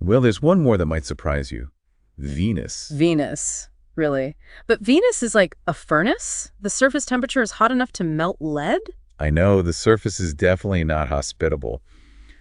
Well, there's one more that might surprise you. Venus. Venus, really. But Venus is like a furnace? The surface temperature is hot enough to melt lead? I know, the surface is definitely not hospitable.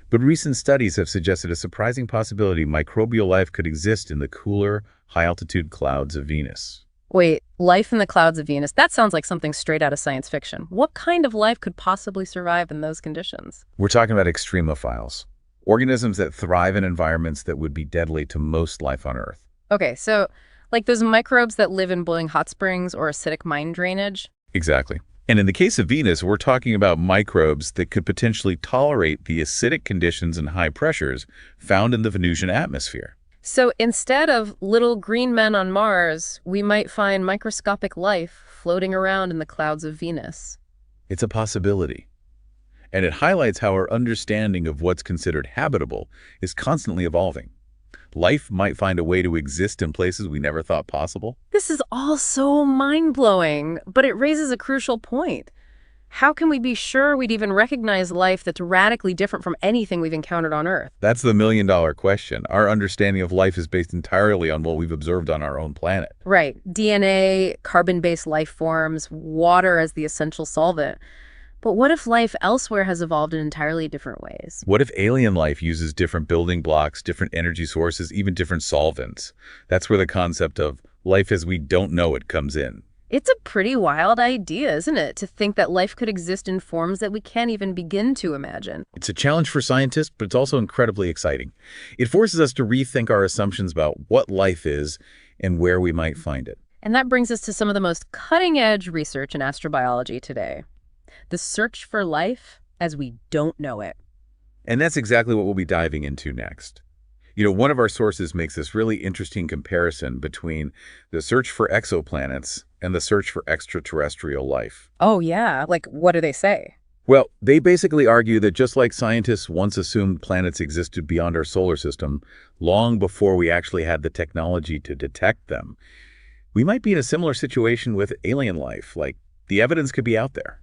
But recent studies have suggested a surprising possibility microbial life could exist in the cooler, high-altitude clouds of Venus. Wait, life in the clouds of Venus? That sounds like something straight out of science fiction. What kind of life could possibly survive in those conditions? We're talking about extremophiles, organisms that thrive in environments that would be deadly to most life on Earth. Okay, so like those microbes that live in boiling hot springs or acidic mine drainage? Exactly. And in the case of Venus, we're talking about microbes that could potentially tolerate the acidic conditions and high pressures found in the Venusian atmosphere. So instead of little green men on Mars, we might find microscopic life floating around in the clouds of Venus. It's a possibility. And it highlights how our understanding of what's considered habitable is constantly evolving. Life might find a way to exist in places we never thought possible. This is all so mind-blowing, but it raises a crucial point. How can we be sure we'd even recognize life that's radically different from anything we've encountered on Earth? That's the million-dollar question. Our understanding of life is based entirely on what we've observed on our own planet. Right. DNA, carbon-based life forms, water as the essential solvent. But what if life elsewhere has evolved in entirely different ways? What if alien life uses different building blocks, different energy sources, even different solvents? That's where the concept of life as we don't know it comes in. It's a pretty wild idea, isn't it, to think that life could exist in forms that we can't even begin to imagine. It's a challenge for scientists, but it's also incredibly exciting. It forces us to rethink our assumptions about what life is and where we might find it. And that brings us to some of the most cutting-edge research in astrobiology today. The search for life as we don't know it. And that's exactly what we'll be diving into next. You know, one of our sources makes this really interesting comparison between the search for exoplanets and the search for extraterrestrial life. Oh, yeah. Like, what do they say? Well, they basically argue that just like scientists once assumed planets existed beyond our solar system, long before we actually had the technology to detect them, we might be in a similar situation with alien life. Like, the evidence could be out there.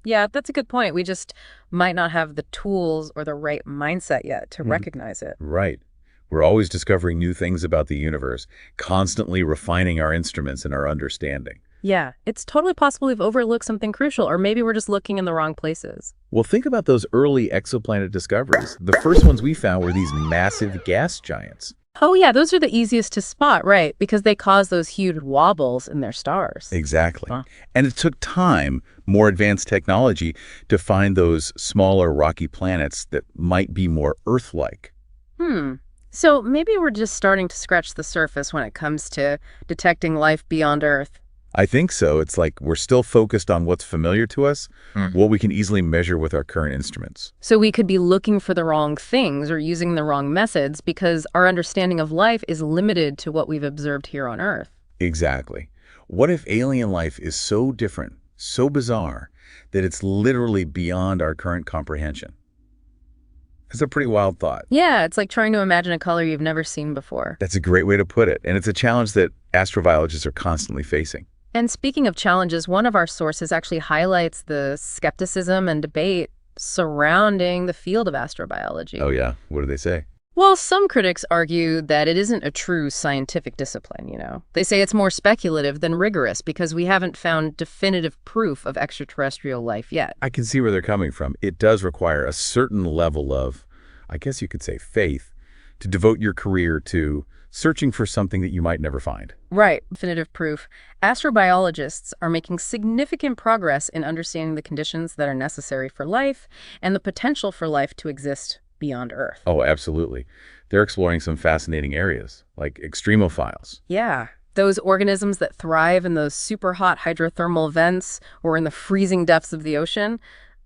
Yeah, that's a good point. We just might not have the tools or the right mindset yet to recognize it. Right. We're always discovering new things about the universe, constantly refining our instruments and our understanding. Yeah, it's totally possible we've overlooked something crucial, or maybe we're just looking in the wrong places. Well, think about those early exoplanet discoveries. The first ones we found were these massive gas giants. Oh, yeah, those are the easiest to spot, right? Because they cause those huge wobbles in their stars. Exactly. And it took time, more advanced technology, to find those smaller rocky planets that might be more Earth-like. So maybe we're just starting to scratch the surface when it comes to detecting life beyond Earth. I think so. It's like we're still focused on what's familiar to us, what we can easily measure with our current instruments. So we could be looking for the wrong things or using the wrong methods because our understanding of life is limited to what we've observed here on Earth. Exactly. What if alien life is so different, so bizarre, that it's literally beyond our current comprehension? It's a pretty wild thought. Yeah, it's like trying to imagine a color you've never seen before. That's a great way to put it. And it's a challenge that astrobiologists are constantly facing. And speaking of challenges, one of our sources actually highlights the skepticism and debate surrounding the field of astrobiology. Oh, yeah? What do they say? Well, some critics argue that it isn't a true scientific discipline, you know. They say it's more speculative than rigorous because we haven't found definitive proof of extraterrestrial life yet. I can see where they're coming from. It does require a certain level of, I guess you could say, faith to devote your career to searching for something that you might never find. Right, definitive proof. Astrobiologists are making significant progress in understanding the conditions that are necessary for life and the potential for life to exist beyond Earth. Oh, absolutely. They're exploring some fascinating areas, like extremophiles. Yeah, those organisms that thrive in those super hot hydrothermal vents or in the freezing depths of the ocean.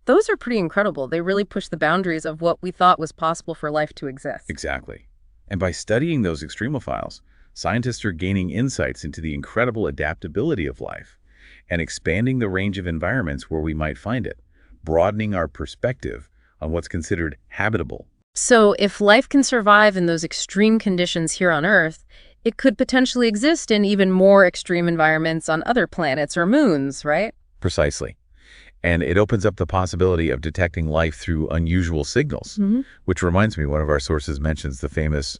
Those are pretty incredible. They really push the boundaries of what we thought was possible for life to exist. Exactly. And by studying those extremophiles, scientists are gaining insights into the incredible adaptability of life and expanding the range of environments where we might find it, broadening our perspective on what's considered habitable. So if life can survive in those extreme conditions here on Earth, it could potentially exist in even more extreme environments on other planets or moons, right? Precisely. And it opens up the possibility of detecting life through unusual signals, which reminds me, one of our sources mentions the famous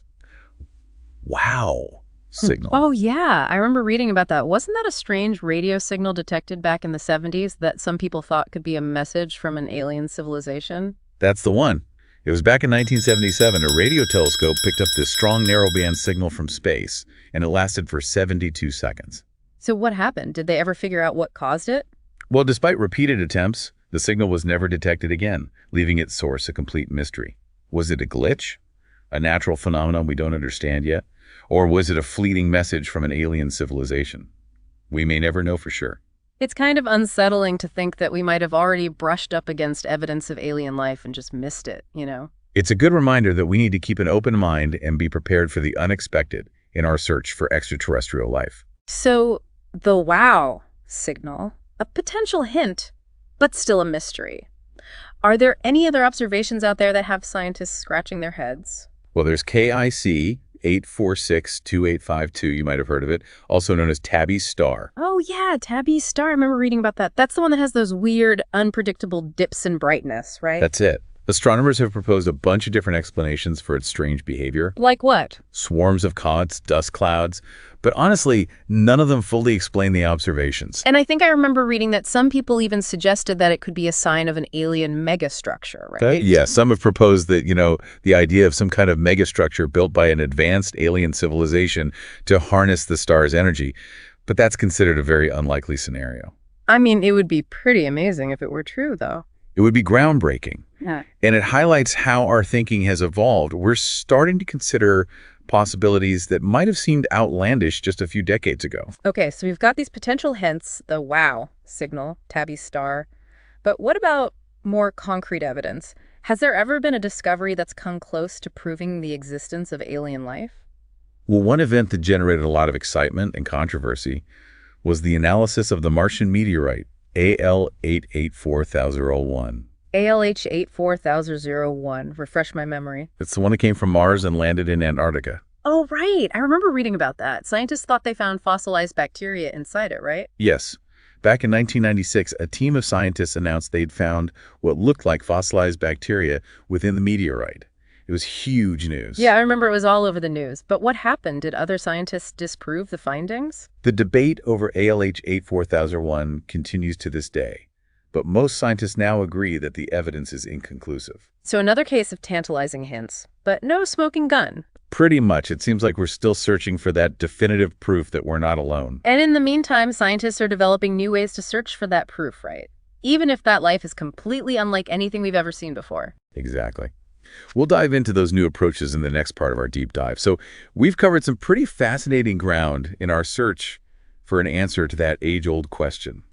wow signal. Oh, yeah. I remember reading about that. Wasn't that a strange radio signal detected back in the 70s that some people thought could be a message from an alien civilization? That's the one. It was back in 1977, a radio telescope picked up this strong narrowband signal from space, and it lasted for 72 seconds. So what happened? Did they ever figure out what caused it? Well, despite repeated attempts, the signal was never detected again, leaving its source a complete mystery. Was it a glitch? A natural phenomenon we don't understand yet? Or was it a fleeting message from an alien civilization? We may never know for sure. It's kind of unsettling to think that we might have already brushed up against evidence of alien life and just missed it, you know? It's a good reminder that we need to keep an open mind and be prepared for the unexpected in our search for extraterrestrial life. So, the wow signal, a potential hint, but still a mystery. Are there any other observations out there that have scientists scratching their heads? Well, there's KIC 8462852, you might have heard of it, also known as Tabby's star. Oh yeah, Tabby's star. I remember reading about that. That's the one that has those weird, unpredictable dips in brightness, right? That's it. Astronomers have proposed a bunch of different explanations for its strange behavior. Like what? Swarms of comets, dust clouds. But honestly, none of them fully explain the observations. And I think I remember reading that some people even suggested that it could be a sign of an alien megastructure, right? Yeah, some have proposed that, the idea of some kind of megastructure built by an advanced alien civilization to harness the star's energy. But that's considered a very unlikely scenario. I mean, it would be pretty amazing if it were true, though. It would be groundbreaking. Yeah. And it highlights how our thinking has evolved. We're starting to consider possibilities that might have seemed outlandish just a few decades ago. Okay, so we've got these potential hints, the wow signal, Tabby's star. But what about more concrete evidence? Has there ever been a discovery that's come close to proving the existence of alien life? Well, one event that generated a lot of excitement and controversy was the analysis of the Martian meteorite, AL-884,001. ALH-84001. Refresh my memory. It's the one that came from Mars and landed in Antarctica. Oh, right. I remember reading about that. Scientists thought they found fossilized bacteria inside it, right? Yes. Back in 1996, a team of scientists announced they'd found what looked like fossilized bacteria within the meteorite. It was huge news. Yeah, I remember it was all over the news. But what happened? Did other scientists disprove the findings? The debate over ALH-84001 continues to this day, but most scientists now agree that the evidence is inconclusive. So another case of tantalizing hints, but no smoking gun. Pretty much. It seems like we're still searching for that definitive proof that we're not alone. And in the meantime, scientists are developing new ways to search for that proof, right? Even if that life is completely unlike anything we've ever seen before. Exactly. We'll dive into those new approaches in the next part of our deep dive. So we've covered some pretty fascinating ground in our search for an answer to that age-old question.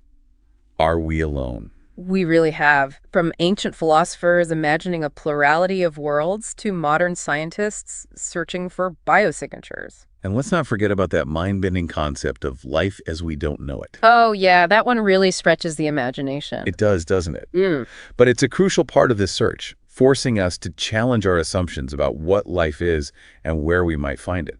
Are we alone? We really have. From ancient philosophers imagining a plurality of worlds to modern scientists searching for biosignatures. And let's not forget about that mind-bending concept of life as we don't know it. Oh, yeah, that one really stretches the imagination. It does, doesn't it? But it's a crucial part of this search, forcing us to challenge our assumptions about what life is and where we might find it.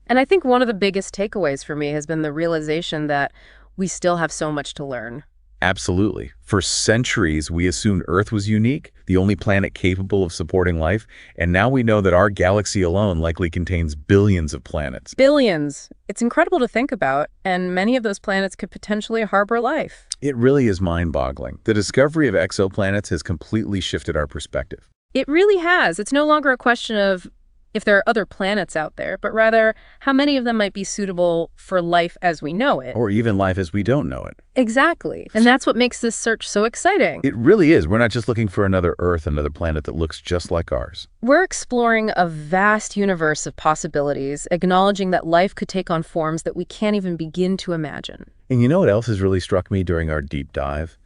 And I think one of the biggest takeaways for me has been the realization that we still have so much to learn. Absolutely. For centuries, we assumed Earth was unique, the only planet capable of supporting life, and now we know that our galaxy alone likely contains billions of planets. Billions! It's incredible to think about, and many of those planets could potentially harbor life. It really is mind-boggling. The discovery of exoplanets has completely shifted our perspective. It really has. It's no longer a question of if there are other planets out there, but rather how many of them might be suitable for life as we know it. Or even life as we don't know it. Exactly. And that's what makes this search so exciting. It really is. We're not just looking for another Earth, another planet that looks just like ours. We're exploring a vast universe of possibilities, acknowledging that life could take on forms that we can't even begin to imagine. And you know what else has really struck me during our deep dive?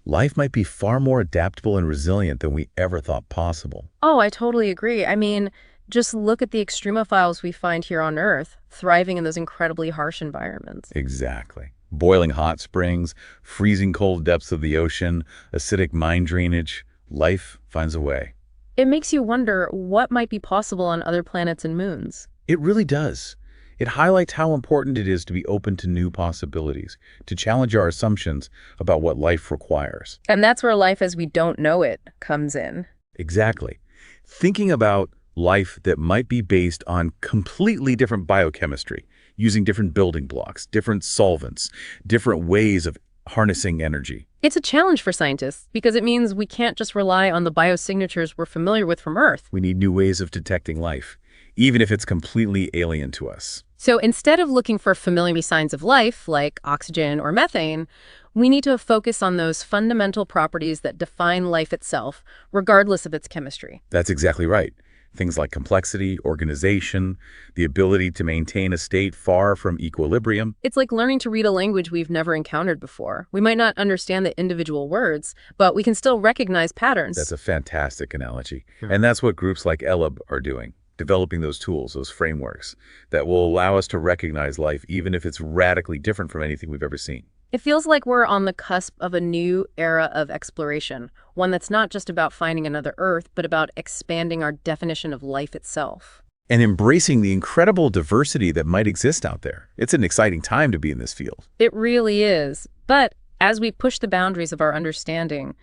Life might be far more adaptable and resilient than we ever thought possible. Oh, I totally agree. I mean, just look at the extremophiles we find here on Earth, thriving in those incredibly harsh environments. Exactly. Boiling hot springs, freezing cold depths of the ocean, acidic mine drainage. Life finds a way. It makes you wonder what might be possible on other planets and moons. It really does. It highlights how important it is to be open to new possibilities, to challenge our assumptions about what life requires. And that's where life as we don't know it comes in. Exactly. Thinking about life that might be based on completely different biochemistry, using different building blocks, different solvents, different ways of harnessing energy. It's a challenge for scientists because it means we can't just rely on the biosignatures we're familiar with from Earth. We need new ways of detecting life, even if it's completely alien to us. So instead of looking for familiar signs of life, like oxygen or methane, we need to focus on those fundamental properties that define life itself, regardless of its chemistry. That's exactly right. Things like complexity, organization, the ability to maintain a state far from equilibrium. It's like learning to read a language we've never encountered before. We might not understand the individual words, but we can still recognize patterns. That's a fantastic analogy. And that's what groups like ELAB are doing, developing those tools, those frameworks that will allow us to recognize life even if it's radically different from anything we've ever seen. It feels like we're on the cusp of a new era of exploration, one that's not just about finding another Earth, but about expanding our definition of life itself. And embracing the incredible diversity that might exist out there. It's an exciting time to be in this field. It really is. But as we push the boundaries of our understanding,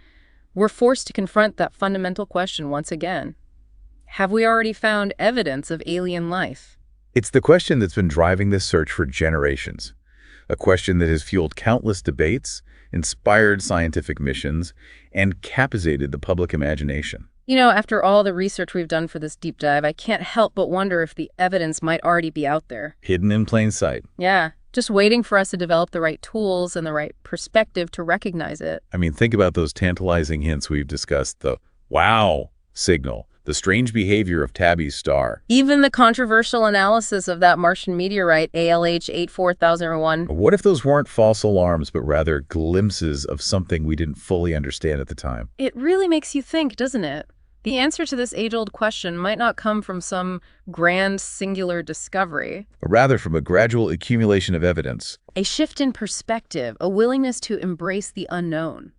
we're forced to confront that fundamental question once again. Have we already found evidence of alien life? It's the question that's been driving this search for generations. A question that has fueled countless debates, inspired scientific missions, and captivated the public imagination. You know, after all the research we've done for this deep dive, I can't help but wonder if the evidence might already be out there. Hidden in plain sight. Yeah, just waiting for us to develop the right tools and the right perspective to recognize it. I mean, think about those tantalizing hints we've discussed, the wow signal, the strange behavior of Tabby's star. Even the controversial analysis of that Martian meteorite, ALH 84001. What if those weren't false alarms, but rather glimpses of something we didn't fully understand at the time? It really makes you think, doesn't it? The answer to this age-old question might not come from some grand singular discovery, But rather from a gradual accumulation of evidence. a shift in perspective, a willingness to embrace the unknown.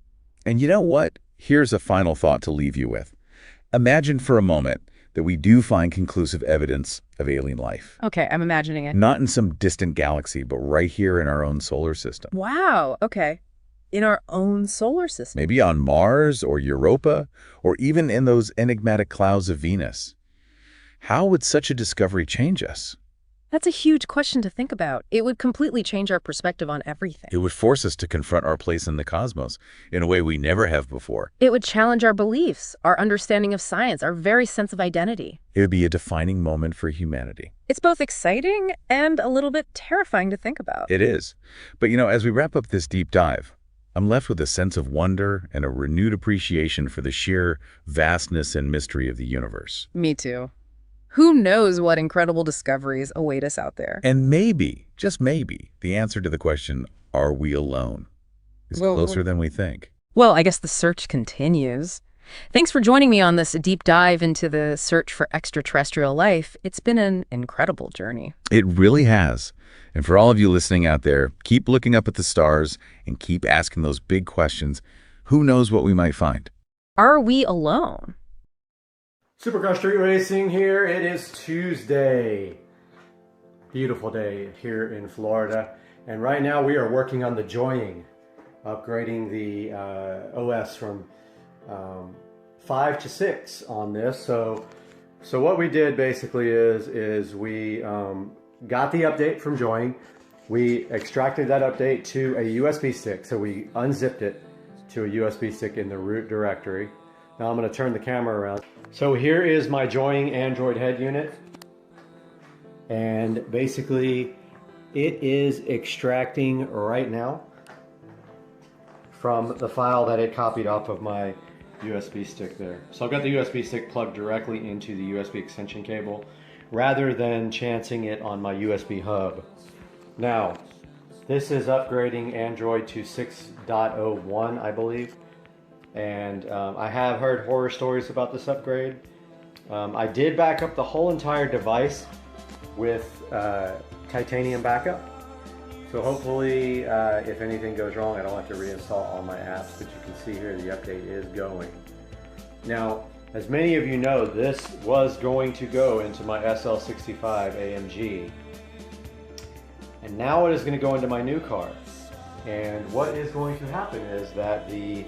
And you know what? Here's a final thought to leave you with. Imagine for a moment that we do find conclusive evidence of alien life. Okay, I'm imagining it. Not in some distant galaxy, but right here in our own solar system. Wow, okay. In our own solar system. Maybe on Mars or Europa, or even in those enigmatic clouds of Venus. How would such a discovery change us? That's a huge question to think about. It would completely change our perspective on everything. It would force us to confront our place in the cosmos in a way we never have before. It would challenge our beliefs, our understanding of science, our very sense of identity. It would be a defining moment for humanity. It's both exciting and a little bit terrifying to think about. It is. But you know, as we wrap up this deep dive, I'm left with a sense of wonder and a renewed appreciation for the sheer vastness and mystery of the universe. Me too. Who knows what incredible discoveries await us out there? And maybe, just maybe, the answer to the question, are we alone, is closer than we think. Well, I guess the search continues. Thanks for joining me on this deep dive into the search for extraterrestrial life. It's been an incredible journey. It really has. And for all of you listening out there, keep looking up at the stars and keep asking those big questions. Who knows what we might find? Are we alone? Supercar Street Racing here. It is Tuesday. Beautiful day here in Florida. And right now we are working on the joining, upgrading the OS from 5 to 6 on this. So what we did basically is we got the update from joining. We extracted that update to a USB stick. So we unzipped it to a USB stick in the root directory. Now I'm going to turn the camera around. So here is my joining Android head unit. And basically it is extracting right now from the file that it copied off of my USB stick there. So I've got the USB stick plugged directly into the USB extension cable rather than chancing it on my USB hub. Now, this is upgrading Android to 6.01, I believe. And I have heard horror stories about this upgrade. I did back up the whole entire device with titanium backup. So hopefully, if anything goes wrong, I don't have to reinstall all my apps, but you can see here the update is going. Now, as many of you know, this was going to go into my SL65 AMG, And now it is going to go into my new card. And what is going to happen is that the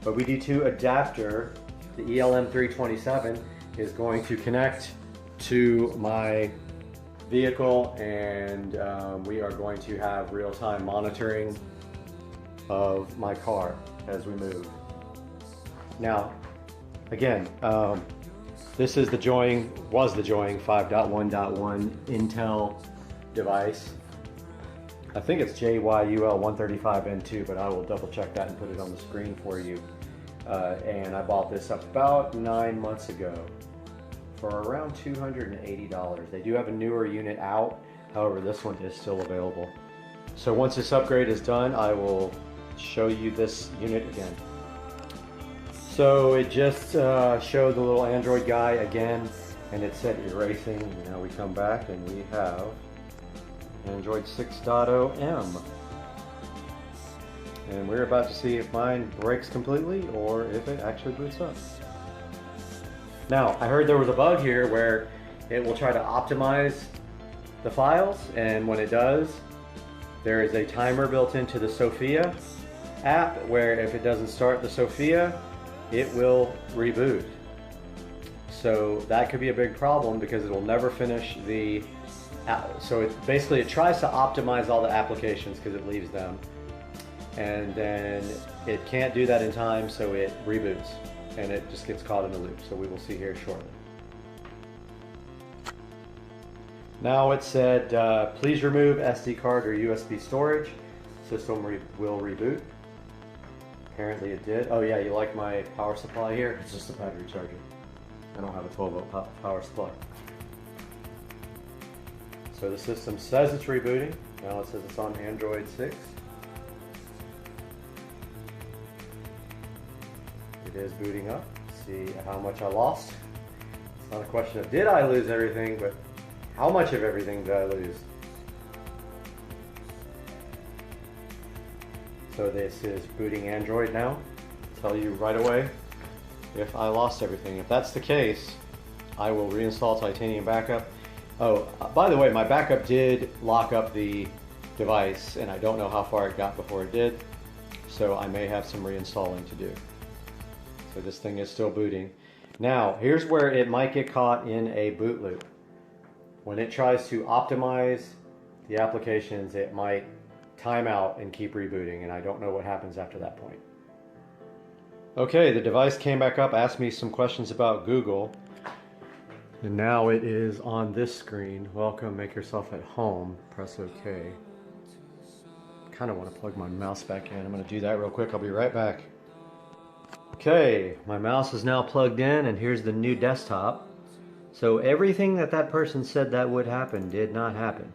OBD2 adapter, the ELM327, is going to connect to my vehicle, and we are going to have real-time monitoring of my car as we move. Now, again, this is was the Joying 5.1.1 Intel device. I think it's JYUL135N2, but I will double check that and put it on the screen for you. And I bought this about 9 months ago for around $280. They do have a newer unit out, however this one is still available. So once this upgrade is done, I will show you this unit again. So it just showed the little Android guy again, and it said erasing. Now we come back and we have Android 6.0M. And we're about to see if mine breaks completely or if it actually boots up. Now, I heard there was a bug here where it will try to optimize the files, and when it does, there is a timer built into the Sophia app where if it doesn't start the Sophia, it will reboot. So that could be a big problem because it will never finish the app. So it basically tries to optimize all the applications because it leaves them, and then it can't do that in time, so it reboots and it just gets caught in a loop. So we will see here shortly. Now it said please remove SD card or USB storage. System will reboot. Apparently it did. Oh yeah, you like my power supply here? It's just a battery charger. I don't have a 12-volt power supply. So the system says it's rebooting. Now it says it's on Android 6. It is booting up. See how much I lost. It's not a question of did I lose everything, but how much of everything did I lose? So this is booting Android now. I'll tell you right away if I lost everything. If that's the case, I will reinstall Titanium Backup. Oh, by the way, my backup did lock up the device, and I don't know how far it got before it did, so I may have some reinstalling to do. So this thing is still booting. Now, here's where it might get caught in a boot loop. When it tries to optimize the applications, it might time out and keep rebooting, and I don't know what happens after that point. Okay, the device came back up, asked me some questions about Google, and now it is on this screen. Welcome, make yourself at home. Press OK. Kind of want to plug my mouse back in. I'm going to do that real quick. I'll be right back. Okay, my mouse is now plugged in, and here's the new desktop. So everything that person said that would happen did not happen.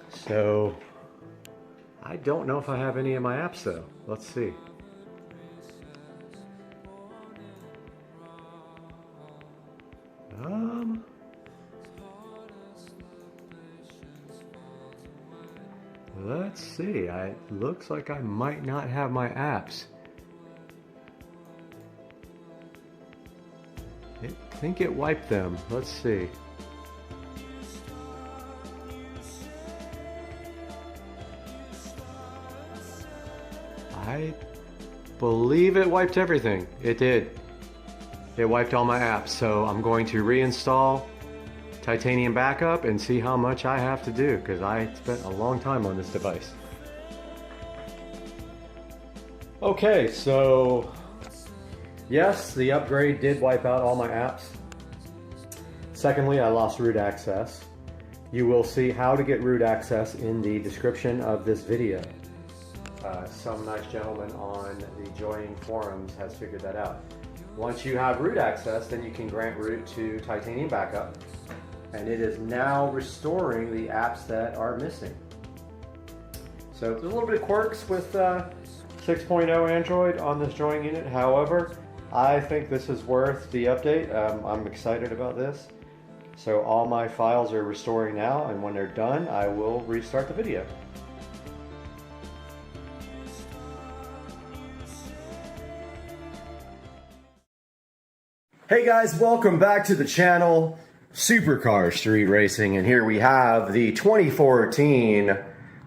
So I don't know if I have any of my apps though. Let's see. Let's see. It looks like I might not have my apps. I think it wiped them. Let's see. I believe it wiped everything. It did. It wiped all my apps, so I'm going to reinstall Titanium Backup and see how much I have to do, because I spent a long time on this device. Okay, so yes, the upgrade did wipe out all my apps. Secondly, I lost root access. You will see how to get root access in the description of this video. Some nice gentleman on the Joying forums has figured that out. Once you have root access, then you can grant root to Titanium Backup, and it is now restoring the apps that are missing. So there's a little bit of quirks with 6.0 Android on this Joying unit. However, I think this is worth the update. I'm excited about this. So all my files are restoring now, and when they're done, I will restart the video. Hey guys, welcome back to the channel. supercar street racing, and here we have the 2014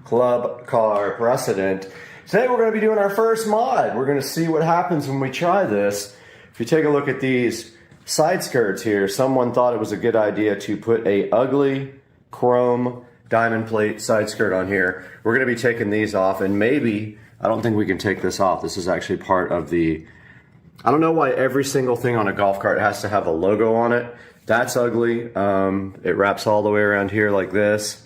Club Car Precedent. Today we're going to be doing our first mod. We're going to see what happens when we try this. If you take a look at these side skirts here, someone thought it was a good idea to put a ugly chrome diamond plate side skirt on here. We're going to be taking these off, and maybe, I don't think we can take this off. This is actually part of the, I don't know why every single thing on a golf cart has to have a logo on it. That's ugly. It wraps all the way around here like this.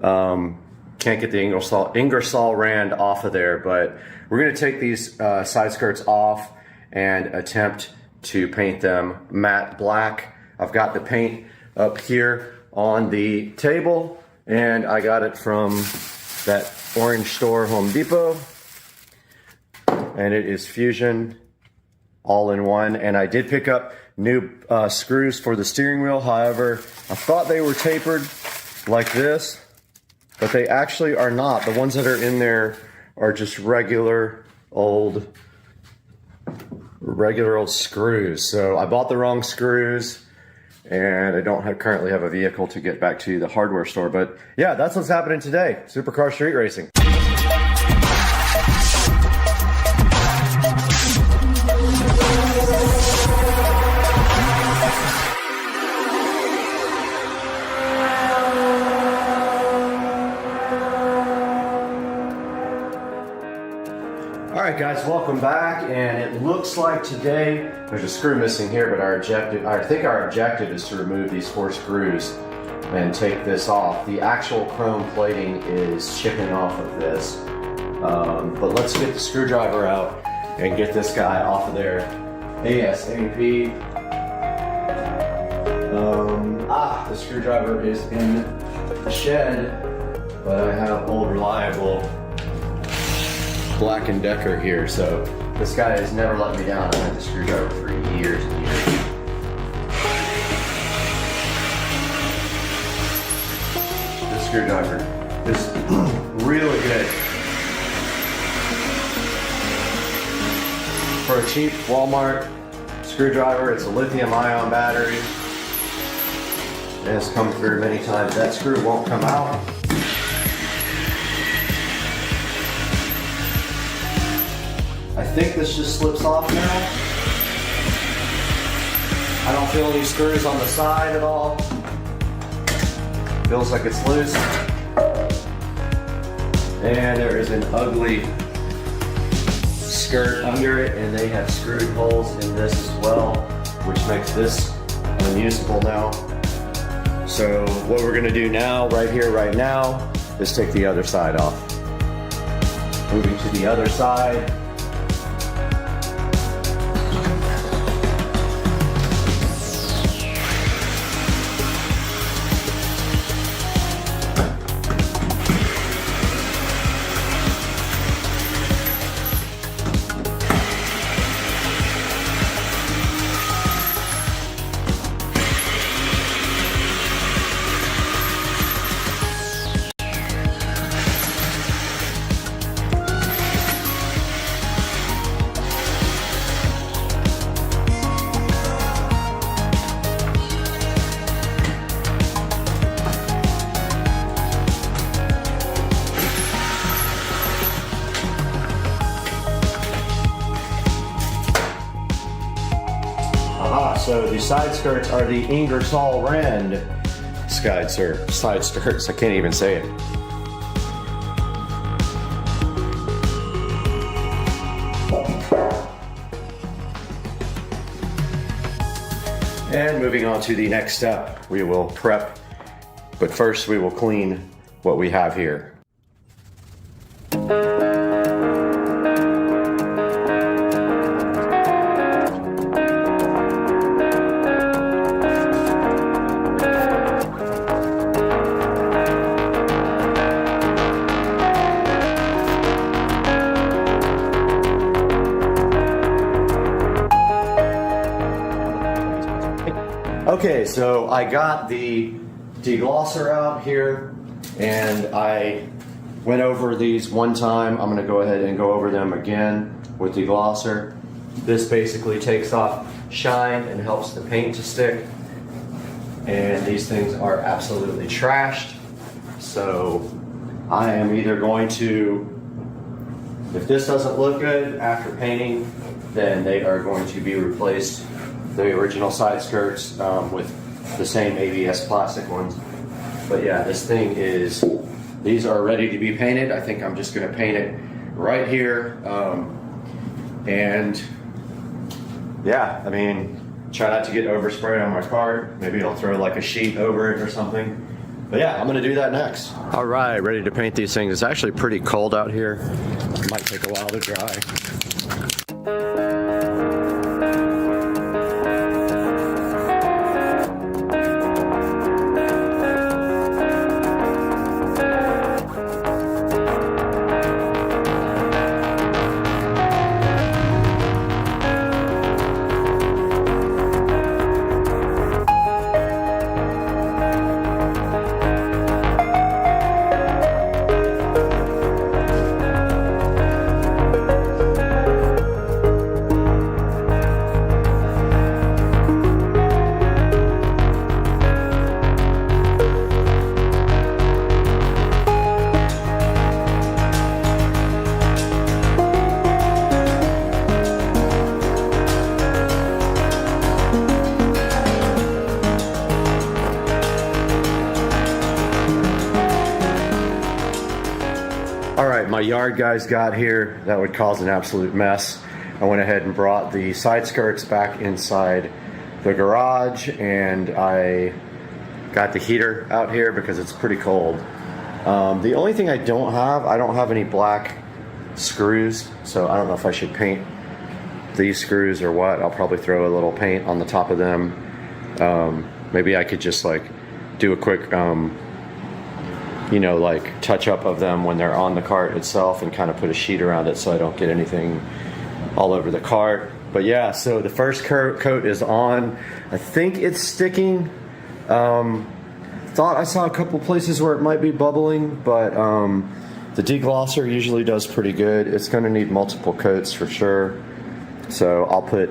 Can't get the Ingersoll Rand off of there, but we're going to take these side skirts off and attempt to paint them matte black. I've got the paint up here on the table, and I got it from that orange store, Home Depot, and it is Fusion all-in-one. And I did pick up new screws for the steering wheel. However, I thought they were tapered like this, but they actually are not. The ones that are in there are just regular old screws. So I bought the wrong screws, and I don't currently have a vehicle to get back to the hardware store. But yeah, that's what's happening today. Supercar street racing. Alright guys, welcome back, and it looks like today there's a screw missing here, but I think our objective is to remove these 4 screws and take this off. The actual chrome plating is chipping off of this, but let's get the screwdriver out and get this guy off of there ASAP. The screwdriver is in the shed, but I have old reliable Black & Decker here, so this guy has never let me down. I've had the screwdriver for years and years. This screwdriver is really good. For a cheap Walmart screwdriver, it's a lithium-ion battery. It has come through many times. That screw won't come out. I think this just slips off now. I don't feel any screws on the side at all. Feels like it's loose. And there is an ugly skirt under it, and they have screwed holes in this as well, which makes this unusable now. So what we're gonna do now, right here, right now, is take the other side off. Moving to the other side. So the side skirts are the Ingersoll Rand side skirts. I can't even say it. And moving on to the next step, we will prep, but first we will clean what we have here. Okay, so I got the deglosser out here, and I went over these one time. I'm going to go ahead and go over them again with deglosser. This basically takes off shine and helps the paint to stick. and these things are absolutely trashed. So I am either going to, if this doesn't look good after painting, then they are going to be replaced, the original side skirts, with the same ABS plastic ones. But yeah, this thing is, these are ready to be painted. I think I'm just gonna paint it right here. And yeah, I mean, try not to get oversprayed on my card. Maybe I'll throw like a sheet over it or something. But yeah, I'm gonna do that next. All right, ready to paint these things. It's actually pretty cold out here. It might take a while to dry. My yard guys got here. That would cause an absolute mess. I went ahead and brought the side skirts back inside the garage, and I got the heater out here because it's pretty cold. The only thing I don't have any black screws, so I don't know if I should paint these screws or what. I'll probably throw a little paint on the top of them. Maybe I could just like do a quick you know, like touch up of them when they're on the cart itself, and kind of put a sheet around it so I don't get anything all over the cart. But yeah, so the first coat is on. I think it's sticking. Thought I saw a couple places where it might be bubbling, but the deglosser usually does pretty good. It's going to need multiple coats for sure. So I'll put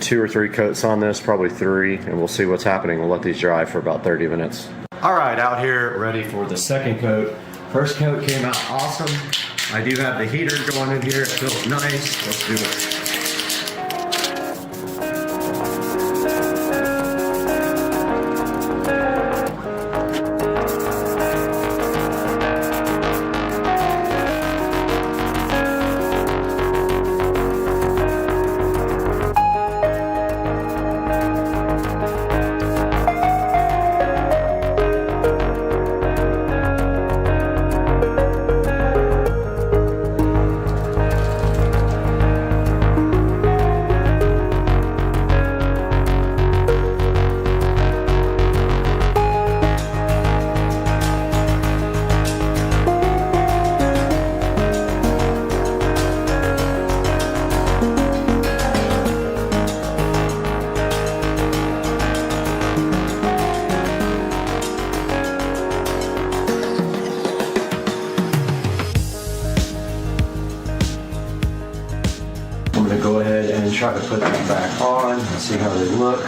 2 or 3 coats on this, probably 3, and we'll see what's happening. We'll let these dry for about 30 minutes. All right, out here ready for the second coat. First coat came out awesome. I do have the heater going in here. It feels nice. Let's do it. Go ahead and try to put them back on and see how they look.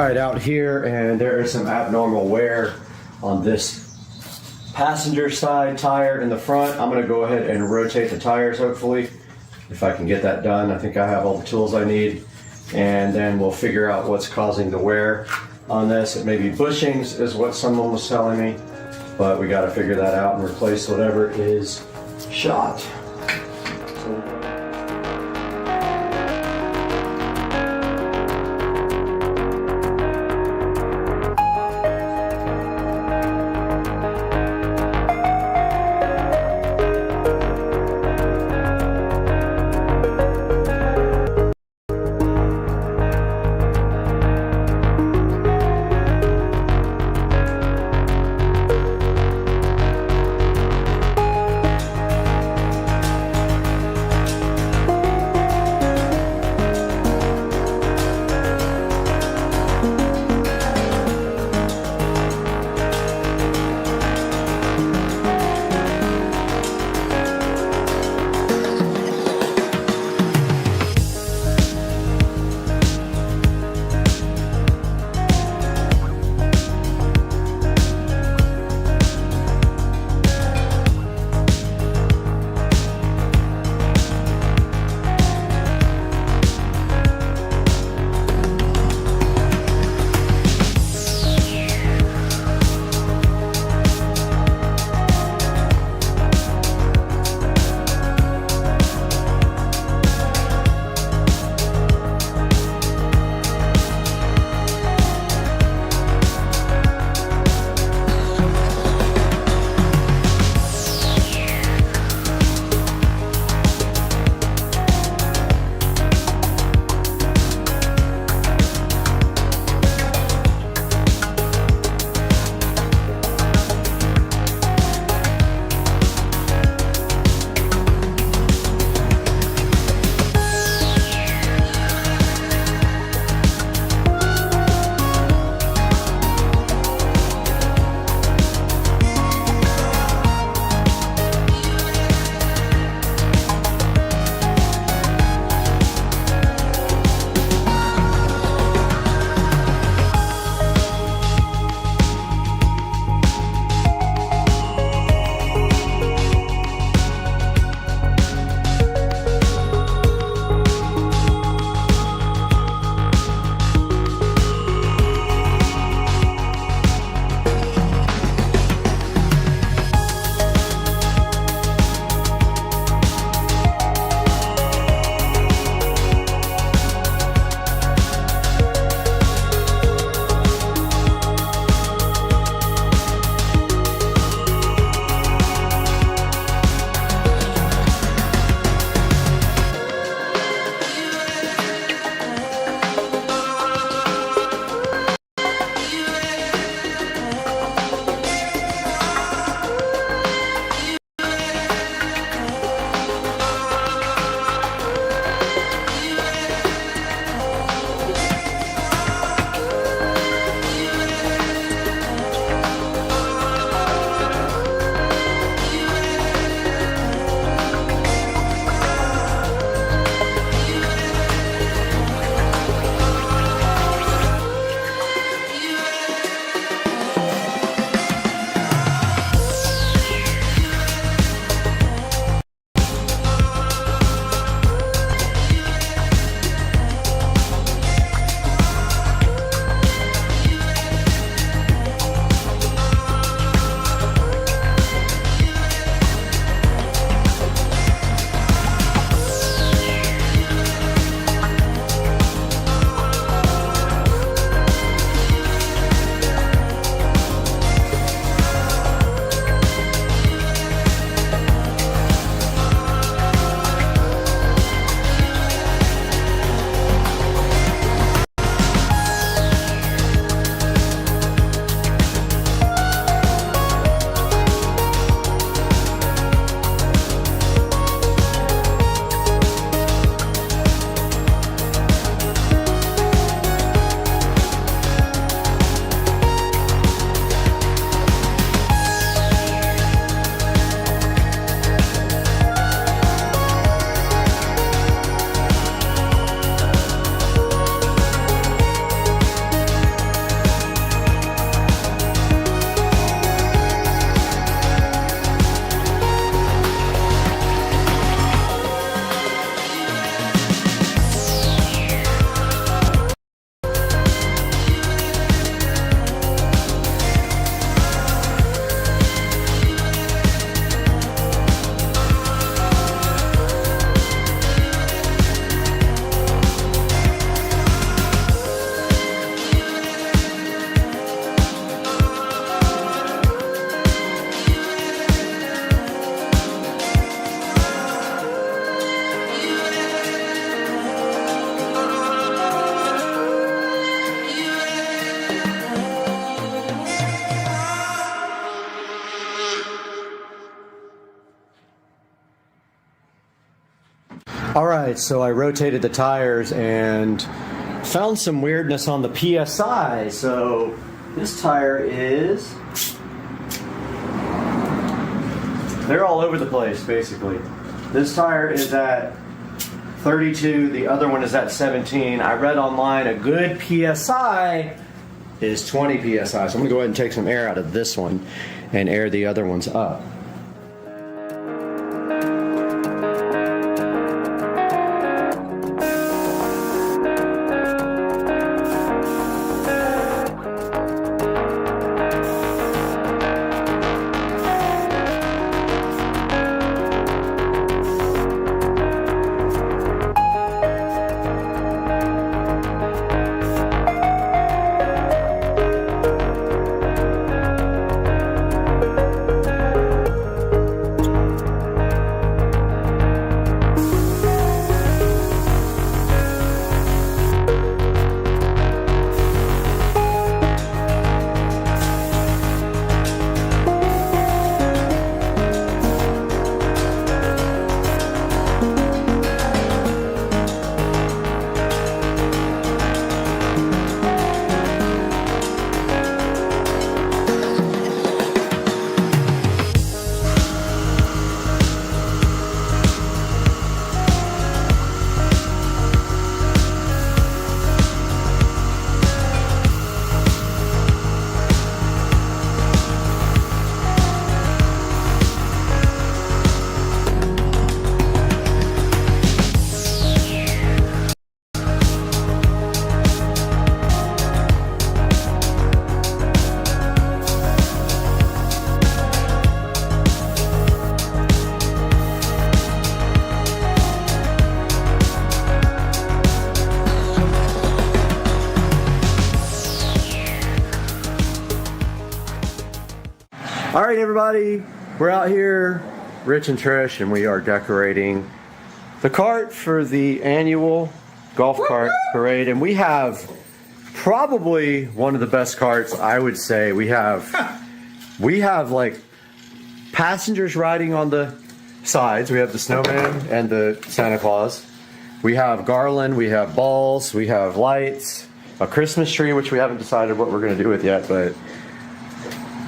Right out here, and there is some abnormal wear on this passenger side tire in the front. I'm going to go ahead and rotate the tires, hopefully, if I can get that done. I think I have all the tools I need, and then we'll figure out what's causing the wear on this. It may be bushings is what someone was telling me, but we got to figure that out and replace whatever is shot. All right, so I rotated the tires and found some weirdness on the PSI. So this tire is, they're all over the place basically. This tire is at 32, the other one is at 17. I read online a good PSI is 20 PSI. So I'm gonna go ahead and take some air out of this one and air the other ones up. All right, everybody, we're out here, Rich and Trish, and we are decorating the cart for the annual golf cart parade. And we have probably one of the best carts, I would say. We have like passengers riding on the sides. We have the snowman and the Santa Claus. We have garland, we have balls, we have lights, a Christmas tree, which we haven't decided what we're gonna do with yet, but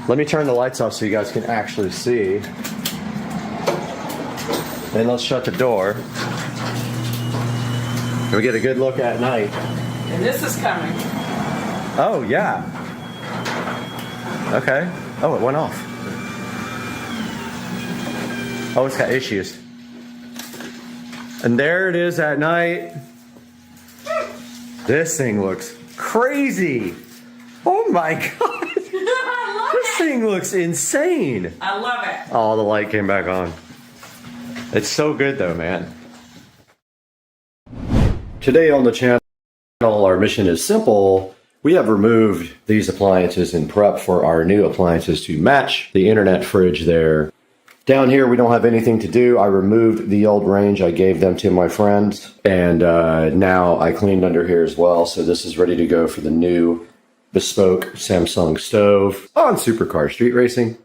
let me turn the lights off so you guys can actually see. Then let's shut the door. And we get a good look at night. And this is coming. Oh, yeah. Okay. Oh, it went off. Oh, it's got issues. And there it is at night. This thing looks crazy. Oh my God. This thing looks insane. I love it. Oh, the light came back on. It's so good though, man. Today on the channel, our mission is simple. We have removed these appliances in prep for our new appliances to match the internet fridge there. Down here, we don't have anything to do. I removed the old range. I gave them to my friends. And now I cleaned under here as well. So this is ready to go for the new bespoke Samsung stove on Supercar Street Racing.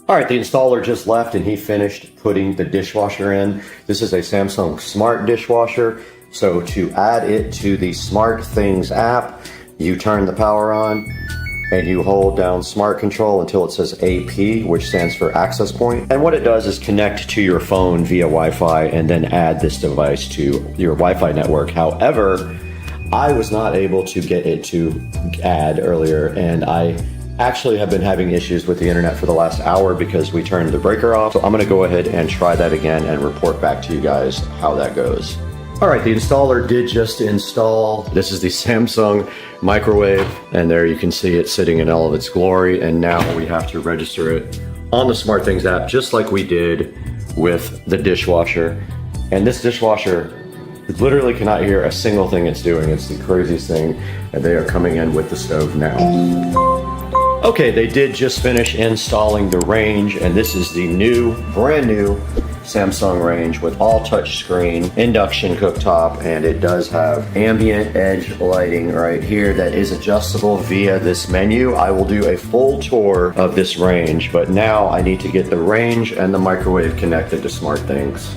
All right, the installer just left and he finished putting the dishwasher in. This is a Samsung Smart dishwasher. So to add it to the Smart Things app, you turn the power on and you hold down Smart Control until it says AP, which stands for Access Point. And what it does is connect to your phone via Wi-Fi and then add this device to your Wi-Fi network. However, I was not able to get it to add earlier, and I actually have been having issues with the internet for the last hour because we turned the breaker off. So I'm gonna go ahead and try that again and report back to you guys how that goes. All right, the installer did just install. This is the Samsung microwave, and there you can see it sitting in all of its glory. And now we have to register it on the SmartThings app, just like we did with the dishwasher. And this dishwasher literally cannot hear a single thing it's doing. It's the craziest thing. And they are coming in with the stove now. Okay, they did just finish installing the range, and this is the brand new Samsung range with all touchscreen induction cooktop, and it does have ambient edge lighting right here that is adjustable via this menu. I will do a full tour of this range, but now I need to get the range and the microwave connected to SmartThings.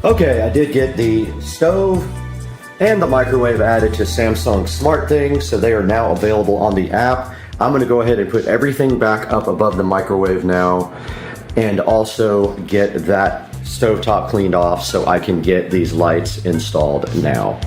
Okay, I did get the stove and the microwave added to Samsung SmartThings, so they are now available on the app. I'm gonna go ahead and put everything back up above the microwave now, and also get that stovetop cleaned off so I can get these lights installed now.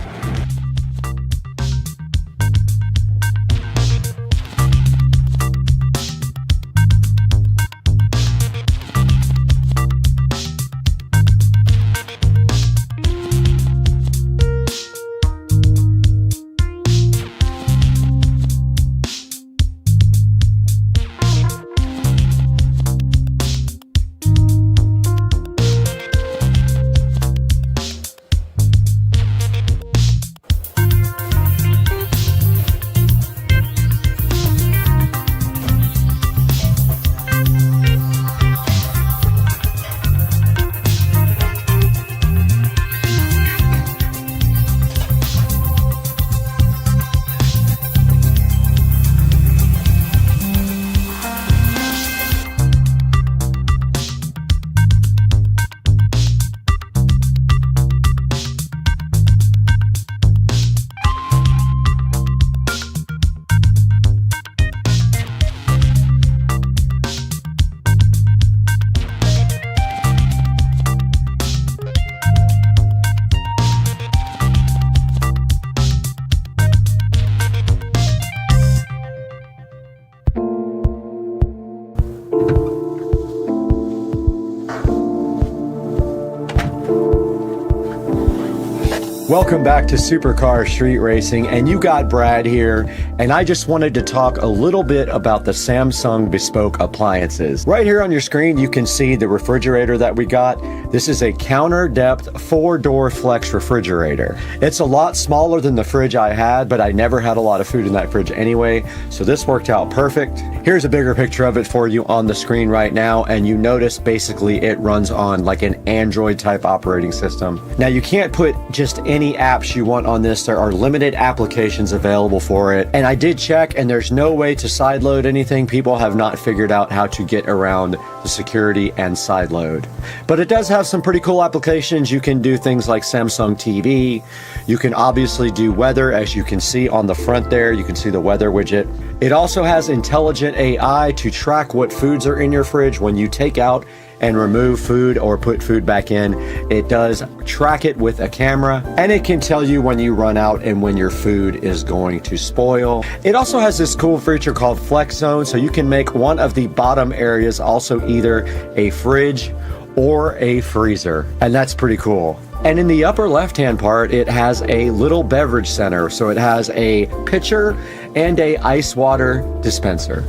Welcome back to Supercar Street Racing, and you got Brad here, and I just wanted to talk a little bit about the Samsung bespoke appliances. Right here on your screen you can see the refrigerator that we got. This is a counter depth 4-door flex refrigerator. It's a lot smaller than the fridge I had, but I never had a lot of food in that fridge anyway, so this worked out perfect. Here's a bigger picture of it for you on the screen right now, and you notice basically it runs on like an Android type operating system. Now you can't put just any apps you want on this. There are limited applications available for it, and I did check and there's no way to sideload anything. People have not figured out how to get around the security and sideload, but it does have some pretty cool applications. You can do things like Samsung TV. You can obviously do weather, as you can see on the front there. You can see the weather widget. It also has intelligent AI to track what foods are in your fridge when you take out and remove food or put food back in. It does track it with a camera, and it can tell you when you run out and when your food is going to spoil. It also has this cool feature called Flex Zone, so you can make one of the bottom areas also either a fridge or a freezer, and that's pretty cool. And in the upper left-hand part, it has a little beverage center, so it has a pitcher and a ice water dispenser.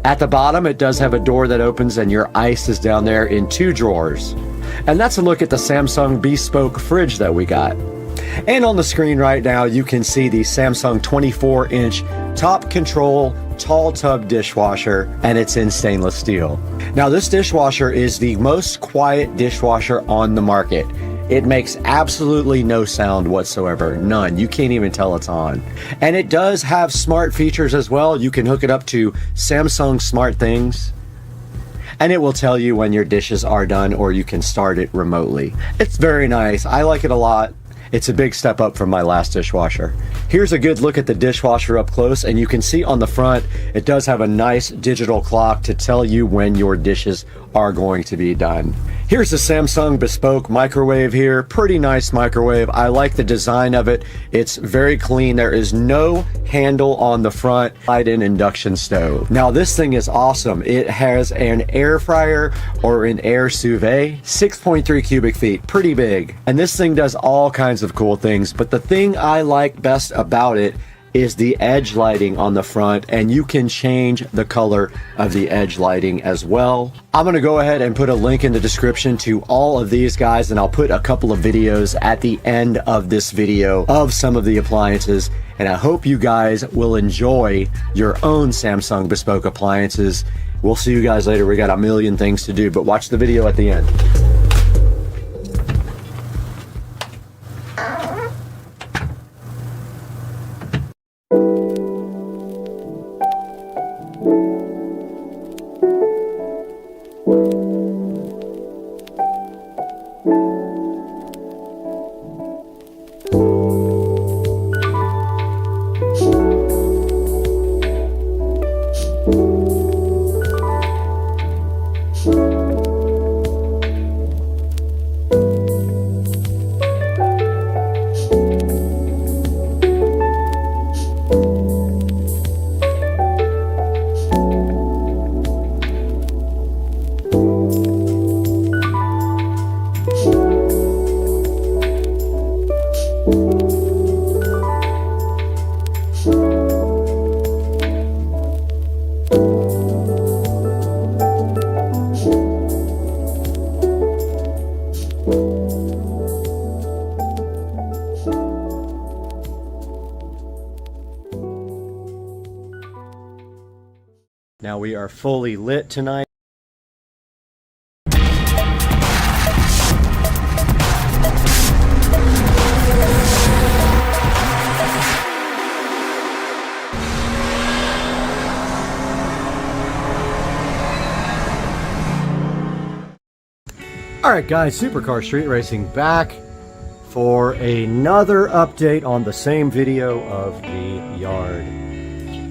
At the bottom, it does have a door that opens and your ice is down there in 2 drawers. And that's a look at the Samsung bespoke fridge that we got. And on the screen right now, you can see the Samsung 24-inch top control tall tub dishwasher, and it's in stainless steel. Now, this dishwasher is the most quiet dishwasher on the market. It makes absolutely no sound whatsoever, none. You can't even tell it's on. And it does have smart features as well. You can hook it up to Samsung SmartThings, and it will tell you when your dishes are done, or you can start it remotely. It's very nice. I like it a lot. It's a big step up from my last dishwasher. Here's a good look at the dishwasher up close, and you can see on the front, it does have a nice digital clock to tell you when your dishes are going to be done. Here's a Samsung bespoke microwave here. Pretty nice microwave. I like the design of it. It's very clean. There is no handle on the front. Slide-in induction stove. Now this thing is awesome. It has an air fryer or an air sous vide, 6.3 cubic feet, pretty big. And this thing does all kinds of cool things, but the thing I like best about it is the edge lighting on the front, and you can change the color of the edge lighting as well. I'm gonna go ahead and put a link in the description to all of these guys, and I'll put a couple of videos at the end of this video of some of the appliances, and I hope you guys will enjoy your own Samsung bespoke appliances. We'll see you guys later. We got a million things to do, but watch the video at the end. Now we are fully lit tonight. Alright guys, Supercar Street Racing back for another update on the same video of the yard.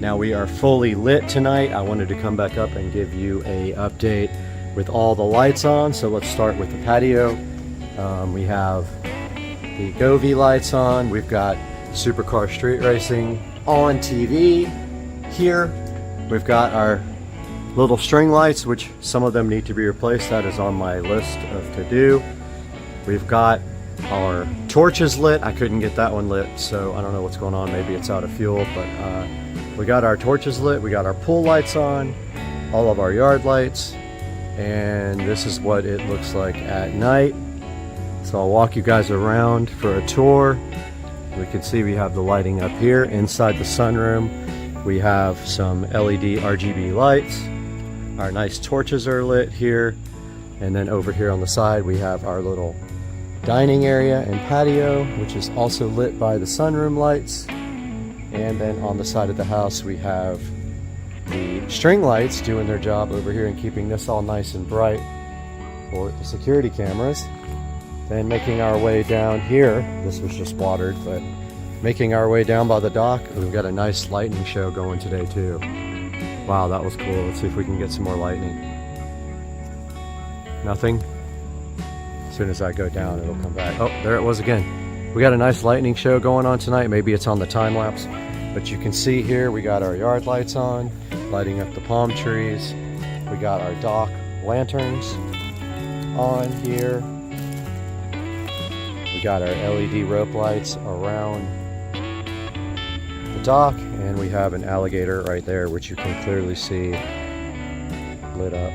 Now we are fully lit tonight. I wanted to come back up and give you a update with all the lights on. So let's start with the patio. We have the Govee lights on. We've got Supercar Street Racing on TV here. We've got our little string lights, which some of them need to be replaced. That is on my list of to do. We've got our torches lit. I couldn't get that one lit, so I don't know what's going on. Maybe it's out of fuel, but we got our torches lit, we got our pool lights on, all of our yard lights, and this is what it looks like at night. So I'll walk you guys around for a tour. We can see we have the lighting up here. Inside the sunroom, we have some LED RGB lights. Our nice torches are lit here. And then over here on the side, we have our little dining area and patio, which is also lit by the sunroom lights. And then on the side of the house, we have the string lights doing their job over here and keeping this all nice and bright for the security cameras. Then making our way down here, this was just watered, but making our way down by the dock, we've got a nice lightning show going today too. Wow, that was cool. Let's see if we can get some more lightning. Nothing. As soon as I go down, it'll come back. Oh, there it was again. We got a nice lightning show going on tonight. Maybe it's on the time lapse, but you can see here we got our yard lights on, lighting up the palm trees. We got our dock lanterns on here. We got our LED rope lights around the dock, and we have an alligator right there, which you can clearly see lit up.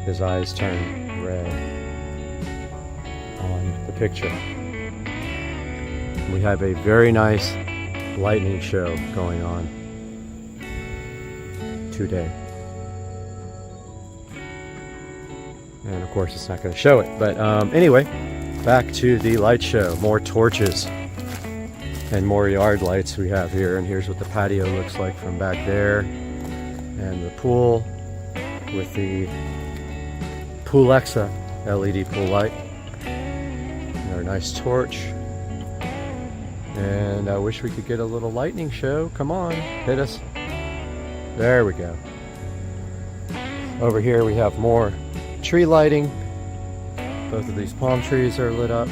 His eyes turn red on the picture. We have a very nice lightning show going on today. And of course it's not going to show it, but anyway, back to the light show. More torches and more yard lights we have here, and here's what the patio looks like from back there, and the pool with the Poolexa LED pool light. And our nice torch. And I wish we could get a little lightning show. Come on, hit us. There we go. Over here we have more tree lighting. Both of these palm trees are lit up.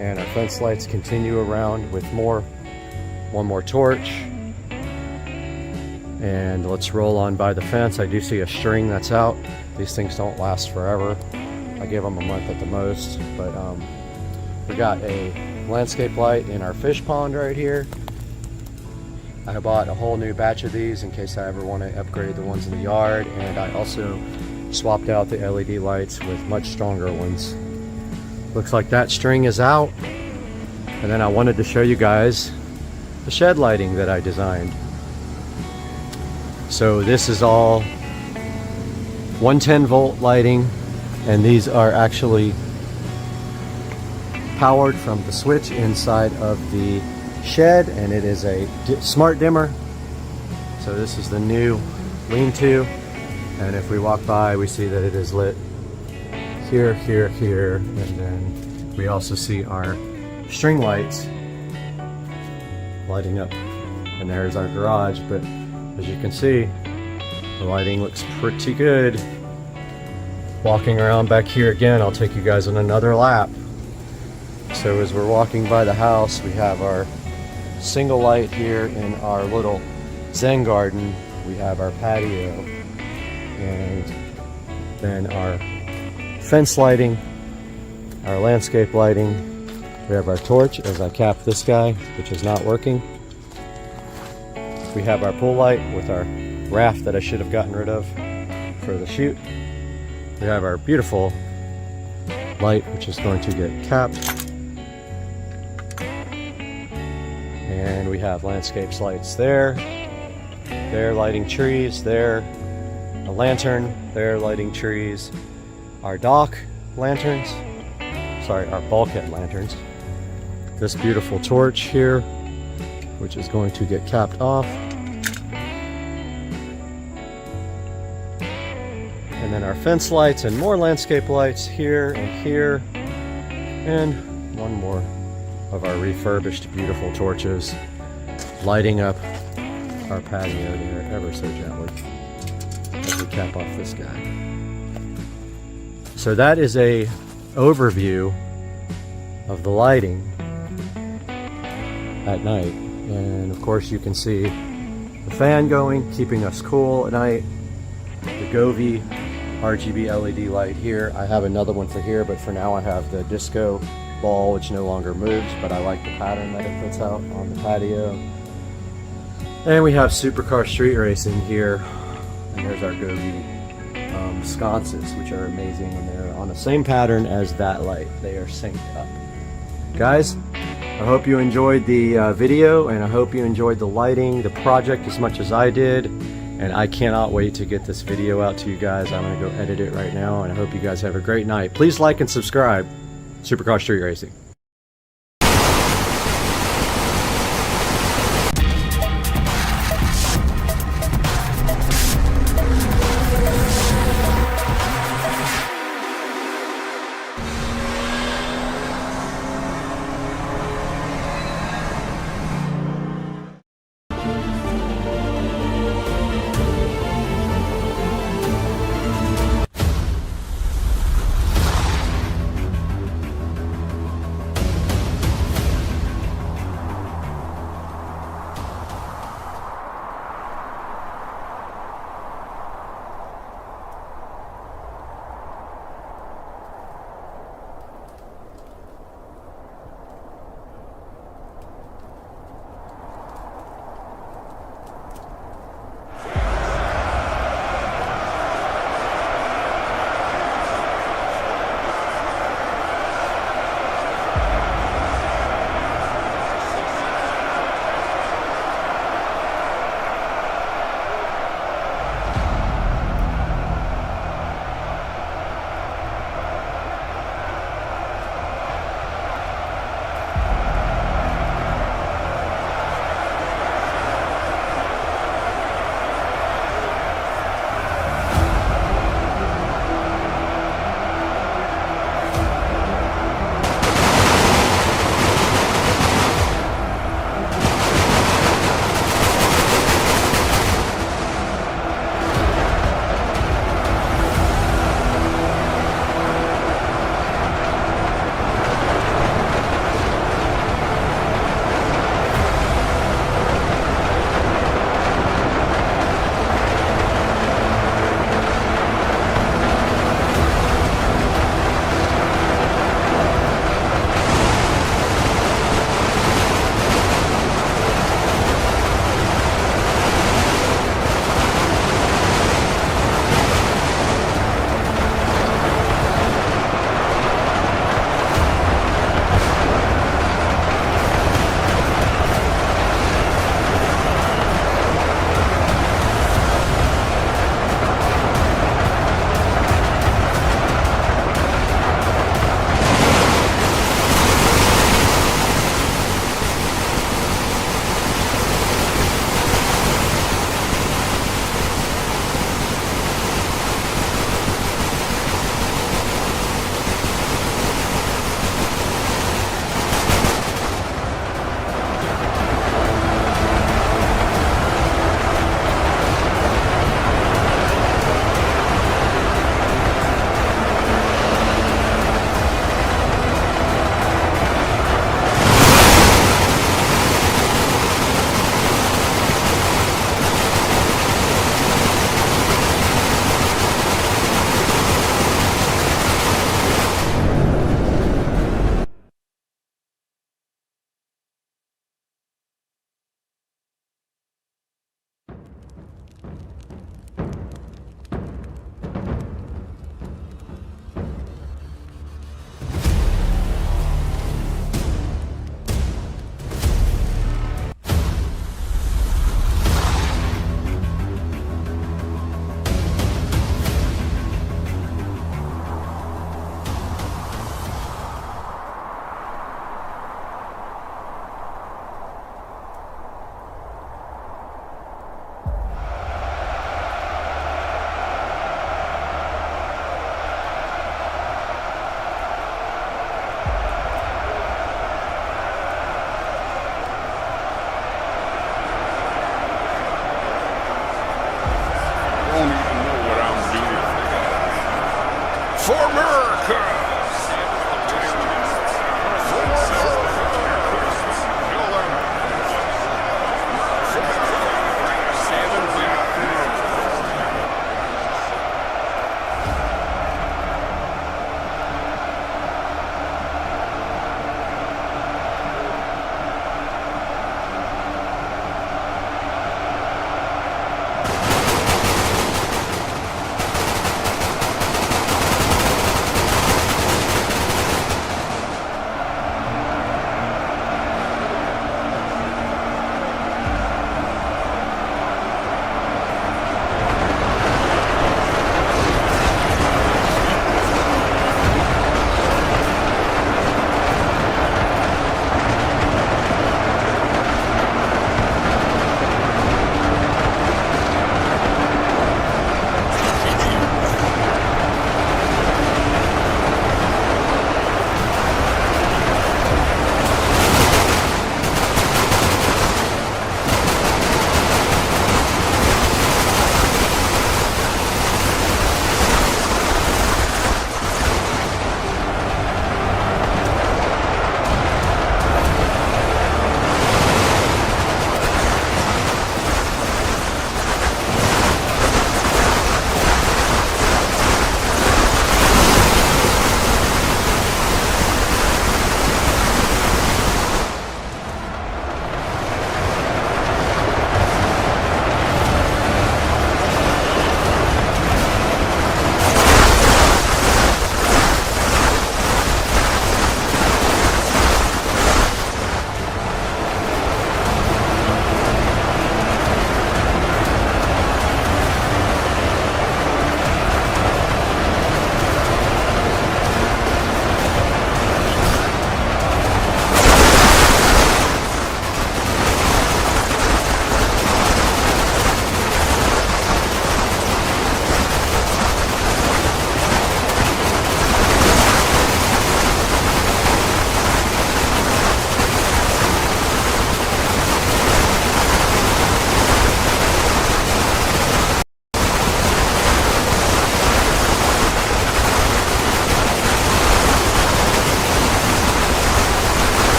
And our fence lights continue around with one more torch. And let's roll on by the fence. I do see a string that's out. These things don't last forever. I give them a month at the most. But we got a landscape light in our fish pond right here. I bought a whole new batch of these in case I ever want to upgrade the ones in the yard. And I also swapped out the LED lights with much stronger ones. Looks like that string is out. And then I wanted to show you guys the shed lighting that I designed. So this is all 110 volt lighting, and these are actually powered from the switch inside of the shed, and it is a smart dimmer. So this is the new lean-to, and if we walk by we see that it is lit here, here, here, and then we also see our string lights lighting up, and there's our garage. But as you can see, the lighting looks pretty good. Walking around back here again, I'll take you guys on another lap. So as we're walking by the house, we have our single light here in our little Zen garden. We have our patio, and then our fence lighting, our landscape lighting. We have our torch as I cap this guy, which is not working. We have our pool light with our raft that I should have gotten rid of for the shoot. We have our beautiful light, which is going to get capped. And we have landscapes lights there. There lighting trees, there a lantern, there lighting trees. Our dock lanterns, sorry, our bulkhead lanterns. This beautiful torch here, which is going to get capped off. And then our fence lights and more landscape lights here and here. And one more of our refurbished beautiful torches lighting up our patio there ever so gently as we cap off this guy. So that is a overview of the lighting at night. And of course you can see the fan going, keeping us cool at night. The Govee RGB LED light here. I have another one for here, but for now I have the disco ball, which no longer moves, but I like the pattern that it puts out on the patio. And we have supercar street racing here. And there's our Govee sconces, which are amazing, and they're on the same pattern as that light. They are synced up. Guys, I hope you enjoyed the video, and I hope you enjoyed the lighting, the project as much as I did. And I cannot wait to get this video out to you guys. I'm going to go edit it right now, and I hope you guys have a great night. Please like and subscribe. Supercar Street Racing.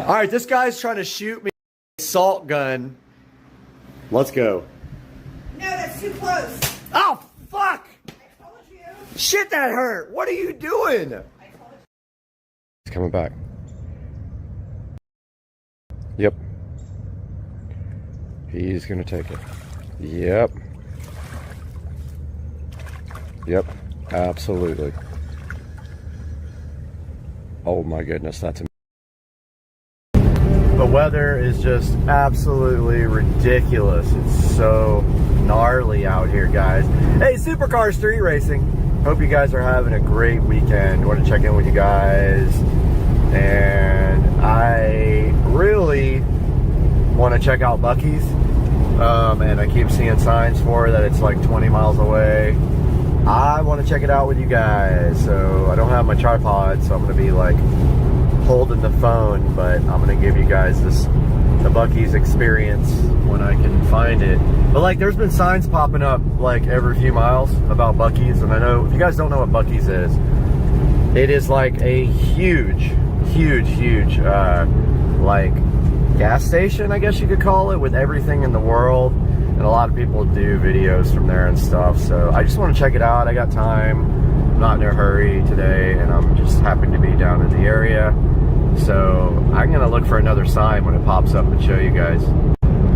All right, this guy's trying to shoot me with an assault gun. Let's go. No, that's too close. Oh, fuck! I told you. Shit, that hurt. What are you doing? He's coming back. Yep. He's gonna take it. Yep. Yep. Absolutely. Oh my goodness, that's amazing. The weather is just absolutely ridiculous. It's so gnarly out here, guys. Hey, Supercar Street Racing. Hope you guys are having a great weekend. I want to check in with you guys. And I really want to check out Buc-ee's. And I keep seeing signs for it that it's like 20 miles away. I want to check it out with you guys. So I don't have my tripod, so I'm going to be like holding the phone, but I'm going to give you guys the Buc-ee's experience when I can find it. But like, there's been signs popping up like every few miles about Buc-ee's, and I know if you guys don't know what Buc-ee's is, it is like a huge like gas station, I guess you could call it, with everything in the world, and a lot of people do videos from there and stuff. So I just want to check it out. I got time, I'm not in a hurry today, and I'm just happy to be down in the area. So I'm gonna look for another sign when it pops up and show you guys.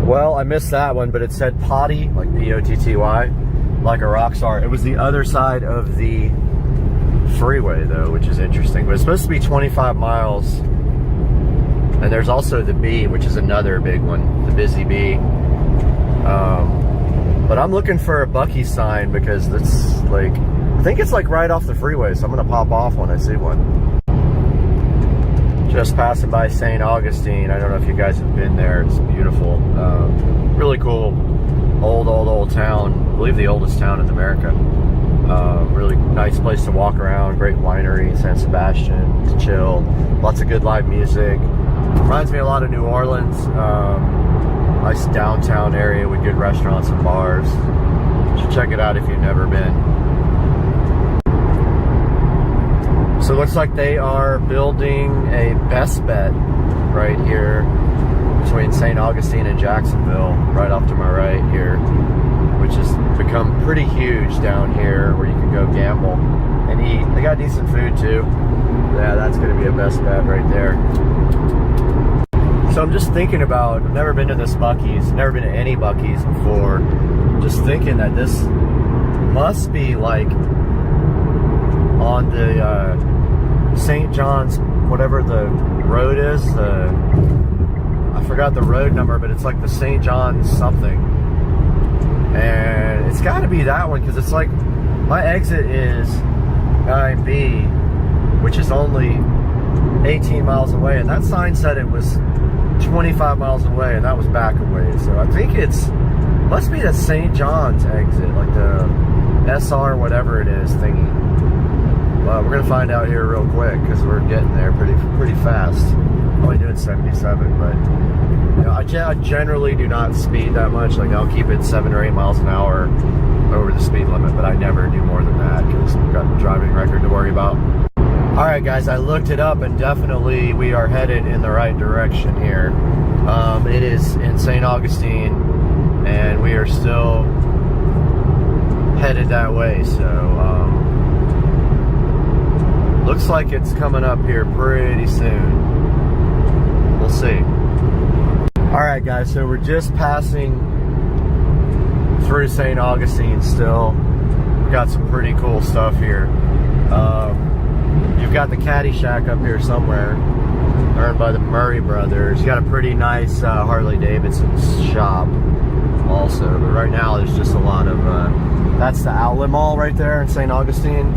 Well, I missed that one, but it said potty, like P-O-T-T-Y, like a rock star. It was the other side of the freeway though, which is interesting, but it's supposed to be 25 miles. And there's also the B, which is another big one, the busy B. But I'm looking for a Buc-ee's sign because it's like, I think it's like right off the freeway, so I'm gonna pop off when I see one. Just passing by St. Augustine. I don't know if you guys have been there. It's beautiful. Really cool, old town. I believe the oldest town in America. Really nice place to walk around. Great winery, San Sebastian, to chill. Lots of good live music. Reminds me a lot of New Orleans. Nice downtown area with good restaurants and bars. You should check it out if you've never been. So it looks like they are building a Best Bet right here between St. Augustine and Jacksonville, right off to my right here, which has become pretty huge down here, where you can go gamble and eat. They got decent food too. Yeah, that's gonna be a Best Bet right there. So I'm just thinking about, I've never been to this Buc-ee's, never been to any Buc-ee's before. Just thinking that this must be like on the St. John's, whatever the road is, I forgot the road number, but it's like the St. John's something. And it's got to be that one, because it's like, my exit is 9B, which is only 18 miles away, and that sign said it was 25 miles away, and that was back away. So I think must be the St. John's exit, like the SR whatever it is thingy. Well, we're gonna find out here real quick, because we're getting there pretty fast. I'm only doing 77, but you know, I generally do not speed that much. Like, I'll keep it 7 or 8 miles an hour over the speed limit, but I never do more than that because I've got a driving record to worry about. All right, guys, I looked it up, and definitely we are headed in the right direction here. It is in St. Augustine, and we are still headed that way. So looks like it's coming up here pretty soon. We'll see. All right, guys, so we're just passing through St. Augustine still. Got some pretty cool stuff here. You've got the Caddy Shack up here somewhere, owned by the Murray brothers. You got a pretty nice Harley Davidson shop also. But right now there's just a lot of, that's the outlet mall right there in St. Augustine.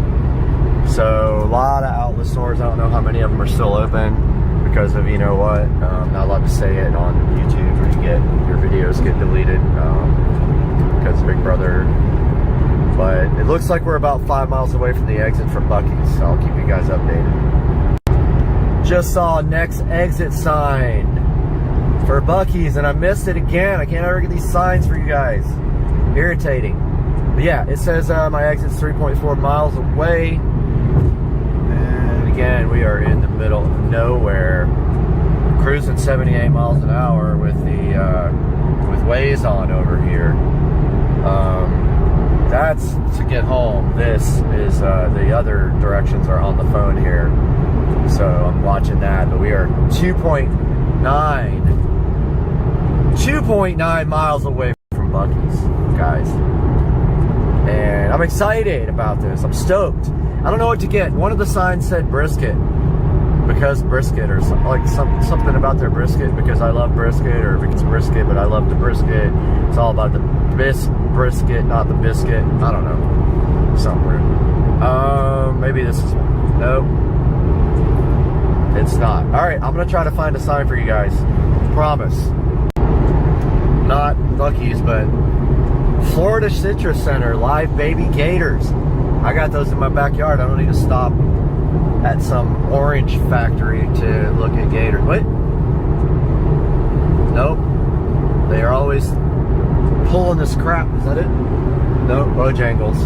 So a lot of outlet stores. I don't know how many of them are still open because of, you know what, not allowed to say it on YouTube, or your videos get deleted because Big Brother. But it looks like we're about 5 miles away from the exit from Buc-ee's, so I'll keep you guys updated. Just saw next exit sign for Buc-ee's, and I missed it again. I can't ever get these signs for you guys. Irritating. But yeah, it says my exit's 3.4 miles away. And again, we are in the middle of nowhere. cruising 78 miles an hour with the with VESA on over here. That's to get home. This is the other directions are on the phone here, so I'm watching that. But we are 2.9 miles away from Buc-ee's, guys, and I'm excited about this. I'm stoked. I don't know what to get. One of the signs said brisket, because brisket, or something about their brisket, because I love brisket, or if it's brisket but I love the brisket. It's all about the brisket, not the biscuit. I don't know, something weird. Maybe this is one. Nope, it's not. All right, I'm gonna try to find a sign for you guys. Promise. Not Buc-ee's, but Florida Citrus Center, live baby gators. I got those in my backyard. I don't need to stop at some orange factory to look at gators. What? Nope. They are always pulling this crap. Is that it? No, Bojangles.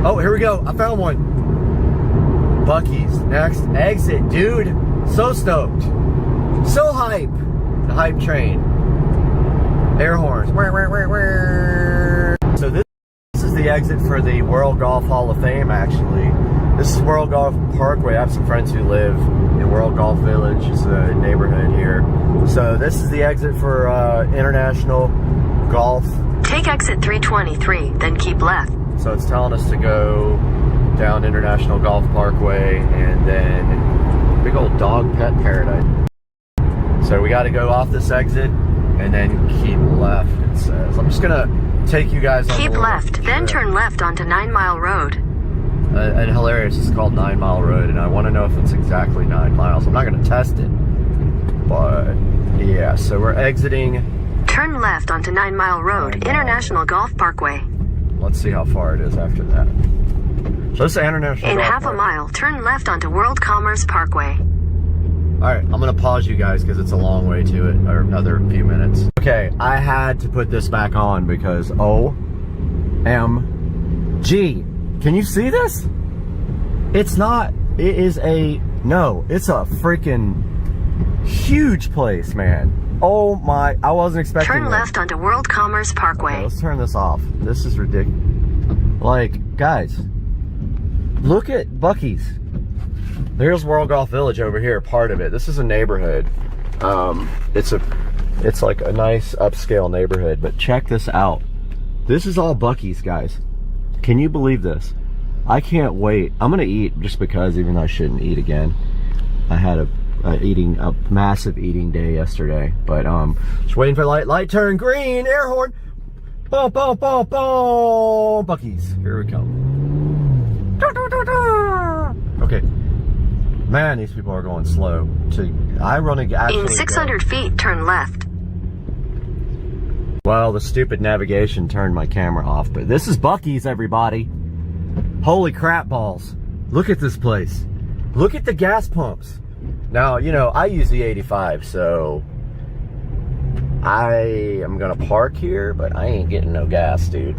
Oh, here we go. I found one. Buc-ee's. Next exit, dude. So stoked. So hype. The hype train. Air horns. So this is the exit for the World Golf Hall of Fame, actually. This is World Golf Parkway. I have some friends who live in World Golf Village. It's a neighborhood here. So this is the exit for International Golf. Take exit 323, then keep left. So it's telling us to go down International Golf Parkway and then big old dog pet paradise. So we got to go off this exit and then keep left, it says. I'm just going to take you guys on. Keep left, then turn left onto 9 Mile Road. And hilarious, it's called 9 Mile Road, and I want to know if it's exactly 9 miles. I'm not going to test it, but yeah, so we're exiting. Turn left onto 9 Mile Road, International Golf Parkway. Let's see how far it is after that. So this is International In Golf half a mile, turn left onto World Commerce Parkway. Alright, I'm going to pause you guys because it's a long way to it, or another few minutes. Okay, I had to put this back on because OMG. Can you see this? It's not, it is a, no, it's a freaking huge place, man. Oh my, I wasn't expecting Turn left onto World Commerce Parkway. Okay, let's turn this off. This is ridiculous. Like, guys, look at Buc-ee's. There's World Golf Village over here, part of it. This is a neighborhood. It's like a nice upscale neighborhood, but check this out. This is all Buc-ee's, guys. Can you believe this? I can't wait. I'm gonna eat just because, even though I shouldn't eat again. I had a massive eating day yesterday, but just waiting for light turn green, air horn, boom, boom, boom, boom. Buc-ee's, here we come. Okay, man, these people are going slow. I run actually. In 600 feet, turn left. Well, the stupid navigation turned my camera off, but this is Buc-ee's, everybody. Holy crap balls. Look at this place. Look at the gas pumps. Now, you know, I use the 85, so I am gonna park here, but I ain't getting no gas, dude.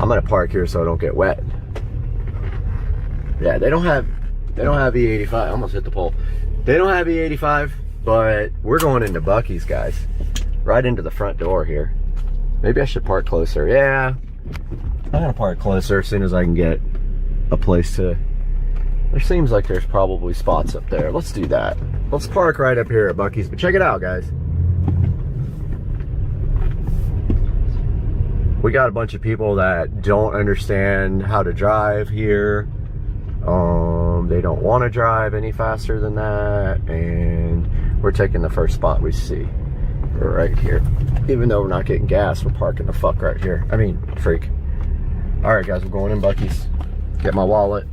I'm gonna park here so I don't get wet. Yeah, they don't have E85. I almost hit the pole. They don't have E85, but we're going into Buc-ee's, guys. Right into the front door here. Maybe I should park closer. Yeah, I'm gonna park closer as soon as I can get a place to. There seems like there's probably spots up there. Let's do that. Let's park right up here at Buc-ee's. But check it out, guys. We got a bunch of people that don't understand how to drive here. They don't want to drive any faster than that, and we're taking the first spot we see. We're right here. Even though we're not getting gas, we're parking the fuck right here. I mean, freak. All right, guys, we're going in Buc-ee's. Get my wallet.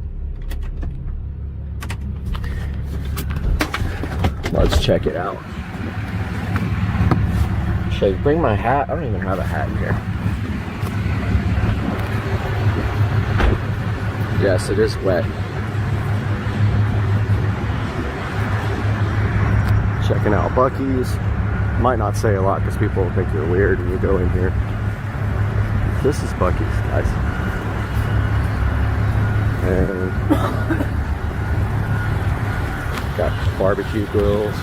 Let's check it out. Should I bring my hat? I don't even have a hat in here. Yes, it is wet. Checking out Buc-ee's. Might not say a lot because people will think you're weird when you go in here. This is Buc-ee's, guys. And got barbecue grills.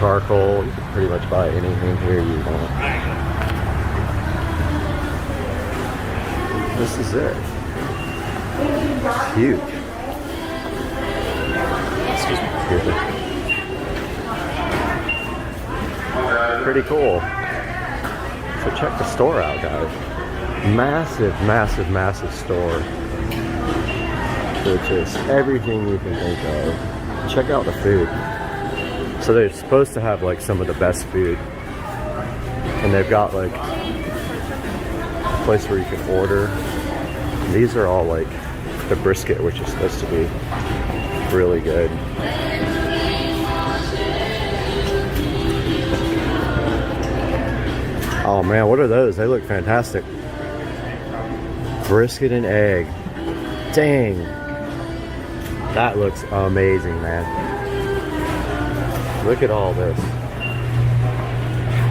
charcoal. You can pretty much buy anything here you want. This is it. It's huge. Excuse me. Pretty cool. So check the store out, guys. Massive, massive, massive store. It's just everything you can think of. Check out the food. So they're supposed to have like some of the best food. And they've got like a place where you can order. These are all like the brisket, which is supposed to be really good. Oh man, what are those? They look fantastic. Brisket and egg. Dang. That looks amazing, man. Look at all this.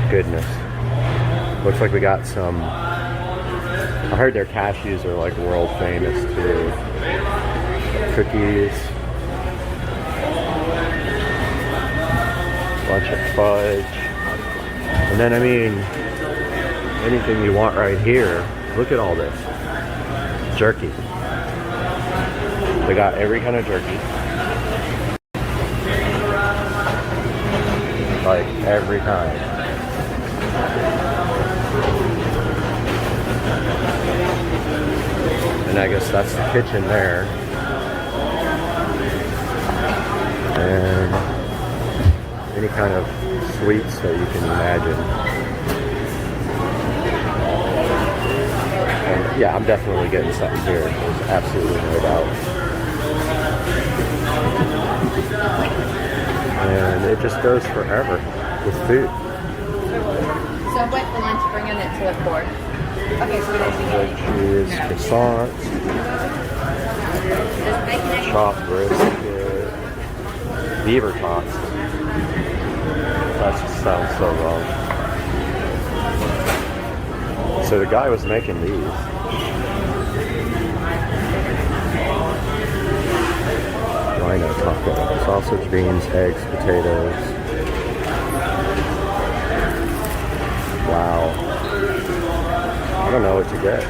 Goodness. Looks like we got some... I heard their cashews are like world famous too. Cookies. Bunch of fudge. And then, I mean, anything you want right here. Look at all this. Jerky. They got every kind of jerky. Like, every kind. And I guess that's the kitchen there. And any kind of sweets that you can imagine. And yeah, I'm definitely getting something here. There's absolutely no doubt. And it just goes forever with food. So wait for lunch, bringing it to the court. Okay, so Cheese, croissants, chopped brisket, beaver tots. That just sounds so wrong. So the guy was making these. Rhino taco, sausage, beans, eggs, potatoes. Wow. I don't know what to get.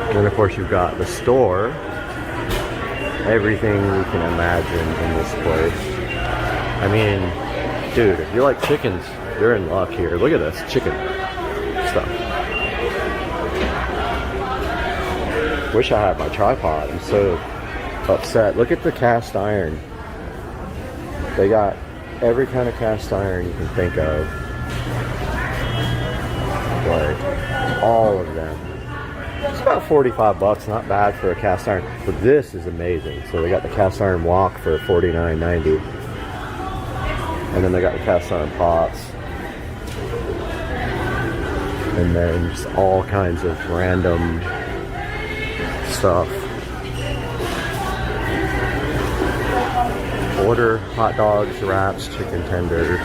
And then of course you've got the store. Everything you can imagine in this place. I mean, dude, if you like chickens, you're in luck here. Look at this chicken stuff. Wish I had my tripod. I'm so upset. Look at the cast iron. They got every kind of cast iron you can think of. Like, all of them. It's about 45 bucks, not bad for a cast iron. But this is amazing. So they got the cast iron wok for $49.90. And then they got the cast iron pots. And then just all kinds of random stuff. Order hot dogs, wraps, chicken tenders.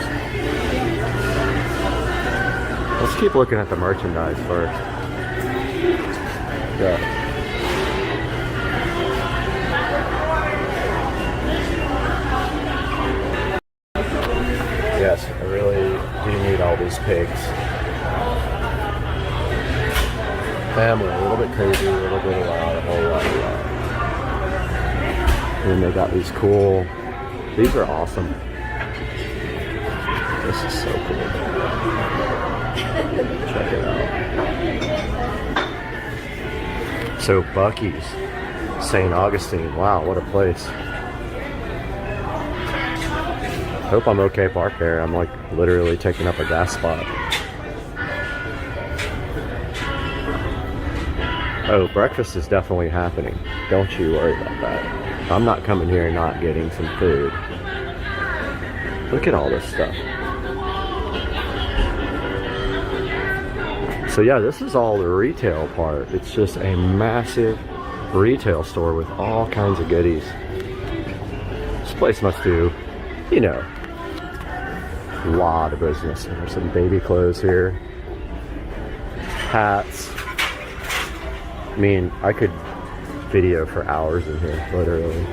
Let's keep looking at the merchandise first. Yeah. Yes, I really do need all these pigs. Family, a little bit crazy, a little bit loud, a whole lot of loud. And they got these cool, these are awesome. This is so cool. Check it out. So Buc-ee's, St. Augustine, wow, what a place. Hope I'm okay parked there. I'm like literally taking up a gas spot. Oh, breakfast is definitely happening. Don't you worry about that. I'm not coming here not getting some food. Look at all this stuff. So yeah, this is all the retail part. It's just a massive retail store with all kinds of goodies. This place must do, you know, a lot of business. There's some baby clothes here. Hats. I mean, I could video for hours in here, literally.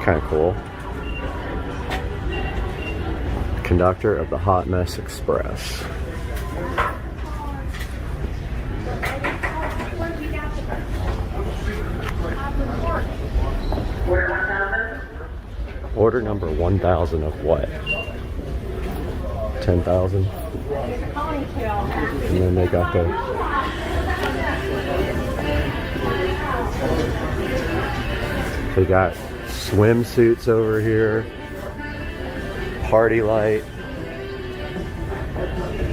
kind of cool. Conductor of the Hot Mess Express. Order number 1,000 of what? 10,000. And then they got the swimsuits over here. Party light.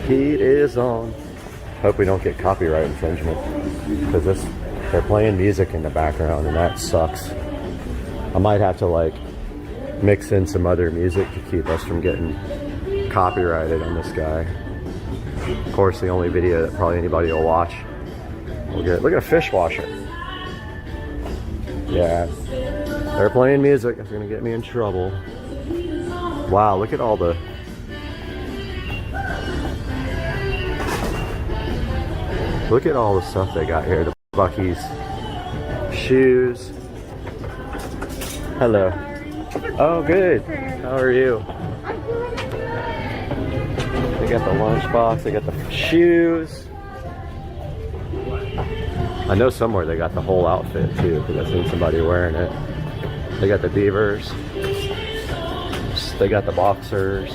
Heat is on. Hope we don't get copyright infringement because they're playing music in the background and that sucks. I might have to like mix in some other music to keep us from getting copyrighted on this guy. Of course, the only video that probably anybody will watch will get. Look at a fish washer. Yeah, they're playing music. It's gonna get me in trouble. Wow, look at all the stuff they got here. The Bucky's shoes. Hello. Oh, good. How are you? They got the lunchbox. They got the shoes. I know somewhere they got the whole outfit too, because I've seen somebody wearing it. They got the beavers. They got the boxers.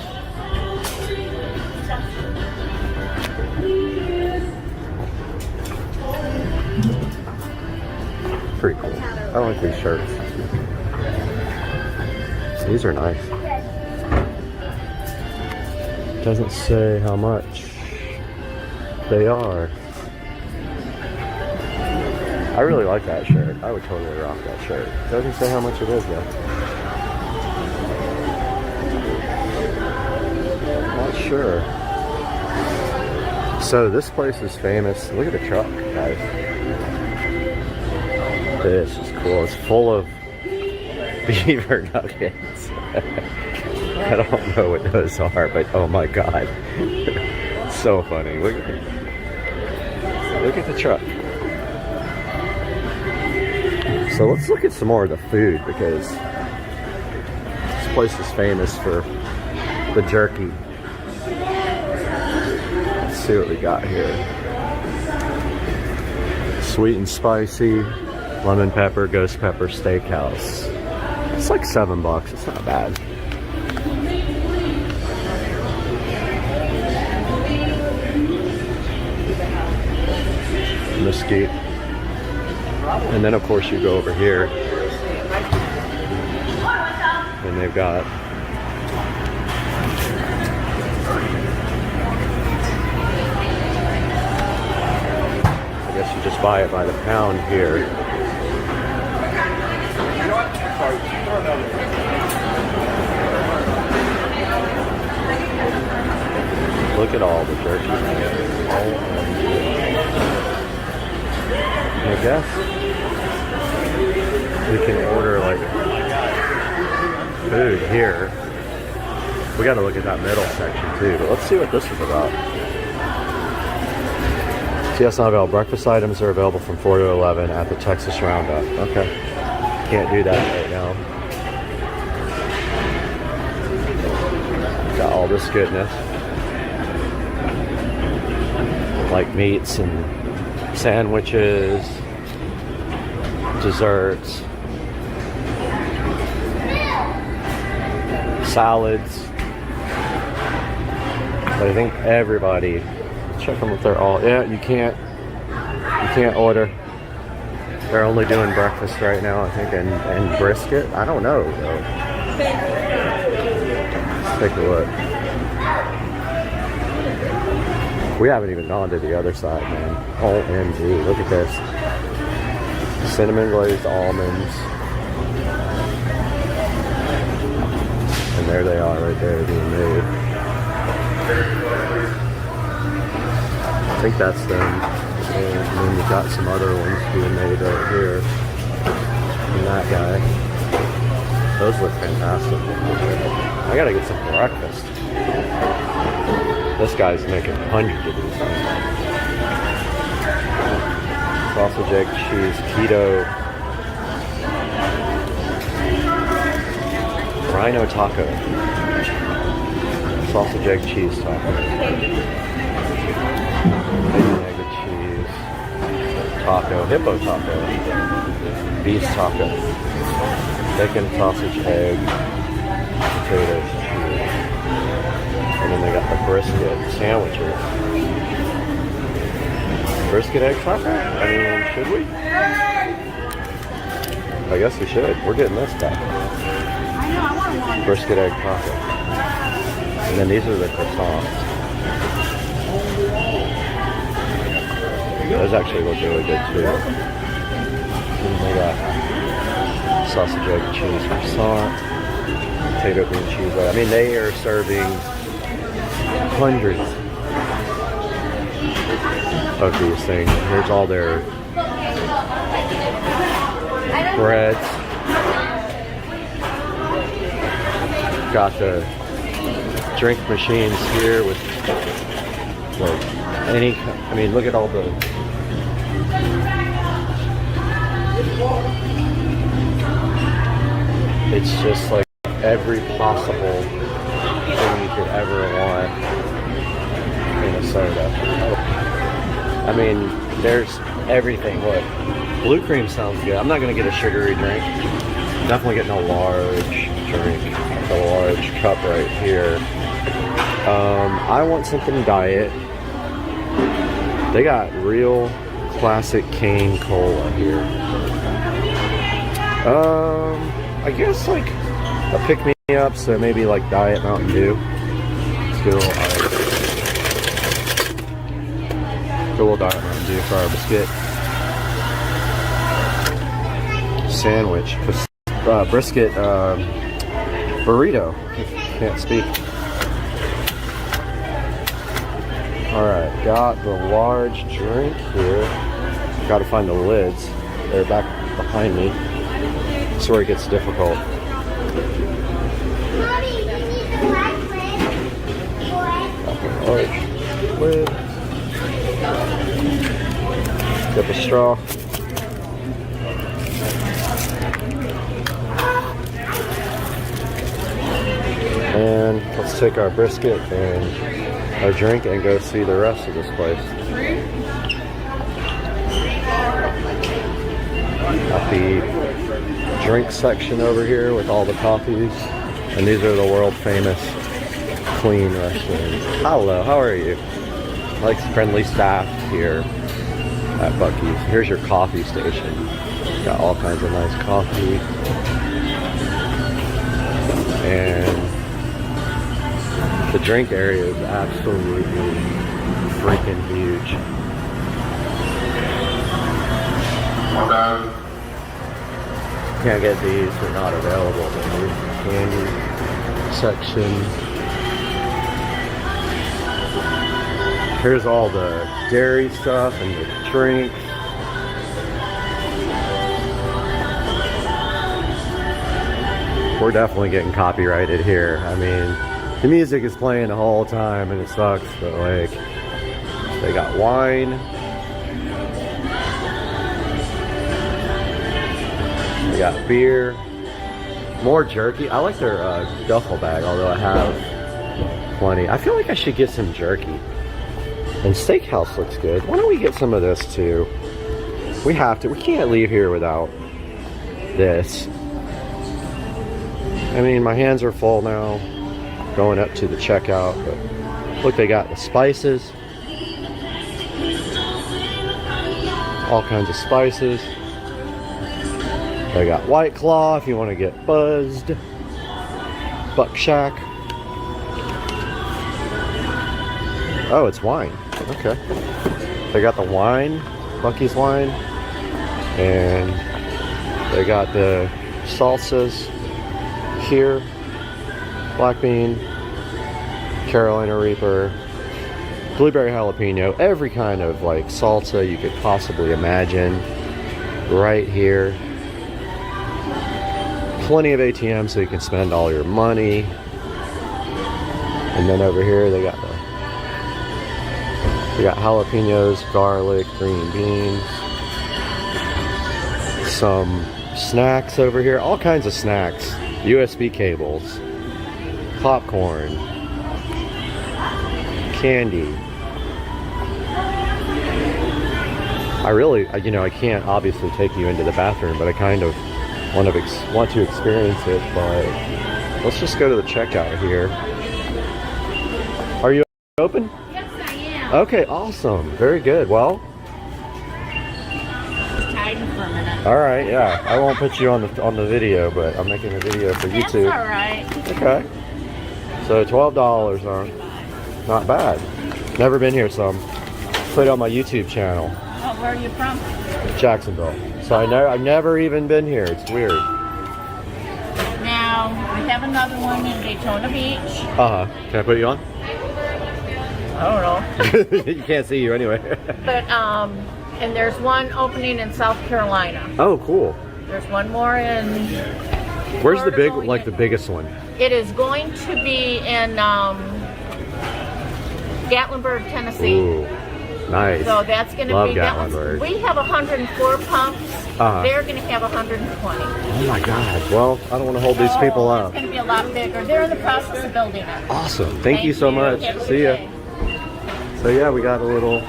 Pretty cool. I like these shirts. These are nice. Doesn't say how much they are. I really like that shirt. I would totally rock that shirt. Doesn't say how much it is though. Not sure. So this place is famous. Look at the truck, guys. This is cool. It's full of beaver nuggets. I don't know what those are, but oh my god. So funny. Look at the truck. So let's look at some more of the food because this place is famous for the jerky. Let's see what we got here. Sweet and spicy, lemon pepper, ghost pepper steakhouse. It's like $7. It's not bad. Mesquite. And then of course you go over here and they've got I guess you just buy it by the pound here. Look at all the jerky. I guess we can order like food here. We got to look at that middle section too, but let's see what this is about. CS not available. Breakfast items are available from 4 to 11 at the Texas Roundup. Okay. Can't do that right now. Got all this goodness. Like meats and sandwiches, desserts, salads. But I think everybody, check them if they're all, yeah, you can't order. They're only doing breakfast right now, I think, and brisket. I don't know though. Let's take a look. We haven't even gone to the other side, man. OMG, look at this. Cinnamon glazed almonds. And there they are right there being made. I think that's them. And then we've got some other ones being made right here. And that guy. Those look fantastic. I gotta get some breakfast. This guy's making hundreds of these. Sausage, egg, cheese, keto. Rhino taco. Sausage, egg, cheese taco. Bacon, egg, and cheese. Taco. Hippo taco. Beef taco. Bacon, sausage, egg. Potatoes, cheese. And then they got the brisket sandwiches. Brisket egg taco? I mean, should we? I guess we should. We're getting this taco. Brisket egg taco. And then these are the croissants. Those actually look really good too. And they got sausage, egg, cheese croissant. Potato, green cheese. I mean, they are serving hundreds of these things. Here's all their breads. Got the drink machines here with like any, I mean, look at all the it's just like every possible thing you could ever want in a soda. I mean, there's everything. Look, blue cream sounds good. I'm not gonna get a sugary drink. Definitely getting a large drink, a large cup right here. I want something diet. They got real classic cane cola here. I guess like a pick me up, so maybe like diet Mountain Dew. Let's get a little ice. Get a little diet Mountain Dew for our biscuit sandwich. Brisket burrito. Can't speak. Alright, got the large drink here. Gotta find the lids. They're back behind me. That's where it gets difficult. Mommy, you need the black lid. Large lid. Get the straw. And let's take our brisket and our drink and go see the rest of this place. Got the drink section over here with all the coffees. And these are the world famous clean restrooms. Hello, how are you? I like friendly staff here at Buc-ee's. Here's your coffee station. Got all kinds of nice coffee. And the drink area is absolutely freaking huge. Can't get these, they're not available. But here's the candy section. Here's all the dairy stuff and the drinks. We're definitely getting copyrighted here. I mean, the music is playing the whole time and it sucks, but like, they got wine. They got beer. More jerky. I like their duffel bag, although I have plenty. I feel like I should get some jerky. And steakhouse looks good. Why don't we get some of this too? We have to. We can't leave here without this. I mean, my hands are full now. Going up to the checkout, but look, they got the spices. All kinds of spices. They got White Claw if you want to get buzzed. Buck Shack. Oh, it's wine. Okay. They got the wine, Buc-ee's wine, and they got the salsas here. Black bean, Carolina Reaper, blueberry jalapeno, every kind of like salsa you could possibly imagine right here. Plenty of ATMs so you can spend all your money. And then over here they got jalapenos, garlic, green beans, some snacks over here, all kinds of snacks. USB cables, popcorn, candy. I really, you know, I can't obviously take you into the bathroom, but I kind of want to experience it. But let's just go to the checkout here. Are you open? Yes, I am. Okay, awesome. Very good. Well, Just hiding for a minute. all right, yeah. I won't put you on the video, but I'm making a video for That's YouTube. all right. Okay. So $12, huh? Not bad. Never been here, so I'm put it on my YouTube channel. Oh, where are you from? Jacksonville. So I've never even been here. It's weird. Now, we have another one in Daytona Beach. Can I put you on? I don't know. You can't see you anyway. But, and there's one opening in South Carolina. Oh, cool. There's one more in... Where's the Florida big, like the biggest one? It is going to be in Gatlinburg, Tennessee. Ooh, nice. So that's going to Love be that one. Gatlinburg. We have 104 pumps. They're going to have 120. Oh my God. Well, I don't want to hold these people It's up. going to be a lot bigger. They're in the process of building it. Awesome. Thank you so much. Have a See good ya. day. So yeah, we got a little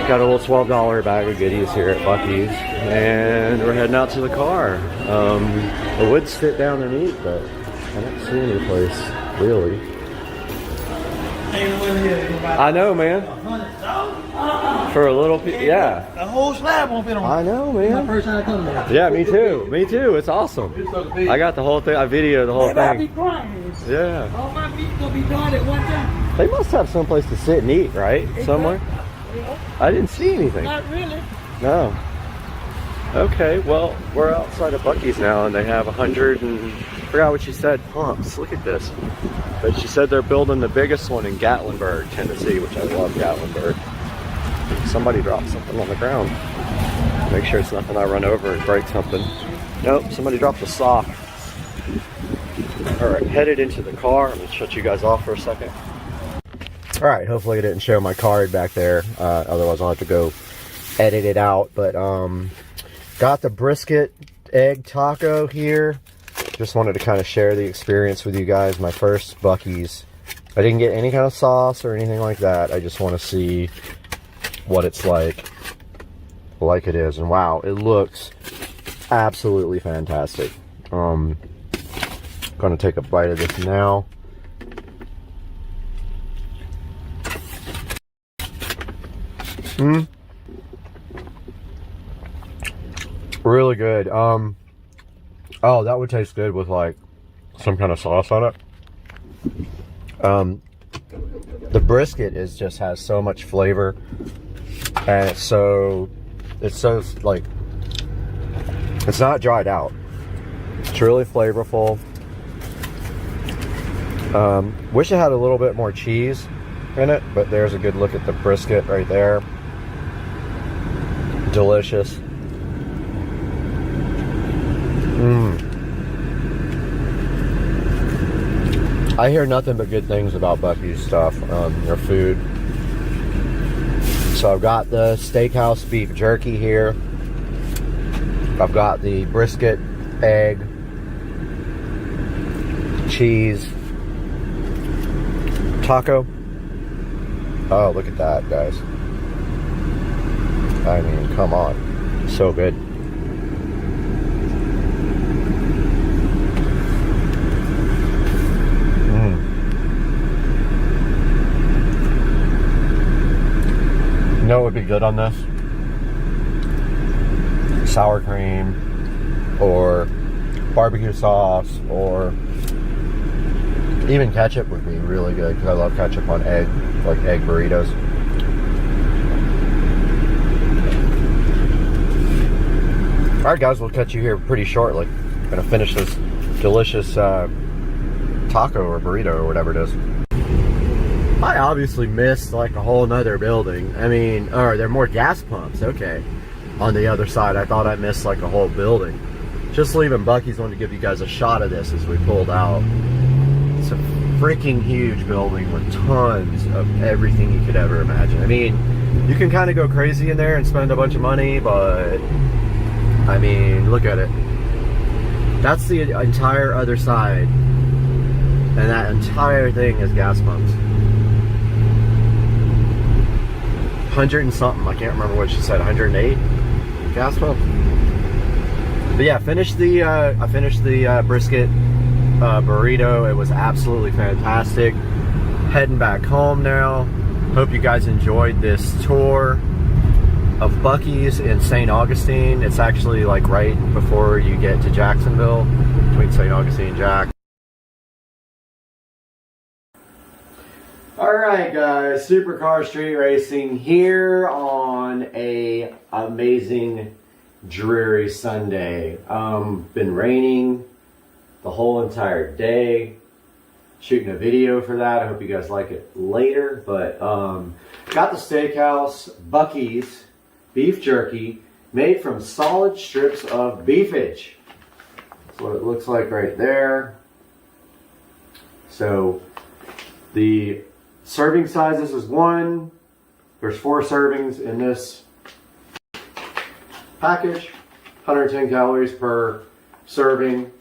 $12 bag of goodies here at Buc-ee's, and we're heading out to the car. I would sit down and eat, but I don't see any place really. I know, man. For a little, yeah. The whole slab won't fit on. I know, man. First time I come there. Yeah, me too. Me too. It's awesome. I got the whole thing. I videoed the whole I be thing. crying. Yeah. All my feet gonna be done at one time. They must have some place to sit and eat, right? Somewhere. I didn't see anything. Not really. No. Okay, well, we're outside of Buc-ee's now, and they have 100 and forgot what she said, pumps. Look at this. But she said they're building the biggest one in Gatlinburg, Tennessee, which I love Gatlinburg. Somebody dropped something on the ground. Make sure it's nothing I run over and break something. Nope, somebody dropped a sock. All right, headed into the car. I'm gonna shut you guys off for a second. All right, hopefully I didn't show my card back there. Otherwise I'll have to go edit it out. But got the brisket egg taco here. Just wanted to kind of share the experience with you guys. My first Buc-ee's. I didn't get any kind of sauce or anything like that. I just want to see what it's like it is. And wow, it looks absolutely fantastic. Gonna take a bite of this now. Really good. Oh, that would taste good with like some kind of sauce on it. The brisket just has so much flavor, and it's so like, it's not dried out. It's really flavorful. Wish it had a little bit more cheese in it, but there's a good look at the brisket right there. Delicious. I hear nothing but good things about Buc-ee's stuff, their food. So I've got the steakhouse beef jerky here. I've got the brisket, egg, cheese, taco. Oh, look at that, guys. I mean, come on. So good. You know what would be good on this? Sour cream, or barbecue sauce, or even ketchup would be really good, because I love ketchup on egg, like egg burritos. Alright guys, we'll catch you here pretty shortly. Gonna finish this delicious taco or burrito or whatever it is. I obviously missed like a whole nother building. I mean, or there are more gas pumps, okay. On the other side, I thought I missed like a whole building. Just leaving Buc-ee's, wanted to give you guys a shot of this as we pulled out. It's a freaking huge building with tons of everything you could ever imagine. I mean, you can kind of go crazy in there and spend a bunch of money, but I mean, look at it. That's the entire other side. And that entire thing is gas pumps. 100 and something, I can't remember what she said, 108 gas pump. But yeah, I finished the brisket burrito. It was absolutely fantastic. Heading back home now. Hope you guys enjoyed this tour of Buc-ee's in St. Augustine. It's actually like right before you get to Jacksonville, between St. Augustine and Jack. Alright guys, Supercar Street Racing here on a amazing dreary Sunday. Been raining the whole entire day. Shooting a video for that. I hope you guys like it later. But got the steakhouse Buc-ee's beef jerky made from solid strips of beefage. That's what it looks like right there. So the serving sizes is 1. There's 4 servings in this package. 110 calories per serving.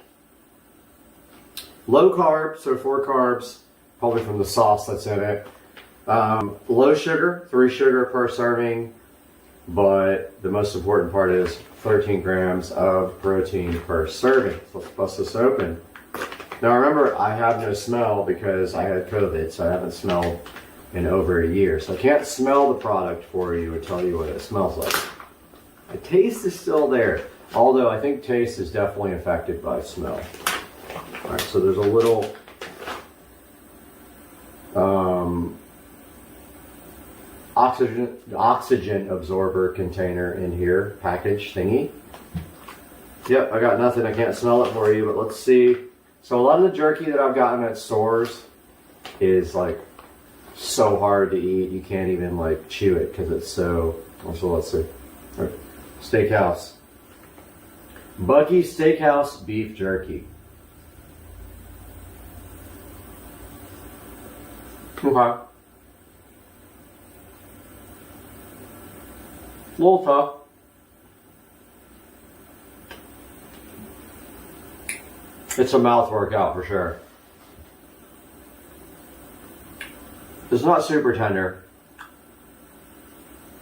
Low carb, so 4 carbs, probably from the sauce that's in it. Low sugar, 3 sugar per serving. But the most important part is 13 grams of protein per serving. So let's bust this open. Now remember, I have no smell because I had COVID, so I haven't smelled in over a year. So I can't smell the product for you and tell you what it smells like. The taste is still there, although I think taste is definitely affected by smell. All right, so there's a little oxygen absorber container in here, package thingy. Yep, I got nothing. I can't smell it for you, but let's see. So a lot of the jerky that I've gotten at stores is like so hard to eat. You can't even like chew it because it's so. So let's see. All right. Steakhouse. Buc-ee's Steakhouse beef jerky. Okay. A little tough. It's a mouth workout for sure. It's not super tender.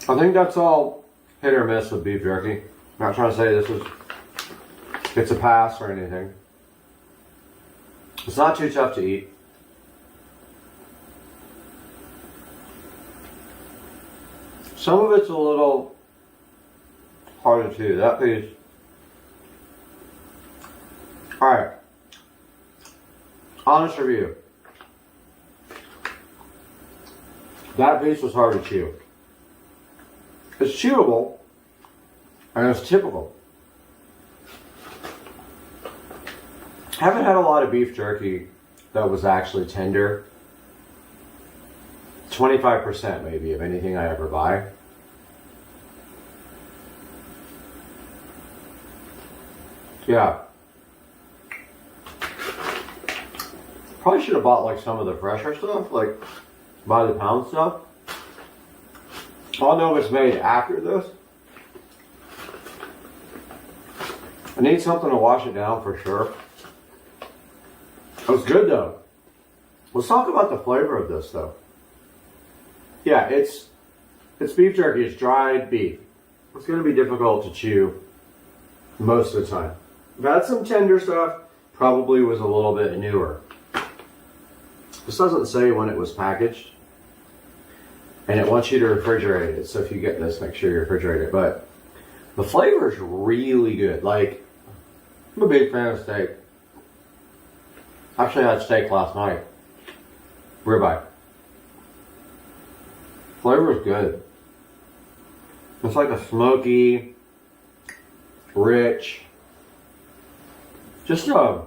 I think that's all hit or miss with beef jerky. I'm not trying to say it's a pass or anything. It's not too tough to eat. Some of it's a little harder too. That piece. Alright. Honest review. That piece was hard to chew. It's chewable and it's typical. I haven't had a lot of beef jerky that was actually tender. 25% maybe of anything I ever buy. Yeah. Probably should have bought like some of the fresher stuff, like by the pound stuff. I'll know if it's made after this. I need something to wash it down for sure. It was good though. Let's talk about the flavor of this though. Yeah, it's beef jerky. It's dried beef. It's going to be difficult to chew most of the time. I've had some tender stuff. Probably was a little bit newer. This doesn't say when it was packaged. And it wants you to refrigerate it. So if you get this, make sure you refrigerate it. But the flavor is really good. Like, I'm a big fan of steak. Actually, I had steak last night. Ribeye. Flavor is good. It's like a smoky, rich, just a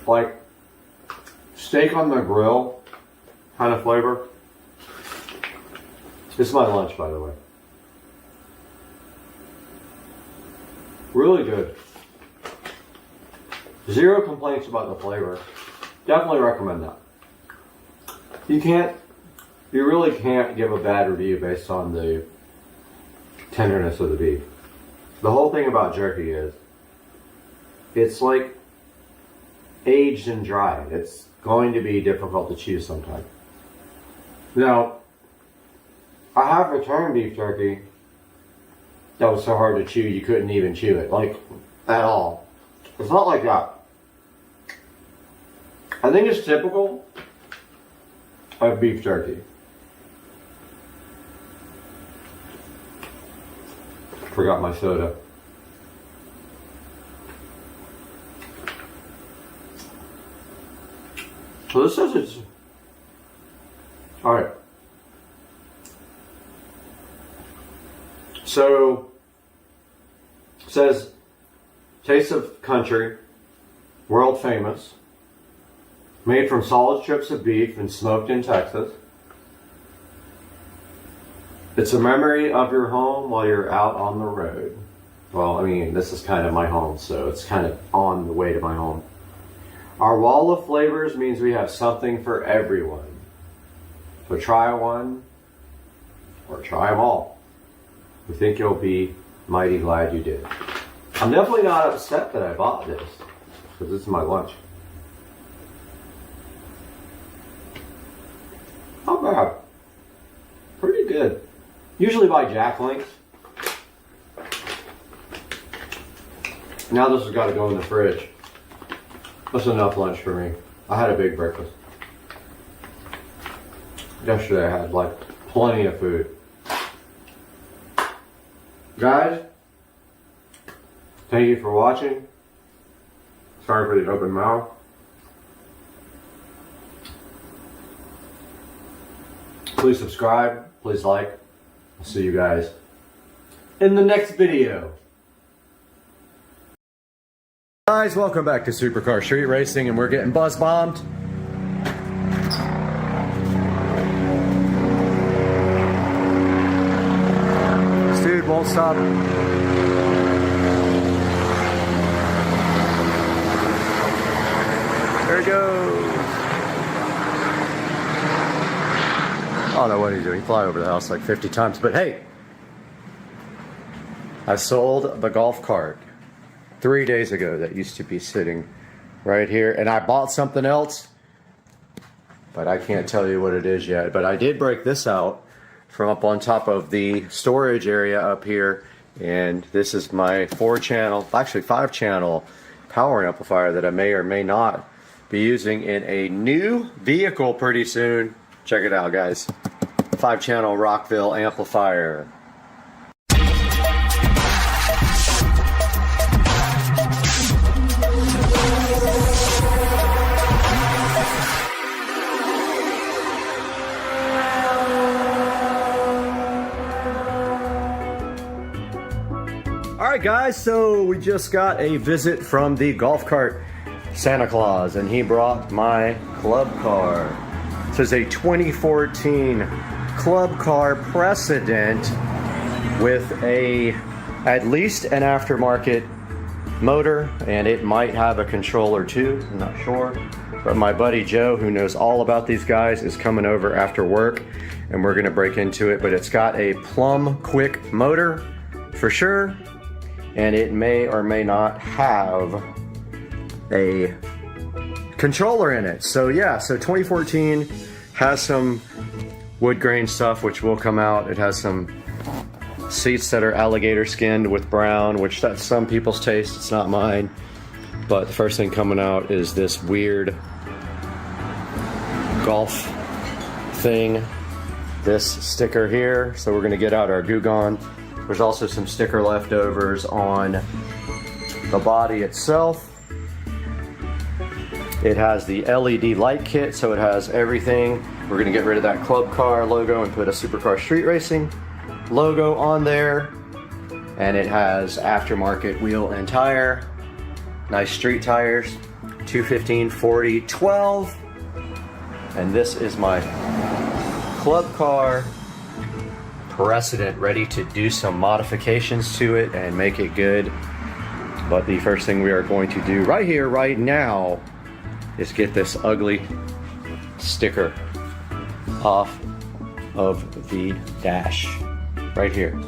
like steak on the grill kind of flavor. This is my lunch, by the way. Really good. Zero complaints about the flavor. Definitely recommend that. You really can't give a bad review based on the tenderness of the beef. The whole thing about jerky is, it's like aged and dried. It's going to be difficult to chew sometimes. Now, I have returned beef jerky that was so hard to chew you couldn't even chew it, like, at all. It's not like that. I think it's typical of beef jerky. Forgot my soda. So this says it's... Alright. So, it says, taste of country, world famous, made from solid strips of beef and smoked in Texas. It's a memory of your home while you're out on the road. Well, I mean, this is kind of my home, so it's kind of on the way to my home. Our wall of flavors means we have something for everyone. So try one, or try them all. We think you'll be mighty glad you did. I'm definitely not upset that I bought this, because this is my lunch. Not bad. Pretty good. Usually buy Jack Links. Now this has got to go in the fridge. That's enough lunch for me. I had a big breakfast. Yesterday I had like plenty of food. Guys, thank you for watching. Sorry for the open mouth. Please subscribe, please like. I'll see you guys in the next video. Guys, welcome back to Supercar Street Racing, and we're getting buzz bombed. This dude won't stop. There he goes. I don't know what he's doing. He fly over the house like 50 times, but hey, I sold the golf cart 3 days ago that used to be sitting right here, and I bought something else, but I can't tell you what it is yet. But I did break this out from up on top of the storage area up here, and this is my 4-channel, actually 5-channel power amplifier that I may or may not be using in a new vehicle pretty soon. Check it out, guys. 5-channel Rockville amplifier. Alright guys, so we just got a visit from the golf cart Santa Claus, and he brought my club car. This is a 2014 club car Precedent with at least an aftermarket motor, and it might have a controller too, I'm not sure. But my buddy Joe, who knows all about these guys, is coming over after work, and we're gonna break into it. But it's got a plumb quick motor for sure, and it may or may not have a controller in it. So yeah, so 2014 has some wood grain stuff which will come out. It has some seats that are alligator skinned with brown, which that's some people's taste, it's not mine. But the first thing coming out is this weird golf thing, this sticker here. So we're gonna get out our Goo Gone. There's also some sticker leftovers on the body itself. It has the LED light kit, so it has everything. We're gonna get rid of that club car logo and put a Supercar Street Racing logo on there. And it has aftermarket wheel and tire. Nice street tires, 215, 40, 12. And this is my club car Precedent, ready to do some modifications to it and make it good. But the first thing we are going to do right here, right now, is get this ugly sticker off of the dash right here.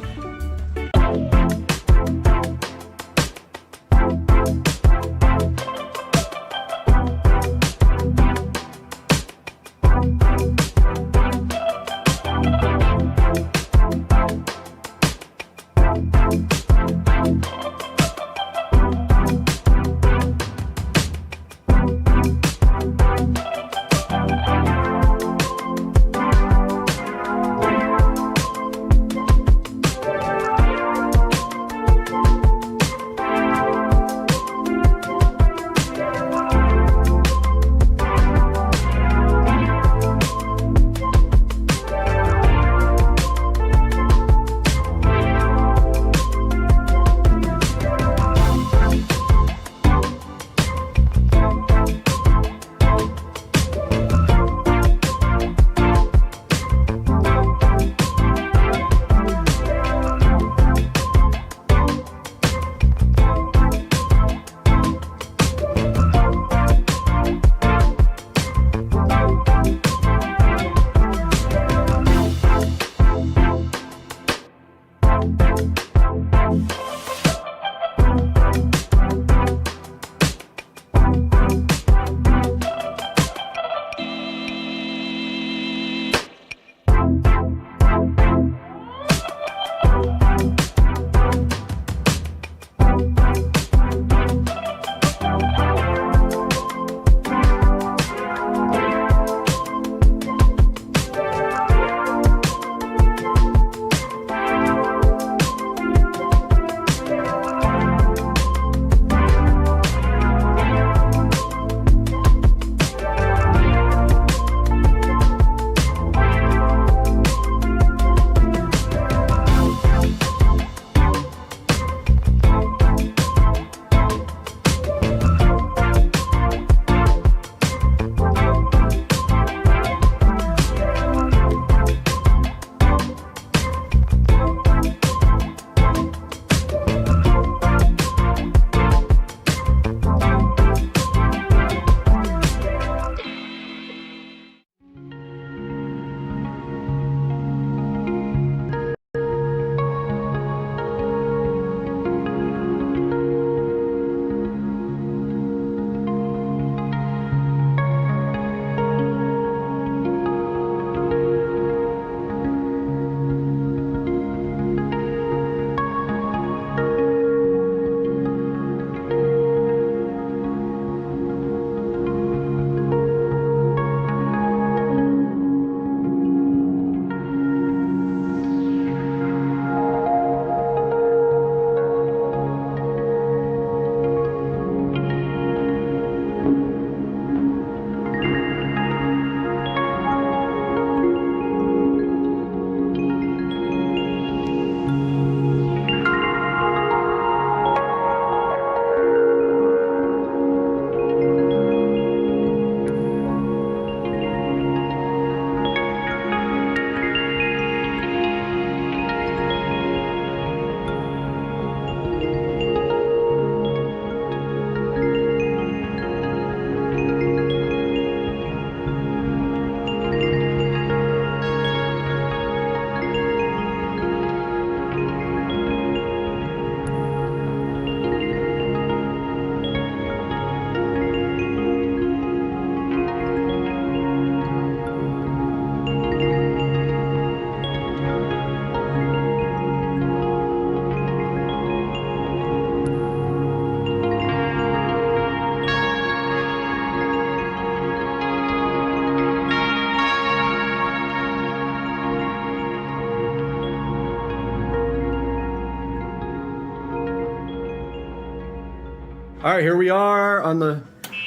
All right, here we are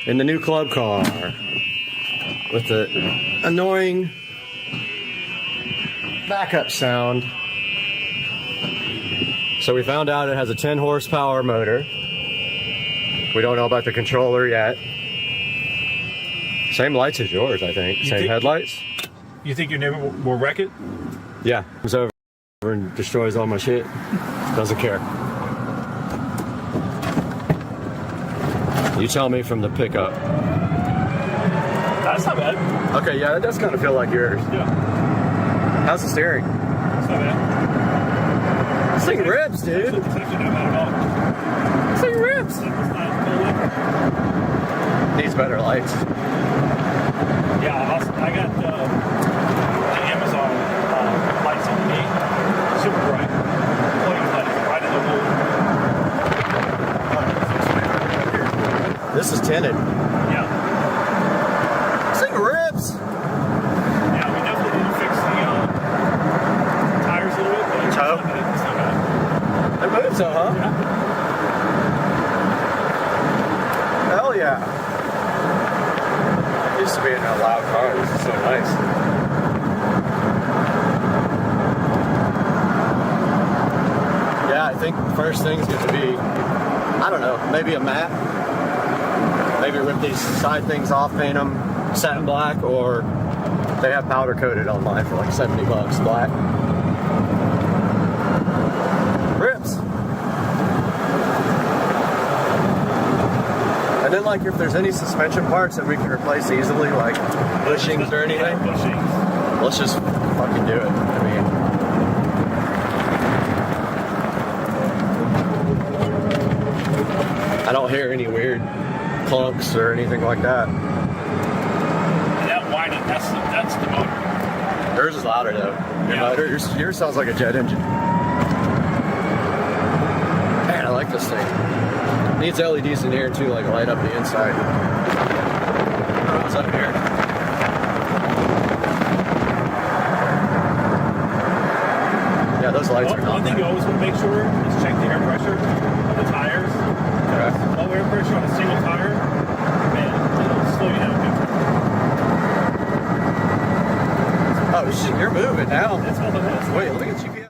in the new club car with the annoying backup sound. So we found out it has a 10 horsepower motor. We don't know about the controller yet. Same lights as yours, I think. Same headlights. You think your neighbor will wreck it? Yeah, comes over and destroys all my shit. Doesn't care. You tell me from the pickup. That's not bad. Okay, yeah, that does kind of feel like yours. Yeah. How's the steering? It's not bad. This thing rips, dude. It's actually not bad at all. This thing rips. It's not cool. Needs better lights. Yeah, I got the Amazon lights on me. Super bright. Floating lights right in the hole. This is tinted. Yeah. This thing rips. Yeah, we definitely need to fix the tires a little bit. But it's Toe? not bad. It's not bad. It moves though, huh? Yeah. Hell yeah. Used to be in a loud car. This is so nice. Yeah, I think the first thing's going to be, I don't know, maybe a matte. Maybe rip these side things off, paint them satin black, or they have powder coated on mine for like $70 black. Rips. And then like if there's any suspension parts that we can replace easily, like bushings or anything, Bushings. let's just fucking do it. I mean, I don't hear any weird clunks or anything like that. And that whining, that's the motor. Yours is louder though. Your Yeah. motor, yours sounds like a jet engine. Man, I like this thing. Needs LEDs in here too, like light up the inside. Oh, what's up here? Yeah, those lights are not One thing you bad. always want to make sure is check the air pressure of the tires. Okay. Low air pressure on a single tire, man, it'll slow you down. Oh shit, you're moving now. That's all it is. Wait, look at GPS.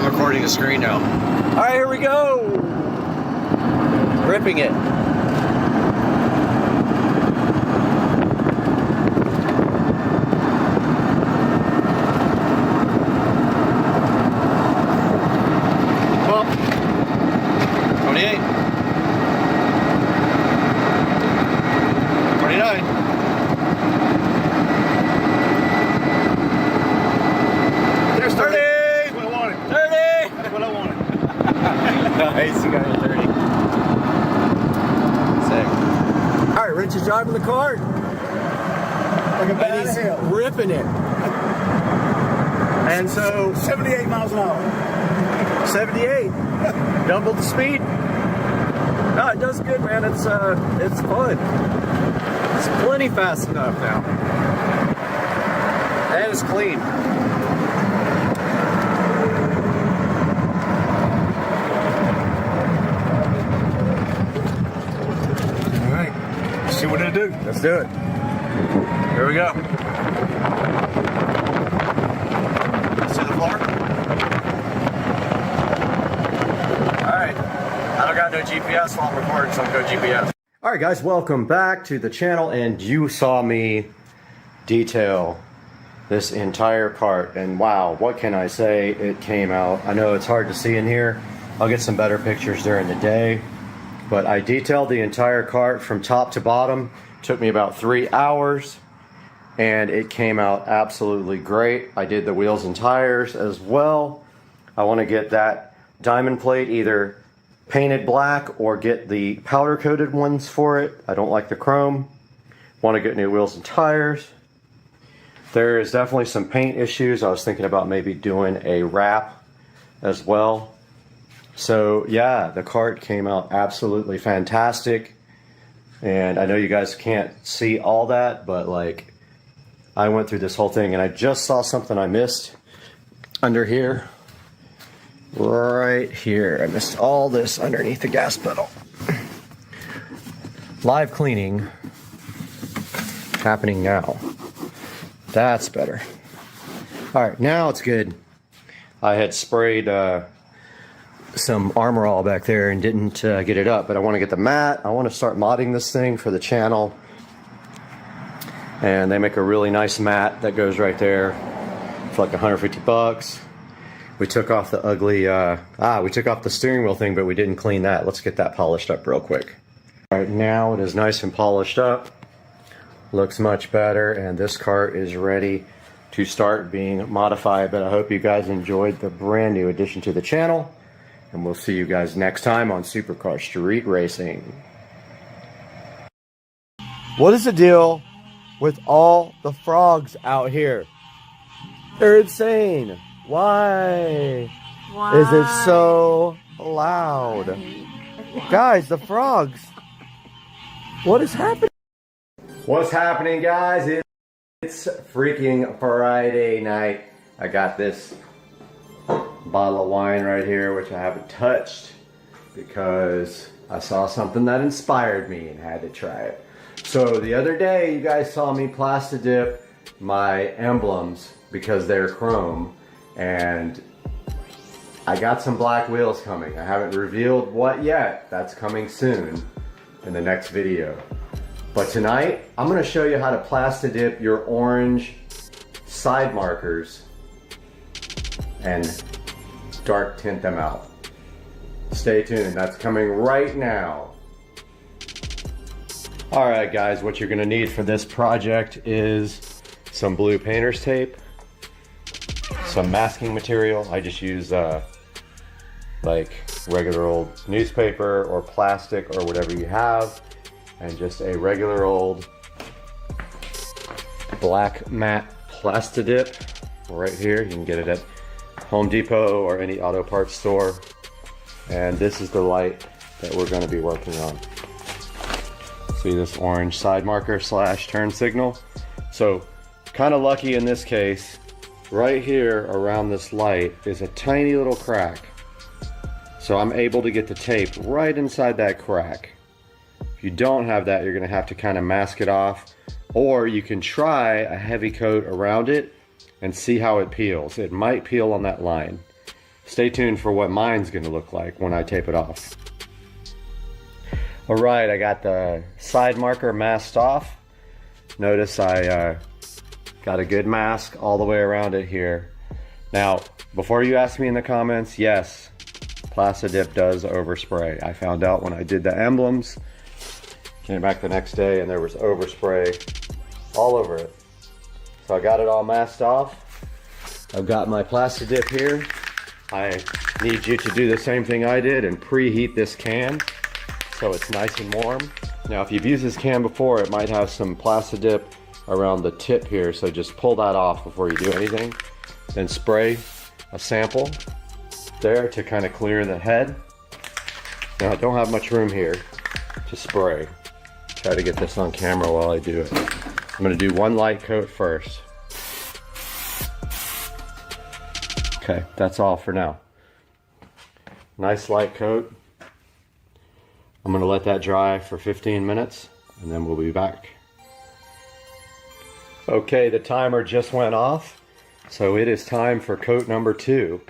I'm recording the screen now. All right, here we go. Ripping it. Well, 28. 29. There's 30. That's what I wanted. 30. That's what I wanted. Nice, you got your 30. Sick. All right, Rich is driving the car. Like a bad He's hell. ripping it. And so 78 miles an hour. 78, double the speed. No, it does good, man. It's fun. It's plenty fast enough now, and it's clean. All right. Let's see what it'll do. Let's do it. Here we go. See the floor? Alright. I don't got no GPS while I'm recording, so I'm going to go GPS. Alright guys, welcome back to the channel, and you saw me detail this entire cart, and wow, what can I say? It came out. I know it's hard to see in here. I'll get some better pictures during the day, but I detailed the entire cart from top to bottom. Took me about 3 hours, and it came out absolutely great. I did the wheels and tires as well. I want to get that diamond plate either painted black or get the powder coated ones for it. I don't like the chrome. Want to get new wheels and tires. There is definitely some paint issues. I was thinking about maybe doing a wrap as well. So yeah, the cart came out absolutely fantastic. And I know you guys can't see all that, but like, I went through this whole thing, and I just saw something I missed under here. Right here. I missed all this underneath the gas pedal. Live cleaning happening now. That's better. All right, now it's good. I had sprayed some Armor All back there and didn't get it up, but I want to get the mat. I want to start modding this thing for the channel, and they make a really nice mat that goes right there for like 150 bucks. We took off the ugly we took off the steering wheel thing, but we didn't clean that. Let's get that polished up real quick. All right, now it is nice and polished up. Looks much better, and this cart is ready to start being modified. But I hope you guys enjoyed the brand new addition to the channel, and we'll see you guys next time on Supercar Street Racing. What is the deal with all the frogs out here? They're insane. Why? Is it so loud? Guys, the frogs. What is happening? What's happening, guys? It's freaking Friday night. I got this bottle of wine right here, which I haven't touched because I saw something that inspired me and had to try it. So the other day, you guys saw me plasti dip my emblems because they're chrome, and I got some black wheels coming. I haven't revealed what yet. That's coming soon in the next video. But tonight, I'm gonna show you how to plasti dip your orange side markers and dark tint them out. Stay tuned, that's coming right now. All right guys, what you're gonna need for this project is some blue painter's tape, some masking material. I just use like regular old newspaper or plastic or whatever you have, and just a regular old black matte plasti dip right here. You can get it at Home Depot or any auto parts store. And this is the light that we're going to be working on. See this orange side marker slash turn signal? So kind of lucky in this case, right here around this light is a tiny little crack. So I'm able to get the tape right inside that crack. If you don't have that, you're going to have to kind of mask it off, or you can try a heavy coat around it and see how it peels. It might peel on that line. stay tuned for what mine's gonna look like when I tape it off. All right, I got the side marker masked off. Notice I got a good mask all the way around it here. Now, before you ask me in the comments, yes, Plastidip does overspray. I found out when I did the emblems, came back the next day and there was overspray all over it. So I got it all masked off. I've got my Plastidip here. I need you to do the same thing I did and preheat this can so it's nice and warm. Now, if you've used this can before, it might have some Plastidip around the tip here, so just pull that off before you do anything. Then spray a sample there to kind of clear the head. Now, I don't have much room here to spray. Try to get this on camera while I do it. I'm gonna do one light coat first. Okay, that's all for now. Nice light coat. I'm gonna let that dry for 15 minutes and then we'll be back. Okay, the timer just went off, so it is time for coat number 2.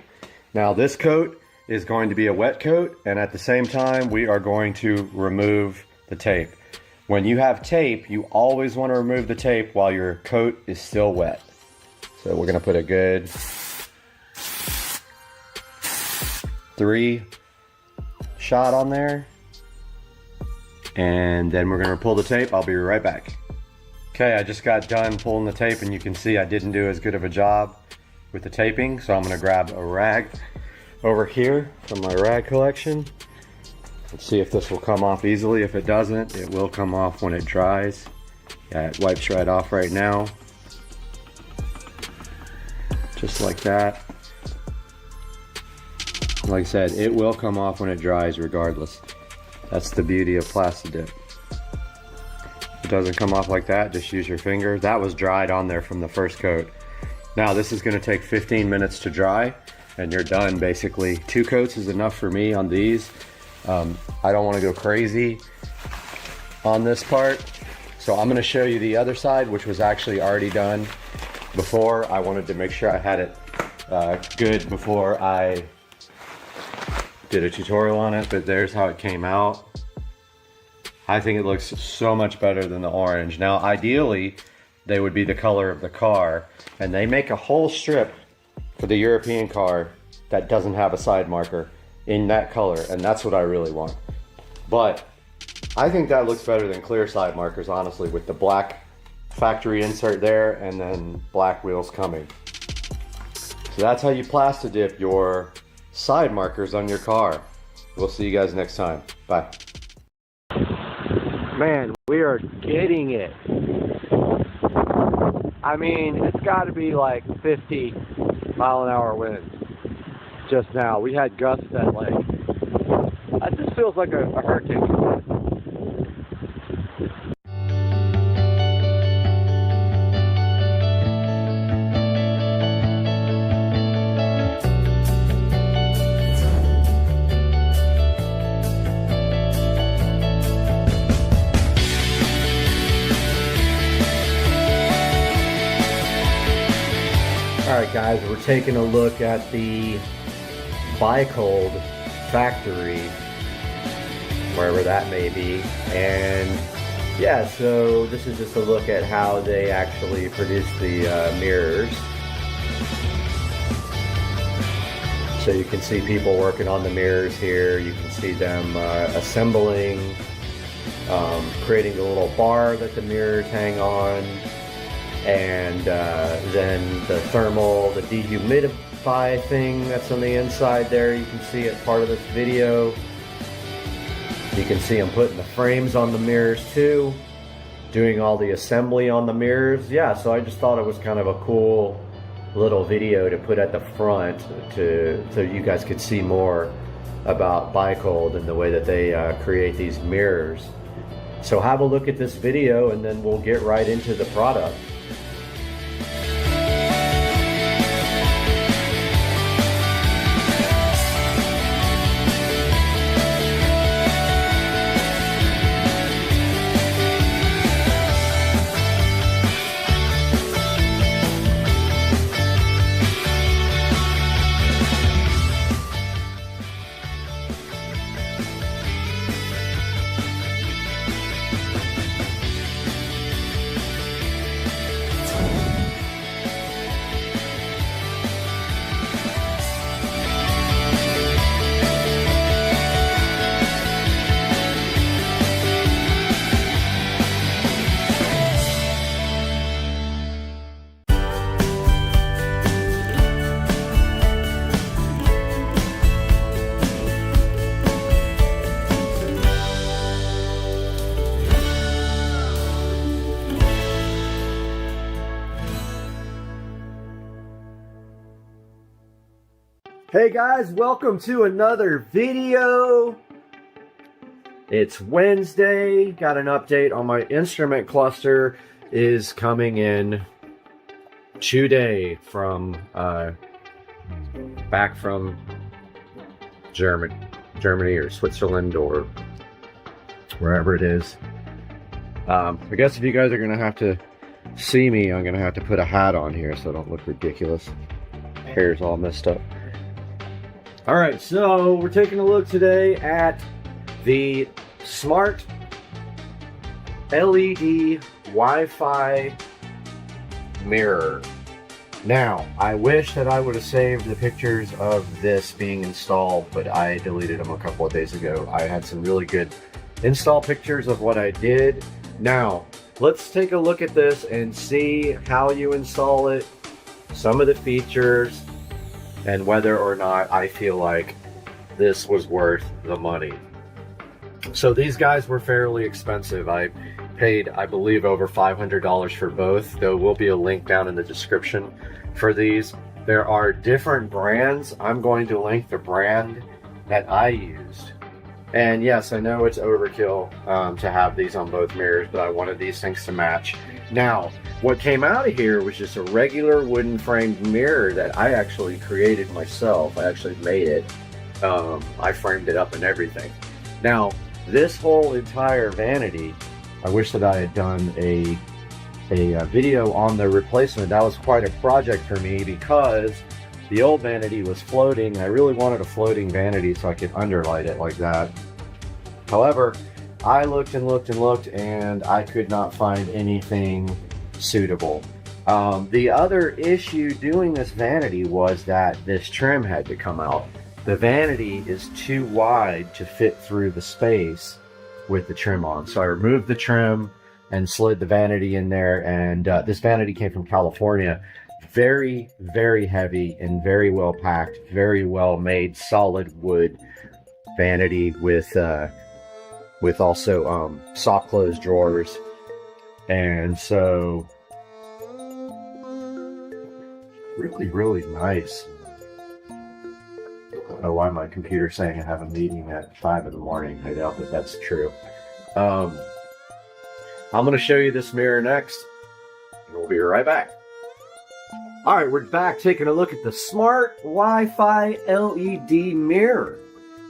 Now this coat is going to be a wet coat, and at the same time we are going to remove the tape. When you have tape, you always want to remove the tape while your coat is still wet. So we're gonna put a good 3 shot on there. And then we're gonna pull the tape. I'll be right back. Okay, I just got done pulling the tape and you can see I didn't do as good of a job with the taping. So I'm gonna grab a rag over here from my rag collection. Let's see if this will come off easily. If it doesn't, it will come off when it dries. Yeah, it wipes right off right now. Just like that. Like I said, it will come off when it dries regardless. That's the beauty of Plastidip. If it doesn't come off like that, just use your finger. That was dried on there from the first coat. Now this is gonna take 15 minutes to dry and you're done basically. 2 coats is enough for me on these. I don't wanna go crazy on this part. So I'm gonna show you the other side, which was actually already done before. I wanted to make sure I had it good before I did a tutorial on it, but there's how it came out. I think it looks so much better than the orange. Now, ideally, they would be the color of the car, and they make a whole strip for the European car that doesn't have a side marker in that color, and that's what I really want. But I think that looks better than clear side markers, honestly, with the black factory insert there and then black wheels coming. So that's how you Plastidip your side markers on your car. We'll see you guys next time. Bye. Man, we are getting it. I mean, it's got to be like 50 mile an hour winds. Just now, we had gusts that like, that just feels like a hurricane. Alright guys, we're taking a look at the Barebones factory, wherever that may be, and yeah, so this is just a look at how they actually produce the mirrors. So you can see people working on the mirrors here, you can see them assembling, creating the little bar that the mirrors hang on, and then the thermal, the dehumidify thing that's on the inside there, you can see it part of this video. You can see them putting the frames on the mirrors too, doing all the assembly on the mirrors. Yeah, so I just thought it was kind of a cool little video to put at the front so you guys could see more about Barebones and the way that they create these mirrors. So have a look at this video and then we'll get right into the product. Hey guys, welcome to another video. It's Wednesday. Got an update on my instrument cluster is coming in today from back from Germany or Switzerland or wherever it is. I guess if you guys are gonna have to see me, I'm gonna have to put a hat on here so I don't look ridiculous. Hair's all messed up. All right, so we're taking a look today at the smart LED Wi-Fi mirror. Now, I wish that I would have saved the pictures of this being installed, but I deleted them a couple of days ago. I had some really good install pictures of what I did. Now, let's take a look at this and see how you install it, some of the features, and whether or not I feel like this was worth the money. So these guys were fairly expensive. I paid, I believe, over $500 for both. There will be a link down in the description for these. There are different brands. I'm going to link the brand that I used. And yes, I know it's overkill to have these on both mirrors, but I wanted these things to match. Now, what came out of here was just a regular wooden framed mirror that I actually created myself. I actually made it. I framed it up and everything. Now, this whole entire vanity, I wish that I had done a video on the replacement. That was quite a project for me because the old vanity was floating. I really wanted a floating vanity so I could underlight it like that. However, I looked and looked and looked and I could not find anything suitable. The other issue doing this vanity was that this trim had to come out. The vanity is too wide to fit through the space with the trim on. So I removed the trim and slid the vanity in there, and this vanity came from California. Very, very heavy and very well packed, very well made, solid wood vanity with also soft close drawers. And so really nice. I don't know why my computer's saying I have a meeting at 5 in the morning. I doubt that that's true. I'm going to show you this mirror next, and we'll be right back. All right, we're back taking a look at the smart Wi-Fi LED mirror.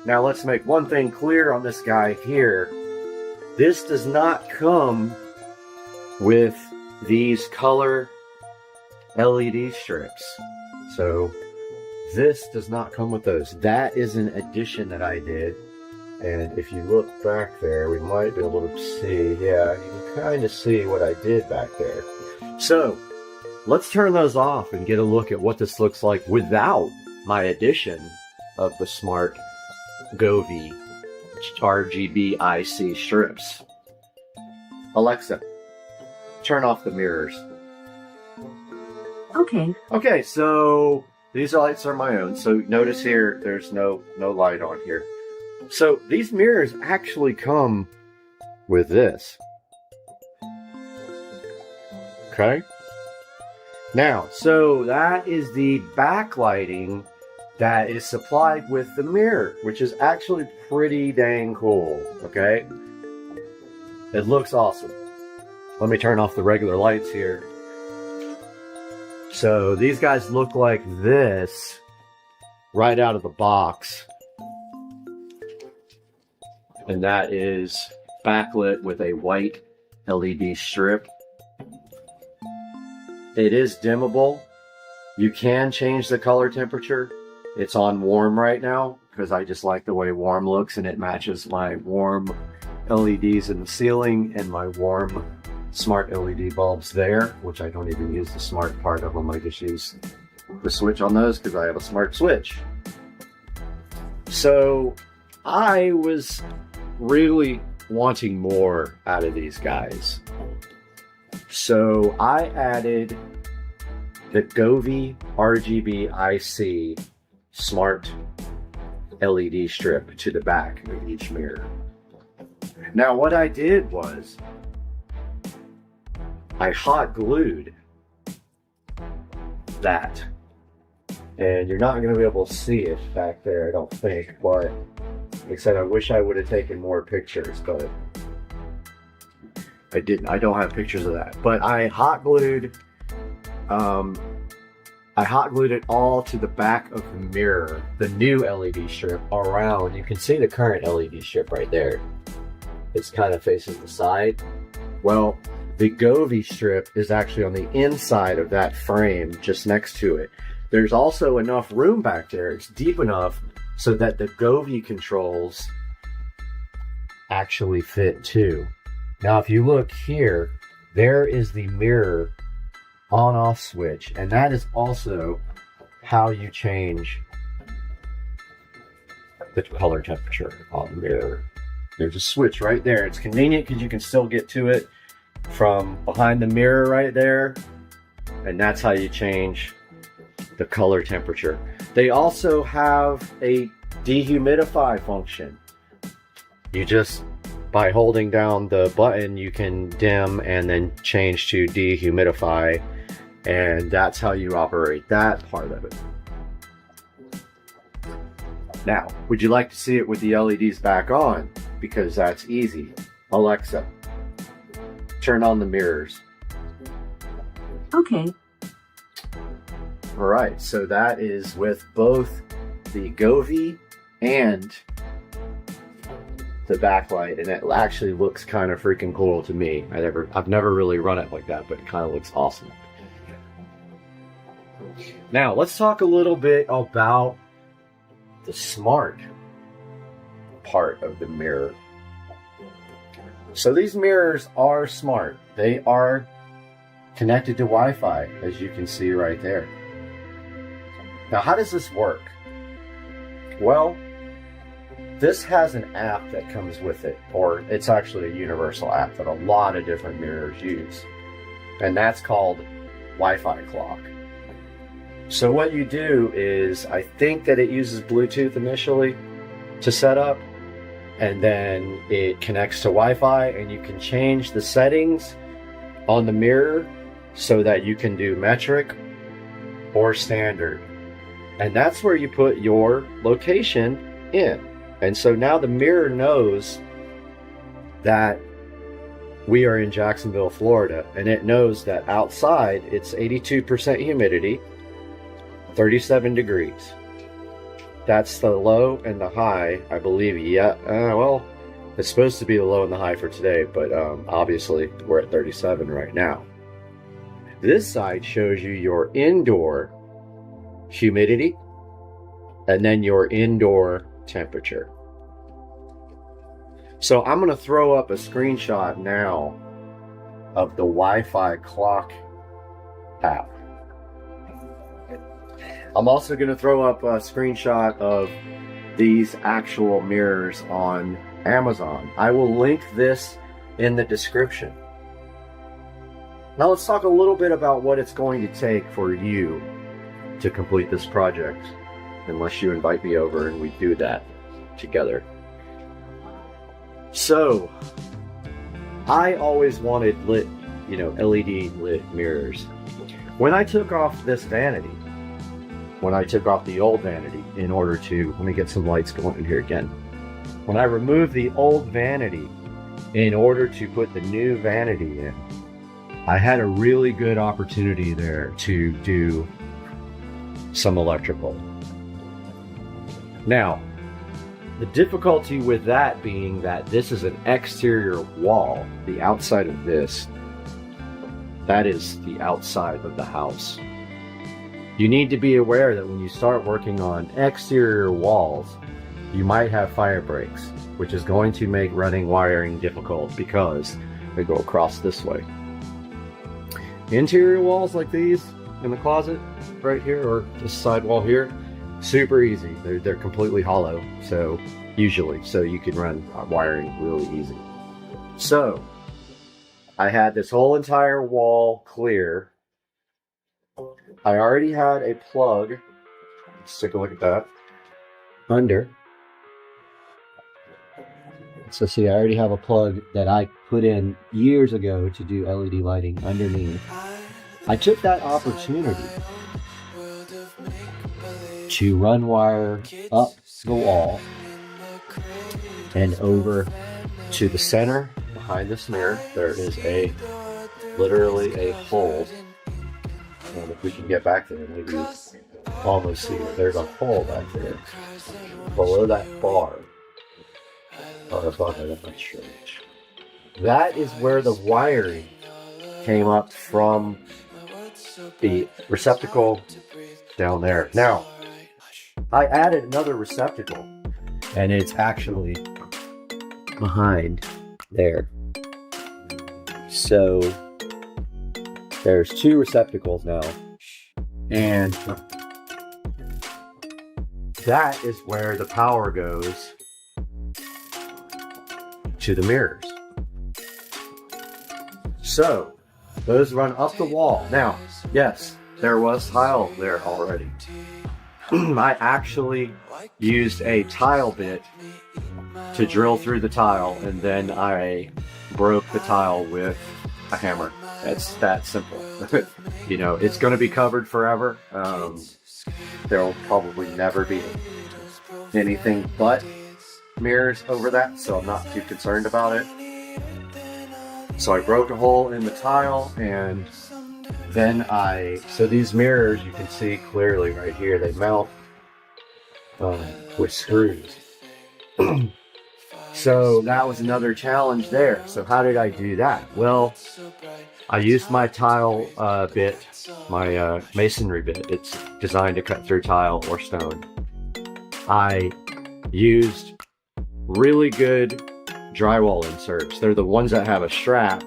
Now let's make one thing clear on this guy here. This does not come with these color LED strips. So this does not come with those. That is an addition that I did. And if you look back there, we might be able to see, yeah, you can kind of see what I did back there. So let's turn those off and get a look at what this looks like without my addition of the smart Govee RGB IC strips. Alexa, turn off the mirrors. Okay. Okay, so these lights are my own. So notice here, there's no light on here. So these mirrors actually come with this. Okay. Now, so that is the backlighting that is supplied with the mirror, which is actually pretty dang cool. Okay. It looks awesome. Let me turn off the regular lights here. So these guys look like this right out of the box. And that is backlit with a white LED strip. It is dimmable. You can change the color temperature. It's on warm right now because I just like the way warm looks, and it matches my warm LEDs in the ceiling and my warm smart LED bulbs there, which I don't even use the smart part of them. I just use the switch on those because I have a smart switch. So I was really wanting more out of these guys. So I added the Govee RGB IC smart LED strip to the back of each mirror. Now what I did was I hot glued that And you're not going to be able to see it back there, I don't think. But like I said, I wish I would have taken more pictures, but I didn't. I don't have pictures of that. But I hot glued it all to the back of the mirror, the new LED strip around. You can see the current LED strip right there. It's kind of facing the side. Well, the Govee strip is actually on the inside of that frame, just next to it. There's also enough room back there. It's deep enough so that the Govee controls actually fit too. Now, if you look here, there is the mirror on-off switch, and that is also how you change the color temperature on the mirror. There's a switch right there. It's convenient because you can still get to it from behind the mirror right there, and that's how you change the color temperature. They also have a dehumidify function. You just, by holding down the button, you can dim and then change to dehumidify, and that's how you operate that part of it. Now, would you like to see it with the LEDs back on? Because that's easy. Alexa, turn on the mirrors. Okay. All right, so that is with both the Govee and the backlight, and it actually looks kind of freaking cool to me. I've never really run it like that, but it kind of looks awesome. Now, let's talk a little bit about the smart part of the mirror. So these mirrors are smart. They are connected to Wi-Fi, as you can see right there. Now, how does this work? Well, this has an app that comes with it, or it's actually a universal app that a lot of different mirrors use, and that's called Wi-Fi Clock. So what you do is, I think that it uses Bluetooth initially to set up, and then it connects to Wi-Fi, and you can change the settings on the mirror so that you can do metric or standard. And that's where you put your location in. And so now the mirror knows that we are in Jacksonville, Florida, and it knows that outside it's 82% humidity, 37 degrees. That's the low and the high, I believe. Yeah, well, it's supposed to be the low and the high for today, but obviously we're at 37 right now. This side shows you your indoor humidity and then your indoor temperature. So I'm going to throw up a screenshot now of the Wi-Fi Clock app. I'm also going to throw up a screenshot of these actual mirrors on Amazon. I will link this in the description. Now let's talk a little bit about what it's going to take for you to complete this project, unless you invite me over and we do that together. So, I always wanted lit, LED lit mirrors. When I took off this vanity, when I took off the old vanity in order to, let me get some lights going in here again. When I removed the old vanity in order to put the new vanity in, I had a really good opportunity there to do some electrical. Now, the difficulty with that being that this is an exterior wall, the outside of this, that is the outside of the house. You need to be aware that when you start working on exterior walls, you might have fire breaks, which is going to make running wiring difficult because they go across this way. Interior walls like these in the closet right here, or this side wall here, super easy. They're completely hollow, so usually, so you can run wiring really easy. So I had this whole entire wall clear. I already had a plug, let's take a look at that, under. So see, I already have a plug that I put in years ago to do LED lighting underneath. I took that opportunity to run wire up the wall and over to the center behind this mirror. There is literally a hole. If we can get back there, maybe you almost see it. There's a hole back there below that bar. Oh, fuck, I'm not sure. That is where the wiring came up from the receptacle down there. Now, I added another receptacle, and it's actually behind there. So there's two receptacles now, and that is where the power goes to the mirrors. So those run up the wall. Now, yes, there was tile there already. I actually used a tile bit to drill through the tile, and then I broke the tile with a hammer. It's that simple. You know, it's going to be covered forever. There'll probably never be anything but mirrors over that, so I'm not too concerned about it. So I broke a hole in the tile, and then so these mirrors, you can see clearly right here, they mount with screws. So that was another challenge there. So how did I do that? Well, I used my tile bit, my masonry bit. It's designed to cut through tile or stone. I used really good drywall inserts. They're the ones that have a strap.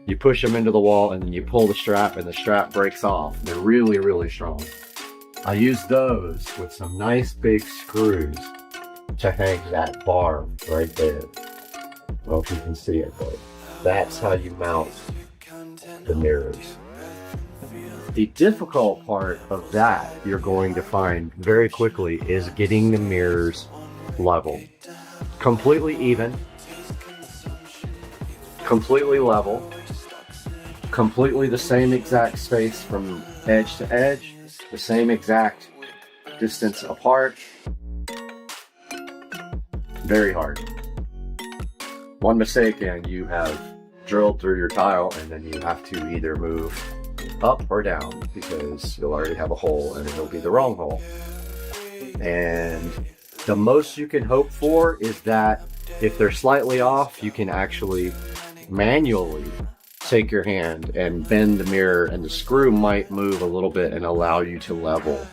You push them into the wall and then you pull the strap and the strap breaks off. They're really, really strong. I used those with some nice big screws to hang that bar right there. I don't know if you can see it, but that's how you mount the mirrors. The difficult part of that you're going to find very quickly is getting the mirrors level. Completely even, completely level, completely the same exact space from edge to edge, the same exact distance apart. Very hard. One mistake and you have drilled through your tile, and then you have to either move up or down because you'll already have a hole and it'll be the wrong hole. And the most you can hope for is that if they're slightly off, you can actually manually take your hand and bend the mirror, and the screw might move a little bit and allow you to level.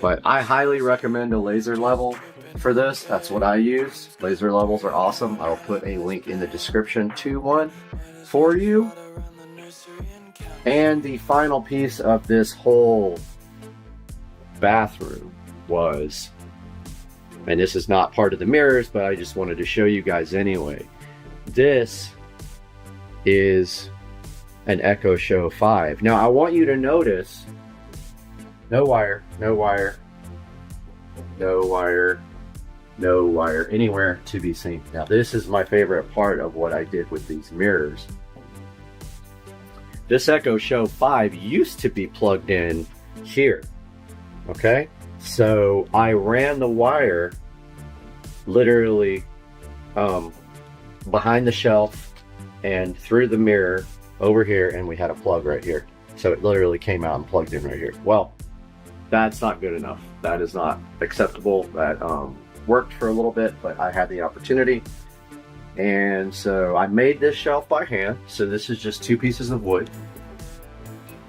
But I highly recommend a laser level for this. That's what I use. Laser levels are awesome. I'll put a link in the description to one for you. And the final piece of this whole bathroom was, and this is not part of the mirrors, but I just wanted to show you guys anyway. This is an Echo Show 5. Now I want you to notice no wire, no wire, no wire, no wire anywhere to be seen. Now this is my favorite part of what I did with these mirrors. This Echo Show 5 used to be plugged in here, okay? So I ran the wire literally behind the shelf and through the mirror over here, and we had a plug right here. So it literally came out and plugged in right here. Well, that's not good enough. That is not acceptable. That worked for a little bit, but I had the opportunity. And so I made this shelf by hand. So this is just 2 pieces of wood.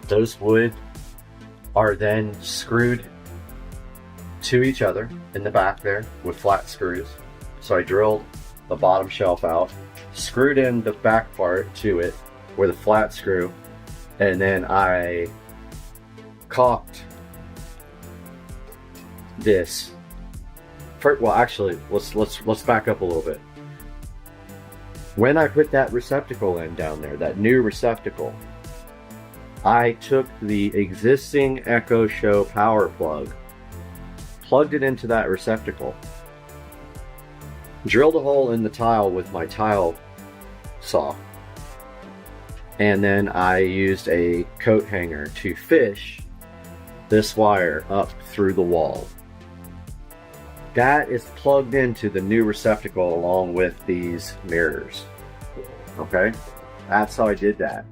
Those wood are then screwed to each other in the back there with flat screws. So I drilled the bottom shelf out, screwed in the back part to it with a flat screw, and then I caulked this. Well, actually, let's back up a little bit. When I put that receptacle in down there, that new receptacle, I took the existing Echo Show power plug, plugged it into that receptacle, drilled a hole in the tile with my tile saw, and then I used a coat hanger to fish this wire up through the wall. That is plugged into the new receptacle along with these mirrors. Okay, that's how I did that.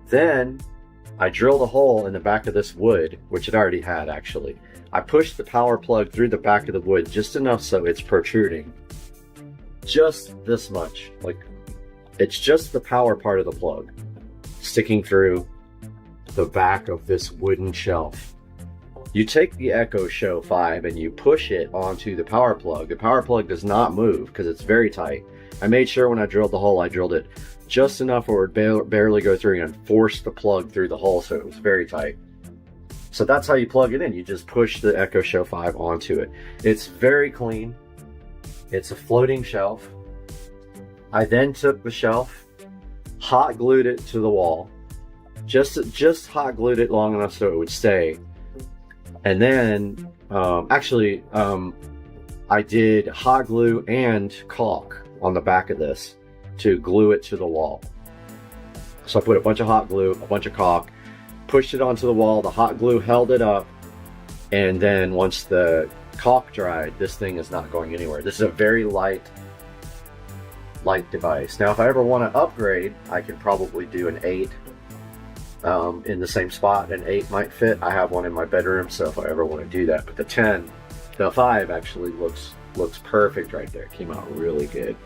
Then I drilled a hole in the back of this wood, which it already had actually. I pushed the power plug through the back of the wood just enough so it's protruding. Just this much. Like, it's just the power part of the plug sticking through the back of this wooden shelf. You take the Echo Show 5 and you push it onto the power plug. The power plug does not move because it's very tight. I made sure when I drilled the hole, I drilled it just enough where it would barely go through and force the plug through the hole, so it was very tight. So that's how you plug it in. You just push the Echo Show 5 onto it. It's very clean. It's a floating shelf. I then took the shelf, hot glued it to the wall, just hot glued it long enough so it would stay. And then, I did hot glue and caulk on the back of this to glue it to the wall. So I put a bunch of hot glue, a bunch of caulk, pushed it onto the wall, the hot glue held it up, and then once the caulk dried, this thing is not going anywhere. This is a very light device. Now, if I ever want to upgrade, I can probably do an 8 in the same spot. An 8 might fit. I have one in my bedroom, so if I ever want to do that. But the 5 actually looks perfect right there. It came out really good.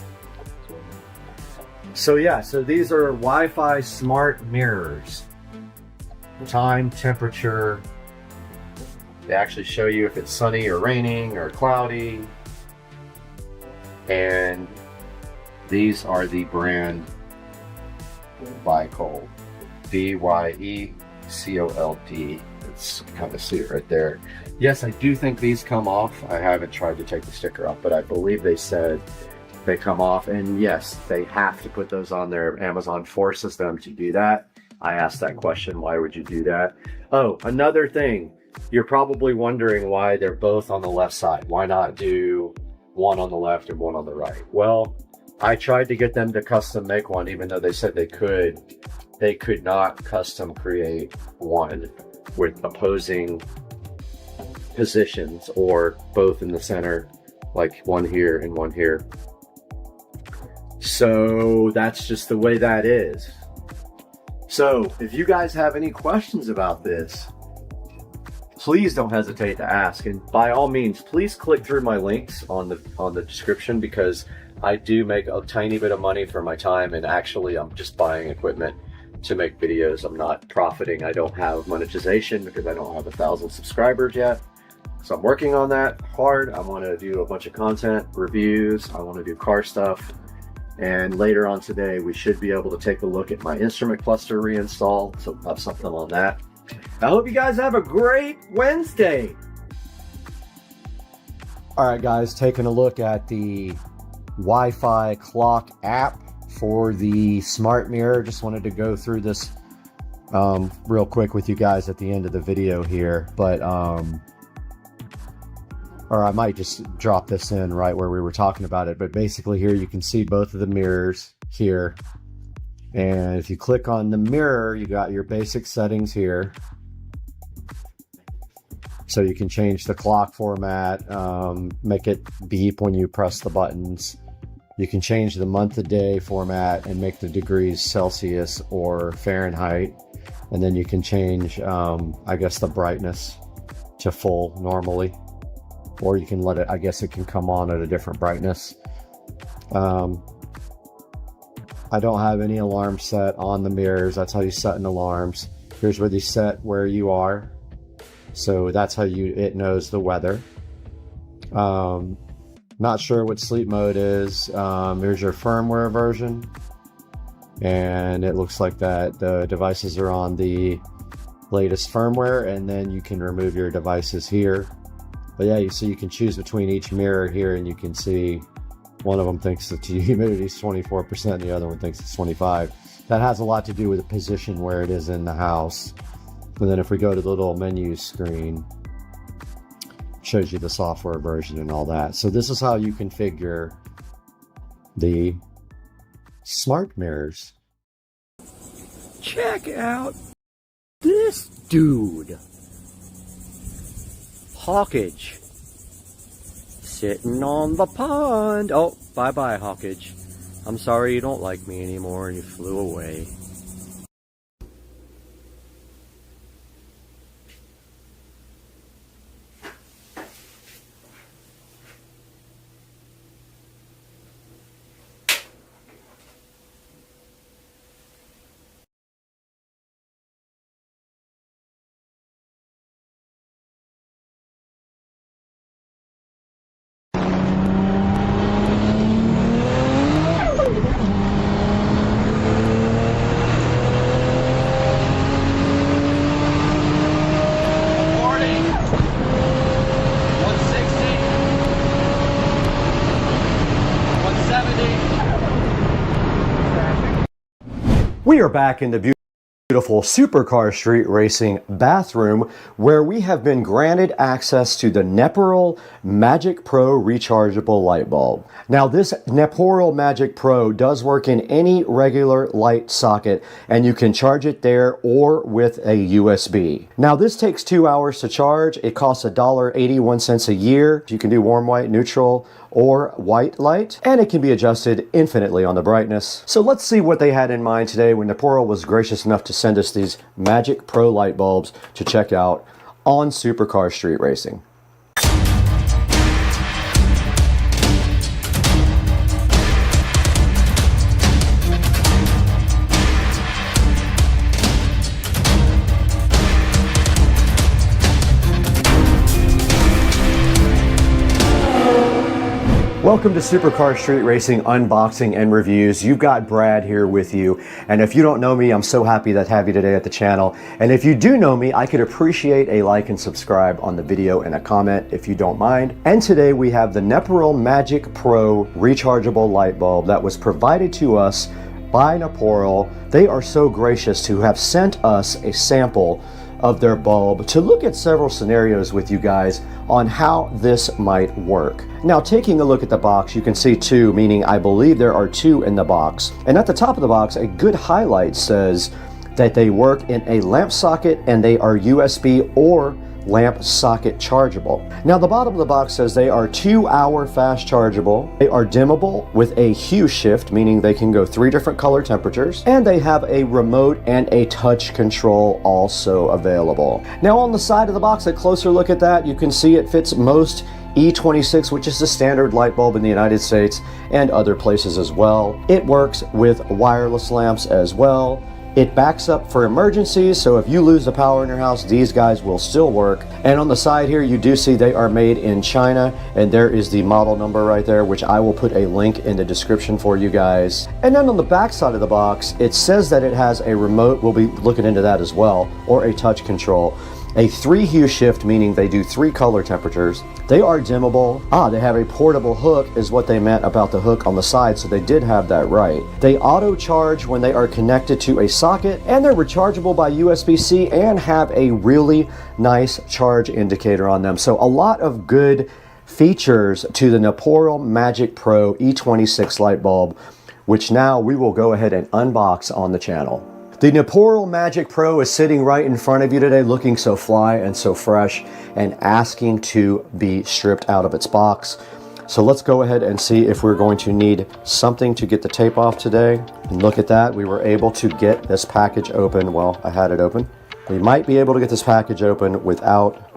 So yeah, so these are Wi-Fi smart mirrors. Time, temperature. They actually show you if it's sunny or raining or cloudy. And these are the brand Byecold. Byecold. It's kind of see it right there. Yes, I do think these come off. I haven't tried to take the sticker off, but I believe they said they come off. And yes, they have to put those on there. Amazon forces them to do that. I asked that question, why would you do that? Oh, another thing. You're probably wondering why they're both on the left side. Why not do one on the left and one on the right? Well, I tried to get them to custom make one, even though they said they could. They could not custom create one with opposing positions or both in the center, like one here and one here. So that's just the way that is. So if you guys have any questions about this, please don't hesitate to ask. And by all means, please click through my links on the description, because I do make a tiny bit of money for my time, and actually I'm just buying equipment to make videos. I'm not profiting. I don't have monetization because I don't have 1,000 subscribers yet. So I'm working on that hard. I want to do a bunch of content, reviews. I want to do car stuff. And later on today, we should be able to take a look at my instrument cluster reinstall. So I'll have something on that. I hope you guys have a great Wednesday. All right, guys, taking a look at the Wi-Fi clock app for the smart mirror. Just wanted to go through this real quick with you guys at the end of the video here, but or I might just drop this in right where we were talking about it. But basically here you can see both of the mirrors here, and if you click on the mirror, you got your basic settings here. So you can change the clock format, make it beep when you press the buttons. You can change the month of day format and make the degrees Celsius or Fahrenheit. And then you can change, I guess, the brightness to full normally. Or you can let it, I guess it can come on at a different brightness. I don't have any alarm set on the mirrors. That's how you set in alarms. Here's where you set where you are. So that's how it knows the weather. Not sure what sleep mode is. Here's your firmware version. And it looks like that the devices are on the latest firmware, and then you can remove your devices here. But yeah, you see you can choose between each mirror here, and you can see one of them thinks the humidity is 24%, and the other one thinks it's 25%. That has a lot to do with the position where it is in the house. And then if we go to the little menu screen, shows you the software version and all that. So this is how you configure the smart mirrors. Check out this dude. Hawkage. Sitting on the pond. Oh, bye-bye, Hawkage. I'm sorry you don't like me anymore and you flew away. We are back in the beautiful supercar street racing bathroom where we have been granted access to the Neporol Magic Pro rechargeable light bulb. Now this Neporol Magic Pro does work in any regular light socket and you can charge it there or with a USB. Now this takes 2 hours to charge. It costs $1.81 a year. You can do warm white, neutral, or white light, and it can be adjusted infinitely on the brightness. So let's see what they had in mind today when Neporol was gracious enough to send us these Magic Pro light bulbs to check out on Supercar Street Racing. Welcome to Supercar Street Racing Unboxing and Reviews. You've got Brad here with you. And if you don't know me, I'm so happy to have you today at the channel. And if you do know me, I could appreciate a like and subscribe on the video and a comment if you don't mind. And today we have the Neporol Magic Pro rechargeable light bulb that was provided to us by Neporol. They are so gracious to have sent us a sample of their bulb to look at several scenarios with you guys on how this might work. Now, taking a look at the box, you can see two, meaning I believe there are two in the box. And at the top of the box, a good highlight says that they work in a lamp socket and they are USB or lamp socket chargeable. Now the bottom of the box says they are 2-hour fast chargeable. They are dimmable with a hue shift, meaning they can go 3 different color temperatures, and they have a remote and a touch control also available. Now on the side of the box, a closer look at that, you can see it fits most E26, which is the standard light bulb in the United States and other places as well. It works with wireless lamps as well. It backs up for emergencies, so if you lose the power in your house, these guys will still work. And on the side here, you do see they are made in China, and there is the model number right there, which I will put a link in the description for you guys. And then on the back side of the box, it says that it has a remote, we'll be looking into that as well, or a touch control. A 3 hue shift, meaning they do 3 color temperatures. They are dimmable. They have a portable hook is what they meant about the hook on the side, so they did have that right. They auto charge when they are connected to a socket, and they're rechargeable by USB-C and have a really nice charge indicator on them. So a lot of good features to the Neporol Magic Pro E26 light bulb, which now we will go ahead and unbox on the channel. The Neporol Magic Pro is sitting right in front of you today, looking so fly and so fresh and asking to be stripped out of its box. So let's go ahead and see if we're going to need something to get the tape off today. And look at that, we were able to get this package open. Well, I had it open. We might be able to get this package open without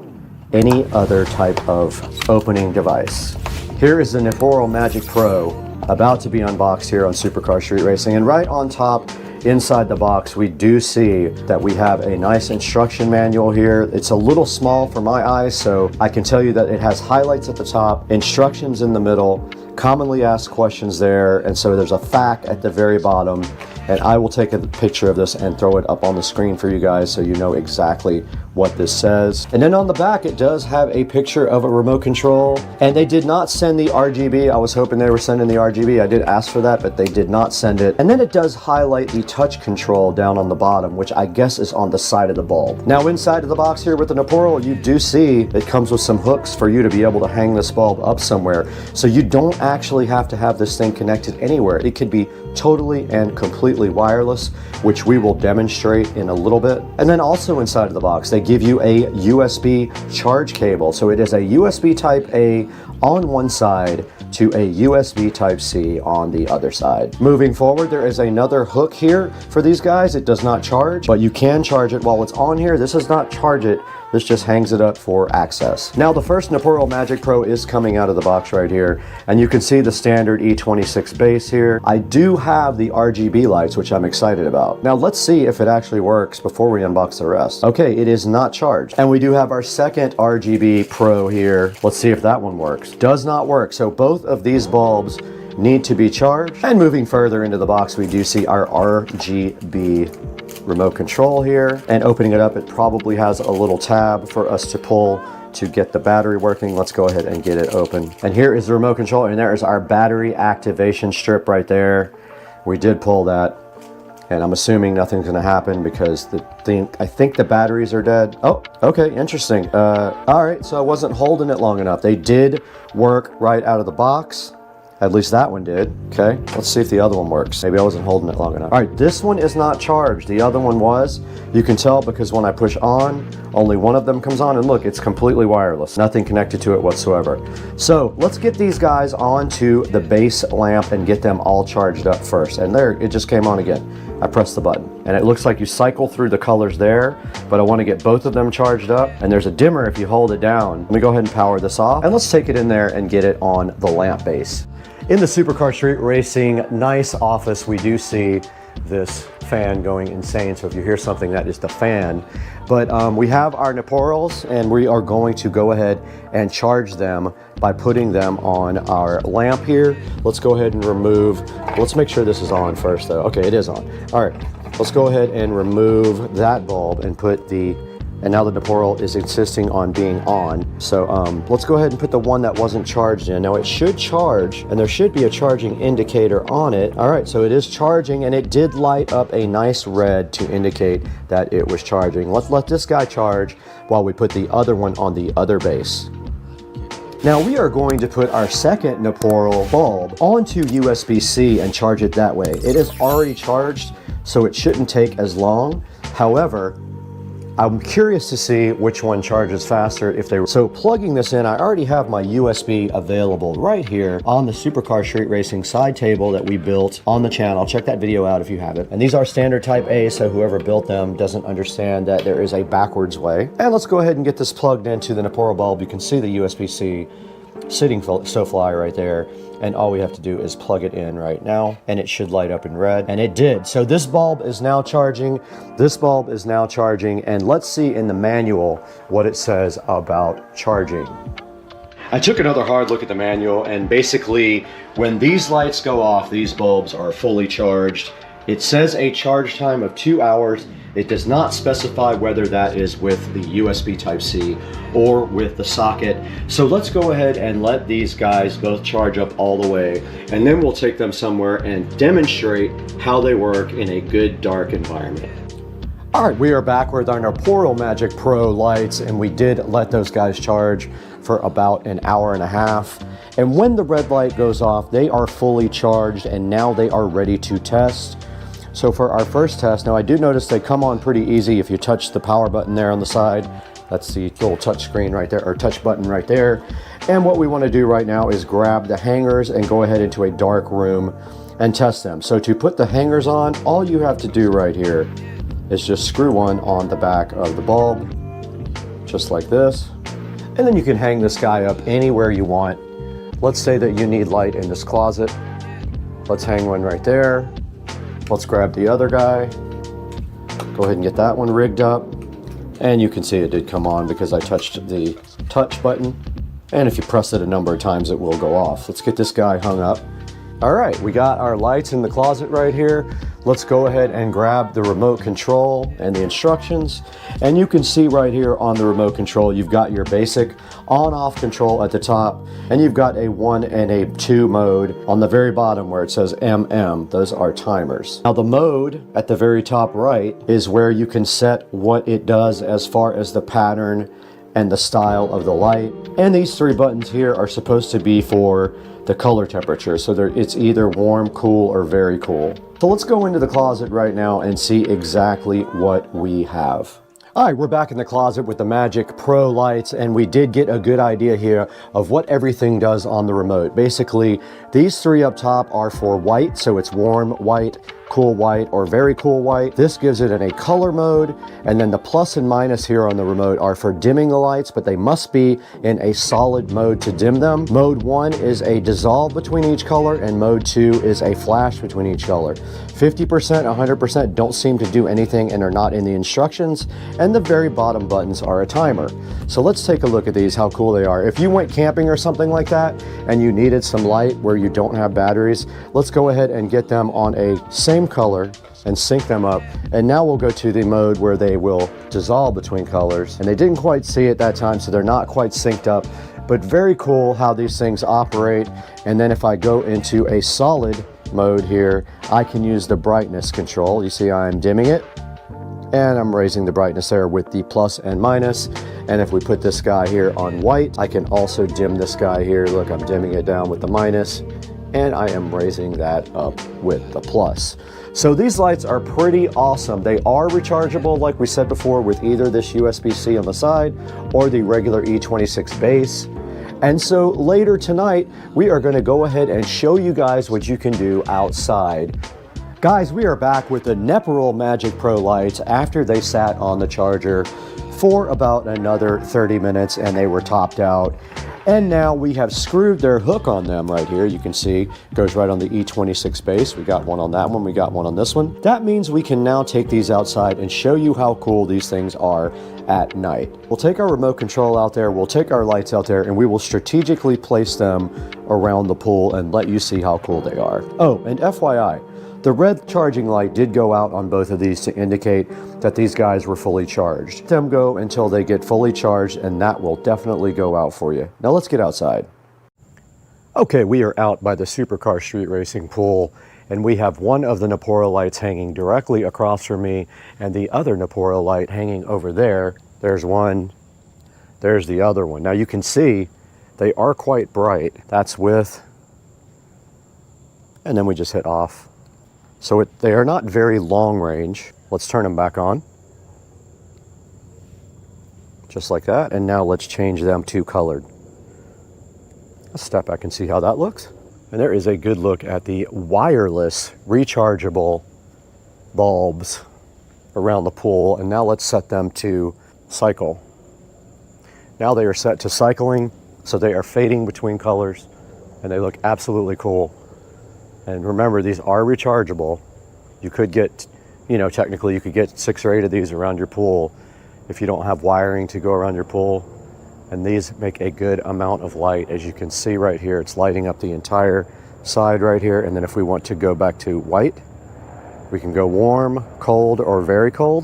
any other type of opening device. Here is the Neporol Magic Pro about to be unboxed here on Supercar Street Racing, and right on top inside the box we do see that we have a nice instruction manual here. It's a little small for my eyes, so I can tell you that it has highlights at the top, instructions in the middle, commonly asked questions there, and so there's a FAQ at the very bottom, and I will take a picture of this and throw it up on the screen for you guys so you know exactly what this says. And then on the back it does have a picture of a remote control, and they did not send the RGB. I was hoping they were sending the RGB. I did ask for that, but they did not send it. And then it does highlight the touch control down on the bottom, which I guess is on the side of the bulb. Now inside of the box here with the Neporol, you do see it comes with some hooks for you to be able to hang this bulb up somewhere, so you don't actually have to have this thing connected anywhere. It could be totally and completely completely wireless, which we will demonstrate in a little bit. And then also inside of the box, they give you a USB charge cable. So it is a USB Type A on one side to a USB Type-C on the other side. Moving forward, there is another hook here for these guys. It does not charge, but you can charge it while it's on here. This does not charge it. This just hangs it up for access. Now the first Neporo Magic Pro is coming out of the box right here, and you can see the standard E26 base here. I do have the RGB lights, which I'm excited about. Now let's see if it actually works before we unbox the rest. Okay, it is not charged. And we do have our second RGB Pro here. Let's see if that one works. Does not work. So both of these bulbs need to be charged. And moving further into the box, we do see our RGB remote control here, and opening it up, it probably has a little tab for us to pull to get the battery working. Let's go ahead and get it open. And here is the remote control, and there is our battery activation strip right there. We did pull that, and I'm assuming nothing's going to happen because I think the batteries are dead. Oh, okay, interesting. All right, so I wasn't holding it long enough. They did work right out of the box. At least that one did. Okay, let's see if the other one works. Maybe I wasn't holding it long enough. All right, this one is not charged. The other one was. You can tell because when I push on, only one of them comes on, and look, it's completely wireless. Nothing connected to it whatsoever. So let's get these guys onto the base lamp and get them all charged up first. And there, it just came on again. I pressed the button, and it looks like you cycle through the colors there, but I want to get both of them charged up, and there's a dimmer if you hold it down. Let me go ahead and power this off, and let's take it in there and get it on the lamp base. In the Supercar Street Racing nice office, we do see this fan going insane. So if you hear something, that is the fan. But we have our Neporals, and we are going to go ahead and charge them by putting them on our lamp here. Let's go ahead and remove, let's make sure this is on first though. Okay, it is on. All right, let's go ahead and remove that bulb and put the, and now the Neporal is insisting on being on. So let's go ahead and put the one that wasn't charged in. Now it should charge, and there should be a charging indicator on it. All right, so it is charging, and it did light up a nice red to indicate that it was charging. Let's let this guy charge while we put the other one on the other base. Now we are going to put our second Neporal bulb onto USB-C and charge it that way. It is already charged, so it shouldn't take as long. However, I'm curious to see which one charges faster if they were. So plugging this in, I already have my USB available right here on the Supercar Street Racing side table that we built on the channel. Check that video out if you haven't. And these are standard Type A, so whoever built them doesn't understand that there is a backwards way. And let's go ahead and get this plugged into the Neporal bulb. You can see the USB-C sitting SoFly right there, and all we have to do is plug it in right now, and it should light up in red, and it did. So this bulb is now charging, this bulb is now charging, and let's see in the manual what it says about charging. I took another hard look at the manual, and basically when these lights go off, these bulbs are fully charged. It says a charge time of 2 hours. It does not specify whether that is with the USB Type-C or with the socket. So let's go ahead and let these guys both charge up all the way, and then we'll take them somewhere and demonstrate how they work in a good dark environment. All right, we are back with our Neporal Magic Pro lights, and we did let those guys charge for about an hour and a half. And when the red light goes off, they are fully charged, and now they are ready to test. So for our first test, now I do notice they come on pretty easy if you touch the power button there on the side. That's the little touch screen right there, or touch button right there. And what we want to do right now is grab the hangers and go ahead into a dark room and test them. So to put the hangers on, all you have to do right here is just screw one on the back of the bulb, just like this. And then you can hang this guy up anywhere you want. Let's say that you need light in this closet. Let's hang one right there. Let's grab the other guy. Go ahead and get that one rigged up. And you can see it did come on because I touched the touch button. And if you press it a number of times, it will go off. Let's get this guy hung up. All right, we got our lights in the closet right here. Let's go ahead and grab the remote control and the instructions. And you can see right here on the remote control, you've got your basic on-off control at the top, and you've got a 1 and a 2 mode on the very bottom where it says MM. Those are timers. Now the mode at the very top right is where you can set what it does as far as the pattern and the style of the light. And these 3 buttons here are supposed to be for the color temperature. So it's either warm, cool, or very cool. So let's go into the closet right now and see exactly what we have. All right, we're back in the closet with the Magic Pro lights, and we did get a good idea here of what everything does on the remote. Basically, these three up top are for white, so it's warm white, cool white, or very cool white. This gives it in a color mode, and then the plus and minus here on the remote are for dimming the lights, but they must be in a solid mode to dim them. Mode 1 is a dissolve between each color, and mode 2 is a flash between each color. 50%, 100% don't seem to do anything and are not in the instructions, and the very bottom buttons are a timer. So let's take a look at these, how cool they are. If you went camping or something like that and you needed some light where you don't have batteries, let's go ahead and get them on a same color and sync them up. And now we'll go to the mode where they will dissolve between colors. And they didn't quite see it that time, so they're not quite synced up, but very cool how these things operate. And then if I go into a solid mode here, I can use the brightness control. You see I'm dimming it, and I'm raising the brightness there with the plus and minus. And if we put this guy here on white, I can also dim this guy here. Look, I'm dimming it down with the minus, and I am raising that up with the plus. So these lights are pretty awesome. They are rechargeable, like we said before, with either this USB-C on the side or the regular E26 base. And so later tonight, we are going to go ahead and show you guys what you can do outside. Guys, we are back with the Nepal Magic Pro lights after they sat on the charger for about another 30 minutes and they were topped out. And now we have screwed their hook on them right here. You can see it goes right on the E26 base. We got one on that one, we got one on this one. That means we can now take these outside and show you how cool these things are at night. We'll take our remote control out there, we'll take our lights out there, and we will strategically place them around the pool and let you see how cool they are. Oh, and FYI, the red charging light did go out on both of these to indicate that these guys were fully charged. Let them go until they get fully charged, and that will definitely go out for you. Now let's get outside. Okay, we are out by the Supercar Street Racing pool, and we have one of the Nepal lights hanging directly across from me, and the other Nepal light hanging over there. There's one, there's the other one. Now you can see they are quite bright. That's with, and then we just hit off. So they are not very long range. Let's turn them back on. Just like that. And now let's change them to colored. Let's step back and see how that looks. And there is a good look at the wireless rechargeable bulbs around the pool. And now let's set them to cycle. Now they are set to cycling, so they are fading between colors and they look absolutely cool. And remember, these are rechargeable. You could get, technically you could get 6 or 8 of these around your pool if you don't have wiring to go around your pool. And these make a good amount of light. As you can see right here, it's lighting up the entire side right here. And then if we want to go back to white, we can go warm, cold, or very cold.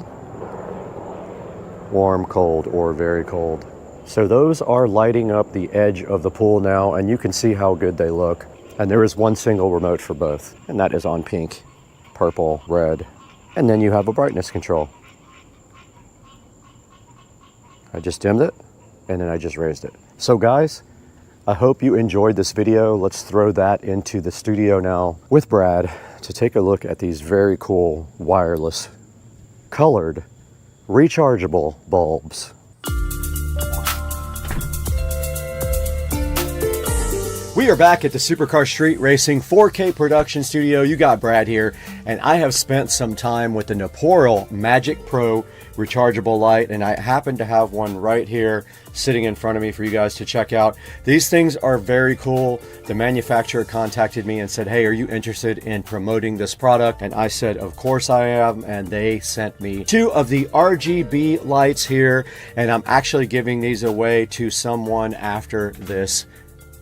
Warm, cold, or very cold. So those are lighting up the edge of the pool now, and you can see how good they look. And there is one single remote for both, and that is on pink, purple, red. And then you have a brightness control. I just dimmed it, and then I just raised it. So guys, I hope you enjoyed this video. Let's throw that into the studio now with Brad to take a look at these very cool wireless, colored, rechargeable bulbs. We are back at the Supercar Street Racing 4K production studio. You got Brad here, and I have spent some time with the Nepal Magic Pro rechargeable light, and I happen to have one right here sitting in front of me for you guys to check out. These things are very cool. The manufacturer contacted me and said, hey, are you interested in promoting this product? And I said, of course I am, and they sent me 2 of the RGB lights here, and I'm actually giving these away to someone after this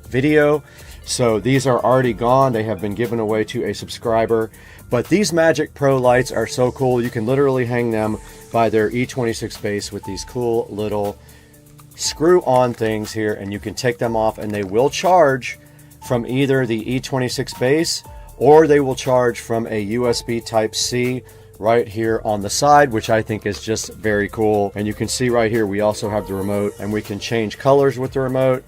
video. So these are already gone. They have been given away to a subscriber. But these Magic Pro lights are so cool. You can literally hang them by their E26 base with these cool little screw-on things here, and you can take them off and they will charge from either the E26 base or they will charge from a USB Type-C right here on the side, which I think is just very cool. And you can see right here we also have the remote, and we can change colors with the remote.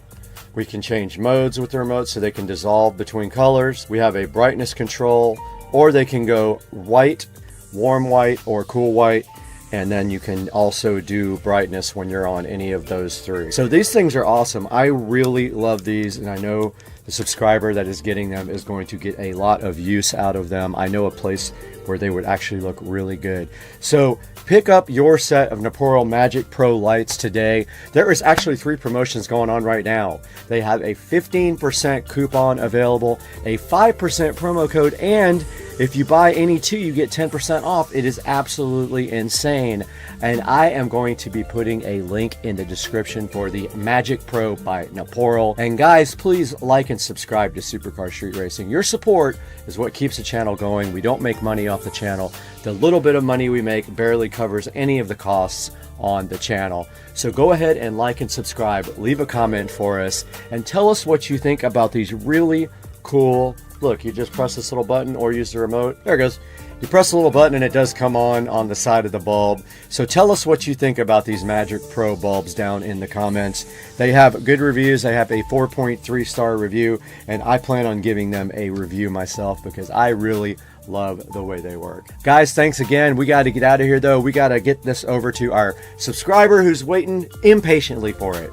We can change modes with the remote so they can dissolve between colors. We have a brightness control, or they can go white, warm white, or cool white. And then you can also do brightness when you're on any of those three. So these things are awesome. I really love these, and I know the subscriber that is getting them is going to get a lot of use out of them. I know a place where they would actually look really good. So pick up your set of Naporo Magic Pro lights today. There is actually 3 promotions going on right now. They have a 15% coupon available, a 5% promo code, and if you buy any 2, you get 10% off. It is absolutely insane. And I am going to be putting a link in the description for the Magic Pro by Naporo. And guys, please like and subscribe to Supercar Street Racing. Your support is what keeps the channel going. We don't make money off the channel. The little bit of money we make barely covers any of the costs on the channel. So go ahead and like and subscribe, leave a comment for us, and tell us what you think about these really cool. Look, you just press this little button or use the remote. There it goes. You press the little button and it does come on the side of the bulb. So tell us what you think about these Magic Pro bulbs down in the comments. They have good reviews. I have a 4.3 star review, and I plan on giving them a review myself because I really love the way they work. Guys, thanks again. We got to get out of here though. We got to get this over to our subscriber who's waiting impatiently for it.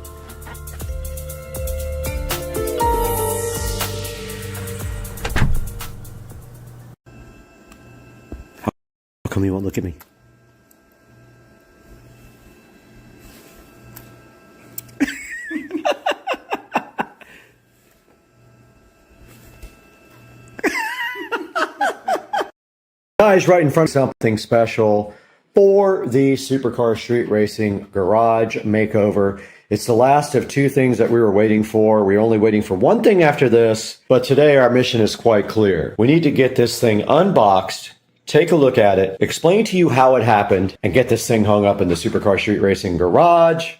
How come you won't look at me? Guys, right in front of something special for the Supercar Street Racing Garage Makeover. It's the last of 2 things that we were waiting for. We're only waiting for 1 thing after this, but today our mission is quite clear. We need to get this thing unboxed, take a look at it, explain to you how it happened, and get this thing hung up in the Supercar Street Racing Garage.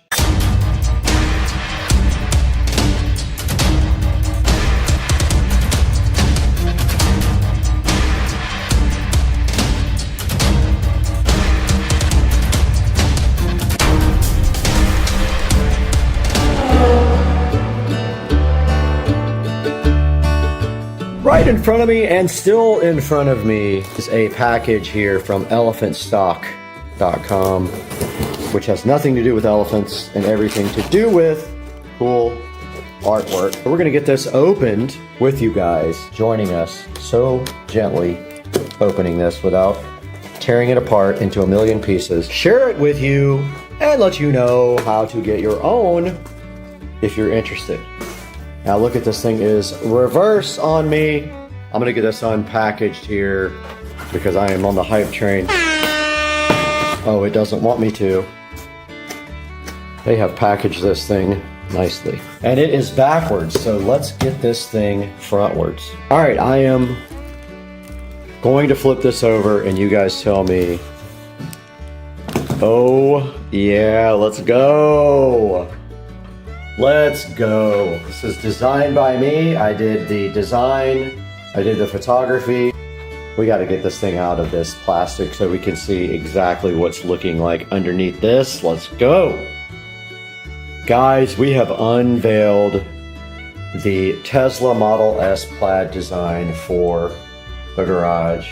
Right in front of me, and still in front of me, is a package here from elephantstock.com, which has nothing to do with elephants and everything to do with cool artwork. We're going to get this opened with you guys joining us so gently, opening this without tearing it apart into a million pieces. Share it with you and let you know how to get your own if you're interested. Now look at this thing is reverse on me. I'm gonna get this unpackaged here because I am on the hype train. Oh, it doesn't want me to. They have packaged this thing nicely. And it is backwards, so let's get this thing frontwards. All right, I am going to flip this over and you guys tell me. Oh, yeah, let's go. Let's go. This is designed by me. I did the design. I did the photography. We got to get this thing out of this plastic so we can see exactly what's looking like underneath this. Let's go. Guys, we have unveiled the Tesla Model S plaid design for the garage.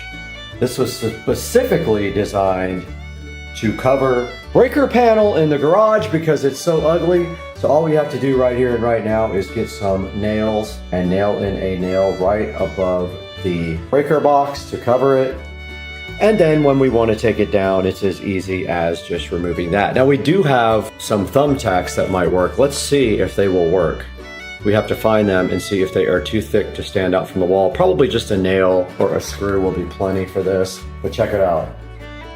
This was specifically designed to cover breaker panel in the garage because it's so ugly. So all we have to do right here and right now is get some nails and nail in a nail right above the breaker box to cover it. And then when we want to take it down, it's as easy as just removing that. Now we do have some thumbtacks that might work. Let's see if they will work. We have to find them and see if they are too thick to stand out from the wall. Probably just a nail or a screw will be plenty for this, but check it out.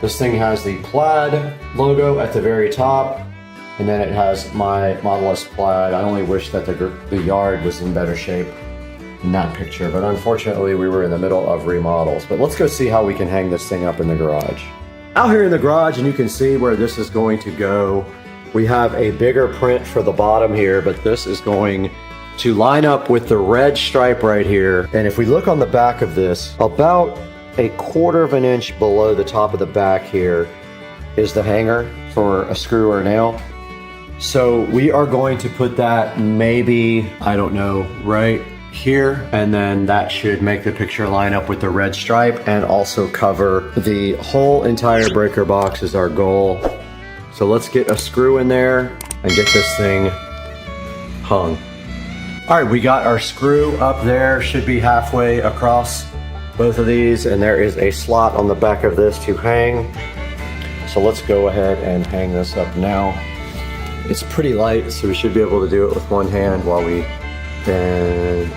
This thing has the plaid logo at the very top, and then it has my Model S plaid. I only wish that the yard was in better shape in that picture, but unfortunately we were in the middle of remodels. But let's go see how we can hang this thing up in the garage. Out here in the garage, and you can see where this is going to go. We have a bigger print for the bottom here, but this is going to line up with the red stripe right here. And if we look on the back of this, about a 1/4 of an inch below the top of the back here is the hanger for a screw or a nail. So we are going to put that maybe, I don't know, right here, and then that should make the picture line up with the red stripe and also cover the whole entire breaker box is our goal. So let's get a screw in there and get this thing hung. All right, we got our screw up there, should be halfway across both of these, and there is a slot on the back of this to hang. So let's go ahead and hang this up now. It's pretty light, so we should be able to do it with one hand while we bend.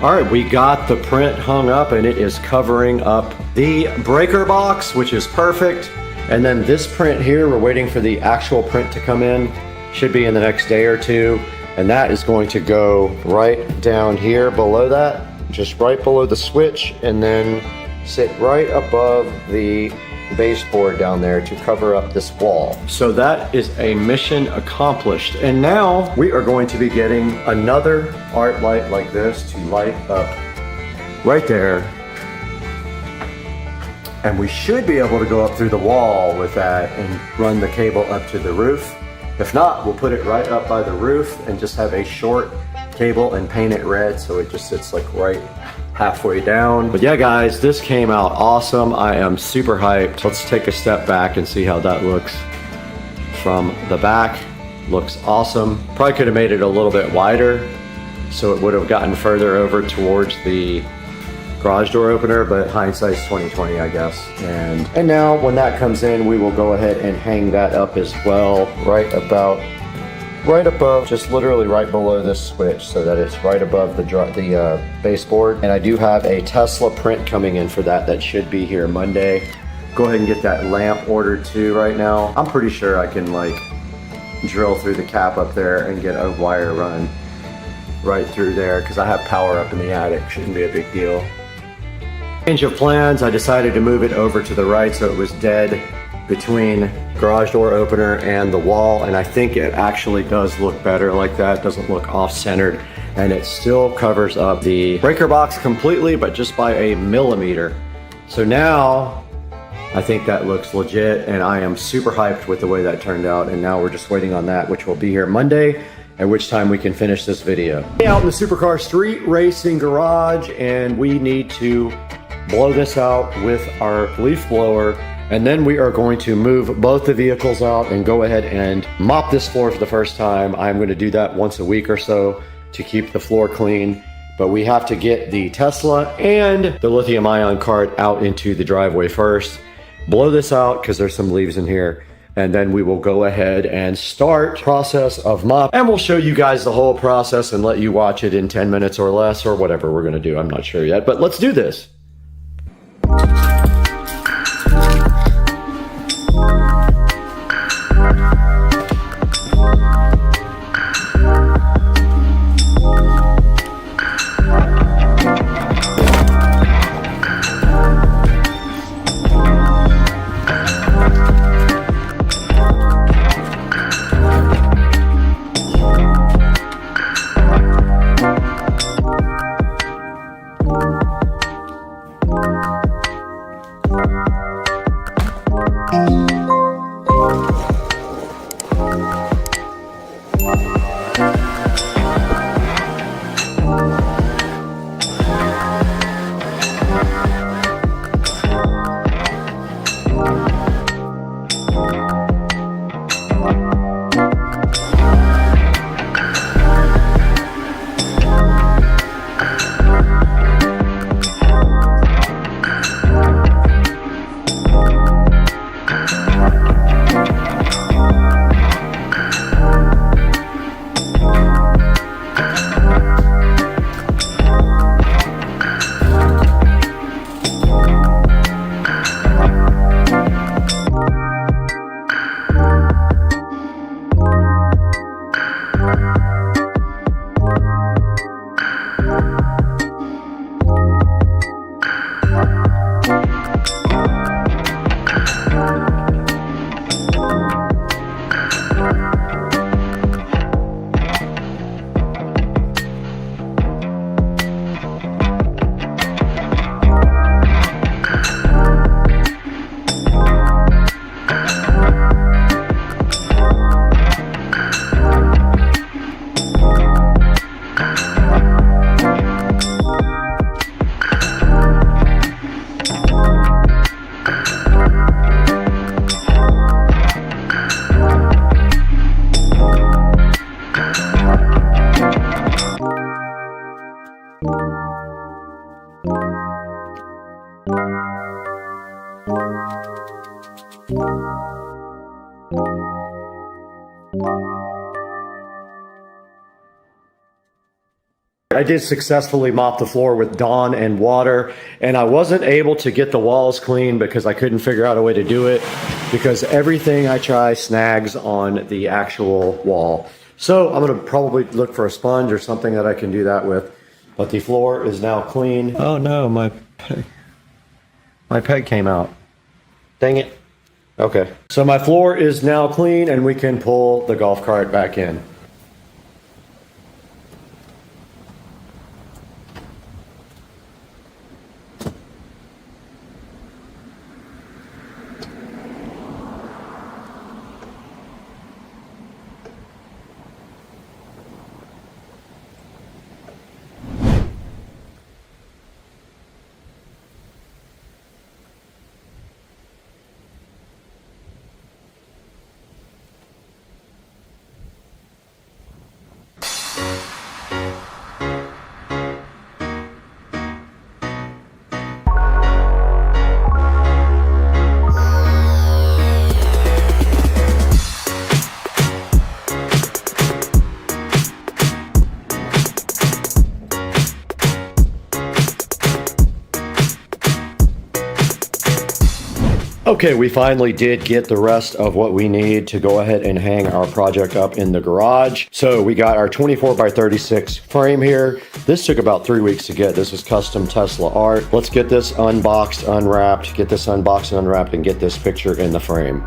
All right, we got the print hung up and it is covering up the breaker box, which is perfect. And then this print here, we're waiting for the actual print to come in. Should be in the next day or two. And that is going to go right down here below that, just right below the switch, and then sit right above the baseboard down there to cover up this wall. So that is a mission accomplished. And now we are going to be getting another art light like this to light up right there. And we should be able to go up through the wall with that and run the cable up to the roof. If not, we'll put it right up by the roof and just have a short cable and paint it red so it just sits like right halfway down. But yeah, guys, this came out awesome. I am super hyped. Let's take a step back and see how that looks from the back. Looks awesome. Probably could have made it a little bit wider so it would have gotten further over towards the garage door opener, but hindsight's 2020, I guess. And now when that comes in, we will go ahead and hang that up as well, right above, just literally right below this switch, so that it's right above the baseboard. And I do have a Tesla print coming in for that. That should be here Monday. Go ahead and get that lamp ordered too right now. I'm pretty sure I can like drill through the cap up there and get a wire run right through there because I have power up in the attic. Shouldn't be a big deal. Change of plans, I decided to move it over to the right so it was dead between garage door opener and the wall, and I think it actually does look better like that. It doesn't look off-centered, and it still covers up the breaker box completely, but just by a millimeter. So now I think that looks legit, and I am super hyped with the way that turned out, and now we're just waiting on that, which will be here Monday, at which time we can finish this video. Out in the Supercar Street Racing Garage, and we need to blow this out with our leaf blower, and then we are going to move both the vehicles out and go ahead and mop this floor for the first time. I'm going to do that once a week or so to keep the floor clean, but we have to get the Tesla and the lithium ion cart out into the driveway first, blow this out because there's some leaves in here, and then we will go ahead and start process of mop, and we'll show you guys the whole process and let you watch it in 10 minutes or less or whatever we're going to do. I'm not sure yet, but let's do this. I did successfully mop the floor with Dawn and water, and I wasn't able to get the walls clean because I couldn't figure out a way to do it because everything I try snags on the actual wall. So I'm gonna probably look for a sponge or something that I can do that with. But the floor is now clean. Oh no, my peg came out. Dang it. Okay, so my floor is now clean and we can pull the golf cart back in. Okay, we finally did get the rest of what we need to go ahead and hang our project up in the garage. So we got our 24x36 frame here. This took about 3 weeks to get. This was custom Tesla art. Let's get this unboxed, unwrapped, get this unboxed and unwrapped, and get this picture in the frame.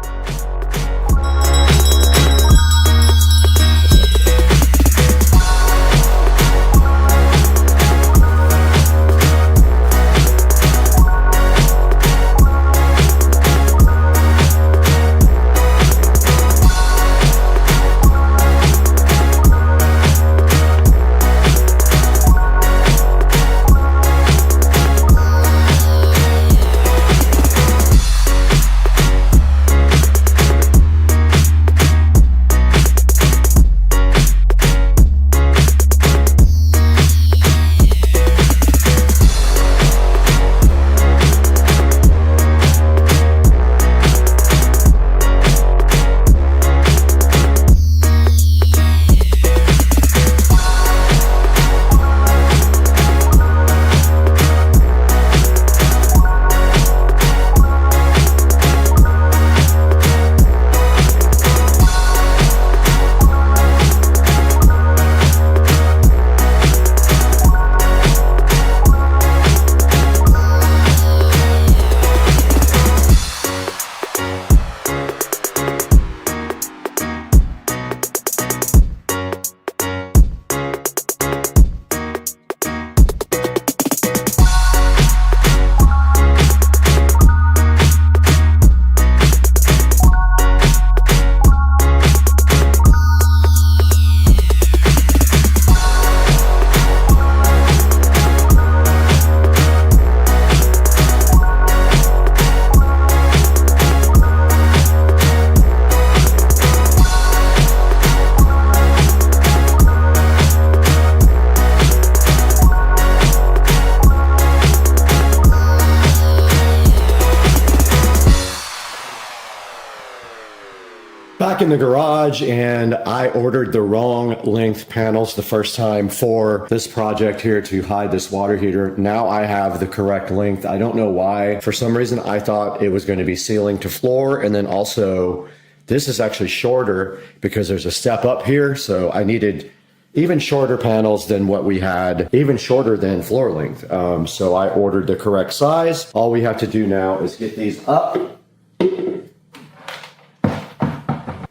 Back in the garage, and I ordered the wrong length panels the first time for this project here to hide this water heater. Now I have the correct length. I don't know why. For some reason, I thought it was going to be ceiling to floor, and then also this is actually shorter because there's a step up here. So I needed even shorter panels than what we had, even shorter than floor length. So I ordered the correct size. All we have to do now is get these up.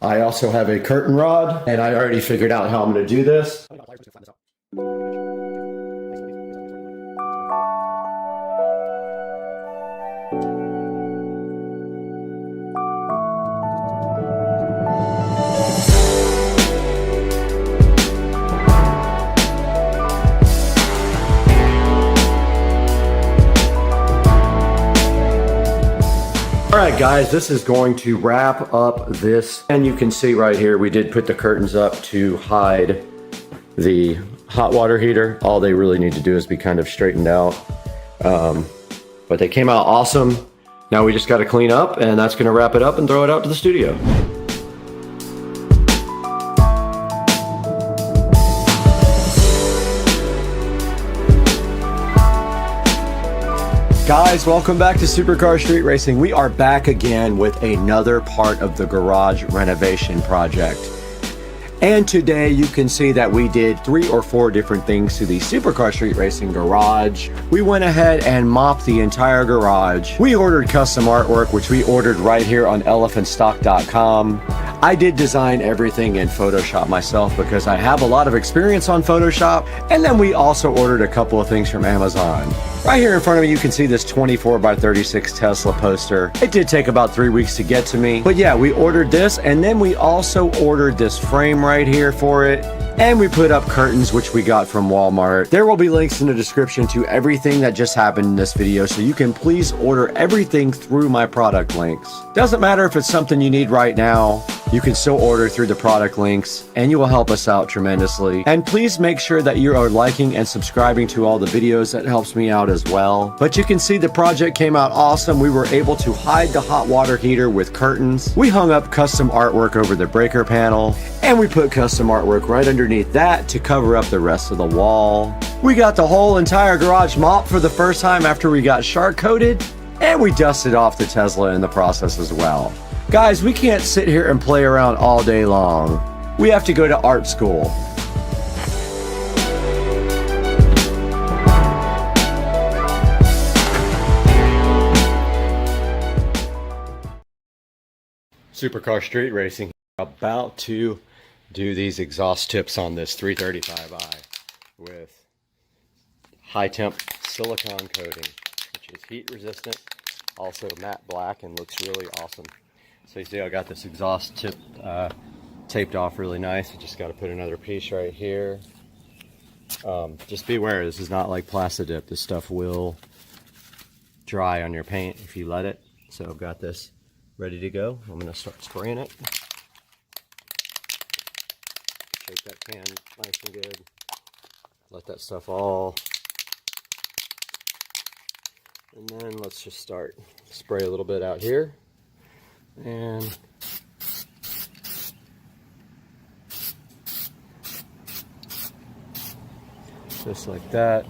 I also have a curtain rod, and I already figured out how I'm going to do this. Alright guys, this is going to wrap up this, and you can see right here we did put the curtains up to hide the hot water heater. All they really need to do is be kind of straightened out, but they came out awesome. Now we just got to clean up, and that's going to wrap it up and throw it out to the studio. Guys, welcome back to Supercar Street Racing. We are back again with another part of the garage renovation project. And today you can see that we did 3 or 4 different things to the Supercar Street Racing garage. We went ahead and mopped the entire garage. We ordered custom artwork, which we ordered right here on elephantstock.com. I did design everything in Photoshop myself because I have a lot of experience on Photoshop. And then we also ordered a couple of things from Amazon. Right here in front of me, you can see this 24x36 Tesla poster. It did take about 3 weeks to get to me. But yeah, we ordered this, and then we also ordered this frame right here for it. And we put up curtains, which we got from Walmart. There will be links in the description to everything that just happened in this video, so you can please order everything through my product links. Doesn't matter if it's something you need right now, you can still order through the product links, and you will help us out tremendously. And please make sure that you are liking and subscribing to all the videos. That helps me out as well. But you can see the project came out awesome. We were able to hide the hot water heater with curtains. We hung up custom artwork over the breaker panel, and we put custom artwork right underneath that to cover up the rest of the wall. We got the whole entire garage mopped for the first time after we got shark coated, and we dusted off the Tesla in the process as well. Guys, we can't sit here and play around all day long. We have to go to art school. Supercar Street Racing, about to do these exhaust tips on this 335i with high temp silicone coating, which is heat resistant, also matte black, and looks really awesome. So you see I got this exhaust tip taped off really nice. I just got to put another piece right here. Just beware, this is not like Plastidip. This stuff will dry on your paint if you let it. So I've got this ready to go. I'm going to start spraying it. Shake that can nice and good. Let that stuff all. And then let's just start. Spray a little bit out here. And just like that.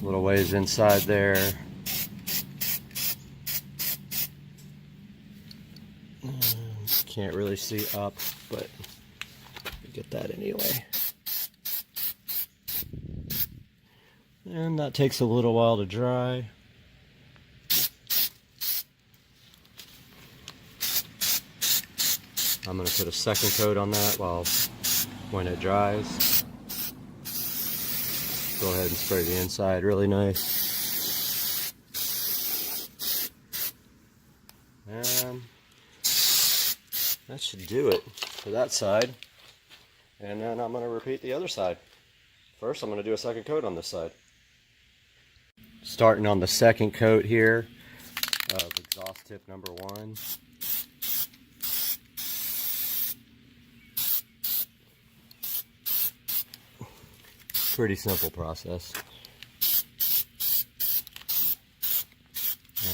A little ways inside there. Can't really see up, but get that anyway. And that takes a little while to dry. I'm going to put a second coat on that when it dries. Go ahead and spray the inside really nice. And that should do it for that side. And then I'm going to repeat the other side. First, I'm going to do a second coat on this side. Starting on the second coat here of exhaust tip number 1. Pretty simple process.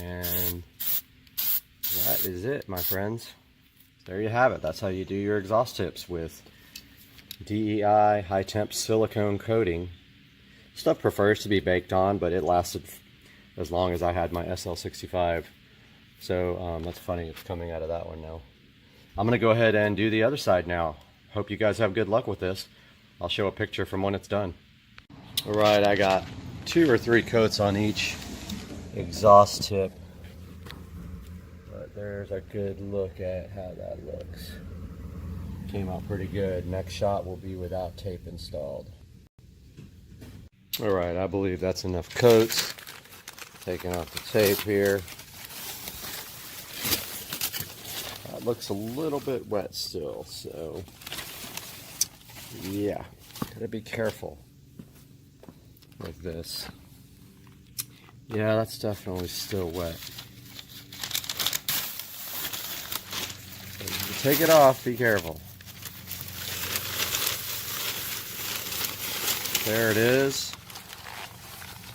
And that is it, my friends. There you have it. That's how you do your exhaust tips with DEI high temp silicone coating. Stuff prefers to be baked on, but it lasted as long as I had my SL65. So that's funny, it's coming out of that one now. I'm gonna go ahead and do the other side now. Hope you guys have good luck with this. I'll show a picture from when it's done. All right, I got 2 or 3 coats on each exhaust tip. But there's a good look at how that looks. Came out pretty good. Next shot will be without tape installed. All right, I believe that's enough coats. Taking off the tape here. That looks a little bit wet still, so yeah, gotta be careful with this. Yeah, that's definitely still wet. So you take it off, be careful. There it is.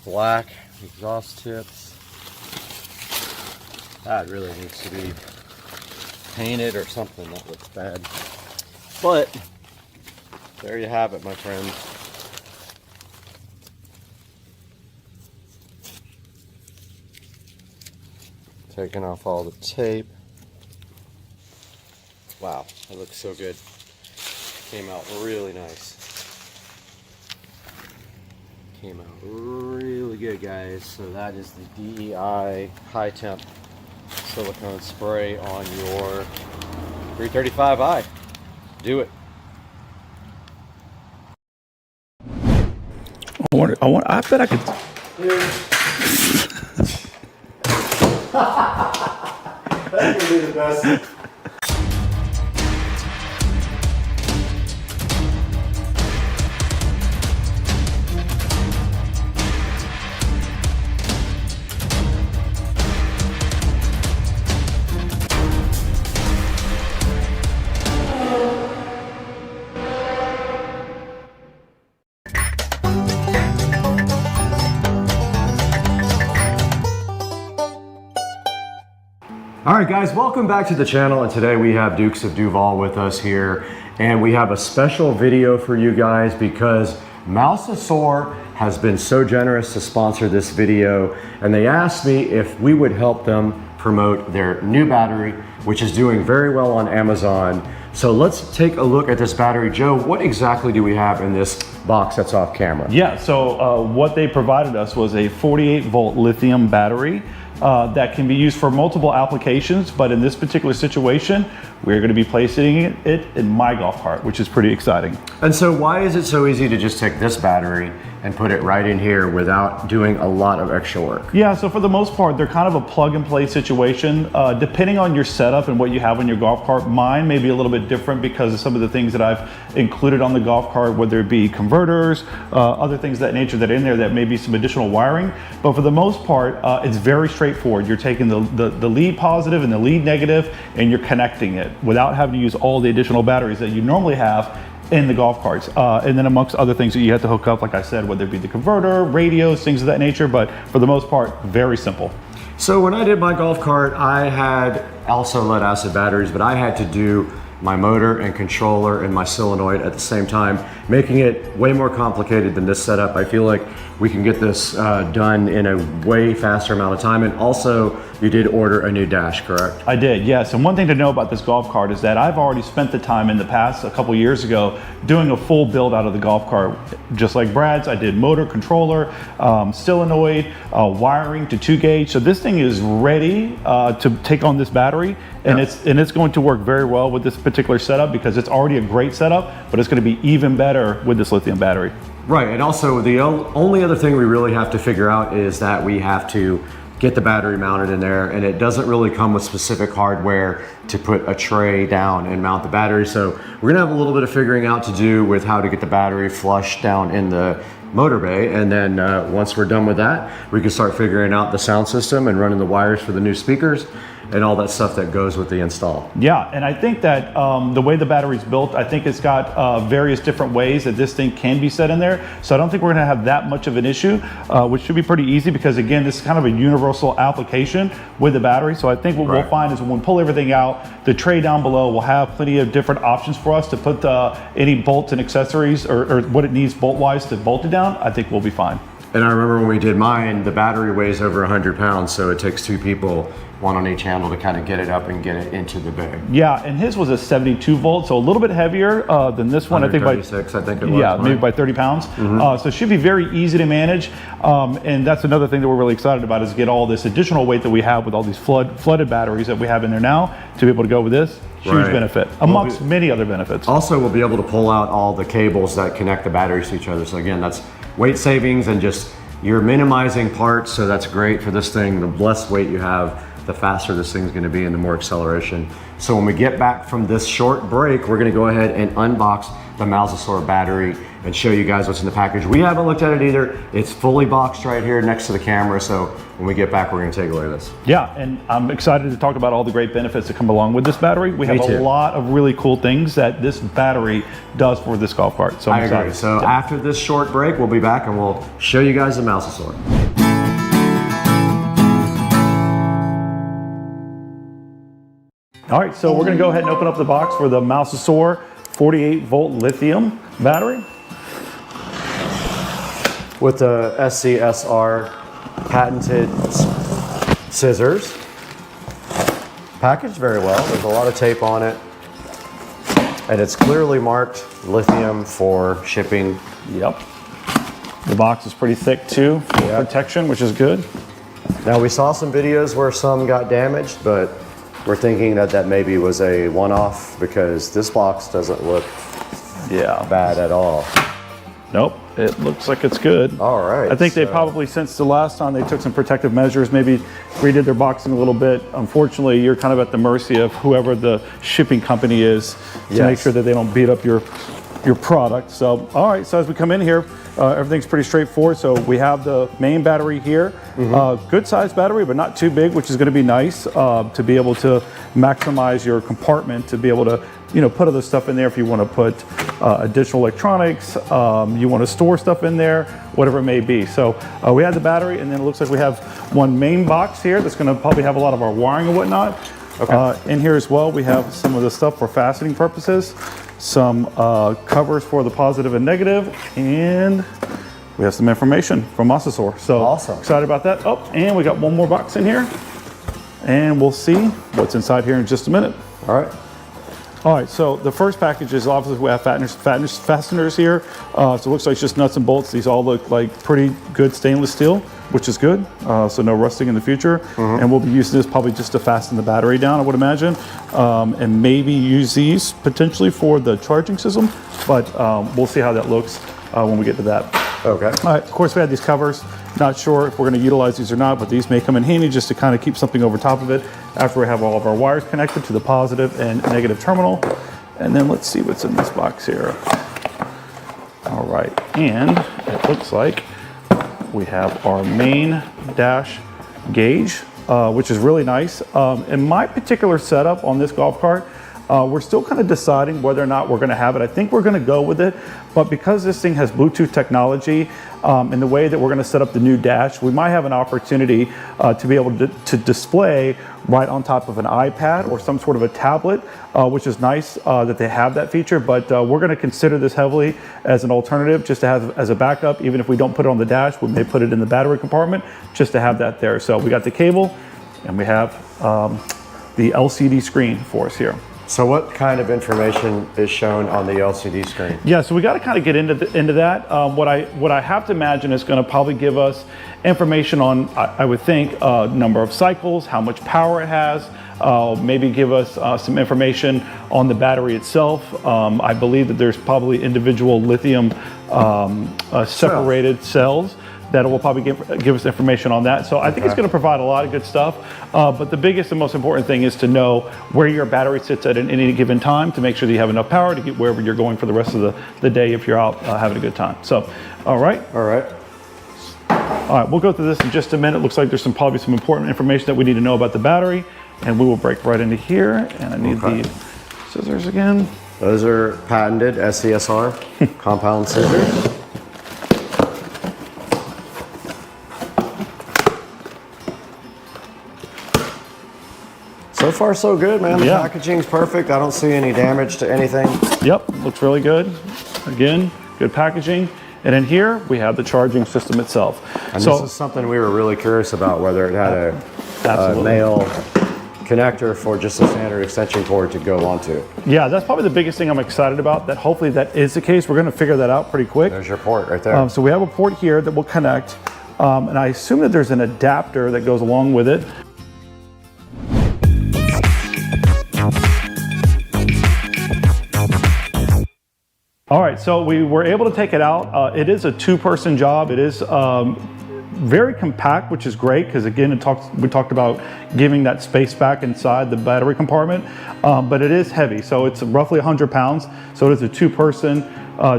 Black exhaust tips. That really needs to be painted or something. That looks bad. But there you have it, my friends. Taking off all the tape. Wow, that looks so good. Came out really nice. Came out really good, guys. So that is the DEI high temp silicone spray on your 335i. Do it. I bet I could. That would be the best. Alright guys, welcome back to the channel, and today we have Dukes of Duval with us here, and we have a special video for you guys because Mousesaur has been so generous to sponsor this video, and they asked me if we would help them promote their new battery, which is doing very well on Amazon. So let's take a look at this battery. Joe, what exactly do we have in this box that's off camera? Yeah, so what they provided us was a 48 volt lithium battery that can be used for multiple applications, but in this particular situation, we're going to be placing it in my golf cart, which is pretty exciting. And so why is it so easy to just take this battery and put it right in here without doing a lot of extra work? Yeah, so for the most part, they're kind of a plug and play situation. Depending on your setup and what you have on your golf cart, mine may be a little bit different because of some of the things that I've included on the golf cart, whether it be converters, other things of that nature that are in there that may be some additional wiring. But for the most part, it's very straightforward. You're taking the lead positive and the lead negative, and you're connecting it without having to use all the additional batteries that you normally have in the golf carts. And then amongst other things that you have to hook up, like I said, whether it be the converter, radios, things of that nature, but for the most part, very simple. So when I did my golf cart, I had also lead acid batteries, but I had to do my motor and controller and my solenoid at the same time, making it way more complicated than this setup. I feel like we can get this done in a way faster amount of time. And also, you did order a new dash, correct? I did, yes. And one thing to know about this golf cart is that I've already spent the time in the past, a couple years ago, doing a full build out of the golf cart. Just like Brad's, I did motor, controller, solenoid, wiring to 2 gauge. So this thing is ready to take on this battery, and it's going to work very well with this particular setup because it's already a great setup, but it's going to be even better with this lithium battery. Right, and also the only other thing we really have to figure out is that we have to get the battery mounted in there, and it doesn't really come with specific hardware to put a tray down and mount the battery. So we're gonna have a little bit of figuring out to do with how to get the battery flush down in the motor bay, and then once we're done with that, we can start figuring out the sound system and running the wires for the new speakers and all that stuff that goes with the install. Yeah, and I think that the way the battery's built, I think it's got various different ways that this thing can be set in there. So I don't think we're gonna have that much of an issue, which should be pretty easy because again, this is kind of a universal application with the battery. So I think what we'll find is when we pull everything out, the tray down below will have plenty of different options for us to put any bolts and accessories or what it needs bolt-wise to bolt it down. I think we'll be fine. And I remember when we did mine, the battery weighs over 100 pounds, so it takes 2 people, one on each handle, to kind of get it up and get it into the bay. Yeah, and his was a 72 volt, so a little bit heavier than this one. I think by 36, I think it was. Yeah, maybe by 30 pounds. So it should be very easy to manage. And that's another thing that we're really excited about is get all this additional weight that we have with all these flooded batteries that we have in there now to be able to go with this. Huge benefit, amongst many other benefits. Also, we'll be able to pull out all the cables that connect the batteries to each other. So again, that's weight savings and just you're minimizing parts, so that's great for this thing. The less weight you have, the faster this thing's gonna be and the more acceleration. So when we get back from this short break, we're gonna go ahead and unbox the Mousesaur battery and show you guys what's in the package. We haven't looked at it either. It's fully boxed right here next to the camera, so when we get back, we're gonna take a look at this. Yeah, and I'm excited to talk about all the great benefits that come along with this battery. We have a lot of really cool things that this battery does for this golf cart, so I'm excited. Agree. So after this short break, we'll be back and we'll show you guys the Mousesaur. All right, so we're gonna go ahead and open up the box for the Mousesaur 48 volt lithium battery. With the SCSR patented scissors. Packaged very well. There's a lot of tape on it. And it's clearly marked lithium for shipping. Yep. The box is pretty thick too for protection, which is good. Now we saw some videos where some got damaged, but we're thinking that that maybe was a one-off because this box doesn't look bad at all. Nope, it looks like it's good. All right. I think they probably, since the last time, they took some protective measures, maybe redid their boxing a little bit. Unfortunately, you're kind of at the mercy of whoever the shipping company is to make sure that they don't beat up your product. So, all right, so as we come in here, everything's pretty straightforward. So we have the main battery here, good sized battery, but not too big, which is gonna be nice to be able to maximize your compartment, to be able to put other stuff in there if you want to put additional electronics, you want to store stuff in there, whatever it may be. So we have the battery, and then it looks like we have one main box here that's going to probably have a lot of our wiring and whatnot. Okay. In here as well, we have some of the stuff for fastening purposes, some covers for the positive and negative, and we have some information from ASUS. So awesome. Excited about that. Oh, and we got one more box in here, and we'll see what's inside here in just a minute. All right. All right, so the first package is obviously we have fasteners here. So it looks like just nuts and bolts. These all look like pretty good stainless steel, which is good. So no rusting in the future. And we'll be using this probably just to fasten the battery down, I would imagine. And maybe use these potentially for the charging system, but we'll see how that looks when we get to that. Okay. All right, of course we have these covers. Not sure if we're going to utilize these or not, but these may come in handy just to kind of keep something over top of it after we have all of our wires connected to the positive and negative terminal. And then let's see what's in this box here. All right, and it looks like we have our main dash gauge, which is really nice. In my particular setup on this golf cart, we're still kind of deciding whether or not we're going to have it. I think we're going to go with it, but because this thing has Bluetooth technology, in the way that we're going to set up the new dash, we might have an opportunity to be able to display right on top of an iPad or some sort of a tablet, which is nice that they have that feature, but we're going to consider this heavily as an alternative just to have as a backup. Even if we don't put it on the dash, we may put it in the battery compartment just to have that there. So we got the cable and we have the LCD screen for us here. So what kind of information is shown on the LCD screen? Yeah, so we got to kind of get into that. What I have to imagine is going to probably give us information on, I would think, number of cycles, how much power it has, maybe give us some information on the battery itself. I believe that there's probably individual lithium separated cells that will probably give us information on that. So I think it's going to provide a lot of good stuff. But the biggest and most important thing is to know where your battery sits at any given time to make sure that you have enough power to get wherever you're going for the rest of the day if you're out having a good time. So, all right. All right. All right, we'll go through this in just a minute. Looks like there's probably some important information that we need to know about the battery, and we will break right into here. And I need the scissors again. Those are patented SCSR compound scissors. So far, so good, man. The packaging's perfect. I don't see any damage to anything. Yep, looks really good. Again, good packaging. And in here, we have the charging system itself. And this is something we were really curious about, whether it had a male connector for just a standard extension cord to go onto. Yeah, that's probably the biggest thing I'm excited about, that hopefully that is the case. We're going to figure that out pretty quick. There's your port right there. So we have a port here that will connect. And I assume that there's an adapter that goes along with it. All right, so we were able to take it out. It is a two-person job. It is very compact, which is great because again, we talked about giving that space back inside the battery compartment, but it is heavy. So it's roughly 100 pounds. So it is a two-person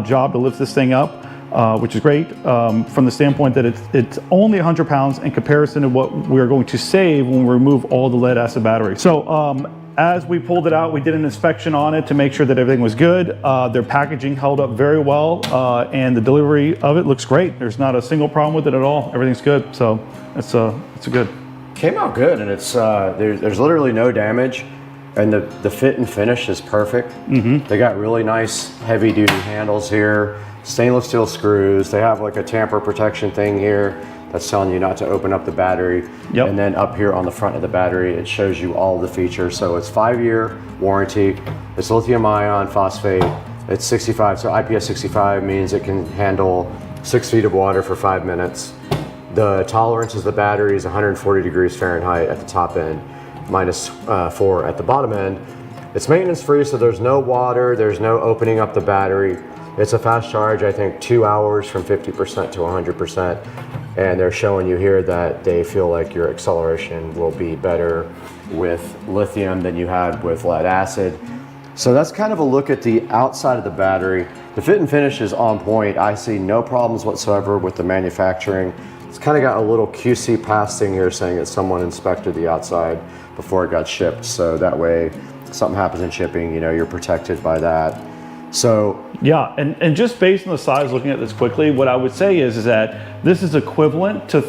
job to lift this thing up, which is great from the standpoint that it's only 100 pounds in comparison to what we're going to save when we remove all the lead acid batteries. So as we pulled it out, we did an inspection on it to make sure that everything was good. Their packaging held up very well, and the delivery of it looks great. There's not a single problem with it at all. Everything's good, so it's a good. Came out good, and it's there's literally no damage. And the fit and finish is perfect. They got really nice heavy duty handles here, stainless steel screws. They have like a tamper protection thing here that's telling you not to open up the battery. And then up here on the front of the battery, it shows you all the features. So it's 5-year warranty. It's lithium ion phosphate. It's 65, so IPS 65 means it can handle 6 feet of water for 5 minutes. The tolerance of the battery is 140 degrees Fahrenheit at the top end, minus 4 at the bottom end. It's maintenance free, so there's no water, there's no opening up the battery. It's a fast charge, I think 2 hours from 50% to 100%. And they're showing you here that they feel like your acceleration will be better with lithium than you had with lead acid. So that's kind of a look at the outside of the battery. The fit and finish is on point. I see no problems whatsoever with the manufacturing. It's kind of got a little QC pass thing here saying that someone inspected the outside before it got shipped. So that way, if something happens in shipping, you know, you're protected by that. So yeah, and just based on the size, looking at this quickly, what I would say is that this is equivalent to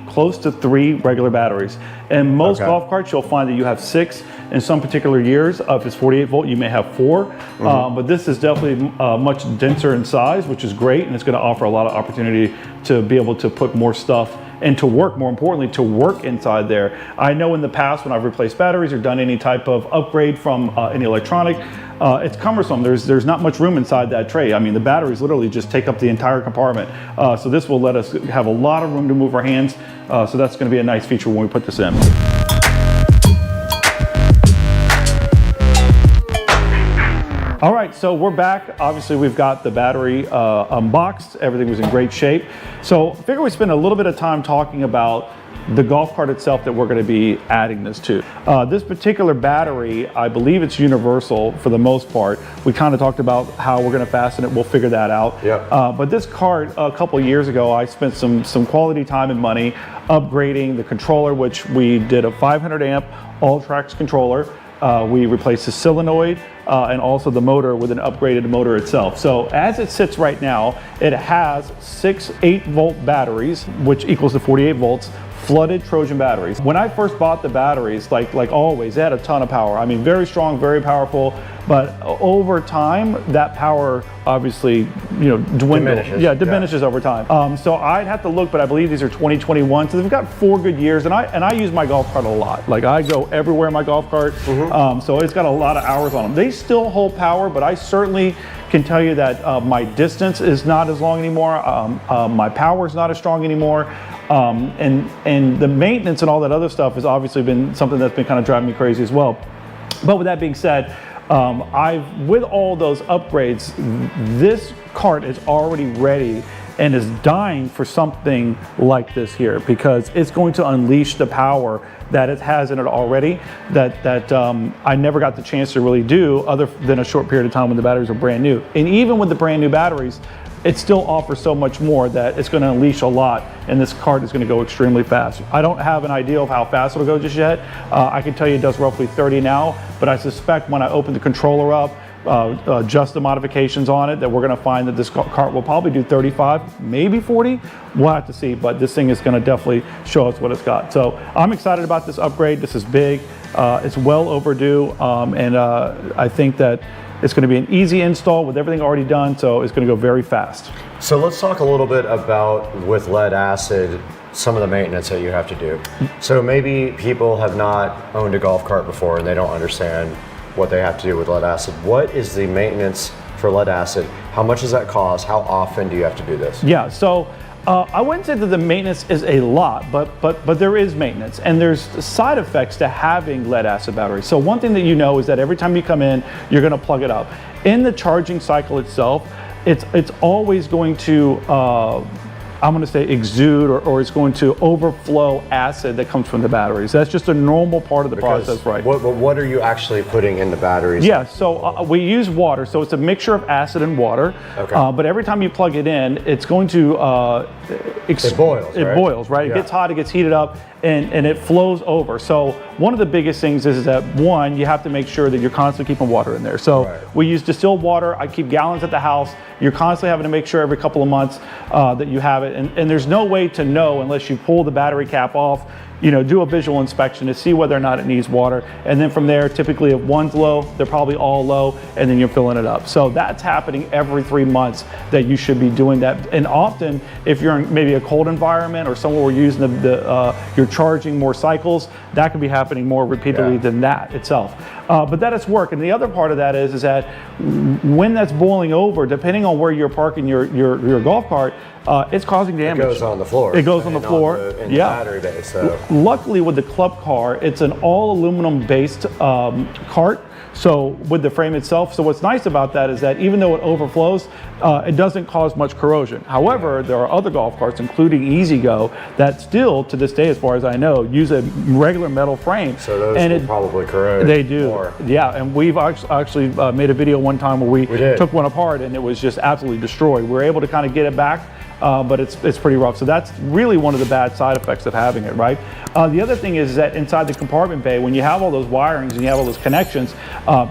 close to three regular batteries. And most golf carts, you'll find that you have 6. In some particular years, if it's 48 volt, you may have 4. But this is definitely much denser in size, which is great, and it's going to offer a lot of opportunity to be able to put more stuff and to work, more importantly, to work inside there. I know in the past when I've replaced batteries or done any type of upgrade from any electronic, it's cumbersome. There's not much room inside that tray. I mean, the batteries literally just take up the entire compartment. So this will let us have a lot of room to move our hands. So that's going to be a nice feature when we put this in. All right, so we're back. Obviously, we've got the battery unboxed. Everything was in great shape. So I figure we spend a little bit of time talking about the golf cart itself that we're going to be adding this to. This particular battery, I believe it's universal for the most part. We kind of talked about how we're going to fasten it. We'll figure that out. But this cart, a couple years ago, I spent some quality time and money upgrading the controller, which we did a 500 amp all-tracks controller. We replaced the solenoid and also the motor with an upgraded motor itself. So as it sits right now, it has 6 8-volt batteries, which equals to 48 volts, flooded Trojan batteries. When I first bought the batteries, like always, they had a ton of power. I mean, very strong, very powerful, but over time, that power obviously, you know, dwindles. Diminishes over time. So I'd have to look, but I believe these are 2021, so they've got 4 good years, and I use my golf cart a lot. Like, I go everywhere in my golf cart, so it's got a lot of hours on them. They still hold power, but I certainly can tell you that my distance is not as long anymore. My power is not as strong anymore. And the maintenance and all that other stuff has obviously been something that's been kind of driving me crazy as well. But with that being said, with all those upgrades, this cart is already ready and is dying for something like this here, because it's going to unleash the power that it has in it already that I never got the chance to really do other than a short period of time when the batteries are brand new. And even with the brand new batteries, it still offers so much more that it's going to unleash a lot, and this cart is going to go extremely fast. I don't have an idea of how fast it'll go just yet. I can tell you it does roughly 30 now, but I suspect when I open the controller up, adjust the modifications on it, that we're going to find that this cart will probably do 35, maybe 40. We'll have to see, but this thing is going to definitely show us what it's got. So I'm excited about this upgrade. This is big. It's well overdue, and I think that it's going to be an easy install with everything already done, so it's going to go very fast. So let's talk a little bit about, with lead acid, some of the maintenance that you have to do. So maybe people have not owned a golf cart before and they don't understand what they have to do with lead acid. What is the maintenance for lead acid? How much does that cost? How often do you have to do this? Yeah, so I wouldn't say that the maintenance is a lot, but there is maintenance, and there's side effects to having lead acid batteries. So one thing that you know is that every time you come in, you're going to plug it up. In the charging cycle itself, it's always going to I'm going to say exude, or it's going to overflow acid that comes from the batteries. That's just a normal part of the process, right? What are you actually putting in the batteries? Yeah, so we use water, so it's a mixture of acid and water. Okay. But every time you plug it in, it's going to it boils. It boils, right? Yeah. It gets hot, it gets heated up, and it flows over. So one of the biggest things is that, one, you have to make sure that you're constantly keeping water in there. So we use distilled water. I keep gallons at the house. You're constantly having to make sure every couple of months that you have it. And there's no way to know unless you pull the battery cap off, do a visual inspection to see whether or not it needs water. And then from there, typically if one's low, they're probably all low, and then you're filling it up. So that's happening every 3 months that you should be doing that. And often, if you're in maybe a cold environment or somewhere where you're using you're charging more cycles, that could be happening more repeatedly than that itself. But that is work. And the other part of that is that when that's boiling over, depending on where you're parking your golf cart, it's causing damage. It goes on the floor. It goes on the floor. In the battery bay. So luckily with the club car, it's an all aluminum based cart. So with the frame itself, so what's nice about that is that even though it overflows, it doesn't cause much corrosion. However, there are other golf carts, including EasyGo, that still, to this day, as far as I know, use a regular metal frame. So those will probably corrode. They do. More. Yeah, and we've actually made a video one time where we took one apart and it was just absolutely destroyed. We were able to kind of get it back, but it's pretty rough. So that's really one of the bad side effects of having it, right? The other thing is that inside the compartment bay, when you have all those wirings and you have all those connections,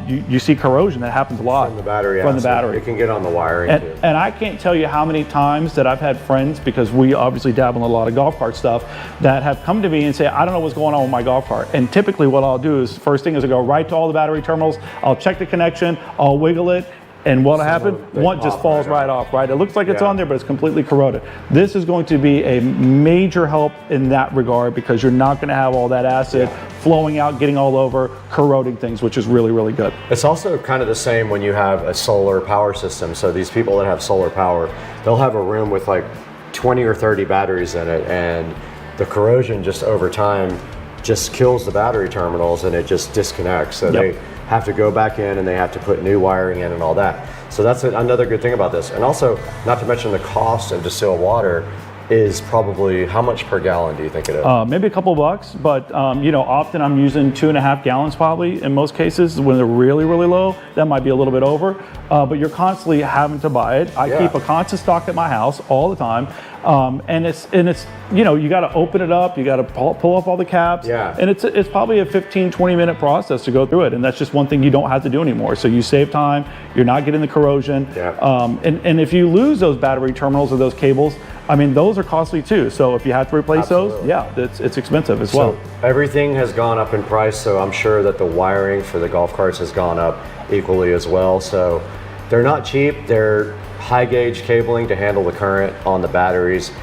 you see corrosion. That happens a lot. From the battery. From the battery. It can get on the wiring too. And I can't tell you how many times that I've had friends, because we obviously dabble in a lot of golf cart stuff, that have come to me and say, I don't know what's going on with my golf cart. And typically what I'll do is, first thing is I go right to all the battery terminals, I'll check the connection, I'll wiggle it, and what'll happen? One just falls right off, right? It looks like it's on there, but it's completely corroded. This is going to be a major help in that regard, because you're not going to have all that acid flowing out, getting all over, corroding things, which is really, really good. It's also kind of the same when you have a solar power system. So these people that have solar power, they'll have a room with like 20 or 30 batteries in it, and the corrosion just over time just kills the battery terminals and it just disconnects. So they have to go back in and they have to put new wiring in and all that. So that's another good thing about this. And also, not to mention the cost of distilled water is probably, how much per gallon do you think it is? Maybe a couple bucks, but often I'm using 2.5 gallons probably in most cases. When they're really, really low, that might be a little bit over, but you're constantly having to buy it. I keep a constant stock at my house all the time. And it's you got to open it up, you got to pull up all the caps, and it's probably a 15-20 minute process to go through it, and that's just one thing you don't have to do anymore. So you save time, you're not getting the corrosion, and if you lose those battery terminals or those cables, I mean, those are costly too. So if you have to replace those, it's expensive as well. Everything has gone up in price, so I'm sure that the wiring for the golf carts has gone up equally as well. So they're not cheap. They're high gauge cabling to handle the current on the batteries.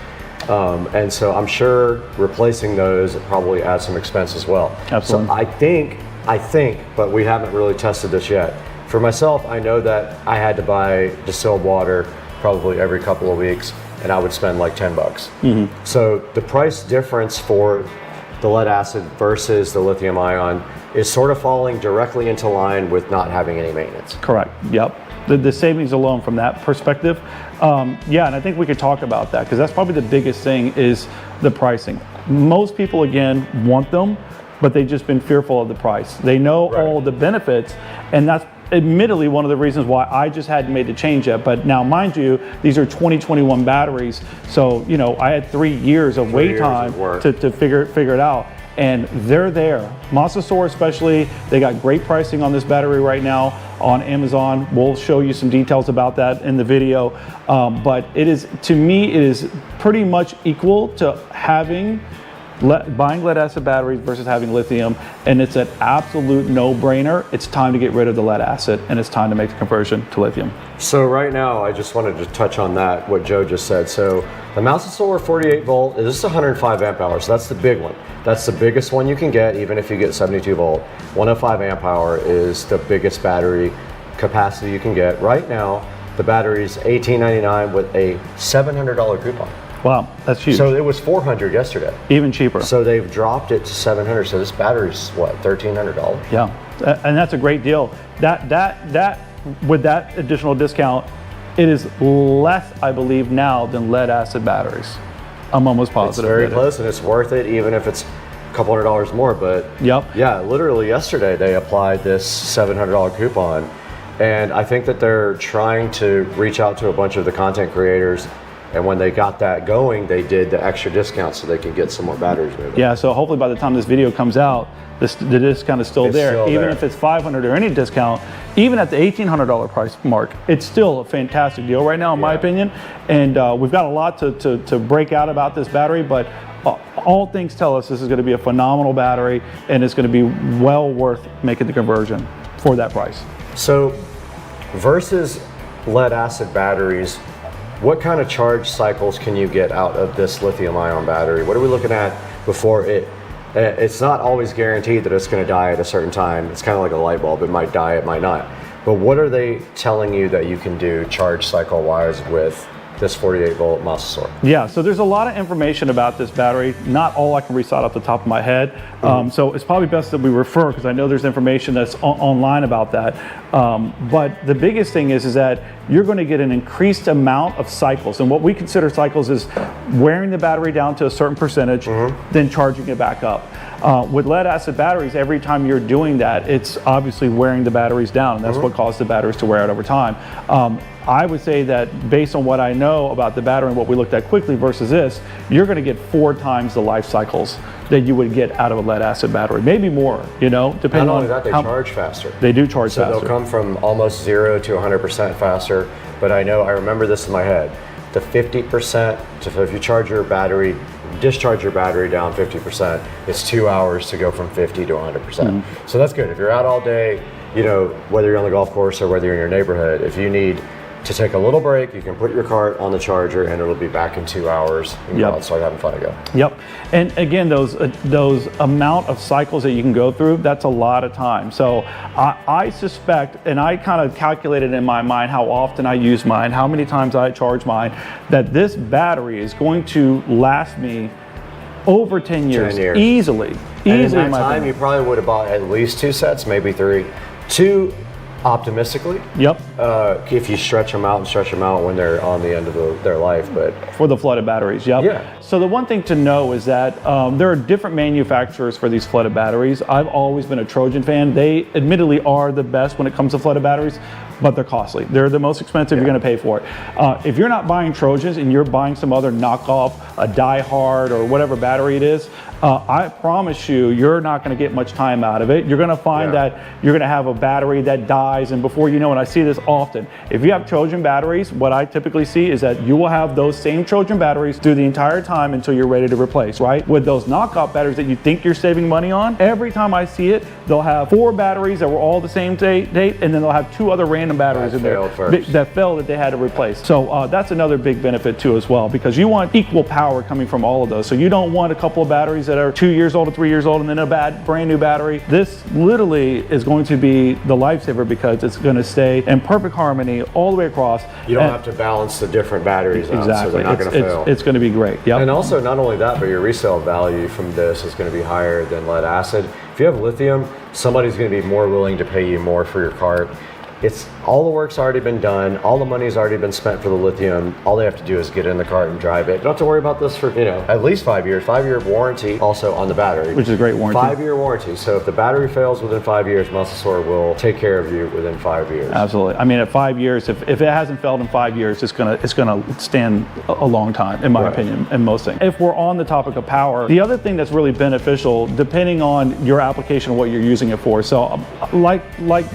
And so I'm sure replacing those probably adds some expense as well. Absolutely. So I think, but we haven't really tested this yet. For myself, I know that I had to buy distilled water probably every couple of weeks, and I would spend like $10. So the price difference for the lead acid versus the lithium ion is sort of falling directly into line with not having any maintenance. Correct. Yep. The savings alone from that perspective. And I think we could talk about that, because that's probably the biggest thing is the pricing. Most people, again, want them, but they've just been fearful of the price. They know all the benefits, and that's admittedly one of the reasons why I just hadn't made the change yet. But now, mind you, these are 2021 batteries, so I had 3 years of wait time to figure it out. And they're there. Mosasaur especially, they got great pricing on this battery right now on Amazon. We'll show you some details about that in the video. But it is, to me, it is pretty much equal to buying lead acid batteries versus having lithium, and it's an absolute no-brainer. It's time to get rid of the lead acid, and it's time to make the conversion to lithium. So right now, I just wanted to touch on that, what Joe just said. So the Mosasaur 48 volt, this is 105 amp hours. That's the big one. That's the biggest one you can get, even if you get 72 volt. 105 amp hour is the biggest battery capacity you can get. Right now, the battery's $18.99 with a $700 coupon. Wow, that's huge. So it was $400 yesterday. Even cheaper. So they've dropped it to $700. So this battery's what, $1,300? Yeah, and that's a great deal. That with that additional discount, it is less, I believe, now than lead acid batteries. I'm almost positive. It's very close, and it's worth it, even if it's a couple $100 more. But yeah, literally yesterday they applied this $700 coupon, and I think that they're trying to reach out to a bunch of the content creators. And when they got that going, they did the extra discount so they can get some more batteries moving. Yeah, so hopefully by the time this video comes out, the discount is still there. Even if it's $500 or any discount, even at the $1,800 price mark, it's still a fantastic deal right now, in my opinion. And we've got a lot to break out about this battery, but all things tell us this is going to be a phenomenal battery, and it's going to be well worth making the conversion for that price. So versus lead acid batteries, what kind of charge cycles can you get out of this lithium ion battery? What are we looking at before it's not always guaranteed that it's going to die at a certain time. It's kind of like a light bulb. It might die, it might not. But what are they telling you that you can do charge cycle wise with this 48 volt muscle source? Yeah, so there's a lot of information about this battery. Not all I can recite off the top of my head. So it's probably best that we refer, because I know there's information that's online about that. But the biggest thing is that you're going to get an increased amount of cycles. And what we consider cycles is wearing the battery down to a certain percentage, then charging it back up. With lead acid batteries, every time you're doing that, it's obviously wearing the batteries down, and that's what causes the batteries to wear out over time. I would say that based on what I know about the battery and what we looked at quickly versus this, you're going to get 4 times the life cycles that you would get out of a lead acid battery, maybe more, you know, depending on Not only that, they charge faster. They do charge faster. So they'll come from almost 0 to 100% faster, but I remember this in my head. The 50%, so if you charge your battery, discharge your battery down 50%, it's 2 hours to go from 50 to 100%. So that's good. If you're out all day, you know, whether you're on the golf course or whether you're in your neighborhood, if you need to take a little break, you can put your cart on the charger and it'll be back in 2 hours. You can start having fun again. Yep. And again, those amount of cycles that you can go through, that's a lot of time. So I suspect, and I kind of calculated in my mind how often I use mine, how many times I charge mine, that this battery is going to last me over 10 years. Easily. And in that time, you probably would have bought at least 2 sets, maybe 3. 2 optimistically. Yep. If you stretch them out when they're on the end of their life, but for the flooded batteries, yep. Yeah. So the one thing to know is that there are different manufacturers for these flooded batteries. I've always been a Trojan fan. They admittedly are the best when it comes to flooded batteries, but they're costly. They're the most expensive. You're going to pay for it. If you're not buying Trojans and you're buying some other knockoff, a Die Hard or whatever battery it is, I promise you're not going to get much time out of it. You're going to find that you're going to have a battery that dies, and before you know it, I see this often. If you have Trojan batteries, what I typically see is that you will have those same Trojan batteries through the entire time until you're ready to replace, right? With those knockoff batteries that you think you're saving money on, every time I see it, they'll have 4 batteries that were all the same date, and then they'll have 2 other random batteries in there that failed that they had to replace. So that's another big benefit too as well, because you want equal power coming from all of those. So you don't want a couple of batteries that are 2 years old or 3 years old and then a brand new battery. This literally is going to be the lifesaver because it's going to stay in perfect harmony all the way across. You don't have to balance the different batteries out, so they're not going to fail. It's going to be great. Yep. And also, not only that, but your resale value from this is going to be higher than lead acid. If you have lithium, somebody's going to be more willing to pay you more for your cart. It's all the work's already been done. All the money's already been spent for the lithium. All they have to do is get in the cart and drive it. You don't have to worry about this for, at least 5 years. 5-year warranty also on the battery. Which is a great warranty. 5-year warranty. So if the battery fails within 5 years, Muscle Sore will take care of you within 5 years. Absolutely. I mean, at 5 years, if it hasn't failed in 5 years, it's gonna stand a long time, in my opinion, in most things. If we're on the topic of power, the other thing that's really beneficial, depending on your application and what you're using it for. So, like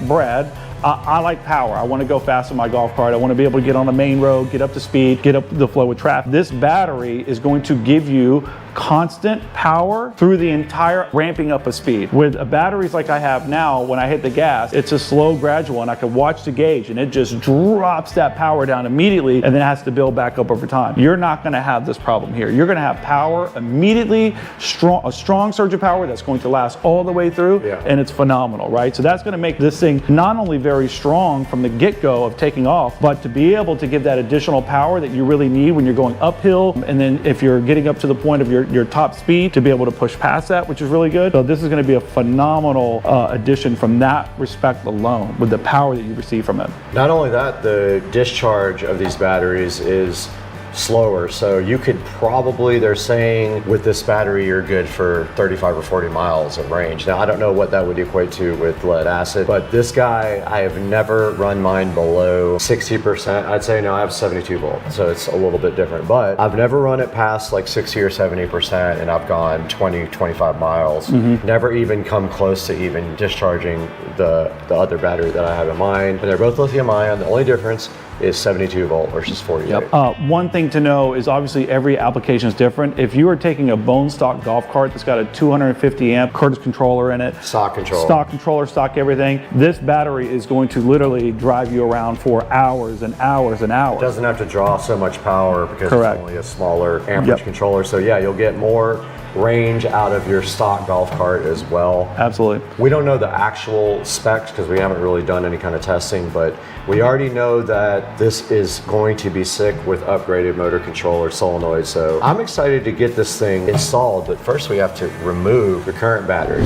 Brad, I like power. I want to go fast in my golf cart. I want to be able to get on the main road, get up to speed, get up the flow with traffic. This battery is going to give you constant power through the entire ramping up of speed. With batteries like I have now, when I hit the gas, it's a slow gradual, and I can watch the gauge and it just drops that power down immediately and then has to build back up over time. You're not going to have this problem here. You're going to have power immediately, a strong surge of power that's going to last all the way through, and it's phenomenal, right? So that's going to make this thing not only very strong from the get-go of taking off, but to be able to give that additional power that you really need when you're going uphill, and then if you're getting up to the point of your top speed, to be able to push past that, which is really good. So this is going to be a phenomenal addition from that respect alone, with the power that you receive from it. Not only that, the discharge of these batteries is slower, so you could probably, they're saying with this battery you're good for 35 or 40 miles of range. Now I don't know what that would equate to with lead acid, but this guy, I have never run mine below 60%. I'd say no, I have 72 volt, so it's a little bit different, but I've never run it past like 60 or 70%, and I've gone 20, 25 miles. Never even come close to even discharging the other battery that I have in mine. And they're both lithium ion. The only difference, is 72 volt versus 48. One thing to know is obviously every application is different. If you are taking a bone stock golf cart that's got a 250 amp Curtis controller in it, stock controller, stock everything, this battery is going to literally drive you around for hours and hours and hours. It doesn't have to draw so much power because it's only a smaller amperage controller. So yeah, you'll get more range out of your stock golf cart as well. Absolutely. We don't know the actual specs because we haven't really done any kind of testing, but we already know that this is going to be sick with upgraded motor controller solenoid. So I'm excited to get this thing installed, but first we have to remove the current battery.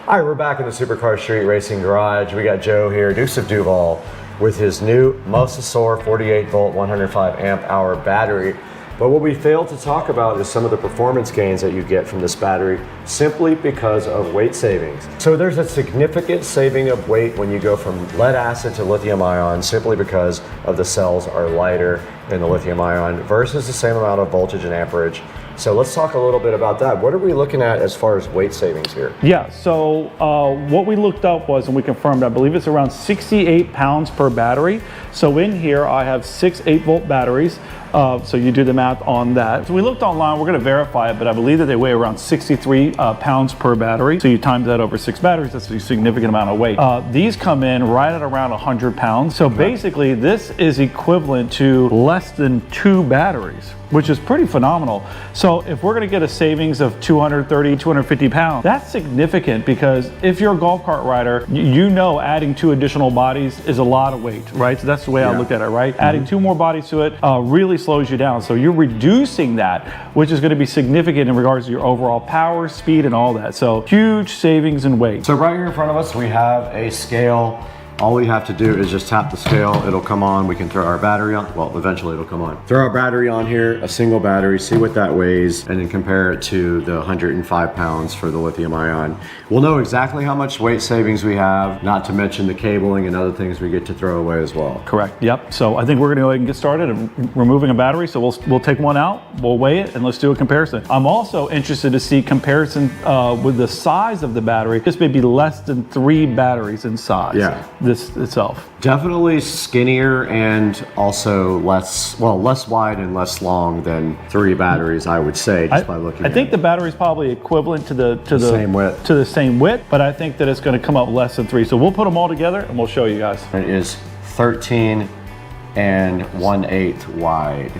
All right, we're back in the Supercar Street Racing Garage. We got Joe here, Dukes of Duval, with his new Mosasaur 48 volt 105 amp hour battery. But what we failed to talk about is some of the performance gains that you get from this battery simply because of weight savings. So there's a significant saving of weight when you go from lead acid to lithium ion simply because of the cells are lighter in the lithium ion versus the same amount of voltage and amperage. So let's talk a little bit about that. What are we looking at as far as weight savings here? Yeah, so what we looked up was, and we confirmed, I believe it's around 68 pounds per battery. So in here, I have 6 8-volt batteries. So you do the math on that. So we looked online, we're gonna verify it, but I believe that they weigh around 63 pounds per battery. So you times that over 6 batteries, that's a significant amount of weight. These come in right at around 100 pounds. So basically this is equivalent to less than 2 batteries, which is pretty phenomenal. So if we're gonna get a savings of 230, 250 pounds, that's significant because if you're a golf cart rider, you know adding 2 additional bodies is a lot of weight, right? So that's the way I looked at it, right? Adding 2 more bodies to it really slows you down. So you're reducing that, which is gonna be significant in regards to your overall power, speed, and all that. So huge savings in weight. So right here in front of us, we have a scale. All we have to do is just tap the scale, it'll come on, we can throw our battery on, well, eventually it'll come on. Throw our battery on here, a single battery, see what that weighs, and then compare it to the 105 pounds for the lithium ion. We'll know exactly how much weight savings we have, not to mention the cabling and other things we get to throw away as well. Correct, yep. So I think we're gonna go ahead and get started of removing a battery. So we'll take one out, we'll weigh it, and let's do a comparison. I'm also interested to see comparison with the size of the battery. This may be less than 3 batteries in size. Yeah. This itself. Definitely skinnier and also less wide and less long than 3 batteries, I would say, just by looking at it. I think the battery is probably equivalent to the same width. To the same width, but I think that it's going to come up less than 3. So we'll put them all together and we'll show you guys. It is 13 and 1/8 wide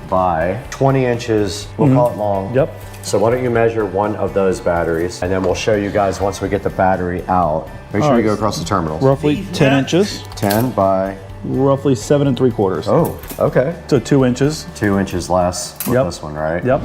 by 20 inches, we'll call it long. Yep. So why don't you measure one of those batteries, and then we'll show you guys once we get the battery out. Make sure you go across the terminals. Roughly 10 inches. 10 by? Roughly 7 3/4. Oh, okay. So 2 inches. 2 inches less with this one, right? Yep.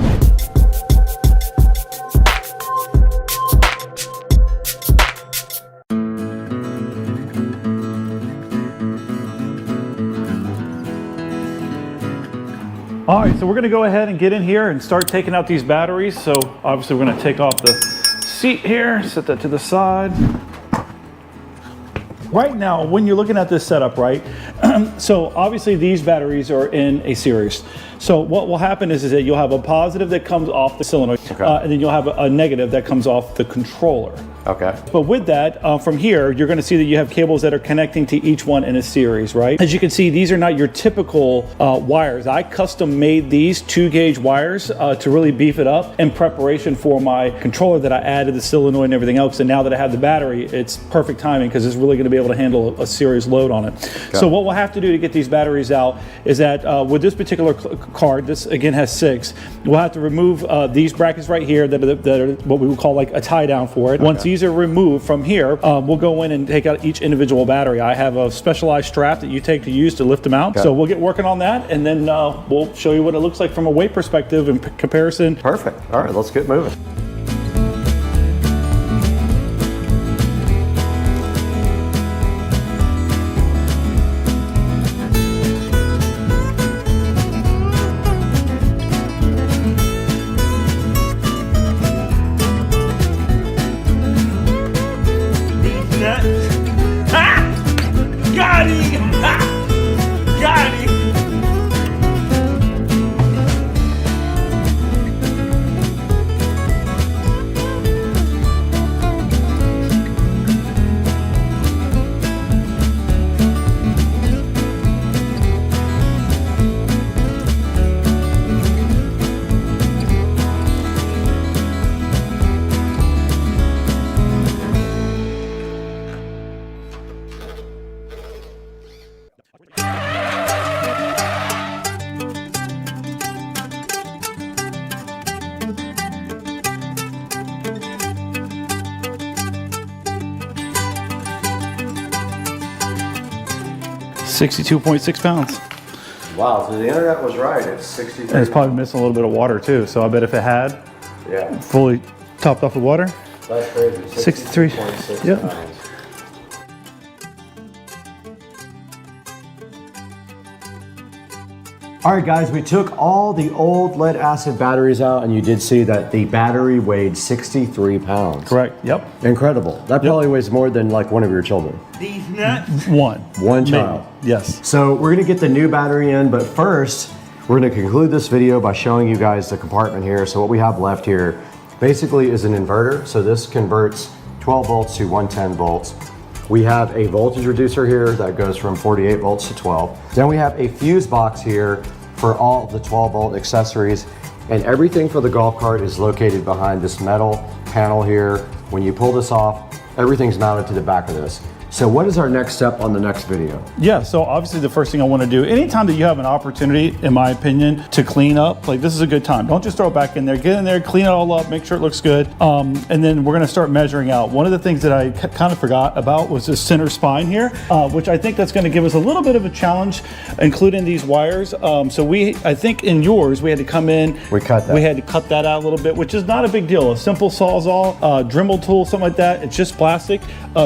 All right, so we're gonna go ahead and get in here and start taking out these batteries. So obviously we're gonna take off the seat here, set that to the side. Right now, when you're looking at this setup, right? So obviously these batteries are in a series. So what will happen is that you'll have a positive that comes off the solenoid, and then you'll have a negative that comes off the controller. Okay. But with that, from here, you're going to see that you have cables that are connecting to each one in a series, right? As you can see, these are not your typical wires. I custom made these 2-gauge wires to really beef it up in preparation for my controller that I added the solenoid and everything else. And now that I have the battery, it's perfect timing because it's really going to be able to handle a serious load on it. Okay. So what we'll have to do to get these batteries out is that with this particular card, this again has 6, we'll have to remove these brackets right here that are what we would call like a tie down for it. Okay. Once these are removed from here, we'll go in and take out each individual battery. I have a specialized strap that you take to use to lift them out. Okay. So we'll get working on that, and then we'll show you what it looks like from a weight perspective and comparison. Perfect. All right, let's get moving. 62.6 pounds. Wow, so the internet was right. It's 63. And it's probably missing a little bit of water too. So I bet if it had fully topped off with water, that's crazy. 63.6 Yep. pounds. All right, guys, we took all the old lead acid batteries out, and you did see that the battery weighed 63 pounds. Correct. Yep. Incredible. That probably weighs more than like one of your children. These nuts. One child. Maybe. Yes. So we're gonna get the new battery in, but first, we're gonna conclude this video by showing you guys the compartment here. So what we have left here basically is an inverter. So this converts 12 volts to 110 volts. We have a voltage reducer here that goes from 48 volts to 12. Then we have a fuse box here for all of the 12 volt accessories, and everything for the golf cart is located behind this metal panel here. When you pull this off, everything's mounted to the back of this. So what is our next step on the next video? Yeah, so obviously the first thing I want to do, anytime that you have an opportunity, in my opinion, to clean up, like this is a good time. Don't just throw it back in there. Get in there, clean it all up, make sure it looks good. And then we're going to start measuring out. One of the things that I kind of forgot about was this center spine here, which I think that's going to give us a little bit of a challenge, including these wires. So I think in yours, we had to come in. We cut that. We had to cut that out a little bit, which is not a big deal. A simple Sawzall, Dremel tool, something like that. It's just plastic.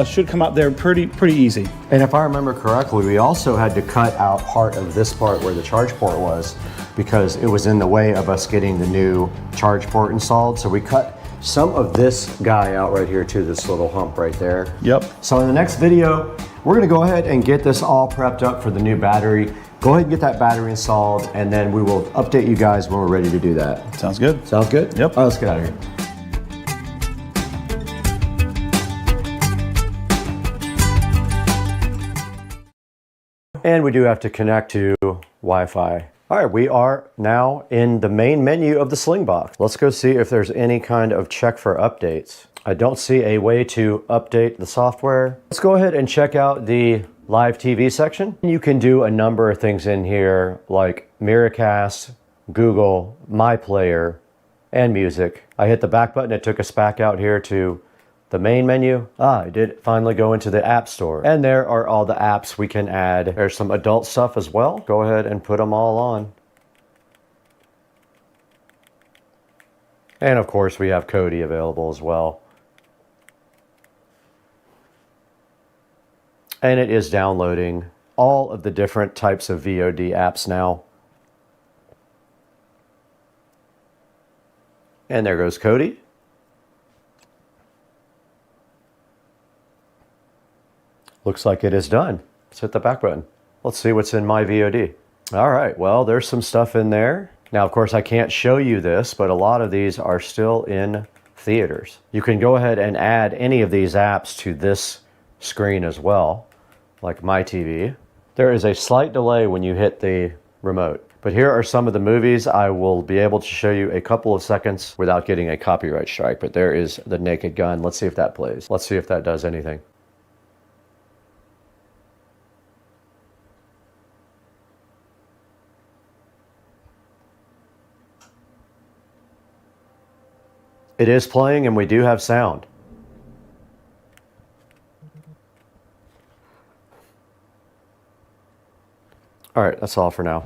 Should come out there pretty easy. And if I remember correctly, we also had to cut out part of this part where the charge port was because it was in the way of us getting the new charge port installed. So we cut some of this guy out right here too, this little hump right there. Yep. So in the next video, we're gonna go ahead and get this all prepped up for the new battery. Go ahead and get that battery installed, and then we will update you guys when we're ready to do that. Sounds good. Sounds good? Yep. All right, let's get out of here. And we do have to connect to Wi-Fi. All right, we are now in the main menu of the Slingbox. Let's go see if there's any kind of check for updates. I don't see a way to update the software. Let's go ahead and check out the live TV section. You can do a number of things in here like Miracast, Google, My Player, and music. I hit the back button, it took us back out here to the main menu. I did finally go into the App Store. And there are all the apps we can add. There's some adult stuff as well. Go ahead and put them all on. And of course we have Kodi available as well. And it is downloading all of the different types of VOD apps now. And there goes Kodi. Looks like it is done. Let's hit the back button. Let's see what's in my VOD. All right, well, there's some stuff in there. Now, of course, I can't show you this, but a lot of these are still in theaters. You can go ahead and add any of these apps to this screen as well, like My TV. There is a slight delay when you hit the remote, but here are some of the movies. I will be able to show you a couple of seconds without getting a copyright strike, but there is The Naked Gun. Let's see if that plays. Let's see if that does anything. It is playing and we do have sound. All right, that's all for now.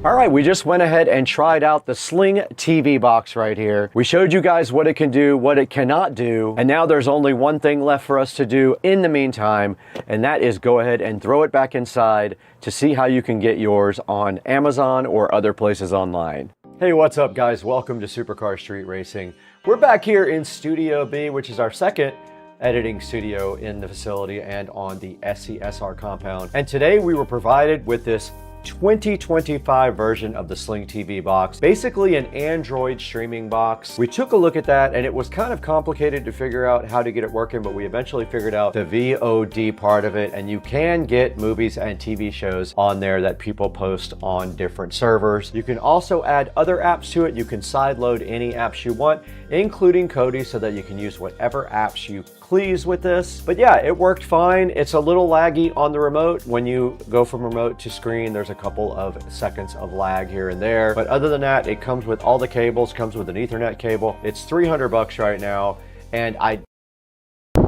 All right, we just went ahead and tried out the Sling TV box right here. We showed you guys what it can do, what it cannot do, and now there's only one thing left for us to do in the meantime, and that is go ahead and throw it back inside to see how you can get yours on Amazon or other places online. Hey, what's up guys? Welcome to Supercar Street Racing. We're back here in Studio B, which is our second editing studio in the facility and on the SCSR compound. And today we were provided with this 2025 version of the Sling TV box, basically an Android streaming box. We took a look at that and it was kind of complicated to figure out how to get it working, but we eventually figured out the VOD part of it, and you can get movies and TV shows on there that people post on different servers. You can also add other apps to it. You can sideload any apps you want, including Kodi, so that you can use whatever apps you please with this. But yeah, it worked fine. It's a little laggy on the remote. When you go from remote to screen, there's a couple of seconds of lag here and there. But other than that, it comes with all the cables, comes with an Ethernet cable. It's $300 right now. And I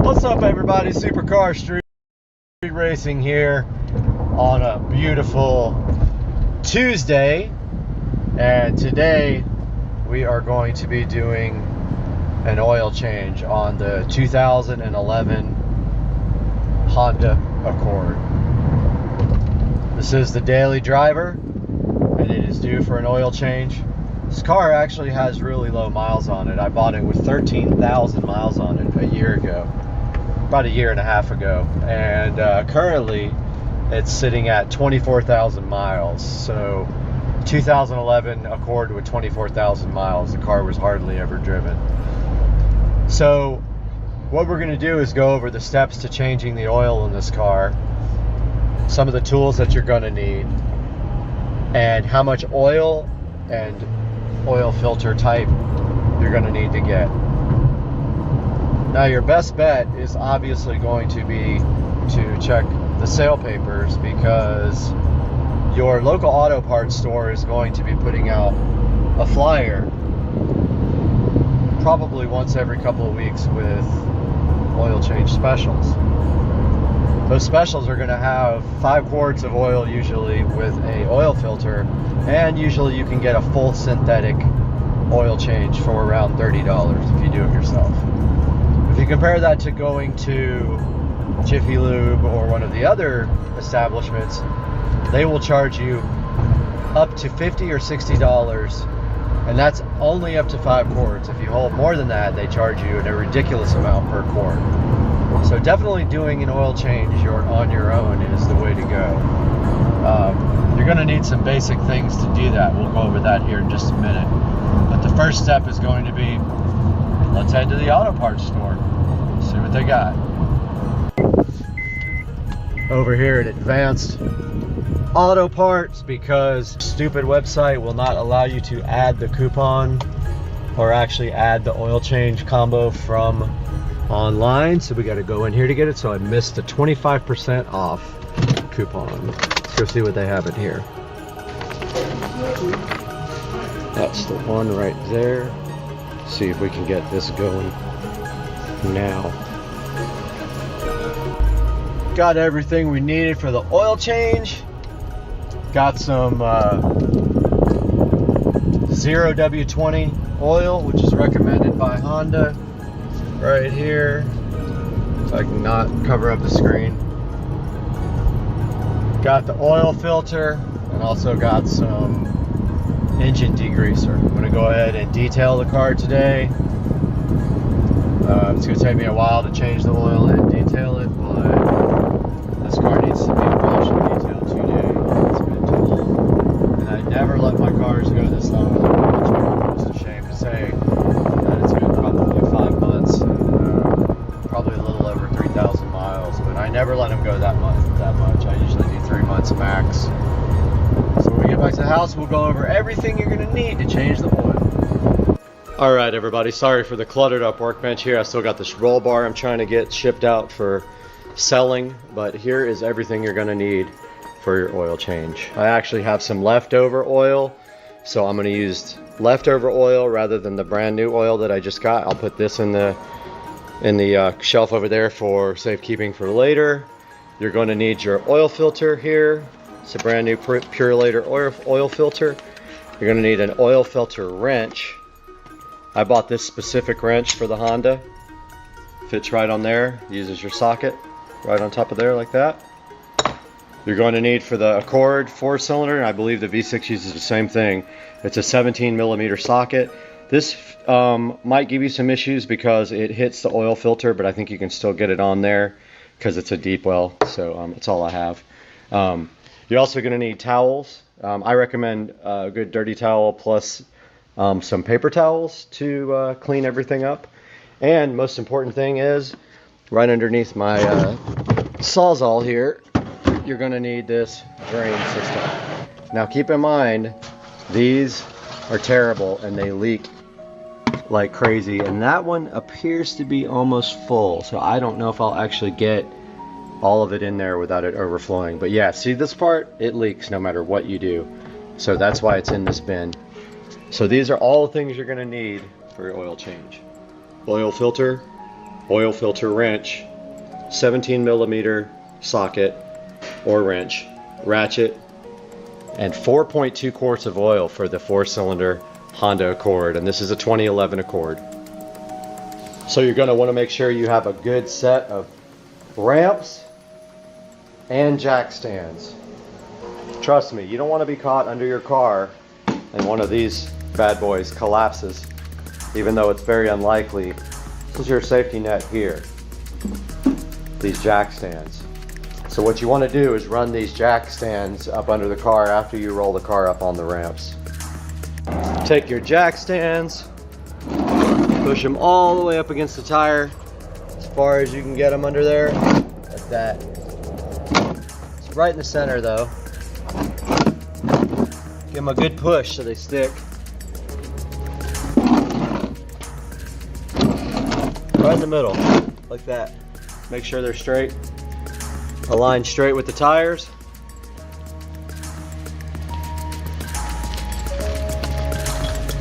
What's up, everybody? Supercar Street Racing here on a beautiful Tuesday, and today we are going to be doing an oil change on the 2011 Honda Accord. This is the daily driver, and it is due for an oil change. This car actually has really low miles on it. I bought it with 13,000 miles on it a year ago, about a year and a half ago, and currently it's sitting at 24,000 miles. So 2011 Accord with 24,000 miles, the car was hardly ever driven. So what we're going to do is go over the steps to changing the oil in this car, some of the tools that you're going to need, and how much oil and oil filter type you're going to need to get. Now, your best bet is obviously going to be to check the sale papers, because your local auto parts store is going to be putting out a flyer probably once every couple of weeks with oil change specials. Those specials are going to have 5 quarts of oil usually with a oil filter, and usually you can get a full synthetic oil change for around $30 if you do it yourself. If you compare that to going to Jiffy Lube or one of the other establishments, they will charge you up to $50 or $60, and that's only up to 5 quarts. If you hold more than that, they charge you a ridiculous amount per quart. So definitely doing an oil change on your own is the way to go. You're going to need some basic things to do that. We'll go over that here in just a minute. But the first step is going to be, let's head to the auto parts store, see what they got. Over here at Advanced Auto Parts, because stupid website will not allow you to add the coupon or actually add the oil change combo from online, so we got to go in here to get it. So I missed the 25% off coupon. Let's go see what they have in here. That's the one right there. See if we can get this going now. Got everything we needed for the oil change. Got some 0W20 oil, which is recommended by Honda. Right here, if I can not cover up the screen. Got the oil filter, and also got some engine degreaser. I'm going to go ahead and detail the car today. It's going to take me a while to change the oil and detail it, but this car needs to be washed and detailed today. It's been too long, and I never let my cars go this long without oil change. It's a shame to say that it's been probably 5 months, probably a little over 3,000 miles, but I never let them go that much. I usually do 3 months max. So when we get back to the house, we'll go over everything you're going to need to change the oil. Alright everybody, sorry for the cluttered up workbench here. I still got this roll bar I'm trying to get shipped out for selling, but here is everything you're going to need for your oil change. I actually have some leftover oil, so I'm going to use leftover oil rather than the brand new oil that I just got. I'll put this in the shelf over there for safekeeping for later. You're going to need your oil filter here. It's a brand new Purelator oil filter. You're going to need an oil filter wrench. I bought this specific wrench for the Honda. Fits right on there. Uses your socket right on top of there like that. You're going to need for the Accord 4-cylinder, and I believe the V6 uses the same thing. It's a 17mm socket. This might give you some issues because it hits the oil filter, but I think you can still get it on there because it's a deep well. So that's all I have. You're also going to need towels. I recommend a good dirty towel plus some paper towels to clean everything up. And most important thing is, right underneath my Sawzall here, you're going to need this drain system. Now keep in mind, these are terrible and they leak like crazy, and that one appears to be almost full, so I don't know if I'll actually get all of it in there without it overflowing. But yeah, see this part, it leaks no matter what you do, so that's why it's in this bin. So these are all the things you're going to need for your oil change. Oil filter, oil filter wrench, 17 millimeter socket or wrench, ratchet, and 4.2 quarts of oil for the 4-cylinder Honda Accord, and this is a 2011 Accord. So you're going to want to make sure you have a good set of ramps and jack stands. Trust me, you don't want to be caught under your car and one of these bad boys collapses, even though it's very unlikely. This is your safety net here, these jack stands. So what you want to do is run these jack stands up under the car after you roll the car up on the ramps. Take your jack stands, push them all the way up against the tire as far as you can get them under there, like that. It's right in the center though. Give them a good push so they stick. Right in the middle, like that. Make sure they're straight. Align straight with the tires.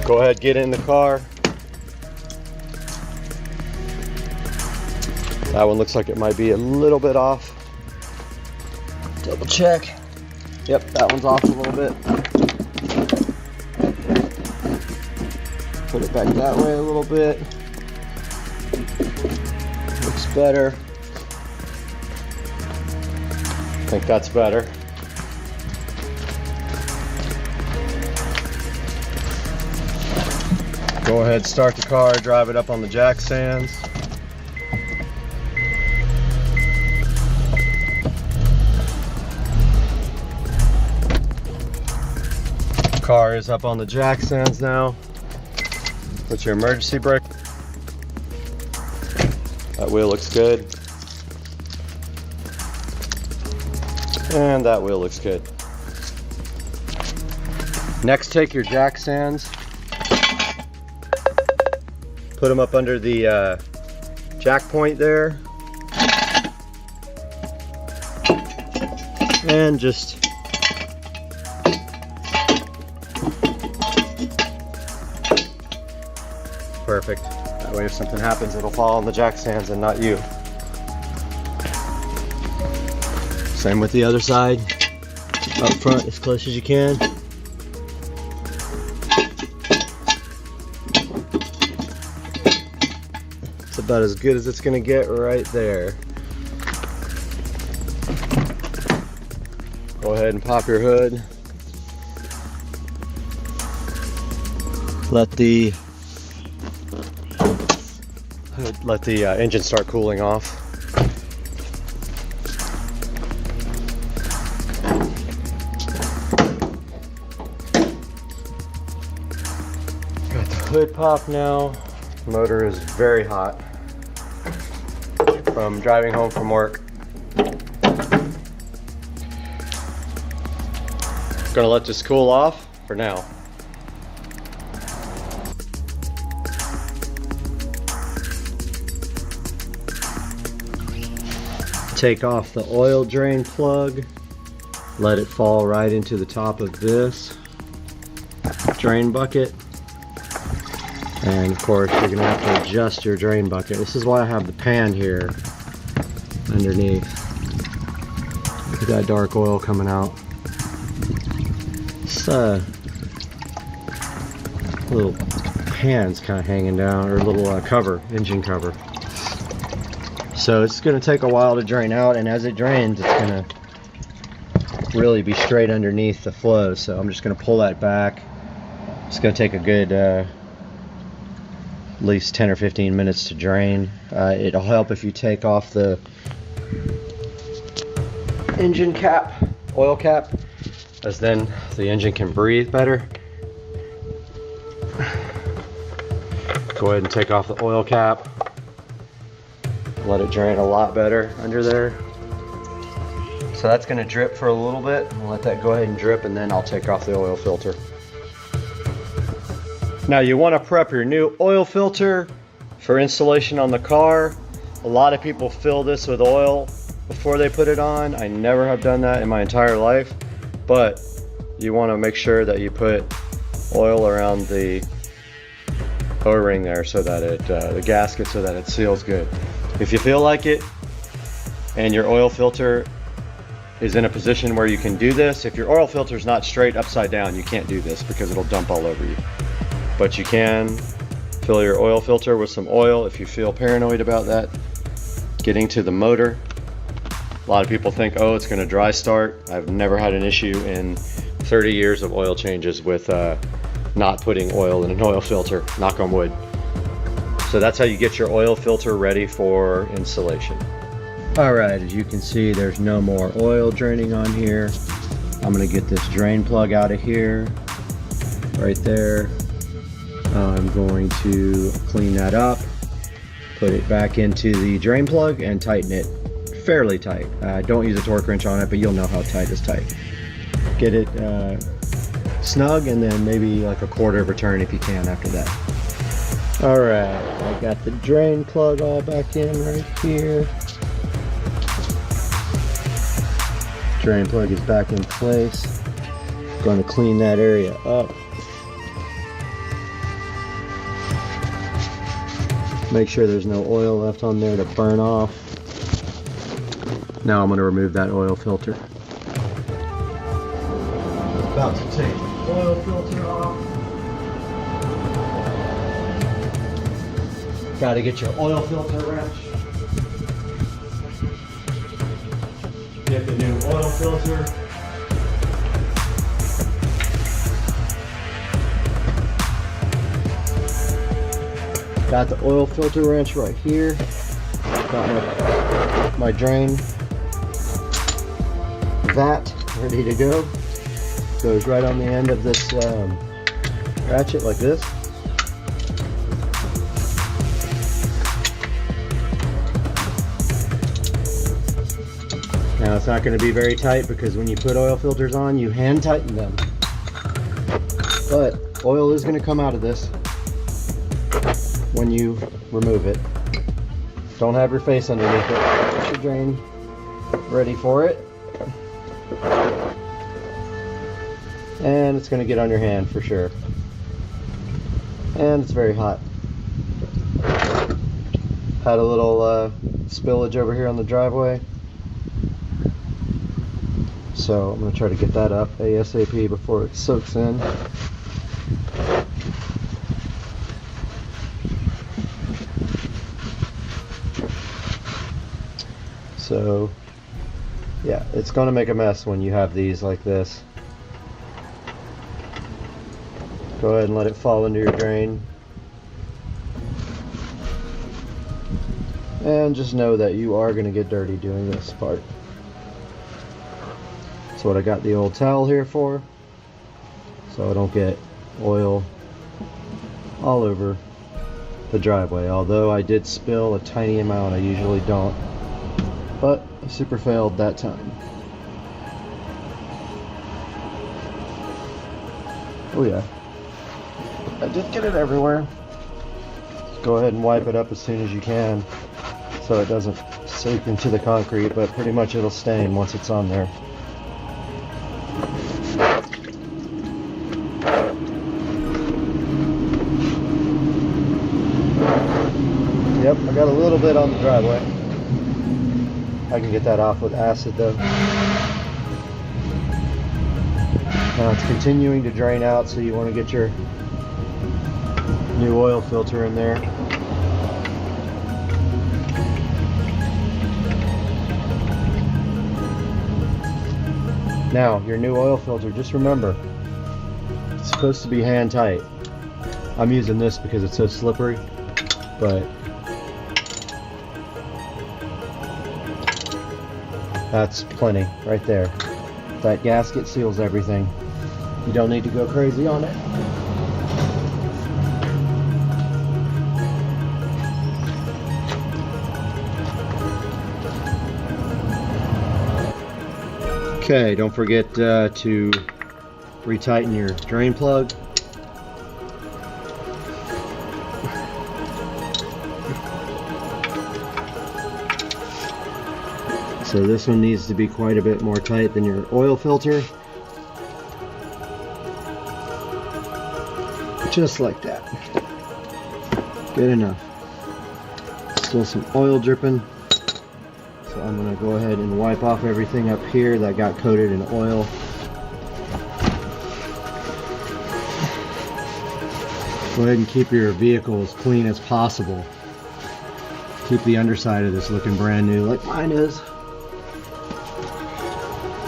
Go ahead, get in the car. That one looks like it might be a little bit off. Double check. Yep, that one's off a little bit. Put it back that way a little bit. Looks better. I think that's better. Go ahead, start the car, drive it up on the jack stands. Car is up on the jack stands now. Put your emergency brake. That wheel looks good. And that wheel looks good. Next, take your jack stands. Put them up under the jack point there. And just perfect. That way if something happens, it'll fall on the jack stands and not you. Same with the other side. Up front as close as you can. It's about as good as it's gonna get right there. Go ahead and pop your hood. Let the engine start cooling off. Got the hood pop now. Motor is very hot from driving home from work. Gonna let this cool off for now. Take off the oil drain plug, let it fall right into the top of this drain bucket, and of course you're going to have to adjust your drain bucket. This is why I have the pan here underneath. Look at that dark oil coming out. This little pan's kind of hanging down, or a little cover, engine cover. So it's going to take a while to drain out, and as it drains, it's going to really be straight underneath the flow. So I'm just going to pull that back. It's going to take a good at least 10 or 15 minutes to drain. It'll help if you take off the engine cap, oil cap, as then the engine can breathe better. Go ahead and take off the oil cap. Let it drain a lot better under there. So that's going to drip for a little bit. I'll let that go ahead and drip, and then I'll take off the oil filter. Now you want to prep your new oil filter for installation on the car. A lot of people fill this with oil before they put it on. I never have done that in my entire life, but you want to make sure that you put oil around the O-ring there so that the gasket so that it seals good. If you feel like it and your oil filter is in a position where you can do this, if your oil filter is not straight upside down, you can't do this because it'll dump all over you. But you can fill your oil filter with some oil if you feel paranoid about that getting to the motor. A lot of people think, oh, it's going to dry start. I've never had an issue in 30 years of oil changes with not putting oil in an oil filter, knock on wood. So that's how you get your oil filter ready for installation. All right, as you can see, there's no more oil draining on here. I'm gonna get this drain plug out of here, right there. I'm going to clean that up, put it back into the drain plug and tighten it fairly tight. Don't use a torque wrench on it, but you'll know how tight is tight. Get it snug, and then maybe like a quarter of a turn if you can after that. All right, I got the drain plug all back in right here. Drain plug is back in place. Going to clean that area up. Make sure there's no oil left on there to burn off. Now I'm going to remove that oil filter. About to take the oil filter off. Got to get your oil filter wrench. Get the new oil filter. Got the oil filter wrench right here. Got my drain vat ready to go. Goes right on the end of this ratchet like this. Now it's not going to be very tight because when you put oil filters on, you hand tighten them. But oil is going to come out of this when you remove it. Don't have your face underneath it. Get your drain ready for it. And it's going to get on your hand for sure. And it's very hot. Had a little spillage over here on the driveway. So I'm going to try to get that up ASAP before it soaks in. So yeah, it's going to make a mess when you have these like this. Go ahead and let it fall into your drain. And just know that you are going to get dirty doing this part. That's what I got the old towel here for, so I don't get oil all over the driveway. Although I did spill a tiny amount, I usually don't, but I super failed that time. Oh yeah, I did get it everywhere. Just go ahead and wipe it up as soon as you can so it doesn't seep into the concrete, but pretty much it'll stain once it's on there. Yep, I got a little bit on the driveway. I can get that off with acid though. Now it's continuing to drain out, so you want to get your new oil filter in there. Now, your new oil filter, just remember, it's supposed to be hand tight. I'm using this because it's so slippery, but that's plenty right there. That gasket seals everything. You don't need to go crazy on it. Okay, don't forget to retighten your drain plug. So this one needs to be quite a bit more tight than your oil filter. Just like that. Good enough. Still some oil dripping. So I'm going to go ahead and wipe off everything up here that got coated in oil. Go ahead and keep your vehicle as clean as possible. Keep the underside of this looking brand new like mine is.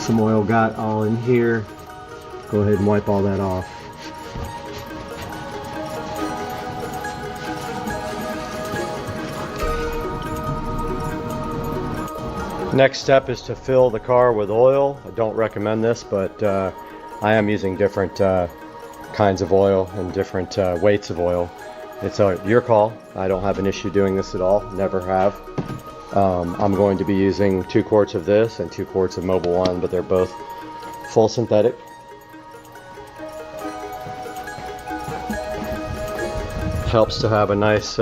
Some oil got all in here. Go ahead and wipe all that off. Next step is to fill the car with oil. I don't recommend this, but I am using different kinds of oil and different weights of oil. It's your call. I don't have an issue doing this at all. Never have. I'm going to be using 2 quarts of this and 2 quarts of Mobil 1, but they're both full synthetic. Helps to have a nice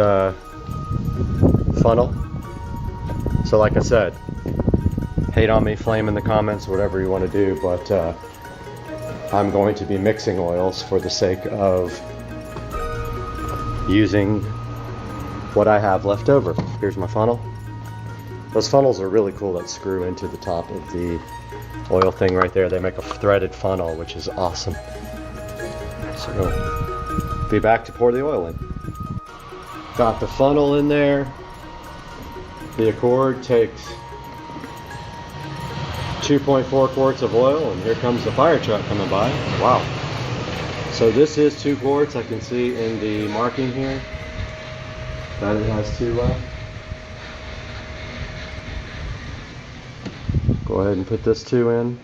funnel. So like I said, hate on me, flame in the comments, whatever you want to do, but I'm going to be mixing oils for the sake of using what I have left over. Here's my funnel. Those funnels are really cool that screw into the top of the oil thing right there. They make a threaded funnel, which is awesome. So be back to pour the oil in. Got the funnel in there. The Accord takes 2.4 quarts of oil, and here comes the fire truck coming by. Wow. So this is 2 quarts. I can see in the marking here that it has 2 left. Go ahead and put this 2 in.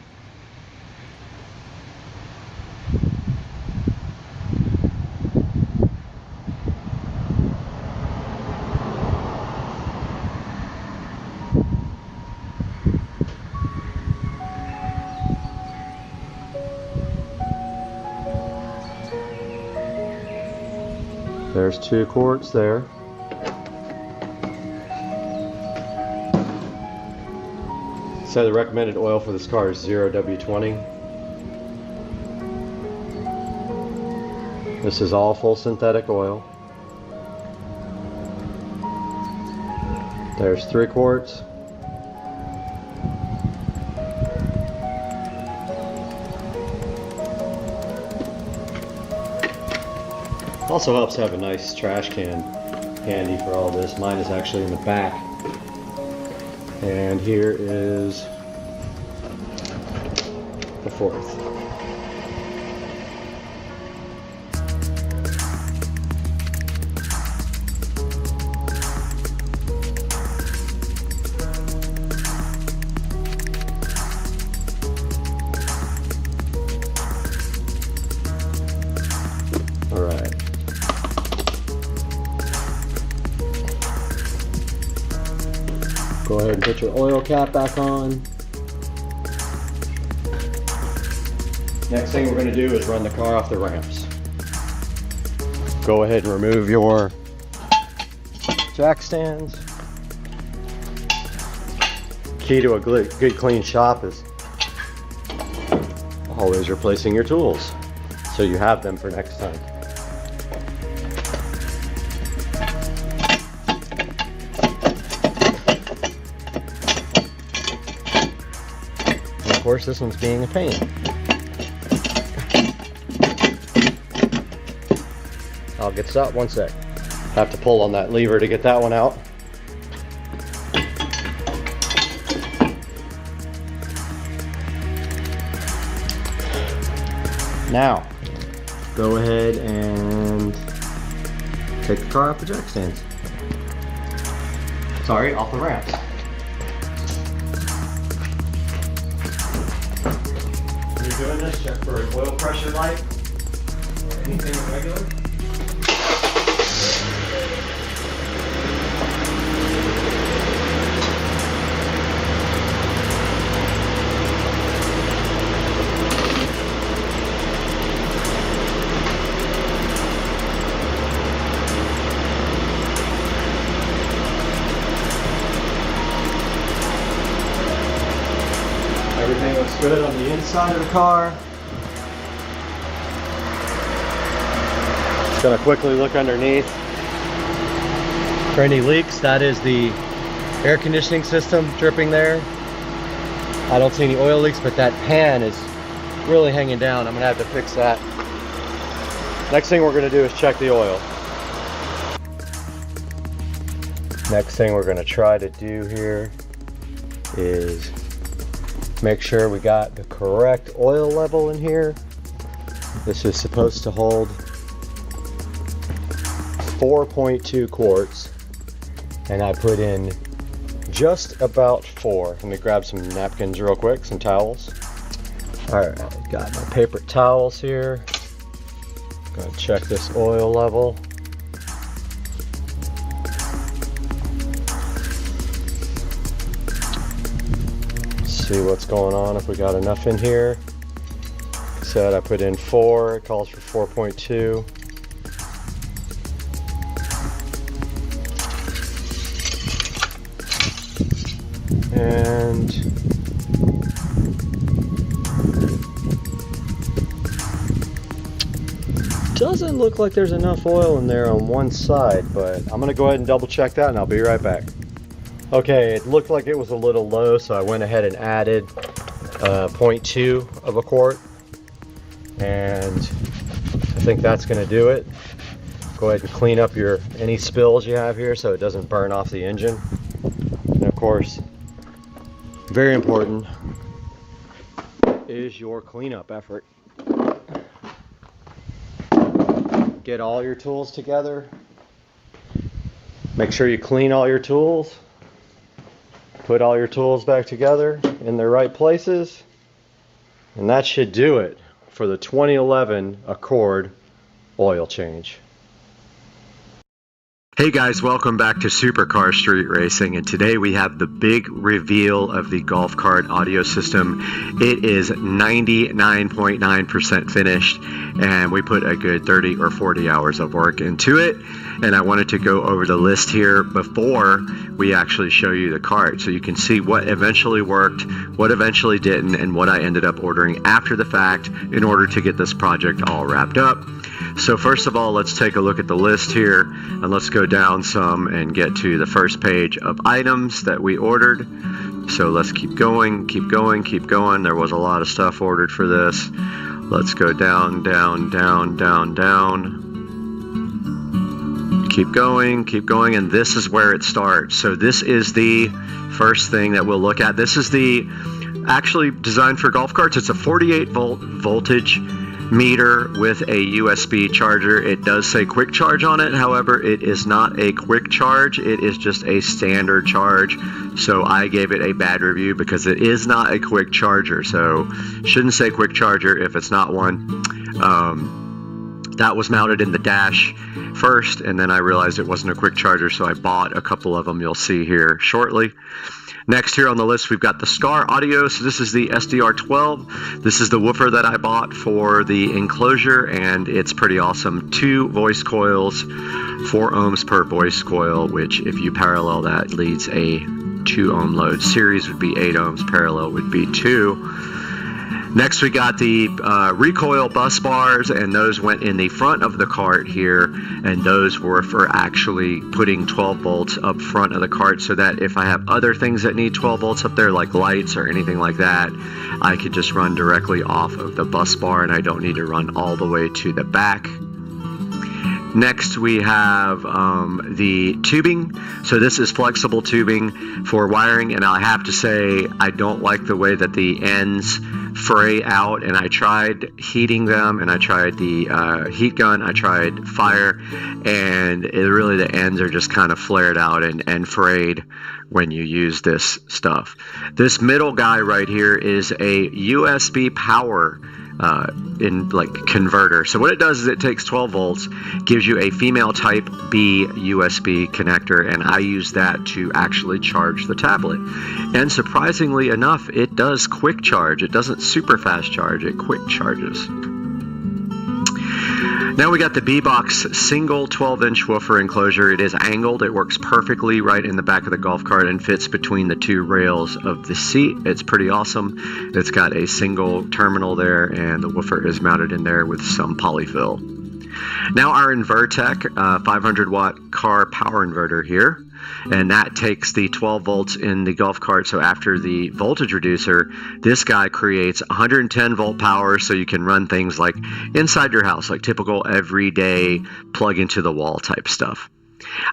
There's 2 quarts there. So the recommended oil for this car is 0W20. This is all full synthetic oil. There's 3 quarts. Also helps to have a nice trash can handy for all this. Mine is actually in the back. And here is the 4th. All right. Go ahead and put your oil cap back on. Next thing we're going to do is run the car off the ramps. Go ahead and remove your jack stands. Key to a good clean shop is always replacing your tools so you have them for next time. Of course, this one's being a pain. I'll get this out one sec. Have to pull on that lever to get that one out. Now, go ahead and take the car off the jack stands. Sorry, off the ramps. Doing this, check for an oil pressure light or anything irregular. Everything looks good on the inside of the car. Just gonna quickly look underneath. For any leaks, that is the air conditioning system dripping there. I don't see any oil leaks, but that pan is really hanging down. I'm gonna have to fix that. Next thing we're gonna do is check the oil. Next thing we're gonna try to do here is make sure we got the correct oil level in here. This is supposed to hold 4.2 quarts, and I put in just about 4. Let me grab some napkins real quick, some towels. All right, got my paper towels here. Gonna check this oil level. See what's going on, if we got enough in here. Like I said, I put in 4, it calls for 4.2. And doesn't look like there's enough oil in there on one side, but I'm gonna go ahead and double check that and I'll be right back. Okay, it looked like it was a little low, so I went ahead and added 0.2 of a quart, and I think that's gonna do it. Go ahead and clean up any spills you have here so it doesn't burn off the engine. And of course, very important is your cleanup effort. Get all your tools together. Make sure you clean all your tools. Put all your tools back together in their right places. And that should do it for the 2011 Accord oil change. Hey guys, welcome back to Supercar Street Racing, and today we have the big reveal of the golf cart audio system. It is 99.9% finished, and we put a good 30 or 40 hours of work into it, and I wanted to go over the list here before we actually show you the cart so you can see what eventually worked, what eventually didn't, and what I ended up ordering after the fact in order to get this project all wrapped up. So first of all, let's take a look at the list here, and let's go down some and get to the first page of items that we ordered. So let's keep going, keep going, keep going. There was a lot of stuff ordered for this. Let's go down, down, down, down, down. Keep going, and this is where it starts. So this is the first thing that we'll look at. This is the actually designed for golf carts. It's a 48 volt voltage meter with a USB charger. It does say quick charge on it, however it is not a quick charge, it is just a standard charge. So I gave it a bad review because it is not a quick charger, so shouldn't say quick charger if it's not one. That was mounted in the dash first, and then I realized it wasn't a quick charger, so I bought a couple of them you'll see here shortly. Next here on the list, we've got the SCAR audio. So this is the SDR12. This is the woofer that I bought for the enclosure, and it's pretty awesome. 2 voice coils, 4 ohms per voice coil, which if you parallel that leads a 2 ohm load. Series would be 8 ohms, parallel would be 2. Next we got the recoil bus bars, and those went in the front of the cart here, and those were for actually putting 12 volts up front of the cart so that if I have other things that need 12 volts up there, like lights or anything like that, I could just run directly off of the bus bar and I don't need to run all the way to the back. Next we have the tubing. So this is flexible tubing for wiring, and I have to say I don't like the way that the ends fray out, and I tried heating them, and I tried the heat gun, I tried fire, and really the ends are just kind of flared out and frayed when you use this stuff. This middle guy right here is a USB power converter. So what it does is it takes 12 volts, gives you a female type B USB connector, and I use that to actually charge the tablet. And surprisingly enough, it does quick charge. It doesn't super fast charge, it quick charges. Now we got the B-Box single 12-inch woofer enclosure. It is angled. It works perfectly right in the back of the golf cart and fits between the 2 rails of the seat. It's pretty awesome. It's got a single terminal there, and the woofer is mounted in there with some polyfill. Now our Invertec 500 watt car power inverter here, and that takes the 12 volts in the golf cart. So after the voltage reducer, this guy creates 110 volt power, so you can run things like inside your house, like typical everyday plug into the wall type stuff.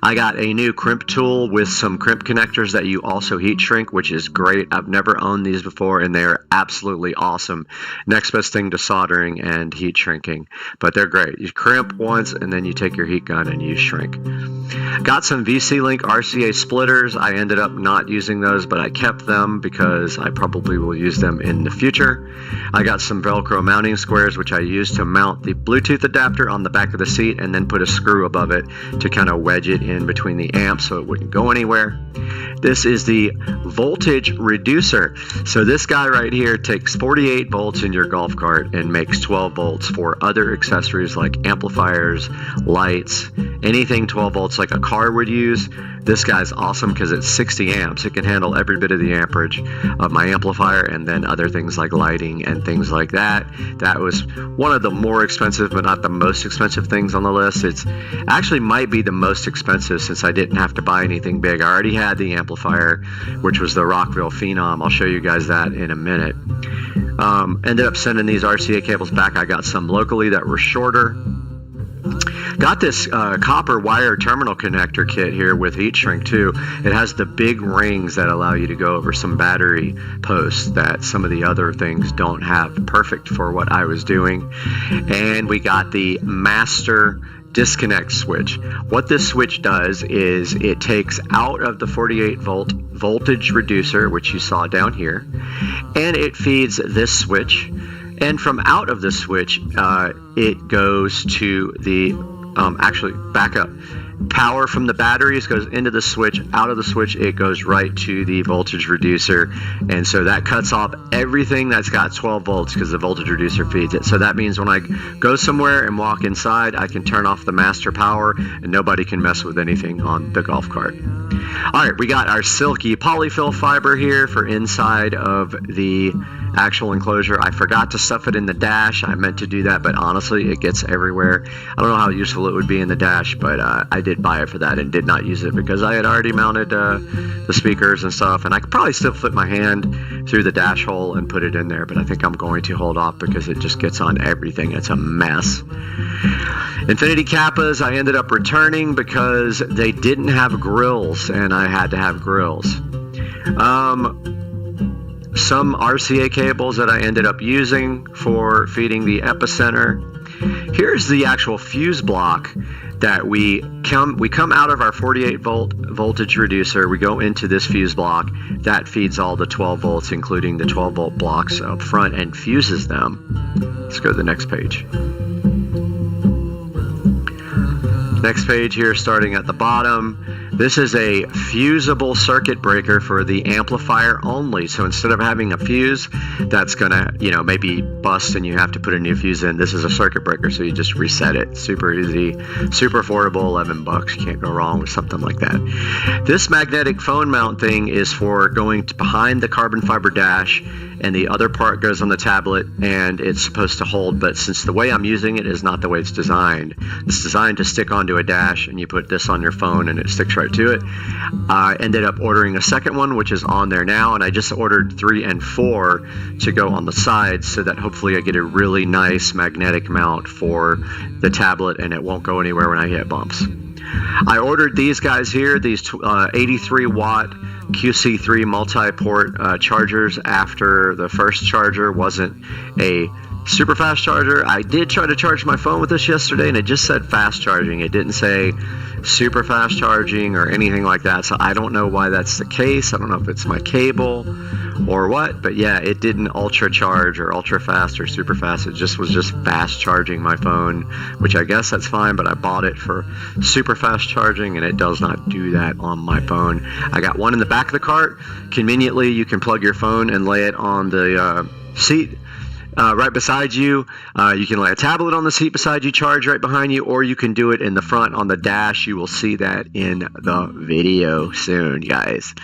I got a new crimp tool with some crimp connectors that you also heat shrink, which is great. I've never owned these before, and they are absolutely awesome. Next best thing to soldering and heat shrinking, but they're great. You crimp once, and then you take your heat gun and you shrink. Got some VC-Link RCA splitters. I ended up not using those, but I kept them because I probably will use them in the future. I got some Velcro mounting squares, which I use to mount the Bluetooth adapter on the back of the seat, and then put a screw above it to kind of wedge it in between the amps so it wouldn't go anywhere. This is the voltage reducer. So this guy right here takes 48 volts in your golf cart and makes 12 volts for other accessories like amplifiers, lights, anything 12 volts like a car would use. This guy's awesome because it's 60 amps. It can handle every bit of the amperage of my amplifier, and then other things like lighting and things like that. That was one of the more expensive, but not the most expensive things on the list. It's actually might be the most expensive since I didn't have to buy anything big. I already had the amplifier, which was the Rockville Phenom. I'll show you guys that in a minute. Ended up sending these RCA cables back. I got some locally that were shorter. Got this copper wire terminal connector kit here with heat shrink too. It has the big rings that allow you to go over some battery posts that some of the other things don't have. Perfect for what I was doing. And we got the master disconnect switch. What this switch does is it takes out of the 48 volt voltage reducer, which you saw down here, and it feeds this switch. And from out of the switch, it goes to the, actually back up. Power from the batteries goes into the switch. Out of the switch, it goes right to the voltage reducer. And so that cuts off everything that's got 12 volts because the voltage reducer feeds it. So that means when I go somewhere and walk inside, I can turn off the master power and nobody can mess with anything on the golf cart. All right, we got our silky polyfill fiber here for inside of the actual enclosure. I forgot to stuff it in the dash. I meant to do that, but honestly, it gets everywhere. I don't know how useful it would be in the dash, but I did buy it for that and did not use it because I had already mounted the speakers and stuff, and I could probably still flip my hand through the dash hole and put it in there, but I think I'm going to hold off because it just gets on everything. It's a mess. Infinity Kappas I ended up returning because they didn't have grills, and I had to have grills. Some RCA cables that I ended up using for feeding the epicenter. Here's the actual fuse block that we come out of our 48 volt voltage reducer. We go into this fuse block that feeds all the 12 volts, including the 12 volt blocks up front, and fuses them. Let's go to the next page. Next page here, starting at the bottom. This is a fusible circuit breaker for the amplifier only. So instead of having a fuse that's gonna, maybe bust and you have to put a new fuse in, this is a circuit breaker, so you just reset it. Super easy, super affordable, $11. You can't go wrong with something like that. This magnetic phone mount thing is for going behind the carbon fiber dash, and the other part goes on the tablet, and it's supposed to hold, but since the way I'm using it is not the way it's designed. It's designed to stick onto a dash, and you put this on your phone and it sticks right to it. I ended up ordering a second one, which is on there now, and I just ordered 3 and 4 to go on the sides so that hopefully I get a really nice magnetic mount for the tablet and it won't go anywhere when I hit bumps. I ordered these guys here, these 83 watt QC3 multi-port chargers after the first charger wasn't a super fast charger. I did try to charge my phone with this yesterday and it just said fast charging. It didn't say super fast charging or anything like that, so I don't know why that's the case. I don't know if it's my cable or what, but yeah, it didn't ultra charge or ultra fast or super fast. It just was just fast charging my phone, which I guess that's fine, but I bought it for super fast charging and it does not do that on my phone. I got one in the back of the cart. Conveniently, you can plug your phone and lay it on the seat right beside you. You can lay a tablet on the seat beside you, charge right behind you, or you can do it in the front on the dash. You will see that in the video soon, guys.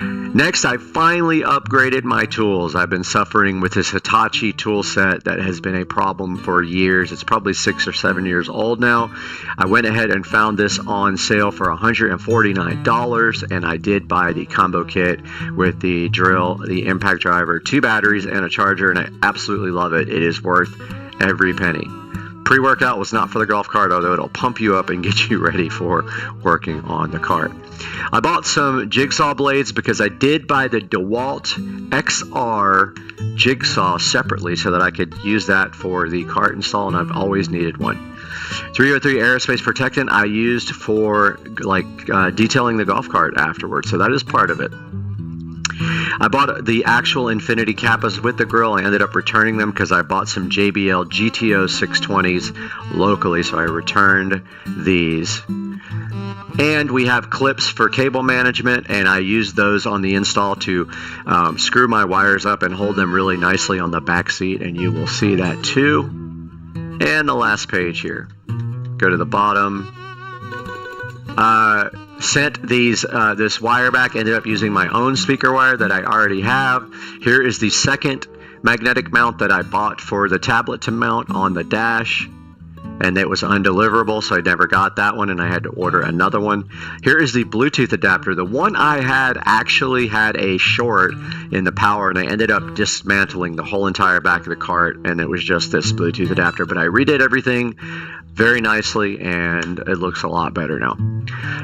Next, I finally upgraded my tools. I've been suffering with this Hitachi tool set that has been a problem for years. It's probably 6 or 7 years old now. I went ahead and found this on sale for $149, and I did buy the combo kit with the drill, the impact driver, 2 batteries, and a charger, and I absolutely love it. It is worth every penny. Pre-workout was not for the golf cart, although it'll pump you up and get you ready for working on the cart. I bought some jigsaw blades because I did buy the DeWalt XR jigsaw separately so that I could use that for the cart install, and I've always needed one. 303 aerospace protectant I used for detailing the golf cart afterwards, so that is part of it. I bought the actual Infinity Kappas with the grill. I ended up returning them because I bought some JBL GTO 620s locally, so I returned these. And we have clips for cable management, and I used those on the install to screw my wires up and hold them really nicely on the back seat, and you will see that too. And the last page here. Go to the bottom. Sent this wire back, ended up using my own speaker wire that I already have. Here is the second magnetic mount that I bought for the tablet to mount on the dash, and it was undeliverable, so I never got that one, and I had to order another one. Here is the Bluetooth adapter. The one I had actually had a short in the power, and I ended up dismantling the whole entire back of the cart, and it was just this Bluetooth adapter, but I redid everything very nicely, and it looks a lot better now.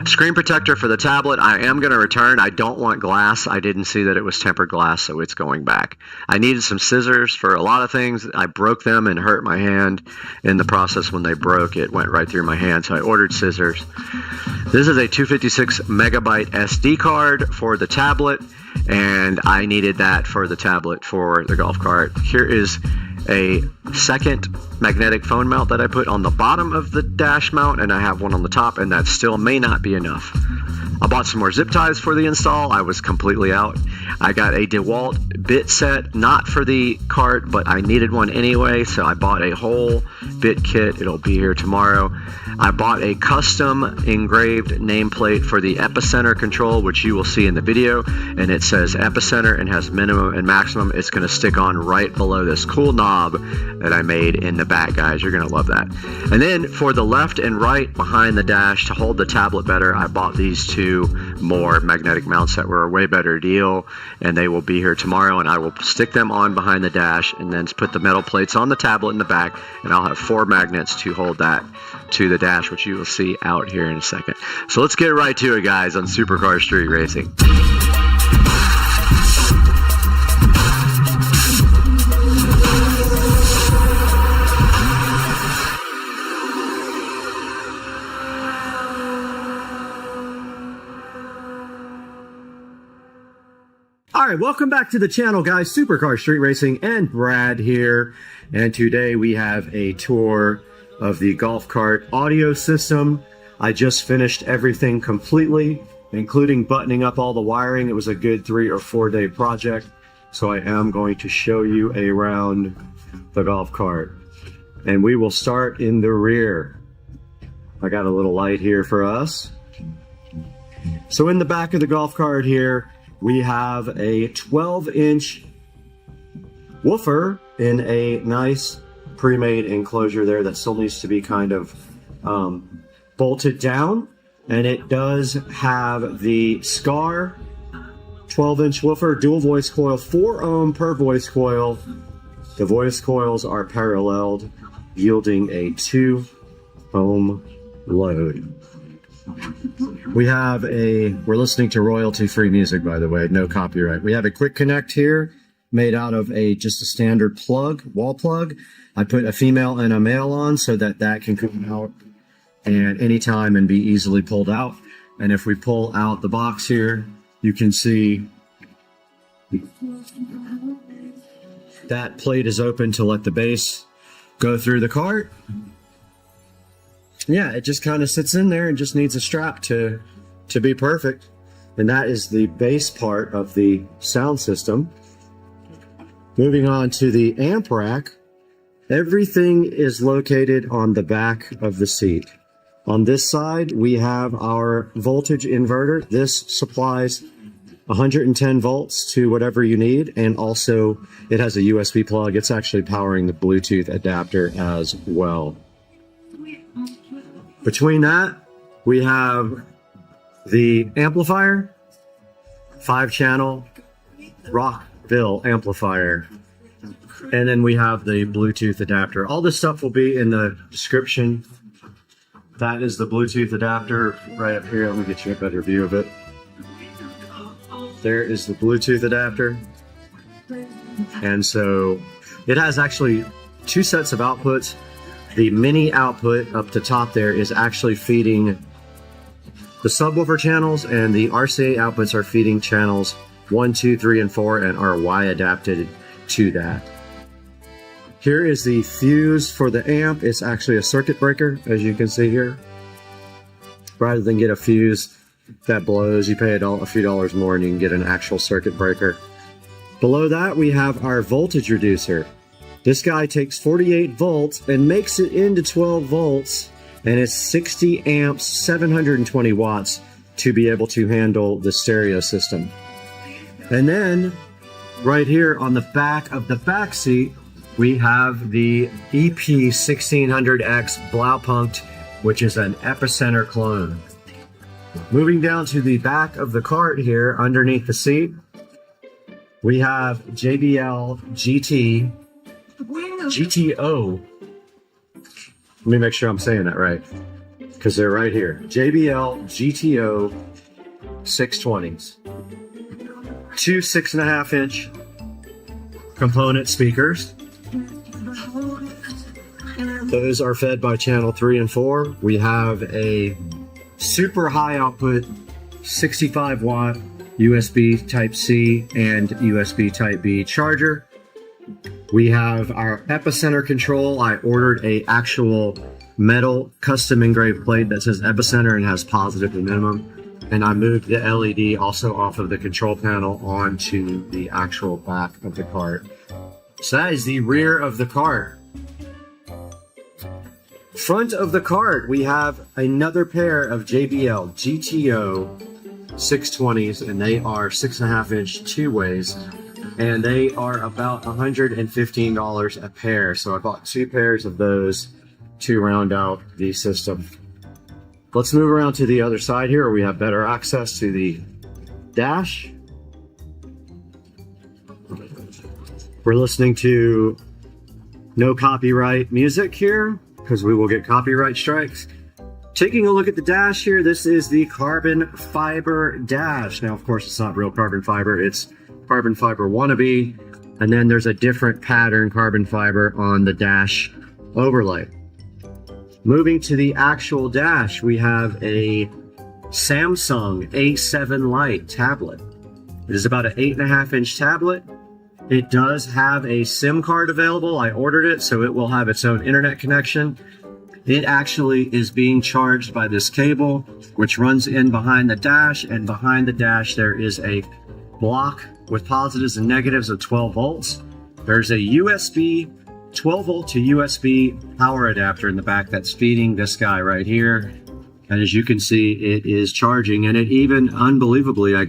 Screen protector for the tablet I am going to return. I don't want glass. I didn't see that it was tempered glass, so it's going back. I needed some scissors for a lot of things. I broke them and hurt my hand in the process. When they broke, it went right through my hand, so I ordered scissors. This is a 256 megabyte SD card for the tablet, and I needed that for the tablet for the golf cart. Here is a second magnetic phone mount that I put on the bottom of the dash mount, and I have one on the top, and that still may not be enough. I bought some more zip ties for the install. I was completely out. I got a DeWalt bit set, not for the cart, but I needed one anyway, so I bought a whole bit kit. It'll be here tomorrow. I bought a custom engraved nameplate for the epicenter control, which you will see in the video, and it says epicenter and has minimum and maximum. It's going to stick on right below this cool knob that I made in the back, guys. You're going to love that. And then for the left and right behind the dash to hold the tablet better, I bought these 2 more magnetic mounts that were a way better deal, and they will be here tomorrow, and I will stick them on behind the dash and then put the metal plates on the tablet in the back, and I'll have 4 magnets to hold that to the dash, which you will see out here in a second. So let's get right to it, guys, on Supercar Street Racing. All right, welcome back to the channel, guys. Supercar Street Racing and Brad here. And today we have a tour of the golf cart audio system. I just finished everything completely, including buttoning up all the wiring. It was a good 3 or 4 day project. So I am going to show you around the golf cart. And we will start in the rear. I got a little light here for us. So in the back of the golf cart here, we have a 12-inch woofer in a nice pre-made enclosure there that still needs to be kind of bolted down. And it does have the SCAR 12-inch woofer, dual voice coil, 4 ohm per voice coil. The voice coils are paralleled, yielding a 2 ohm load. We're listening to royalty-free music, by the way, no copyright. We have a quick connect here made out of just a standard plug, wall plug. I put a female and a male on so that can come out and anytime and be easily pulled out. And if we pull out the box here, you can see that plate is open to let the bass go through the cart. Yeah, it just kind of sits in there and just needs a strap to be perfect. And that is the bass part of the sound system. Moving on to the amp rack, everything is located on the back of the seat. On this side, we have our voltage inverter. This supplies 110 volts to whatever you need, and also it has a USB plug. It's actually powering the Bluetooth adapter as well. Between that, we have the amplifier, 5-channel Rockville amplifier, and then we have the Bluetooth adapter. All this stuff will be in the description. That is the Bluetooth adapter right up here. Let me get you a better view of it. There is the Bluetooth adapter. And so it has actually 2 sets of outputs. The mini output up the top there is actually feeding the subwoofer channels, and the RCA outputs are feeding channels 1, 2, 3, and 4 and are Y adapted to that. Here is the fuse for the amp. It's actually a circuit breaker, as you can see here. Rather than get a fuse that blows, you pay a few dollars more and you can get an actual circuit breaker. Below that, we have our voltage reducer. This guy takes 48 volts and makes it into 12 volts, and it's 60 amps, 720 watts to be able to handle the stereo system. And then, right here on the back of the back seat, we have the EP1600X Blaupunkt, which is an Epicenter clone. Moving down to the back of the cart here, underneath the seat, we have JBL GTO. Let me make sure I'm saying that right, because they're right here. JBL GTO 620s. 2 6.5-inch component speakers. Those are fed by channel 3 and 4. We have a super high output 65 watt USB Type-C and USB Type-B charger. We have our Epicenter control. I ordered a actual metal custom engraved plate that says Epicenter and has positive and minimum. And I moved the LED also off of the control panel onto the actual back of the cart. So that is the rear of the cart. Front of the cart, we have another pair of JBL GTO 620s, and they are 6.5-inch 2-ways, and they are about $115 a pair. So I bought 2 pairs of those to round out the system. Let's move around to the other side here, where we have better access to the dash. We're listening to no copyright music here, because we will get copyright strikes. Taking a look at the dash here, this is the carbon fiber dash. Now, of course, it's not real carbon fiber, it's carbon fiber wannabe. And then there's a different pattern carbon fiber on the dash overlay. Moving to the actual dash, we have a Samsung A7 Lite tablet. It is about an 8.5-inch tablet. It does have a SIM card available. I ordered it, so it will have its own internet connection. It actually is being charged by this cable, which runs in behind the dash, and behind the dash there is a block with positives and negatives of 12 volts. There's a USB 12 volt to USB power adapter in the back that's feeding this guy right here. And as you can see, it is charging, and it even, unbelievably, I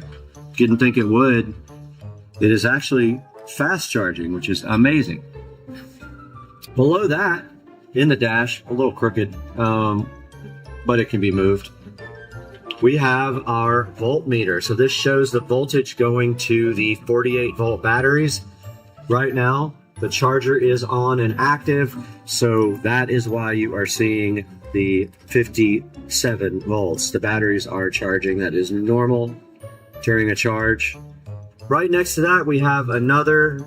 didn't think it would, it is actually fast charging, which is amazing. Below that, in the dash, a little crooked, but it can be moved, we have our voltmeter. So this shows the voltage going to the 48 volt batteries. Right now, the charger is on and active, so that is why you are seeing the 57 volts. The batteries are charging. That is normal during a charge. Right next to that, we have another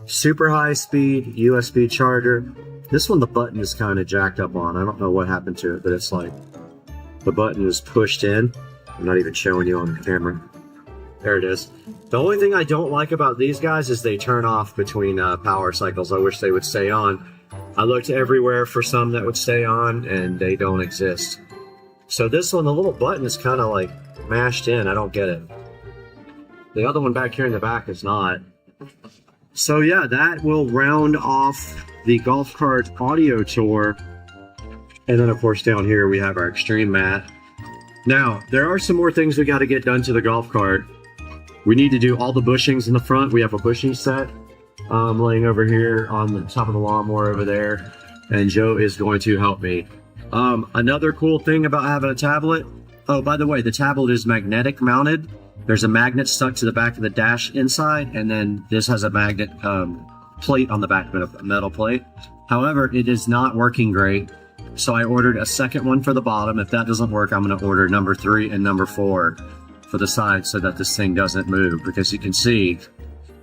super high speed USB charger. This one, the button is kind of jacked up on. I don't know what happened to it, but it's like the button is pushed in. I'm not even showing you on the camera. There it is. The only thing I don't like about these guys is they turn off between power cycles. I wish they would stay on. I looked everywhere for some that would stay on, and they don't exist. So this one, the little button is kind of like mashed in. I don't get it. The other one back here in the back is not. So yeah, that will round off the golf cart audio tour. And then of course down here we have our extreme mat. Now, there are some more things we got to get done to the golf cart. We need to do all the bushings in the front. We have a bushing set laying over here on the top of the lawnmower over there. And Joe is going to help me. Another cool thing about having a tablet. Oh, by the way, the tablet is magnetic mounted. There's a magnet stuck to the back of the dash inside, and then this has a magnet plate on the back of it, a metal plate. However, it is not working great. So I ordered a second one for the bottom. If that doesn't work, I'm going to order number 3 and number 4 for the side so that this thing doesn't move, because you can see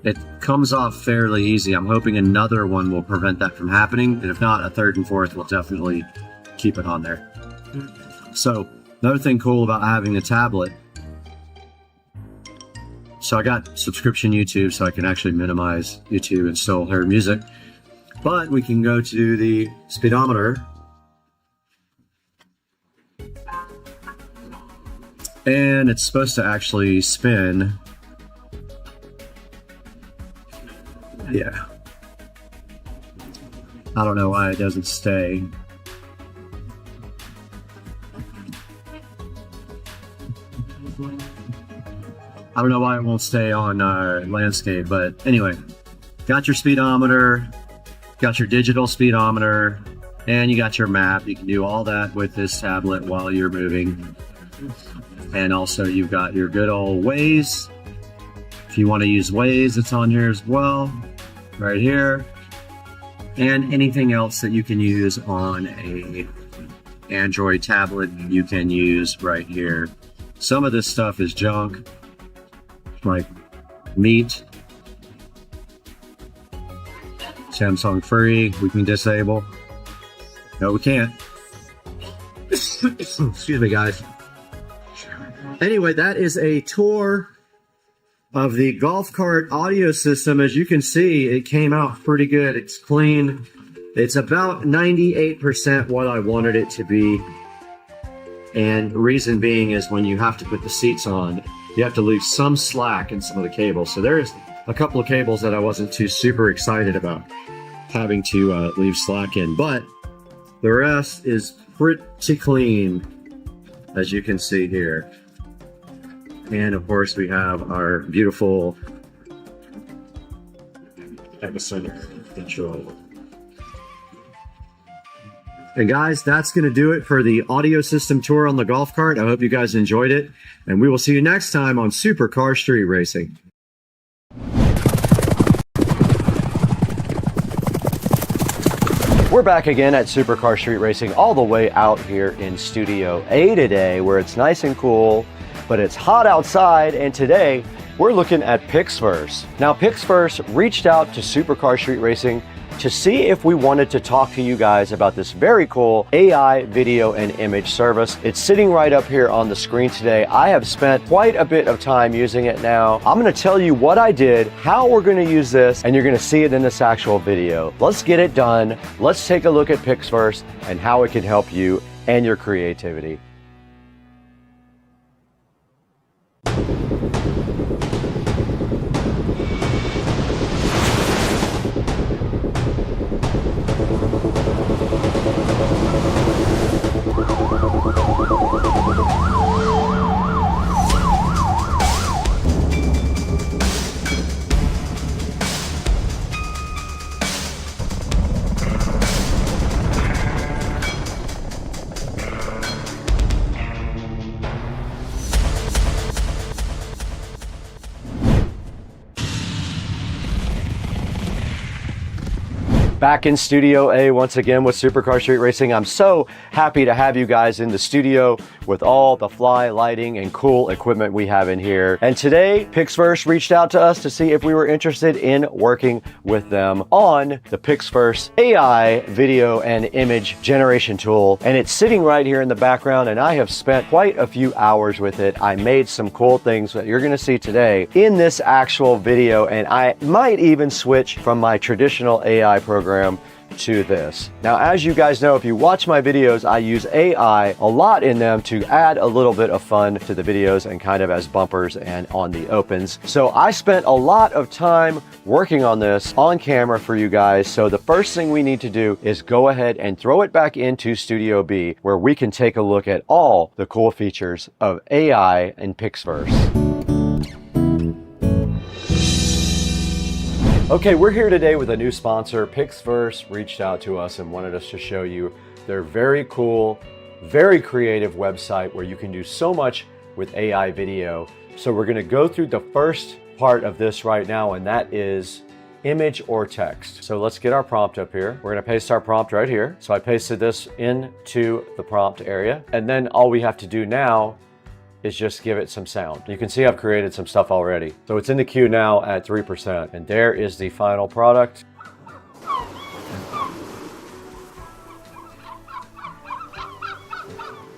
it comes off fairly easy. I'm hoping another one will prevent that from happening. And if not, a 3rd and 4th will definitely keep it on there. So another thing cool about having a tablet. So I got subscription YouTube, so I can actually minimize YouTube and still hear music. But we can go to the speedometer. And it's supposed to actually spin. Yeah. I don't know why it doesn't stay. I don't know why it won't stay on landscape, but anyway, got your speedometer, got your digital speedometer, and you got your map. You can do all that with this tablet while you're moving. And also you've got your good old Waze. If you want to use Waze, it's on here as well, right here. And anything else that you can use on a Android tablet, you can use right here. Some of this stuff is junk, like Meet, Samsung free, we can disable. No, we can't. Excuse me, guys. Anyway, that is a tour of the golf cart audio system. As you can see, it came out pretty good. It's clean. It's about 98% what I wanted it to be. And the reason being is when you have to put the seats on, you have to leave some slack in some of the cables. So there's a couple of cables that I wasn't too super excited about having to leave slack in. But the rest is pretty clean, as you can see here. And of course we have our beautiful epicenter control. And guys, that's going to do it for the audio system tour on the golf cart. I hope you guys enjoyed it, and we will see you next time on Supercar Street Racing. We're back again at Supercar Street Racing, all the way out here in Studio A today, where it's nice and cool, but it's hot outside, and today we're looking at Pixverse. Now, Pixverse reached out to Supercar Street Racing to see if we wanted to talk to you guys about this very cool AI video and image service. It's sitting right up here on the screen today. I have spent quite a bit of time using it now. I'm gonna tell you what I did, how we're gonna use this, and you're gonna see it in this actual video. Let's get it done. Let's take a look at Pixverse and how it can help you and your creativity. Back in Studio A once again with Supercar Street Racing. I'm so happy to have you guys in the studio with all the fly lighting and cool equipment we have in here. And today, Pixverse reached out to us to see if we were interested in working with them on the Pixverse AI video and image generation tool. And it's sitting right here in the background, and I have spent quite a few hours with it. I made some cool things that you're gonna see today in this actual video, and I might even switch from my traditional AI program program to this. Now, as you guys know, if you watch my videos, I use AI a lot in them to add a little bit of fun to the videos and kind of as bumpers and on the opens. So I spent a lot of time working on this on camera for you guys. So the first thing we need to do is go ahead and throw it back into Studio B, where we can take a look at all the cool features of AI in Pixverse. Okay, we're here today with a new sponsor. Pixverse reached out to us and wanted us to show you their very cool, very creative website where you can do so much with AI video. So we're gonna go through the first part of this right now, and that is image or text. So let's get our prompt up here. We're gonna paste our prompt right here. So I pasted this into the prompt area, and then all we have to do now is just give it some sound. You can see I've created some stuff already. So it's in the queue now at 3%, and there is the final product.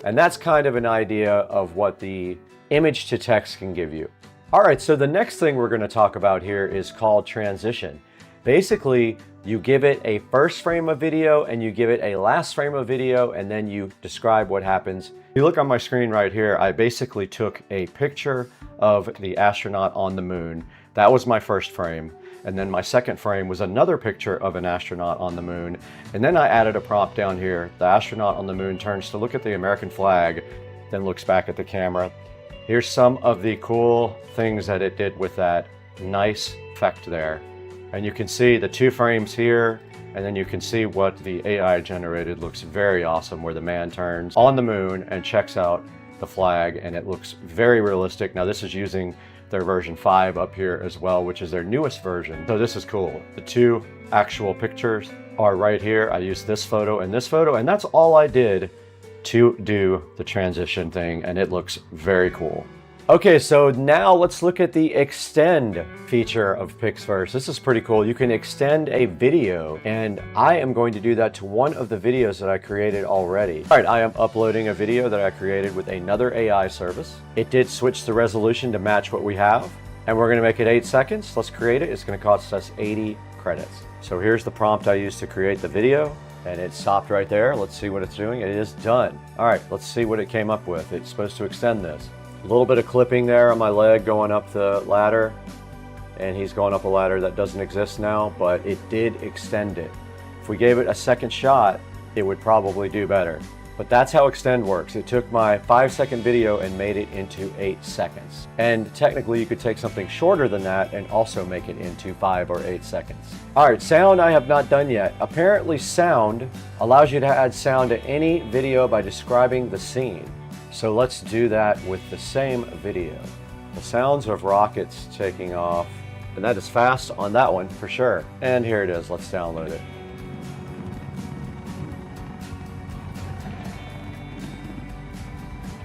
And that's kind of an idea of what the image to text can give you. All right, so the next thing we're going to talk about here is called transition. Basically, you give it a first frame of video and you give it a last frame of video, and then you describe what happens. If you look on my screen right here, I basically took a picture of the astronaut on the moon. That was my first frame. And then my second frame was another picture of an astronaut on the moon. And then I added a prompt down here. The astronaut on the moon turns to look at the American flag, then looks back at the camera. Here's some of the cool things that it did with that nice effect there. And you can see the 2 frames here, and then you can see what the AI generated looks very awesome, where the man turns on the moon and checks out the flag, and it looks very realistic. Now this is using their version 5 up here as well, which is their newest version. So this is cool. The 2 actual pictures are right here. I used this photo, and that's all I did to do the transition thing, and it looks very cool. Okay, so now let's look at the extend feature of Pixverse. This is pretty cool. You can extend a video, and I am going to do that to one of the videos that I created already. All right, I am uploading a video that I created with another AI service. It did switch the resolution to match what we have, and we're gonna make it 8 seconds. Let's create it. It's gonna cost us 80 credits. So here's the prompt I used to create the video, and it stopped right there. Let's see what it's doing. It is done. All right, let's see what it came up with. It's supposed to extend this. A little bit of clipping there on my leg going up the ladder, and he's going up a ladder that doesn't exist now, but it did extend it. If we gave it a second shot, it would probably do better. But that's how extend works. It took my 5-second video and made it into 8 seconds. And technically you could take something shorter than that and also make it into 5 or 8 seconds. All right, sound I have not done yet. Apparently sound allows you to add sound to any video by describing the scene. So let's do that with the same video. The sounds of rockets taking off, and that is fast on that one for sure. And here it is, let's download it.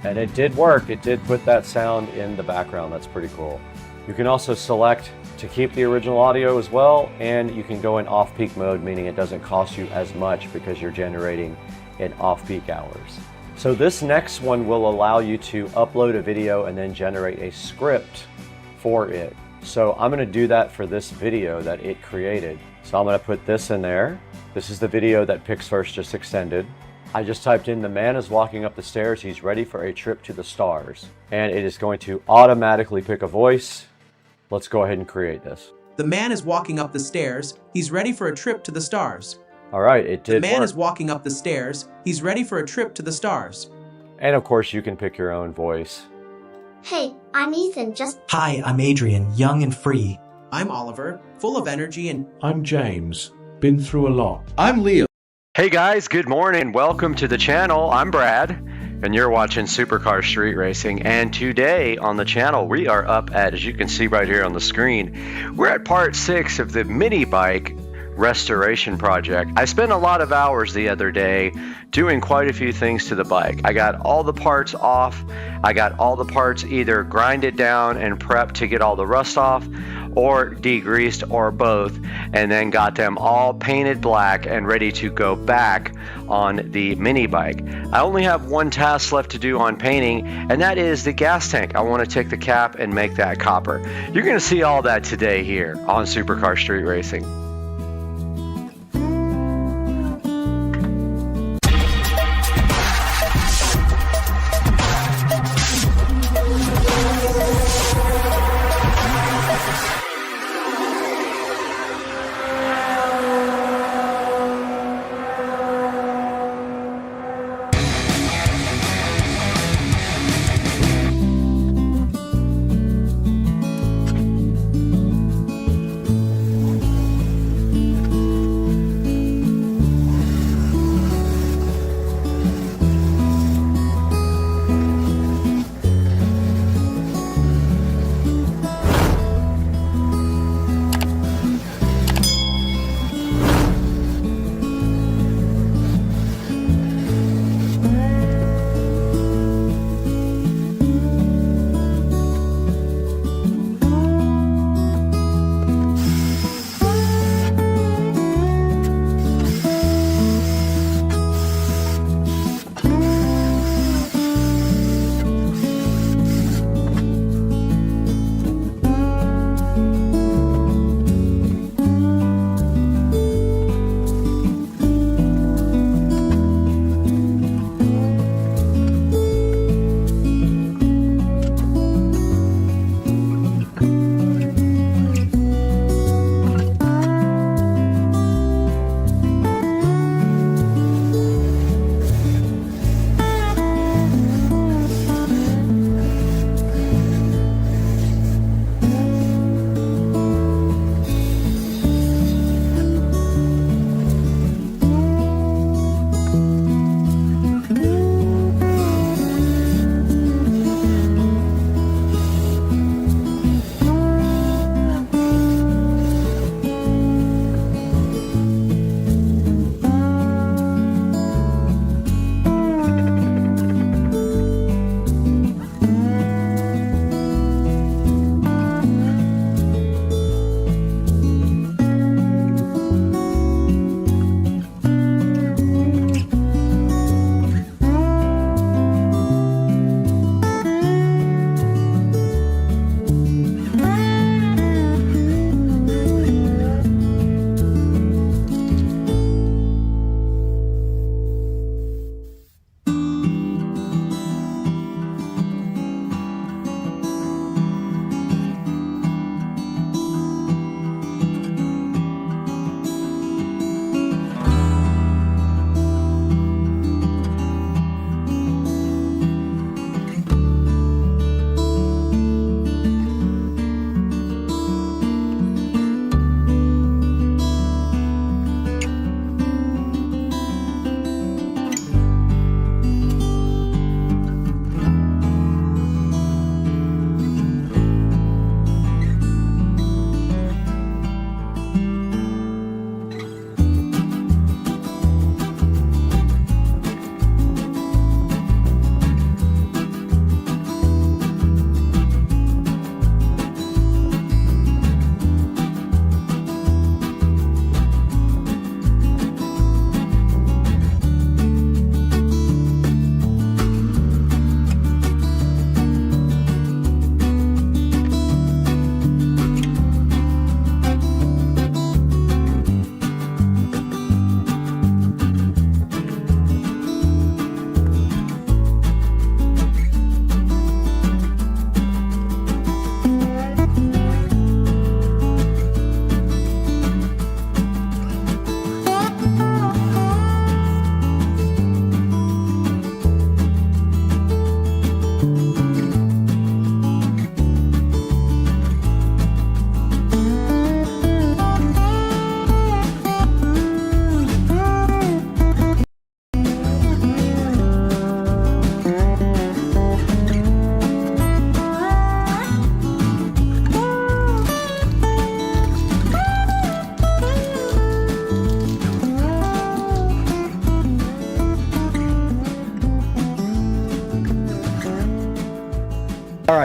And it did work. It did put that sound in the background. That's pretty cool. You can also select to keep the original audio as well, and you can go in off-peak mode, meaning it doesn't cost you as much because you're generating in off-peak hours. So this next one will allow you to upload a video and then generate a script for it. So I'm gonna do that for this video that it created. So I'm gonna put this in there. This is the video that Pixverse just extended. I just typed in, the man is walking up the stairs, he's ready for a trip to the stars. And it is going to automatically pick a voice. Let's go ahead and create this. The man is walking up the stairs, he's ready for a trip to the stars. All right, it did work. The man is walking up the stairs, he's ready for a trip to the stars. And of course you can pick your own voice. Hey, I'm Ethan, Hi, I'm Adrian, young and free. I'm Oliver, full of energy and... I'm James, been through a lot. I'm Leo. Hey guys, good morning. Welcome to the channel. I'm Brad, and you're watching Supercar Street Racing. And today on the channel, we are up at, as you can see right here on the screen, we're at part 6 of the mini bike restoration project. I spent a lot of hours the other day doing quite a few things to the bike. I got all the parts off. I got all the parts either grinded down and prepped to get all the rust off, or degreased, or both, and then got them all painted black and ready to go back on the mini bike. I only have one task left to do on painting, and that is the gas tank. I want to take the cap and make that copper. You're going to see all that today here on Supercar Street Racing.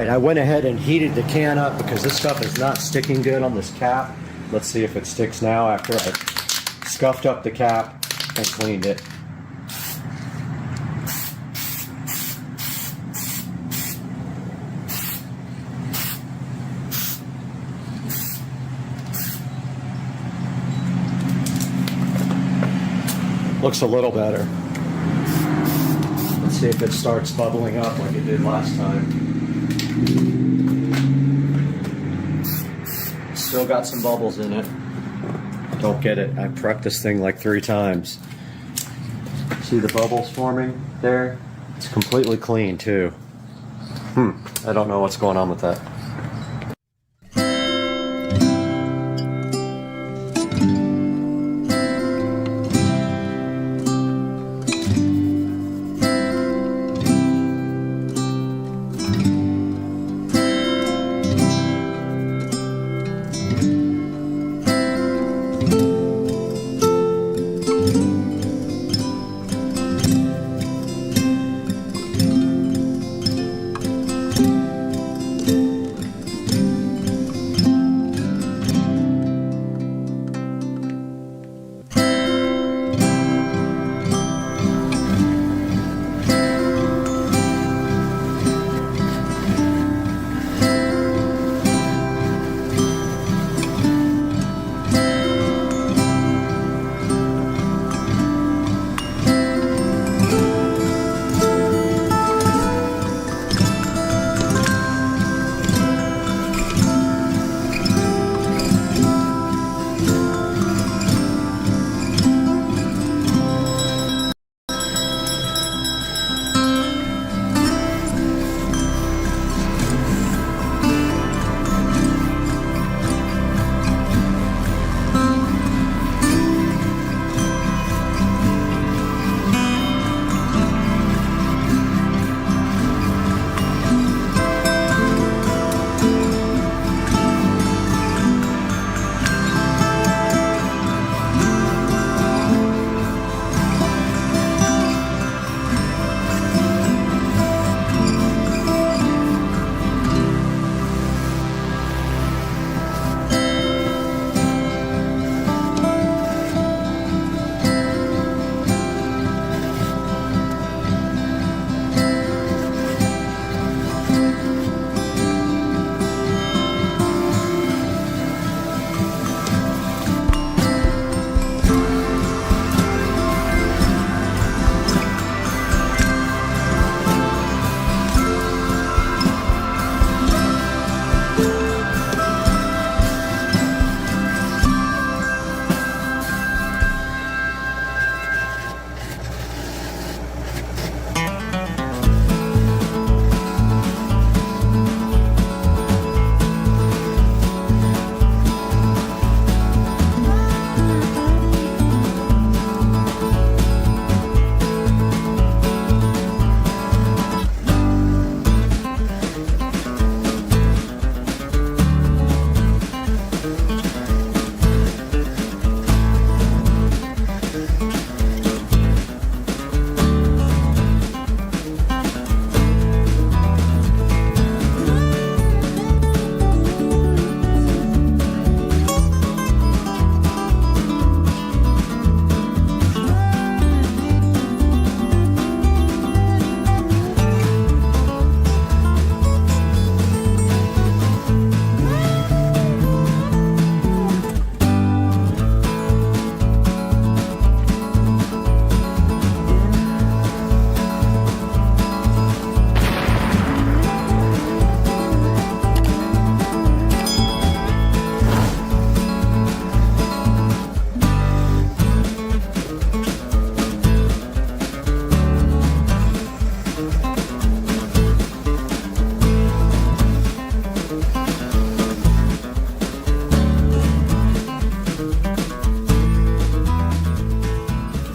right, I went ahead and heated the can up because this stuff is not sticking good on this cap. Let's see if it sticks now after I scuffed up the cap and cleaned it. Looks a little better. Let's see if it starts bubbling up like it did last time. Still got some bubbles in it. Don't get it. I prepped this thing like 3 times. See the bubbles forming there? It's completely clean too. I don't know what's going on with that.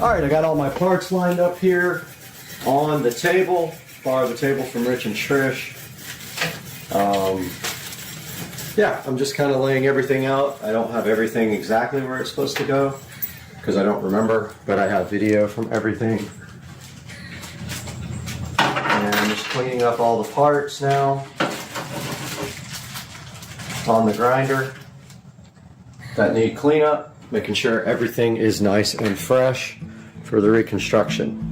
All right, I got all my parts lined up here on the table. Borrowed the table from Rich and Trish. Yeah, I'm just kind of laying everything out. I don't have everything exactly where it's supposed to go because I don't remember, but I have video from everything. And I'm just cleaning up all the parts now. on the grinder that need cleanup, making sure everything is nice and fresh for the reconstruction.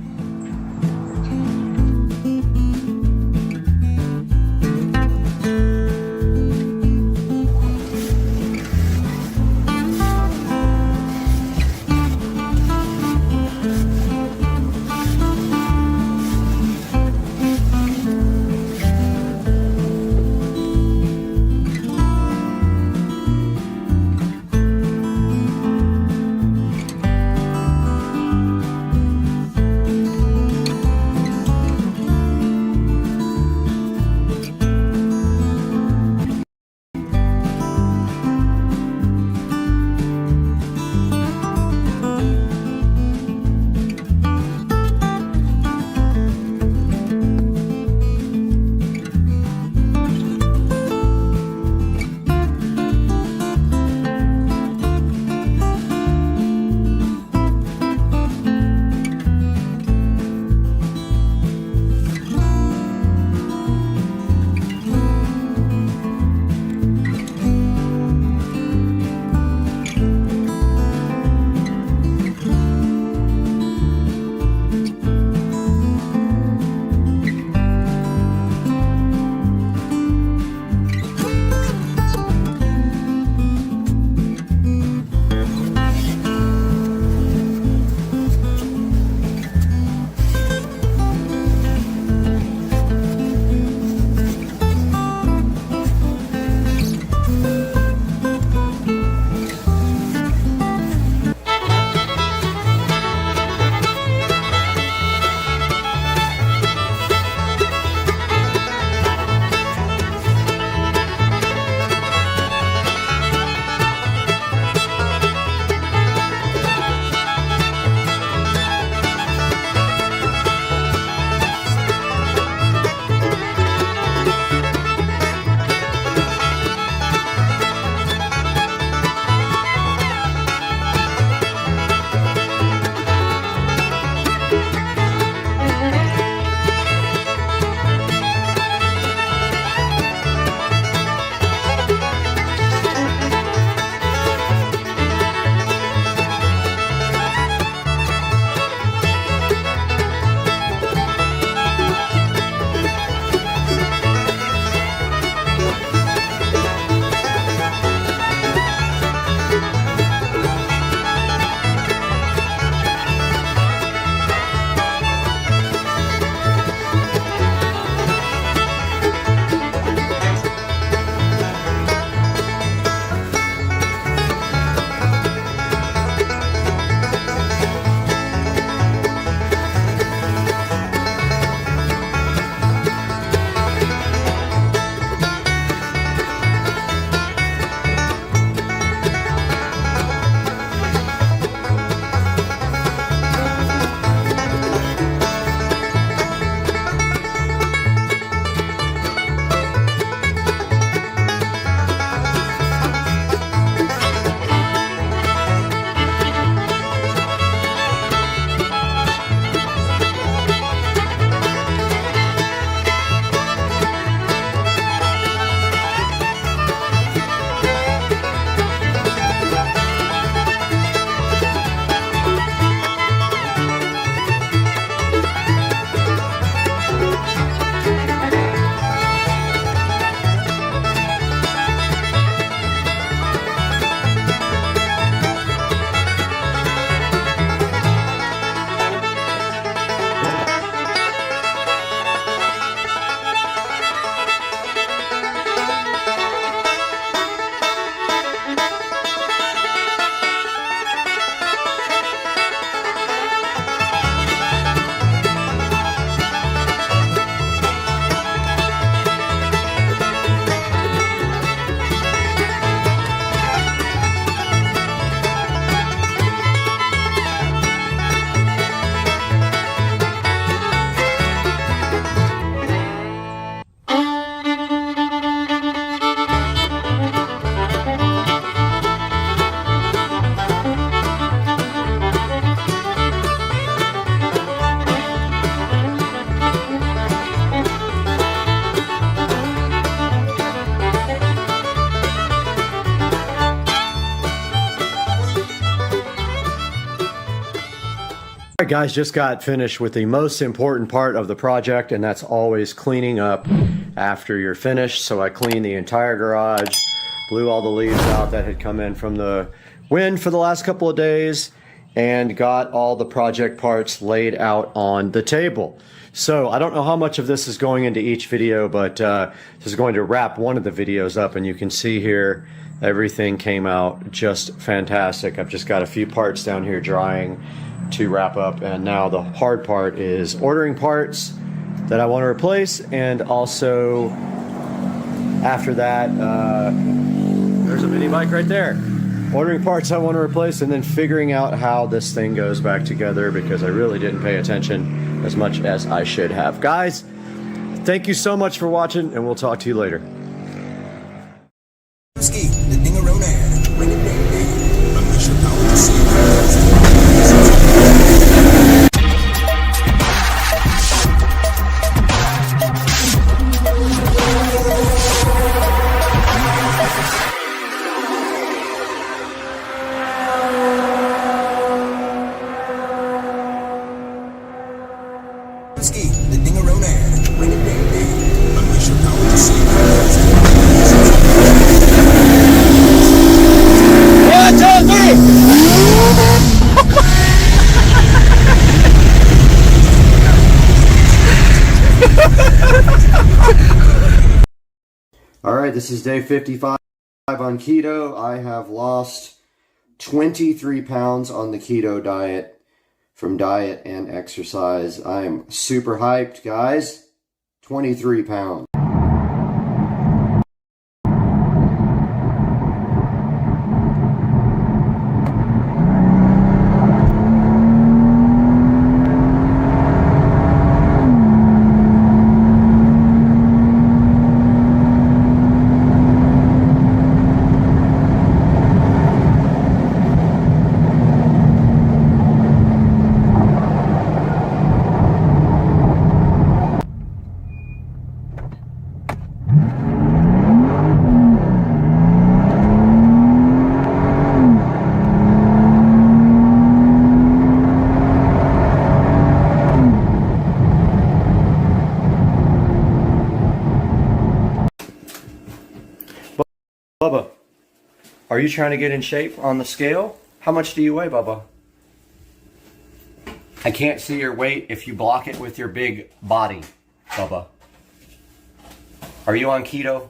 Alright guys, just got finished with the most important part of the project, and that's always cleaning up after you're finished. So I cleaned the entire garage, blew all the leaves out that had come in from the wind for the last couple of days, and got all the project parts laid out on the table. So I don't know how much of this is going into each video, but this is going to wrap one of the videos up, and you can see here everything came out just fantastic. I've just got a few parts down here drying to wrap up, and now the hard part is ordering parts that I want to replace, and also after that there's a mini bike right there. Ordering parts I want to replace, and then figuring out how this thing goes back together, because I really didn't pay attention as much as I should have. Guys, thank you so much for watching, and we'll talk to you later. Alright, this is day 55 on keto. I have lost 23 pounds on the keto diet from diet and exercise. I am super hyped, guys. 23 pounds. Bubba, are you trying to get in shape on the scale? How much do you weigh, Bubba? I can't see your weight if you block it with your big body, Bubba. Are you on keto?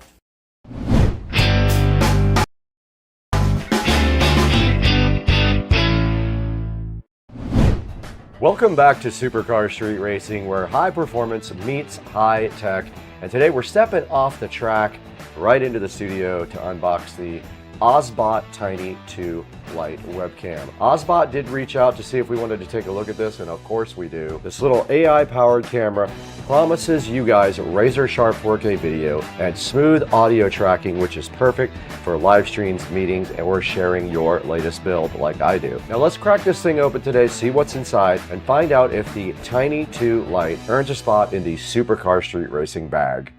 Welcome back to Supercar Street Racing, where high performance meets high tech. And today we're stepping off the track right into the studio to unbox the OSBot Tiny 2 Lite webcam. OSBot did reach out to see if we wanted to take a look at this, and of course we do. This little AI powered camera promises you guys razor sharp 4K video and smooth audio tracking, which is perfect for live streams, meetings, and we're sharing your latest build like I do. Now let's crack this thing open today, see what's inside, and find out if the Tiny 2 Lite earns a spot in the Supercar Street Racing bag.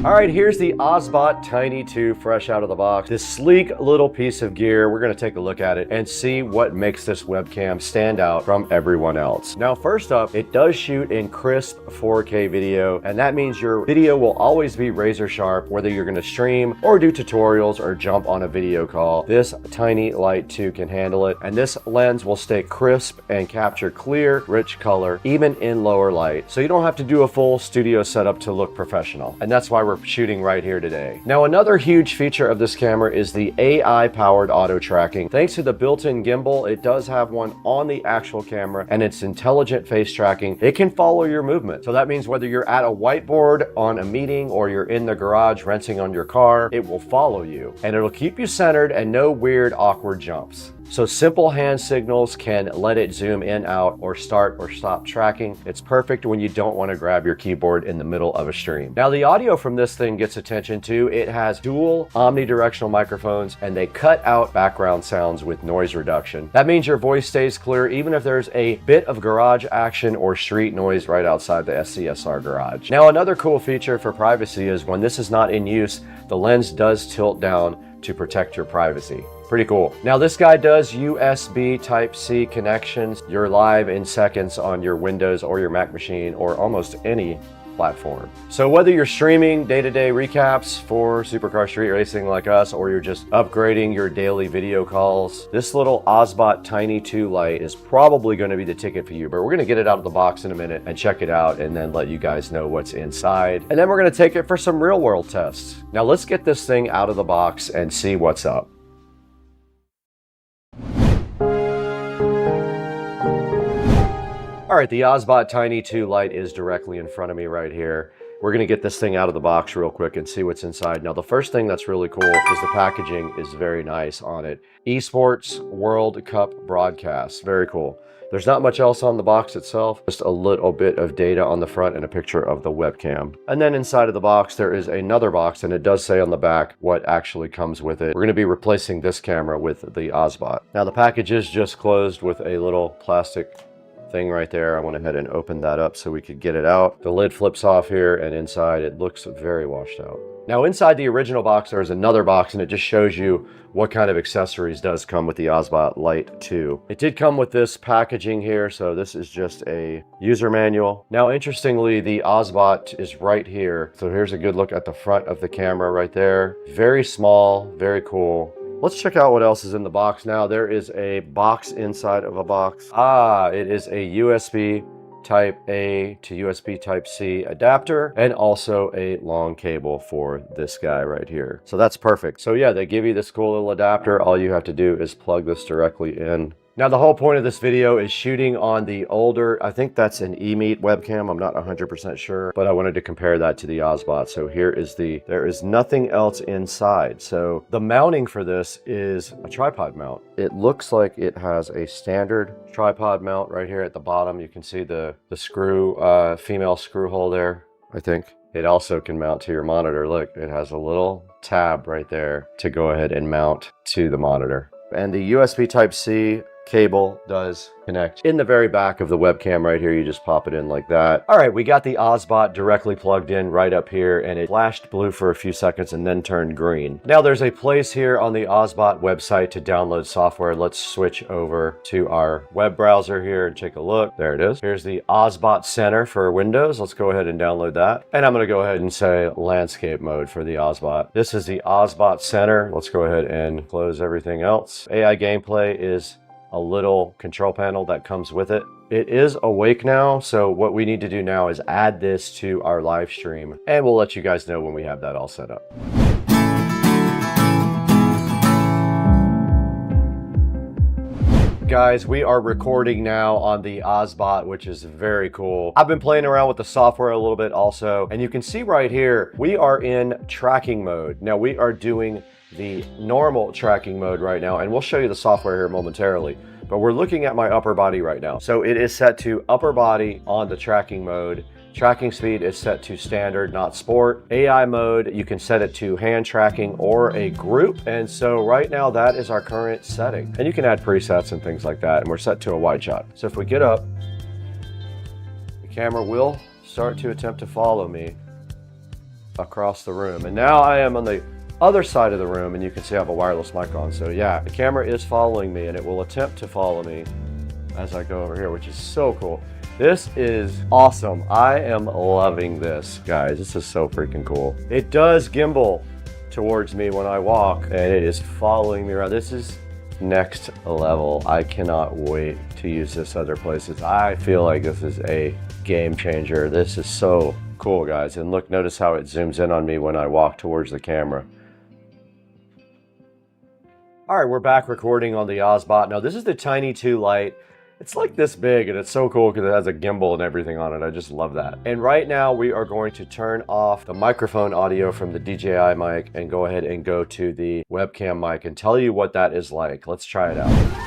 Alright, here's the OSBot Tiny 2 fresh out of the box. This sleek little piece of gear, we're going to take a look at it and see what makes this webcam stand out from everyone else. Now first up, it does shoot in crisp 4K video, and that means your video will always be razor sharp, whether you're going to stream or do tutorials or jump on a video call. This Tiny Lite 2 can handle it, and this lens will stay crisp and capture clear, rich color, even in lower light. So you don't have to do a full studio setup to look professional, and that's why we're we're shooting right here today. Now, another huge feature of this camera is the AI-powered auto tracking. Thanks to the built-in gimbal, it does have one on the actual camera, and it's intelligent face tracking. It can follow your movement. So that means whether you're at a whiteboard on a meeting or you're in the garage rinsing on your car, it will follow you, and it'll keep you centered and no weird, awkward jumps. So simple hand signals can let it zoom in, out, or start or stop tracking. It's perfect when you don't want to grab your keyboard in the middle of a stream. Now, the audio from this thing gets attention too. It has dual omnidirectional microphones, and they cut out background sounds with noise reduction. That means your voice stays clear even if there's a bit of garage action or street noise right outside the SCSR garage. Now, another cool feature for privacy is when this is not in use, the lens does tilt down to protect your privacy. Pretty cool. Now, this guy does USB Type-C connections. You're live in seconds on your Windows or your Mac machine or almost any platform. So whether you're streaming day-to-day recaps for supercar street racing like us, or you're just upgrading your daily video calls, this little Osbot Tiny 2 light is probably going to be the ticket for you. But we're going to get it out of the box in a minute and check it out, and then let you guys know what's inside. And then we're going to take it for some real-world tests. Now, let's get this thing out of the box and see what's up. All right, the Osbot Tiny 2 light is directly in front of me right here. We're gonna get this thing out of the box real quick and see what's inside. Now, the first thing that's really cool is the packaging is very nice on it. Esports World Cup broadcast, very cool. There's not much else on the box itself, just a little bit of data on the front and a picture of the webcam. And then inside of the box, there is another box, and it does say on the back what actually comes with it. We're gonna be replacing this camera with the Osbot. Now, the package is just closed with a little plastic thing right there. I went ahead and opened that up so we could get it out. The lid flips off here, and inside it looks very washed out. Now, inside the original box, there's another box, and it just shows you what kind of accessories does come with the Osbot Lite 2. It did come with this packaging here, so this is just a user manual. Now, interestingly, the Osbot is right here. So here's a good look at the front of the camera right there. Very small, very cool. Let's check out what else is in the box now. There is a box inside of a box. It is a USB Type A to USB Type C adapter, and also a long cable for this guy right here. So that's perfect. So yeah, they give you this cool little adapter. All you have to do is plug this directly in. Now, the whole point of this video is shooting on the older, I think that's an eMeet webcam. I'm not 100% sure, but I wanted to compare that to the Osbot. So here is there is nothing else inside. So the mounting for this is a tripod mount. It looks like it has a standard tripod mount right here at the bottom. You can see the screw, female screw hole there, I think. It also can mount to your monitor. Look, it has a little tab right there to go ahead and mount to the monitor. And the USB Type-C cable does connect in the very back of the webcam right here. You just pop it in like that. All right, we got the Osbot directly plugged in right up here, and it flashed blue for a few seconds and then turned green. Now, there's a place here on the Osbot website to download software. Let's switch over to our web browser here and take a look. There it is. Here's the Osbot Center for Windows. Let's go ahead and download that. And I'm going to go ahead and say landscape mode for the Osbot. This is the Osbot Center. Let's go ahead and close everything else. AI gameplay is a little control panel that comes with it. It is awake now, so what we need to do now is add this to our live stream, and we'll let you guys know when we have that all set up. Guys, we are recording now on the Osbot, which is very cool. I've been playing around with the software a little bit also, and you can see right here, we are in tracking mode. Now, we are doing the normal tracking mode right now, and we'll show you the software here momentarily, but we're looking at my upper body right now. So it is set to upper body on the tracking mode. Tracking speed is set to standard, not sport. AI mode, you can set it to hand tracking or a group. And so right now that is our current setting. And you can add presets and things like that. And we're set to a wide shot. So if we get up, the camera will start to attempt to follow me across the room. And now I am on the other side of the room, and you can see I have a wireless mic on. So yeah, the camera is following me, and it will attempt to follow me as I go over here, which is so cool. This is awesome. I am loving this, guys. This is so freaking cool. It does gimbal towards me when I walk, and it is following me around. This is next level. I cannot wait to use this other places. I feel like this is a game changer. This is so cool, guys. And look, notice how it zooms in on me when I walk towards the camera. All right, we're back recording on the Ozbot. Now, this is the Tiny 2 Lite. It's like this big, and it's so cool because it has a gimbal and everything on it. I just love that. And right now, we are going to turn off the microphone audio from the DJI mic and go ahead and go to the webcam mic and tell you what that is like. Let's try it out.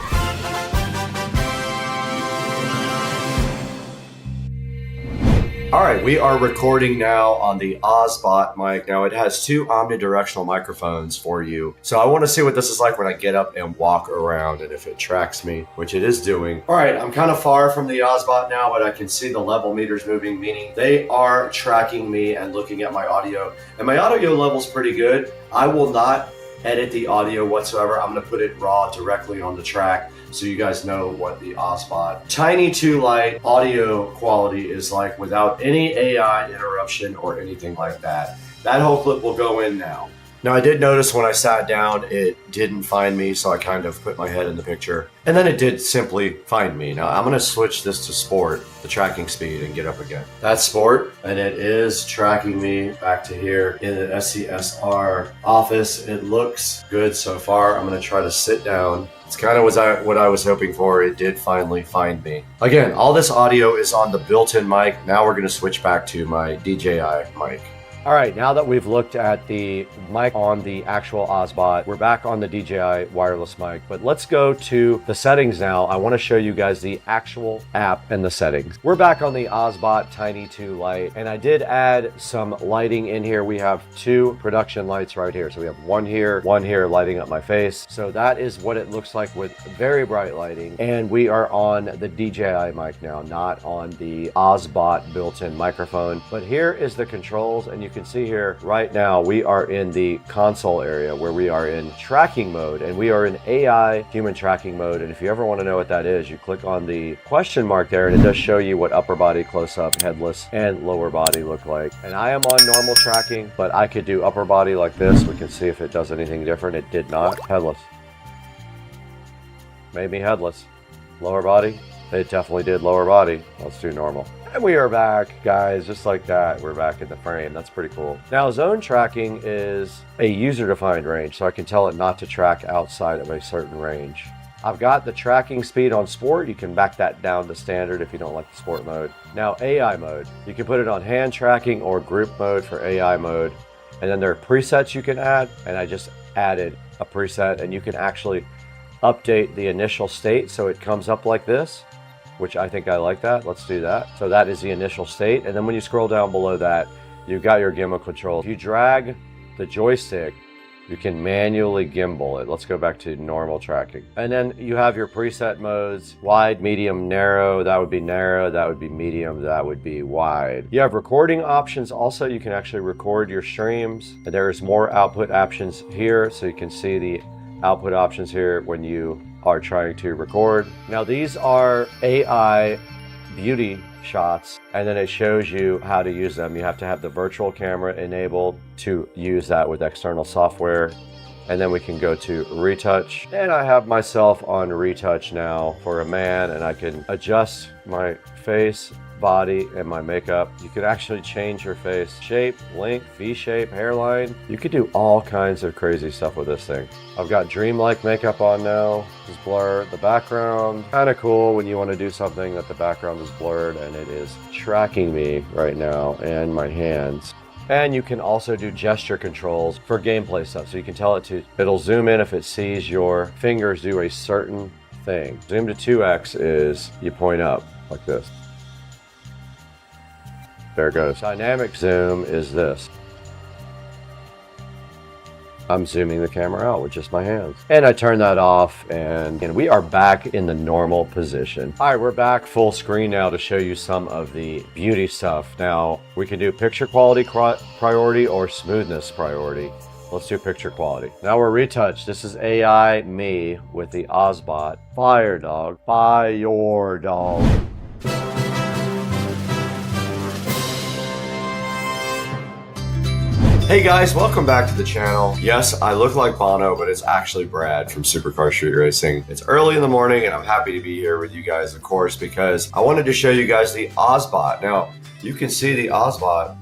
All right, we are recording now on the Ozbot mic. Now it has two omnidirectional microphones for you. So I want to see what this is like when I get up and walk around and if it tracks me, which it is doing. All right, I'm kind of far from the Ozbot now, but I can see the level meters moving, meaning they are tracking me and looking at my audio. And my audio level's pretty good. I will not edit the audio whatsoever. I'm going to put it raw directly on the track so you guys know what the Ozbot Tiny 2 Lite audio quality is like without any AI interruption or anything like that. That whole clip will go in now. Now, I did notice when I sat down, it didn't find me, so I kind of put my head in the picture. And then it did simply find me. Now, I'm going to switch this to sport, the tracking speed, and get up again. That's sport, and it is tracking me back to here in the SCSR office. It looks good so far. I'm going to try to sit down. It's kind of what I was hoping for. It did finally find me. Again, all this audio is on the built-in mic. Now we're going to switch back to my DJI mic. All right, now that we've looked at the mic on the actual Ozbot, we're back on the DJI wireless mic, but let's go to the settings now. I want to show you guys the actual app and the settings. We're back on the Ozbot Tiny 2 Lite, and I did add some lighting in here. We have two production lights right here. So we have one here lighting up my face. So that is what it looks like with very bright lighting. And we are on the DJI mic now, not on the Ozbot built-in microphone. But here is the controls, and you can see here right now we are in the console area where we are in tracking mode, and we are in AI human tracking mode. And if you ever want to know what that is, you click on the question mark there, and it does show you what upper body, close up, headless, and lower body look like. And I am on normal tracking, but I could do upper body like this. We can see if it does anything different. It did not. Headless made me headless. Lower body, it definitely did lower body. Let's do normal. And we are back, guys, just like that. We're back in the frame. That's pretty cool. Now, zone tracking is a user-defined range, so I can tell it not to track outside of a certain range. I've got the tracking speed on sport. You can back that down to standard if you don't like the sport mode. Now, AI mode. You can put it on hand tracking or group mode for AI mode. And then there are presets you can add, and I just added a preset, and you can actually update the initial state so it comes up like this, which I think I like that. Let's do that. So that is the initial state. And then when you scroll down below that, you've got your gimbal control. If you drag the joystick, you can manually gimbal it. Let's go back to normal tracking. And then you have your preset modes: wide, medium, narrow. That would be narrow. That would be medium. That would be wide. You have recording options. Also, you can actually record your streams. And there's more output options here. So you can see the output options here when you are trying to record. Now, these are AI beauty shots, and then it shows you how to use them. You have to have the virtual camera enabled to use that with external software. And then we can go to retouch, and I have myself on retouch now for a man, and I can adjust my face, body, and my makeup. You could actually change your face shape, length, V-shape, hairline. You could do all kinds of crazy stuff with this thing. I've got dreamlike makeup on now. Just blur the background. Kind of cool when you want to do something that the background is blurred, and it is tracking me right now and my hands. And you can also do gesture controls for gameplay stuff. So you can tell it to, it'll zoom in if it sees your fingers do a certain thing. Zoom to 2x is you point up like this. There it goes. Dynamic zoom is this. I'm zooming the camera out with just my hands. And I turn that off, and we are back in the normal position. All right, we're back full screen now to show you some of the beauty stuff. Now, we can do picture quality priority or smoothness priority. Let's do picture quality. Now we're retouched. This is AI me with the Ozbot. Fire dog. Fire dog. Hey guys, welcome back to the channel. Yes, I look like Bono, but it's actually Brad from Supercar Street Racing. It's early in the morning and I'm happy to be here with you guys, of course, because I wanted to show you guys the Ozbot. Now, you can see the Ozbot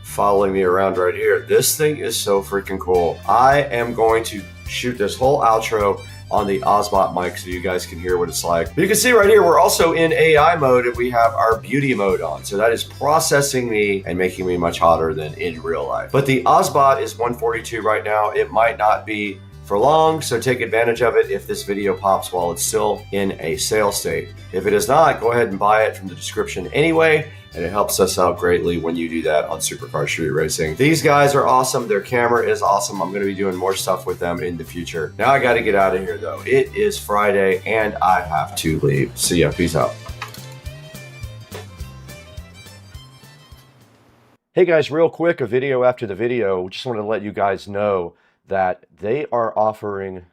following me around right here. This thing is so freaking cool. I am going to shoot this whole outro on the Ozbot mic so you guys can hear what it's like. But you can see right here, we're also in AI mode and we have our beauty mode on. So that is processing me and making me much hotter than in real life. But the Ozbot is 142 right now. It might not be for long, so take advantage of it if this video pops while it's still in a sale state. If it is not, go ahead and buy it from the description anyway, and it helps us out greatly when you do that on Supercar Street Racing. These guys are awesome. Their camera is awesome. I'm going to be doing more stuff with them in the future. Now I got to get out of here though. It is Friday and I have to leave. See ya. Peace out. Hey guys, real quick, a video after the video. Just wanted to let you guys know that they are offering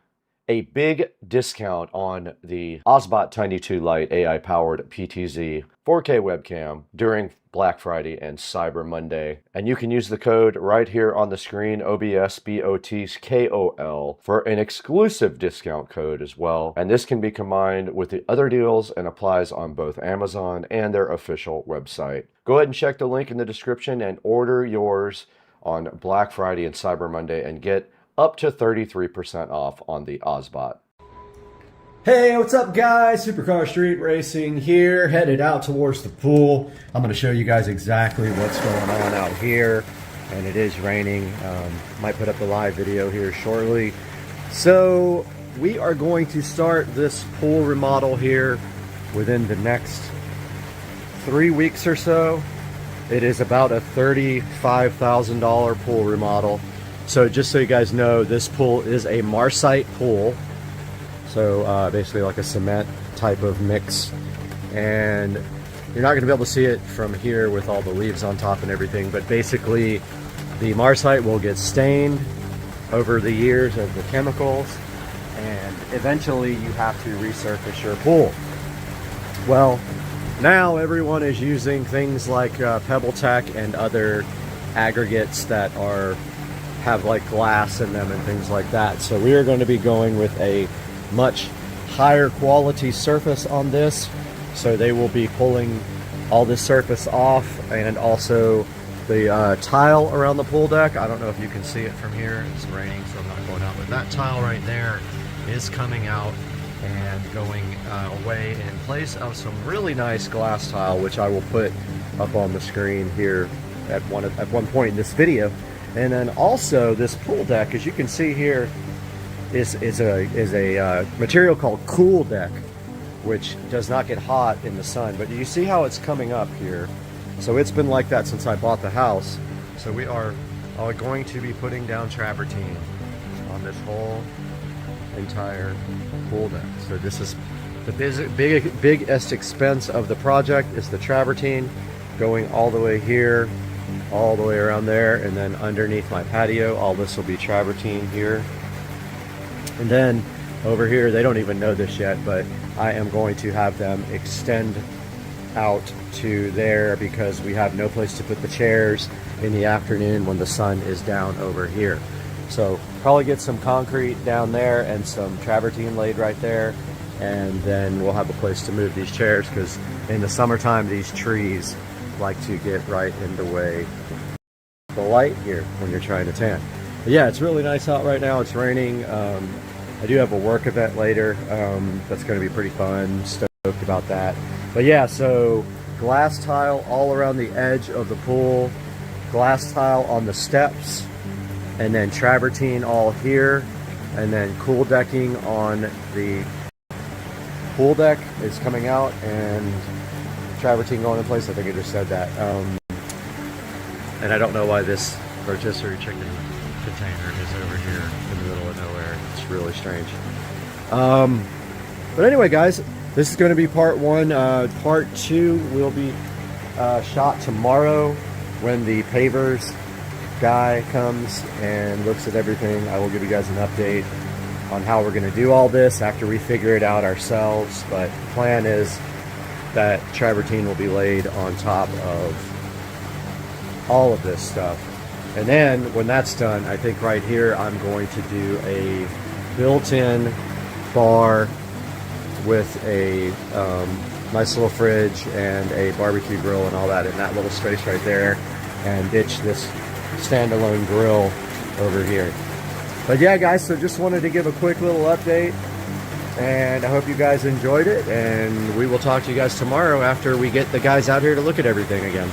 a big discount on the Ozbot Tiny 2 Lite AI-powered PTZ 4K webcam during Black Friday and Cyber Monday. And you can use the code right here on the screen, OBSBOTKOL, for an exclusive discount code as well. And this can be combined with the other deals and applies on both Amazon and their official website. Go ahead and check the link in the description and order yours on Black Friday and Cyber Monday and get up to 33% off on the Ozbot. Hey, what's up guys? Supercar Street Racing here, headed out towards the pool. I'm going to show you guys exactly what's going on out here. And it is raining. Might put up a live video here shortly. So we are going to start this pool remodel here within the next 3 weeks or so. It is about a $35,000 pool remodel. So just so you guys know, this pool is a Marsite pool. So basically like a cement type of mix. And you're not going to be able to see it from here with all the leaves on top and everything. But basically the Marsite will get stained over the years of the chemicals. And eventually you have to resurface your pool. Well, now everyone is using things like PebbleTech and other aggregates that have like glass in them and things like that. So we are going to be going with a much higher quality surface on this. So they will be pulling all this surface off, and also the tile around the pool deck. I don't know if you can see it from here. It's raining, so I'm not going out. But that tile right there is coming out and going away in place of some really nice glass tile, which I will put up on the screen here at one point in this video. And then also this pool deck, as you can see here, is a material called Cool Deck, which does not get hot in the sun. But you see how it's coming up here? So it's been like that since I bought the house. So we are going to be putting down travertine on this whole entire pool deck. So this is the biggest expense of the project, is the travertine going all the way here, all the way around there, and then underneath my patio, all this will be travertine here. And then over here, they don't even know this yet, but I am going to have them extend out to there because we have no place to put the chairs in the afternoon when the sun is down over here. So probably get some concrete down there and some travertine laid right there, and then we'll have a place to move these chairs, because in the summertime these trees like to get right in the way of the light here when you're trying to tan. But yeah, it's really nice out right now. It's raining. I do have a work event later that's going to be pretty fun. Stoked about that. But yeah, so glass tile all around the edge of the pool, glass tile on the steps, and then travertine all here, and then cool decking on the pool deck is coming out, and travertine going in place. I think I just said that. And I don't know why this rotisserie chicken container is over here in the middle of nowhere. It's really strange. But anyway, guys, this is going to be part one. Part two will be shot tomorrow when the pavers guy comes and looks at everything. I will give you guys an update on how we're going to do all this after we figure it out ourselves. But the plan is that travertine will be laid on top of all of this stuff And then when that's done, I think right here I'm going to do a built-in bar with a nice little fridge and a barbecue grill and all that in that little space right there, and ditch this standalone grill over here. But yeah, guys, so just wanted to give a quick little update, and I hope you guys enjoyed it, and we will talk to you guys tomorrow after we get the guys out here to look at everything again.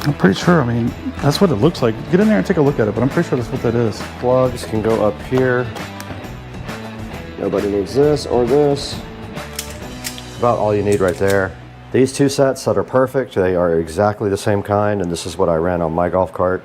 I'm pretty sure, I mean, that's what it looks like. Get in there and take a look at it, but I'm pretty sure that's what that is. Plugs can go up here. Nobody needs this or this. About all you need right there. These two sets that are perfect, they are exactly the same kind, and this is what I ran on my golf cart.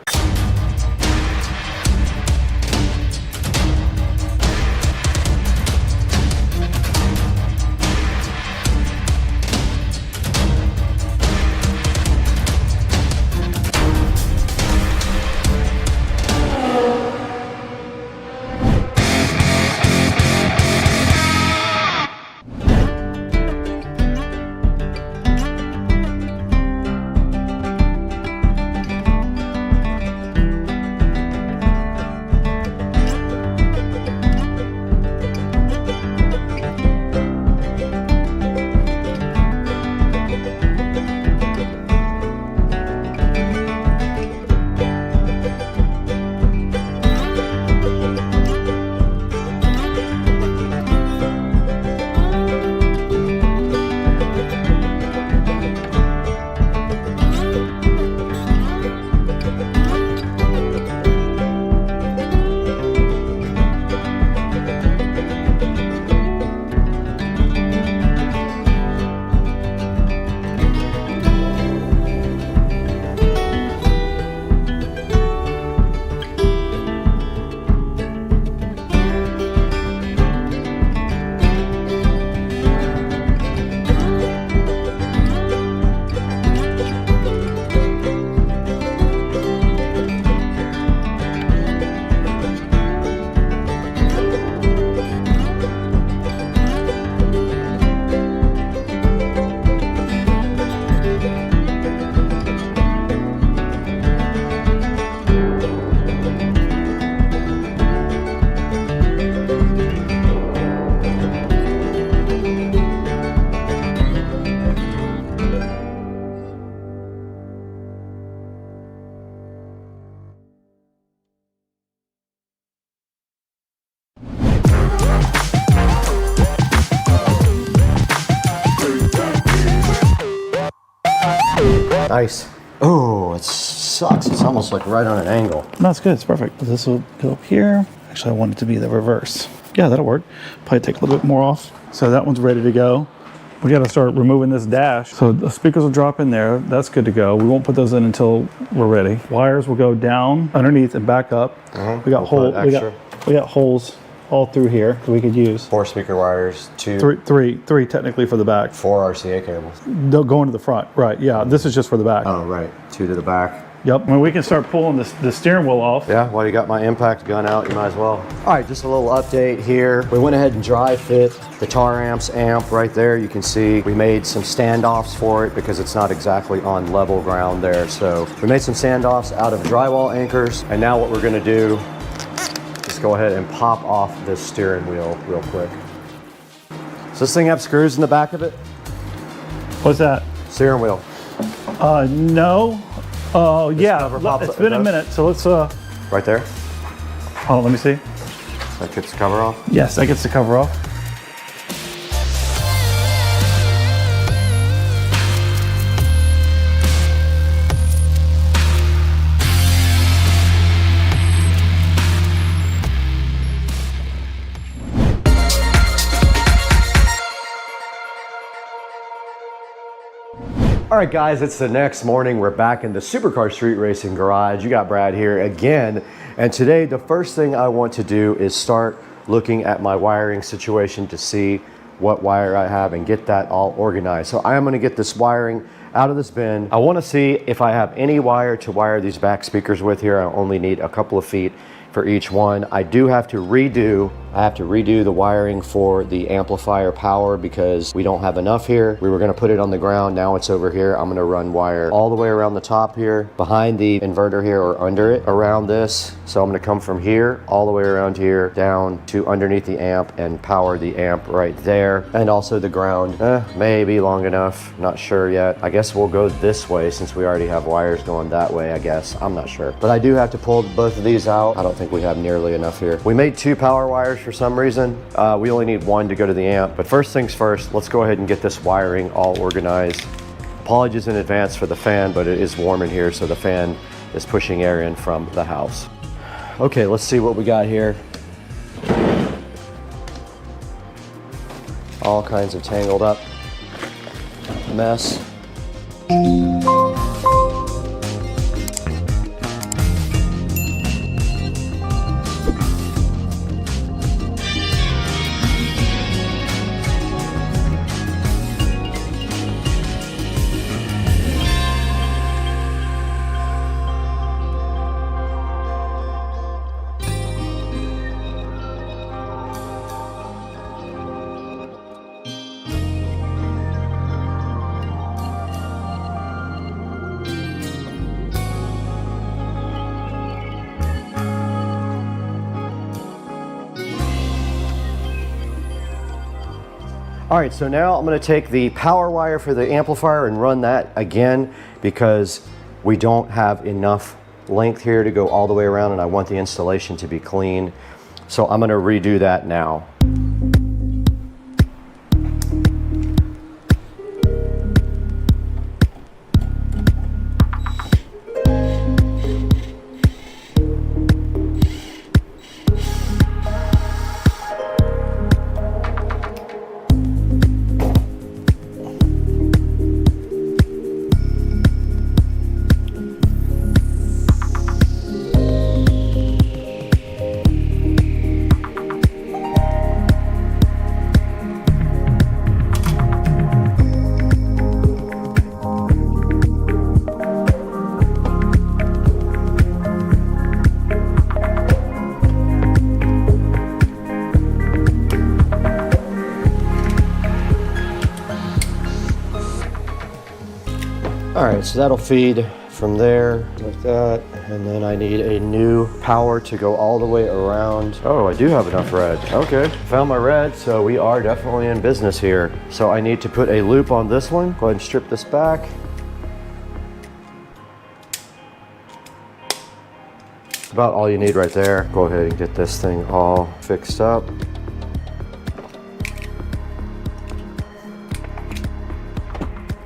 Nice. Oh, it sucks. It's almost like right on an angle. No, it's good. It's perfect. This will go up here. Actually, I want it to be the reverse. Yeah, that'll work. Probably take a little bit more off. So that one's ready to go. We got to start removing this dash. So the speakers will drop in there. That's good to go. We won't put those in until we're ready. Wires will go down underneath and back up. We got we got holes all through here that we could use. 4 speaker wires, three technically for the back. 4 RCA cables. They'll go into the front, right? Yeah, this is just for the back. Oh, right. 2 to the back. Yep. I mean, we can start pulling the steering wheel off. Yeah, well, you got my impact gun out, you might as well. All right, just a little update here. We went ahead and dry fit the tar amps amp right there. You can see we made some standoffs for it because it's not exactly on level ground there. So we made some standoffs out of drywall anchors. And now what we're gonna do is go ahead and pop off this steering wheel real quick. Does this thing have screws in the back of it? What's that? Steering wheel. No. Oh, yeah, it's been a minute, so let's... Right there? Hold on, let me see. That gets the cover off? Yes, that gets the cover off. All right, guys, it's the next morning. We're back in the Supercar Street Racing Garage. You got Brad here again. And today, the first thing I want to do is start looking at my wiring situation to see what wire I have and get that all organized. So I am gonna get this wiring out of this bin. I wanna see if I have any wire to wire these back speakers with here. I only need a couple of feet for each one. I do have to redo the wiring for the amplifier power because we don't have enough here. We were gonna put it on the ground, now it's over here. I'm gonna run wire all the way around the top here, behind the inverter here or under it, around this. So I'm gonna come from here, all the way around here, down to underneath the amp and power the amp right there. And also the ground, maybe long enough, not sure yet. I guess we'll go this way since we already have wires going that way, I guess. I'm not sure. But I do have to pull both of these out. I don't think we have nearly enough here. We made 2 power wires for some reason. We only need 1 to go to the amp. But first things first, let's go ahead and get this wiring all organized Apologies in advance for the fan, but it is warm in here, so the fan is pushing air in from the house. Okay, let's see what we got here. All kinds of tangled up mess. All right, so now I'm going to take the power wire for the amplifier and run that again because we don't have enough length here to go all the way around and I want the installation to be clean. So I'm going to redo that now. All right, so that'll feed from there like that. And then I need a new power to go all the way around. Oh, I do have enough red. Okay, found my red, so we are definitely in business here. So I need to put a loop on this one. Go ahead and strip this back. About all you need right there. Go ahead and get this thing all fixed up.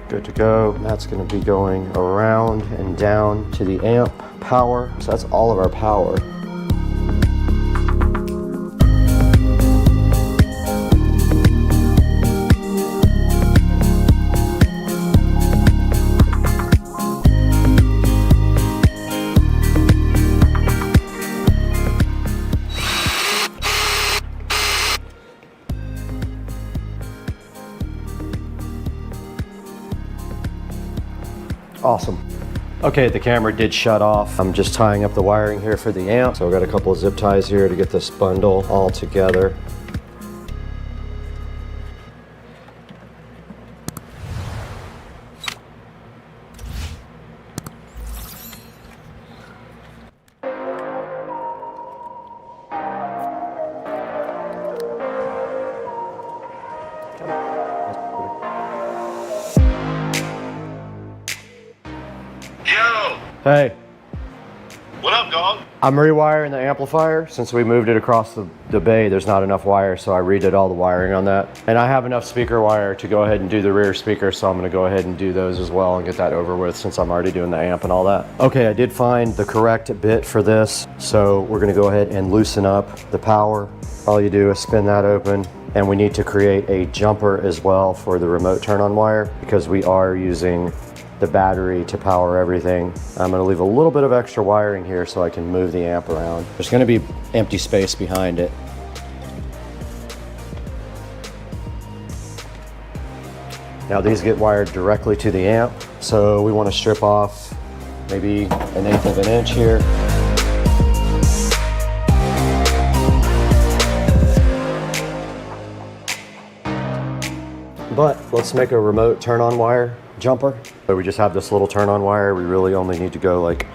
Good to go. And that's going to be going around and down to the amp power. So that's all of our power. Awesome. Okay, the camera did shut off. I'm just tying up the wiring here for the amp. So I've got a couple of zip ties here to get this bundle all together. Hey. What up, dog? I'm rewiring the amplifier. Since we moved it across the bay, there's not enough wire, so I redid all the wiring on that. And I have enough speaker wire to go ahead and do the rear speaker, so I'm gonna go ahead and do those as well and get that over with since I'm already doing the amp and all that. Okay, I did find the correct bit for this, so we're gonna go ahead and loosen up the power. All you do is spin that open, and we need to create a jumper as well for the remote turn-on wire because we are using the battery to power everything. I'm gonna leave a little bit of extra wiring here so I can move the amp around. There's gonna be empty space behind it. Now these get wired directly to the amp, so we wanna strip off maybe 1/8 of an inch here. But let's make a remote turn-on wire jumper. So we just have this little turn-on wire. We really only need to go like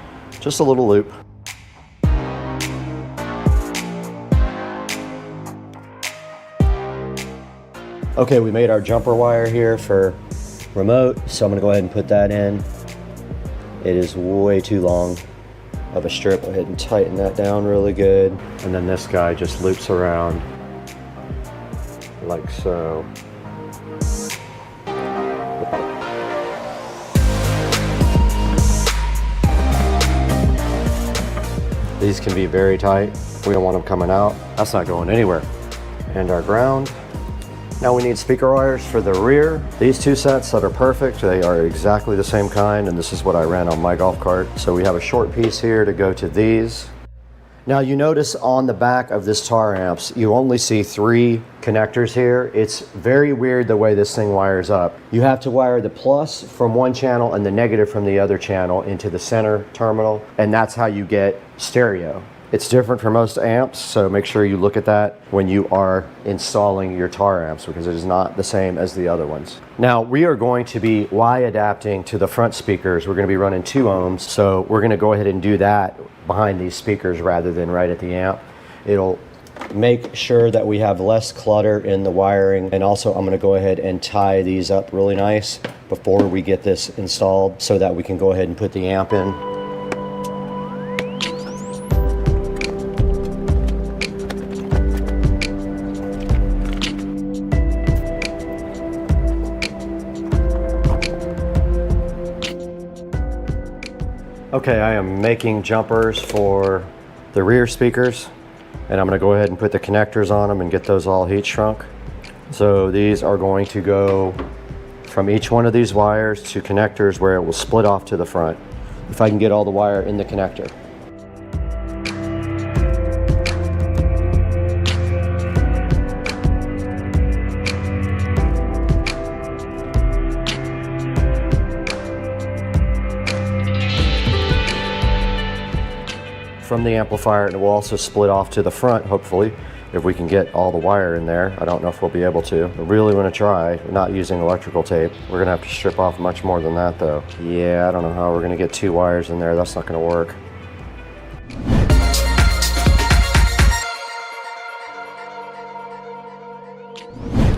just a little loop. Okay, we made our jumper wire here for remote, so I'm gonna go ahead and put that in. It is way too long of a strip. Go ahead and tighten that down really good. And then this guy just loops around like so. These can be very tight. We don't want them coming out. That's not going anywhere. And our ground. Now we need speaker wires for the rear. These two sets that are perfect, they are exactly the same kind, and this is what I ran on my golf cart. So we have a short piece here to go to these. Now you notice on the back of this tar amps, you only see 3 connectors here. It's very weird the way this thing wires up. You have to wire the plus from one channel and the negative from the other channel into the center terminal, and that's how you get stereo. It's different for most amps, so make sure you look at that when you are installing your tar amps, because it is not the same as the other ones. Now we are going to be Y adapting to the front speakers. We're going to be running 2 ohms, so we're going to go ahead and do that behind these speakers rather than right at the amp. It'll make sure that we have less clutter in the wiring, and also I'm going to go ahead and tie these up really nice before we get this installed so that we can go ahead and put the amp in. Okay, I am making jumpers for the rear speakers, and I'm going to go ahead and put the connectors on them and get those all heat shrunk. So these are going to go from each one of these wires to connectors where it will split off to the front, if I can get all the wire in the connector. From the amplifier, and it will also split off to the front, hopefully, if we can get all the wire in there. I don't know if we'll be able to. I really want to try. We're not using electrical tape. We're gonna have to strip off much more than that though. Yeah, I don't know how we're gonna get 2 wires in there. That's not gonna work.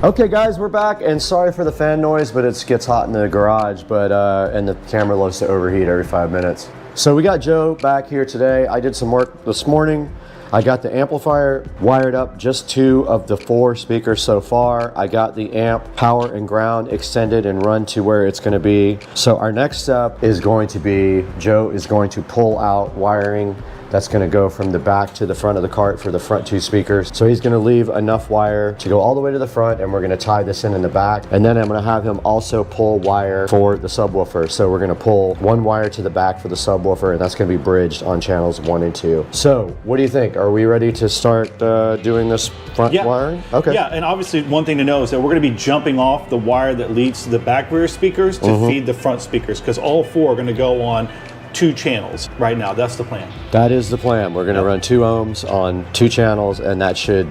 Okay guys, we're back, and sorry for the fan noise, but it gets hot in the garage, but and the camera loves to overheat every 5 minutes. So we got Joe back here today. I did some work this morning. I got the amplifier wired up, just 2 of the 4 speakers so far. I got the amp power and ground extended and run to where it's going to be. So our next step is going to be, Joe is going to pull out wiring that's going to go from the back to the front of the cart for the front 2 speakers. So he's going to leave enough wire to go all the way to the front, and we're going to tie this in the back. And then I'm going to have him also pull wire for the subwoofer. So we're going to pull 1 wire to the back for the subwoofer, and that's going to be bridged on channels 1 and 2. So what do you think? Are we ready to start doing this front wiring? Okay. Yeah, and obviously one thing to know is that we're going to be jumping off the wire that leads to the back rear speakers to feed the front speakers, because all 4 are going to go on 2 channels right now. That's the plan. That is the plan. We're going to run 2 ohms on 2 channels, and that should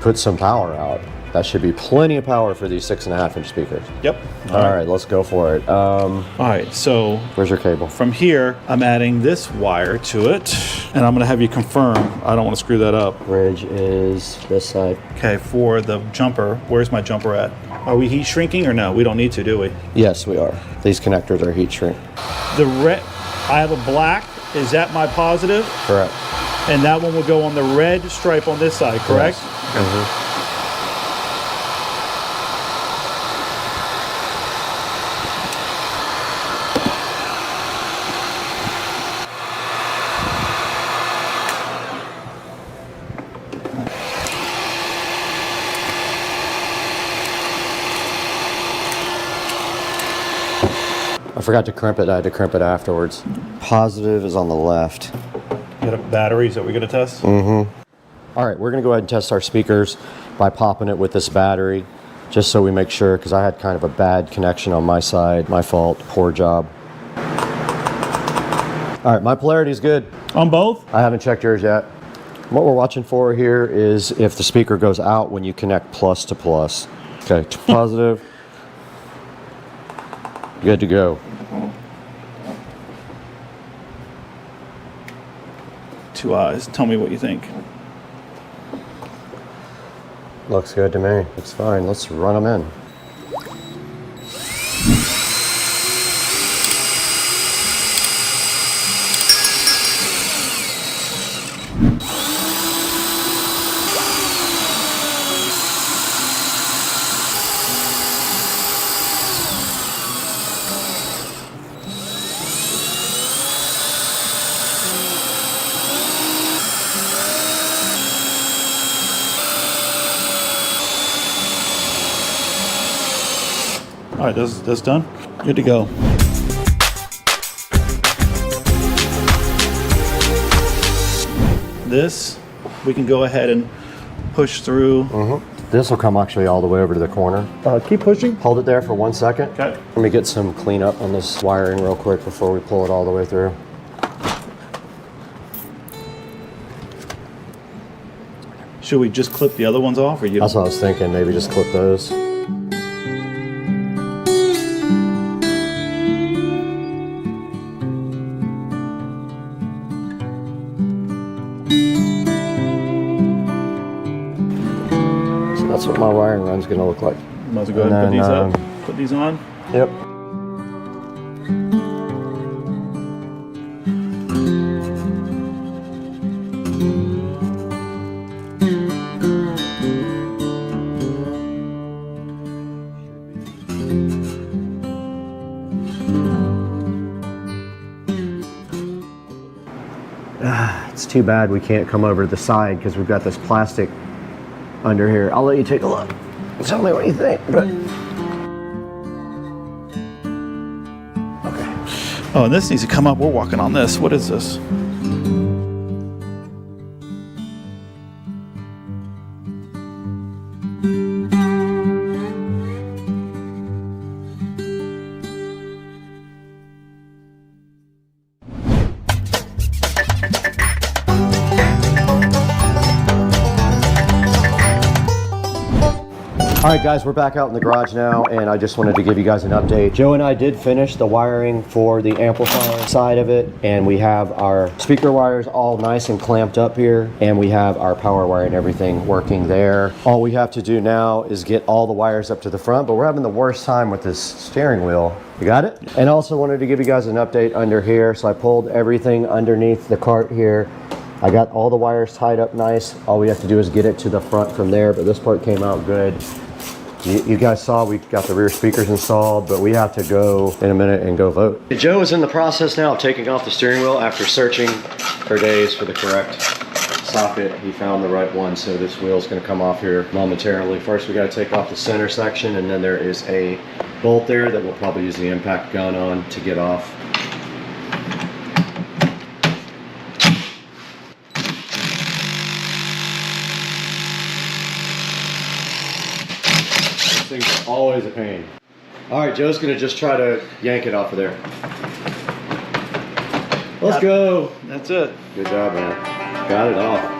put some power out. That should be plenty of power for these 6.5-inch speakers. Yep. All right, let's go for it. All right, so where's your cable? From here, I'm adding this wire to it, and I'm going to have you confirm. I don't want to screw that up. Bridge is this side. Okay, for the jumper, where's my jumper at? Are we heat shrinking or no? We don't need to, do we? Yes, we are. These connectors are heat shrink. The red, I have a black. Is that my positive? Correct. And that one will go on the red stripe on this side, correct? Yes. I forgot to crimp it. I had to crimp it afterwards. Positive is on the left. You got a battery? Is that what we're going to test? Mm-hmm. All right, we're going to go ahead and test our speakers by popping it with this battery, just so we make sure, because I had kind of a bad connection on my side. My fault. Poor job. All right, my polarity is good. On both? I haven't checked yours yet. What we're watching for here is if the speaker goes out when you connect plus to plus. Okay, positive. Good to go. 2 eyes. Tell me what you think. Looks good to me. Looks fine. Let's run them in. All right, that's done. Good to go. This, we can go ahead and push through. This will come actually all the way over to the corner. Keep pushing. Hold it there for 1 second. Okay. Let me get some cleanup on this wiring real quick before we pull it all the way through. Should we just clip the other ones off, or you? That's what I was thinking. Maybe just clip those. So that's what my wiring run's going to look like. Might as well go ahead and put these up. Put these on. Yep. It's too bad we can't come over to the side because we've got this plastic under here. I'll let you take a look. Tell me what you think. But... Okay. Oh, and this needs to come up. We're walking on this. What is this? All right, guys, we're back out in the garage now, and I just wanted to give you guys an update. Joe and I did finish the wiring for the amplifier side of it, and we have our speaker wires all nice and clamped up here, and we have our power wire and everything working there. All we have to do now is get all the wires up to the front, but we're having the worst time with this steering wheel. You got it? And also wanted to give you guys an update under here. So I pulled everything underneath the cart here. I got all the wires tied up nice. All we have to do is get it to the front from there, but this part came out good. You guys saw we got the rear speakers installed, but we have to go in a minute and go vote. Joe is in the process now of taking off the steering wheel after searching for days for the correct socket. He found the right one, so this wheel is going to come off here momentarily. First, we got to take off the center section, and then there is a bolt there that we'll probably use the impact gun on to get off. Thing's always a pain. All right, Joe's gonna just try to yank it off of there. Let's go. That's it. Good job, man. Got it off.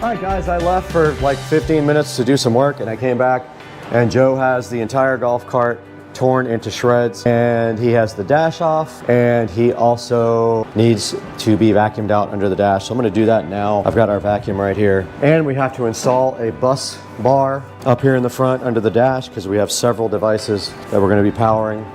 Alright guys, I left for like 15 minutes to do some work and I came back and Joe has the entire golf cart torn into shreds and he has the dash off and he also needs to be vacuumed out under the dash. So I'm going to do that now. I've got our vacuum right here and we have to install a bus bar up here in the front under the dash because we have several devices that we're going to be powering.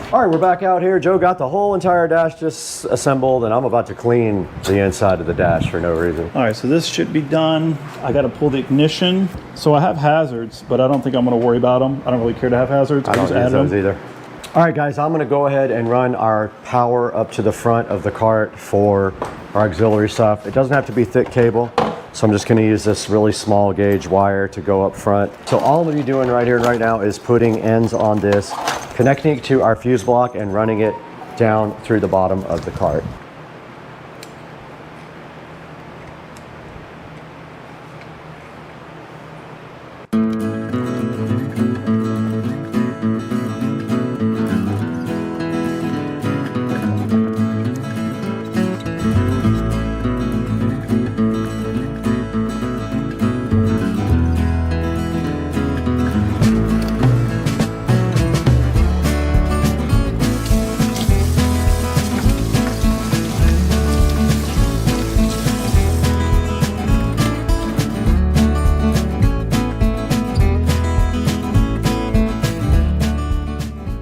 All right, we're back out here. Joe got the whole entire dash just assembled, and I'm about to clean the inside of the dash for no reason. All right, so this should be done. I got to pull the ignition. So I have hazards, but I don't think I'm going to worry about them. I don't really care to have hazards. I don't use those either. All right, guys, I'm going to go ahead and run our power up to the front of the cart for our auxiliary stuff. It doesn't have to be thick cable, so I'm just going to use this really small gauge wire to go up front. So all I'm going to be doing right here and right now is putting ends on this, connecting it to our fuse block and running it down through the bottom of the cart.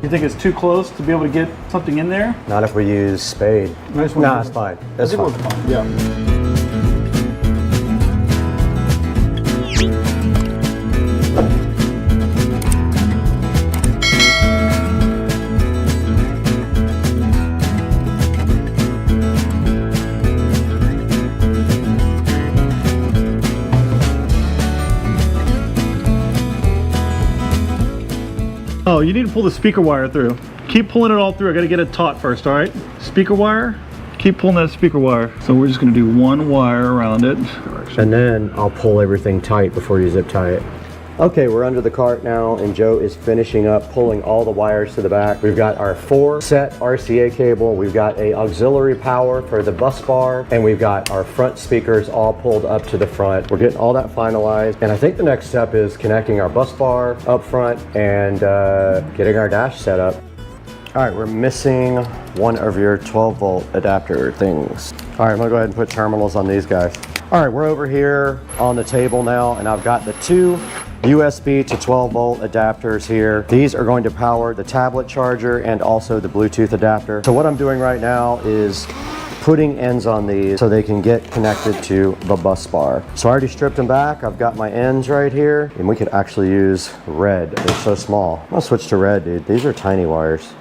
You think it's too close to be able to get something in there? Not if we use spade. Nah, it's fine. That's fine. Yeah. Oh, you need to pull the speaker wire through. Keep pulling it all through. I gotta get it taut first, all right? Speaker wire, keep pulling that speaker wire. So we're just gonna do one wire around it. And then I'll pull everything tight before you zip tie it. Okay, we're under the cart now, and Joe is finishing up pulling all the wires to the back. We've got our 4-set RCA cable, we've got a auxiliary power for the bus bar, and we've got our front speakers all pulled up to the front. We're getting all that finalized, and I think the next step is connecting our bus bar up front and getting our dash set up. All right, we're missing one of your 12-volt adapter things. All right, I'm gonna go ahead and put terminals on these guys. All right, we're over here on the table now, and I've got the 2 USB to 12-volt adapters here. These are going to power the tablet charger and also the Bluetooth adapter. So what I'm doing right now is putting ends on these so they can get connected to the bus bar. So I already stripped them back. I've got my ends right here, and we could actually use red. They're so small. I'll switch to red, dude. These are tiny wires.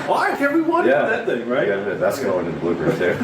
Why? Everyone Yeah. that thing, right? Yeah, that's going into the blooper too.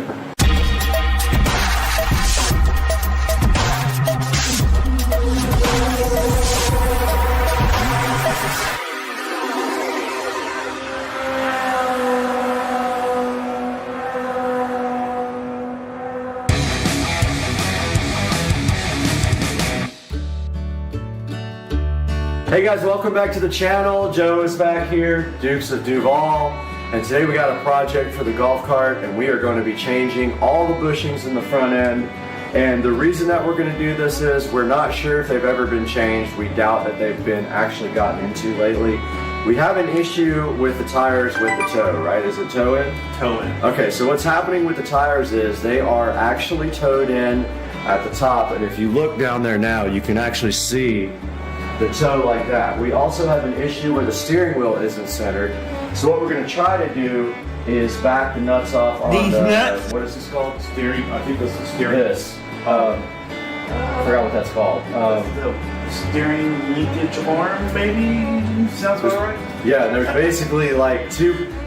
Hey guys, welcome back to the channel. Joe is back here, Dukes of Duval. And today we got a project for the golf cart, and we are going to be changing all the bushings in the front end And the reason that we're going to do this is we're not sure if they've ever been changed. We doubt that they've been actually gotten into lately. We have an issue with the tires with the toe, right? Is it toe in? Toe in. Okay, so what's happening with the tires is they are actually toed in at the top, and if you look down there now, you can actually see the toe like that. We also have an issue where the steering wheel isn't centered. So what we're going to try to do is back the nuts off on These nuts? What is this called? Steering, I think that's the steering. This. I forgot what that's called. The steering linkage arm, maybe? Sounds about right? Yeah, there's basically like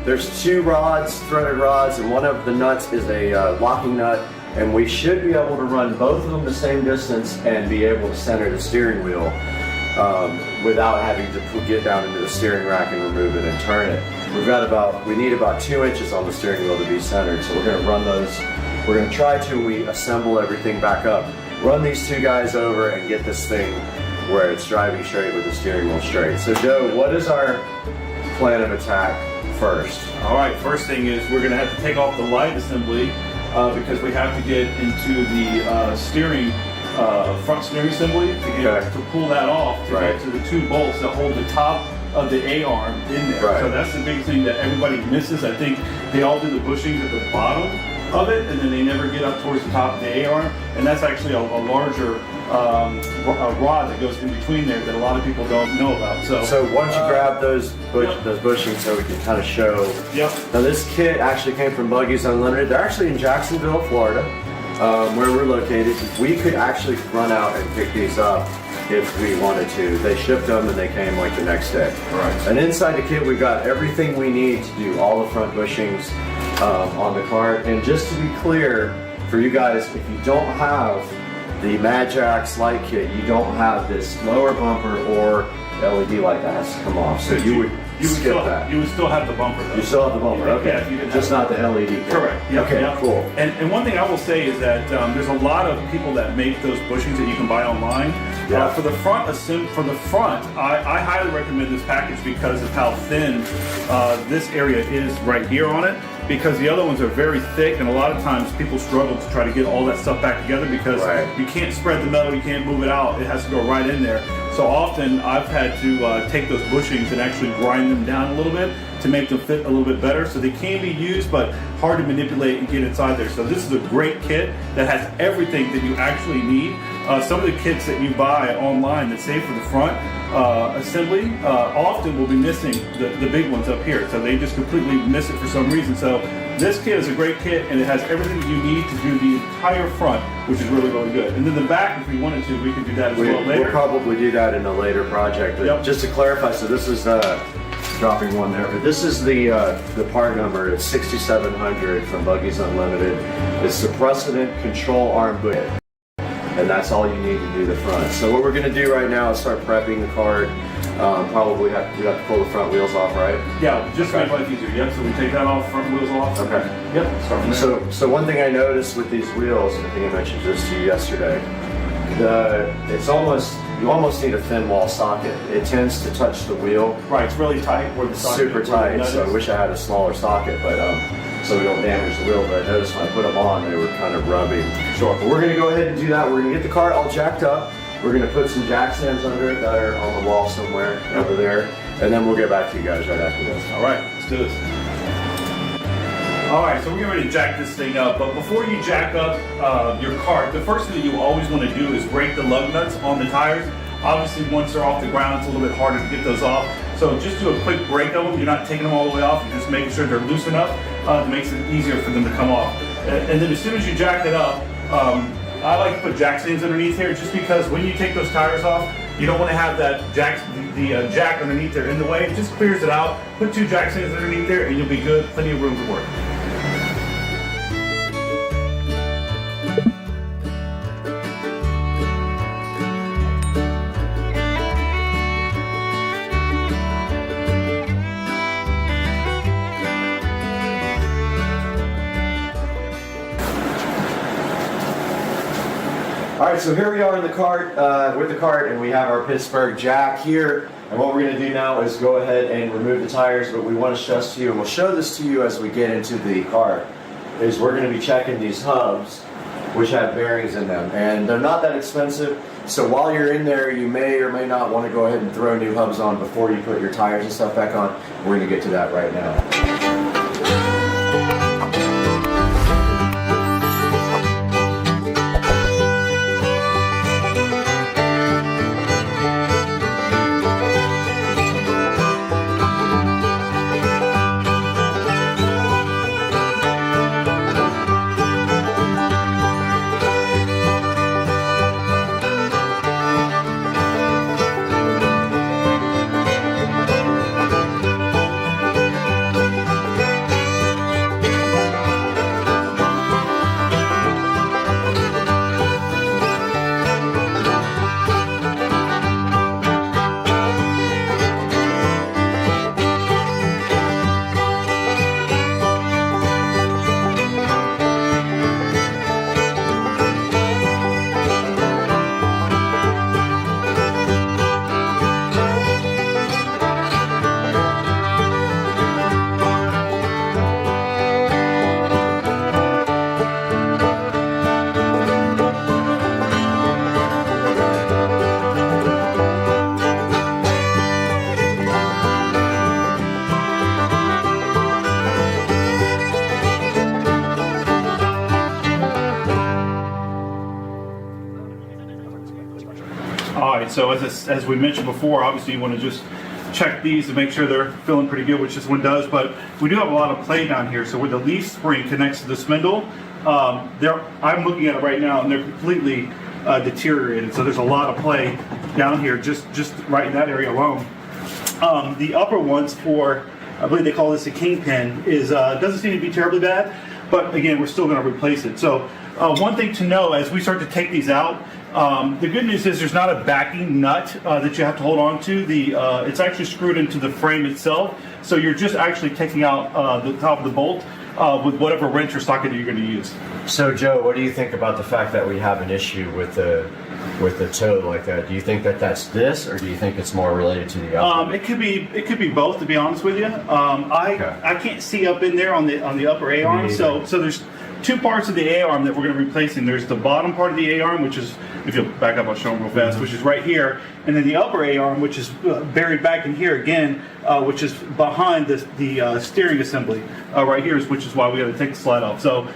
there's two rods, threaded rods, and one of the nuts is a locking nut, and we should be able to run both of them the same distance and be able to center the steering wheel without having to get down into the steering rack and remove it and turn it. We need about 2 inches on the steering wheel to be centered, so we're going to run those. We're going to try to assemble everything back up, run these two guys over, and get this thing where it's driving straight with the steering wheel straight. So Joe, what is our plan of attack first? All right, first thing is we're going to have to take off the light assembly because we have to get into the steering front steering assembly to pull that off to get to the 2 bolts that hold the top of the A-arm in there. So that's the big thing that everybody misses. I think they all do the bushings at the bottom of it, and then they never get up towards the top of the A-arm, and that's actually a larger rod that goes in between there that a lot of people don't know about. So why don't you grab those bushings so we can kind of show. Yep. Now this kit actually came from Buggies Unlimited. They're actually in Jacksonville, Florida, where we're located. We could actually run out and pick these up if we wanted to. They shipped them and they came like the next day. Right. And inside the kit we've got everything we need to do all the front bushings on the cart. And just to be clear for you guys, if you don't have the Magjax light kit, you don't have this lower bumper or LED light that has to come off. So you would skip that. You would still have the bumper though. You still have the bumper, okay. Yeah, if you didn't just not the LED kit. Correct. Yep, okay, yep. cool. And one thing I will say is that there's a lot of people that make those bushings that you can buy online. For the front, I highly recommend this package because of how thin this area is right here on it. Because the other ones are very thick, and a lot of times people struggle to try to get all that stuff back together because you can't spread the metal, you can't move it out, it has to go right in there. So often I've had to take those bushings and actually grind them down a little bit to make them fit a little bit better. So they can be used, but hard to manipulate and get inside there. So this is a great kit that has everything that you actually need. Some of the kits that you buy online that say for the front assembly often will be missing the big ones up here. So they just completely miss it for some reason. So this kit is a great kit, and it has everything that you need to do the entire front, which is really, really good. And then the back, if we wanted to, we could do that as well later. We'll probably do that in a later project. But just to clarify, so this is dropping one there, but this is the part number. It's 6700 from Buggies Unlimited. It's the precedent control arm boot, and that's all you need to do the front. So what we're going to do right now is start prepping the cart. Probably we have to pull the front wheels off, right? Yeah, just to make life easier. Yep. So we take that off, front wheels off. Okay. Yep. Start from there. So one thing I noticed with these wheels, I think I mentioned this to you yesterday. You almost need a thin wall socket. It tends to touch the wheel. Right. It's really tight where the socket. Super tight. So I wish I had a smaller socket, but so we don't damage the wheel. But I noticed when I put them on, they were kind of rubbing. Sure. But we're going to go ahead and do that. We're going to get the cart all jacked up. We're going to put some jack stands under it that are on the wall somewhere over there, and then we'll get back to you guys right after this. All right, let's do this. All right, so we're getting ready to jack this thing up, but before you jack up your cart, the first thing that you always want to do is break the lug nuts on the tires. Obviously, once they're off the ground, it's a little bit harder to get those off. So just do a quick break of them. You're not taking them all the way off. You're just making sure they're loose enough. It makes it easier for them to come off. And then as soon as you jack it up, I like to put jack stands underneath here just because when you take those tires off, you don't want to have that jack underneath there in the way. It just clears it out. Put 2 jack stands underneath there and you'll be good. Plenty of room to work. All right, so here we are in the cart, with the cart, and we have our Pittsburgh jack here. And what we're going to do now is go ahead and remove the tires, but we want to stress to you, and we'll show this to you as we get into the cart, is we're going to be checking these hubs which have bearings in them. And they're not that expensive, so while you're in there, you may or may not want to go ahead and throw new hubs on before you put your tires and stuff back on. We're going to get to that right now. So as we mentioned before, obviously you want to just check these to make sure they're feeling pretty good, which this one does, but we do have a lot of play down here. So where the leaf spring connects to the spindle, I'm looking at it right now and they're completely deteriorated. So there's a lot of play down here, just right in that area alone. The upper ones, or I believe they call this a kingpin, doesn't seem to be terribly bad, but again, we're still going to replace it. So one thing to know as we start to take these out, the good news is there's not a backing nut that you have to hold on to. It's actually screwed into the frame itself, so you're just actually taking out the top of the bolt with whatever wrench or socket you're going to use. So Joe, what do you think about the fact that we have an issue with the toe like that? Do you think that that's this, or do you think it's more related to the upper? It could be both, to be honest with you. I can't see up in there on the upper A arm, so there's two parts of the A arm that we're going to be replacing. There's the bottom part of the A arm, which is, if you'll back up, I'll show them real fast, which is right here, and then the upper A arm, which is buried back in here again, which is behind the steering assembly right here, which is why we got to take the slide off. So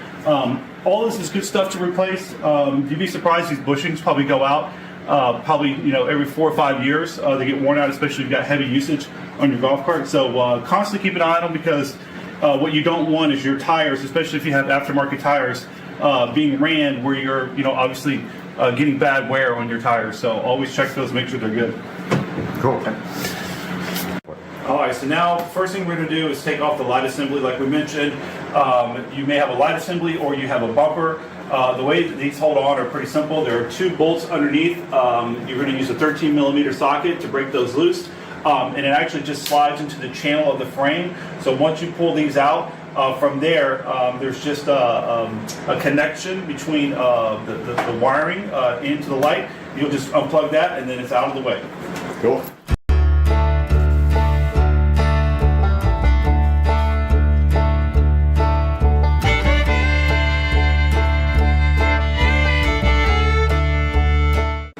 all this is good stuff to replace. You'd be surprised, these bushings probably go out probably every 4 or 5 years. They get worn out, especially if you've got heavy usage on your golf cart. So constantly keep an eye on them, because what you don't want is your tires, especially if you have aftermarket tires, being ran where you're obviously getting bad wear on your tires. So always check those, make sure they're good. Cool. Okay. All right, so now first thing we're going to do is take off the light assembly. Like we mentioned, you may have a light assembly or you have a bumper. The way that these hold on are pretty simple. There are 2 bolts underneath. You're going to use a 13mm socket to break those loose. And it actually just slides into the channel of the frame. So once you pull these out, from there, there's just a connection between the wiring into the light. You'll just unplug that, and then it's out of the way. Cool.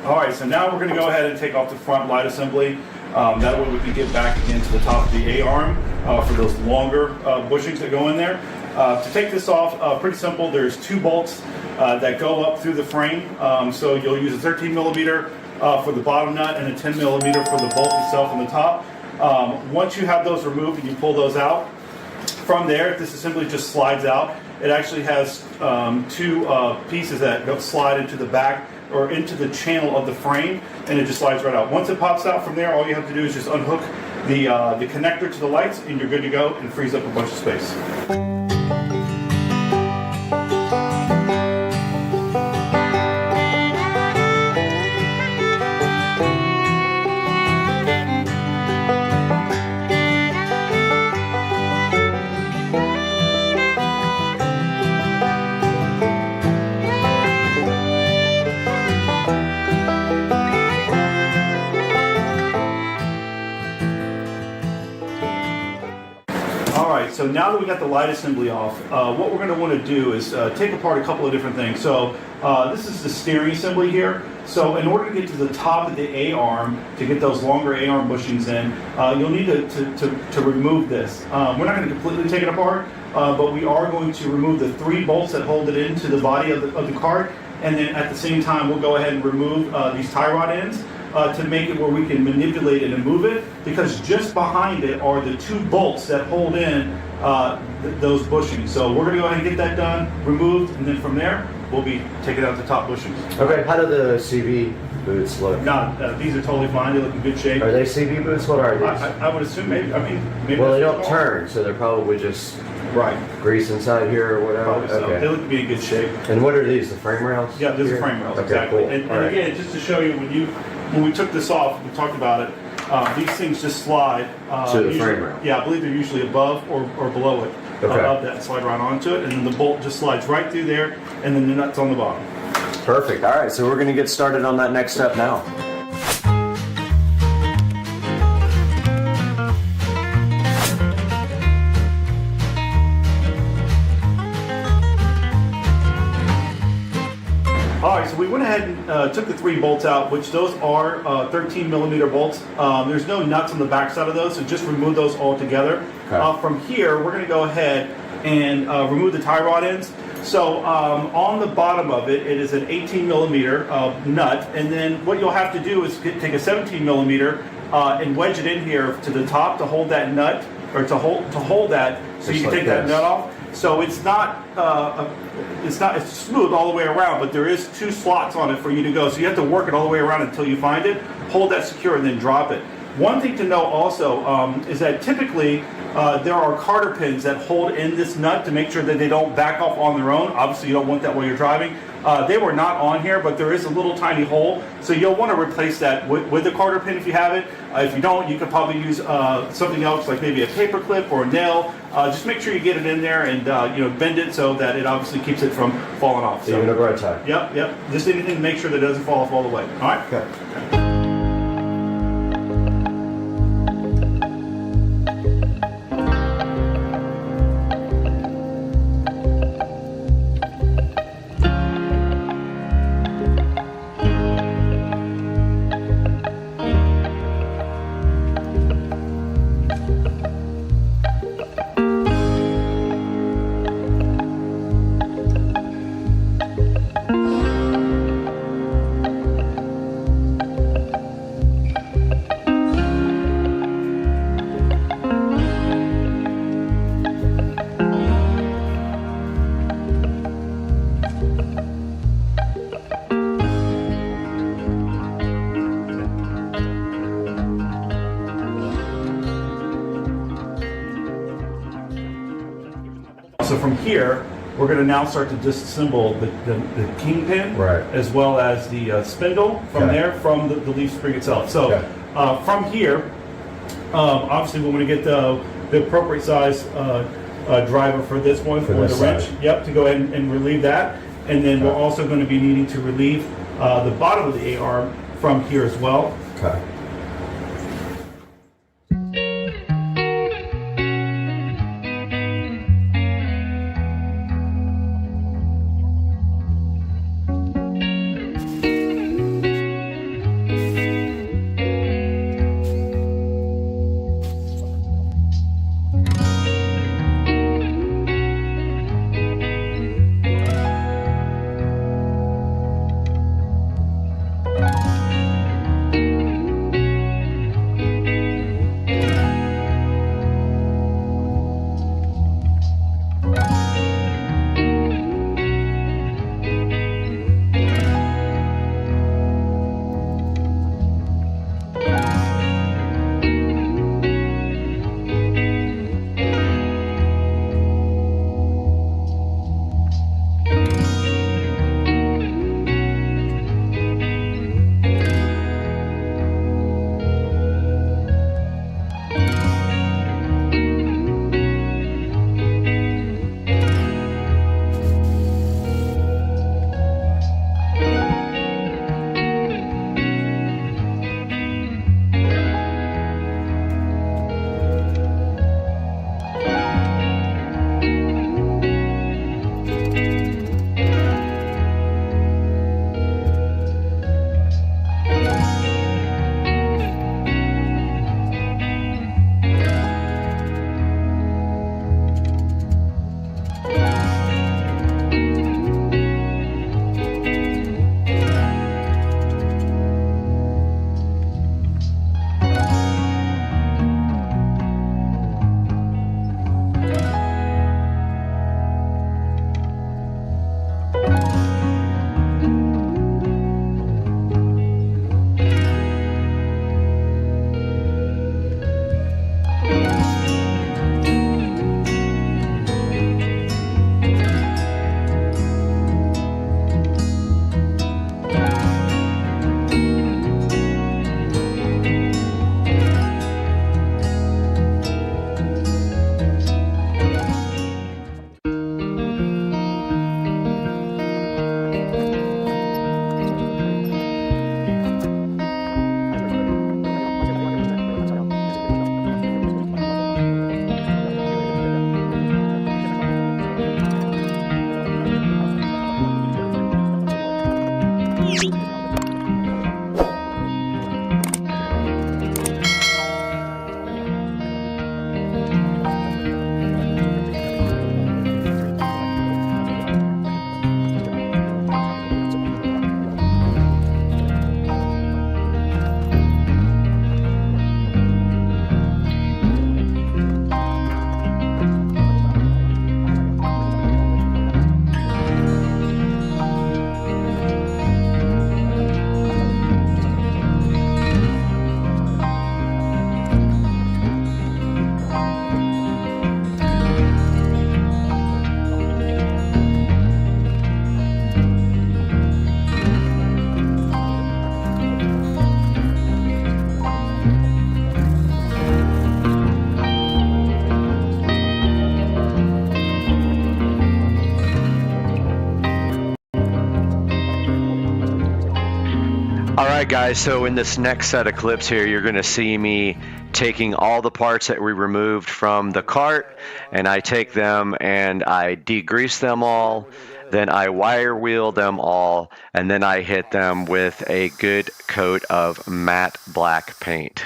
All right, so now we're going to go ahead and take off the front light assembly. That way we can get back again to the top of the A-arm for those longer bushings that go in there. To take this off, pretty simple. There's 2 bolts that go up through the frame. So you'll use a 13mm for the bottom nut and a 10mm for the bolt itself on the top. Once you have those removed and you pull those out, from there, this assembly just slides out. It actually has 2 pieces that go slide into the back or into the channel of the frame, and it just slides right out. Once it pops out from there, all you have to do is just unhook the connector to the lights, and you're good to go, and frees up a bunch of space. So so now that we got the light assembly off, what we're going to want to do is take apart a couple of different things. So this is the steering assembly here. So in order to get to the top of the A-arm, to get those longer A-arm bushings in, you'll need to remove this. We're not going to completely take it apart, but we are going to remove the 3 bolts that hold it into the body of the cart, and then at the same time we'll go ahead and remove these tie rod ends to make it where we can manipulate it and move it, because just behind it are the 2 bolts that hold in those bushings. So we're going to go ahead and get that done, removed, and then from there we'll be taking out the top bushings. Okay, how do the CV boots look? These are totally fine. They look in good shape. Are they CV boots? What are these? I would assume maybe. Maybe. Well, they don't turn, so they're probably just grease inside here or whatever. Probably so. Okay. They look to be in good shape. And what are these? The frame rails? Yeah, these are frame rails. Okay, Exactly. cool. And All right. again, just to show you, when we took this off, we talked about it. These things just slide. To the usually, frame rail. Yeah, I believe they're usually above or below it. Okay. Above that, slide right onto it, and then the bolt just slides right through there, and then the nut's on the bottom. Perfect. All right, so we're going to get started on that next step now. All right, so we went ahead and took the 3 bolts out, which those are 13 millimeter bolts. There's no nuts on the back side of those, so just remove those all together. Okay. From here, we're going to go ahead and remove the tie rod ends. So on the bottom of it, it is an 18 millimeter nut, and then what you'll have to do is take a 17 millimeter and wedge it in here to the top to hold that nut, or to hold that, so you can take that nut off. So it's smooth all the way around, but there is 2 slots on it for you to go. So you have to work it all the way around until you find it, hold that secure, and then drop it. One thing to know also is that typically there are Carter pins that hold in this nut to make sure that they don't back off on their own. Obviously, you don't want that while you're driving. They were not on here, but there is a little tiny hole, so you'll want to replace that with the Carter pin if you have it. If you don't, you could probably use something else, like maybe a paper clip or a nail. Just make sure you get it in there and bend it so that it obviously keeps it from falling off. So, even a bread tie. Yep. Just anything to make sure that it doesn't fall off all the way. All right. Okay. So from here, we're going to now start to disassemble the kingpin, as well as the spindle from there, from the leaf spring itself. So from here, obviously we want to get the appropriate size driver for this one, for the wrench. Yep, to go ahead and relieve that. And then we're also going to be needing to relieve the bottom of the A-arm from here as well. Okay. Alright guys, so in this next set of clips here, you're going to see me taking all the parts that we removed from the cart, and I take them and I degrease them all, then I wire wheel them all, and then I hit them with a good coat of matte black paint.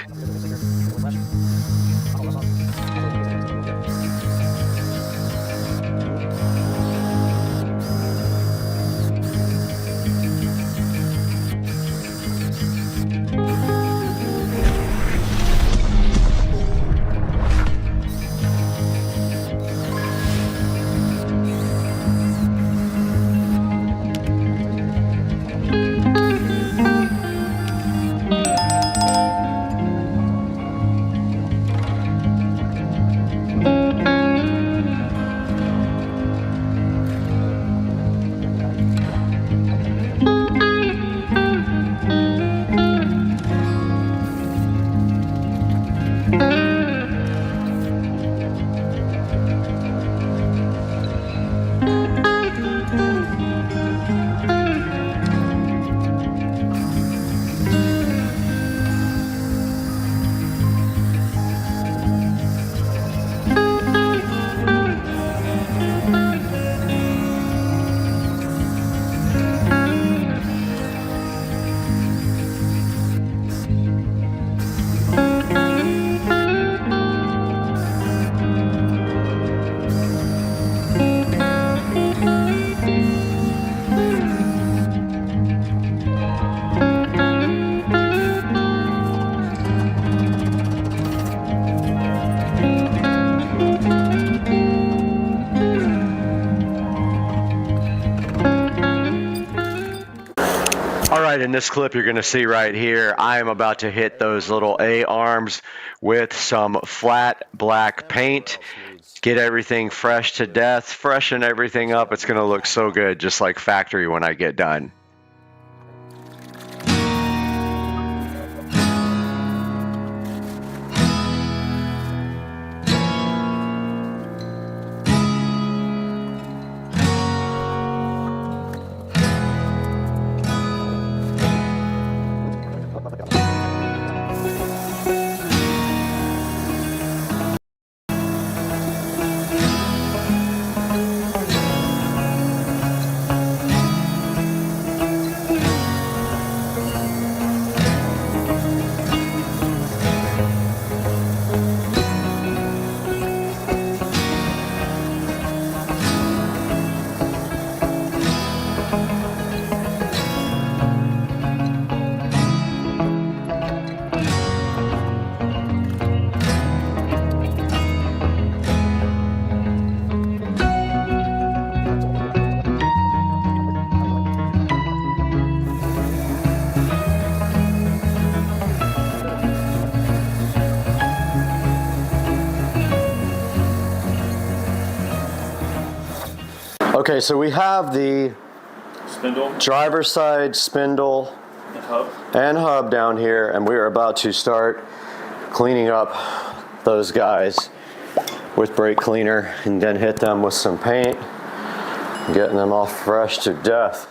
Alright, in this clip you're going to see right here, I am about to hit those little A arms with some flat black paint. Get everything fresh to death, freshen everything up. It's going to look so good, just like factory when I get done. Okay, so we have the spindle, driver's side spindle and hub down here, and we are about to start cleaning up those guys with brake cleaner and then hit them with some paint, getting them all fresh to death.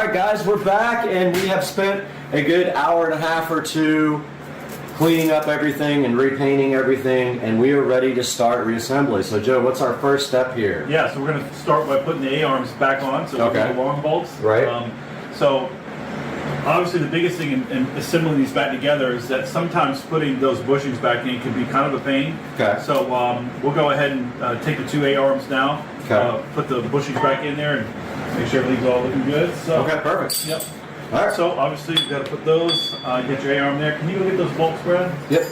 right, guys, we're back, and we have spent a good hour and a half or two cleaning up everything and repainting everything, and we are ready to start reassembly. So, Joe, what's our first step here? Yeah, so we're going to start by putting the A-arms back on, so Okay. the long bolts. Right. So, obviously, the biggest thing in assembling these back together is that sometimes putting those bushings back in can be kind of a pain. Okay. So, we'll go ahead and take the two A-arms now, Okay. put the bushings back in there, and make sure everything's all looking good. So, Okay, perfect. Yep. All right. So, obviously, you've got to put those, get your A-arm there. Can you go get those bolts, Brad? Yep.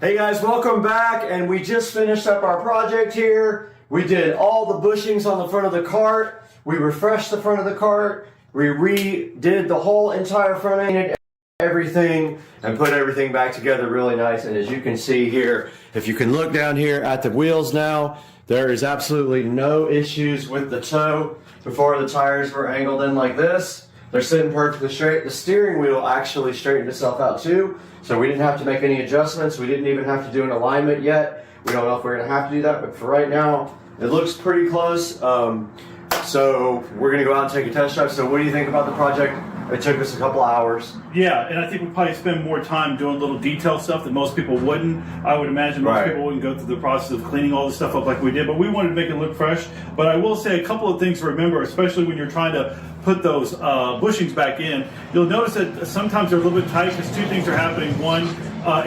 Hey guys, welcome back, and we just finished up our project here. We did all the bushings on the front of the cart. We refreshed the front of the cart. We redid the whole entire front end, everything, and put everything back together really nice. And as you can see here, if you can look down here at the wheels now, there is absolutely no issues with the toe. Before, the tires were angled in like this. They're sitting perfectly straight. The steering wheel actually straightened itself out too, so we didn't have to make any adjustments. We didn't even have to do an alignment yet. We don't know if we're gonna have to do that, but for right now, it looks pretty close. So we're gonna go out and take a test drive. So what do you think about the project? It took us a couple hours. Yeah, and I think we probably spend more time doing little detail stuff that most people wouldn't. I would imagine most people wouldn't go through the process of cleaning all this stuff up like we did, but we wanted to make it look fresh. But I will say a couple of things to remember, especially when you're trying to put those bushings back in. You'll notice that sometimes they're a little bit tight because two things are happening. One,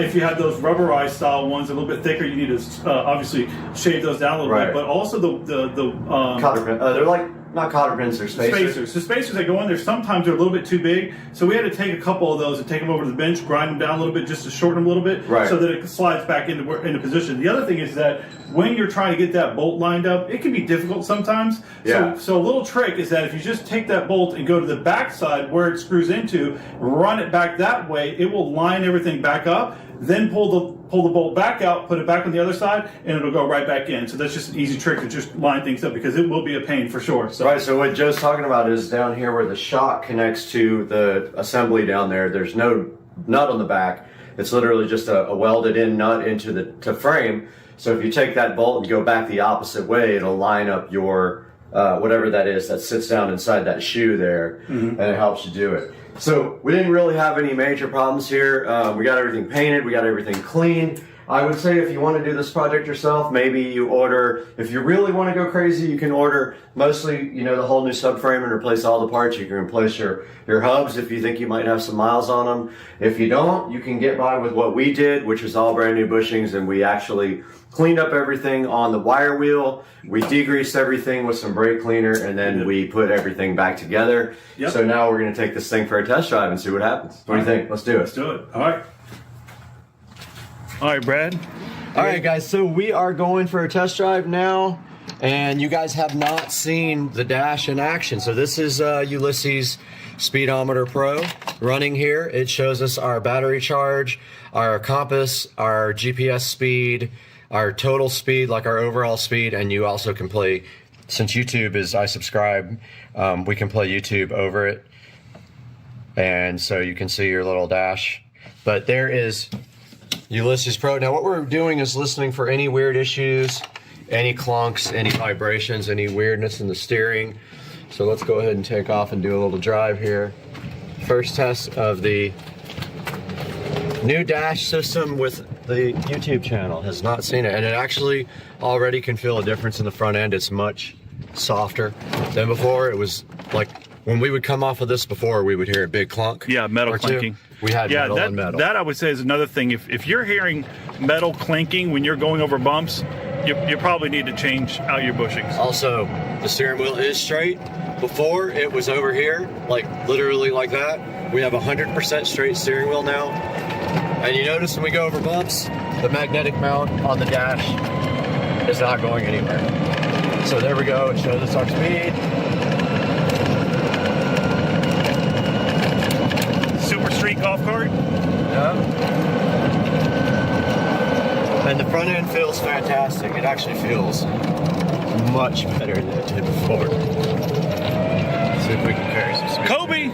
if you have those rubberized style ones, a little bit thicker, you need to obviously shave those down a little bit. But also the cotter pin. They're like not cotter pins, they're spacers. The spacers that go in there, sometimes they're a little bit too big. So we had to take a couple of those and take them over to the bench, grind them down a little bit just to shorten them a little bit, so that it slides back into position. The other thing is that when you're trying to get that bolt lined up, it can be difficult sometimes. So a little trick is that if you just take that bolt and go to the back side where it screws into, run it back that way, it will line everything back up. Then pull the bolt back out, put it back on the other side, and it'll go right back in. So that's just an easy trick to just line things up, because it will be a pain for sure. So. Right, so what Joe's talking about is down here where the shock connects to the assembly down there, there's no nut on the back. It's literally just a welded in nut into the frame. So if you take that bolt and go back the opposite way, it'll line up your whatever that is that sits down inside that shoe there, and it helps you do it. So we didn't really have any major problems here. We got everything painted, we got everything clean. I would say if you want to do this project yourself, maybe you order, if you really want to go crazy, you can order mostly, you know, the whole new subframe and replace all the parts. You can replace your hubs if you think you might have some miles on them. If you don't, you can get by with what we did, which is all brand new bushings, and we actually cleaned up everything on the wire wheel. We degreased everything with some brake cleaner, and then we put everything back together. So now we're going to take this thing for a test drive and see what happens. What do you think? Let's do it. Let's do it. All right. All right, Brad. All right, guys, so we are going for a test drive now, and you guys have not seen the dash in action. So this is Ulysses Speedometer Pro running here. It shows us our battery charge, our compass, our GPS speed, our total speed, like our overall speed, and you also can play, since YouTube is I subscribe, we can play YouTube over it, and so you can see your little dash. But there is Ulysses Pro. Now what we're doing is listening for any weird issues, any clunks, any vibrations, any weirdness in the steering. So let's go ahead and take off and do a little drive here. First test of the new dash system with the YouTube channel. Has not seen it, and it actually already can feel a difference in the front end. It's much softer than before. It was like when we would come off of this before, we would hear a big clunk. Yeah, metal clinking. We had metal on metal. That I would say is another thing. If you're hearing metal clinking when you're going over bumps, you probably need to change out your bushings. Also, the steering wheel is straight. Before, it was over here, like literally like that. We have 100% straight steering wheel now. And you notice when we go over bumps, the magnetic mount on the dash is not going anywhere. So there we go, it shows us our speed. Super street golf cart? Yeah. And the front end feels fantastic. It actually feels much better than it did before. Let's see if we can carry some speed. Kobe!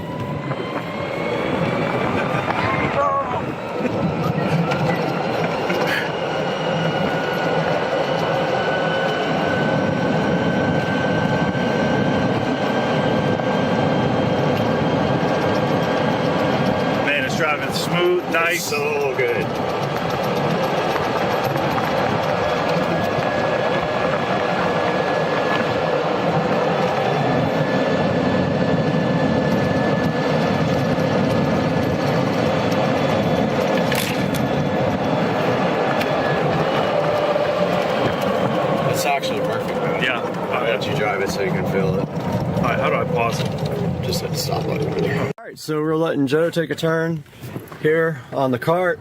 Man, it's driving smooth, nice. So good. It's actually perfect, man. Yeah. I'll let you drive it so you can feel it. All right, how do I pause it? Just hit the stop button over there. All right, so we're letting Joe take a turn here on the cart.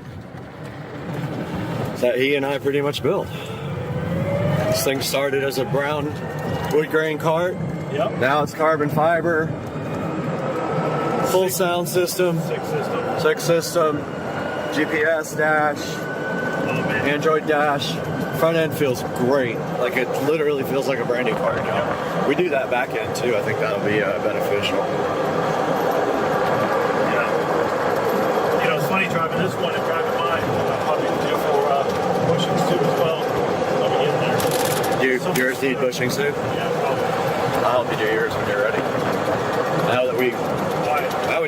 that he and I pretty much built. This thing started as a brown wood grain cart. Yep. Now it's carbon fiber. Full sound system. Six system. GPS dash. Android dash. Front end feels great. Like it literally feels like a brand new car. We do that back end too. I think that'll be beneficial. Yeah. You know, it's funny driving this one and driving mine. I'll probably do for bushings too as well. Let me get in there. Yours need bushings too? Yeah, probably. I'll help you do yours when you're ready. Now that we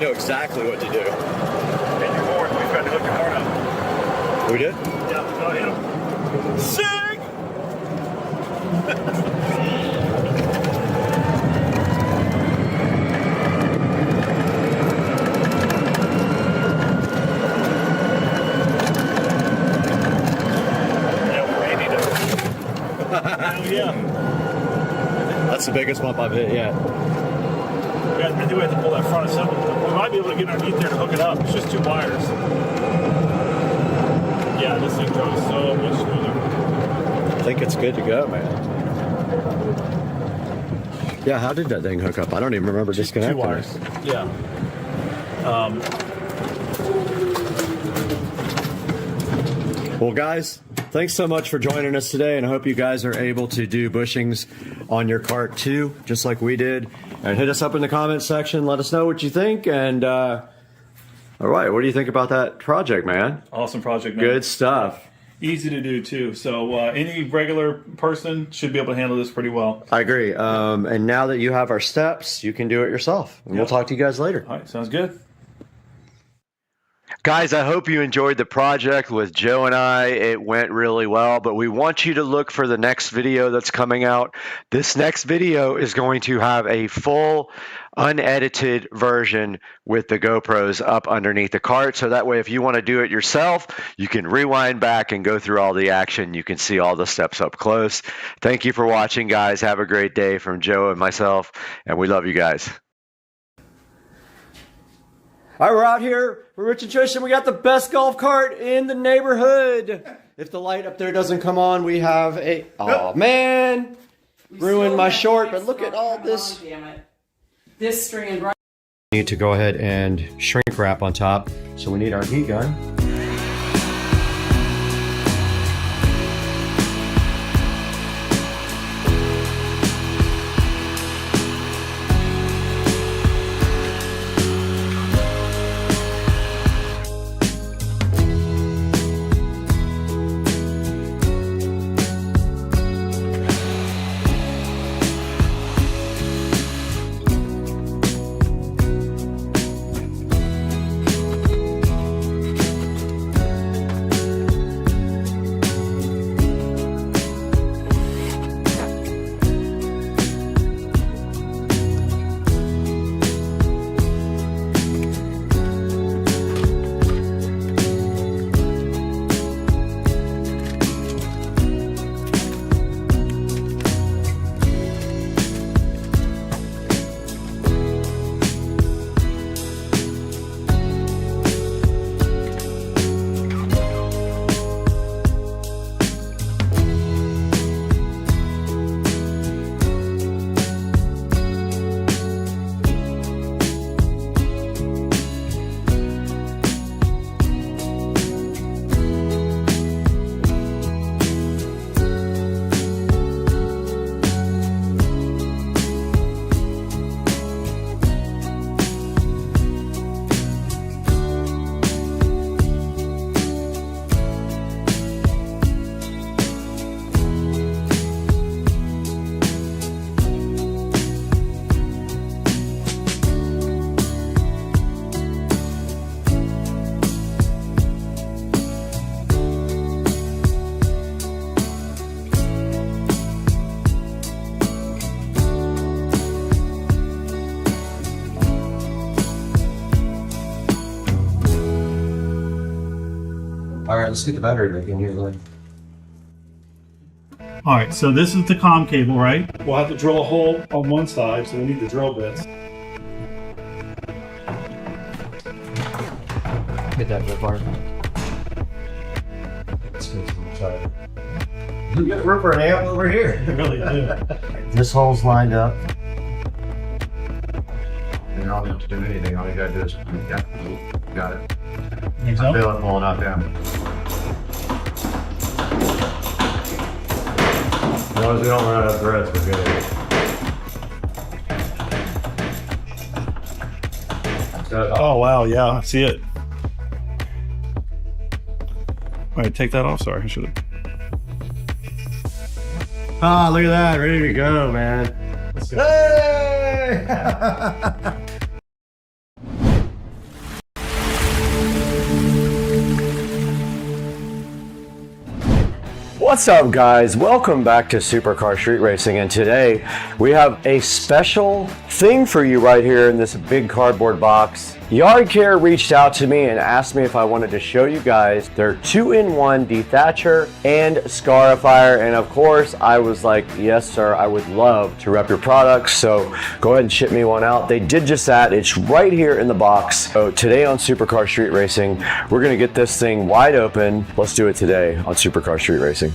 know exactly what to do. And your horn, we've got to hook your horn up. We did? Yeah, go hit him. Sig! Yeah. That's the biggest bump I've hit yet. I think we have to pull that front assembly. We might be able to get underneath there to hook it up. It's just 2 wires. Yeah, this thing goes so much smoother. I think it's good to go, man. Yeah, how did that thing hook up? I don't even remember disconnecting 2 wires. Yeah. Well, guys, thanks so much for joining us today, and I hope you guys are able to do bushings on your cart too, just like we did. And hit us up in the comments section. Let us know what you think. And all right, what do you think about that project, man? Awesome project, man. Good stuff. Easy to do too. So any regular person should be able to handle this pretty well. I agree. And now that you have our steps, you can do it yourself. And we'll talk to you guys later. All right, sounds good. Guys, I hope you enjoyed the project with Joe and I. It went really well, but we want you to look for the next video that's coming out. This next video is going to have a full unedited version with the GoPros up underneath the cart. So that way, if you want to do it yourself, you can rewind back and go through all the action. You can see all the steps up close. Thank you for watching, guys. Have a great day from Joe and myself, and we love you guys. All right, we're out here with Rich and Trish, and we got the best golf cart in the neighborhood. If the light up there doesn't come on, we have a... Oh, man. Ruined my short, but look at all this. Oh, damn it. This strand right... Need to go ahead and shrink wrap on top. So we need our heat gun. All right, let's get the battery back in here, Glenn. All right, so this is the comm cable, right? We'll have to drill a hole on one side, so we need the drill bits. Hit that red bar. Let's go. outside. You got room for an amp over here. You really do. This hole's lined up. You don't have to do anything. All you gotta do is, got it. Think so? I feel it pulling out down. As long as we don't run out of threads, we're good. Oh wow, yeah, I see it. All right, take that off. Sorry, I should have. Ah, look at that, ready to go, man. Let's go. Hey! What's up, guys? Welcome back to Supercar Street Racing, and today we have a special thing for you right here in this big cardboard box. Yard Care reached out to me and asked me if I wanted to show you guys their 2-in-1 dethatcher and scarifier, and of course I was like, yes sir, I would love to rep your products, so go ahead and ship me one out. They did just that. It's right here in the box. So today on Supercar Street Racing, we're gonna get this thing wide open. Let's do it today on Supercar Street Racing.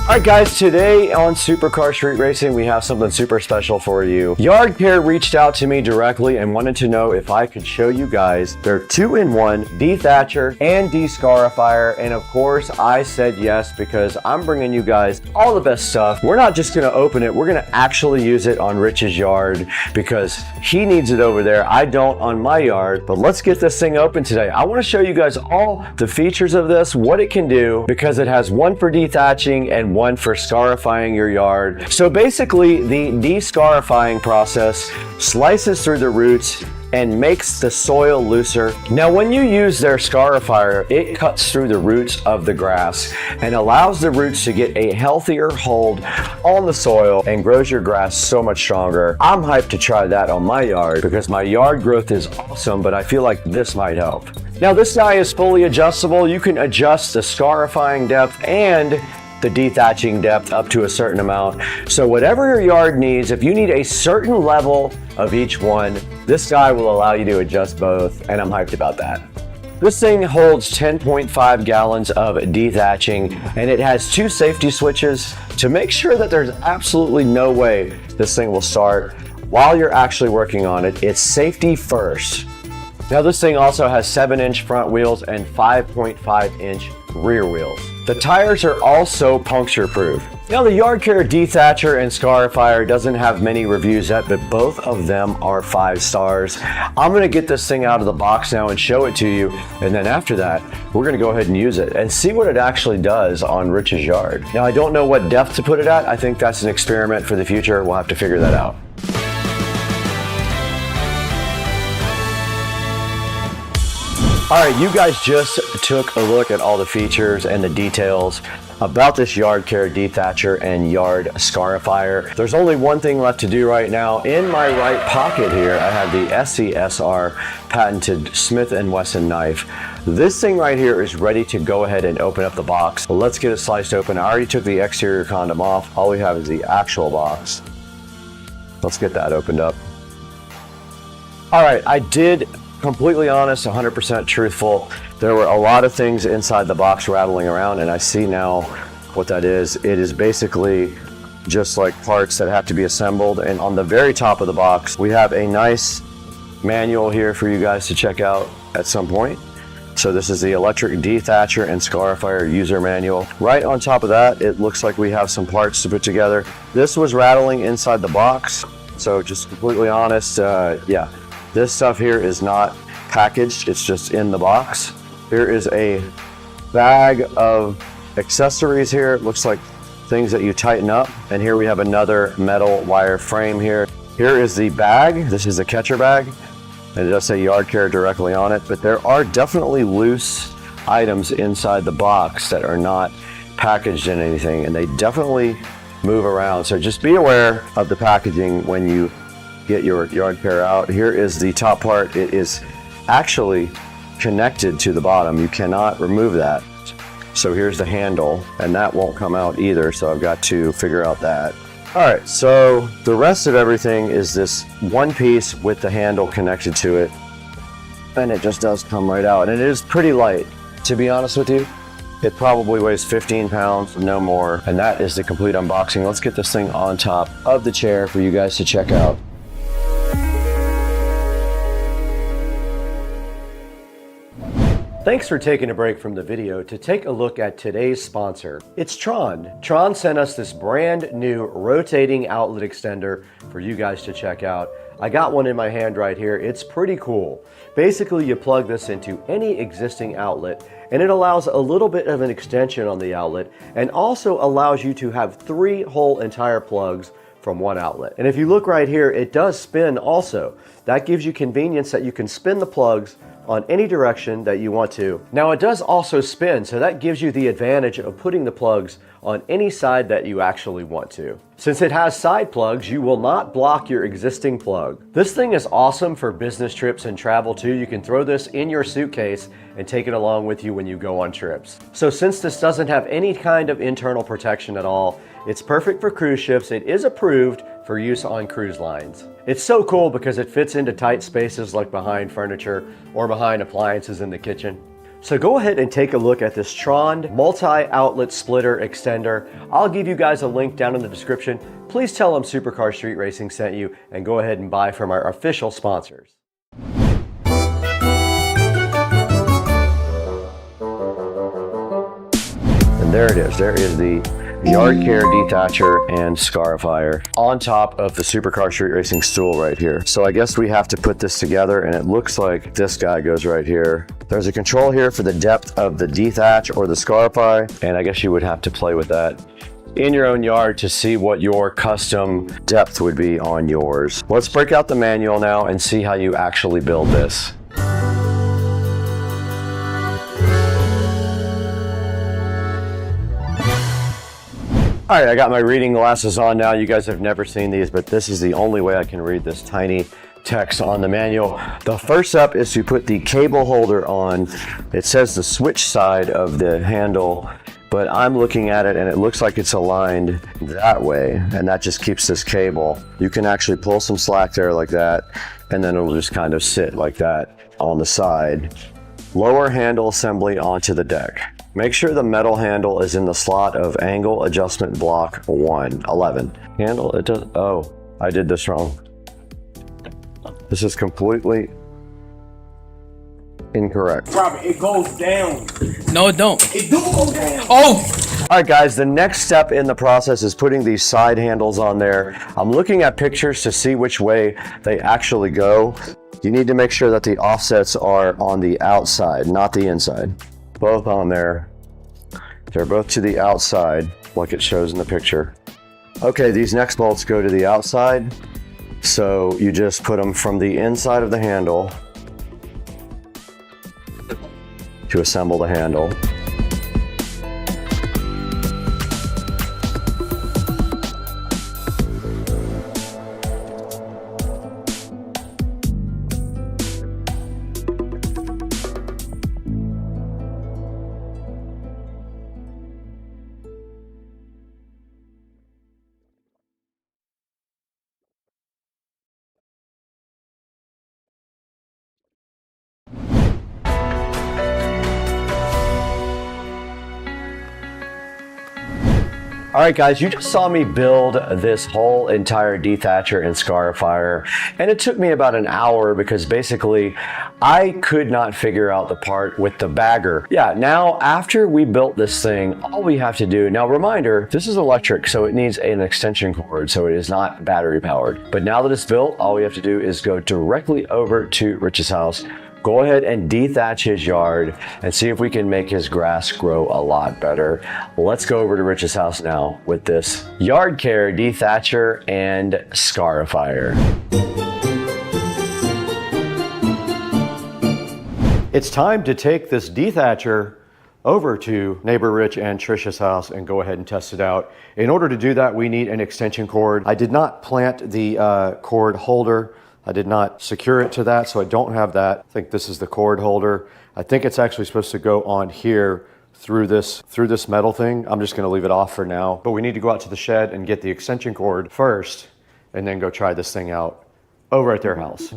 Alright guys, today on Supercar Street Racing we have something super special for you. Yard Care reached out to me directly and wanted to know if I could show you guys their 2-in-1 dethatcher and descarifier, and of course I said yes because I'm bringing you guys all the best stuff. We're not just going to open it, we're going to actually use it on Rich's yard because he needs it over there. I don't on my yard, but let's get this thing open today. I want to show you guys all the features of this, what it can do, because it has one for dethatching and one for scarifying your yard. So basically the descarifying process slices through the roots and makes the soil looser. Now when you use their scarifier, it cuts through the roots of the grass and allows the roots to get a healthier hold on the soil and grows your grass so much stronger. I'm hyped to try that on my yard because my yard growth is awesome, but I feel like this might help. Now this guy is fully adjustable. You can adjust the scarifying depth and the dethatching depth up to a certain amount. So whatever your yard needs, if you need a certain level of each one, this guy will allow you to adjust both, and I'm hyped about that. This thing holds 10.5 gallons of dethatching, and it has 2 safety switches to make sure that there's absolutely no way this thing will start while you're actually working on it. It's safety first. Now this thing also has 7-inch front wheels and 5.5-inch rear wheels. The tires are also puncture proof. Now the Yard Care dethatcher and scarifier doesn't have many reviews yet, but both of them are 5 stars. I'm gonna get this thing out of the box now and show it to you, and then after that, we're gonna go ahead and use it and see what it actually does on Rich's yard. Now I don't know what depth to put it at. I think that's an experiment for the future. We'll have to figure that out. All right, you guys just took a look at all the features and the details about this Yard Care dethatcher and yard scarifier. There's only one thing left to do right now. In my right pocket here, I have the SCSR patented Smith & Wesson knife. This thing right here is ready to go ahead and open up the box. Well, let's get it sliced open. I already took the exterior condom off. All we have is the actual box. Let's get that opened up. All right, I did completely honest, 100% truthful. There were a lot of things inside the box rattling around, and I see now what that is. It is basically just like parts that have to be assembled. And on the very top of the box, we have a nice manual here for you guys to check out at some point. So this is the electric dethatcher and scarifier user manual. Right on top of that, it looks like we have some parts to put together. This was rattling inside the box. So just completely honest, yeah. This stuff here is not packaged, it's just in the box. Here is a bag of accessories here. It looks like things that you tighten up. And here we have another metal wire frame here. Here is the bag. This is the catcher bag. And it does say yard care directly on it, but there are definitely loose items inside the box that are not packaged in anything, and they definitely move around. So just be aware of the packaging when you get your yard care out. Here is the top part. It is actually connected to the bottom. You cannot remove that. So here's the handle, and that won't come out either, so I've got to figure out that. All right, so the rest of everything is this one piece with the handle connected to it, and it just does come right out. And it is pretty light, to be honest with you. It probably weighs 15 pounds, no more, and that is the complete unboxing. Let's get this thing on top of the chair for you guys to check out. Thanks for taking a break from the video to take a look at today's sponsor. It's Tron. Tron sent us this brand new rotating outlet extender for you guys to check out. I got one in my hand right here. It's pretty cool. Basically, you plug this into any existing outlet, and it allows a little bit of an extension on the outlet, and also allows you to have 3 whole entire plugs from one outlet. And if you look right here, it does spin also. That gives you convenience that you can spin the plugs on any direction that you want to. Now it does also spin, so that gives you the advantage of putting the plugs on any side that you actually want to. Since it has side plugs, you will not block your existing plug. This thing is awesome for business trips and travel too. You can throw this in your suitcase and take it along with you when you go on trips. So since this doesn't have any kind of internal protection at all, it's perfect for cruise ships. It is approved for use on cruise lines. It's so cool because it fits into tight spaces like behind furniture or behind appliances in the kitchen. So go ahead and take a look at this Tron multi-outlet splitter extender. I'll give you guys a link down in the description. Please tell them Supercar Street Racing sent you, and go ahead and buy from our official sponsors. And there it is. There is the yard care detacher and scarifier on top of the Supercar Street Racing stool right here. So I guess we have to put this together, and it looks like this guy goes right here. There's a control here for the depth of the detach or the scarify, and I guess you would have to play with that in your own yard to see what your custom depth would be on yours. Let's break out the manual now and see how you actually build this. All right, I got my reading glasses on now. You guys have never seen these, but this is the only way I can read this tiny text on the manual. The first step is to put the cable holder on. It says the switch side of the handle, but I'm looking at it and it looks like it's aligned that way, and that just keeps this cable. You can actually pull some slack there like that, and then it'll just kind of sit like that on the side. Lower handle assembly onto the deck. Make sure the metal handle is in the slot of angle adjustment block 11. Handle, it does, oh, I did this wrong. This is completely incorrect. Robert, it goes down. No, it don't. It do go down. Oh! All right, guys, the next step in the process is putting these side handles on there. I'm looking at pictures to see which way they actually go. You need to make sure that the offsets are on the outside, not the inside. Both on there. They're both to the outside, like it shows in the picture. Okay, these next bolts go to the outside. So you just put them from the inside of the handle to assemble the handle. All right, guys, you just saw me build this whole entire dethatcher and scarifier, and it took me about an hour because basically I could not figure out the part with the bagger. Yeah, now after we built this thing, all we have to do, now reminder, this is electric, so it needs an extension cord, so it is not battery powered. But now that it's built, all we have to do is go directly over to Rich's house, go ahead and dethatch his yard and see if we can make his grass grow a lot better. Let's go over to Rich's house now with this yard care dethatcher and scarifier. It's time to take this dethatcher over to neighbor Rich and Trisha's house and go ahead and test it out. In order to do that, we need an extension cord. I did not plant the cord holder. I did not secure it to that, so I don't have that. I think this is the cord holder. I think it's actually supposed to go on here through this metal thing. I'm just gonna leave it off for now. But we need to go out to the shed and get the extension cord first and then go try this thing out over at their house.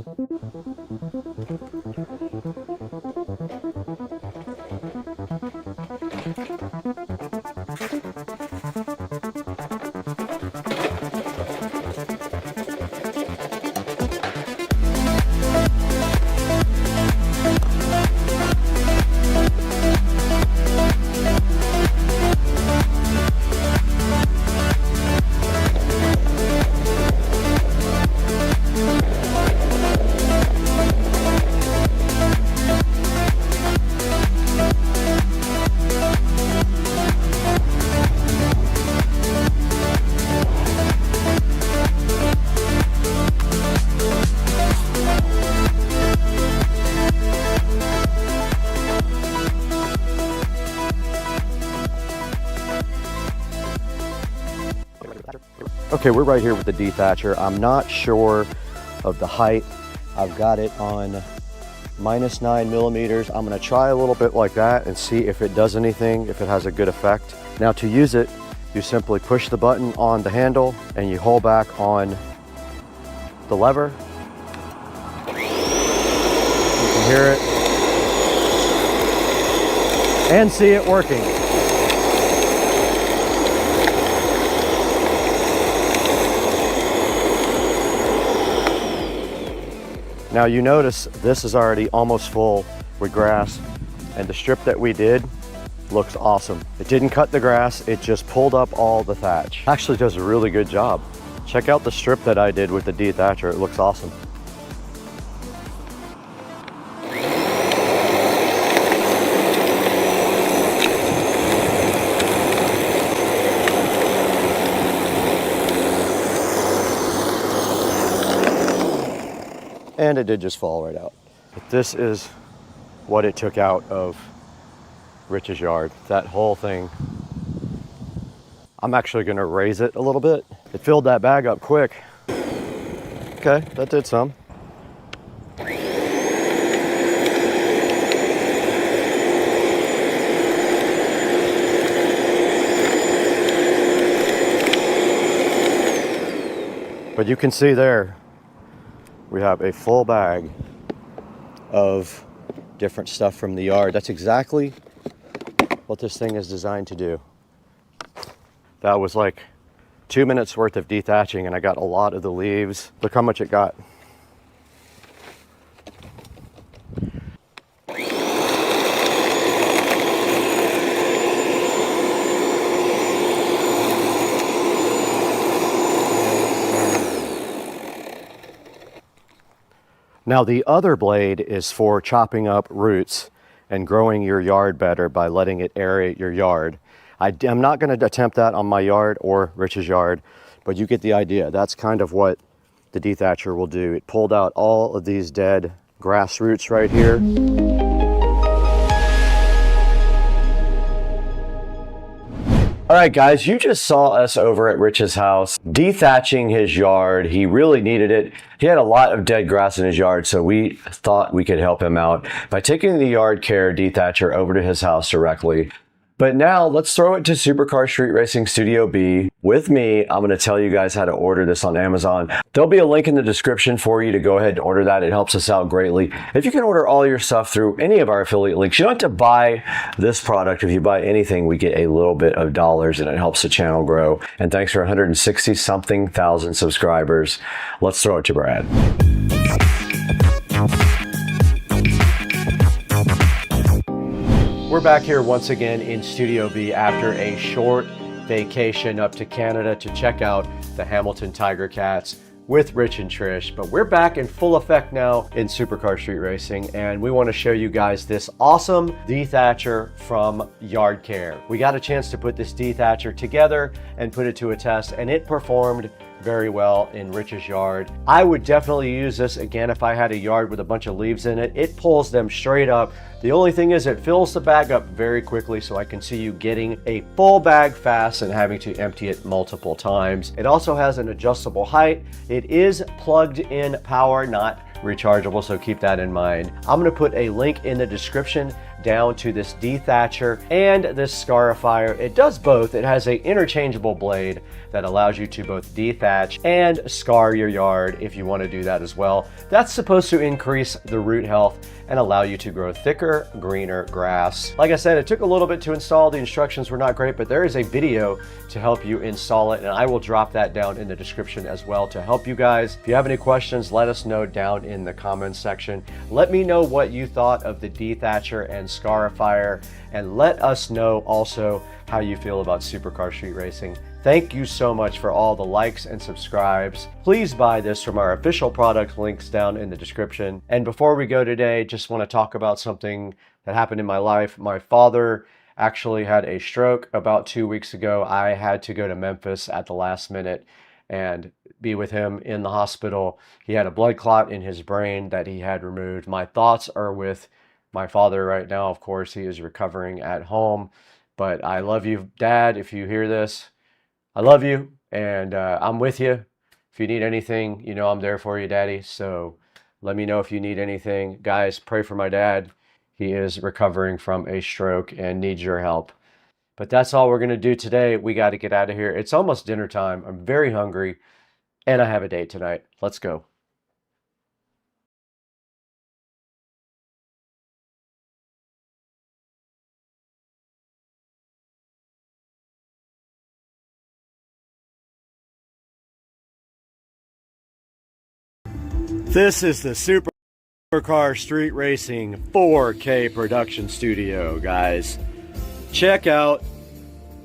Okay, we're right here with the dethatcher. I'm not sure of the height. I've got it on -9 millimeters. I'm gonna try a little bit like that and see if it does anything, if it has a good effect. Now to use it, you simply push the button on the handle and you hold back on the lever. You can hear it and see it working. Now you notice this is already almost full with grass, and the strip that we did looks awesome. It didn't cut the grass, it just pulled up all the thatch. Actually does a really good job. Check out the strip that I did with the dethatcher, it looks awesome. And it did just fall right out. But this is what it took out of Rich's yard, that whole thing. I'm actually gonna raise it a little bit. It filled that bag up quick. Okay, that did some. But you can see there, we have a full bag of different stuff from the yard. That's exactly what this thing is designed to do. That was like 2 minutes worth of dethatching and I got a lot of the leaves. Look how much it got. Now the other blade is for chopping up roots and growing your yard better by letting it aerate your yard. I'm not going to attempt that on my yard or Rich's yard, but you get the idea. That's kind of what the dethatcher will do. It pulled out all of these dead grass roots right here. All right, guys, you just saw us over at Rich's house dethatching his yard. He really needed it. He had a lot of dead grass in his yard, so we thought we could help him out by taking the yard care dethatcher over to his house directly. But now let's throw it to Supercar Street Racing Studio B. With me, I'm going to tell you guys how to order this on Amazon. There'll be a link in the description for you to go ahead and order that. It helps us out greatly. If you can order all your stuff through any of our affiliate links, you don't have to buy this product. If you buy anything, we get a little bit of dollars and it helps the channel grow. And thanks for 160-something thousand subscribers. Let's throw it to Brad. We're back here once again in Studio B after a short vacation up to Canada to check out the Hamilton Tiger Cats. with Rich and Trish, but we're back in full effect now in Supercar Street Racing, and we want to show you guys this awesome dethatcher from Yard Care. We got a chance to put this dethatcher together and put it to a test, and it performed very well in Rich's yard. I would definitely use this again if I had a yard with a bunch of leaves in it. It pulls them straight up. The only thing is it fills the bag up very quickly, so I can see you getting a full bag fast and having to empty it multiple times. It also has an adjustable height. It is plugged in power, not rechargeable, so keep that in mind. I'm going to put a link in the description down to this dethatcher and this scarifier. It does both. It has a interchangeable blade that allows you to both dethatch and scar your yard if you want to do that as well. That's supposed to increase the root health and allow you to grow thicker, greener grass. Like I said, it took a little bit to install. The instructions were not great, but there is a video to help you install it, and I will drop that down in the description as well to help you guys. If you have any questions, let us know down in the comments section. Let me know what you thought of the dethatcher and scarifier, and let us know also how you feel about Supercar Street Racing. Thank you so much for all the likes and subscribes. Please buy this from our official product links down in the description. And before we go today, just want to talk about something that happened in my life. My father actually had a stroke about 2 weeks ago. I had to go to Memphis at the last minute and be with him in the hospital. He had a blood clot in his brain that he had removed. My thoughts are with my father right now. Of course, he is recovering at home, but I love you, Dad. If you hear this, I love you, and I'm with you. If you need anything, you know I'm there for you, Daddy. So let me know if you need anything. Guys, pray for my dad. He is recovering from a stroke and needs your help. But that's all we're going to do today. We got to get out of here. It's almost dinner time. I'm very hungry, and I have a date tonight. Let's go. This is the Supercar Street Racing 4K production studio, guys. Check out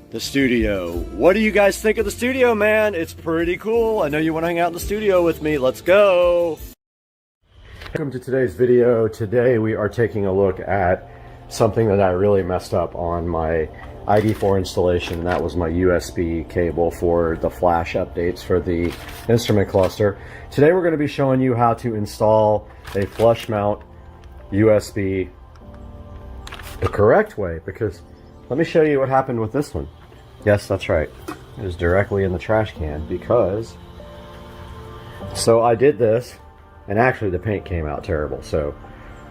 the studio. What do you guys think of the studio, man? It's pretty cool. I know you want to hang out in the studio with me. Let's go. Welcome to today's video. Today we are taking a look at something that I really messed up on my ID4 installation, and that was my USB cable for the flash updates for the instrument cluster. Today we're going to be showing you how to install a flush mount USB the correct way, because let me show you what happened with this one. Yes, that's right. It was directly in the trash can because... So I did this, and actually the paint came out terrible, so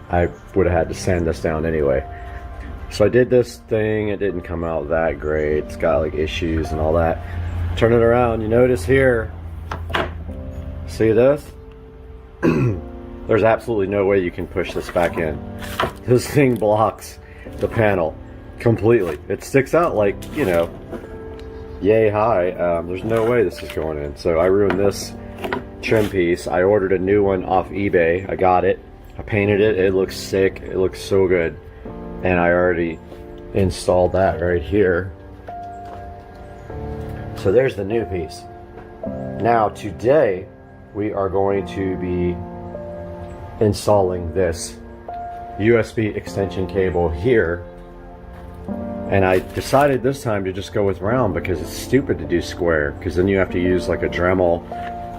I would have had to sand this down anyway. So I did this thing, it didn't come out that great, it's got like issues and all that. Turn it around, you notice here, see this? There's absolutely no way you can push this back in. This thing blocks the panel completely. It sticks out like, you know, yay high. There's no way this is going in. So I ruined this trim piece. I ordered a new one off eBay. I got it, I painted it, it looks sick, it looks so good. And I already installed that right here. So there's the new piece. Now today we are going to be installing this USB extension cable here. And I decided this time to just go with round because it's stupid to do square, because then you have to use like a Dremel.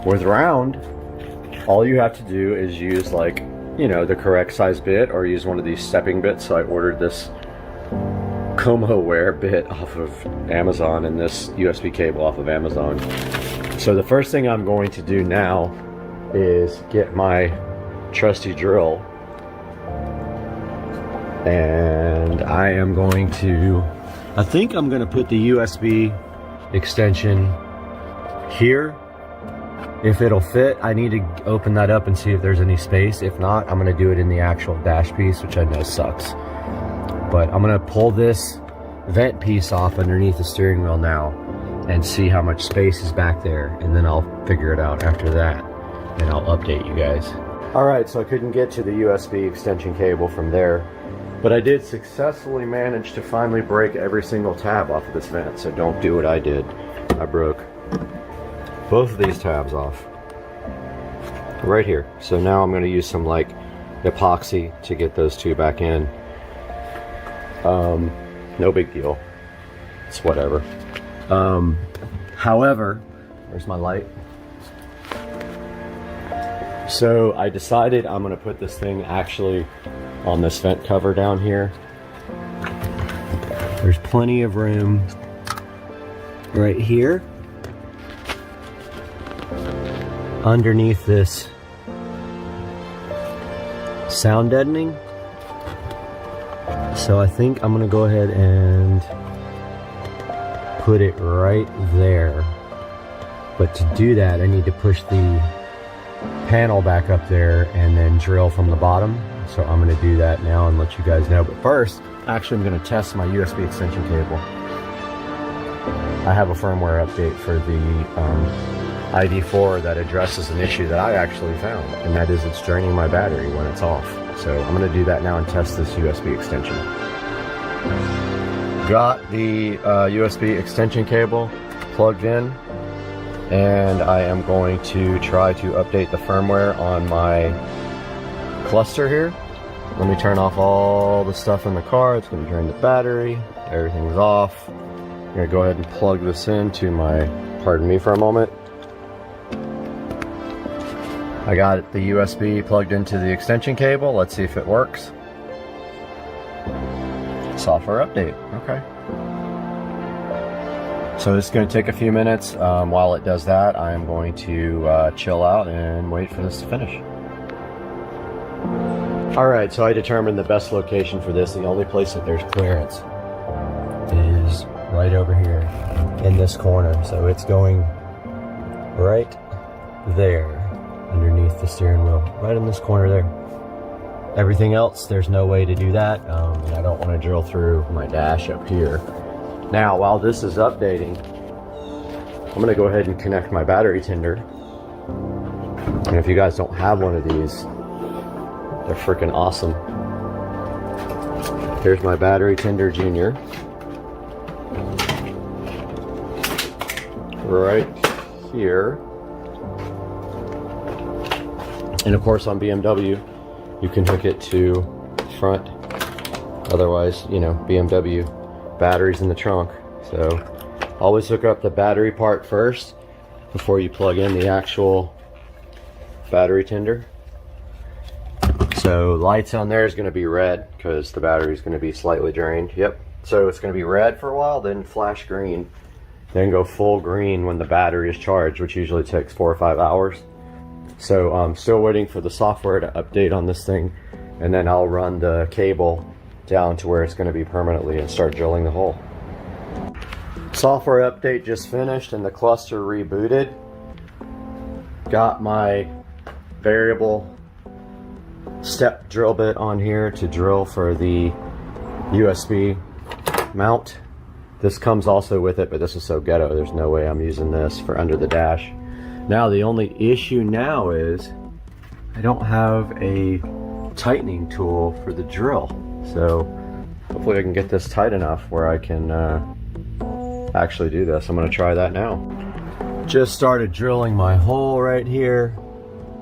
With round, all you have to do is use like, you know, the correct size bit, or use one of these stepping bits. So I ordered this ComoWare bit off of Amazon and this USB cable off of Amazon. So the first thing I'm going to do now is get my trusty drill, and I am going to, I think I'm going to put the USB extension here. If it'll fit, I need to open that up and see if there's any space. If not, I'm going to do it in the actual dash piece, which I know sucks. But I'm going to pull this vent piece off underneath the steering wheel now and see how much space is back there, and then I'll figure it out after that, and I'll update you guys. Alright, so I couldn't get to the USB extension cable from there, but I did successfully manage to finally break every single tab off of this vent, so don't do what I did. I broke both of these tabs off. right here. So now I'm going to use some like epoxy to get those two back in. No big deal. It's whatever. However, where's my light? So I decided I'm going to put this thing actually on this vent cover down here. There's plenty of room right here underneath this sound deadening. So I think I'm gonna go ahead and put it right there. But to do that, I need to push the panel back up there and then drill from the bottom. So I'm gonna do that now and let you guys know. But first, actually I'm gonna test my USB extension cable. I have a firmware update for the ID4 that addresses an issue that I actually found, and that is it's draining my battery when it's off. So I'm going to do that now and test this USB extension. Got the USB extension cable plugged in, and I am going to try to update the firmware on my cluster here. Let me turn off all the stuff in the car. It's going to drain the battery. Everything's off. I'm going to go ahead and plug this into my, pardon me for a moment. I got the USB plugged into the extension cable. Let's see if it works. Software update. Okay. So it's going to take a few minutes. While it does that, I am going to chill out and wait for this to finish. Alright, so I determined the best location for this. The only place that there's clearance is right over here in this corner. So it's going right there underneath the steering wheel, right in this corner there. Everything else, there's no way to do that, and I don't want to drill through my dash up here. Now, while this is updating, I'm going to go ahead and connect my battery tender. And if you guys don't have one of these, they're freaking awesome. Here's my battery tender junior. Right here. And of course on BMW, you can hook it to front. Otherwise, you know, BMW batteries in the trunk. So always hook up the battery part first before you plug in the actual battery tender. So lights on there is going to be red because the battery is going to be slightly drained. Yep. So it's going to be red for a while, then flash green, then go full green when the battery is charged, which usually takes 4 or 5 hours. So I'm still waiting for the software to update on this thing, and then I'll run the cable down to where it's going to be permanently and start drilling the hole. Software update just finished and the cluster rebooted. Got my variable step drill bit on here to drill for the USB mount. This comes also with it, but this is so ghetto, there's no way I'm using this for under the dash. Now the only issue now is I don't have a tightening tool for the drill. So hopefully I can get this tight enough where I can actually do this. I'm going to try that now. Just started drilling my hole right here.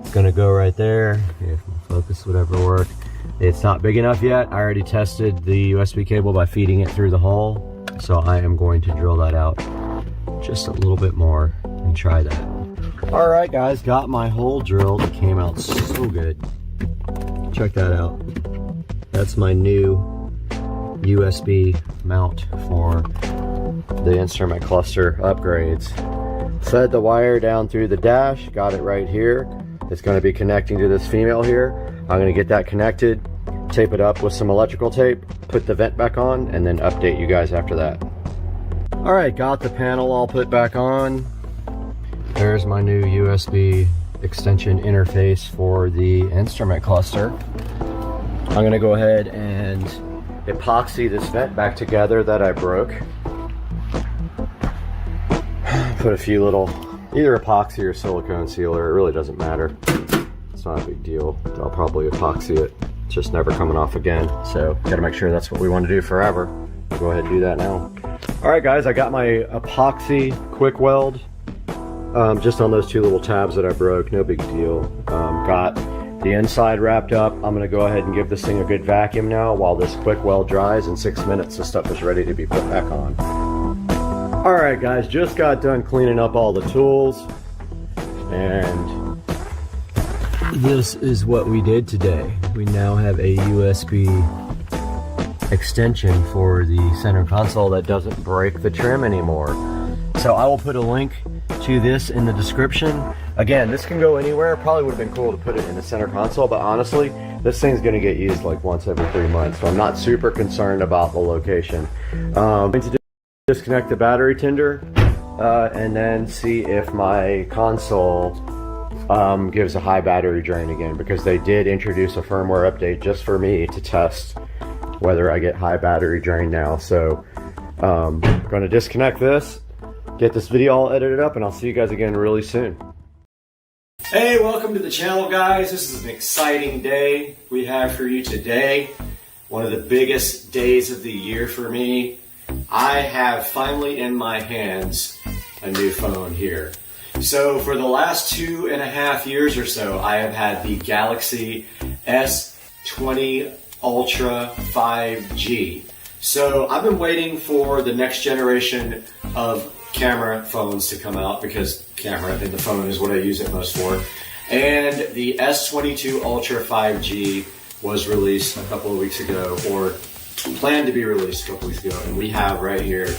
It's going to go right there. If my focus would ever work. It's not big enough yet. I already tested the USB cable by feeding it through the hole. So I am going to drill that out just a little bit more and try that. Alright guys, got my hole drilled. It came out so good. Check that out. That's my new USB mount for the instrument cluster upgrades. Fed the wire down through the dash, got it right here. It's going to be connecting to this female here. I'm going to get that connected, tape it up with some electrical tape, put the vent back on, and then update you guys after that. Alright, got the panel all put back on. There's my new USB extension interface for the instrument cluster. I'm going to go ahead and epoxy this vent back together that I broke. Put a few little, either epoxy or silicone sealer, it really doesn't matter. It's not a big deal. I'll probably epoxy it. It's just never coming off again. So gotta make sure that's what we want to do forever. I'll go ahead and do that now. Alright guys, I got my epoxy quick weld just on those 2 little tabs that I broke, no big deal. Got the inside wrapped up. I'm gonna go ahead and give this thing a good vacuum now while this quick weld dries. In 6 minutes, this stuff is ready to be put back on. All right, guys, just got done cleaning up all the tools, and this is what we did today. We now have a USB extension for the center console that doesn't break the trim anymore. So I will put a link to this in the description. Again, this can go anywhere. Probably would have been cool to put it in the center console, but honestly, this thing's gonna get used like once every 3 months, so I'm not super concerned about the location. I'm going to disconnect the battery tender and then see if my console gives a high battery drain again, because they did introduce a firmware update just for me to test whether I get high battery drain now. So I'm going to disconnect this, get this video all edited up, and I'll see you guys again really soon. Hey, welcome to the channel, guys. This is an exciting day we have for you today. One of the biggest days of the year for me. I have finally in my hands a new phone here. So for the last 2.5 years or so, I have had the Galaxy S20 Ultra 5G. So I've been waiting for the next generation of camera phones to come out, because camera in the phone is what I use it most for. And the S22 Ultra 5G was released a couple of weeks ago, or planned to be released a couple weeks ago, and we have right here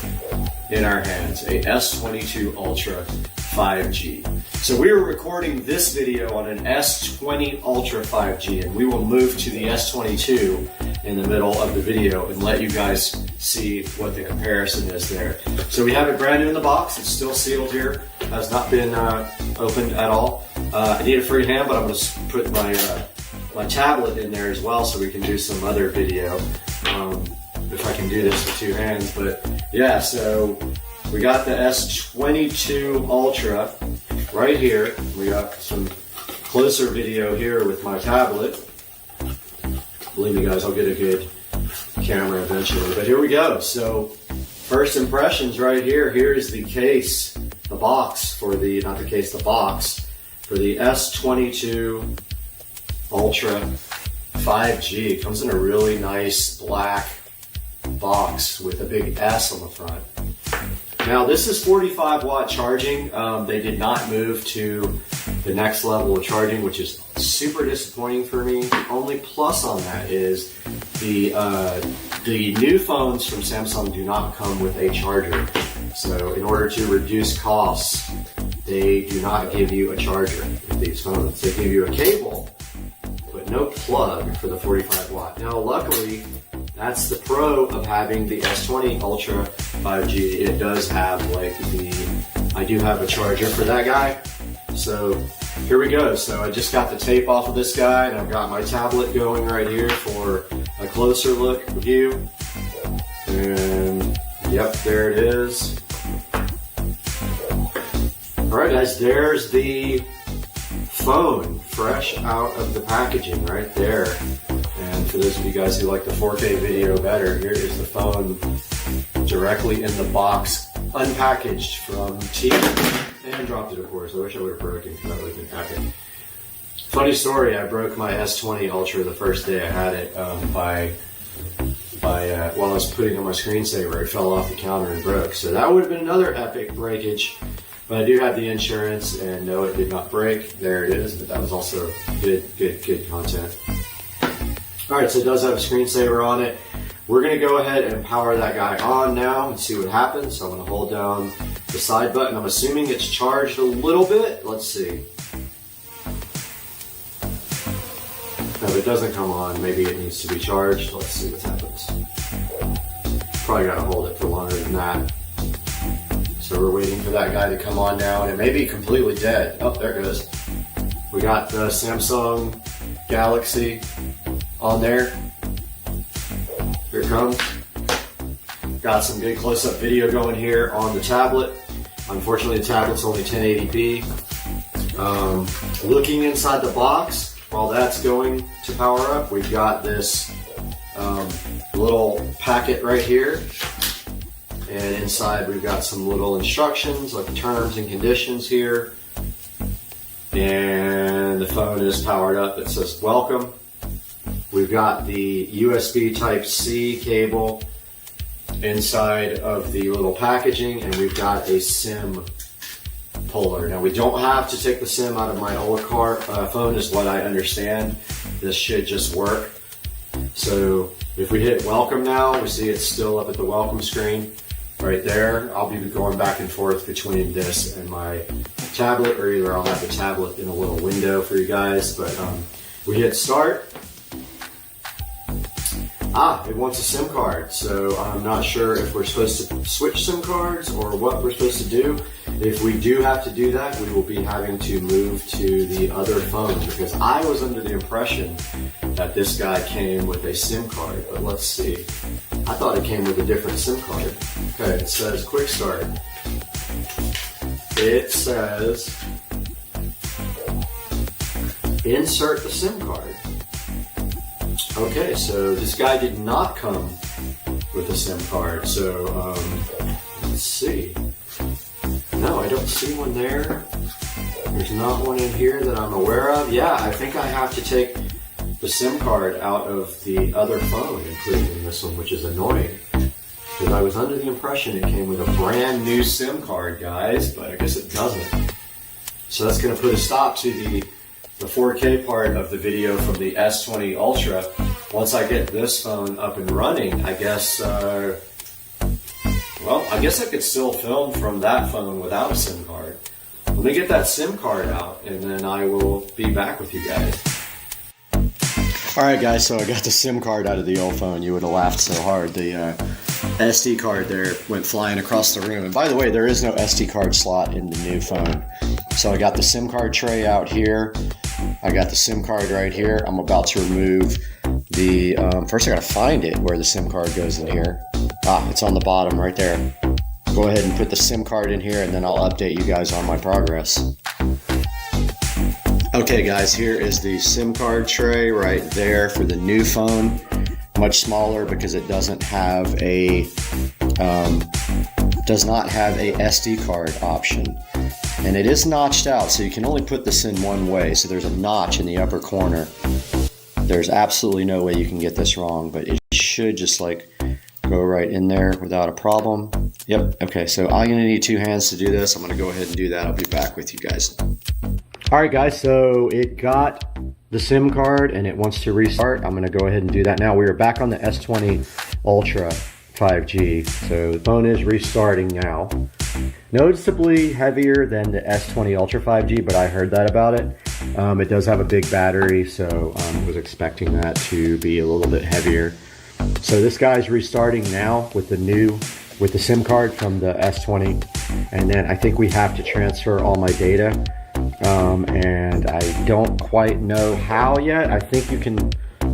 in our hands a S22 Ultra 5G. So we were recording this video on an S20 Ultra 5G, and we will move to the S22 in the middle of the video and let you guys see what the comparison is there. So we have it brand new in the box. It's still sealed here. Has not been opened at all. I need a free hand, but I'm going to put my tablet in there as well so we can do some other video. If I can do this with 2 hands, but yeah, so we got the S22 Ultra right here. We got some closer video here with my tablet. Believe me, guys, I'll get a good camera eventually, but here we go. So first impressions right here. Here is the case, the box for the, not the case, the box for the S22 Ultra 5G. It comes in a really nice black box with a big S on the front. Now this is 45 watt charging. They did not move to the next level of charging, which is super disappointing for me. The only plus on that is the new phones from Samsung do not come with a charger. So in order to reduce costs, they do not give you a charger with these phones. They give you a cable, but no plug for the 45 watt. Now luckily, that's the pro of having the S20 Ultra 5G. It does have like I do have a charger for that guy. So here we go. So I just got the tape off of this guy, and I've got my tablet going right here for a closer look view. And yep, there it is. All right, guys, there's the phone fresh out of the packaging right there. And for those of you guys who like the 4K video better, here is the phone directly in the box, unpackaged from T. And dropped it, of course. I wish I would have broken it, because that would have been epic. Funny story, I broke my S20 Ultra the first day I had it while I was putting on my screensaver. It fell off the counter and broke. So that would have been another epic breakage. But I do have the insurance, and no, it did not break. There it is, but that was also good content. Alright, so it does have a screensaver on it. We're going to go ahead and power that guy on now and see what happens. So I'm going to hold down the side button. I'm assuming it's charged a little bit. Let's see. No, if it doesn't come on, maybe it needs to be charged. Let's see what happens. Probably got to hold it for longer than that. So we're waiting for that guy to come on now, and it may be completely dead. Oh, there it goes. We got the Samsung Galaxy on there. Here it comes. Got some good close-up video going here on the tablet. Unfortunately, the tablet's only 1080p. Looking inside the box, while that's going to power up, we've got this little packet right here. And inside we've got some little instructions like terms and conditions here. And the phone is powered up. It says welcome. We've got the USB Type-C cable inside of the little packaging, and we've got a SIM puller. Now we don't have to take the SIM out of my old phone is what I understand. This should just work. So if we hit welcome now, we see it's still up at the welcome screen right there. I'll be going back and forth between this and my tablet, or either I'll have the tablet in a little window for you guys. But we hit start. It wants a SIM card, so I'm not sure if we're supposed to switch SIM cards or what we're supposed to do. If we do have to do that, we will be having to move to the other phone, because I was under the impression that this guy came with a SIM card, but let's see. I thought it came with a different SIM card. Okay, it says quick start. It says insert the SIM card. Okay, so this guy did not come with a SIM card, so let's see. No, I don't see one there. There's not one in here that I'm aware of. Yeah, I think I have to take the SIM card out of the other phone and put it in this one, which is annoying. Because I was under the impression it came with a brand new SIM card, guys, but I guess it doesn't. So that's going to put a stop to the 4K part of the video from the S20 Ultra. Once I get this phone up and running, I guess, I guess I could still film from that phone without a SIM card. Let me get that SIM card out, and then I will be back with you guys. Alright guys, so I got the SIM card out of the old phone. You would have laughed so hard. The SD card there went flying across the room. And by the way, there is no SD card slot in the new phone. So I got the SIM card tray out here. I got the SIM card right here. I'm about to remove the, first I gotta find it where the SIM card goes in here. It's on the bottom right there. Go ahead and put the SIM card in here, and then I'll update you guys on my progress. Okay guys, here is the SIM card tray right there for the new phone. Much smaller because it doesn't have a, does not have a SD card option. And it is notched out, so you can only put this in one way. So there's a notch in the upper corner. There's absolutely no way you can get this wrong, but it should just like go right in there without a problem. Yep, okay, so I'm gonna need two hands to do this. I'm gonna go ahead and do that. I'll be back with you guys. All right guys, so it got the SIM card and it wants to restart. I'm gonna go ahead and do that now. We are back on the S20 Ultra 5G. So the phone is restarting now. Noticeably heavier than the S20 Ultra 5G, but I heard that about it. It does have a big battery, so I was expecting that to be a little bit heavier. So this guy's restarting now with the SIM card from the S20, and then I think we have to transfer all my data, and I don't quite know how yet. I think you can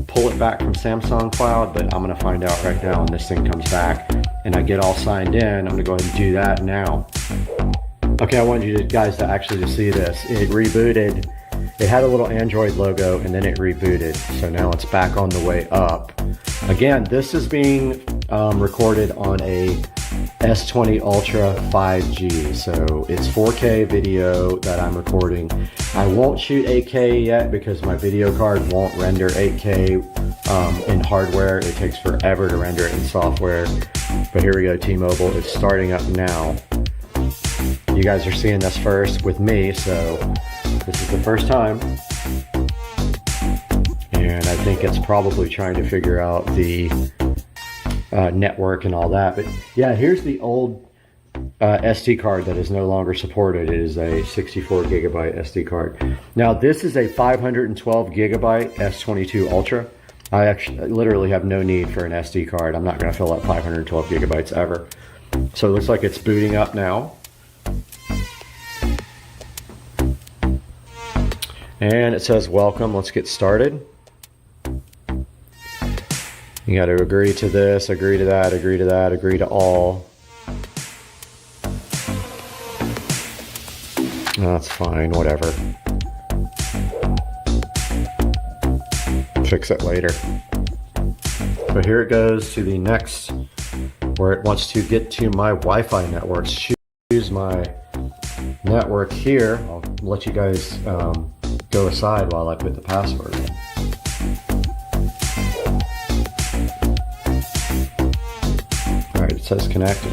pull it back from Samsung Cloud, but I'm gonna find out right now when this thing comes back and I get all signed in. I'm gonna go ahead and do that now. Okay, I wanted you guys to actually see this. It rebooted. It had a little Android logo and then it rebooted. So now it's back on the way up. Again, this is being recorded on a S20 Ultra 5G. So it's 4K video that I'm recording. I won't shoot 8K yet because my video card won't render 8K in hardware. It takes forever to render it in software. But here we go, T-Mobile. It's starting up now. You guys are seeing this first with me, so this is the first time. And I think it's probably trying to figure out the network and all that. But yeah, here's the old SD card that is no longer supported. It is a 64 gigabyte SD card. Now this is a 512 gigabyte S22 Ultra. I actually literally have no need for an SD card. I'm not going to fill up 512 gigabytes ever. So it looks like it's booting up now. And it says welcome. Let's get started. You got to agree to this, agree to that, agree to that, agree to all. That's fine, whatever. Fix it later. But here it goes to the next where it wants to get to my Wi-Fi network. Choose my network here. I'll let you guys go aside while I put the password in. All right, it says connected.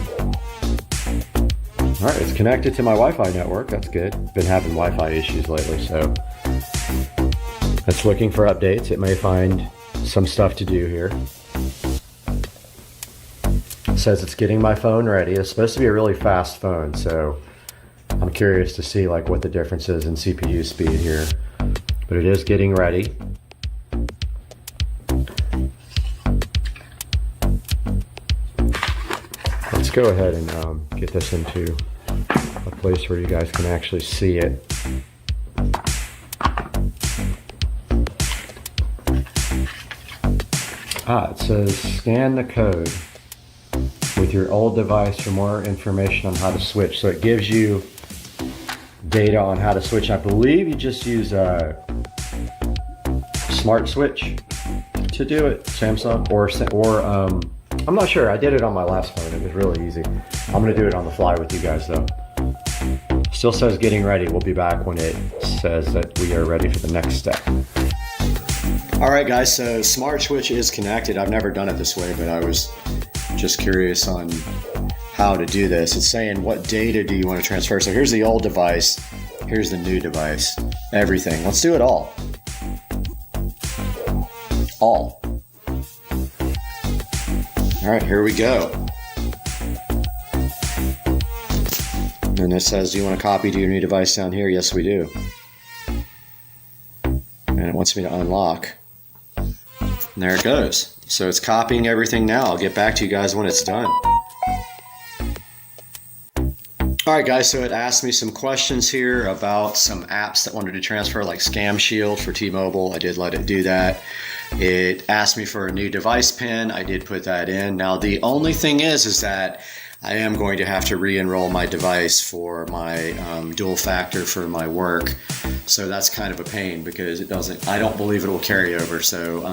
All right, it's connected to my Wi-Fi network. That's good. Been having Wi-Fi issues lately, so it's looking for updates. It may find some stuff to do here. It says it's getting my phone ready. It's supposed to be a really fast phone, so I'm curious to see like what the difference is in CPU speed here. But it is getting ready. Let's go ahead and get this into a place where you guys can actually see it. It says scan the code with your old device for more information on how to switch. So it gives you data on how to switch. I believe you just use a smart switch to do it, Samsung, or I'm not sure. I did it on my last phone. It was really easy. I'm gonna do it on the fly with you guys though. Still says getting ready. We'll be back when it says that we are ready for the next step. All right, guys, so Smart Switch is connected. I've never done it this way, but I was just curious on how to do this. It's saying what data do you want to transfer? So here's the old device. Here's the new device. Everything. Let's do it all. All. All right, here we go. And it says, do you want to copy to your new device down here? Yes, we do. And it wants me to unlock. And there it goes. So it's copying everything now. I'll get back to you guys when it's done. All right, guys, so it asked me some questions here about some apps that wanted to transfer, like Scam Shield for T-Mobile. I did let it do that. It asked me for a new device pin. I did put that in. Now, the only thing is that I am going to have to re-enroll my device for my dual factor for my work. So that's kind of a pain because I don't believe it will carry over. So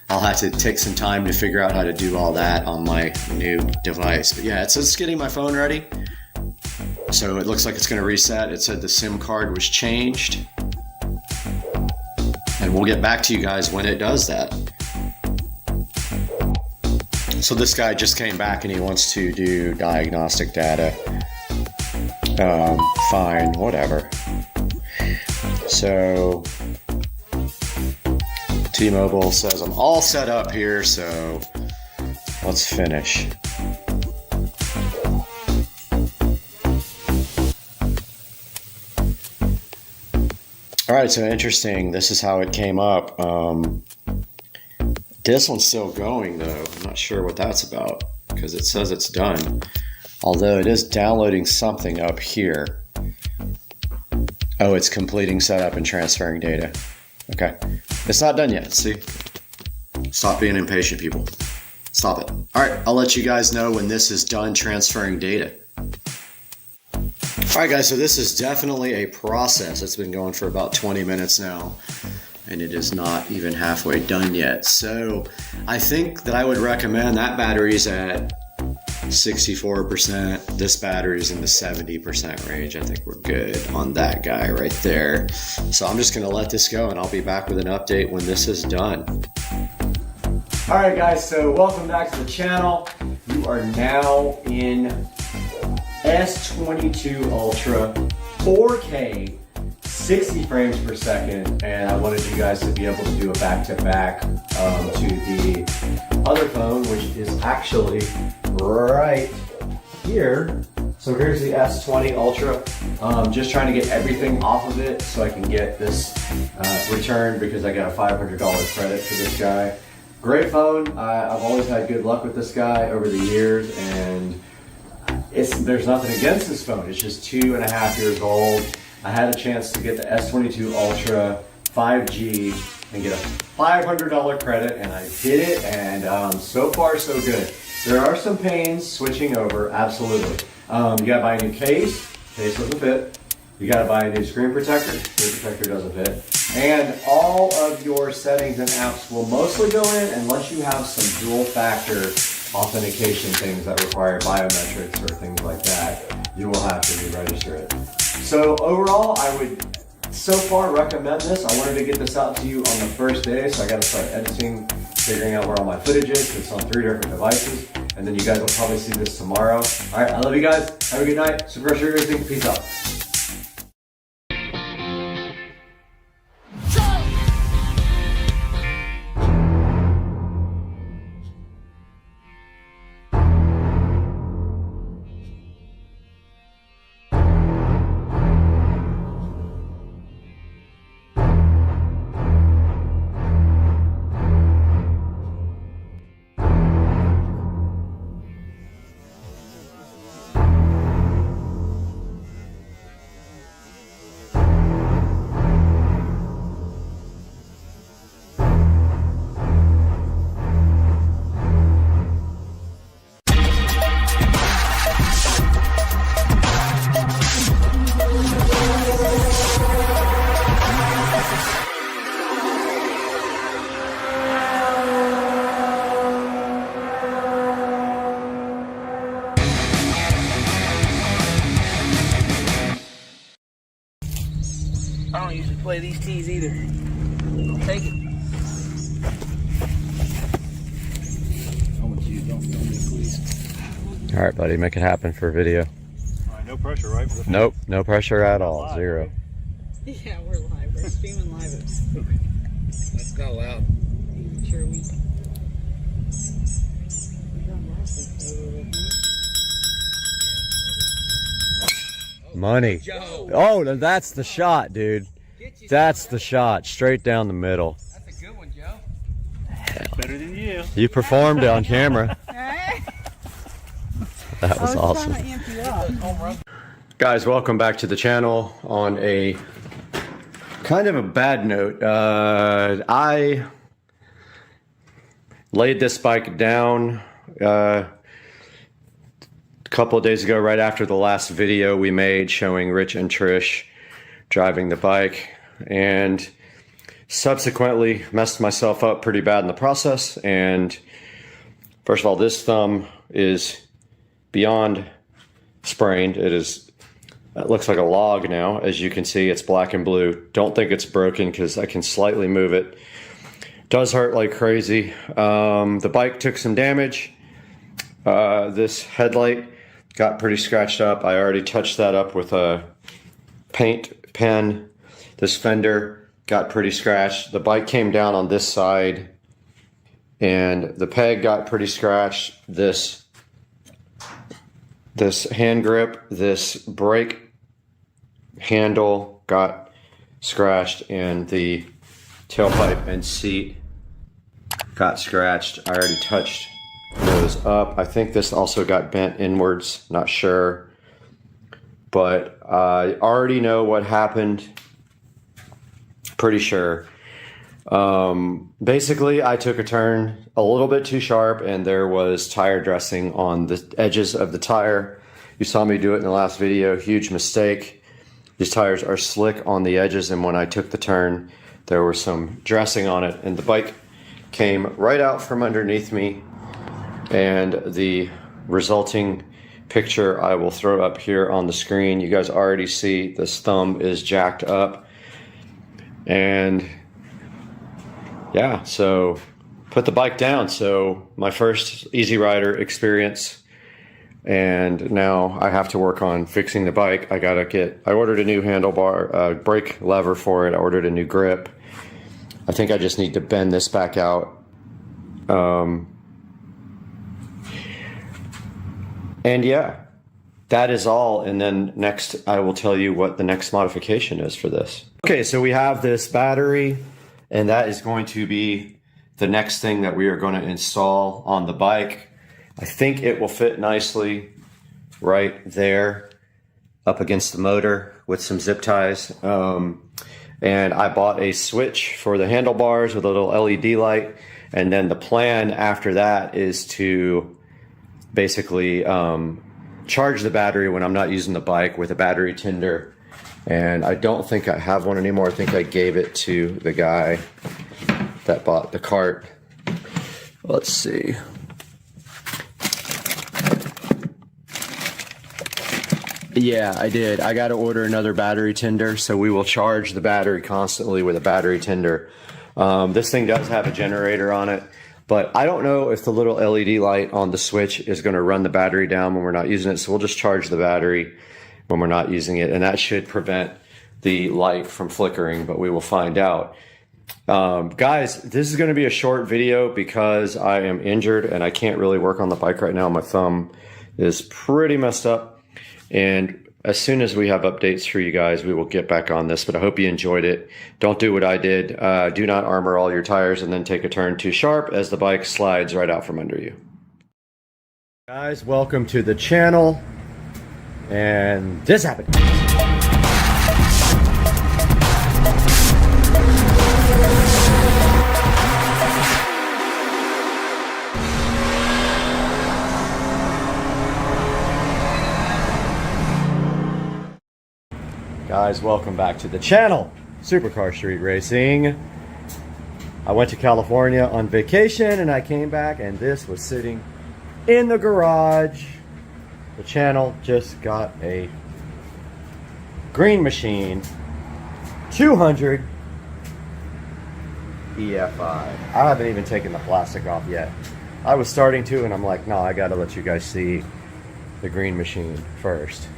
I'll have to take some time to figure out how to do all that on my new device. But yeah, it's getting my phone ready. So it looks like it's going to reset. It said the SIM card was changed. And we'll get back to you guys when it does that. So this guy just came back and he wants to do diagnostic data. Fine, whatever. So T-Mobile says I'm all set up here, so let's finish. All right, so interesting. This is how it came up. This one's still going though. I'm not sure what that's about because it says it's done. Although it is downloading something up here. Oh, it's completing setup and transferring data. Okay, it's not done yet. See? Stop being impatient, people. Stop it. All right, I'll let you guys know when this is done transferring data. All right, guys, so this is definitely a process. It's been going for about 20 minutes now, and it is not even halfway done yet. So I think that I would recommend that battery's at 64%. This battery's in the 70% range. I think we're good on that guy right there. So I'm just gonna let this go and I'll be back with an update when this is done. All right, guys, so welcome back to the channel. You are now in S22 Ultra 4K 60 frames per second, and I wanted you guys to be able to do a back-to-back to the other phone, which is actually right here. So here's the S20 Ultra. Just trying to get everything off of it so I can get this returned because I got a $500 credit for this guy. Great phone. I've always had good luck with this guy over the years, and there's nothing against this phone. It's just 2.5 years old. I had a chance to get the S22 Ultra 5G and get a $500 credit, and I did it, and so far so good. There are some pains switching over, absolutely. You gotta buy a new case doesn't fit. You gotta buy a new screen protector doesn't fit. And all of your settings and apps will mostly go in unless you have some dual factor authentication things that require biometrics or things like that, you will have to re-register it. So overall, I would so far recommend this. I wanted to get this out to you on the first day, so I got to start editing, figuring out where all my footage is. It's on 3 different devices, and then you guys will probably see this tomorrow. All right, I love you guys. Have a good night. Super sugar everything. Peace out. I don't usually play these tees either. I'll take it. I want you, don't film me, please. All right, buddy, make it happen for video. All right, no pressure, right? Nope, no pressure at all, live, 0. Right? Yeah, we're live. We're streaming live. Let's go loud. Sure we. Money. Oh, that's the shot, dude. That's the shot, straight down the middle. That's a good one, Joe. Better than you. You performed on camera. That was awesome. Guys, welcome back to the channel. On a kind of a bad note, I laid this bike down a couple of days ago, right after the last video we made showing Rich and Trish driving the bike, and subsequently messed myself up pretty bad in the process. And first of all, this thumb is beyond sprained. It looks like a log now. As you can see, it's black and blue. Don't think it's broken because I can slightly move it. Does hurt like crazy. The bike took some damage. This headlight got pretty scratched up. I already touched that up with a paint pen. This fender got pretty scratched. The bike came down on this side and the peg got pretty scratched. This hand grip, this brake handle got scratched, and the tailpipe and seat got scratched. I already touched those up. I think this also got bent inwards, not sure. But I already know what happened, pretty sure. Basically, I took a turn a little bit too sharp, and there was tire dressing on the edges of the tire. You saw me do it in the last video. Huge mistake. These tires are slick on the edges, and when I took the turn, there was some dressing on it, and the bike came right out from underneath me, and the resulting picture I will throw up here on the screen. You guys already see this thumb is jacked up, and yeah, so put the bike down. So my first Easy Rider experience, and now I have to work on fixing the bike. I ordered a new handlebar, brake lever for it. I ordered a new grip. I think I just need to bend this back out. And yeah, that is all. And then next I will tell you what the next modification is for this. Okay, so we have this battery, and that is going to be the next thing that we are going to install on the bike. I think it will fit nicely right there up against the motor with some zip ties. And I bought a switch for the handlebars with a little LED light. And then the plan after that is to basically charge the battery when I'm not using the bike with a battery tender. And I don't think I have one anymore. I think I gave it to the guy that bought the cart. Let's see. Yeah, I did. I got to order another battery tender, so we will charge the battery constantly with a battery tender. This thing does have a generator on it, but I don't know if the little LED light on the switch is going to run the battery down when we're not using it, so we'll just charge the battery when we're not using it, and that should prevent the light from flickering, but we will find out. Guys, this is going to be a short video because I am injured and I can't really work on the bike right now. My thumb is pretty messed up, and as soon as we have updates for you guys, we will get back on this, but I hope you enjoyed it. Don't do what I did. Do not armor all your tires and then take a turn too sharp as the bike slides right out from under you. Guys, welcome to the channel. And this happened. Guys, welcome back to the channel. Supercar Street Racing. I went to California on vacation and I came back and this was sitting in the garage. The channel just got a Green Machine 200 EFI. I haven't even taken the plastic off yet. I was starting to, and I'm like, no, I gotta let you guys see the Green Machine first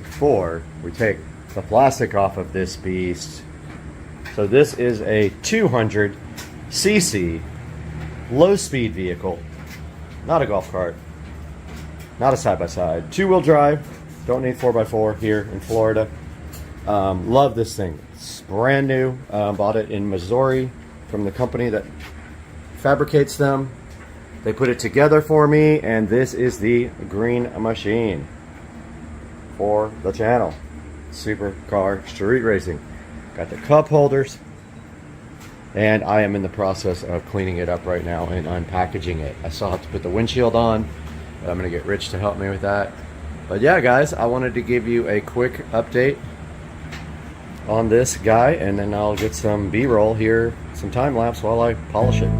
before we take the plastic off of this beast. So this is a 200cc low-speed vehicle, not a golf cart, not a side-by-side, two-wheel drive. Don't need 4x4 here in Florida. Love this thing. It's brand new. Bought it in Missouri from the company that fabricates them. They put it together for me, and this is the Green Machine for the channel. Supercar Street Racing. Got the cup holders, and I am in the process of cleaning it up right now and unpackaging it. I still have to put the windshield on, but I'm gonna get Rich to help me with that. But yeah, guys, I wanted to give you a quick update on this guy, and then I'll get some B-roll here, some time lapse while I polish it.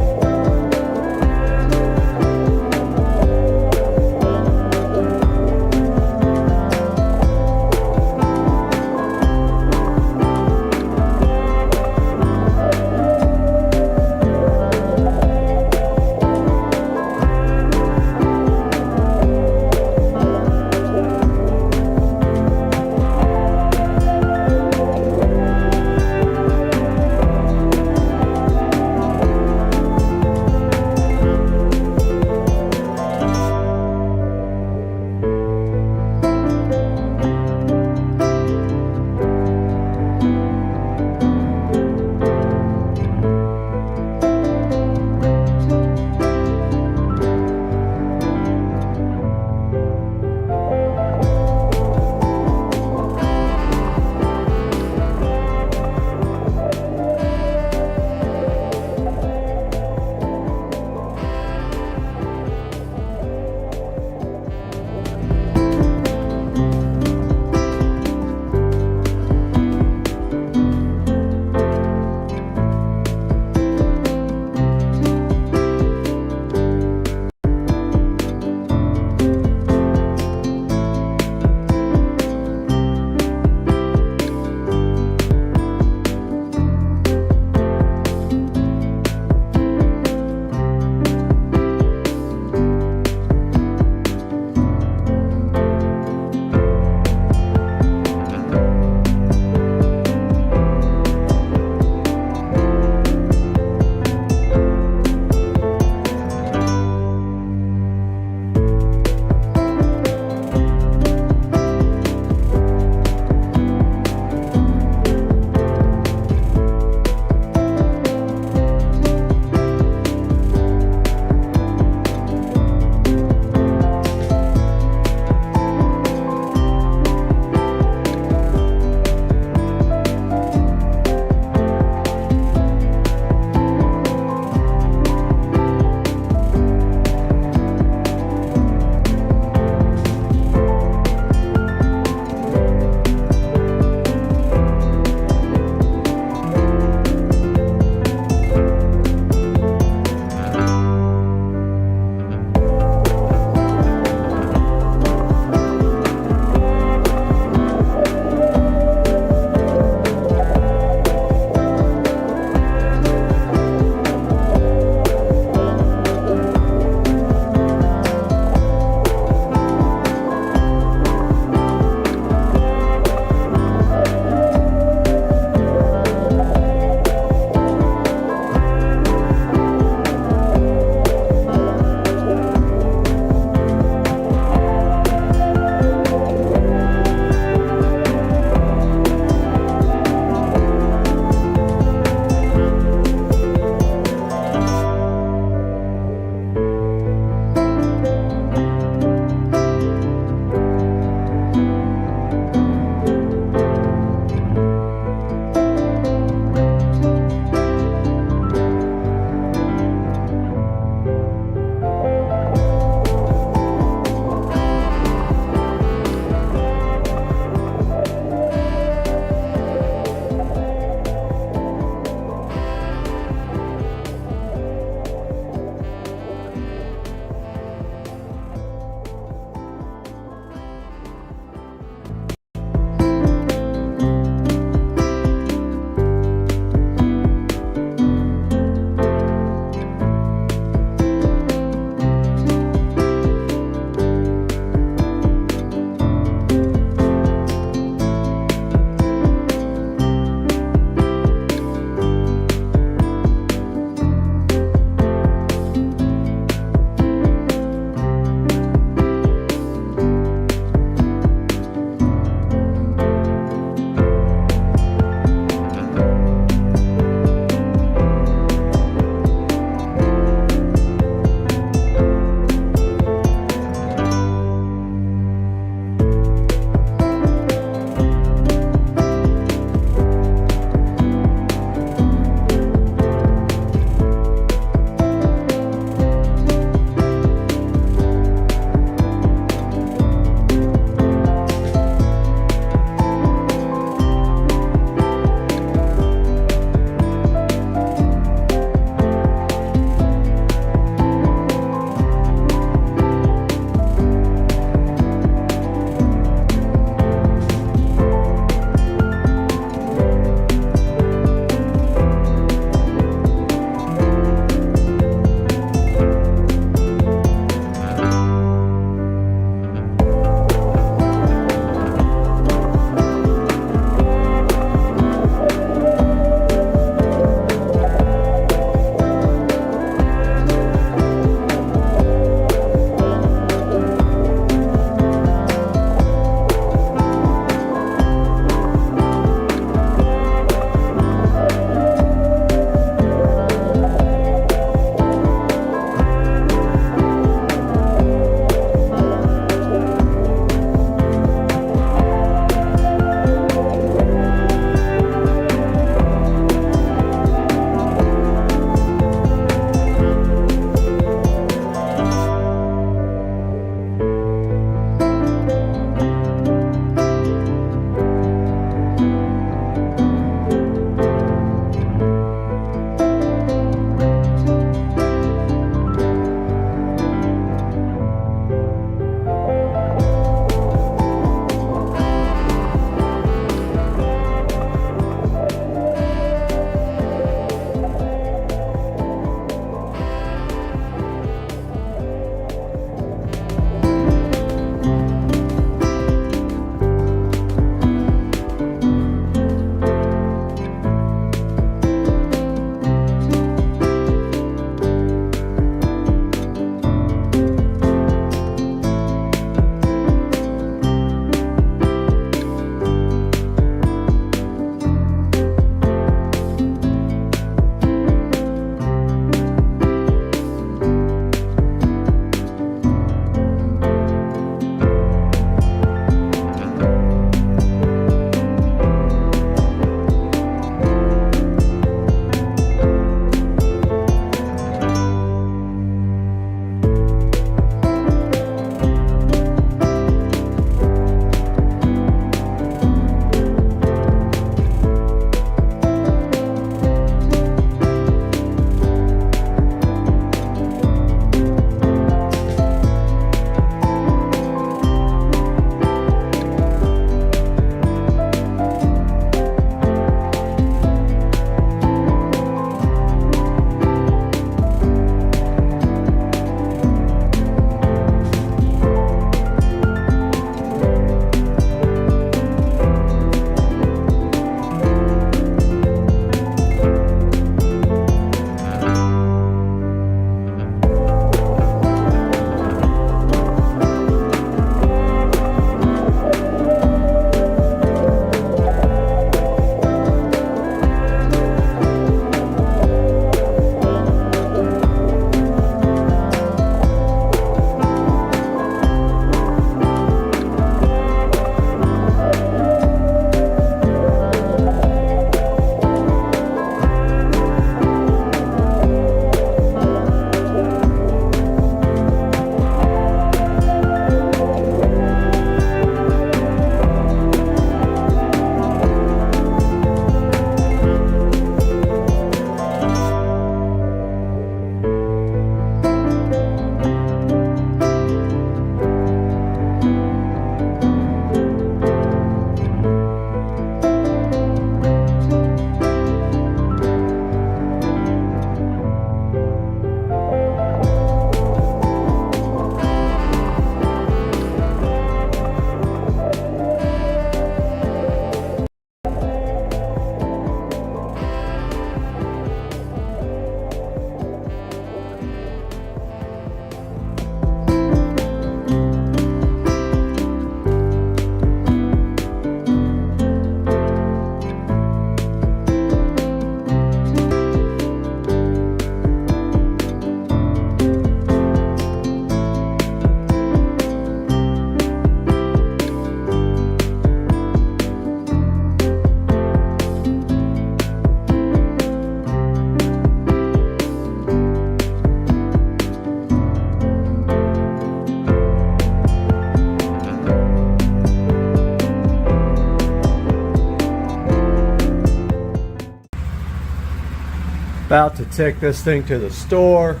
About to take this thing to the store,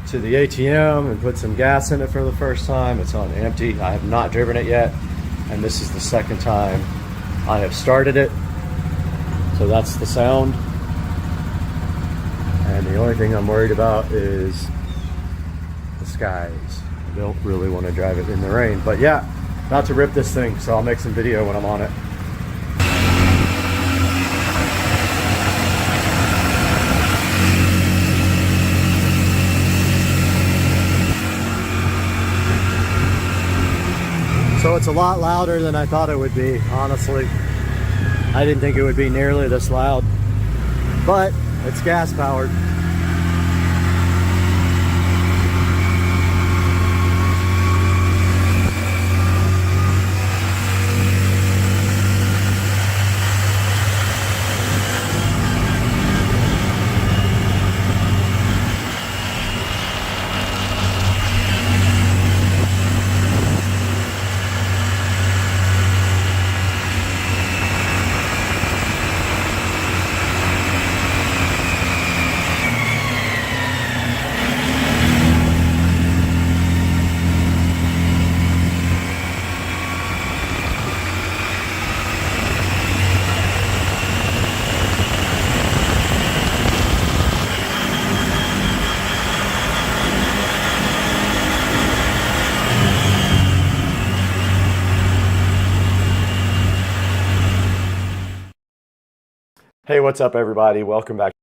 to the ATM, and put some gas in it for the first time. It's on empty. I have not driven it yet, and this is the second time I have started it. So that's the sound. And the only thing I'm worried about is the skies. I don't really want to drive it in the rain, but yeah, about to rip this thing, so I'll make some video when I'm on it. So it's a lot louder than I thought it would be, honestly. I didn't think it would be nearly this loud, but it's gas powered. Hey, what's up everybody? Welcome back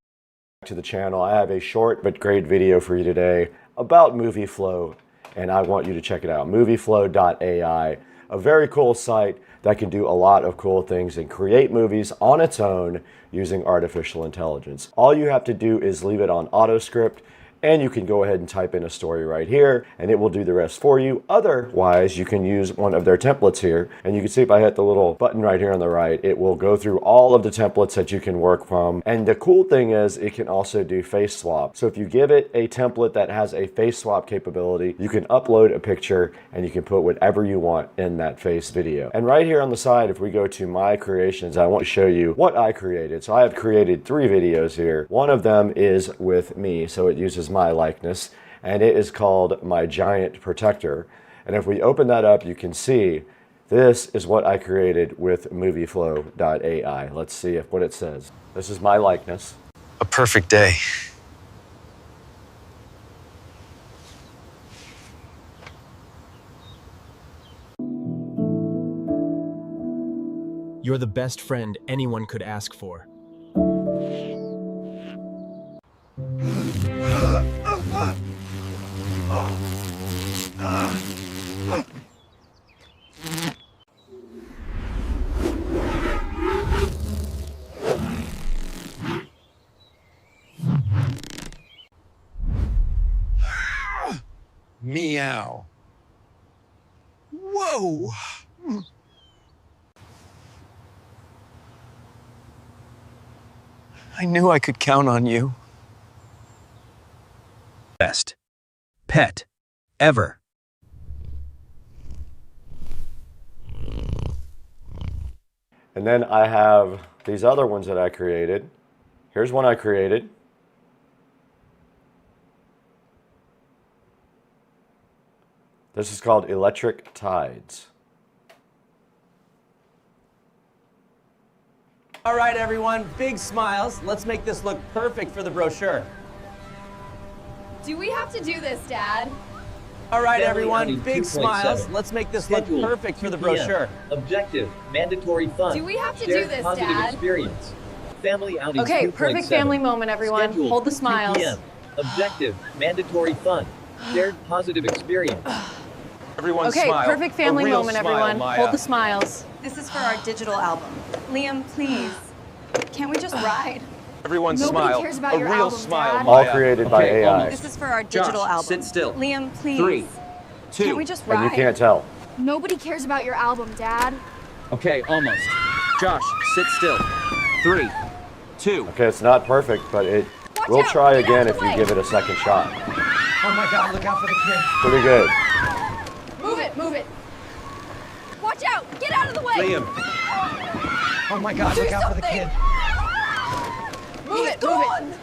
to the channel. I have a short but great video for you today about MovieFlow, and I want you to check it out. MovieFlow.ai, a very cool site that can do a lot of cool things and create movies on its own using artificial intelligence. All you have to do is leave it on auto script, and you can go ahead and type in a story right here and it will do the rest for you. Otherwise, you can use one of their templates here, and you can see if I hit the little button right here on the right, it will go through all of the templates that you can work from. And the cool thing is it can also do face swap. So if you give it a template that has a face swap capability, you can upload a picture and you can put whatever you want in that face video. And right here on the side, if we go to my creations, I want to show you what I created. So I have created 3 videos here. One of them is with me, so it uses my likeness, and it is called My Giant Protector. And if we open that up, you can see this is what I created with MovieFlow.ai. Let's see what it says. This is my likeness. A perfect day. You're the best friend anyone could ask for. Meow. Whoa! I knew I could count on you. Best pet ever. And then I have these other ones that I created. Here's one I created. This is called Electric Tides. All right, everyone, big smiles. Let's make this look perfect for the brochure. Do we have to do this, Dad? All right, Family everyone, outing big 2.7. smiles. Let's make this Scheduled look perfect for the 2 p.m. brochure. Objective, mandatory fun. Do we have to Shared do this, positive Dad? experience. Family outing Okay, 2.7. perfect family moment, everyone. Scheduled Hold the 2 smiles. p.m. Objective, mandatory fun. Shared positive experience. Everyone Okay, smile. perfect family A real moment, smile, everyone. Maya. Hold the smiles. This is for our digital album. Liam, please. Can't we just ride? Everyone Nobody smile. cares about A your real album, smile, Dad. All Maya. created by Okay, AI. almost. This is for our Josh, digital album. sit still. Liam, please. 3, 2. Can't we just And you ride? can't tell. Nobody cares about your album, Dad. Okay, almost. Josh, sit still. 3, 2. Okay, it's not perfect, but we'll try again if you give it a second shot. Oh my God, look out for the kid. Pretty good. Move it, move it. Watch out! Get out of the way! Liam. Oh my God, Do look out for the something. kid. Move it, move it.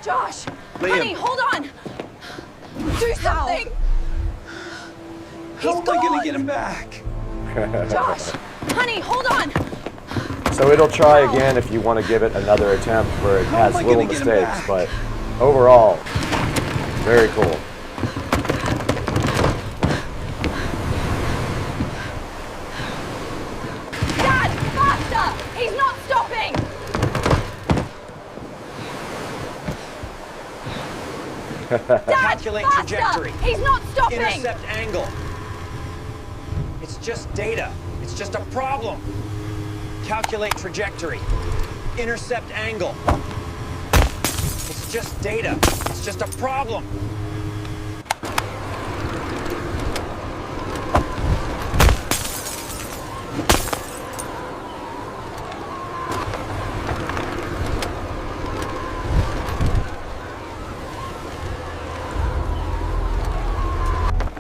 Josh! Liam. Honey, hold on! Do something! How am I gonna get him back? Josh! Honey, hold on! So it'll try again if you want to give it another attempt where it has little mistakes, but overall, very cool. Dad, faster! He's not stopping! Dad, Calculate faster! trajectory. He's not stopping! Intercept angle. It's just data. It's just a problem. Calculate trajectory. Intercept angle. It's just data. It's just a problem.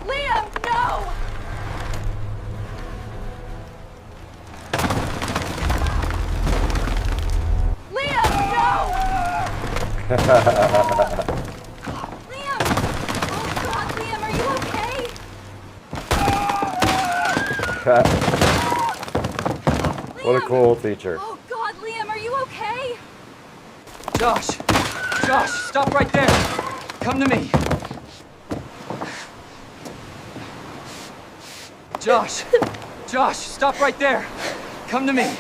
Liam, no! Liam, no! Liam! Oh God, Liam, are you okay? What a cool feature. Oh God, Liam, are you okay? Josh! Josh, stop right there! Come to me! Josh! Josh, stop right there! Come to me!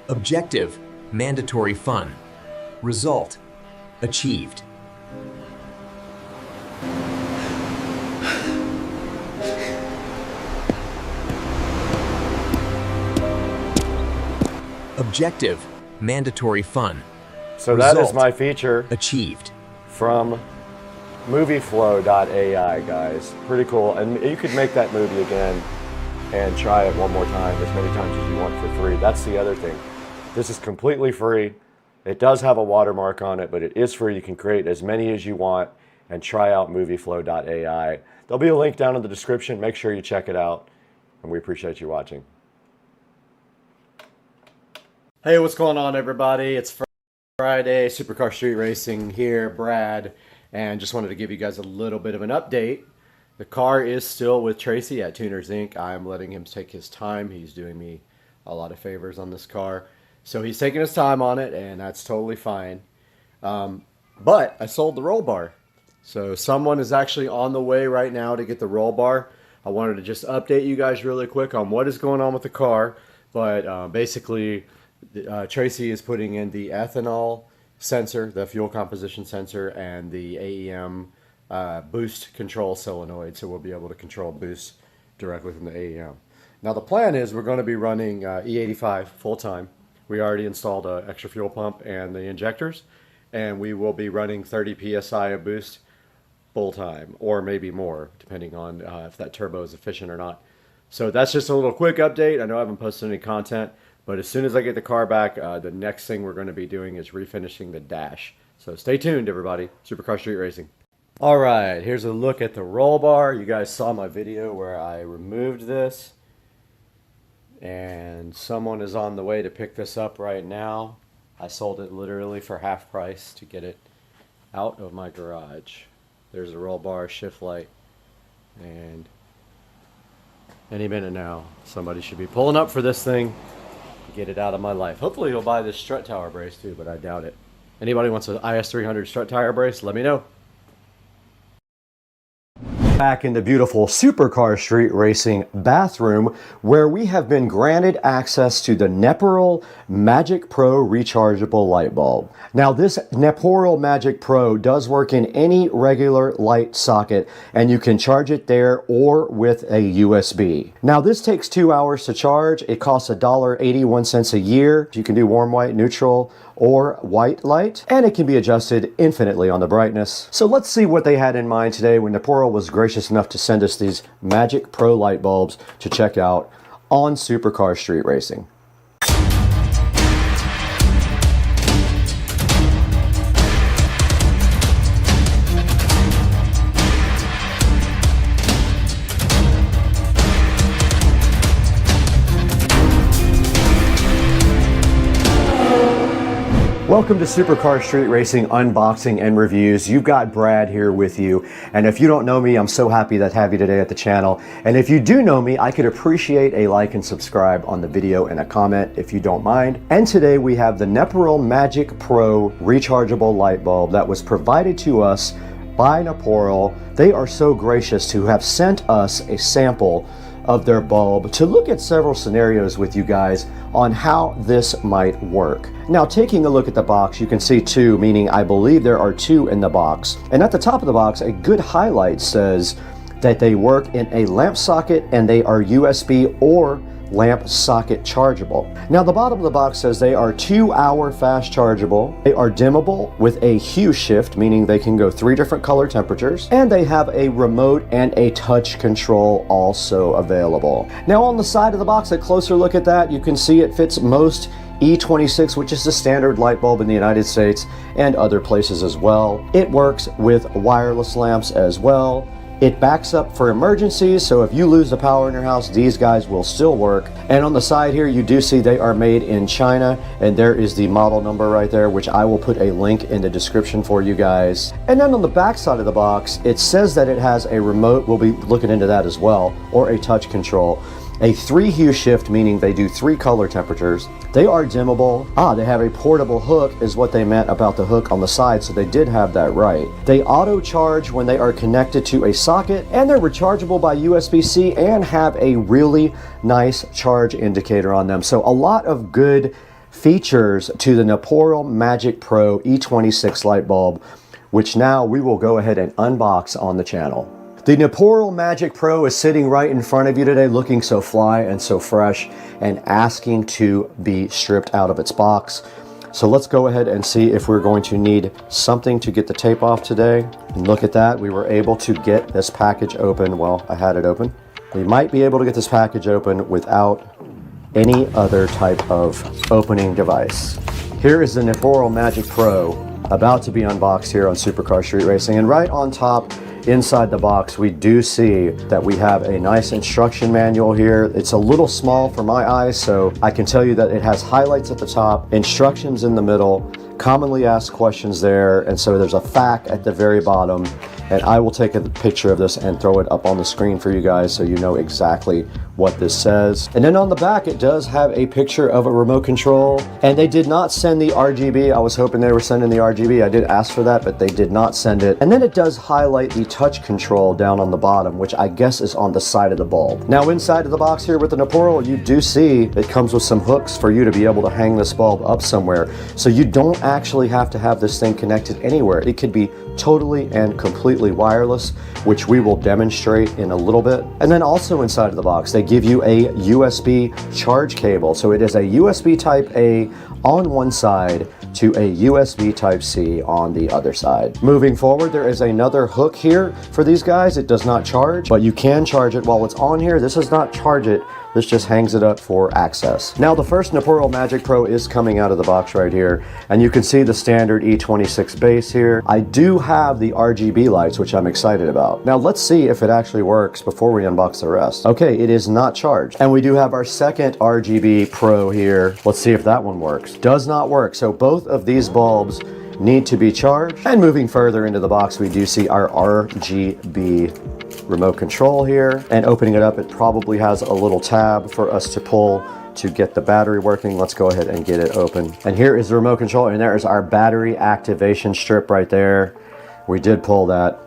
Objective, mandatory fun. Result, achieved. Objective, mandatory fun. So that is Result, my feature achieved. from movieflow.ai, guys. Pretty cool. And you could make that movie again and try it one more time, as many times as you want for free. That's the other thing. This is completely free. It does have a watermark on it, but it is free. You can create as many as you want and try out movieflow.ai. There'll be a link down in the description. Make sure you check it out. And we appreciate you watching. Hey, what's going on, everybody? It's Friday, Supercar Street Racing here, Brad, and just wanted to give you guys a little bit of an update. The car is still with Tracy at Tuners Inc. I'm letting him take his time. He's doing me a lot of favors on this car. So he's taking his time on it, and that's totally fine. But I sold the roll bar. So someone is actually on the way right now to get the roll bar. I wanted to just update you guys really quick on what is going on with the car. But basically, Tracy is putting in the ethanol sensor, the fuel composition sensor, and the AEM boost control solenoid. So we'll be able to control boost directly from the AEM. Now the plan is we're going to be running E85 full time. We already installed an extra fuel pump and the injectors, and we will be running 30 psi of boost full time, or maybe more, depending on if that turbo is efficient or not. So that's just a little quick update. I know I haven't posted any content, but as soon as I get the car back, the next thing we're going to be doing is refinishing the dash. So stay tuned, everybody. Supercar Street Racing. All right, here's a look at the roll bar. You guys saw my video where I removed this. And someone is on the way to pick this up right now. I sold it literally for half price to get it out of my garage. There's a roll bar, shift light, and any minute now somebody should be pulling up for this thing to get it out of my life. Hopefully he'll buy this strut tower brace too, but I doubt it. Anybody wants an IS300 strut tire brace, let me know. Back in the beautiful Supercar Street Racing bathroom, where we have been granted access to the Neporol Magic Pro rechargeable light bulb. Now this Neporol Magic Pro does work in any regular light socket, and you can charge it there or with a USB. Now this takes 2 hours to charge. It costs $1.81 a year. You can do warm white, neutral, or white light, and it can be adjusted infinitely on the brightness. So let's see what they had in mind today when Neporol was gracious enough to send us these Magic Pro light bulbs to check out on Supercar Street Racing. Welcome to Supercar Street Racing Unboxing and Reviews. You've got Brad here with you. And if you don't know me, I'm so happy to have you today at the channel. And if you do know me, I could appreciate a like and subscribe on the video and a comment if you don't mind. And today we have the Neporol Magic Pro rechargeable light bulb that was provided to us by Neporol. They are so gracious to have sent us a sample of their bulb to look at several scenarios with you guys on how this might work. Now, taking a look at the box, you can see two, meaning I believe there are two in the box. And at the top of the box, a good highlight says that they work in a lamp socket and they are USB or lamp socket chargeable. Now, the bottom of the box says they are 2-hour fast chargeable. They are dimmable with a hue shift, meaning they can go 3 different color temperatures, and they have a remote and a touch control also available. Now, on the side of the box, a closer look at that, you can see it fits most E26, which is the standard light bulb in the United States and other places as well. It works with wireless lamps as well. It backs up for emergencies, so if you lose the power in your house, these guys will still work. And on the side here, you do see they are made in China, and there is the model number right there, which I will put a link in the description for you guys. And then on the back side of the box, it says that it has a remote, we'll be looking into that as well, or a touch control. A 3 hue shift, meaning they do 3 color temperatures. They are dimmable. They have a portable hook is what they meant about the hook on the side, so they did have that right. They auto charge when they are connected to a socket, and they're rechargeable by USB-C and have a really nice charge indicator on them. So a lot of good features to the Neporol Magic Pro E26 light bulb, which now we will go ahead and unbox on the channel. The Neporol Magic Pro is sitting right in front of you today, looking so fly and so fresh and asking to be stripped out of its box. So let's go ahead and see if we're going to need something to get the tape off today. And look at that, we were able to get this package open. Well, I had it open. We might be able to get this package open without any other type of opening device. Here is the Neporol Magic Pro about to be unboxed here on Supercar Street Racing, and right on top, inside the box, we do see that we have a nice instruction manual here. It's a little small for my eyes, so I can tell you that it has highlights at the top, instructions in the middle, commonly asked questions there, and so there's a FAQ at the very bottom. And I will take a picture of this and throw it up on the screen for you guys so you know exactly what this says. And then on the back, it does have a picture of a remote control. And they did not send the RGB. I was hoping they were sending the RGB. I did ask for that, but they did not send it. And then it does highlight the touch control down on the bottom, which I guess is on the side of the bulb. Now, inside of the box here with the Neporol, you do see it comes with some hooks for you to be able to hang this bulb up somewhere. So you don't actually have to have this thing connected anywhere. It could be totally and completely wireless, which we will demonstrate in a little bit. And then also inside of the box, they give you a USB charge cable. So it is a USB type A on one side to a USB type C on the other side. Moving forward, there is another hook here for these guys. It does not charge, but you can charge it while it's on here. This does not charge it. This just hangs it up for access. Now, the first Neporol Magic Pro is coming out of the box right here, and you can see the standard E26 base here. I do have the RGB lights, which I'm excited about. Now, let's see if it actually works before we unbox the rest. Okay, it is not charged. And we do have our second RGB Pro here. Let's see if that one works. Does not work. So both of these bulbs need to be charged. And moving further into the box, we do see our RGB remote control here, and opening it up, it probably has a little tab for us to pull to get the battery working. Let's go ahead and get it open. And here is the remote control, and there is our battery activation strip right there. We did pull that,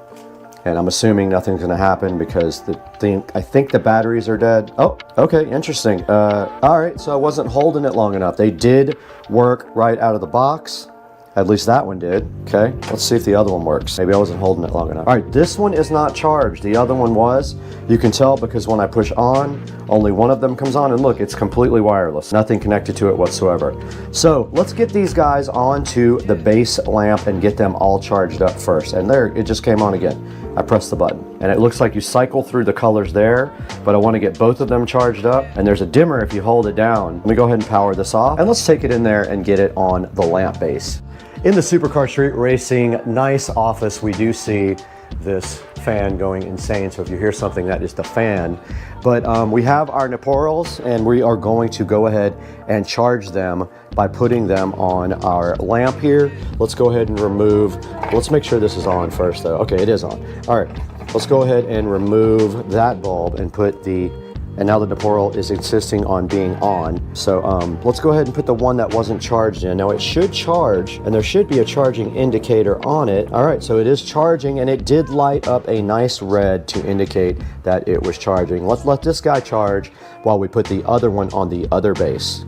and I'm assuming nothing's going to happen because I think the batteries are dead. Oh, okay, interesting. All right, so I wasn't holding it long enough. They did work right out of the box. At least that one did. Okay, let's see if the other one works. Maybe I wasn't holding it long enough. All right, this one is not charged. The other one was. You can tell because when I push on, only one of them comes on, and look, it's completely wireless. Nothing connected to it whatsoever. So let's get these guys onto the base lamp and get them all charged up first. And there, it just came on again. I pressed the button, and it looks like you cycle through the colors there, but I want to get both of them charged up, and there's a dimmer if you hold it down. Let me go ahead and power this off, and let's take it in there and get it on the lamp base. In the Supercar Street Racing nice office, we do see this fan going insane. So if you hear something, that is the fan. But we have our Neporals, and we are going to go ahead and charge them by putting them on our lamp here. Let's go ahead and remove, let's make sure this is on first though. Okay, it is on. All right, let's go ahead and remove that bulb and put the, and now the Neporal is insisting on being on. So let's go ahead and put the one that wasn't charged in. Now it should charge, and there should be a charging indicator on it. All right, so it is charging, and it did light up a nice red to indicate that it was charging. Let's let this guy charge while we put the other one on the other base.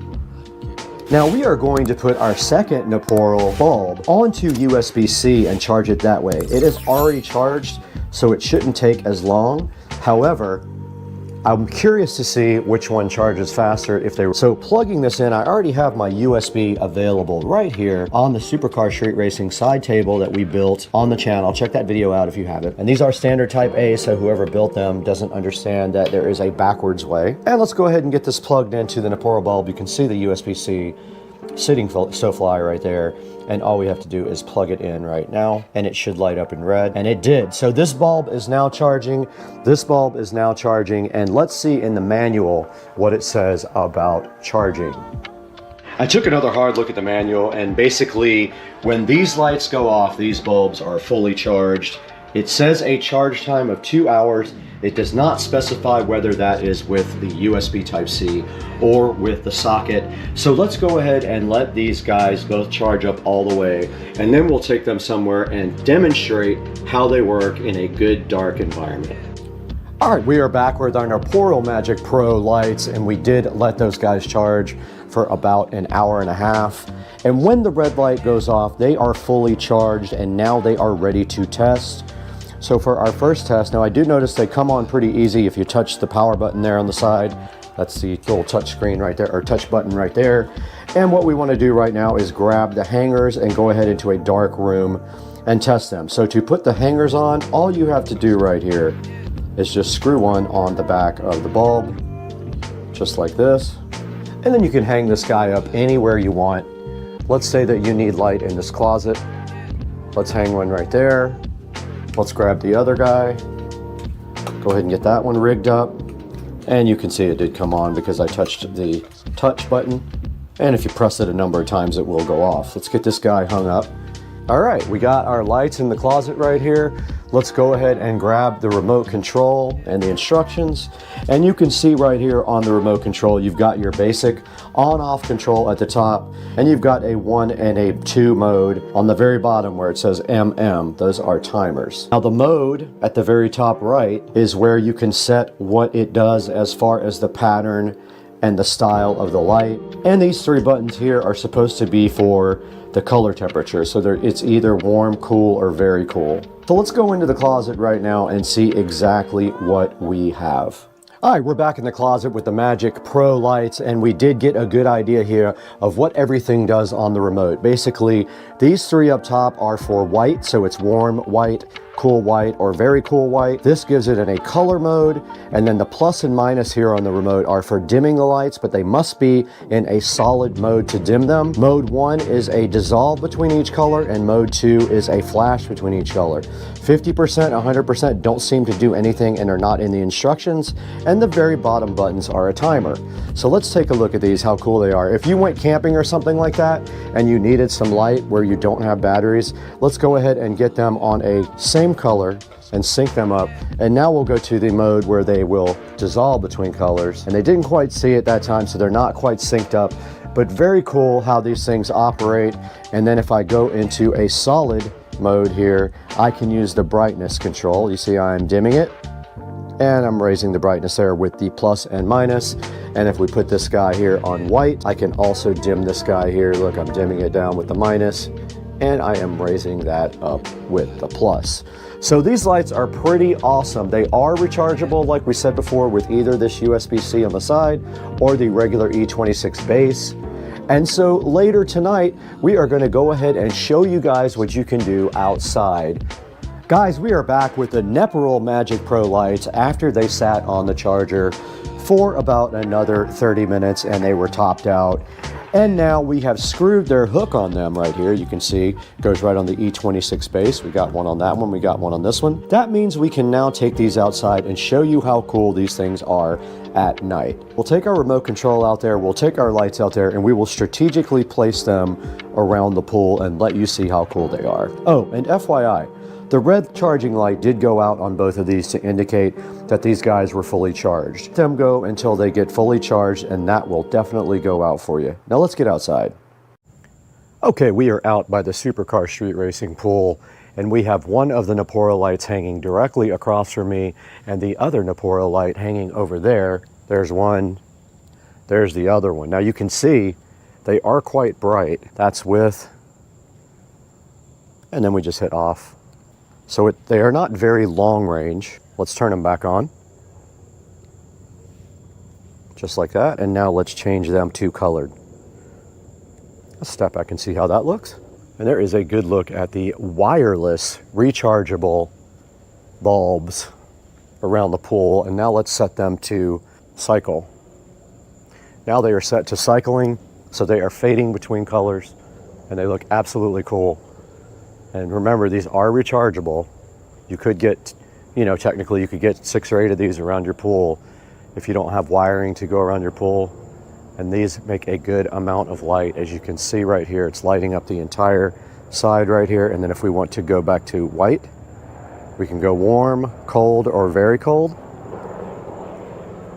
Now we are going to put our second Neporal bulb onto USB-C and charge it that way. It is already charged, so it shouldn't take as long. However, I'm curious to see which one charges faster if they were. So plugging this in, I already have my USB available right here on the Supercar Street Racing side table that we built on the channel. Check that video out if you haven't. And these are standard type A, so whoever built them doesn't understand that there is a backwards way. And let's go ahead and get this plugged into the Neporal bulb. You can see the USB-C sitting SoFly right there, and all we have to do is plug it in right now, and it should light up in red, and it did. So this bulb is now charging, this bulb is now charging, and let's see in the manual what it says about charging. I took another hard look at the manual, and basically when these lights go off, these bulbs are fully charged. It says a charge time of 2 hours. It does not specify whether that is with the USB Type-C or with the socket. So let's go ahead and let these guys both charge up all the way, and then we'll take them somewhere and demonstrate how they work in a good dark environment. All right, we are back with our Neporal Magic Pro lights, and we did let those guys charge for about an hour and a half. And when the red light goes off, they are fully charged, and now they are ready to test. So for our first test, now I do notice they come on pretty easy if you touch the power button there on the side. That's the little touch screen right there, or touch button right there. And what we want to do right now is grab the hangers and go ahead into a dark room and test them. So to put the hangers on, all you have to do right here is just screw one on the back of the bulb, just like this. And then you can hang this guy up anywhere you want. Let's say that you need light in this closet. Let's hang one right there. Let's grab the other guy. Go ahead and get that one rigged up. And you can see it did come on because I touched the touch button. And if you press it a number of times, it will go off. Let's get this guy hung up. All right, we got our lights in the closet right here. Let's go ahead and grab the remote control and the instructions. And you can see right here on the remote control, you've got your basic on-off control at the top, and you've got a 1 and a 2 mode on the very bottom where it says MM. Those are timers. Now the mode at the very top right is where you can set what it does as far as the pattern and the style of the light. And these 3 buttons here are supposed to be for the color temperature. So it's either warm, cool, or very cool. So let's go into the closet right now and see exactly what we have. All right, we're back in the closet with the Magic Pro lights, and we did get a good idea here of what everything does on the remote. Basically, these 3 up top are for white, so it's warm white, cool white, or very cool white. This gives it in a color mode, and then the plus and minus here on the remote are for dimming the lights, but they must be in a solid mode to dim them. Mode 1 is a dissolve between each color, and mode 2 is a flash between each color. 50%, 100% don't seem to do anything and are not in the instructions, and the very bottom buttons are a timer. So let's take a look at these, how cool they are. If you went camping or something like that, and you needed some light where you don't have batteries, let's go ahead and get them on a same color and sync them up. And now we'll go to the mode where they will dissolve between colors. And they didn't quite see it that time, so they're not quite synced up, but very cool how these things operate. And then if I go into a solid mode here, I can use the brightness control. You see I'm dimming it, and I'm raising the brightness there with the plus and minus. And if we put this guy here on white, I can also dim this guy here. Look, I'm dimming it down with the minus, and I am raising that up with the plus. So these lights are pretty awesome. They are rechargeable, like we said before, with either this USB-C on the side or the regular E26 base. And so later tonight, we are going to go ahead and show you guys what you can do outside. Guys, we are back with the Neporal Magic Pro lights after they sat on the charger for about another 30 minutes and they were topped out. And now we have screwed their hook on them right here. You can see it goes right on the E26 base. We got one on that one, we got one on this one. That means we can now take these outside and show you how cool these things are at night. We'll take our remote control out there, we'll take our lights out there, and we will strategically place them around the pool and let you see how cool they are. Oh, and FYI, the red charging light did go out on both of these to indicate that these guys were fully charged. Let them go until they get fully charged, and that will definitely go out for you. Now let's get outside. Okay, we are out by the Supercar Street Racing pool, and we have one of the Napora lights hanging directly across from me and the other Napora light hanging over there. There's one, there's the other one. Now you can see they are quite bright. That's with, and then we just hit off. So they are not very long range. Let's turn them back on. Just like that. And now let's change them to colored. Let's step back and see how that looks. And there is a good look at the wireless rechargeable bulbs around the pool. And now let's set them to cycle. Now they are set to cycling, so they are fading between colors and they look absolutely cool. And remember, these are rechargeable. You could get, you know, technically you could get 6 or 8 of these around your pool if you don't have wiring to go around your pool. And these make a good amount of light. As you can see right here, it's lighting up the entire side right here. And then if we want to go back to white, we can go warm, cold, or very cold.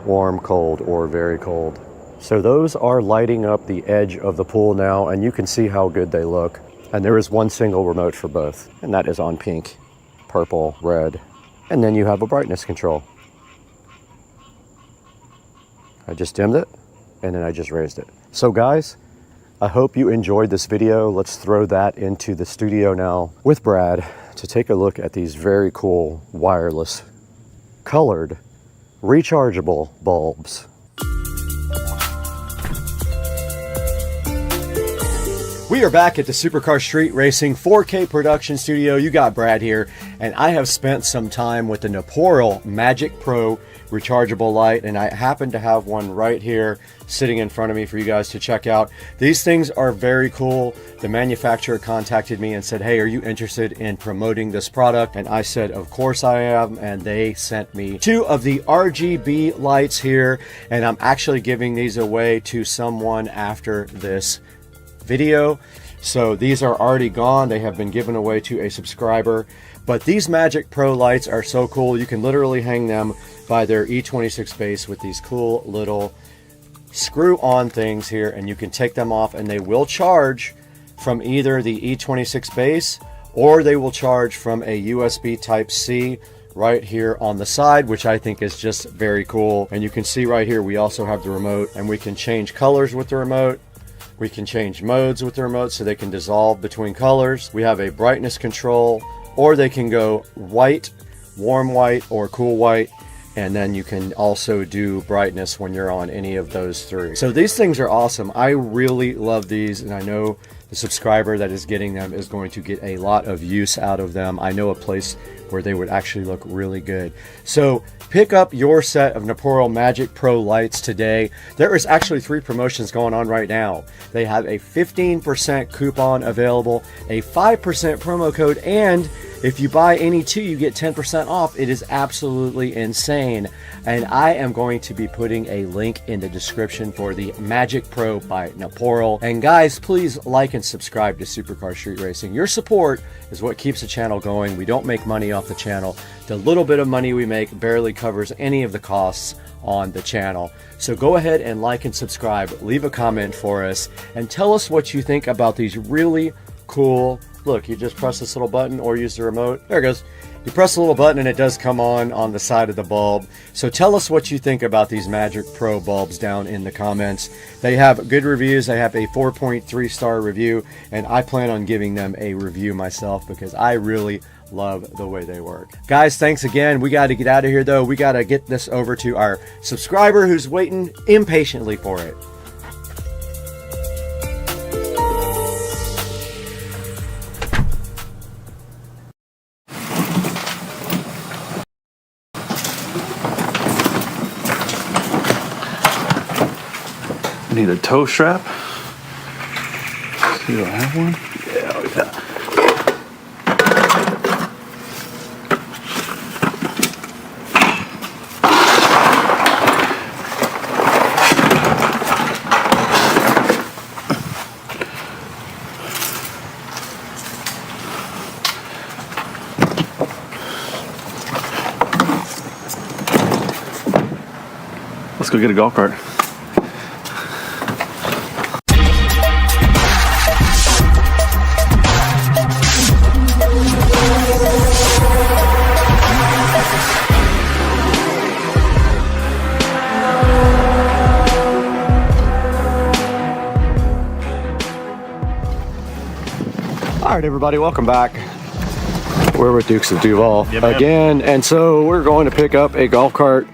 Warm, cold, or very cold. So those are lighting up the edge of the pool now, and you can see how good they look. And there is one single remote for both, and that is on pink, purple, red. And then you have a brightness control. I just dimmed it, and then I just raised it. So guys, I hope you enjoyed this video. Let's throw that into the studio now with Brad to take a look at these very cool wireless, colored, rechargeable bulbs. We are back at the Supercar Street Racing 4K production studio. You got Brad here, and I have spent some time with the Napora Magic Pro rechargeable light, and I happen to have one right here sitting in front of me for you guys to check out. These things are very cool. The manufacturer contacted me and said, hey, are you interested in promoting this product? And I said, of course I am, and they sent me 2 of the RGB lights here, and I'm actually giving these away to someone after this video. So these are already gone. They have been given away to a subscriber. But these Magic Pro lights are so cool. You can literally hang them by their E26 base with these cool little screw-on things here, and you can take them off and they will charge from either the E26 base or they will charge from a USB Type-C right here on the side, which I think is just very cool. And you can see right here we also have the remote, and we can change colors with the remote. We can change modes with the remote so they can dissolve between colors. We have a brightness control, or they can go white, warm white, or cool white. And then you can also do brightness when you're on any of those 3. So these things are awesome. I really love these, and I know the subscriber that is getting them is going to get a lot of use out of them. I know a place where they would actually look really good. So pick up your set of Napora Magic Pro lights today. There is actually 3 promotions going on right now. They have a 15% coupon available, a 5% promo code, and if you buy any 2, you get 10% off. It is absolutely insane. And I am going to be putting a link in the description for the Magic Pro by Napora. And guys, please like and subscribe to Supercar Street Racing. Your support is what keeps the channel going. We don't make money off the channel. The little bit of money we make barely covers any of the costs on the channel. So go ahead and like and subscribe, leave a comment for us, and tell us what you think about these really cool. Look, you just press this little button or use the remote. There it goes. You press the little button and it does come on the side of the bulb. So tell us what you think about these Magic Pro bulbs down in the comments. They have good reviews. I have a 4.3 star review, and I plan on giving them a review myself because I really love the way they work. Guys, thanks again. We got to get out of here though. We got to get this over to our subscriber who's waiting impatiently for it. I need a toe strap. See, do I have one? Yeah, look at that. Let's go get a golf cart. All right, everybody, welcome back. We're with Dukes of Duval man. again, and so we're going to pick up a golf cart.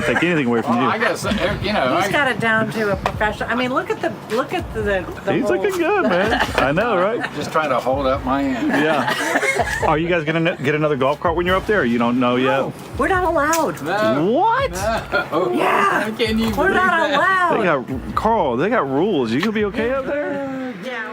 Take anything away from you. I guess you know. He's got it down to a professional. I mean, look at the He's looking good, man. I know, right? Just trying to hold up my end. Yeah. Are you guys gonna get another golf cart when you're up there? Or you don't know yet? We're not allowed. No. What? No. Yeah. Can you? We're not allowed. They got Carl. They got rules. You gonna be okay up there? Yeah.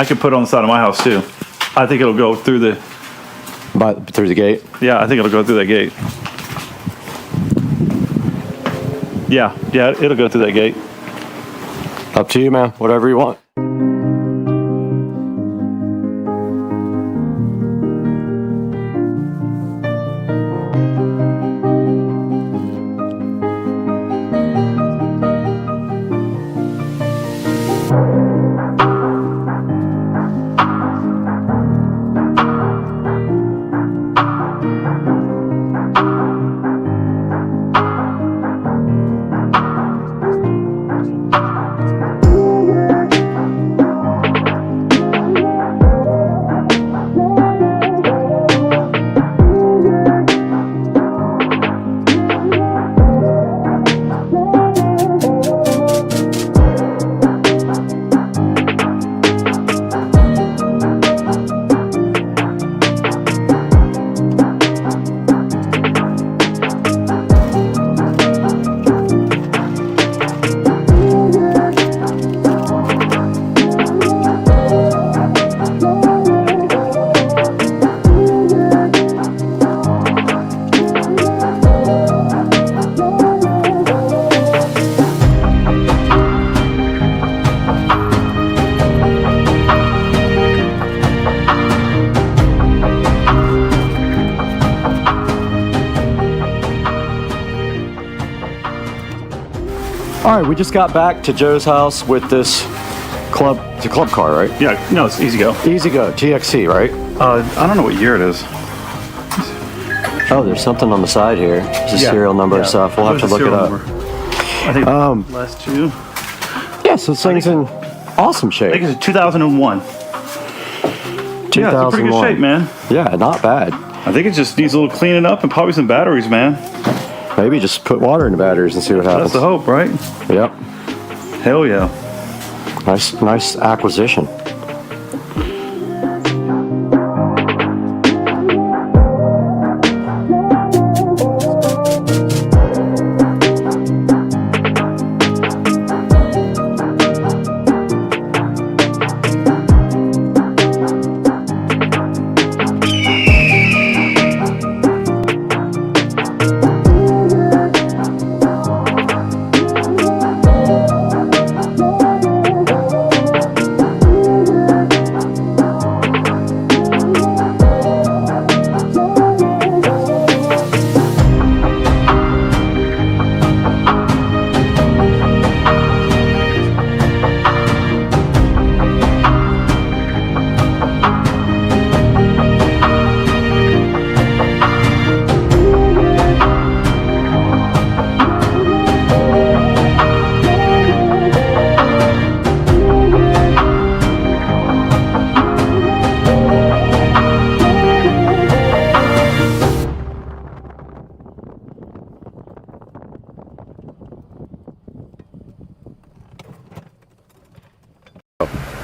I could put it on the side of my house too. I think it'll go through the... Through the gate? Yeah, I think it'll go through that gate. Yeah, it'll go through that gate. Up to you, man. Whatever you want. All right, we just got back to Joe's house with this club. It's a club car, right? Yeah, no, it's Easy Go. Easy Go, TXC, right? I don't know what year it is. Oh, there's something on the side here. It's a serial number and stuff. We'll have to look it up. I think last two. Yeah, so this thing's in awesome shape. I think it's 2001. Yeah, it's in pretty good shape, man. Yeah, not bad. I think it just needs a little cleaning up and probably some batteries, man. Maybe just put water in the batteries and see what happens. That's the hope, right? Yep. Hell yeah. Nice acquisition.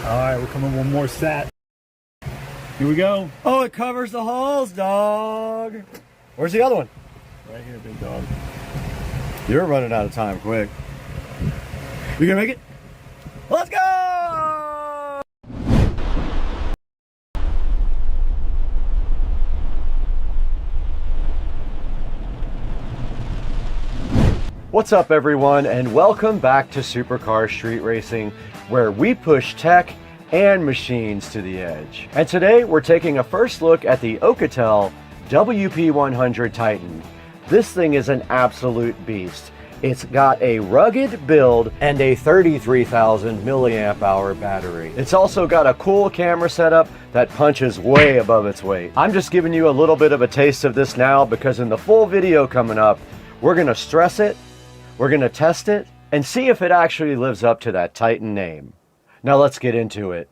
Alright, we're coming one more set. Here we go. Oh, it covers the holes, dog. Where's the other one? Right here, big dog. You're running out of time quick. You gonna make it? Let's go! What's up, everyone, and welcome back to Supercar Street Racing, where we push tech and machines to the edge. And today we're taking a first look at the Alcatel WP100 Titan. This thing is an absolute beast. It's got a rugged build and a 33,000 milliamp hour battery. It's also got a cool camera setup that punches way above its weight. I'm just giving you a little bit of a taste of this now because in the full video coming up, we're gonna stress it, we're gonna test it, and see if it actually lives up to that Titan name. Now let's get into it.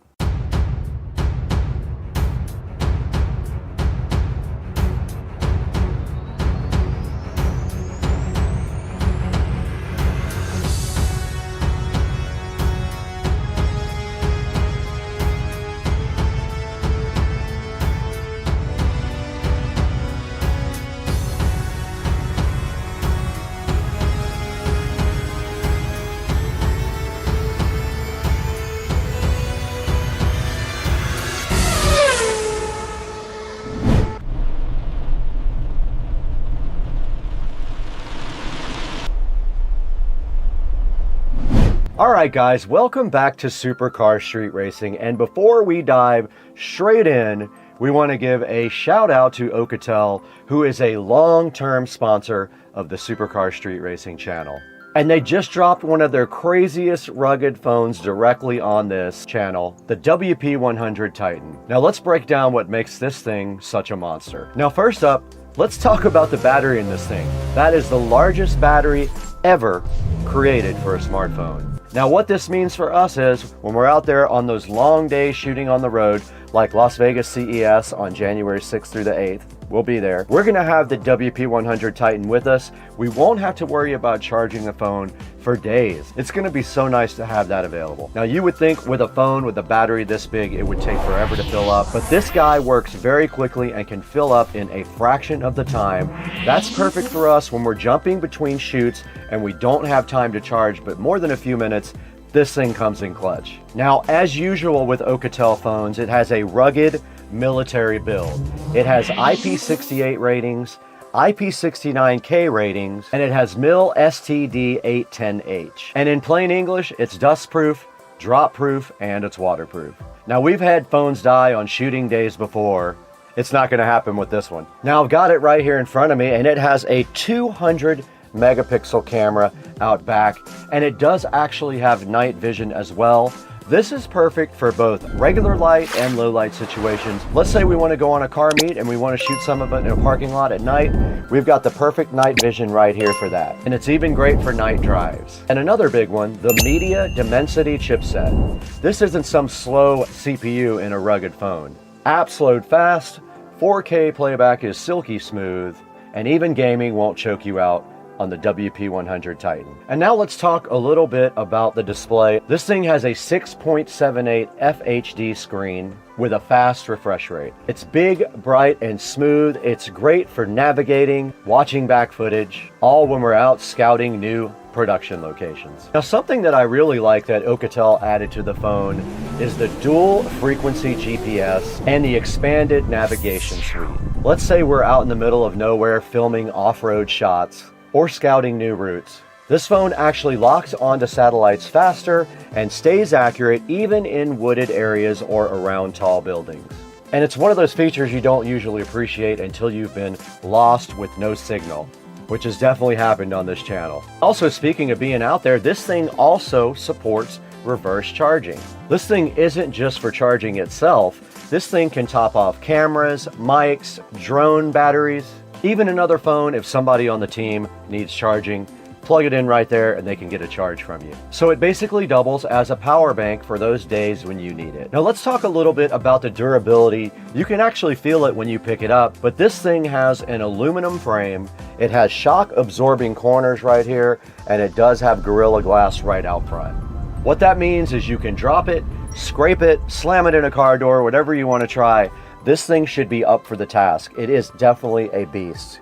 Alright guys, welcome back to Supercar Street Racing, and before we dive straight in, we want to give a shout out to Alcatel, who is a long-term sponsor of the Supercar Street Racing channel. And they just dropped one of their craziest rugged phones directly on this channel, the WP100 Titan. Now let's break down what makes this thing such a monster. Now first up, let's talk about the battery in this thing. That is the largest battery ever created for a smartphone. Now what this means for us is, when we're out there on those long days shooting on the road, like Las Vegas CES on January 6th through the 8th, we'll be there. We're gonna have the WP100 Titan with us. We won't have to worry about charging the phone for days. It's gonna be so nice to have that available. Now you would think with a phone with a battery this big, it would take forever to fill up, but this guy works very quickly and can fill up in a fraction of the time. That's perfect for us when we're jumping between shoots and we don't have time to charge but more than a few minutes. This thing comes in clutch. Now, as usual with Alcatel phones, it has a rugged military build. It has IP68 ratings, IP69K ratings, and it has MIL STD 810H. And in plain English, it's dust-proof, drop-proof, and it's waterproof. Now, we've had phones die on shooting days before. It's not gonna happen with this one. Now, I've got it right here in front of me, and it has a 200 megapixel camera out back, and it does actually have night vision as well. This is perfect for both regular light and low light situations. Let's say we want to go on a car meet and we want to shoot some of it in a parking lot at night. We've got the perfect night vision right here for that. And it's even great for night drives. And another big one, the Media Dimensity chipset. This isn't some slow CPU in a rugged phone. Apps load fast, 4K playback is silky smooth, and even gaming won't choke you out on the WP100 Titan. And now let's talk a little bit about the display. This thing has a 6.78 FHD screen with a fast refresh rate. It's big, bright, and smooth. It's great for navigating, watching back footage, all when we're out scouting new production locations. Now, something that I really like that Alcatel added to the phone is the dual frequency GPS and the expanded navigation suite. Let's say we're out in the middle of nowhere filming off-road shots or scouting new routes. This phone actually locks onto satellites faster and stays accurate even in wooded areas or around tall buildings. And it's one of those features you don't usually appreciate until you've been lost with no signal, which has definitely happened on this channel. Also, speaking of being out there, this thing also supports reverse charging. This thing isn't just for charging itself. This thing can top off cameras, mics, drone batteries, even another phone if somebody on the team needs charging. Plug it in right there and they can get a charge from you. So it basically doubles as a power bank for those days when you need it. Now let's talk a little bit about the durability. You can actually feel it when you pick it up, but this thing has an aluminum frame. It has shock absorbing corners right here, and it does have Gorilla Glass right out front. What that means is you can drop it, scrape it, slam it in a car door, whatever you want to try. This thing should be up for the task. It is definitely a beast.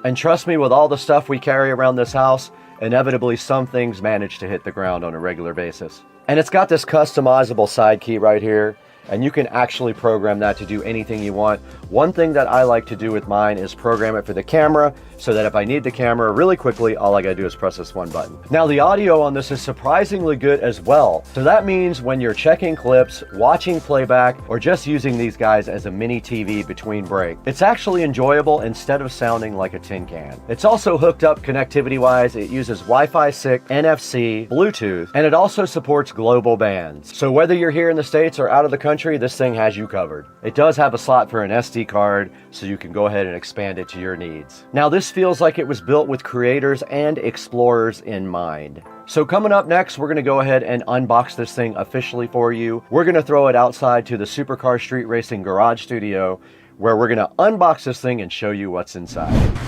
And trust me, with all the stuff we carry around this house, inevitably some things manage to hit the ground on a regular basis. And it's got this customizable side key right here, and you can actually program that to do anything you want. One thing that I like to do with mine is program it for the camera, so that if I need the camera really quickly, all I gotta do is press this one button. Now the audio on this is surprisingly good as well. So that means when you're checking clips, watching playback, or just using these guys as a mini TV between breaks, it's actually enjoyable instead of sounding like a tin can. It's also hooked up connectivity wise. It uses Wi-Fi 6, NFC, Bluetooth, and it also supports global bands. So whether you're here in the States or out of the country, this thing has you covered. It does have a slot for an SD card, so you can go ahead and expand it to your needs. Now this feels like it was built with creators and explorers in mind. So coming up next, we're gonna go ahead and unbox this thing officially for you. We're gonna throw it outside to the Supercar Street Racing Garage Studio, where we're gonna unbox this thing and show you what's inside.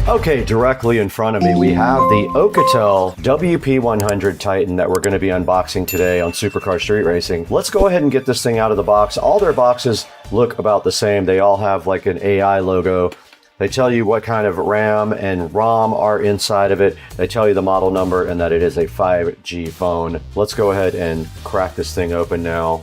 Okay, directly in front of me, we have the Alcatel WP100 Titan that we're going to be unboxing today on Supercar Street Racing. Let's go ahead and get this thing out of the box. All their boxes look about the same. They all have like an AI logo. They tell you what kind of RAM and ROM are inside of it. They tell you the model number and that it is a 5G phone. Let's go ahead and crack this thing open now.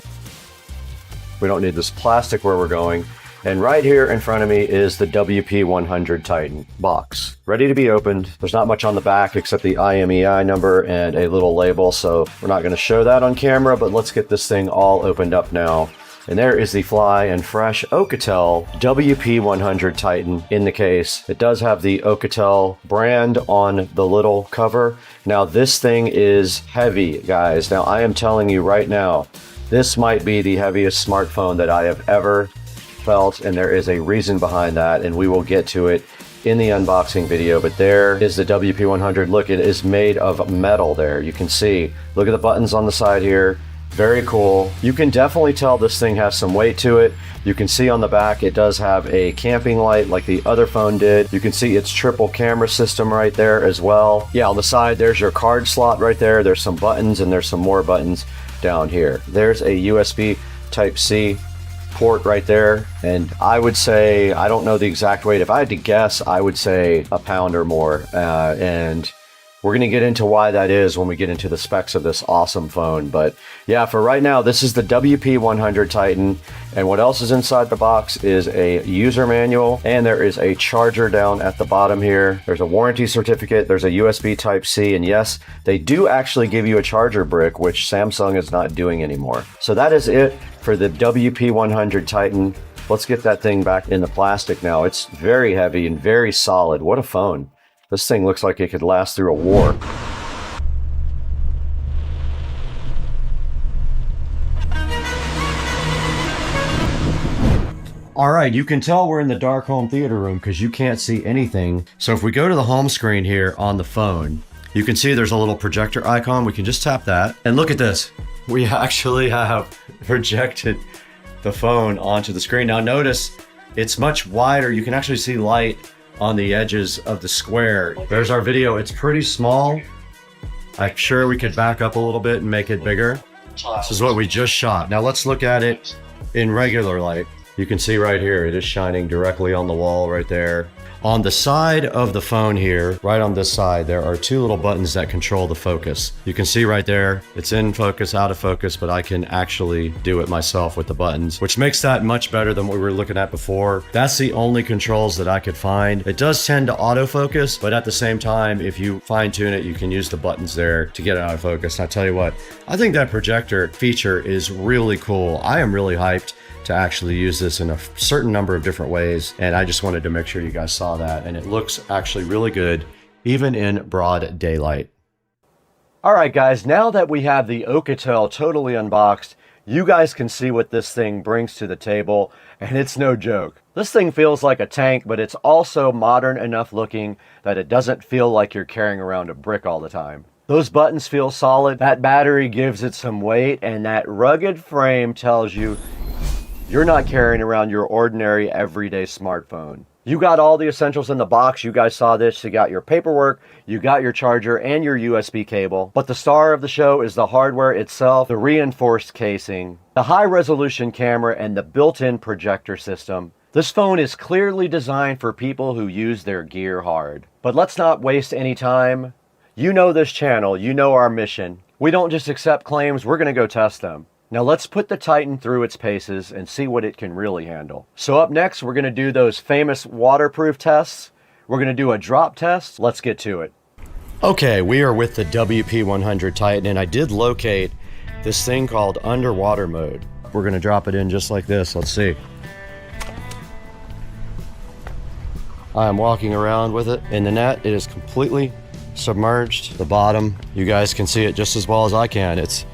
We don't need this plastic where we're going. And right here in front of me is the WP100 Titan box, ready to be opened. There's not much on the back except the IMEI number and a little label, so we're not going to show that on camera, but let's get this thing all opened up now. And there is the fly and fresh Oukatel WP100 Titan in the case. It does have the Oukatel brand on the little cover. Now this thing is heavy, guys. Now I am telling you right now, this might be the heaviest smartphone that I have ever felt, and there is a reason behind that, and we will get to it in the unboxing video. But there is the WP100. Look, it is made of metal there. You can see, look at the buttons on the side here. Very cool. You can definitely tell this thing has some weight to it. You can see on the back it does have a camping light like the other phone did. You can see its triple camera system right there as well. Yeah, on the side there's your card slot right there. There's some buttons and there's some more buttons down here. There's a USB Type-C port right there, and I would say, I don't know the exact weight. If I had to guess, I would say a pound or more, and we're going to get into why that is when we get into the specs of this awesome phone. But yeah, for right now, this is the WP100 Titan. And what else is inside the box is a user manual, and there is a charger down at the bottom here. There's a warranty certificate. There's a USB Type-C. And yes, they do actually give you a charger brick, which Samsung is not doing anymore. So that is it for the WP100 Titan. Let's get that thing back in the plastic now. It's very heavy and very solid. What a phone. This thing looks like it could last through a war. All right, you can tell we're in the dark home theater room because you can't see anything. So if we go to the home screen here on the phone, you can see there's a little projector icon. We can just tap that. And look at this. We actually have projected the phone onto the screen. Now notice it's much wider. You can actually see light on the edges of the square. There's our video. It's pretty small. I'm sure we could back up a little bit and make it bigger. This is what we just shot. Now let's look at it in regular light. You can see right here, it is shining directly on the wall right there. On the side of the phone here, right on this side, there are two little buttons that control the focus. You can see right there, it's in focus, out of focus, but I can actually do it myself with the buttons, which makes that much better than what we were looking at before. That's the only controls that I could find. It does tend to autofocus, but at the same time, if you fine tune it, you can use the buttons there to get it out of focus. And I tell you what, I think that projector feature is really cool. I am really hyped to actually use this in a certain number of different ways, and I just wanted to make sure you guys saw that, and it looks actually really good even in broad daylight. All right guys, now that we have the Oukatel totally unboxed, you guys can see what this thing brings to the table, and it's no joke. This thing feels like a tank, but it's also modern enough looking that it doesn't feel like you're carrying around a brick all the time. Those buttons feel solid, that battery gives it some weight, and that rugged frame tells you you're not carrying around your ordinary everyday smartphone. You got all the essentials in the box. You guys saw this. You got your paperwork, you got your charger and your USB cable. But the star of the show is the hardware itself, the reinforced casing, the high resolution camera, and the built-in projector system. This phone is clearly designed for people who use their gear hard. But let's not waste any time. You know this channel, you know our mission. We don't just accept claims, we're gonna go test them. Now let's put the Titan through its paces and see what it can really handle. So up next, we're gonna do those famous waterproof tests. We're gonna do a drop test. Let's get to it. Okay, we are with the WP100 Titan, and I did locate this thing called underwater mode. We're gonna drop it in just like this. Let's see. I am walking around with it in the net. It is completely submerged. The bottom, you guys can see it just as well as I can. It's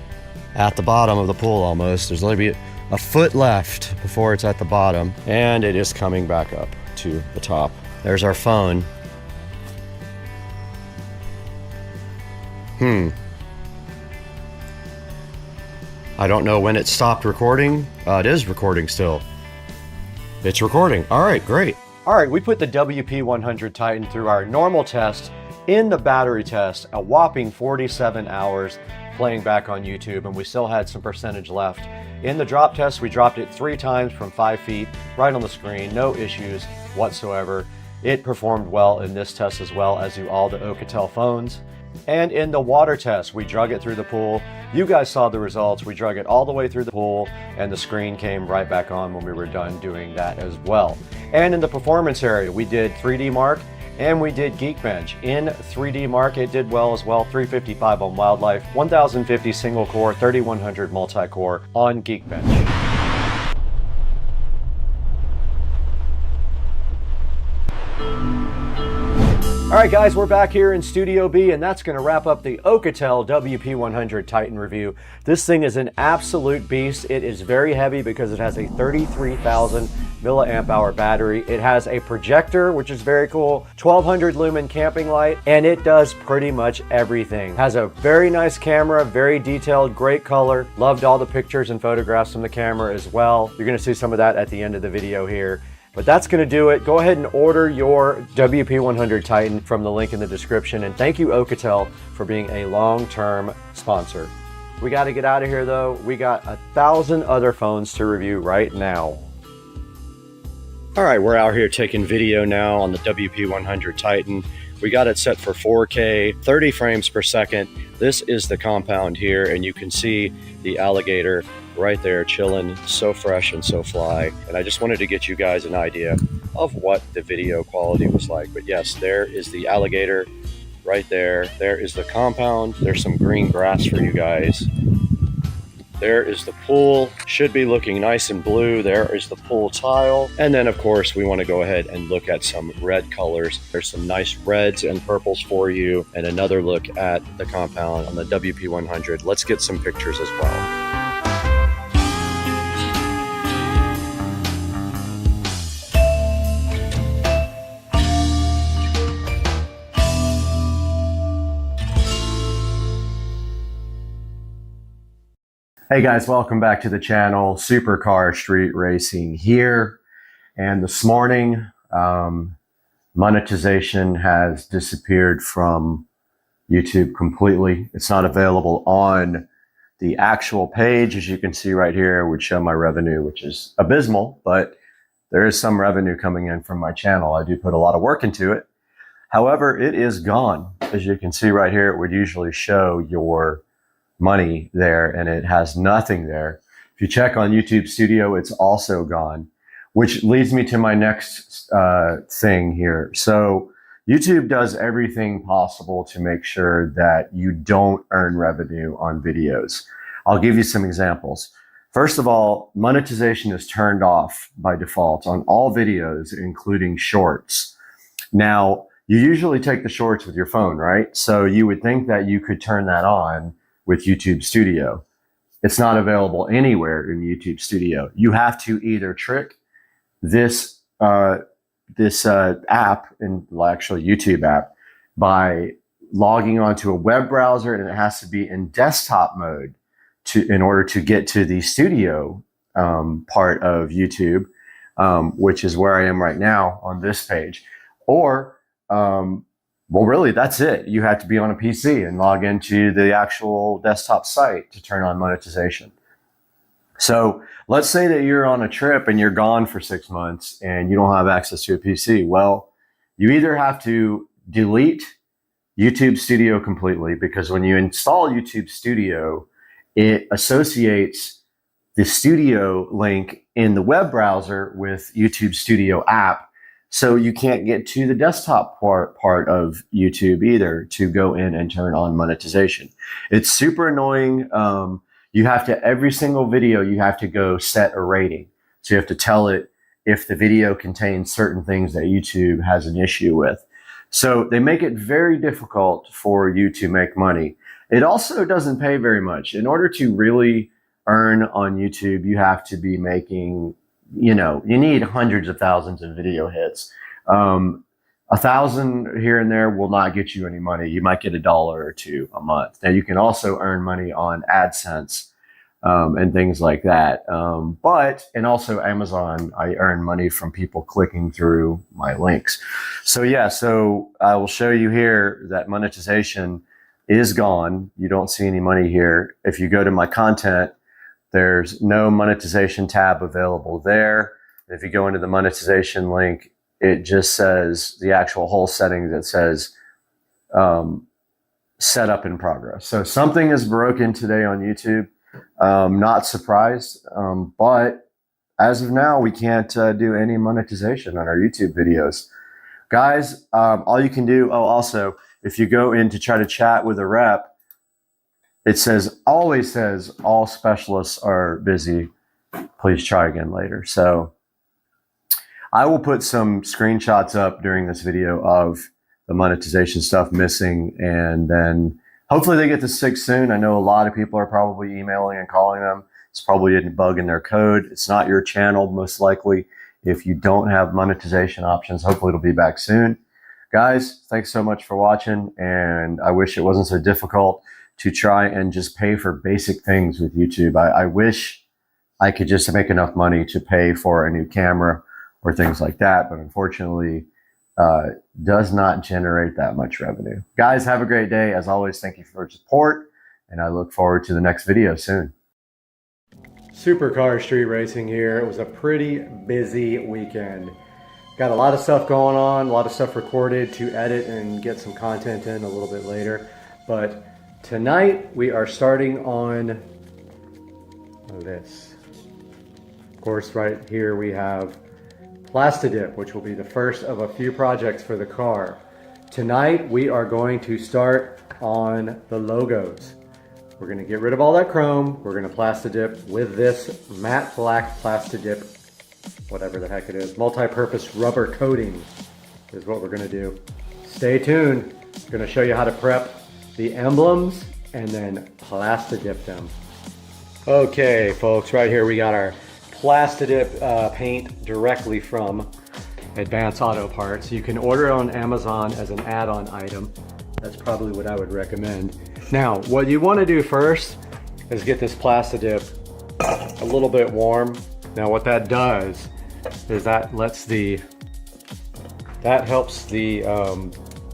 at the bottom of the pool almost. There's only a foot left before it's at the bottom, and it is coming back up to the top. There's our phone. I don't know when it stopped recording. It is recording still. It's recording. All right, great. All right, we put the WP100 Titan through our normal test in the battery test, a whopping 47 hours playing back on YouTube, and we still had some percentage left. In the drop test, we dropped it 3 times from 5 feet, right on the screen, no issues whatsoever. It performed well in this test as well as do all the Oukatel phones. And in the water test, we drug it through the pool You guys saw the results. We drug it all the way through the pool, and the screen came right back on when we were done doing that as well. And in the performance area, we did 3D Mark and we did Geekbench. In 3D Mark, it did well as well. 355 on Wildlife, 1050 single core, 3100 multi-core on Geekbench. All right, guys, we're back here in Studio B, and that's going to wrap up the Alcatel WP100 Titan review. This thing is an absolute beast. It is very heavy because it has a 33,000 milliamp hour battery. It has a projector, which is very cool, 1200 lumen camping light, and it does pretty much everything. Has a very nice camera, very detailed, great color. Loved all the pictures and photographs from the camera as well. You're going to see some of that at the end of the video here. But that's going to do it. Go ahead and order your WP100 Titan from the link in the description. And thank you, Alcatel, for being a long-term sponsor. We got to get out of here, though. We got 1,000 other phones to review right now. All right, we're out here taking video now on the WP100 Titan. We got it set for 4K, 30 frames per second. This is the compound here, and you can see the alligator right there chilling, so fresh and so fly. And I just wanted to get you guys an idea of what the video quality was like. But yes, there is the alligator right there. There is the compound. There's some green grass for you guys. There is the pool. Should be looking nice and blue. There is the pool tile. And then of course we want to go ahead and look at some red colors. There's some nice reds and purples for you, and another look at the compound on the WP100. Let's get some pictures as well. Hey guys, welcome back to the channel. Supercar Street Racing here. And this morning, monetization has disappeared from YouTube completely. It's not available on the actual page. As you can see right here, it would show my revenue, which is abysmal, but there is some revenue coming in from my channel. I do put a lot of work into it. However, it is gone. As you can see right here, it would usually show your money there, and it has nothing there. If you check on YouTube Studio, it's also gone, which leads me to my next thing here. So YouTube does everything possible to make sure that you don't earn revenue on videos. I'll give you some examples. First of all, monetization is turned off by default on all videos, including shorts. Now, you usually take the shorts with your phone, right? So you would think that you could turn that on with YouTube Studio. It's not available anywhere in YouTube Studio. You have to either trick this app, and actually YouTube app, by logging onto a web browser, and it has to be in desktop mode in order to get to the studio part of YouTube, which is where I am right now on this page. Or well, really, that's it. You have to be on a PC and log into the actual desktop site to turn on monetization. So let's say that you're on a trip and you're gone for 6 months and you don't have access to a PC. Well, you either have to delete YouTube Studio completely, because when you install YouTube Studio, it associates the studio link in the web browser with YouTube Studio app. So you can't get to the desktop part of YouTube either to go in and turn on monetization. It's super annoying. You have to, every single video, you have to go set a rating. So you have to tell it if the video contains certain things that YouTube has an issue with. So they make it very difficult for you to make money. It also doesn't pay very much. In order to really earn on YouTube, you have to be making, you need hundreds of thousands of video hits. 1,000 here and there will not get you any money. You might get $1 or $2 a month. Now you can also earn money on AdSense and things like that. And also Amazon, I earn money from people clicking through my links. So yeah, so I will show you here that monetization is gone. You don't see any money here. If you go to my content, there's no monetization tab available there. If you go into the monetization link, it just says the actual whole setting that says setup in progress. So something is broken today on YouTube. Not surprised, but as of now, we can't do any monetization on our YouTube videos. Guys, all you can do, also, if you go in to try to chat with a rep, it always says all specialists are busy. Please try again later. So I will put some screenshots up during this video of the monetization stuff missing, and then hopefully they get to 6 soon. I know a lot of people are probably emailing and calling them. It's probably a bug in their code. It's not your channel, most likely. If you don't have monetization options, hopefully it'll be back soon. Guys, thanks so much for watching, and I wish it wasn't so difficult to try and just pay for basic things with YouTube. I wish I could just make enough money to pay for a new camera or things like that, but unfortunately, does not generate that much revenue. Guys, have a great day. As always, thank you for your support, and I look forward to the next video soon. Supercar street racing here. It was a pretty busy weekend. Got a lot of stuff going on, a lot of stuff recorded to edit and get some content in a little bit later. But tonight we are starting on this. Of course, right here we have Plastidip, which will be the first of a few projects for the car. Tonight we are going to start on the logos. We're going to get rid of all that chrome. We're going to Plastidip with this matte black Plastidip, whatever the heck it is, multi-purpose rubber coating is what we're going to do. Stay tuned. I'm going to show you how to prep the emblems and then Plastidip them. Okay, folks, right here we got our Plastidip paint directly from Advanced Auto Parts. You can order it on Amazon as an add-on item. That's probably what I would recommend. Now, what you want to do first is get this Plastidip a little bit warm. Now, what that does is that helps the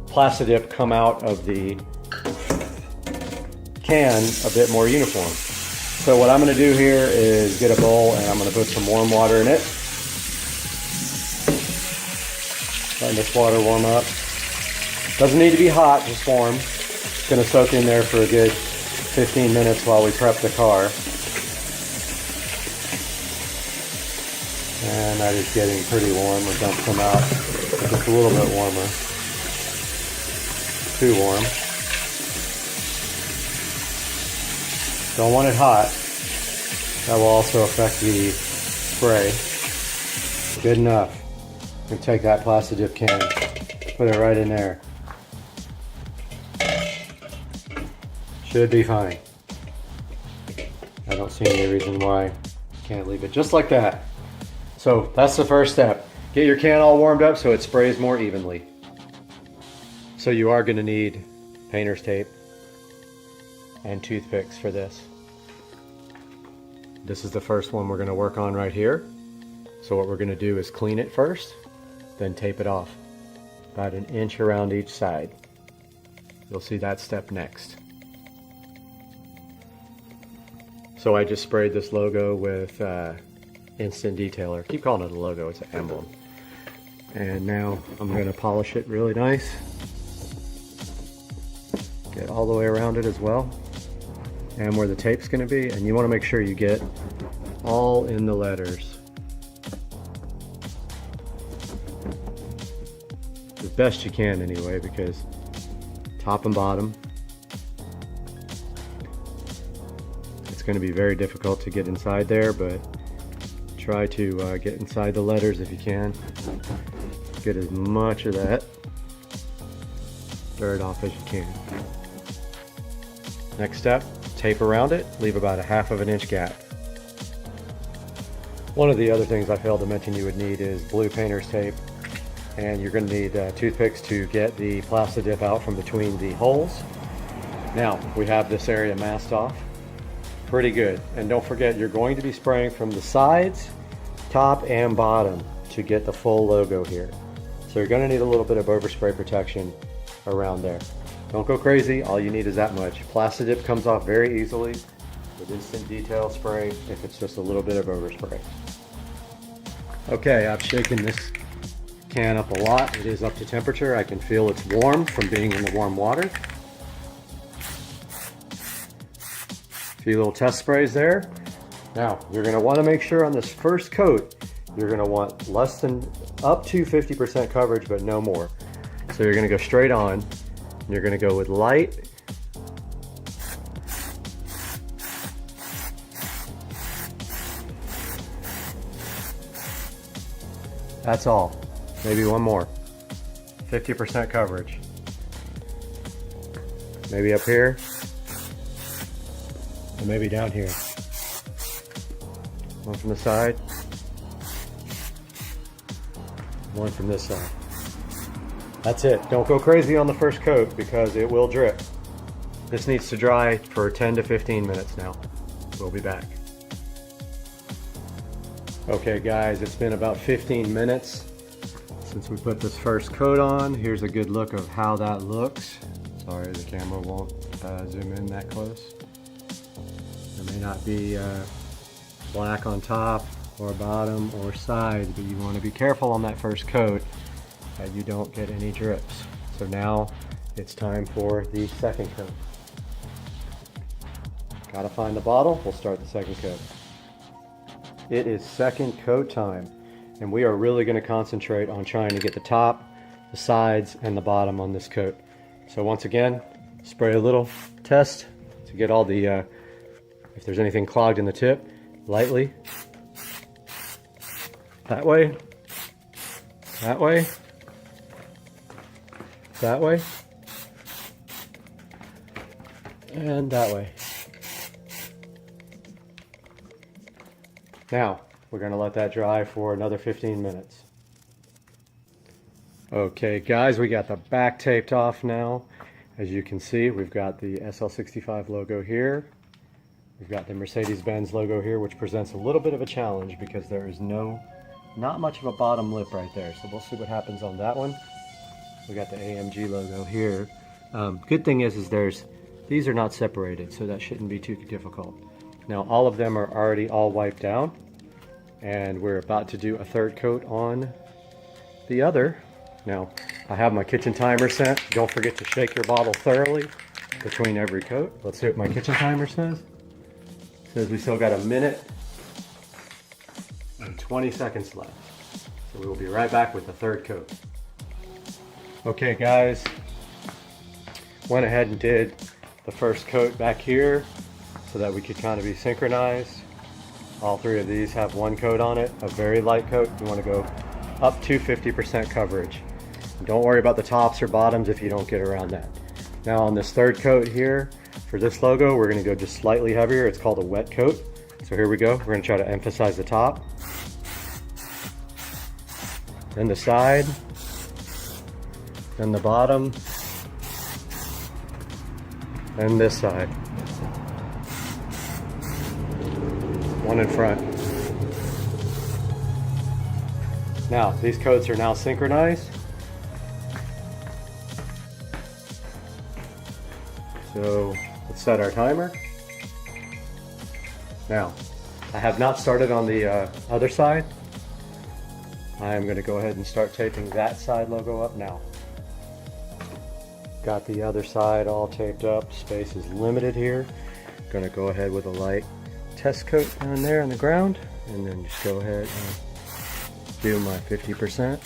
Plastidip come out of the can a bit more uniform. So what I'm going to do here is get a bowl and I'm going to put some warm water in it. Letting this water warm up. Doesn't need to be hot, just warm. It's going to soak in there for a good 15 minutes while we prep the car. And that is getting pretty warm. We'll dump some out. Just a little bit warmer. Too warm. Don't want it hot. That will also affect the spray. Good enough. I'm going to take that Plastidip can, put it right in there. Should be fine. I don't see any reason why I can't leave it just like that. So that's the first step. Get your can all warmed up so it sprays more evenly. So you are going to need painter's tape and toothpicks for this. This is the first one we're going to work on right here. So what we're going to do is clean it first, then tape it off. About 1 inch around each side. You'll see that step next. So I just sprayed this logo with Instant Detailer. Keep calling it a logo, it's an emblem. And now I'm going to polish it really nice. Get all the way around it as well. And where the tape's going to be. And you want to make sure you get all in the letters. As best you can anyway, because top and bottom. It's going to be very difficult to get inside there, but try to get inside the letters if you can. Get as much of that dirt off as you can. Next step, tape around it, leave about 1/2 inch gap. One of the other things I failed to mention you would need is blue painter's tape, and you're going to need toothpicks to get the Plastidip out from between the holes. Now, we have this area masked off. Pretty good. And don't forget, you're going to be spraying from the sides, top and bottom to get the full logo here. So you're going to need a little bit of overspray protection around there. Don't go crazy, all you need is that much. Plastidip comes off very easily with Instant Detail spray if it's just a little bit of overspray. Okay, I've shaken this can up a lot. It is up to temperature. I can feel it's warm from being in the warm water. few little test sprays there. Now, you're gonna wanna make sure on this first coat, you're gonna want less than up to 50% coverage, but no more. So you're gonna go straight on, and you're gonna go with light. That's all. Maybe one more. 50% coverage. Maybe up here. And maybe down here. One from the side. One from this side. That's it. Don't go crazy on the first coat because it will drip. This needs to dry for 10 to 15 minutes now. We'll be back. Okay guys, it's been about 15 minutes since we put this first coat on. Here's a good look of how that looks. Sorry, the camera won't zoom in that close. There may not be black on top or bottom or sides, but you want to be careful on that first coat that you don't get any drips. So now it's time for the second coat. Gotta find the bottle, we'll start the second coat. It is second coat time, and we are really going to concentrate on trying to get the top, the sides, and the bottom on this coat. So once again, spray a little test to get all the, if there's anything clogged in the tip, lightly. That way, that way, that way, and that way. Now, we're going to let that dry for another 15 minutes. Okay guys, we got the back taped off now. As you can see, we've got the SL65 logo here. We've got the Mercedes-Benz logo here, which presents a little bit of a challenge because there is not much of a bottom lip right there. So we'll see what happens on that one. We got the AMG logo here. Good thing is these are not separated, so that shouldn't be too difficult. Now all of them are already all wiped down, and we're about to do a third coat on the other. Now I have my kitchen timer set. Don't forget to shake your bottle thoroughly between every coat. Let's see what my kitchen timer says. It says we still got a minute and 20 seconds left. So we will be right back with the third coat. Okay guys, went ahead and did the first coat back here so that we could kind of be synchronized. All three of these have one coat on it, a very light coat. You want to go up to 50% coverage. Don't worry about the tops or bottoms if you don't get around that. Now on this third coat here, for this logo, we're going to go just slightly heavier. It's called a wet coat. So here we go. We're going to try to emphasize the top, then the side, then the bottom, and this side. One in front. Now, these coats are now synchronized. So let's set our timer. Now, I have not started on the other side. I am going to go ahead and start taping that side logo up now. Got the other side all taped up. Space is limited here. Going to go ahead with a light test coat down there on the ground, and then just go ahead and do my 50%.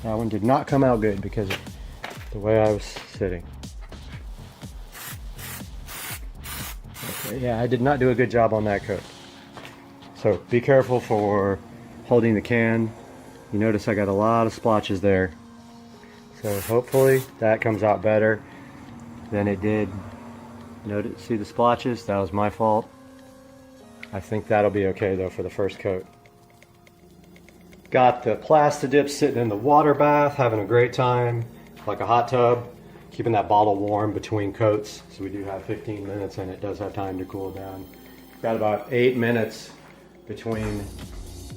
That one did not come out good because of the way I was sitting. Okay, yeah, I did not do a good job on that coat. So be careful for holding the can. You notice I got a lot of splotches there. So hopefully that comes out better than it did. Notice, see the splotches? That was my fault. I think that'll be okay though for the first coat. Got the Plastidip sitting in the water bath, having a great time, like a hot tub, keeping that bottle warm between coats. So we do have 15 minutes and it does have time to cool down. Got about 8 minutes between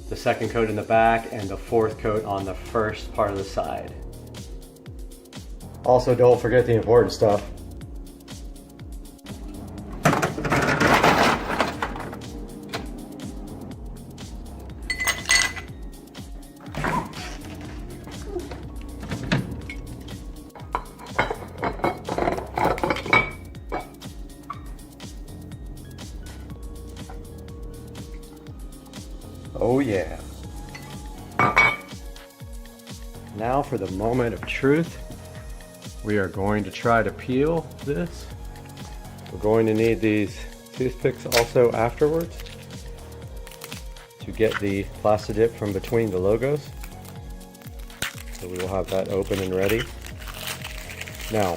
the second coat in the back and the fourth coat on the first part of the side. Also, don't forget the important stuff. Oh yeah. Now for the moment of truth. We are going to try to peel this. We're going to need these toothpicks also afterwards to get the Plastidip from between the logos. So we will have that open and ready. Now,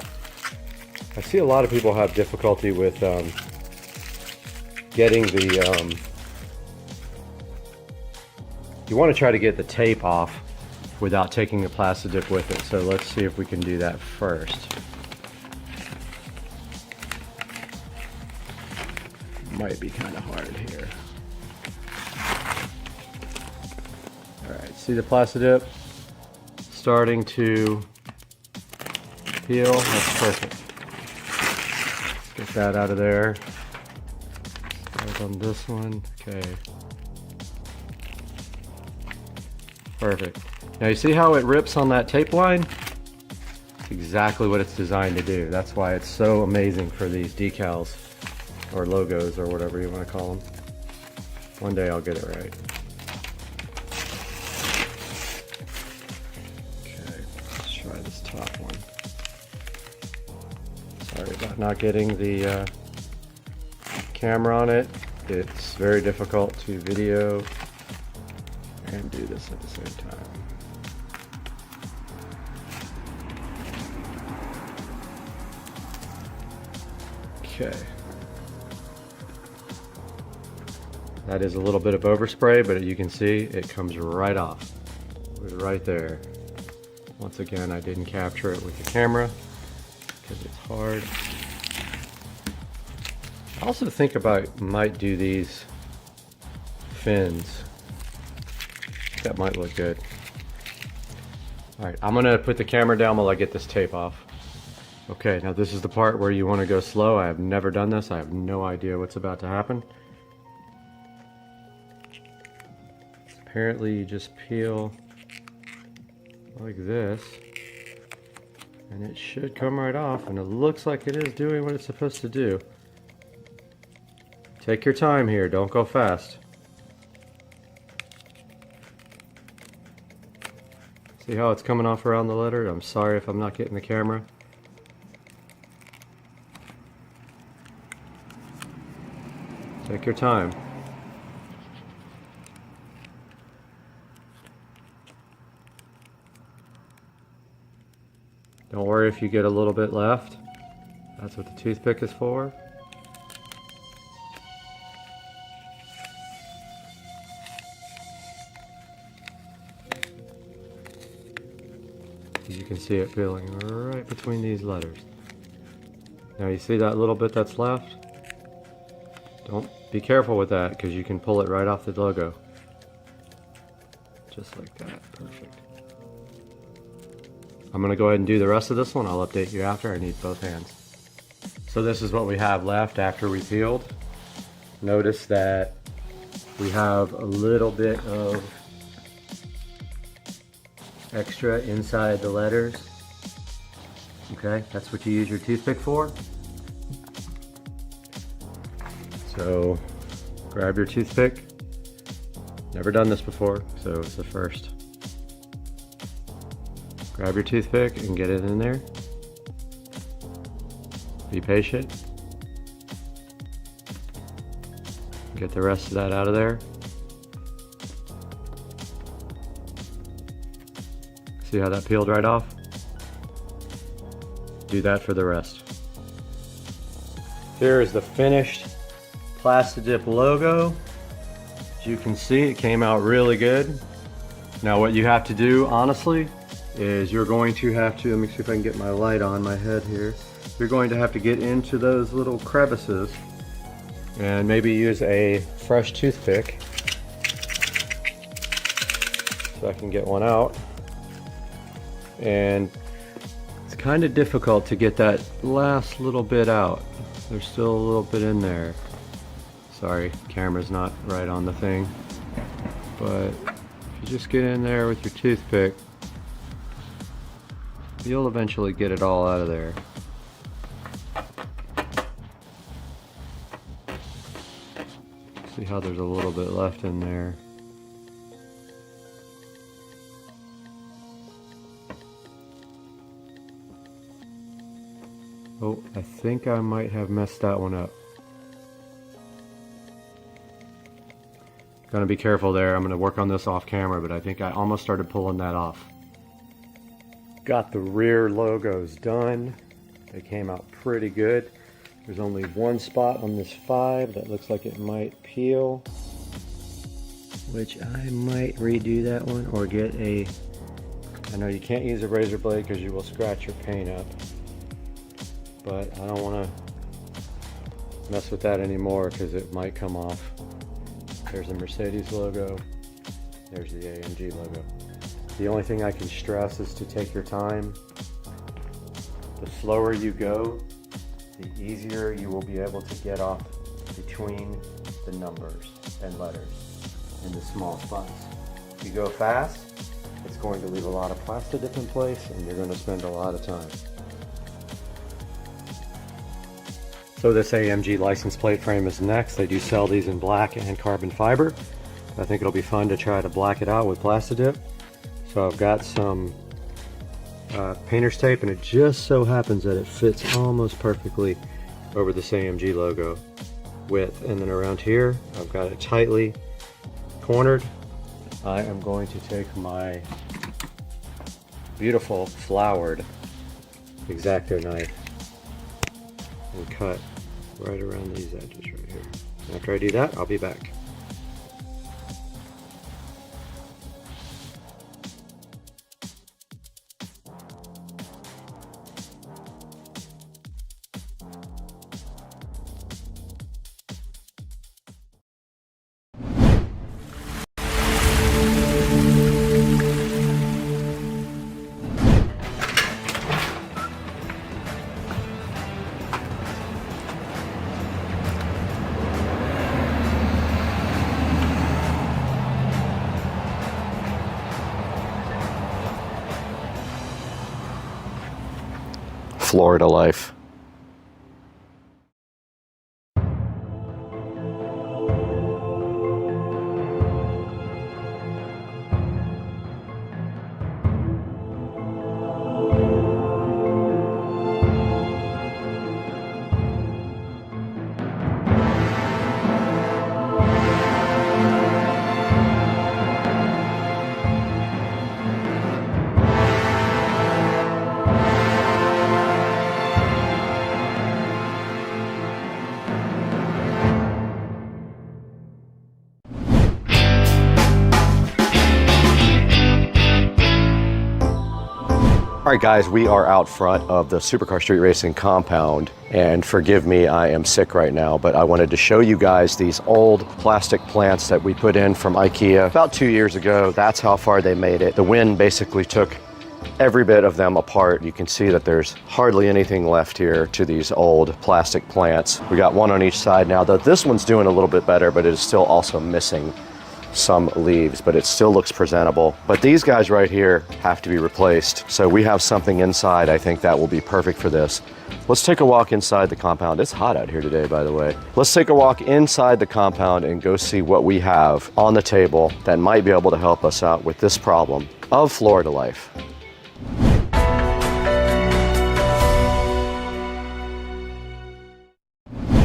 I see a lot of people have difficulty with getting the, you want to try to get the tape off without taking the Plastidip with it. So let's see if we can do that first. Might be kind of hard here. Alright, see the Plastidip starting to peel? That's perfect. Let's get that out of there. Start on this one. Okay. Perfect. Now you see how it rips on that tape line? It's exactly what it's designed to do. That's why it's so amazing for these decals or logos or whatever you want to call them. One day I'll get it right. Okay, let's try this top one. Sorry about not getting the camera on it. It's very difficult to video and do this at the same time. Okay. That is a little bit of overspray, but you can see it comes right off. Right there. Once again, I didn't capture it with the camera because it's hard. I also think about might do these fins. That might look good. Alright, I'm gonna put the camera down while I get this tape off. Okay, now this is the part where you want to go slow. I have never done this. I have no idea what's about to happen. Apparently you just peel like this and it should come right off, and it looks like it is doing what it's supposed to do. Take your time here, don't go fast. See how it's coming off around the letter? I'm sorry if I'm not getting the camera. Take your time. Don't worry if you get a little bit left. That's what the toothpick is for. You can see it peeling right between these letters. Now you see that little bit that's left? Don't be careful with that because you can pull it right off the logo. Just like that. Perfect. I'm going to go ahead and do the rest of this one. I'll update you after. I need both hands. So this is what we have left after we peeled. Notice that we have a little bit of extra inside the letters. Okay, that's what you use your toothpick for. So grab your toothpick. Never done this before, so it's the first. Grab your toothpick and get it in there. Be patient. Get the rest of that out of there. See how that peeled right off? Do that for the rest. Here is the finished Plastidip logo. As you can see, it came out really good. Now what you have to do, honestly, is you're going to have to, let me see if I can get my light on my head here. You're going to have to get into those little crevices and maybe use a fresh toothpick. So I can get one out. And it's kind of difficult to get that last little bit out. There's still a little bit in there. Sorry, camera's not right on the thing. But if you just get in there with your toothpick, you'll eventually get it all out of there. See how there's a little bit left in there. Oh, I think I might have messed that one up. Gonna be careful there. I'm gonna work on this off camera, but I think I almost started pulling that off. Got the rear logos done. They came out pretty good. There's only one spot on this 5 that looks like it might peel, which I might redo that one or get a, I know you can't use a razor blade because you will scratch your paint up, but I don't want to mess with that anymore because it might come off. There's the Mercedes logo, there's the AMG logo. The only thing I can stress is to take your time. The slower you go, the easier you will be able to get off between the numbers and letters in the small spots. If you go fast, it's going to leave a lot of plastic dip in place and you're going to spend a lot of time. So this AMG license plate frame is next. They do sell these in black and carbon fiber. I think it'll be fun to try to black it out with plastic dip. So I've got some painter's tape, and it just so happens that it fits almost perfectly over this AMG logo width. And then around here, I've got it tightly cornered. I am going to take my beautiful flowered X-Acto knife and cut right around these edges right here. After I do that, I'll be back. Florida life. All right guys, we are out front of the Supercar Street Racing compound, and forgive me, I am sick right now, but I wanted to show you guys these old plastic plants that we put in from IKEA about 2 years ago. That's how far they made it. The wind basically took every bit of them apart. You can see that there's hardly anything left here to these old plastic plants. We got one on each side now, though this one's doing a little bit better, but it is still also missing some leaves, but it still looks presentable. But these guys right here have to be replaced. So we have something inside, I think that will be perfect for this. Let's take a walk inside the compound. It's hot out here today, by the way. Let's take a walk inside the compound and go see what we have on the table that might be able to help us out with this problem of Florida life.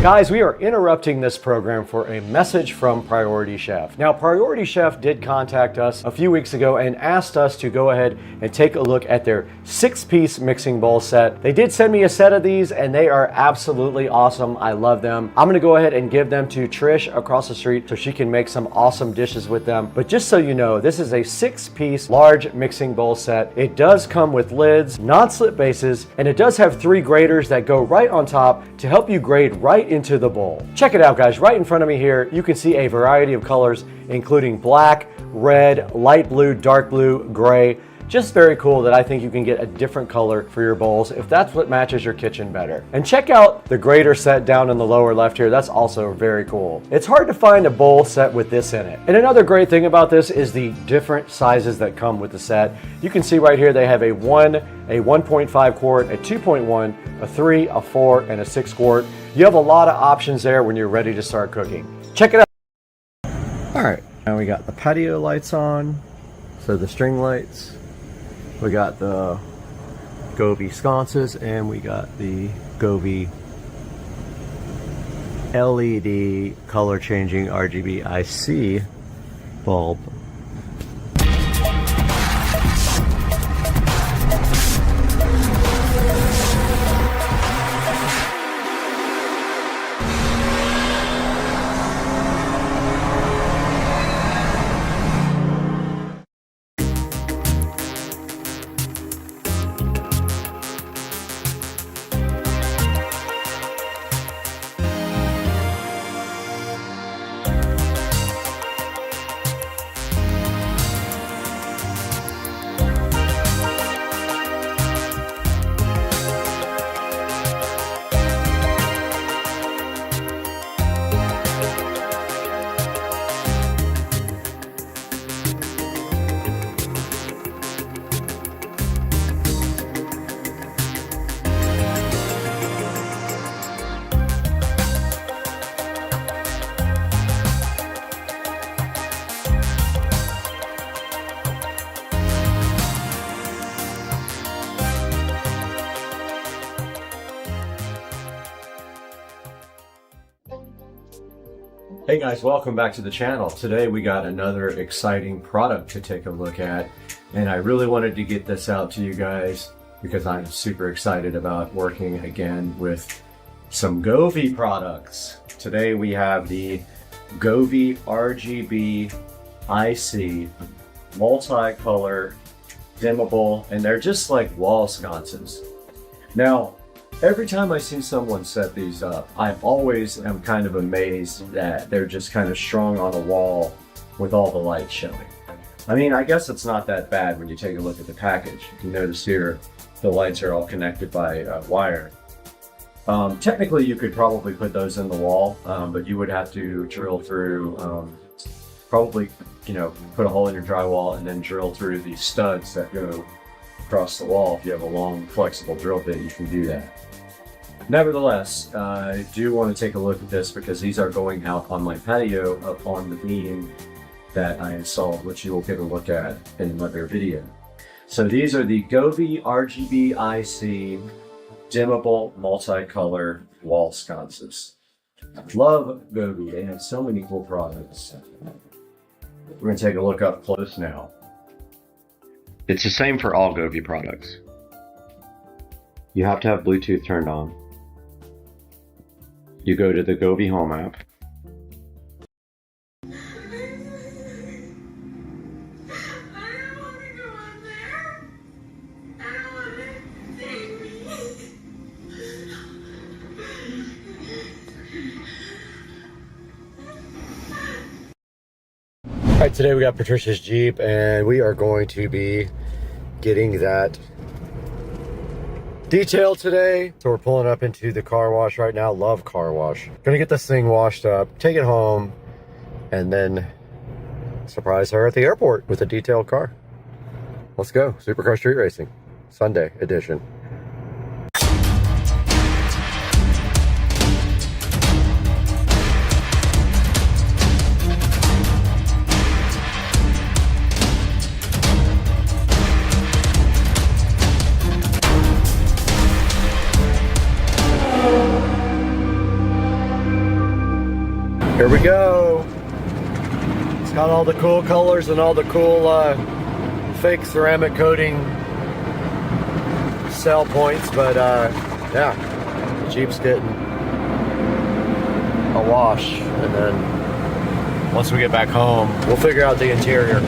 Guys, we are interrupting this program for a message from Priority Chef. Now, Priority Chef did contact us a few weeks ago and asked us to go ahead and take a look at their 6-piece mixing bowl set. They did send me a set of these and they are absolutely awesome. I love them. I'm gonna go ahead and give them to Trish across the street so she can make some awesome dishes with them. But just so you know, this is a 6-piece large mixing bowl set. It does come with lids, non-slip bases, and it does have 3 graters that go right on top to help you grate right into the bowl. Check it out, guys. Right in front of me here, you can see a variety of colors, including black, red, light blue, dark blue, gray. Just very cool that I think you can get a different color for your bowls if that's what matches your kitchen better. And check out the grater set down in the lower left here. That's also very cool. It's hard to find a bowl set with this in it. And another great thing about this is the different sizes that come with the set. You can see right here they have a 1, a 1.5 quart, a 2.1, a 3, a 4, and a 6 quart. You have a lot of options there when you're ready to start cooking. Check it out. All right, now we got the patio lights on, so the string lights. We got the Gobi sconces and we got the Govee LED color changing RGB IC bulb. Hey guys, welcome back to the channel. Today we got another exciting product to take a look at, and I really wanted to get this out to you guys because I'm super excited about working again with some Govee products. Today we have the Govee RGB IC multicolor dimmable, and they're just like wall sconces. Now, every time I see someone set these up, I always am kind of amazed that they're just kind of strung on a wall with all the lights showing. I mean, I guess it's not that bad when you take a look at the package. You can notice here the lights are all connected by wire. Technically, you could probably put those in the wall, but you would have to drill through, probably, you know, put a hole in your drywall and then drill through the studs that go across the wall. If you have a long, flexible drill bit, you can do that. Nevertheless, I do want to take a look at this because these are going out on my patio up on the beam that I installed, which you will get a look at in another video. So these are the Govee RGB IC dimmable multicolor wall sconces. Love Govee, they have so many cool products. We're going to take a look up close now. It's the same for all Govee products. You have to have Bluetooth turned on. You go to the Govee Home app. Alright, today we got Patricia's Jeep and we are going to be getting that detailed today. So we're pulling up into the car wash right now. Love car wash. Gonna get this thing washed up, take it home, and then surprise her at the airport with a detailed car. Let's go. Supercar Street Racing, Sunday edition. Here we go. It's got all the cool colors and all the cool fake ceramic coating cell points, but yeah, the Jeep's getting a wash, and then once we get back home, we'll figure out the interior.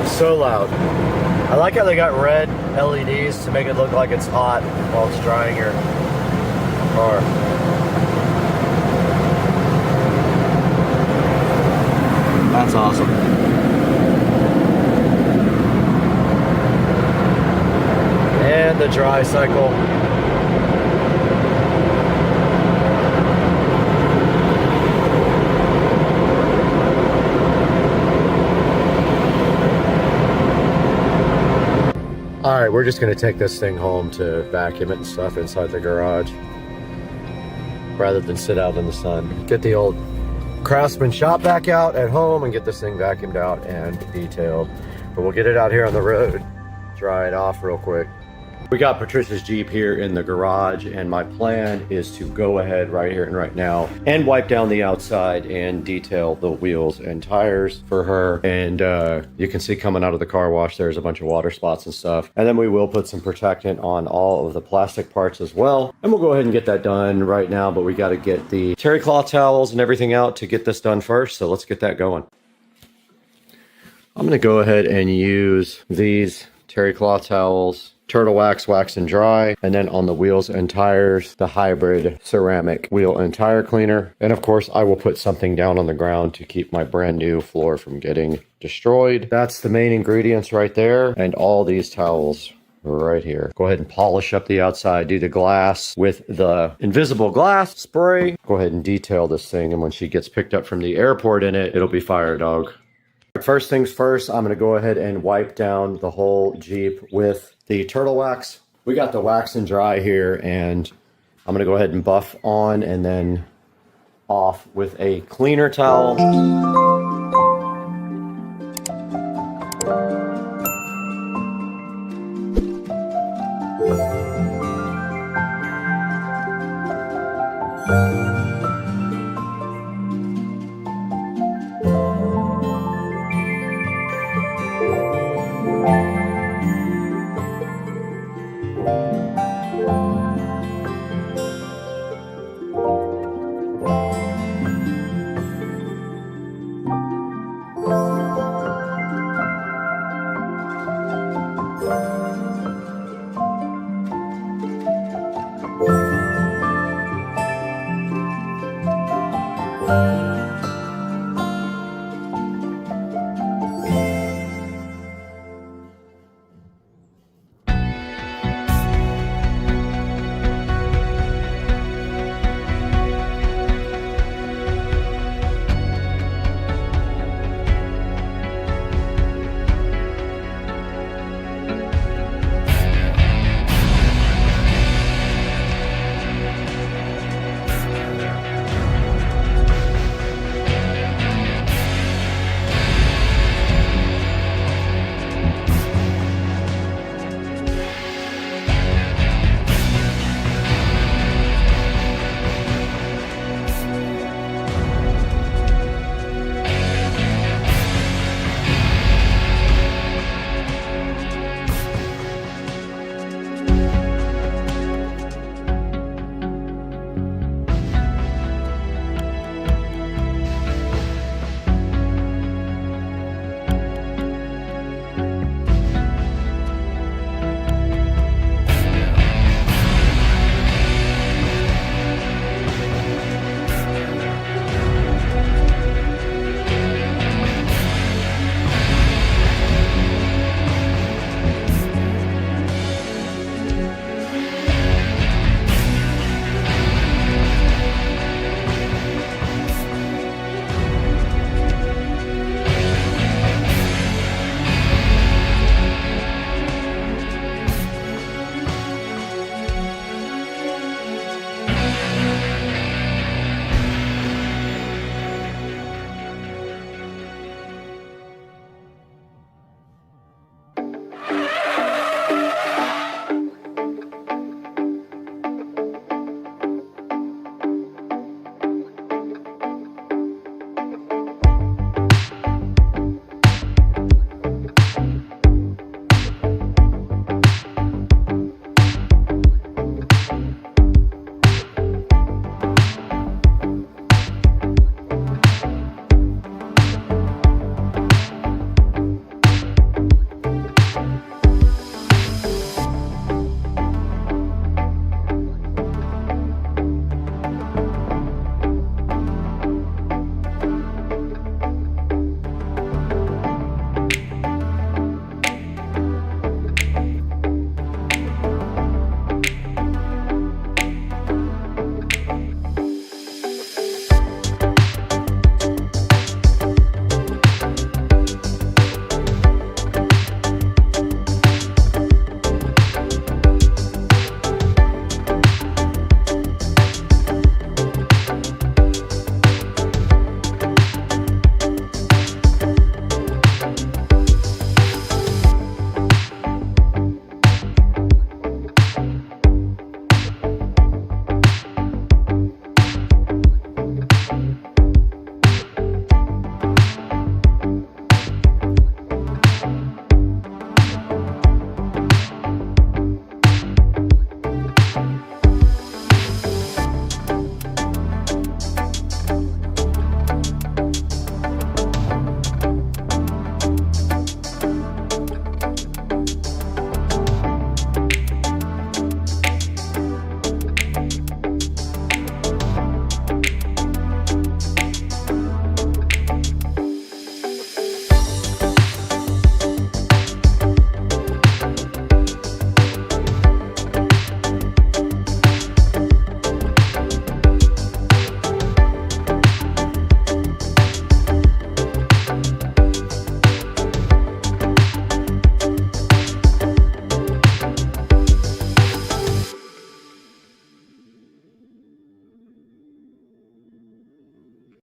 So loud. I like how they got red LEDs to make it look like it's hot while it's drying your car. That's awesome. And the dry cycle. right, we're just gonna take this thing home to vacuum it and stuff inside the garage rather than sit out in the sun. Get the old Craftsman shop vac out at home and get this thing vacuumed out and detailed. But we'll get it out here on the road, dry it off real quick. We got Patricia's Jeep here in the garage, and my plan is to go ahead right here and right now and wipe down the outside and detail the wheels and tires for her. And you can see coming out of the car wash, there's a bunch of water spots and stuff. And then we will put some protectant on all of the plastic parts as well. And we'll go ahead and get that done right now, but we got to get the terry cloth towels and everything out to get this done first. So let's get that going. I'm going to go ahead and use these terry cloth towels, Turtle Wax, Wax and Dry, and then on the wheels and tires, the hybrid ceramic wheel and tire cleaner. And of course, I will put something down on the ground to keep my brand new floor from getting destroyed. That's the main ingredients right there, and all these towels right here. Go ahead and polish up the outside, do the glass with the invisible glass spray. Go ahead and detail this thing, and when she gets picked up from the airport in it, it'll be fire, dog. First things first, I'm going to go ahead and wipe down the whole Jeep with the Turtle Wax. We got the Wax and Dry here, and I'm going to go ahead and buff on and then off with a cleaner towel.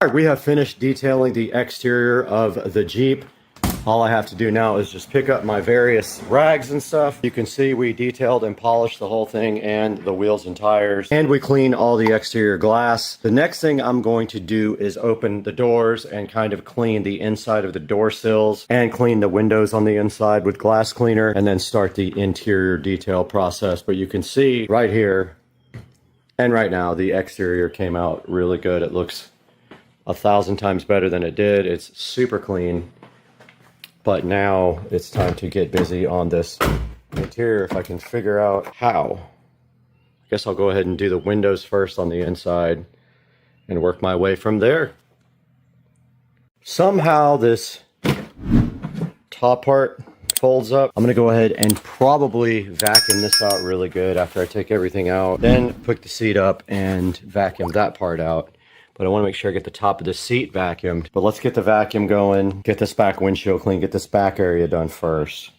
All right, we have finished detailing the exterior of the Jeep. All I have to do now is just pick up my various rags and stuff. You can see we detailed and polished the whole thing and the wheels and tires. And we clean all the exterior glass. The next thing I'm going to do is open the doors and kind of clean the inside of the door sills and clean the windows on the inside with glass cleaner and then start the interior detail process. But you can see right here and right now the exterior came out really good. It looks 1,000 times better than it did. It's super clean. But now it's time to get busy on this interior if I can figure out how. I guess I'll go ahead and do the windows first on the inside and work my way from there. Somehow this top part folds up. I'm gonna go ahead and probably vacuum this out really good after I take everything out. Then put the seat up and vacuum that part out. But I want to make sure I get the top of the seat vacuumed. But let's get the vacuum going, get this back windshield clean, get this back area done first.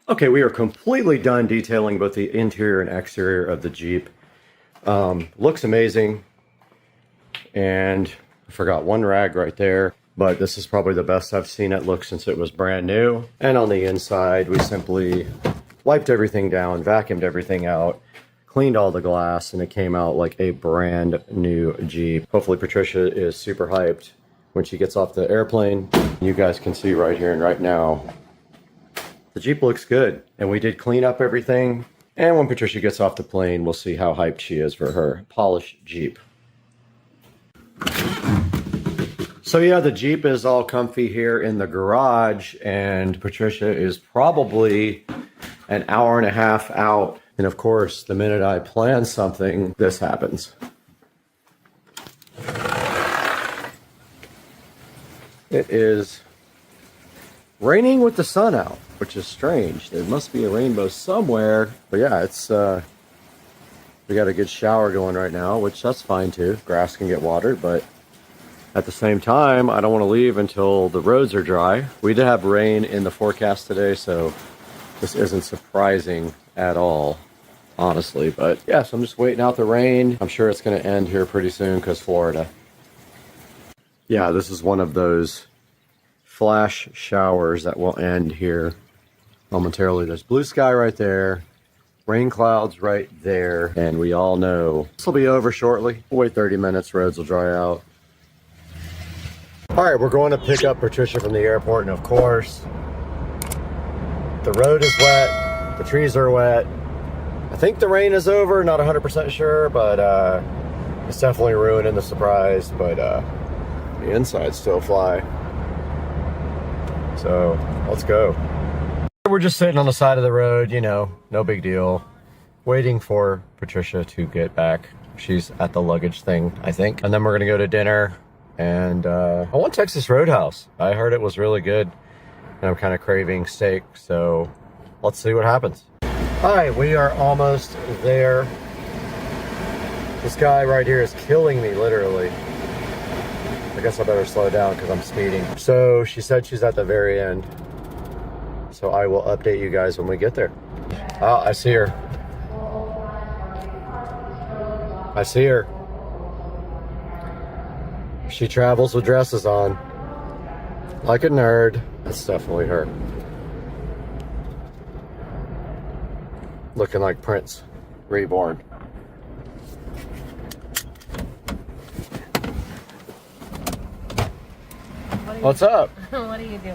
Okay, we are completely done detailing both the interior and exterior of the Jeep. Looks amazing. And I forgot one rag right there, but this is probably the best I've seen it look since it was brand new. And on the inside, we simply wiped everything down, vacuumed everything out, cleaned all the glass, and it came out like a brand new Jeep. Hopefully Patricia is super hyped when she gets off the airplane. You guys can see right here and right now, the Jeep looks good. And we did clean up everything. And when Patricia gets off the plane, we'll see how hyped she is for her polished Jeep. So yeah, the Jeep is all comfy here in the garage, and Patricia is probably an hour and a half out. And of course, the minute I plan something, this happens. It is raining with the sun out, which is strange. There must be a rainbow somewhere. But yeah, it's we got a good shower going right now, which that's fine too. Grass can get watered, but at the same time, I don't want to leave until the roads are dry. We did have rain in the forecast today, so this isn't surprising at all, honestly. But yeah, so I'm just waiting out the rain. I'm sure it's going to end here pretty soon because Florida. Yeah, this is one of those flash showers that will end here momentarily. There's blue sky right there, rain clouds right there, and we all know this will be over shortly. We'll wait 30 minutes, roads will dry out. All right, we're going to pick up Patricia from the airport, and of course, the road is wet, the trees are wet. I think the rain is over, not 100% sure, but it's definitely ruining the surprise, but the insides still fly. So let's go. We're just sitting on the side of the road, you know, no big deal. Waiting for Patricia to get back. She's at the luggage thing, I think. And then we're gonna go to dinner. And I want Texas Roadhouse. I heard it was really good. And I'm kind of craving steak, so let's see what happens. All right, we are almost there. This guy right here is killing me, literally. I guess I better slow down because I'm speeding. So she said she's at the very end. So I will update you guys when we get there. Oh, I see her. I see her. She travels with dresses on. Like a nerd. That's definitely her. Looking like Prince reborn. What's up? What are you doing?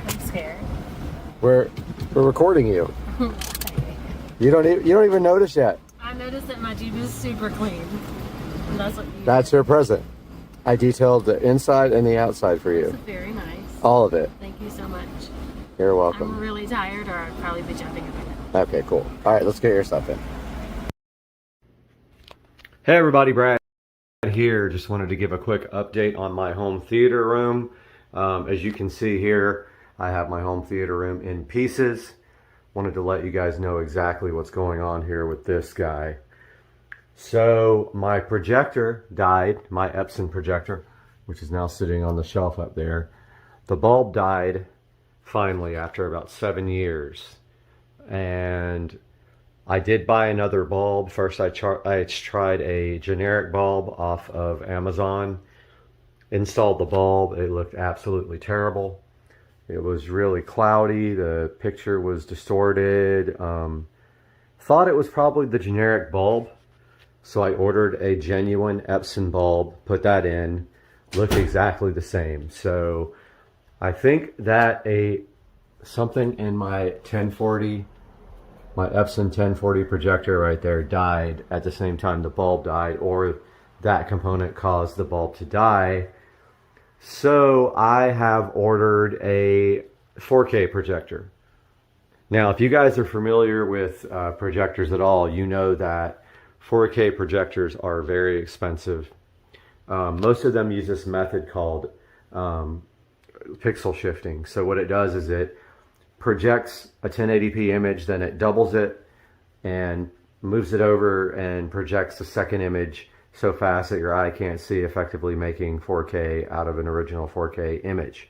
I'm scared. We're recording you. You don't even notice yet. I noticed that my Jeep is super clean. And that's what you That's your present. I detailed the inside and the outside for you. That's very nice. All of it. Thank you so much. You're welcome. I'm really tired, or I'd probably be jumping in the Okay, cool. All right, let's get your stuff in. Hey everybody, Brad here. Just wanted to give a quick update on my home theater room. As you can see here, I have my home theater room in pieces. Wanted to let you guys know exactly what's going on here with this guy. So my projector died, my Epson projector, which is now sitting on the shelf up there. The bulb died finally after about 7 years. And I did buy another bulb. First I tried a generic bulb off of Amazon. Installed the bulb. It looked absolutely terrible. It was really cloudy. The picture was distorted. Thought it was probably the generic bulb. So I ordered a genuine Epson bulb, put that in, looked exactly the same. So I think that something in my 1040, my Epson 1040 projector right there died at the same time the bulb died, or that component caused the bulb to die. So I have ordered a 4K projector. Now, if you guys are familiar with projectors at all, you know that 4K projectors are very expensive. Most of them use this method called pixel shifting. So what it does is it projects a 1080p image, then it doubles it and moves it over and projects the second image so fast that your eye can't see, effectively making 4K out of an original 4K image.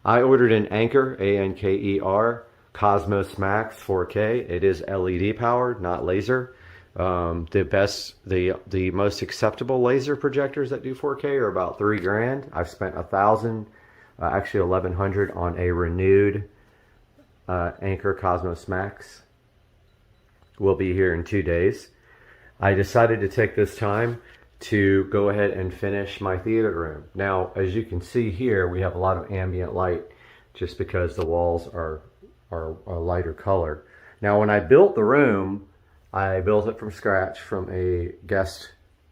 I ordered an Anker, A-N-K-E-R, Cosmos Max 4K. It is LED powered, not laser. The most acceptable laser projectors that do 4K are about $3 grand. I've spent $1,000, actually $1,100 on a renewed Anker Cosmos Max. Will be here in 2 days. I decided to take this time to go ahead and finish my theater room. Now, as you can see here, we have a lot of ambient light just because the walls are a lighter color. Now, when I built the room, I built it from scratch from a guest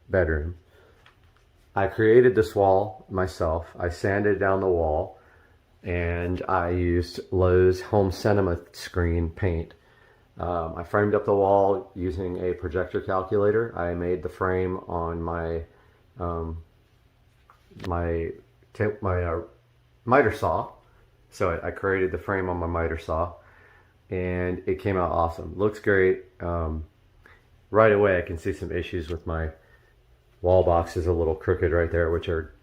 bedroom. I created this wall myself. I sanded down the wall and I used Lowe's Home Cinema Screen paint. I framed up the wall using a projector calculator. I made the frame on my my miter saw. So I created the frame on my miter saw, and it came out awesome. Looks great. Right away I can see some issues with my wall boxes, a little crooked right there, which are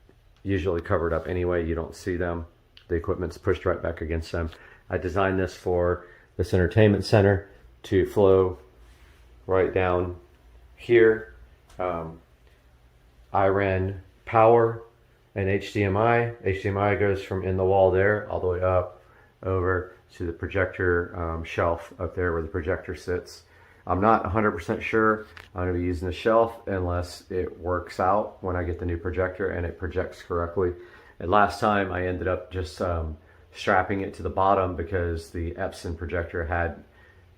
usually covered up anyway. You don't see them. The equipment's pushed right back against them. I designed this for this entertainment center to flow right down here. I ran power and HDMI. HDMI goes from in the wall there all the way up over to the projector shelf up there where the projector sits. I'm not 100% sure I'm going to be using the shelf unless it works out when I get the new projector and it projects correctly. And last time I ended up just strapping it to the bottom because the Epson projector had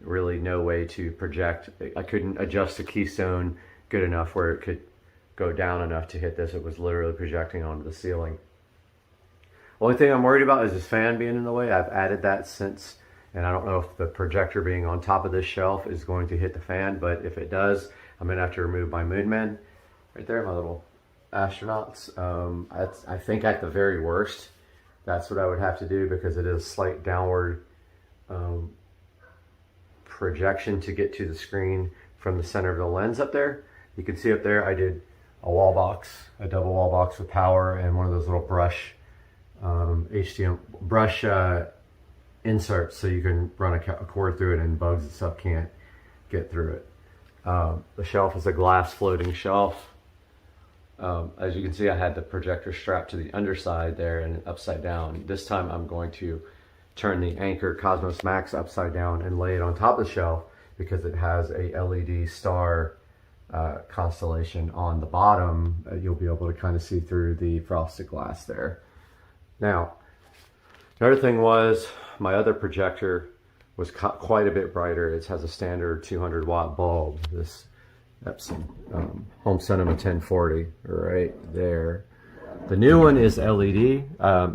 really no way to project. I couldn't adjust the keystone good enough where it could go down enough to hit this. It was literally projecting onto the ceiling. Only thing I'm worried about is this fan being in the way. I've added that since, and I don't know if the projector being on top of this shelf is going to hit the fan, but if it does, I'm gonna have to remove my Moonmen right there, my little astronauts. I think at the very worst, that's what I would have to do because it is a slight downward projection to get to the screen from the center of the lens up there. You can see up there I did a wall box, a double wall box with power and one of those little brush inserts so you can run a cord through it and bugs and stuff can't get through it. The shelf is a glass floating shelf. As you can see, I had the projector strapped to the underside there and upside down. This time I'm going to turn the Anker Cosmos Max upside down and lay it on top of the shelf because it has a LED star constellation on the bottom. You'll be able to kind of see through the frosted glass there. Now, another thing was my other projector was quite a bit brighter. It has a standard 200 watt bulb. This Epson Home Cinema 1040 right there. The new one is LED.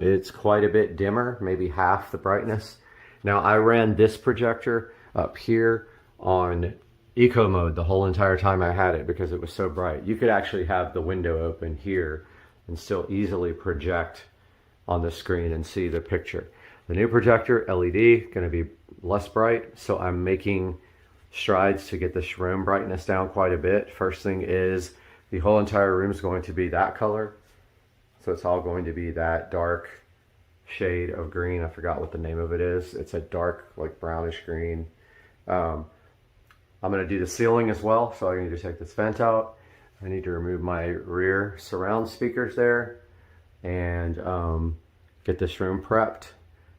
It's quite a bit dimmer, maybe half the brightness. Now I ran this projector up here on eco mode the whole entire time I had it because it was so bright. You could actually have the window open here and still easily project on the screen and see the picture. The new projector, LED, going to be less bright, so I'm making strides to get this room brightness down quite a bit. First thing is the whole entire room is going to be that color. So it's all going to be that dark shade of green. I forgot what the name of it is. It's a dark, like brownish green. I'm going to do the ceiling as well. So I need to take this vent out. I need to remove my rear surround speakers there and get this room prepped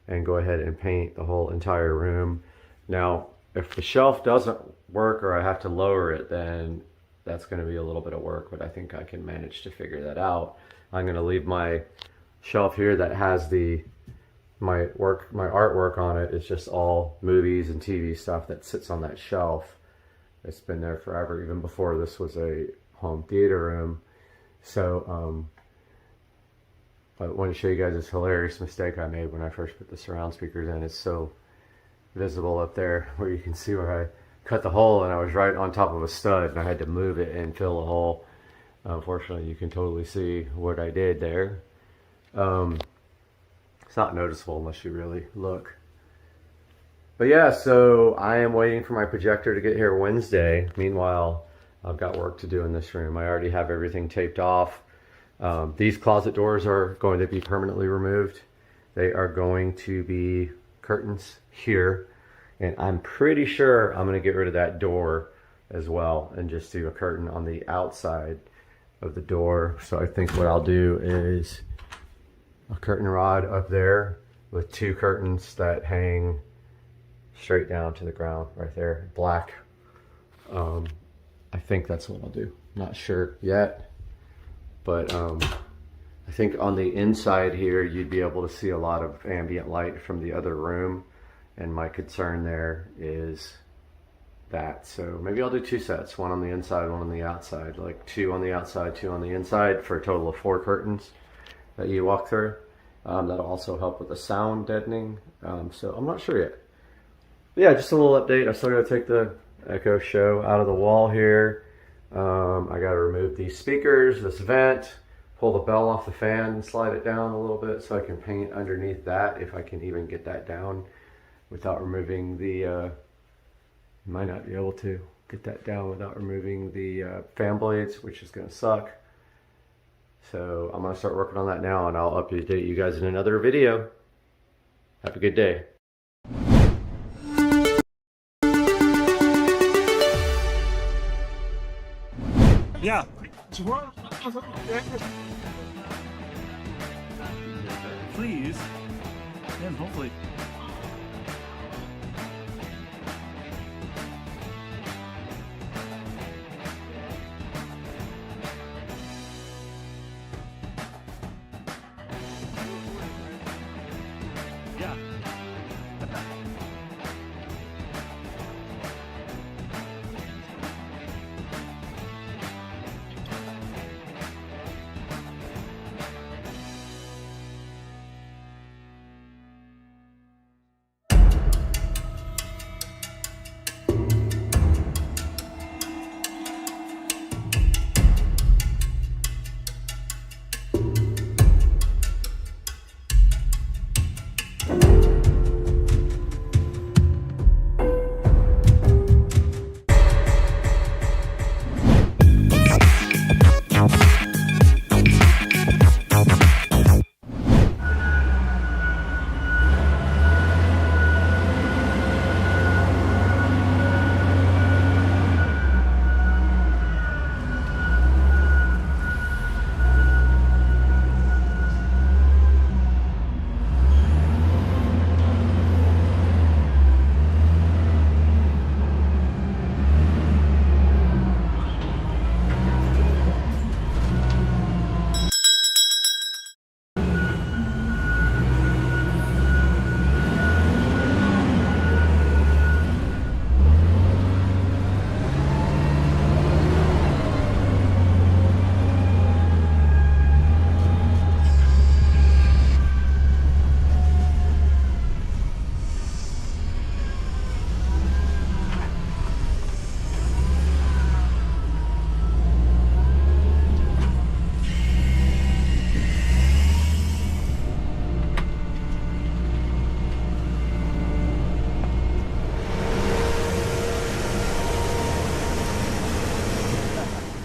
and go ahead and paint the whole entire room. Now, if the shelf doesn't work or I have to lower it, then that's going to be a little bit of work, but I think I can manage to figure that out. I'm going to leave my shelf here that has my artwork on it. It's just all movies and TV stuff that sits on that shelf. It's been there forever, even before this was a home theater room. So I want to show you guys this hilarious mistake I made when I first put the surround speakers in. It's so visible up there where you can see where I cut the hole, and I was right on top of a stud and I had to move it and fill the hole. Unfortunately, you can totally see what I did there. It's not noticeable unless you really look. But yeah, so I am waiting for my projector to get here Wednesday. Meanwhile, I've got work to do in this room. I already have everything taped off. These closet doors are going to be permanently removed. They are going to be curtains here. And I'm pretty sure I'm going to get rid of that door as well and just do a curtain on the outside of the door. So I think what I'll do is a curtain rod up there with two curtains that hang straight down to the ground right there, black. I think that's what I'll do. Not sure yet, but I think on the inside here you'd be able to see a lot of ambient light from the other room, and my concern there is that. So maybe I'll do two sets, one on the inside, one on the outside, like two on the outside, two on the inside, for a total of 4 curtains that you walk through. That'll also help with the sound deadening. So I'm not sure yet. But yeah, just a little update. I still got to take the Echo Show out of the wall here. I got to remove these speakers, this vent, pull the bell off the fan and slide it down a little bit so I can paint underneath that, if I can even get that down without removing the, might not be able to get that down without removing the fan blades, which is gonna suck. So I'm gonna start working on that now, and I'll update you guys in another video. Have a good day. Yeah. Please. And hopefully. Yeah.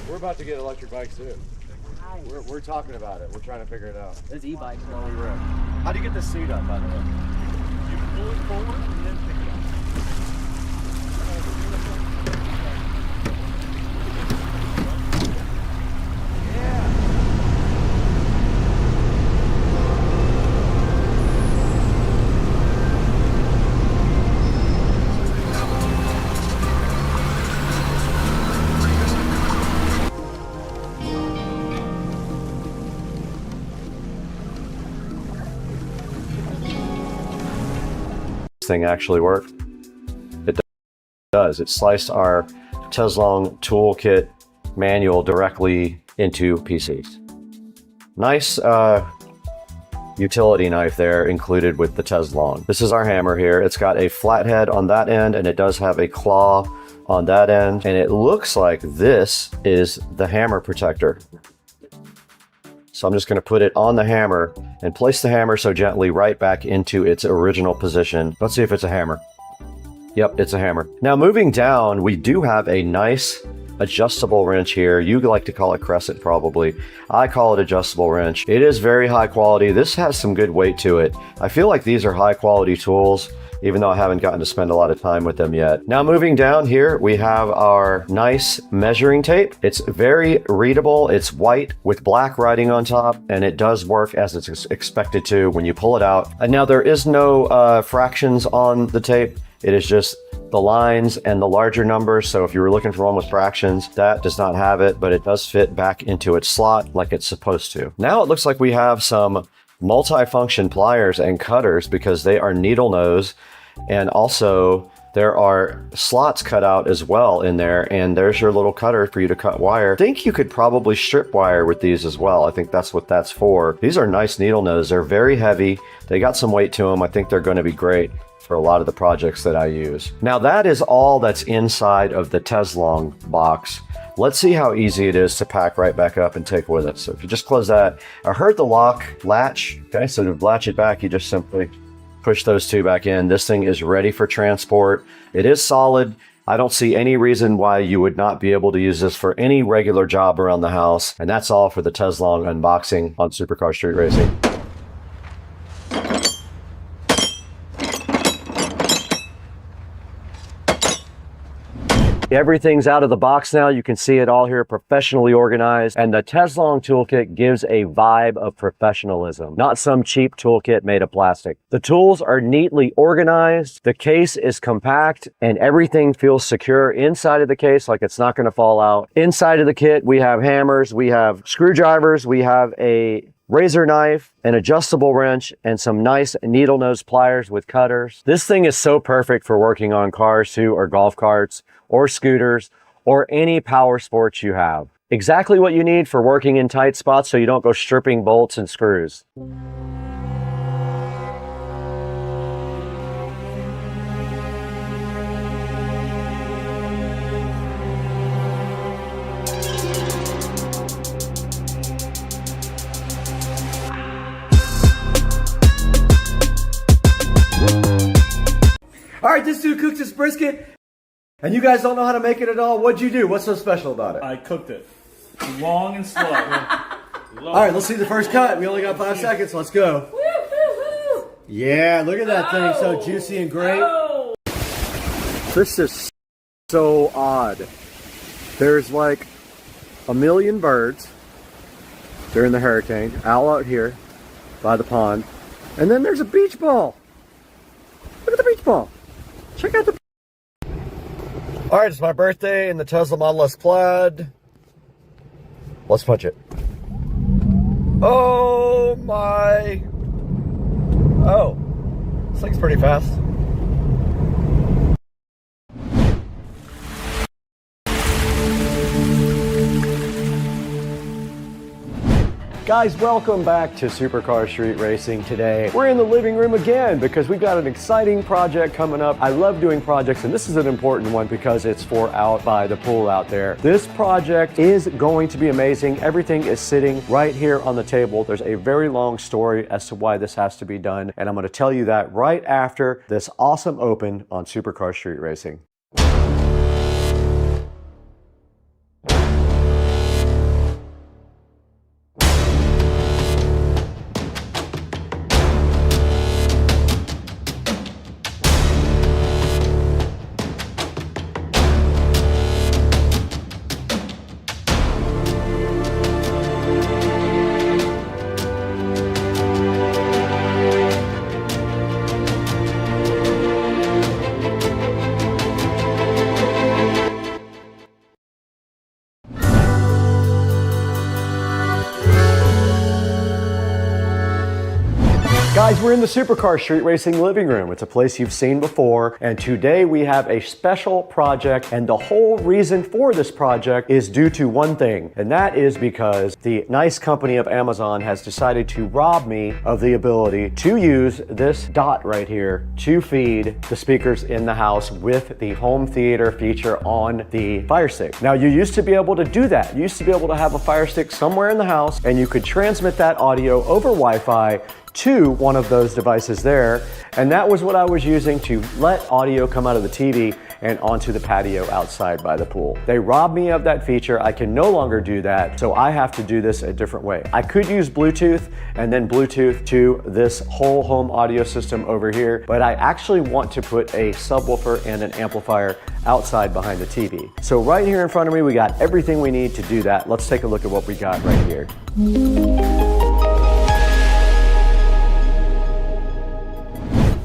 We're about to get electric bikes too. Nice. We're talking about it. We're trying to figure it out. Those e-bikes while we rip. How do you get this seat up, by the way? You pull it forward and then pick it up. Thing actually work? It does. It sliced our Teslong toolkit manual directly into PCs. Nice utility knife there included with the Teslong. This is our hammer here. It's got a flathead on that end and it does have a claw on that end, and it looks like this is the hammer protector. So I'm just going to put it on the hammer and place the hammer so gently right back into its original position. Let's see if it's a hammer. Yep, it's a hammer. Now moving down, we do have a nice adjustable wrench here. You like to call it crescent probably. I call it adjustable wrench. It is very high quality. This has some good weight to it. I feel like these are high quality tools, even though I haven't gotten to spend a lot of time with them yet. Now moving down here, we have our nice measuring tape. It's very readable. It's white with black writing on top, and it does work as it's expected to when you pull it out. And now there is no fractions on the tape. It is just the lines and the larger numbers. So if you were looking for one with fractions, that does not have it, but it does fit back into its slot like it's supposed to. Now it looks like we have some multi-function pliers and cutters because they are needle nose, and also there are slots cut out as well in there, and there's your little cutter for you to cut wire. I think you could probably strip wire with these as well. I think that's what that's for. These are nice needle nose. They're very heavy. They got some weight to them. I think they're going to be great for a lot of the projects that I use. Now that is all that's inside of the Teslong box. Let's see how easy it is to pack right back up and take with it. So if you just close that, I heard the lock latch. Okay, so to latch it back, you just simply push those two back in. This thing is ready for transport. It is solid. I don't see any reason why you would not be able to use this for any regular job around the house. And that's all for the Teslong unboxing on Supercar Street Racing. Everything's out of the box now. You can see it all here professionally organized, and the Teslong toolkit gives a vibe of professionalism, not some cheap toolkit made of plastic. The tools are neatly organized, the case is compact, and everything feels secure inside of the case, like it's not going to fall out. Inside of the kit, we have hammers, we have screwdrivers, we have a razor knife, an adjustable wrench, and some nice needle nose pliers with cutters. This thing is so perfect for working on cars too, or golf carts, or scooters, or any power sports you have. Exactly what you need for working in tight spots so you don't go stripping bolts and screws. All right, this dude cooks his brisket, and you guys don't know how to make it at all. What'd you do? What's so special about it? I cooked it. Long and slow. All right, let's see the first cut. We only got 5 seconds. Let's go. Yeah, look at that thing. So juicy and great. This is so odd. There's like a million birds during the hurricane out here by the pond. And then there's a beach ball. Look at the beach ball. Check out the... All right, it's my birthday in the Tesla Model S Plaid. Let's punch it. Oh my... Oh, this thing's pretty fast. Guys, welcome back to Supercar Street Racing. Today we're in the living room again because we've got an exciting project coming up. I love doing projects, and this is an important one because it's for out by the pool out there. This project is going to be amazing. Everything is sitting right here on the table. There's a very long story as to why this has to be done, and I'm going to tell you that right after this awesome open on Supercar Street Racing. Guys, we're in the Supercar Street Racing living room. It's a place you've seen before, and today we have a special project, and the whole reason for this project is due to one thing, and that is because the nice company of Amazon has decided to rob me of the ability to use this dot right here to feed the speakers in the house with the home theater feature on the Fire Stick. Now, you used to be able to do that. You used to be able to have a Fire Stick somewhere in the house, and you could transmit that audio over Wi-Fi to one of those devices there, and that was what I was using to let audio come out of the TV and onto the patio outside by the pool. They robbed me of that feature. I can no longer do that, so I have to do this a different way. I could use Bluetooth and then Bluetooth to this whole home audio system over here, but I actually want to put a subwoofer and an amplifier outside behind the TV. So right here in front of me, we got everything we need to do that. Let's take a look at what we got right here.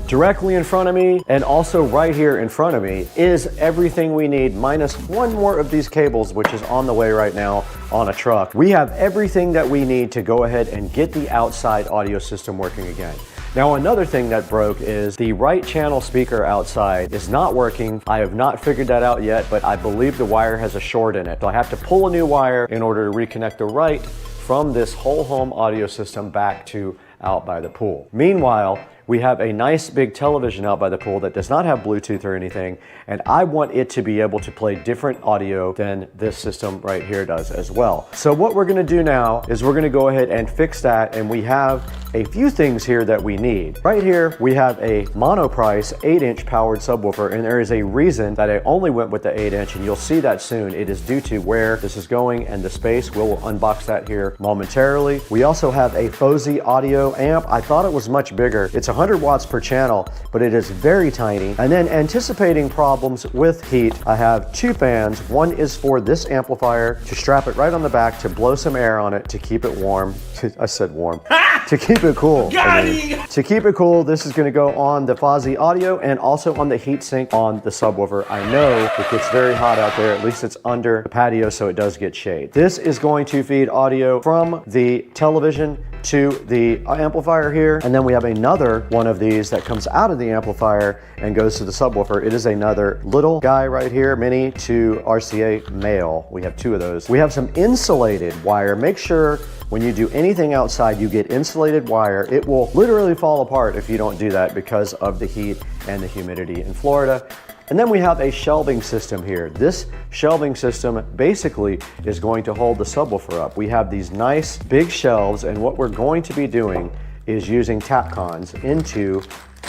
Directly in front of me, and also right here in front of me, is everything we need, minus one more of these cables, which is on the way right now on a truck. We have everything that we need to go ahead and get the outside audio system working again. Now, another thing that broke is the right channel speaker outside is not working. I have not figured that out yet, but I believe the wire has a short in it. So I have to pull a new wire in order to reconnect the right from this whole home audio system back to out by the pool. Meanwhile, we have a nice big television out by the pool that does not have Bluetooth or anything, and I want it to be able to play different audio than this system right here does as well. So what we're gonna do now is we're gonna go ahead and fix that, and we have a few things here that we need. Right here, we have a Monoprice 8-inch powered subwoofer, and there is a reason that I only went with the 8-inch, and you'll see that soon. It is due to where this is going and the space. We'll unbox that here momentarily. We also have a FOSI audio amp. I thought it was much bigger. It's 100 watts per channel, but it is very tiny. And then anticipating problems with heat, I have 2 fans. One is for this amplifier to strap it right on the back to blow some air on it to keep it warm. I said warm. To keep it cool. To keep it cool, this is gonna go on the FOSI audio and also on the heatsink on the subwoofer. I know it gets very hot out there, at least it's under the patio, so it does get shade. This is going to feed audio from the television to the amplifier here, and then we have another one of these that comes out of the amplifier and goes to the subwoofer. It is another little guy right here, mini to RCA male. We have 2 of those. We have some insulated wire. Make sure when you do anything outside, you get insulated wire. It will literally fall apart if you don't do that because of the heat and the humidity in Florida. And then we have a shelving system here. This shelving system basically is going to hold the subwoofer up. We have these nice big shelves, and what we're going to be doing is using Tapcons into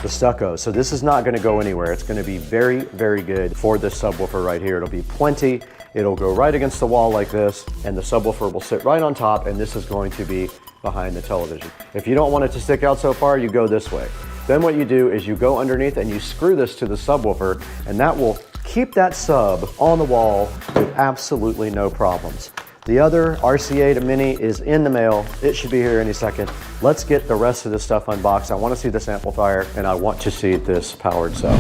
the stucco. So this is not gonna go anywhere. It's gonna be very, very good for this subwoofer right here. It'll be plenty. It'll go right against the wall like this, and the subwoofer will sit right on top, and this is going to be behind the television. If you don't want it to stick out so far, you go this way. Then what you do is you go underneath and you screw this to the subwoofer, and that will keep that sub on the wall with absolutely no problems. The other RCA to Mini is in the mail. It should be here any second. Let's get the rest of this stuff unboxed. I want to see this amplifier, and I want to see this powered sub.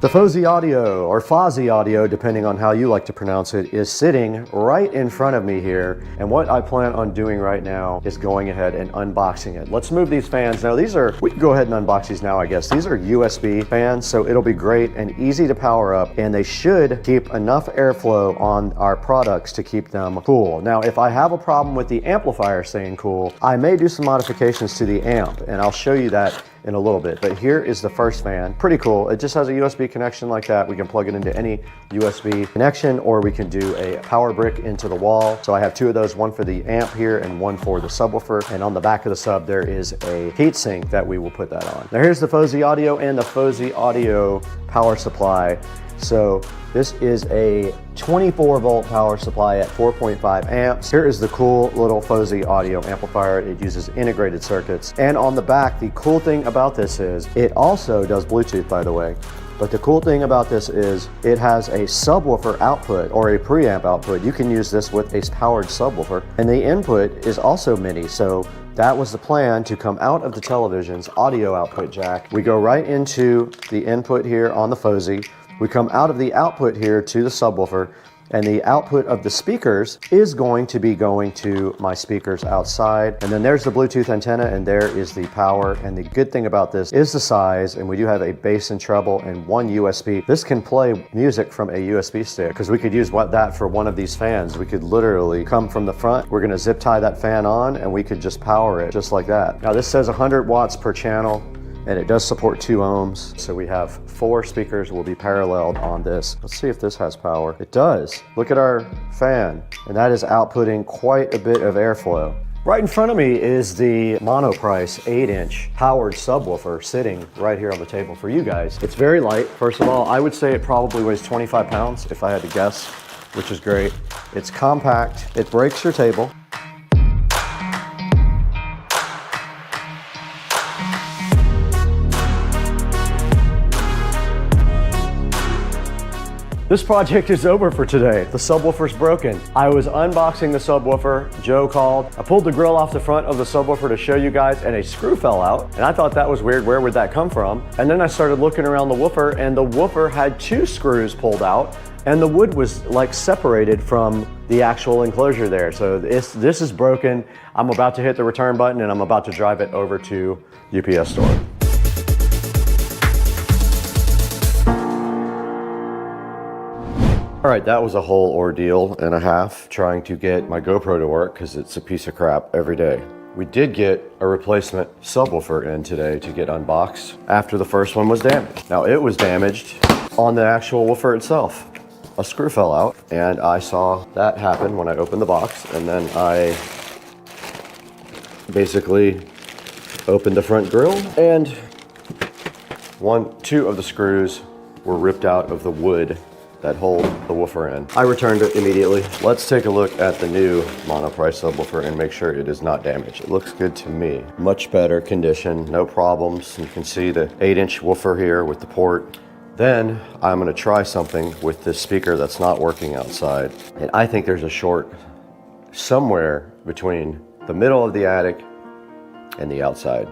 The FOSI audio, or FOSI audio, depending on how you like to pronounce it, is sitting right in front of me here. And what I plan on doing right now is going ahead and unboxing it. Let's move these fans. Now these are, we can go ahead and unbox these now, I guess. These are USB fans, so it'll be great and easy to power up, and they should keep enough airflow on our products to keep them cool. Now, if I have a problem with the amplifier staying cool, I may do some modifications to the amp, and I'll show you that in a little bit. But here is the first fan. Pretty cool. It just has a USB connection like that. We can plug it into any USB connection, or we can do a power brick into the wall. So I have 2 of those, one for the amp here and one for the subwoofer. And on the back of the sub, there is a heatsink that we will put that on. Now here's the FOSI audio and the FOSI audio power supply. So this is a 24 volt power supply at 4.5 amps. Here is the cool little FOSI audio amplifier. It uses integrated circuits. And on the back, the cool thing about this is it also does Bluetooth, by the way. But the cool thing about this is it has a subwoofer output or a preamp output. You can use this with a powered subwoofer. And the input is also mini. So that was the plan, to come out of the television's audio output jack. We go right into the input here on the FOSI. We come out of the output here to the subwoofer, and the output of the speakers is going to be going to my speakers outside. And then there's the Bluetooth antenna, and there is the power. And the good thing about this is the size, and we do have a bass and treble and 1 USB. This can play music from a USB stick, because we could use that for one of these fans. We could literally come from the front. We're gonna zip tie that fan on, and we could just power it just like that. Now this says 100 watts per channel, and it does support 2 ohms. So we have 4 speakers will be paralleled on this. Let's see if this has power. It does. Look at our fan, and that is outputting quite a bit of airflow. Right in front of me is the Monoprice 8-inch powered subwoofer sitting right here on the table for you guys. It's very light. First of all, I would say it probably weighs 25 pounds if I had to guess, which is great. It's compact. It breaks your table. This project is over for today. The subwoofer's broken. I was unboxing the subwoofer. Joe called. I pulled the grill off the front of the subwoofer to show you guys, and a screw fell out. And I thought that was weird. Where would that come from? And then I started looking around the woofer, and the woofer had 2 screws pulled out, and the wood was like separated from the actual enclosure there. So this is broken. I'm about to hit the return button, and I'm about to drive it over to UPS store. All All right, that was a whole ordeal and a half trying to get my GoPro to work because it's a piece of crap every day. We did get a replacement subwoofer in today to get unboxed after the first one was damaged. Now it was damaged on the actual woofer itself. A screw fell out and I saw that happen when I opened the box, and then I basically opened the front grille and two of the screws were ripped out of the wood that hold the woofer in. I returned it immediately. Let's take a look at the new monoprice subwoofer and make sure it is not damaged. It looks good to me. Much better condition, no problems. You can see the 8-inch woofer here with the port. Then I'm gonna try something with this speaker that's not working outside. And I think there's a short somewhere between the middle of the attic and the outside.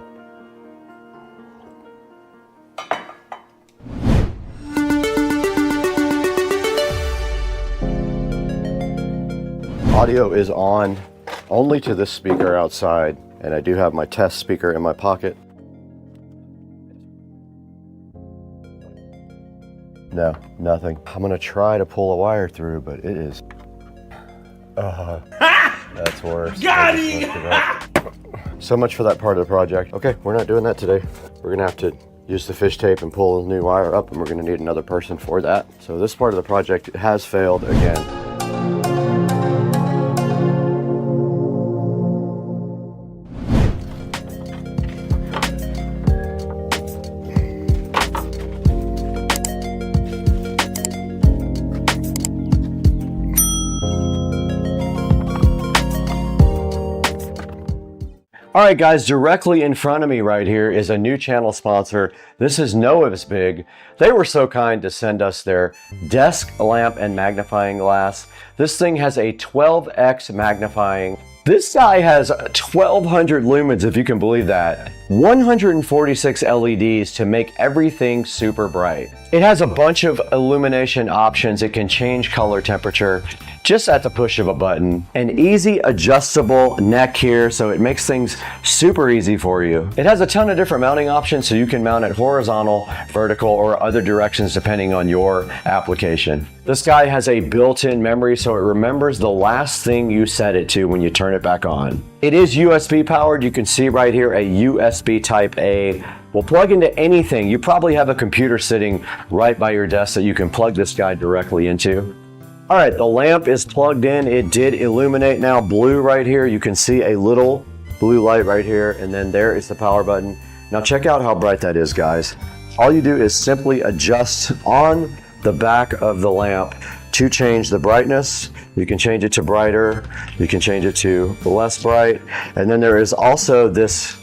Audio is on only to this speaker outside, and I do have my test speaker in my pocket. No, nothing. I'm gonna try to pull a wire through, but it is... that's worse. Got it! So much for that part of the project. Okay, we're not doing that today. We're gonna have to use the fish tape and pull a new wire up, and we're gonna need another person for that. So this part of the project has failed again. All right, guys, directly in front of me right here is a new channel sponsor. This is NVMe. They were so kind to send us their desk lamp and magnifying glass. This thing has a 12x magnifying. This guy has 1200 lumens, if you can believe that. 146 LEDs to make everything super bright. It has a bunch of illumination options. It can change color temperature just at the push of a button. An easy adjustable neck here, so it makes things super easy for you. It has a ton of different mounting options, so you can mount it horizontal, vertical, or other directions depending on your application. This guy has a built-in memory, so it remembers the last thing you set it to when you turn it back on. It is USB powered. You can see right here a USB Type A. Will plug into anything. You probably have a computer sitting right by your desk that you can plug this guy directly into. All right, the lamp is plugged in. It did illuminate now blue right here. You can see a little blue light right here, and then there is the power button. Now check out how bright that is, guys. All you do is simply adjust on the back of the lamp to change the brightness. You can change it to brighter. You can change it to less bright. And then there is also this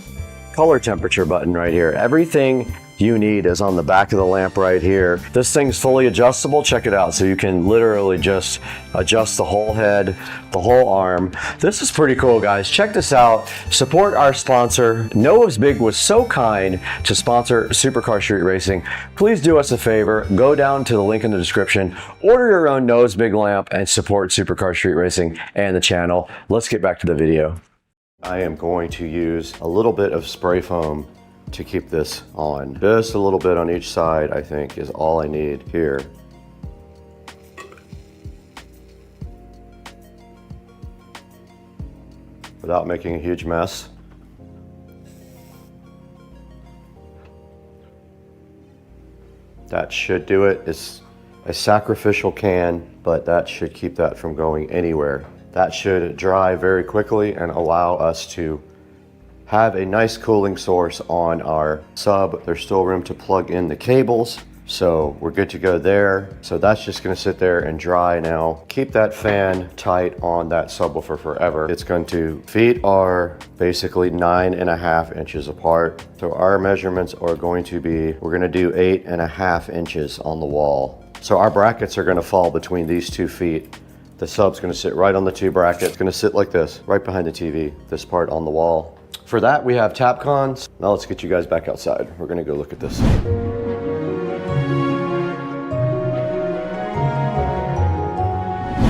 color temperature button right here. Everything you need is on the back of the lamp right here. This thing's fully adjustable. Check it out. So you can literally just adjust the whole head, the whole arm. This is pretty cool, guys. Check this out. Support our sponsor. NVMe was so kind to sponsor Supercar Street Racing. Please do us a favor. Go down to the link in the description. Order your own NVMe lamp and support Supercar Street Racing and the channel. Let's get back to the video. I am going to use a little bit of spray foam to keep this on. Just a little bit on each side, I think, is all I need here. Without making a huge mess. That should do it. It's a sacrificial can, but that should keep that from going anywhere. That should dry very quickly and allow us to have a nice cooling source on our sub. There's still room to plug in the cables, so we're good to go there. So that's just gonna sit there and dry now. Keep that fan tight on that subwoofer forever. It's going to, feet are basically 9.5 inches apart. So our measurements are going to be, we're gonna do 8.5 inches on the wall. So our brackets are gonna fall between these 2 feet. The sub's gonna sit right on the 2 brackets. It's gonna sit like this, right behind the TV, this part on the wall. For that, we have Tapcons. Now let's get you guys back outside. We're gonna go look at this.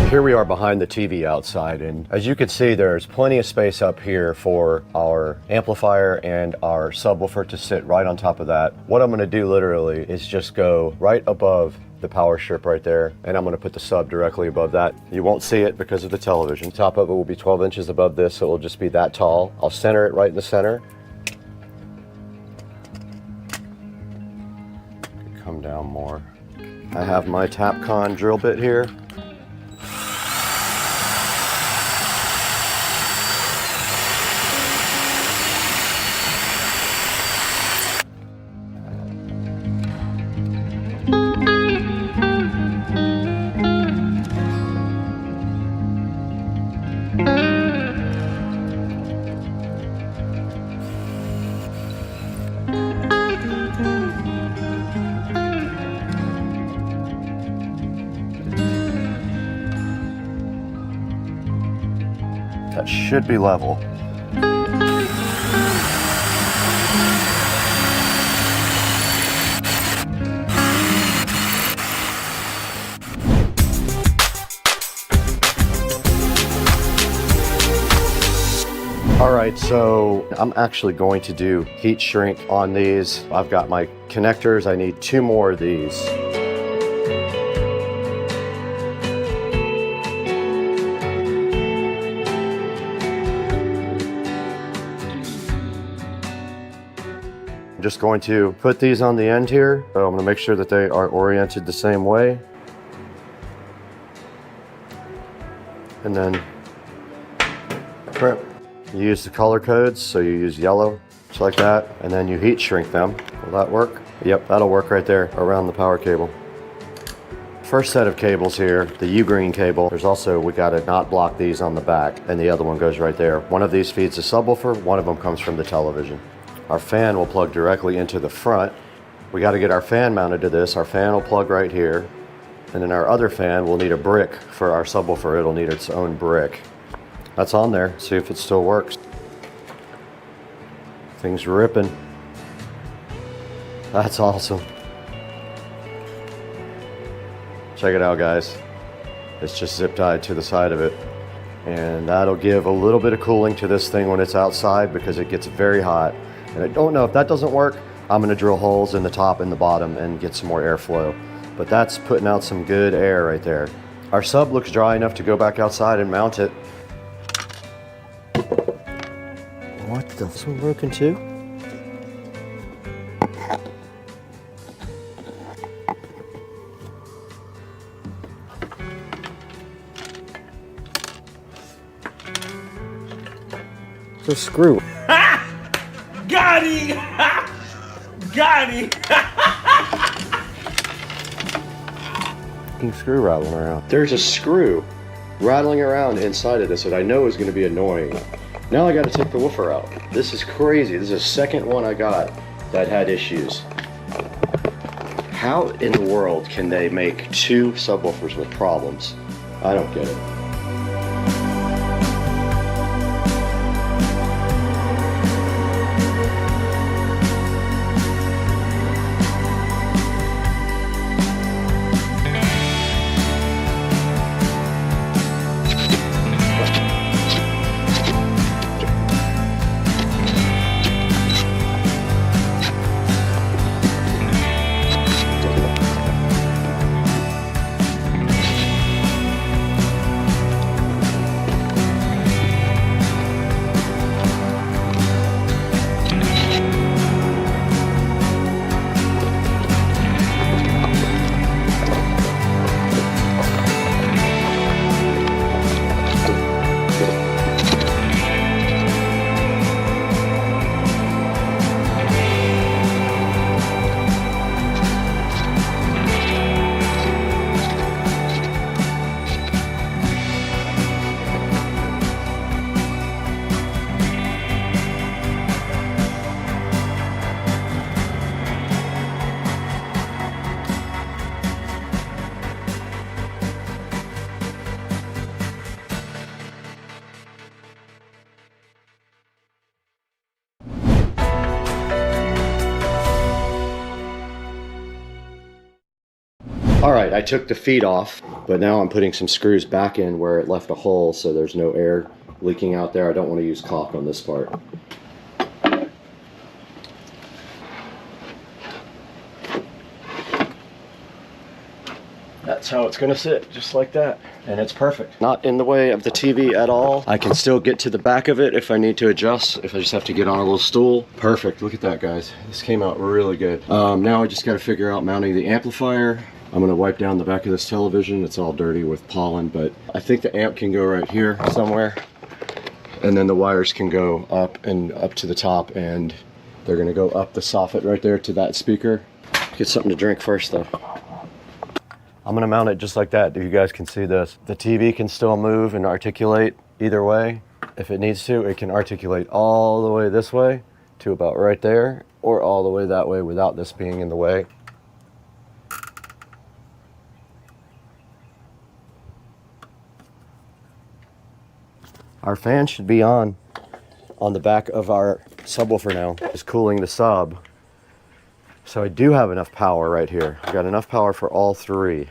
Here we are behind the TV outside, and as you can see, there's plenty of space up here for our amplifier and our subwoofer to sit right on top of that. What I'm gonna do literally is just go right above the power strip right there, and I'm going to put the sub directly above that. You won't see it because of the television. Top of it will be 12 inches above this, so it will just be that tall. I'll center it right in the center. Come down more. I have my Tapcon drill bit here. That should be level. All right, so I'm actually going to do heat shrink on these. I've got my connectors. I need 2 more of these. I'm just going to put these on the end here. So I'm going to make sure that they are oriented the same way. And then crimp. You use the color codes, so you use yellow, just like that, and then you heat shrink them. Will that work? Yep, that'll work right there around the power cable. First set of cables here, the U-green cable. There's also, we got to not block these on the back, and the other one goes right there. One of these feeds the subwoofer, one of them comes from the television. Our fan will plug directly into the front. We got to get our fan mounted to this. Our fan will plug right here, and then our other fan will need a brick for our subwoofer. It'll need its own brick. That's on there. See if it still works. Things ripping. That's awesome. Check it out, guys. It's just zip tied to the side of it. And that'll give a little bit of cooling to this thing when it's outside because it gets very hot. And I don't know if that doesn't work, I'm gonna drill holes in the top and the bottom and get some more airflow. But that's putting out some good air right there. Our sub looks dry enough to go back outside and mount it. What the? This one broken too? It's a screw. Got him! Got him! Fucking screw rattling around. There's a screw rattling around inside of this that I know is going to be annoying. Now I got to take the woofer out. This is crazy. This is the second one I got that had issues. How in the world can they make 2 subwoofers with problems? I don't get it. All right, I took the feet off, but now I'm putting some screws back in where it left a hole so there's no air leaking out there. I don't want to use caulk on this part. that's how it's gonna sit, just like that. And it's perfect. Not in the way of the TV at all. I can still get to the back of it if I need to adjust, if I just have to get on a little stool. Perfect, look at that, guys. This came out really good. Now I just gotta figure out mounting the amplifier. I'm gonna wipe down the back of this television. It's all dirty with pollen, but I think the amp can go right here somewhere. And then the wires can go up and up to the top, and they're gonna go up the soffit right there to that speaker. Get something to drink first though. I'm gonna mount it just like that, if you guys can see this. The TV can still move and articulate either way. If it needs to, it can articulate all the way this way to about right there, or all the way that way without this being in the way. Our fan should be on the back of our subwoofer now. It's cooling the sub. So I do have enough power right here. I got enough power for all three.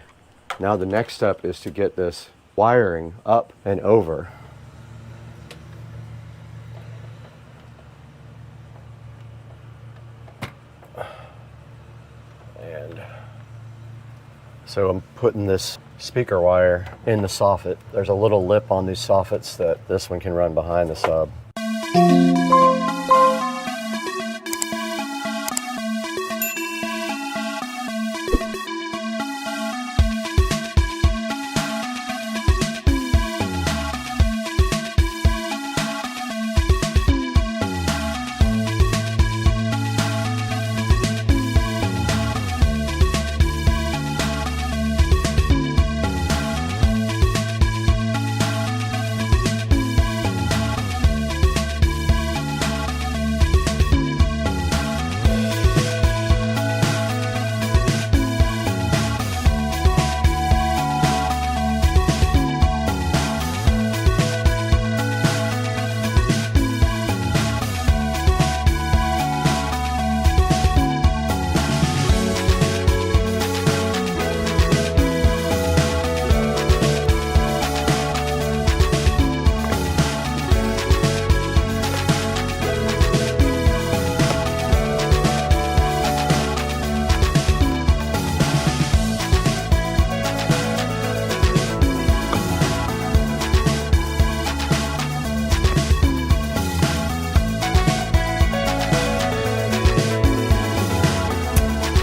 Now the next step is to get this wiring up and over. And so I'm putting this speaker wire in the soffit. There's a little lip on these soffits that this one can run behind the sub.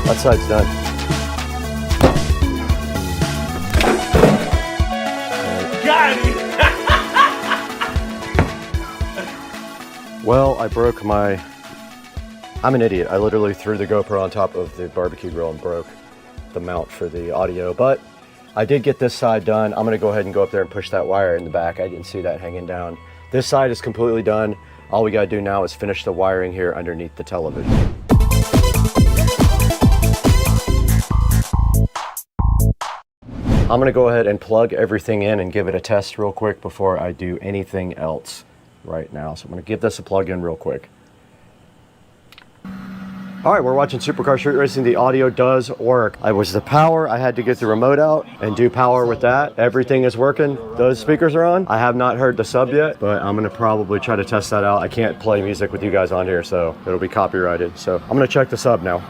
That side's done. Got it! Well, I broke my... I'm an idiot. I literally threw the GoPro on top of the barbecue grill and broke the mount for the audio, but I did get this side done. I'm gonna go ahead and go up there and push that wire in the back. I didn't see that hanging down. This side is completely done. All we gotta do now is finish the wiring here underneath the television. I'm gonna go ahead and plug everything in and give it a test real quick before I do anything else right now. So I'm gonna give this a plug in real quick. All right, we're watching Supercar Street Racing. The audio does work. I was the power. I had to get the remote out and do power with that. Everything is working. Those speakers are on. I have not heard the sub yet, but I'm gonna probably try to test that out. I can't play music with you guys on here, so it'll be copyrighted. So I'm gonna check the sub now.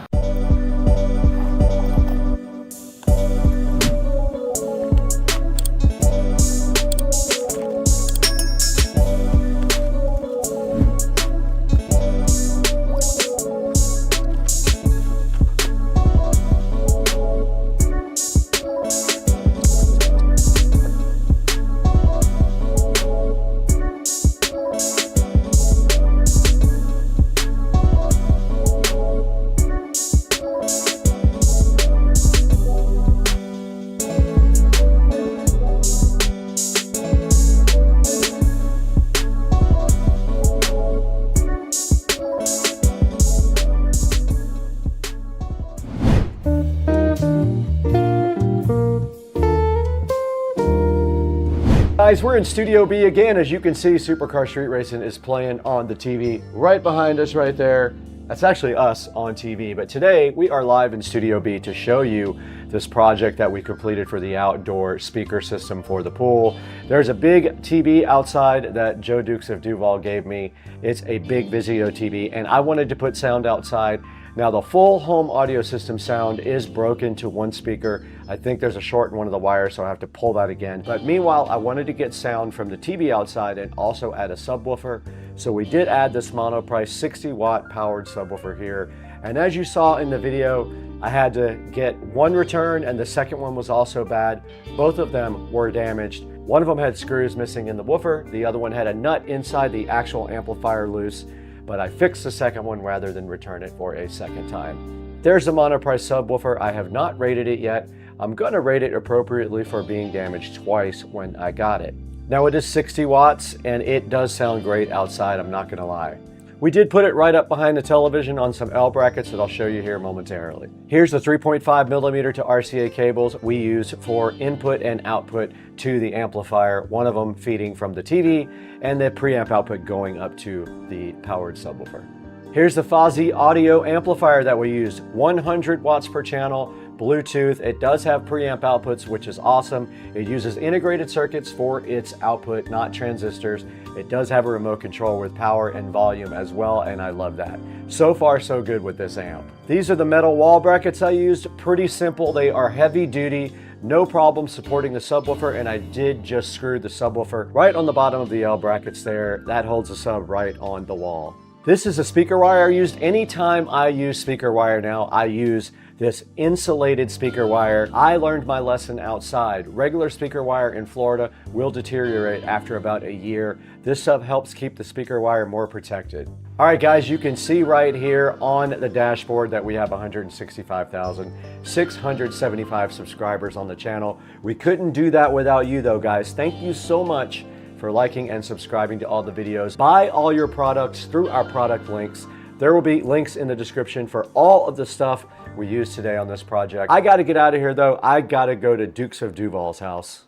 Guys, we're in Studio B again. As you can see, Supercar Street Racing is playing on the TV right behind us right there. That's actually us on TV, but today we are live in Studio B to show you this project that we completed for the outdoor speaker system for the pool. There's a big TV outside that Joe Dukes of Duval gave me. It's a big Vizio TV, and I wanted to put sound outside Now the full home audio system sound is broken to one speaker. I think there's a short in one of the wires, so I have to pull that again. But meanwhile, I wanted to get sound from the TV outside and also add a subwoofer. So we did add this Monoprice 60 watt powered subwoofer here. And as you saw in the video, I had to get one return and the second one was also bad. Both of them were damaged. One of them had screws missing in the woofer. The other one had a nut inside the actual amplifier loose, but I fixed the second one rather than return it for a second time. There's the Monoprice subwoofer. I have not rated it yet. I'm gonna rate it appropriately for being damaged twice when I got it. Now it is 60 watts and it does sound great outside, I'm not gonna lie. We did put it right up behind the television on some L brackets that I'll show you here momentarily. Here's the 3.5 millimeter to RCA cables we use for input and output to the amplifier, one of them feeding from the TV and the preamp output going up to the powered subwoofer. Here's the Fozzy audio amplifier that we used, 100 watts per channel, Bluetooth. It does have preamp outputs, which is awesome. It uses integrated circuits for its output, not transistors. It does have a remote control with power and volume as well, and I love that. So far, so good with this amp. These are the metal wall brackets I used. Pretty simple. They are heavy duty. No problem supporting the subwoofer, and I did just screw the subwoofer right on the bottom of the L brackets there. That holds the sub right on the wall. This is a speaker wire I used. Anytime I use speaker wire now, I use this insulated speaker wire. I learned my lesson outside. Regular speaker wire in Florida will deteriorate after about a year. This sub helps keep the speaker wire more protected. All right, guys, you can see right here on the dashboard that we have 165,675 subscribers on the channel. We couldn't do that without you though, guys. Thank you so much for liking and subscribing to all the videos. Buy all your products through our product links. There will be links in the description for all of the stuff we used today on this project. I gotta get out of here though. I gotta go to Dukes of Duval's house.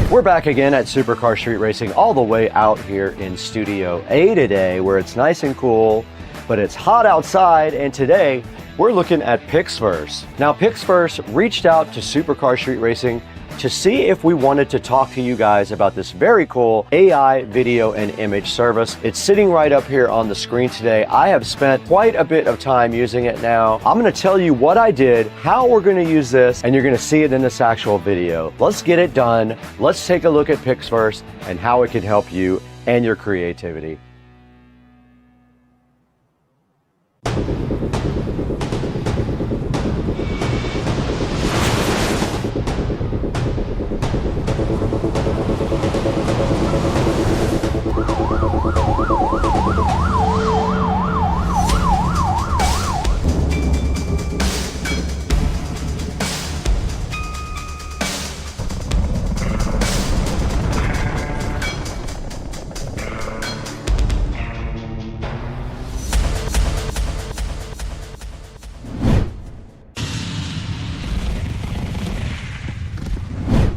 We're back again at Supercar Street Racing, all the way out here in Studio A today, where it's nice and cool, but it's hot outside, and today we're looking at Pixverse. Now, Pixverse reached out to Supercar Street Racing to see if we wanted to talk to you guys about this very cool AI video and image service. It's sitting right up here on the screen today. I have spent quite a bit of time using it now. I'm gonna tell you what I did, how we're gonna use this, and you're gonna see it in this actual video. Let's get it done. Let's take a look at Pixverse and how it can help you and your creativity.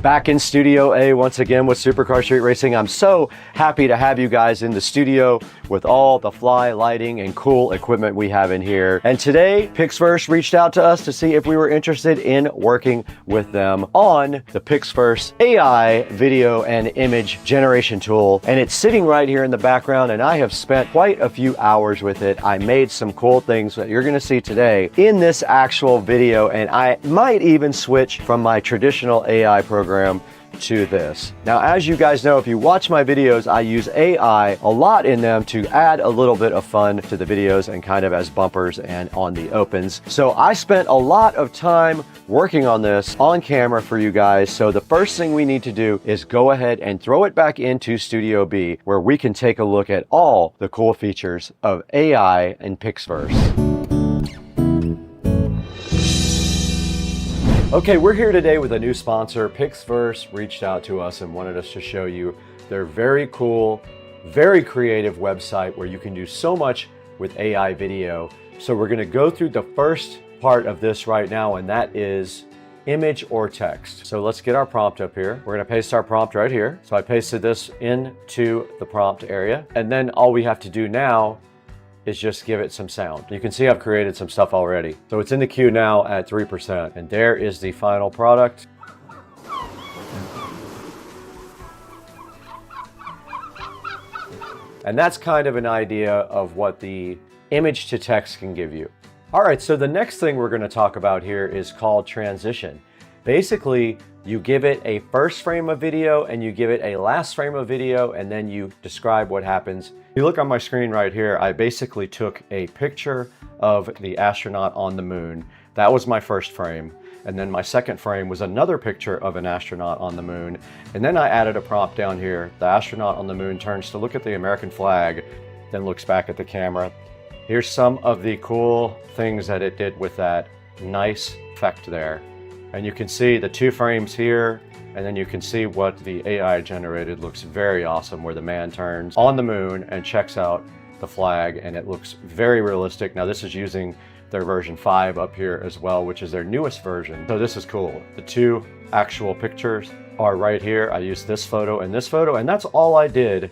Back in Studio A once again with Supercar Street Racing. I'm so happy to have you guys in the studio with all the fly lighting and cool equipment we have in here. And today, Pixverse reached out to us to see if we were interested in working with them on the Pixverse AI video and image generation tool. And it's sitting right here in the background, and I have spent quite a few hours with it. I made some cool things that you're gonna see today in this actual video, and I might even switch from my traditional AI program to this. Now, as you guys know, if you watch my videos, I use AI a lot in them to add a little bit of fun to the videos and kind of as bumpers and on the opens. So I spent a lot of time working on this on camera for you guys. So the first thing we need to do is go ahead and throw it back into Studio B, where we can take a look at all the cool features of AI in Pixverse. Okay, we're here today with a new sponsor. Pixverse reached out to us and wanted us to show you their very cool, very creative website where you can do so much with AI video. So we're gonna go through the first part of this right now, and that is image or text. So let's get our prompt up here. We're gonna paste our prompt right here. So I pasted this into the prompt area, and then all we have to do now is just give it some sound. You can see I've created some stuff already. So it's in the queue now at 3%. And there is the final product. And that's kind of an idea of what the image to text can give you. All right, so the next thing we're going to talk about here is called transition. Basically, you give it a first frame of video and you give it a last frame of video, and then you describe what happens. You look on my screen right here, I basically took a picture of the astronaut on the moon. That was my first frame. And then my second frame was another picture of an astronaut on the moon. And then I added a prompt down here. The astronaut on the moon turns to look at the American flag, then looks back at the camera. Here's some of the cool things that it did with that nice effect there. And you can see the 2 frames here, and then you can see what the AI generated looks very awesome, where the man turns on the moon and checks out the flag, and it looks very realistic. Now this is using their version 5 up here as well, which is their newest version. So this is cool. The 2 actual pictures are right here. I used this photo, and that's all I did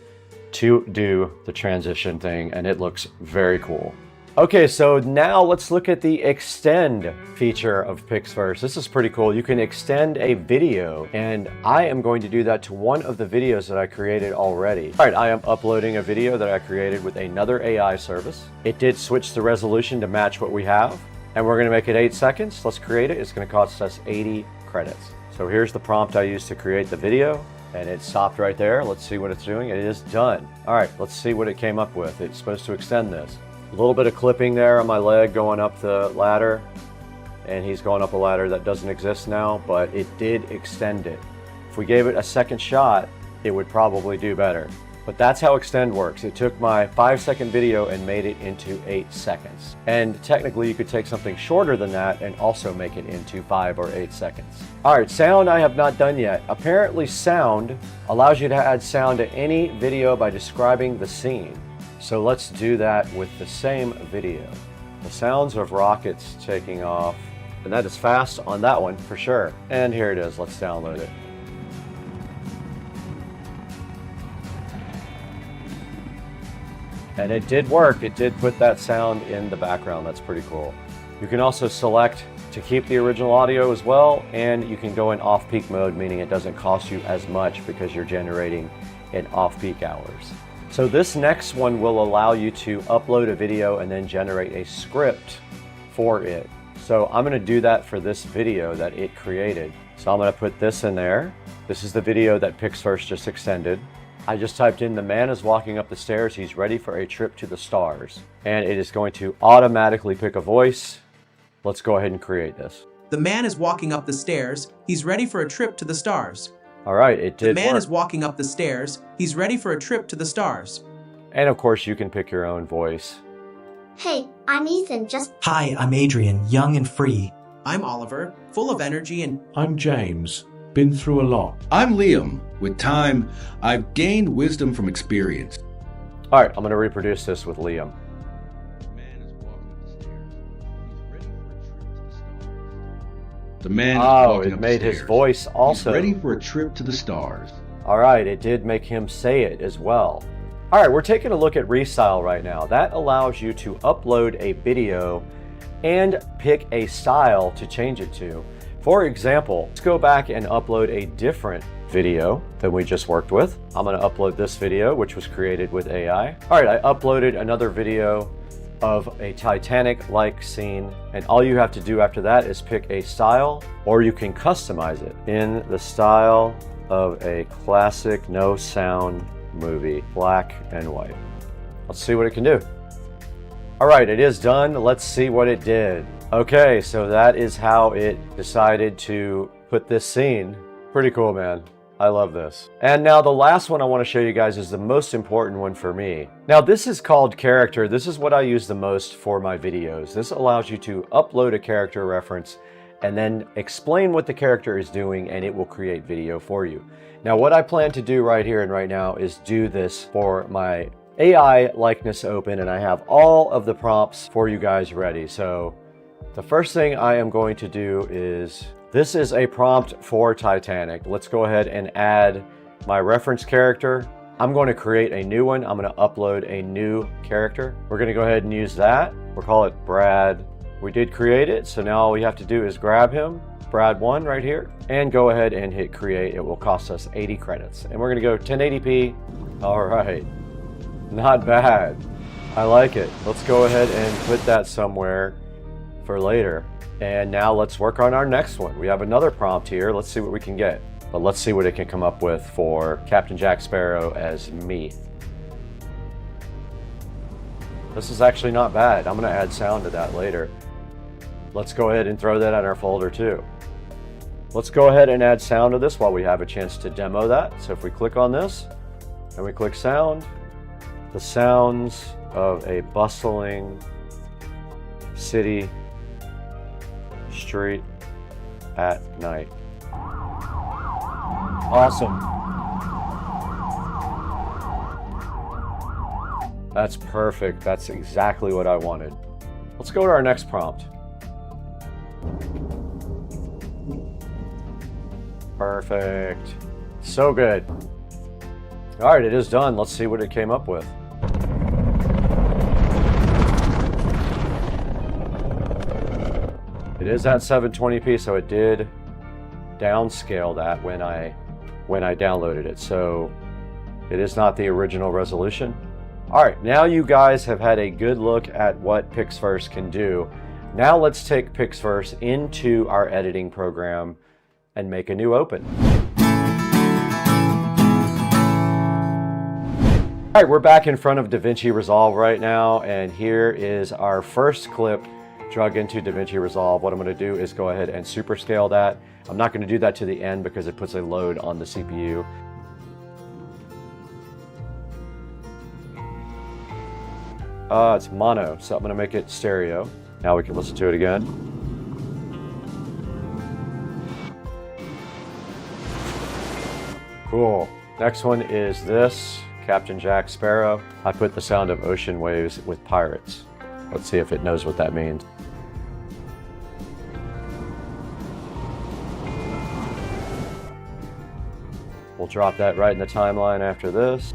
to do the transition thing, and it looks very cool. Okay, so now let's look at the extend feature of Pixverse. This is pretty cool. You can extend a video, and I am going to do that to one of the videos that I created already. All right, I am uploading a video that I created with another AI service. It did switch the resolution to match what we have, and we're gonna make it 8 seconds. Let's create it. It's gonna cost us 80 credits. So here's the prompt I used to create the video, and it stopped right there. Let's see what it's doing. It is done. All right, let's see what it came up with. It's supposed to extend this. A little bit of clipping there on my leg going up the ladder, and he's going up a ladder that doesn't exist now, but it did extend it. If we gave it a second shot, it would probably do better. But that's how extend works. It took my 5-second video and made it into 8 seconds. And technically you could take something shorter than that and also make it into 5 or 8 seconds. All right, sound I have not done yet. Apparently sound allows you to add sound to any video by describing the scene. So let's do that with the same video. The sounds of rockets taking off, and that is fast on that one for sure. And here it is, let's download it. And it did work, it did put that sound in the background, that's pretty cool. You can also select to keep the original audio as well, and you can go in off-peak mode, meaning it doesn't cost you as much because you're generating in off-peak hours. So this next one will allow you to upload a video and then generate a script for it. So I'm going to do that for this video that it created. So I'm going to put this in there. This is the video that Pixverse just extended. I just typed in, the man is walking up the stairs, he's ready for a trip to the stars. And it is going to automatically pick a voice. Let's go ahead and create this. The man is walking up the stairs, he's ready for a trip to the stars. All right, it did work. The man is walking up the stairs, he's ready for a trip to the stars. And of course you can pick your own voice. Hey, I'm Ethan, Hi, I'm Adrian, young and free. I'm Oliver, full of energy and... I'm James, been through a lot. I'm Liam. With time, I've gained wisdom from experience. All right, I'm going to reproduce this with Liam. The man is oh, walking it up made the his stairs. voice also. He's ready for a trip to the stars. All right, it did make him say it as well. All right, we're taking a look at Restyle right now. That allows you to upload a video and pick a style to change it to. For example, let's go back and upload a different video than we just worked with. I'm going to upload this video, which was created with AI. All right, I uploaded another video of a Titanic-like scene, and all you have to do after that is pick a style, or you can customize it in the style of a classic no sound movie, black and white. Let's see what it can do. All right, it is done. Let's see what it did. Okay, so that is how it decided to put this scene. Pretty cool, man. I love this. And now the last one I want to show you guys is the most important one for me. Now this is called character. This is what I use the most for my videos. This allows you to upload a character reference and then explain what the character is doing, and it will create video for you. Now what I plan to do right here and right now is do this for my AI likeness open, and I have all of the prompts for you guys ready. So the first thing I am going to do is, this is a prompt for Titanic. Let's go ahead and add my reference character. I'm going to create a new one. I'm going to upload a new character. We're going to go ahead and use that. We'll call it Brad. We did create it, so now all we have to do is grab him, Brad1 right here, and go ahead and hit create. It will cost us 80 credits. And we're going to go 1080p. All right. Not bad. I like it. Let's go ahead and put that somewhere for later. And now let's work on our next one. We have another prompt here. Let's see what we can get. But let's see what it can come up with for Captain Jack Sparrow as me. This is actually not bad. I'm going to add sound to that later. Let's go ahead and throw that in our folder too. Let's go ahead and add sound to this while we have a chance to demo that. So if we click on this and we click sound, the sounds of a bustling city street at night. Awesome. That's perfect. That's exactly what I wanted. Let's go to our next prompt. Perfect. So good. All right, it is done. Let's see what it came up with. It is at 720p, so it did downscale that when I downloaded it. So it is not the original resolution. All right, now you guys have had a good look at what Pixverse can do. Now let's take Pixverse into our editing program and make a new open. All right, we're back in front of DaVinci Resolve right now, and here is our first clip drug into DaVinci Resolve. What I'm going to do is go ahead and super scale that. I'm not going to do that to the end because it puts a load on the CPU. It's mono, so I'm going to make it stereo. Now we can listen to it again. Cool. Next one is this, Captain Jack Sparrow. I put the sound of ocean waves with pirates. Let's see if it knows what that means. We'll drop that right in the timeline after this.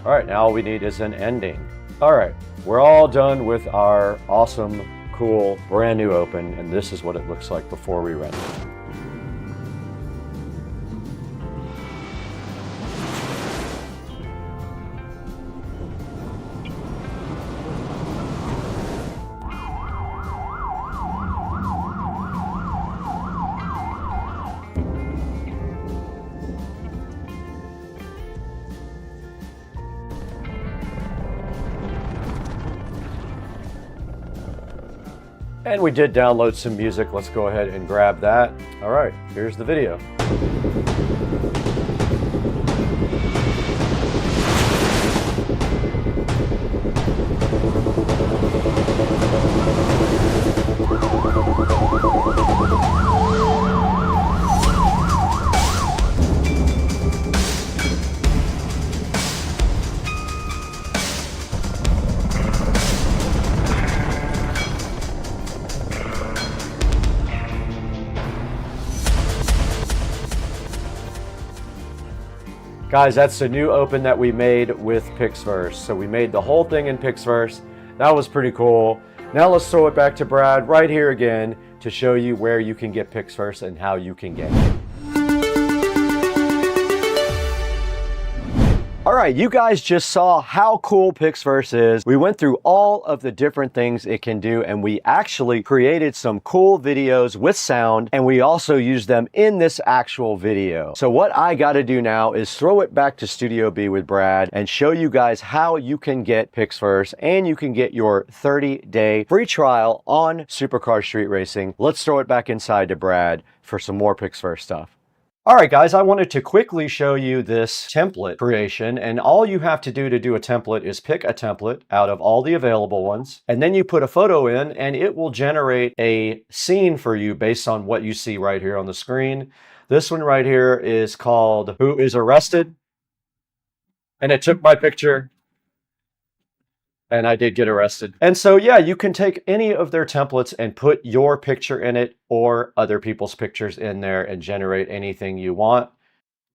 All right, now all we need is an ending. All right, we're all done with our awesome, cool, brand new open, and this is what it looks like before we render. And we did download some music. Let's go ahead and grab that. All right, here's the video. Guys, that's the new open that we made with Pixverse. So we made the whole thing in Pixverse. That was pretty cool. Now let's throw it back to Brad right here again to show you where you can get Pixverse and how you can get it. All right, you guys just saw how cool Pixverse is. We went through all of the different things it can do, and we actually created some cool videos with sound, and we also used them in this actual video. So what I gotta do now is throw it back to Studio B with Brad and show you guys how you can get Pixverse, and you can get your 30-day free trial on Supercar Street Racing. Let's throw it back inside to Brad for some more Pixverse stuff. All right, guys, I wanted to quickly show you this template creation, and all you have to do a template is pick a template out of all the available ones, and then you put a photo in, and it will generate a scene for you based on what you see right here on the screen. This one right here is called Who is Arrested? And it took my picture, and I did get arrested. And so, yeah, you can take any of their templates and put your picture in it or other people's pictures in there and generate anything you want.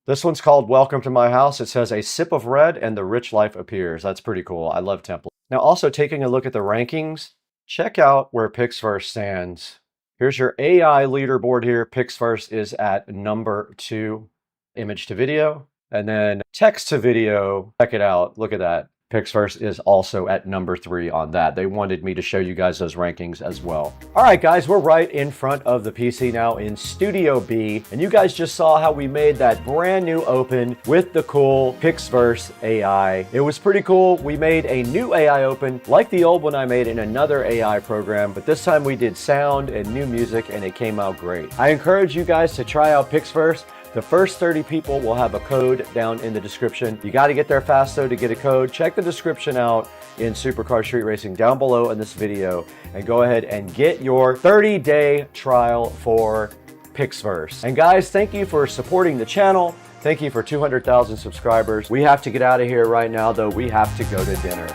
This one's called Welcome to My House. It says a sip of red and the rich life appears. That's pretty cool. I love templates. Now, also taking a look at the rankings, check out where Pixverse stands Here's your AI leaderboard here. Pics first is at number 2, image to video, and then text to video. Check it out. Look at that. Pics first is also at number 3 on that. They wanted me to show you guys those rankings as well. All right, guys, we're right in front of the PC now in Studio B, and you guys just saw how we made that brand new open with the cool Pixverse AI. It was pretty cool. We made a new AI open like the old one I made in another AI program, but this time we did sound and new music, and it came out great. I encourage you guys to try out Pixverse. The first 30 people will have a code down in the description. You got to get there fast though to get a code. Check the description out in Supercar Street Racing down below in this video and go ahead and get your 30-day trial for Pixverse. And guys, thank you for supporting the channel. Thank you for 200,000 subscribers. We have to get out of here right now though. We have to go to dinner.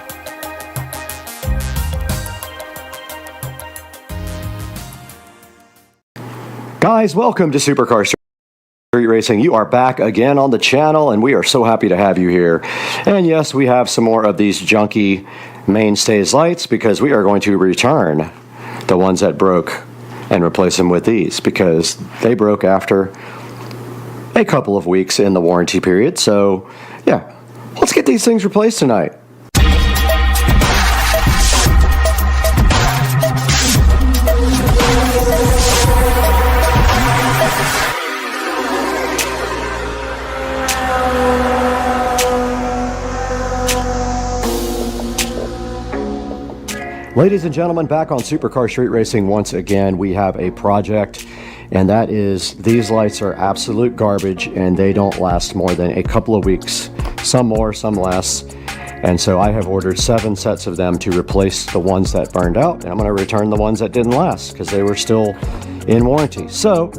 Guys, welcome to Supercar Street Racing. You are back again on the channel, and we are so happy to have you here. And yes, we have some more of these junky mainstays lights because we are going to return the ones that broke and replace them with these because they broke after a couple of weeks in the warranty period. So yeah, let's get these things replaced tonight. Ladies and gentlemen, back on Supercar Street Racing once again. We have a project, and that is these lights are absolute garbage and they don't last more than a couple of weeks. Some more, some less. And so I have ordered 7 sets of them to replace the ones that burned out, and I'm going to return the ones that didn't last because they were still in warranty. So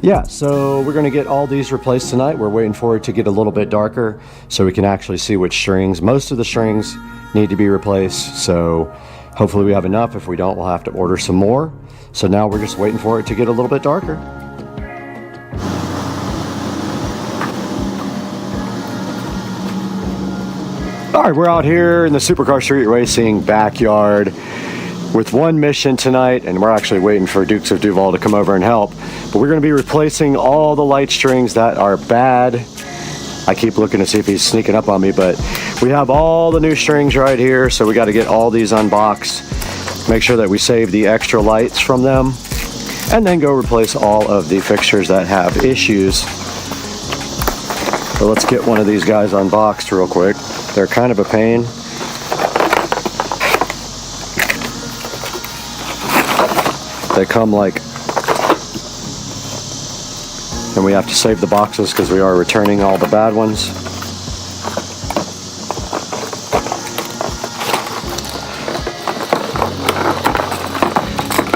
yeah, so we're going to get all these replaced tonight. We're waiting for it to get a little bit darker so we can actually see which strings. Most of the strings need to be replaced, so hopefully we have enough. If we don't, we'll have to order some more. So now we're just waiting for it to get a little bit darker. All right, we're out here in the Supercar Street Racing backyard with one mission tonight, and we're actually waiting for Dukes of Duval to come over and help. But we're going to be replacing all the light strings that are bad. I keep looking to see if he's sneaking up on me, but we have all the new strings right here, so we got to get all these unboxed, make sure that we save the extra lights from them, and then go replace all of the fixtures that have issues. So let's get one of these guys unboxed real quick. They're kind of a pain. They come like, and we have to save the boxes because we are returning all the bad ones.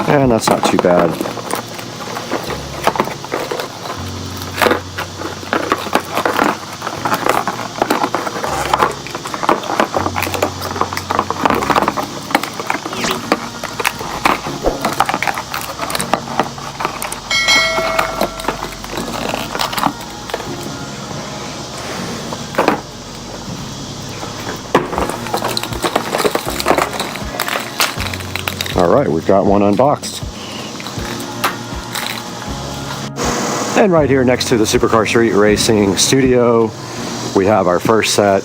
And that's not too bad. Alright, we've got one unboxed. And right here next to the Supercar Street Racing studio, we have our first set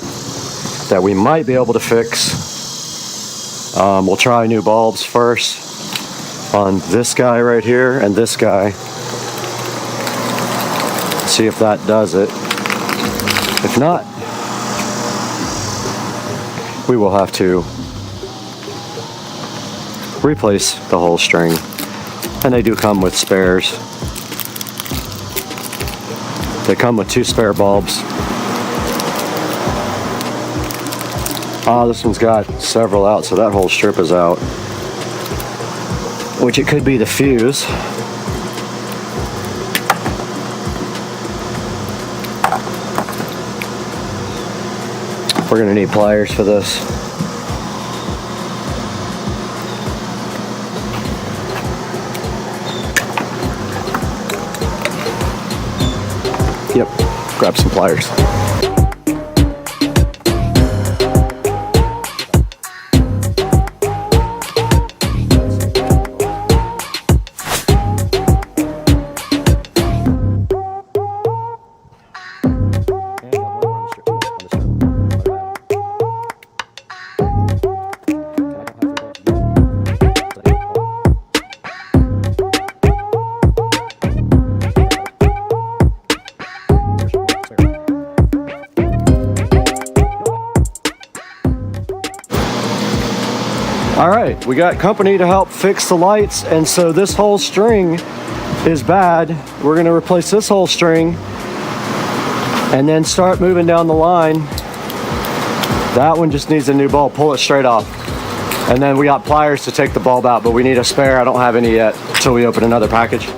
that we might be able to fix. We'll try new bulbs first on this guy right here and this guy. See if that does it. If not, we will have to replace the whole string, and they do come with spares. They come with 2 spare bulbs. This one's got several out, so that whole strip is out, which it could be the fuse. We're gonna need pliers for this. Yep, grab some pliers. All right, we got company to help fix the lights, and so this whole string is bad. We're gonna replace this whole string and then start moving down the line. That one just needs a new bulb. Pull it straight off. And then we got pliers to take the bulb out, but we need a spare. I don't have any yet until we open another package.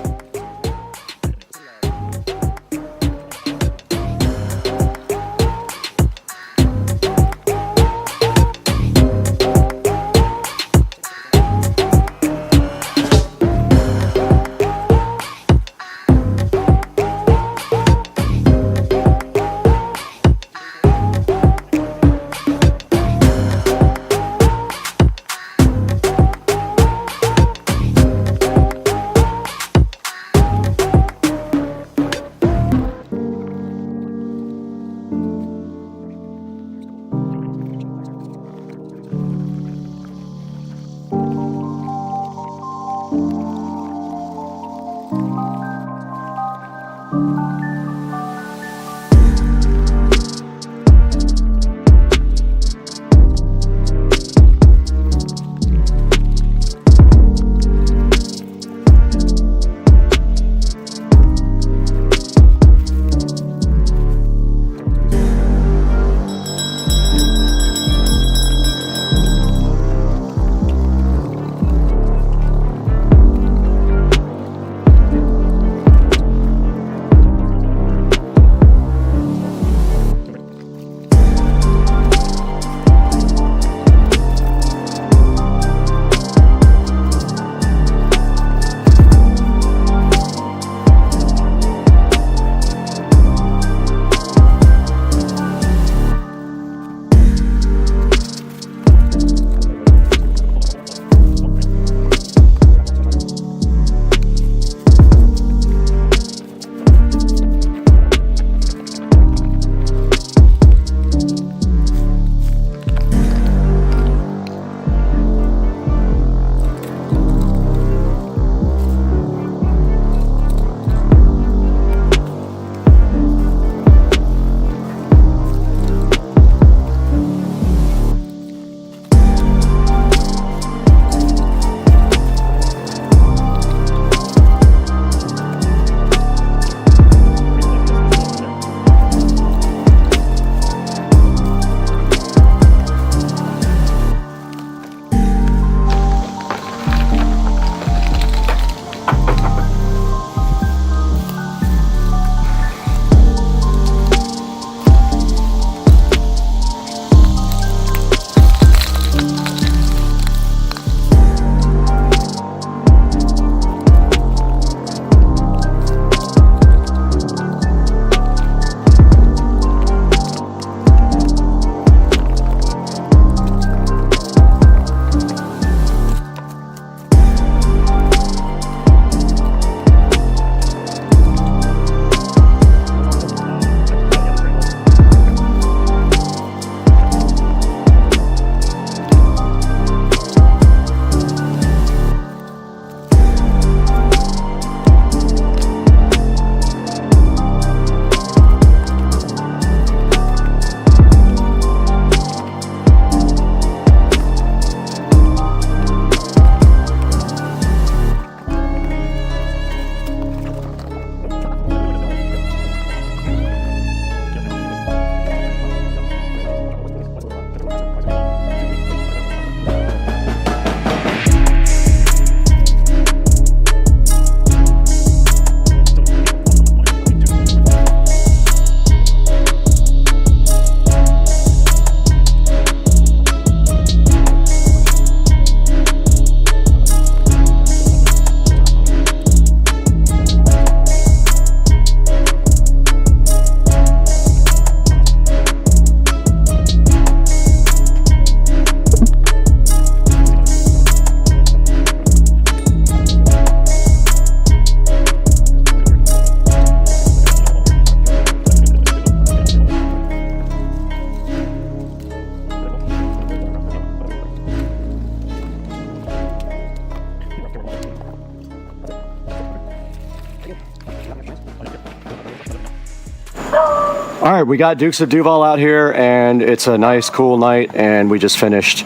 All right, we got Dukes of Duval out here, and it's a nice, cool night, and we just finished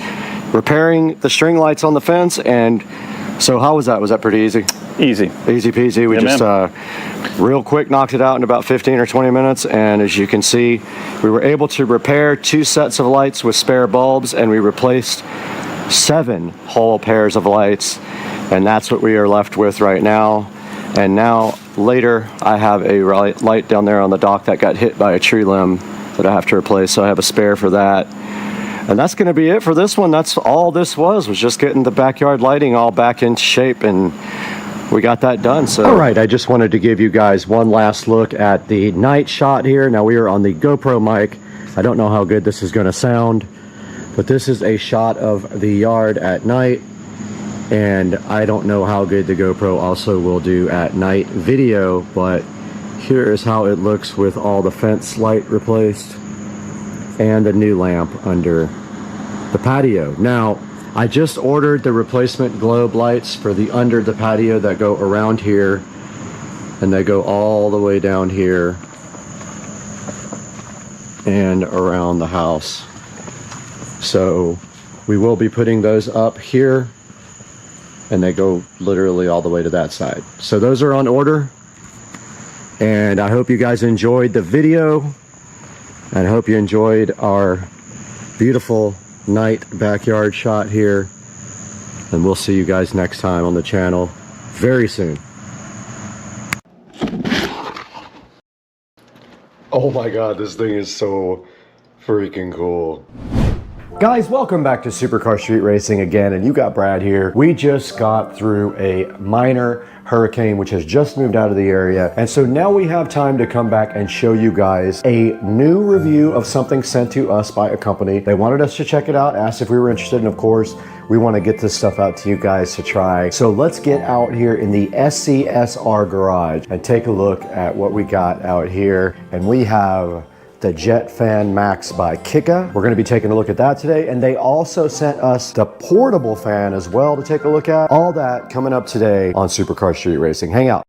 repairing the string lights on the fence. And so how was that? Was that pretty easy? Easy. Easy peasy. We just real quick knocked it out in about 15 or 20 minutes. And as you can see, we were able to repair 2 sets of lights with spare bulbs, and we replaced 7 whole pairs of lights. And that's what we are left with right now. And now later I have a light down there on the dock that got hit by a tree limb that I have to replace. So I have a spare for that. And that's going to be it for this one. That's all this was just getting the backyard lighting all back in shape, and we got that done. So, all right, I just wanted to give you guys one last look at the night shot here. Now we are on the GoPro mic. I don't know how good this is going to sound, but this is a shot of the yard at night, and I don't know how good the GoPro also will do at night video, but here is how it looks with all the fence light replaced and the new lamp under the patio. Now, I just ordered the replacement globe lights for the under the patio that go around here, and they go all the way down here and around the house. So we will be putting those up here, and they go literally all the way to that side. So those are on order, and I hope you guys enjoyed the video, and I hope you enjoyed our beautiful night backyard shot here, and we'll see you guys next time on the channel very soon. Oh my god, this thing is so freaking cool. Guys, welcome back to Supercar Street Racing again, and you got Brad here. We just got through a minor hurricane which has just moved out of the area, and so now we have time to come back and show you guys a new review of something sent to us by a company. They wanted us to check it out, asked if we were interested, and of course we want to get this stuff out to you guys to try. So let's get out here in the SCSR garage and take a look at what we got out here. And we have the Jet Fan Max by Kika. We're going to be taking a look at that today, and they also sent us the portable fan as well to take a look at. All that coming up today on Supercar Street Racing. Hang out.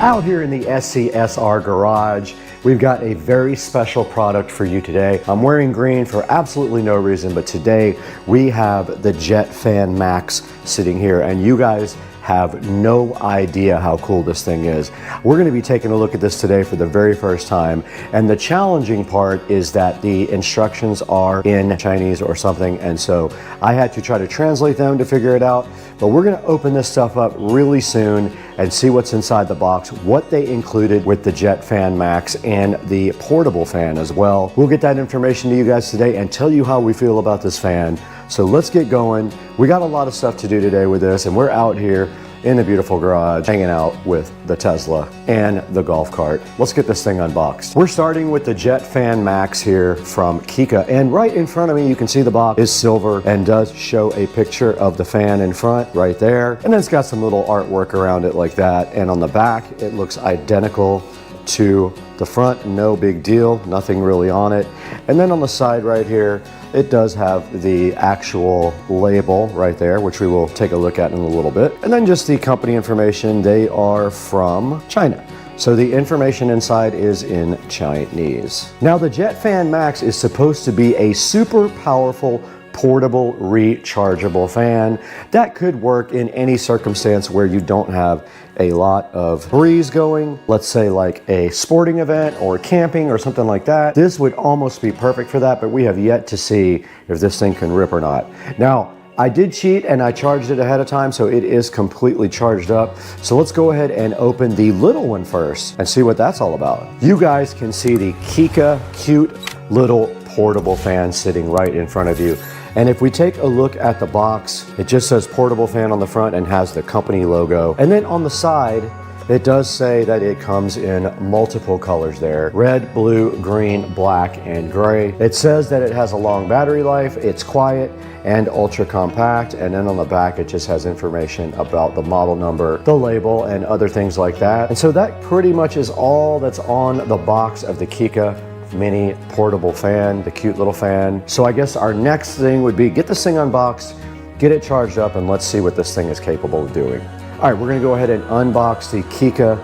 Out here in the SCSR garage, we've got a very special product for you today. I'm wearing green for absolutely no reason, but today we have the Jet Fan Max sitting here, and you guys have no idea how cool this thing is. We're going to be taking a look at this today for the very first time, and the challenging part is that the instructions are in Chinese or something, and so I had to try to translate them to figure it out. But we're going to open this stuff up really soon and see what's inside the box, what they included with the Jet Fan Max and the portable fan as well. We'll get that information to you guys today and tell you how we feel about this fan. So let's get going. We got a lot of stuff to do today with this, and we're out here in the beautiful garage hanging out with the Tesla and the golf cart. Let's get this thing unboxed. We're starting with the Jet Fan Max here from Kika, and right in front of me you can see the box is silver and does show a picture of the fan in front right there, and then it's got some little artwork around it like that, and on the back it looks identical to the front. No big deal, nothing really on it. And then on the side right here it does have the actual label right there, which we will take a look at in a little bit. And then just the company information. They are from China, so the information inside is in Chinese. Now the Jet Fan Max is supposed to be a super powerful portable rechargeable fan that could work in any circumstance where you don't have a lot of breeze going, let's say like a sporting event or camping or something like that. This would almost be perfect for that, but we have yet to see if this thing can rip or not. Now, I did cheat and I charged it ahead of time, so it is completely charged up. So let's go ahead and open the little one first and see what that's all about. You guys can see the Kika cute little portable fan sitting right in front of you. And if we take a look at the box, it just says portable fan on the front and has the company logo. And then on the side, it does say that it comes in multiple colors there: red, blue, green, black, and gray. It says that it has a long battery life, it's quiet, and ultra compact. And then on the back, it just has information about the model number, the label, and other things like that. And so that pretty much is all that's on the box of the Kika mini portable fan, the cute little fan. So I guess our next thing would be get this thing unboxed, get it charged up, and let's see what this thing is capable of doing. All right, we're gonna go ahead and unbox the Kika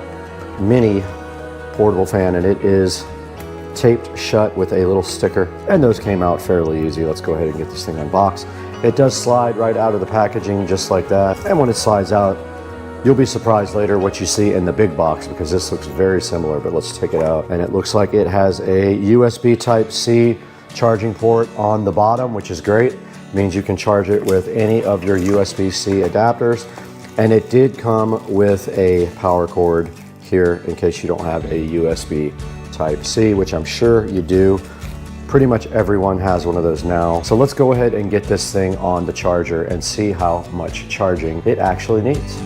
mini portable fan, and it is taped shut with a little sticker, and those came out fairly easy. Let's go ahead and get this thing unboxed. It does slide right out of the packaging just like that, and when it slides out, you'll be surprised later what you see in the big box, because this looks very similar. But let's take it out, and it looks like it has a USB Type-C charging port on the bottom, which is great. It means you can charge it with any of your USB-C adapters, and it did come with a power cord here in case you don't have a USB Type-C, which I'm sure you do. Pretty much everyone has one of those now. So let's go ahead and get this thing on the charger and see how much charging it actually needs.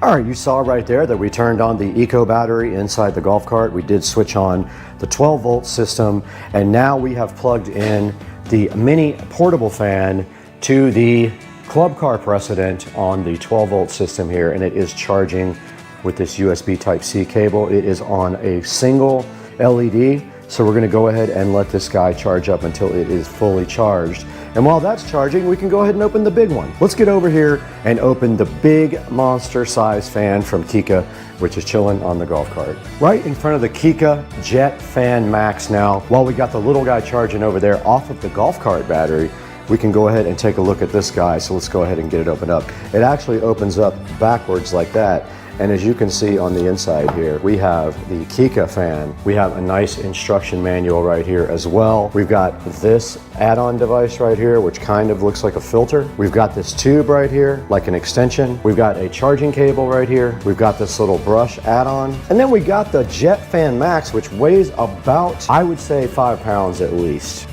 All right, you saw right there that we turned on the eco battery inside the golf cart. We did switch on the 12-volt system, and now we have plugged in the mini portable fan to the club car precedent on the 12-volt system here, and it is charging with this USB Type-C cable. It is on a single LED, so we're gonna go ahead and let this guy charge up until it is fully charged. And while that's charging, we can go ahead and open the big one. Let's get over here and open the big monster size fan from Kika, which is chilling on the golf cart. Right in front of the Kika Jet Fan Max now, while we got the little guy charging over there off of the golf cart battery, we can go ahead and take a look at this guy. So let's go ahead and get it opened up. It actually opens up backwards like that. And as you can see on the inside here, we have the Kika fan. We have a nice instruction manual right here as well. We've got this add-on device right here, which kind of looks like a filter. We've got this tube right here, like an extension. We've got a charging cable right here. We've got this little brush add-on. And then we got the Jet Fan Max, which weighs about, I would say, 5 pounds at least.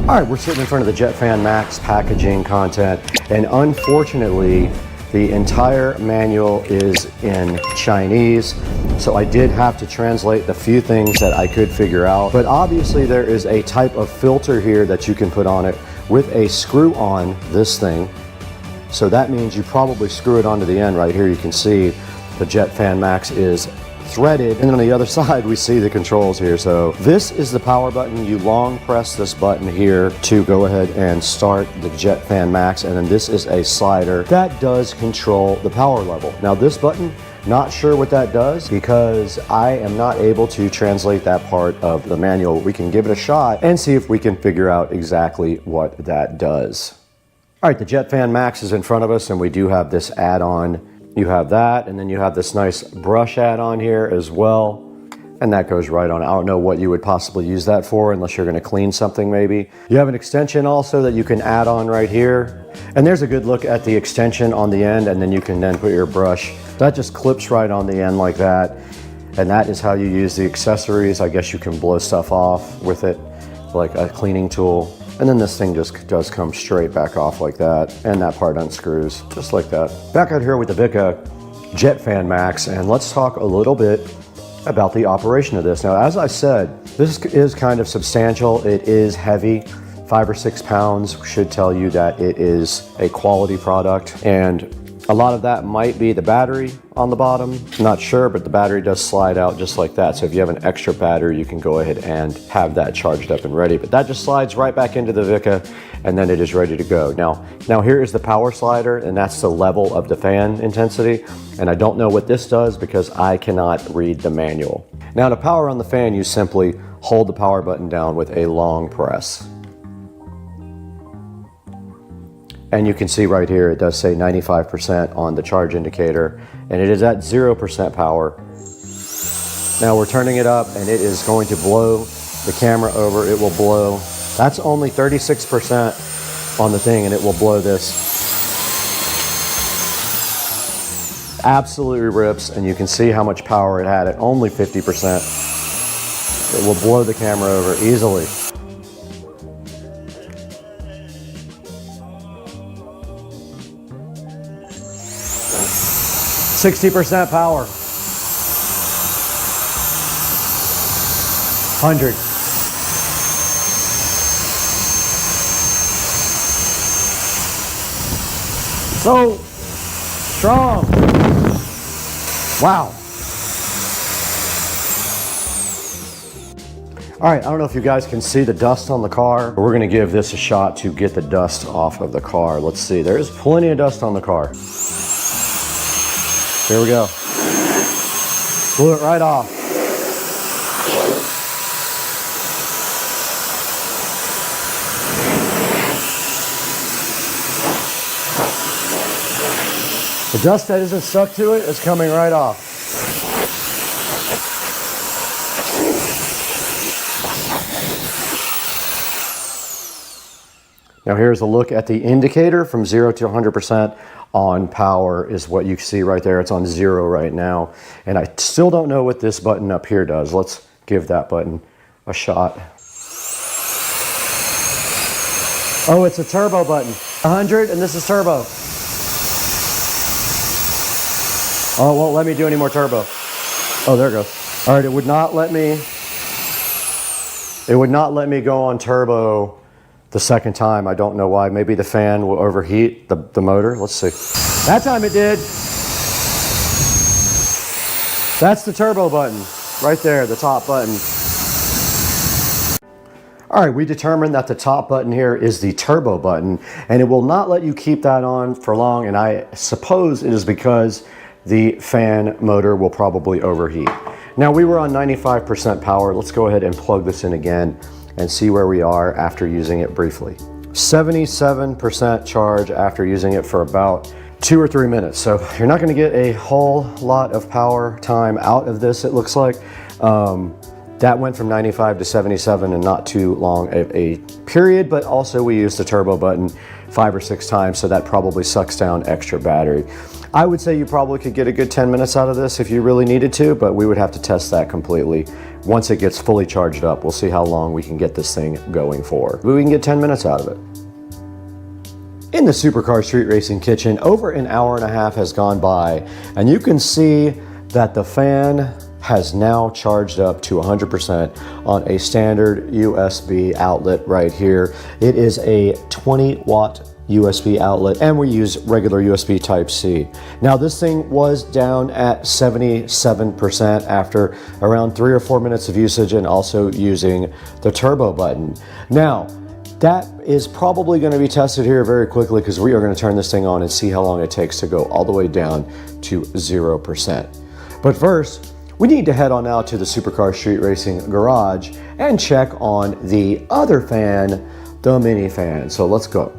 All right, we're sitting in front of the Jet Fan Max packaging content, and unfortunately, the entire manual is in Chinese, so I did have to translate the few things that I could figure out. But obviously there is a type of filter here that you can put on it with a screw on this thing. So that means you probably screw it onto the end right here. You can see the Jet Fan Max is threaded, and on the other side we see the controls here. So this is the power button. You long press this button here to go ahead and start the Jet Fan Max, and then this is a slider that does control the power level. Now this button, not sure what that does because I am not able to translate that part of the manual. We can give it a shot and see if we can figure out exactly what that does. All right, the Jet Fan Max is in front of us, and we do have this add-on. You have that, and then you have this nice brush add-on here as well, and that goes right on. I don't know what you would possibly use that for unless you're going to clean something maybe. You have an extension also that you can add on right here, and there's a good look at the extension on the end, and then you can then put your brush. That just clips right on the end like that, and that is how you use the accessories. I guess you can blow stuff off with it like a cleaning tool. And then this thing just does come straight back off like that, and that part unscrews just like that. Back out here with the VESA Jet Fan Max, and let's talk a little bit about the operation of this. Now, as I said, this is kind of substantial. It is heavy. 5 or 6 pounds should tell you that it is a quality product, and a lot of that might be the battery on the bottom. I'm not sure, but the battery does slide out just like that. So if you have an extra battery, you can go ahead and have that charged up and ready. But that just slides right back into the VESA, and then it is ready to go. Now here is the power slider, and that's the level of the fan intensity. And I don't know what this does because I cannot read the manual. Now to power on the fan, you simply hold the power button down with a long press. And you can see right here, it does say 95% on the charge indicator, and it is at 0% power. Now we're turning it up, and it is going to blow the camera over. It will blow. That's only 36% on the thing, and it will blow this. Absolutely rips, and you can see how much power it had at only 50%. It will blow the camera over easily. 60% power. 100. So strong. Wow. All right, I don't know if you guys can see the dust on the car, but we're gonna give this a shot to get the dust off of the car. Let's see, there's plenty of dust on the car. Here we go. Blew it right off. The dust that isn't stuck to it is coming right off. Now here's a look at the indicator from 0 to 100% on power is what you see right there. It's on 0 right now. And I still don't know what this button up here does. Let's give that button a shot. Oh, it's a turbo button. 100 and this is turbo. Oh, it won't let me do any more turbo. Oh, there it goes. All right, it would not let me go on turbo the second time. I don't know why. Maybe the fan will overheat the motor. Let's see. That time it did. That's the turbo button right there, the top button. All right, we determined that the top button here is the turbo button, and it will not let you keep that on for long, and I suppose it is because the fan motor will probably overheat. Now we were on 95% power. Let's go ahead and plug this in again and see where we are after using it briefly. 77% charge after using it for about 2 or 3 minutes. So you're not gonna get a whole lot of power time out of this, it looks like. That went from 95 to 77 in not too long a period, but also we used the turbo button 5 or 6 times, so that probably sucks down extra battery. I would say you probably could get a good 10 minutes out of this if you really needed to, but we would have to test that completely. Once it gets fully charged up, we'll see how long we can get this thing going for. But we can get 10 minutes out of it. In the Supercar Street Racing kitchen, over an hour and a half has gone by, and you can see that the fan has now charged up to 100% on a standard USB outlet right here. It is a 20-watt USB outlet, and we use regular USB Type-C. Now this thing was down at 77% after around 3 or 4 minutes of usage and also using the turbo button. Now that is probably going to be tested here very quickly because we are going to turn this thing on and see how long it takes to go all the way down to 0%. But first, we need to head on out to the Supercar Street Racing garage and check on the other fan, the mini fan. So let's go.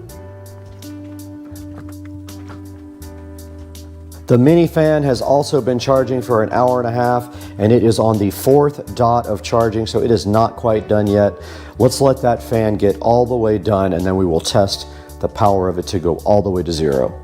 The mini fan has also been charging for an hour and a half, and it is on the 4th dot of charging, so it is not quite done yet. Let's let that fan get all the way done, and then we will test the power of it to go all the way to 0.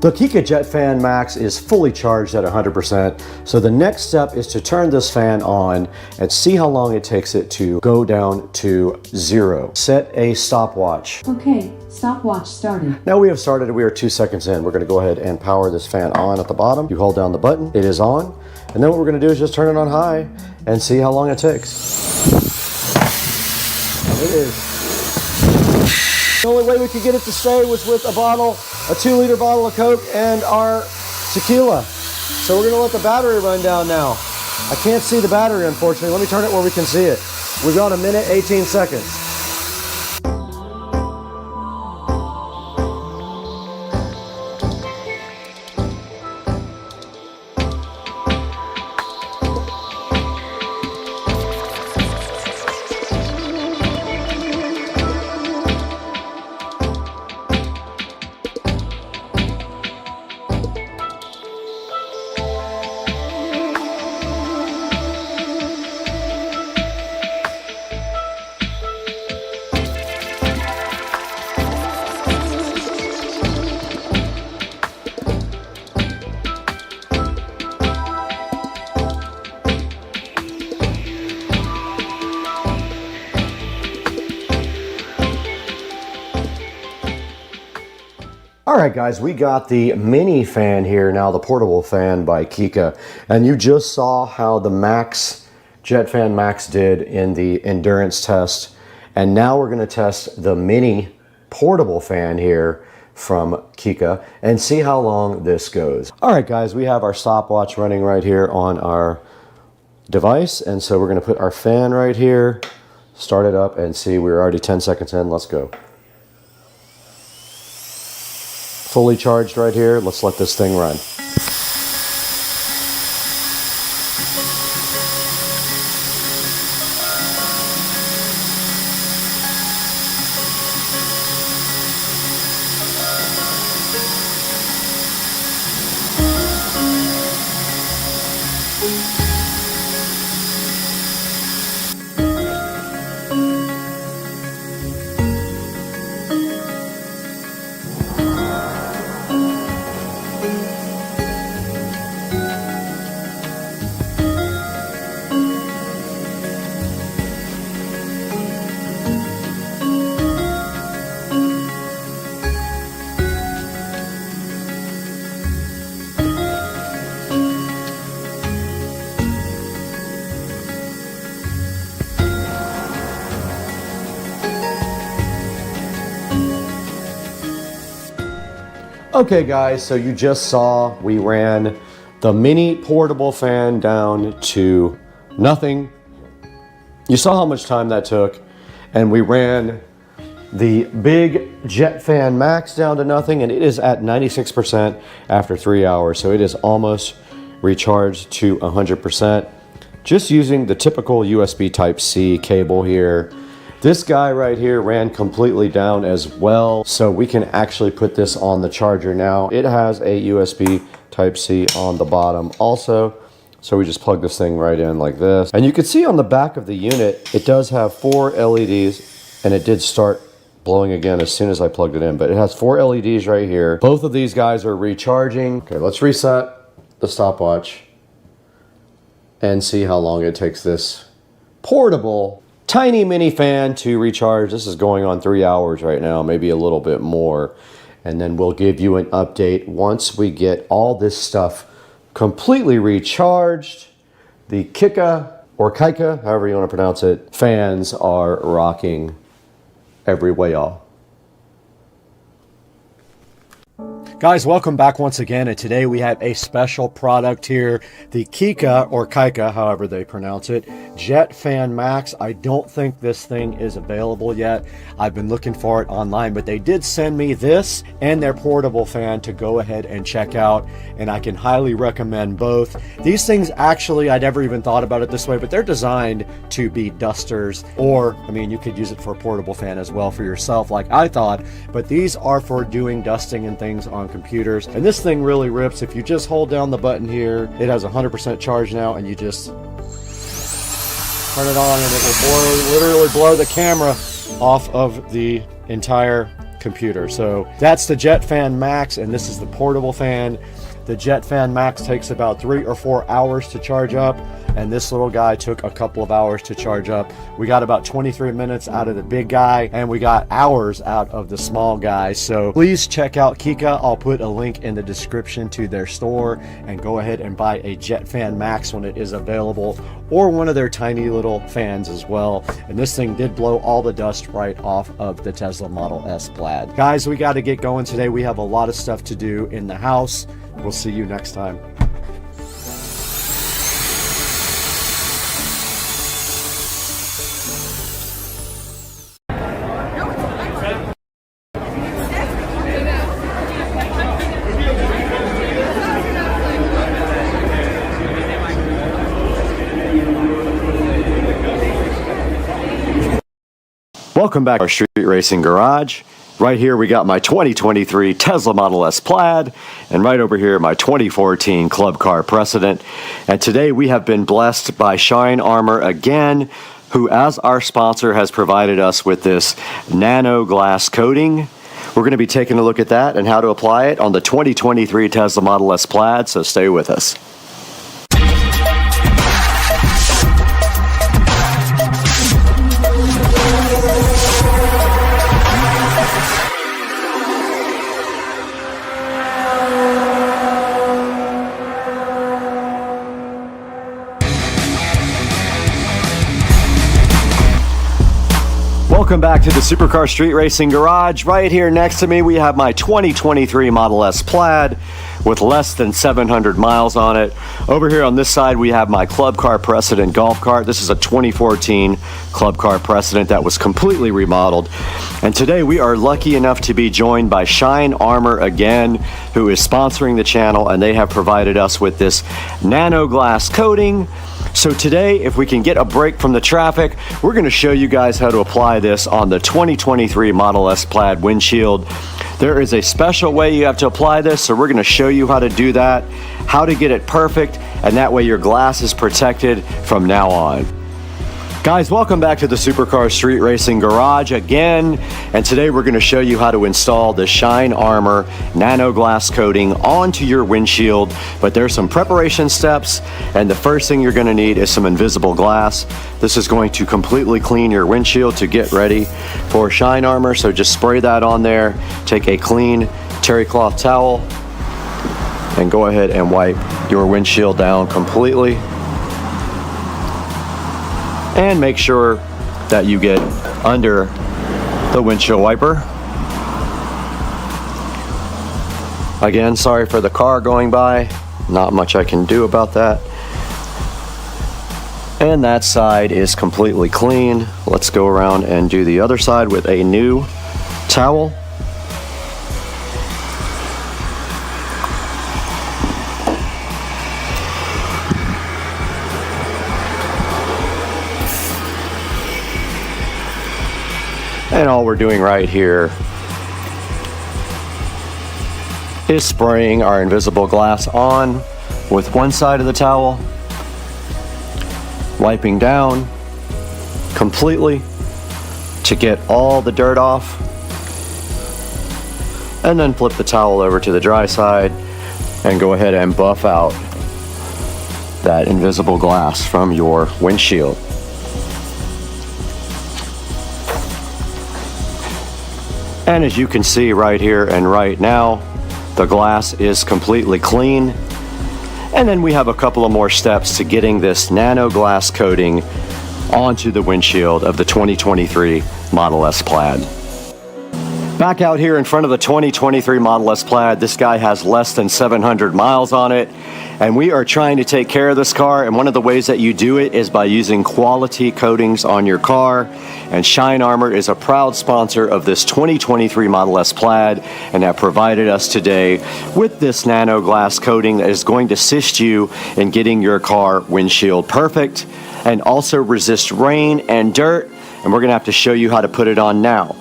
The Kika Jet Fan Max is fully charged at 100%, so the next step is to turn this fan on and see how long it takes it to go down to 0. Set a stopwatch. Okay, stopwatch started. Now we have started, we are 2 seconds in. We're gonna go ahead and power this fan on at the bottom. You hold down the button, it is on, and then what we're gonna do is just turn it on high and see how long it takes. It is. The only way we could get it to stay was with a 2-liter bottle of Coke and our tequila. So we're gonna let the battery run down now. I can't see the battery, unfortunately. Let me turn it where we can see it. We've got 1 minute, 18 seconds. All right, guys, we got the mini fan here now, the portable fan by Kika. And you just saw how the Max, JetFan Max did in the endurance test. And now we're gonna test the mini portable fan here from Kika and see how long this goes. All right, guys, we have our stopwatch running right here on our device. And so we're gonna put our fan right here, start it up and see, we're already 10 seconds in, let's go. Fully charged right here. Let's let this thing run. Okay guys, so you just saw we ran the mini portable fan down to nothing. You saw how much time that took, and we ran the big JetFan Max down to nothing, and it is at 96% after 3 hours, so it is almost recharged to 100%. Just using the typical USB Type-C cable here. This guy right here ran completely down as well, so we can actually put this on the charger now. It has a USB Type-C on the bottom also, so we just plug this thing right in like this. And you can see on the back of the unit, it does have 4 LEDs, and it did start blowing again as soon as I plugged it in, but it has 4 LEDs right here. Both of these guys are recharging. Okay, let's reset the stopwatch and see how long it takes this portable tiny mini fan to recharge. This is going on 3 hours right now, maybe a little bit more. And then we'll give you an update once we get all this stuff completely recharged. The Kika, or Kika, however you want to pronounce it, fans are rocking every way, y'all. Guys, welcome back once again, and today we have a special product here, the Kika, or Kika, however they pronounce it, JetFan Max. I don't think this thing is available yet. I've been looking for it online, but they did send me this and their portable fan to go ahead and check out, and I can highly recommend both. These things actually, I never even thought about it this way, but they're designed to be dusters, or, I mean, you could use it for a portable fan as well for yourself, like I thought, but these are for doing dusting and things on computers. And this thing really rips. If you just hold down the button here, it has 100% charge now, and you just turn it on and it will literally blow the camera off of the entire computer. So that's the JetFan Max, and this is the portable fan. The JetFan Max takes about 3 or 4 hours to charge up, and this little guy took a couple of hours to charge up. We got about 23 minutes out of the big guy, and we got hours out of the small guy. So please check out Kika. I'll put a link in the description to their store, and go ahead and buy a JetFan Max when it is available, or one of their tiny little fans as well. And this thing did blow all the dust right off of the Tesla Model S Plaid. Guys, we got to get going today. We have a lot of stuff to do in the house. We'll see you next time. Welcome back to our street racing garage. Right here we got my 2023 Tesla Model S Plaid, and right over here my 2014 Club Car Precedent. And today we have been blessed by Shine Armor again, who as our sponsor has provided us with this nano glass coating. We're going to be taking a look at that and how to apply it on the 2023 Tesla Model S Plaid, so stay with us. Welcome back to the Supercar Street Racing Garage. Right here next to me, we have my 2023 Model S Plaid with less than 700 miles on it. Over here on this side, we have my Club Car Precedent golf cart. This is a 2014 Club Car Precedent that was completely remodeled. And today we are lucky enough to be joined by Shine Armor again, who is sponsoring the channel, and they have provided us with this nano glass coating. So today, if we can get a break from the traffic, we're going to show you guys how to apply this on the 2023 Model S Plaid windshield. There is a special way you have to apply this, so we're going to show you how to do that, how to get it perfect, and that way your glass is protected from now on. Guys, welcome back to the Supercar Street Racing Garage again, and today we're going to show you how to install the Shine Armor nano glass coating onto your windshield. But there's some preparation steps, and the first thing you're going to need is some invisible glass. This is going to completely clean your windshield to get ready for Shine Armor, so just spray that on there. Take a clean terry cloth towel and go ahead and wipe your windshield down completely. And make sure that you get under the windshield wiper. Again, sorry for the car going by. Not much I can do about that. And that side is completely clean. Let's go around and do the other side with a new towel. And all we're doing right here is spraying our invisible glass on with one side of the towel, wiping down completely to get all the dirt off, and then flip the towel over to the dry side and go ahead and buff out that invisible glass from your windshield. And as you can see right here and right now, the glass is completely clean. And then we have a couple of more steps to getting this nano glass coating onto the windshield of the 2023 Model S Plaid. Back out here in front of the 2023 Model S Plaid, this guy has less than 700 miles on it. And we are trying to take care of this car, and one of the ways that you do it is by using quality coatings on your car. And Shine Armor is a proud sponsor of this 2023 Model S Plaid, and have provided us today with this nano glass coating that is going to assist you in getting your car windshield perfect and also resist rain and dirt. And we're going to have to show you how to put it on now.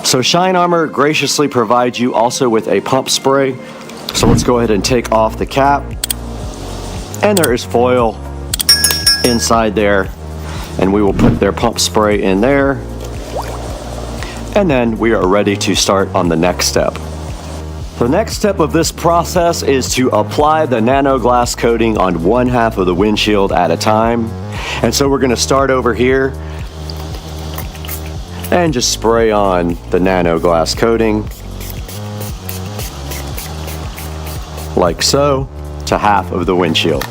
So Shine Armor graciously provides you also with a pump spray. So let's go ahead and take off the cap. And there is foil inside there, and we will put their pump spray in there, and then we are ready to start on the next step. The next step of this process is to apply the nano glass coating on one half of the windshield at a time. And so we're going to start over here and just spray on the nano glass coating like so to half of the windshield.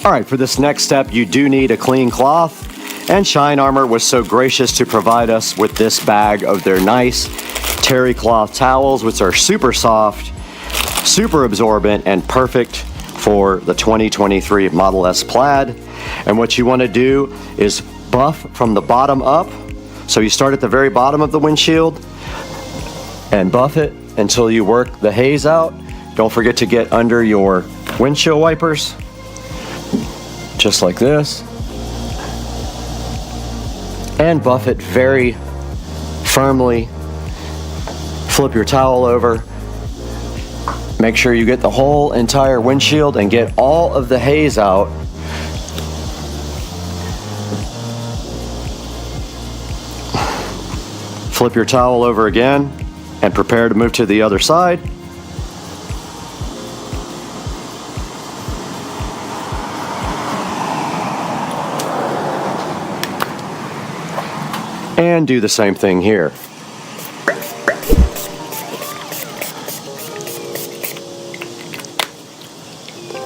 All right, for this next step, you do need a clean cloth, and Shine Armor was so gracious to provide us with this bag of their nice terry cloth towels, which are super soft, super absorbent, and perfect for the 2023 Model S Plaid. And what you want to do is buff from the bottom up. So you start at the very bottom of the windshield and buff it until you work the haze out. Don't forget to get under your windshield wipers, just like this, and buff it very firmly. Flip your towel over. Make sure you get the whole entire windshield and get all of the haze out. Flip your towel over again and prepare to move to the other side. And do the same thing here.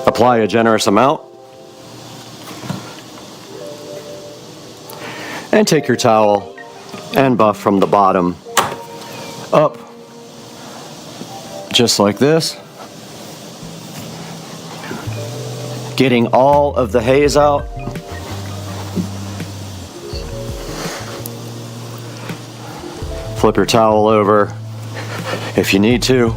Apply a generous amount. And take your towel and buff from the bottom up, just like this. Getting all of the haze out. Flip your towel over if you need to.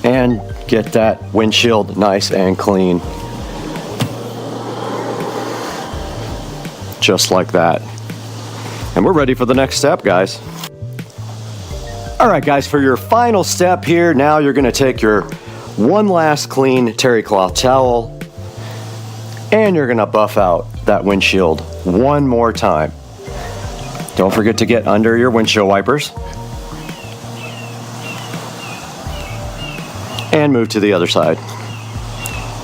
And get that windshield nice and clean. Just like that. And we're ready for the next step, guys. All right, guys, for your final step here, now you're gonna take your one last clean terry cloth towel and you're gonna buff out that windshield one more time. Don't forget to get under your windshield wipers. And move to the other side.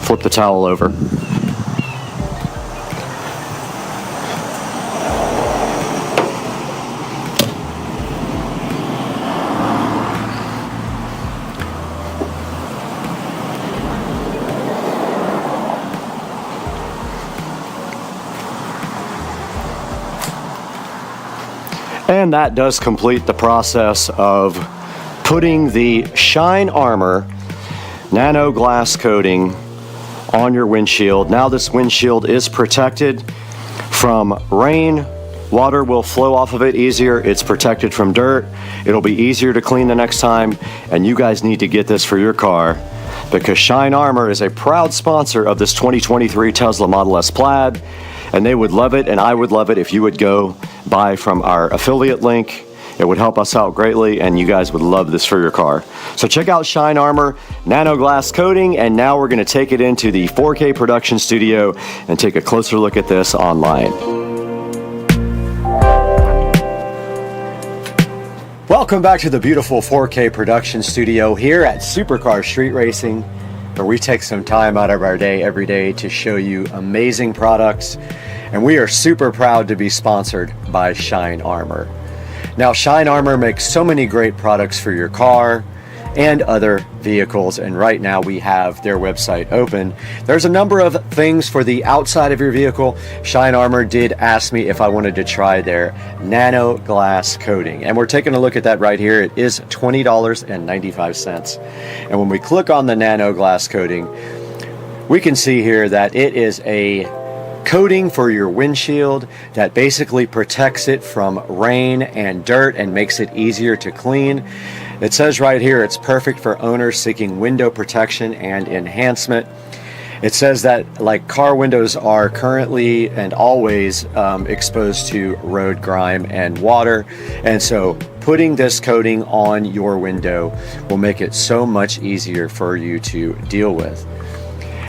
Flip the towel over. And that does complete the process of putting the Shine Armor nano glass coating on your windshield. Now this windshield is protected from rain. Water will flow off of it easier. It's protected from dirt. It'll be easier to clean the next time. And you guys need to get this for your car because Shine Armor is a proud sponsor of this 2023 Tesla Model S Plaid. And they would love it, and I would love it if you would go buy from our affiliate link. It would help us out greatly, and you guys would love this for your car. So check out Shine Armor Nano Glass Coating, and now we're gonna take it into the 4K production studio and take a closer look at this online. Welcome back to the beautiful 4K production studio here at Supercar Street Racing, where we take some time out of our day every day to show you amazing products. And we are super proud to be sponsored by Shine Armor. Now, Shine Armor makes so many great products for your car and other vehicles, and right now we have their website open. There's a number of things for the outside of your vehicle. Shine Armor did ask me if I wanted to try their nano glass coating, and we're taking a look at that right here. It is $20.95. And when we click on the nano glass coating, we can see here that it is a coating for your windshield that basically protects it from rain and dirt and makes it easier to clean. It says right here it's perfect for owners seeking window protection and enhancement. It says that like car windows are currently and always exposed to road grime and water, and so putting this coating on your window will make it so much easier for you to deal with.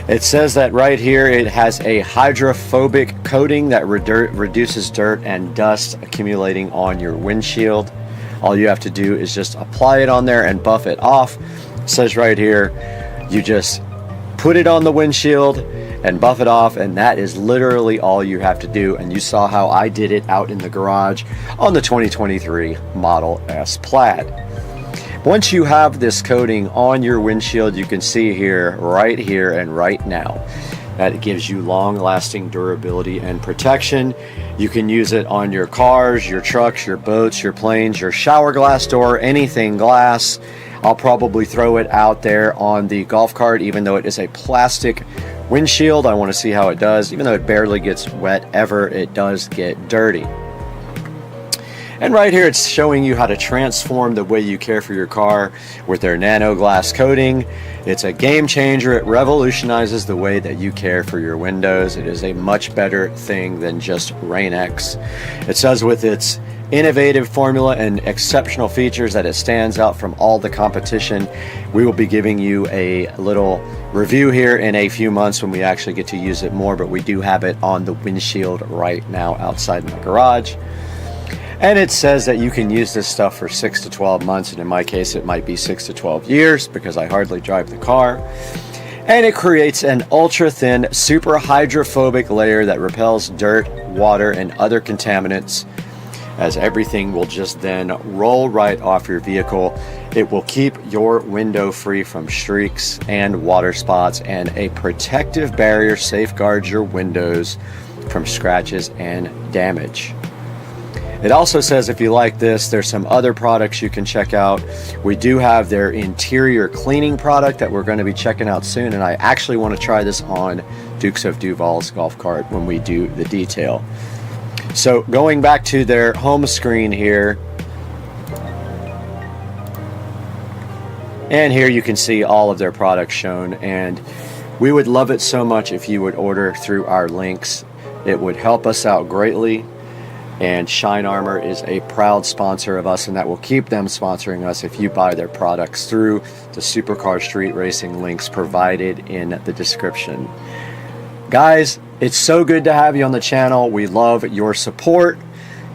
It says that right here it has a hydrophobic coating that reduces dirt and dust accumulating on your windshield. All you have to do is just apply it on there and buff it off. It says right here, you just put it on the windshield and buff it off, and that is literally all you have to do. And you saw how I did it out in the garage on the 2023 Model S Plaid. Once you have this coating on your windshield, you can see here, right here and right now, that it gives you long-lasting durability and protection. You can use it on your cars, your trucks, your boats, your planes, your shower glass door, anything glass. I'll probably throw it out there on the golf cart, even though it is a plastic windshield. I want to see how it does. Even though it barely gets wet ever, it does get dirty. And right here it's showing you how to transform the way you care for your car with their nano glass coating. It's a game changer. It revolutionizes the way that you care for your windows. It is a much better thing than just Rain-X. It says with its innovative formula and exceptional features that it stands out from all the competition. We will be giving you a little review here in a few months when we actually get to use it more, but we do have it on the windshield right now outside my garage. And it says that you can use this stuff for 6 to 12 months, and in my case it might be 6 to 12 years because I hardly drive the car. And it creates an ultra thin, super hydrophobic layer that repels dirt, water, and other contaminants, as everything will just then roll right off your vehicle. It will keep your window free from streaks and water spots, and a protective barrier safeguards your windows from scratches and damage. It also says if you like this, there's some other products you can check out. We do have their interior cleaning product that we're going to be checking out soon, and I actually want to try this on Dukes of Duval's golf cart when we do the detail. So going back to their home screen here, and here you can see all of their products shown, and we would love it so much if you would order through our links. It would help us out greatly. And Shine Armor is a proud sponsor of us, and that will keep them sponsoring us if you buy their products through the Supercar Street Racing links provided in the description. Guys, it's so good to have you on the channel. We love your support.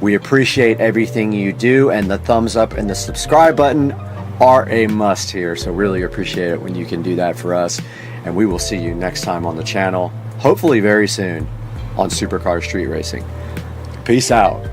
We appreciate everything you do, and the thumbs up and the subscribe button are a must here. So really appreciate it when you can do that for us. And we will see you next time on the channel, hopefully very soon, on Supercar Street Racing. Peace out.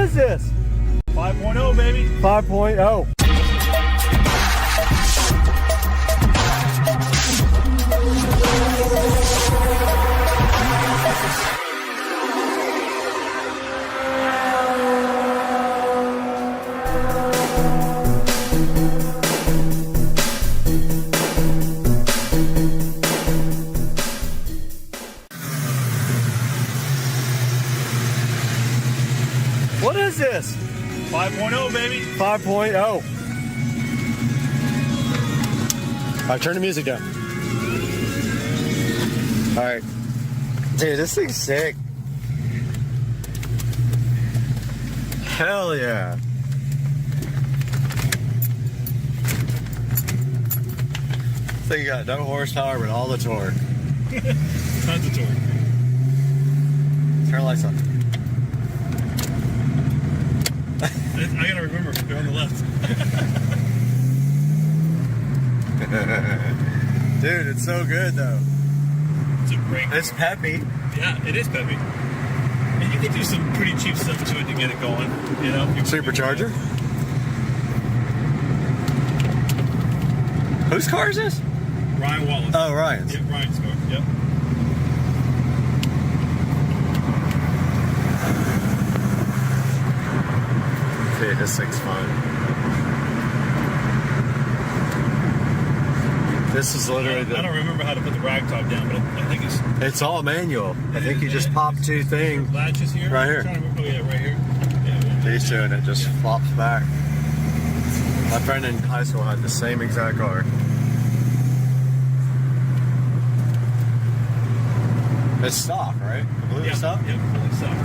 is this? 5.0, baby. 5.0. What is this? 5.0, baby. 5.0. All right, turn the music down. All right. Dude, this thing's sick. Hell yeah. This thing got no horsepower, but all the torque. Tons of torque. Turn the lights on. I gotta remember, they're on the left. Dude, it's so good though. It's a great car. It's peppy. Yeah, it is peppy. And you can do some pretty cheap stuff to it to get it going. You know? Supercharger? Whose car is this? Ryan Wallace. Oh, Ryan's. Yep, Ryan's car. Yep. Okay, this thing's fun. This is literally I don't remember how to put the rag top down, but I think it's all manual. I think you just pop two things. Latches here? Right here. I'm trying to remember. Oh, yeah, right here. Yeah. These two, and it just flops back. My friend in high school had the same exact car. It's stock, right? Completely stock? Yep, completely stock.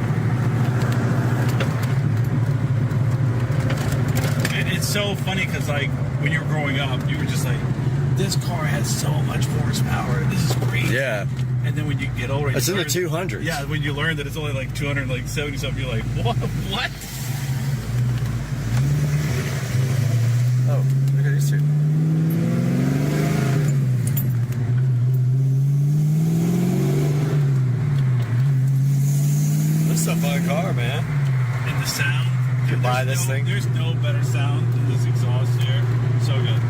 And it's so funny because, like, when you were growing up, you were just like, this car has so much horsepower. This is crazy. Yeah. And then when you get older, it's in the 200s. Yeah, when you learn that it's only like 270 something, you're like, what? What? Oh, look at these two. This is a fun car, man. And the sound. You buy this thing? There's no better sound than this exhaust here. So good.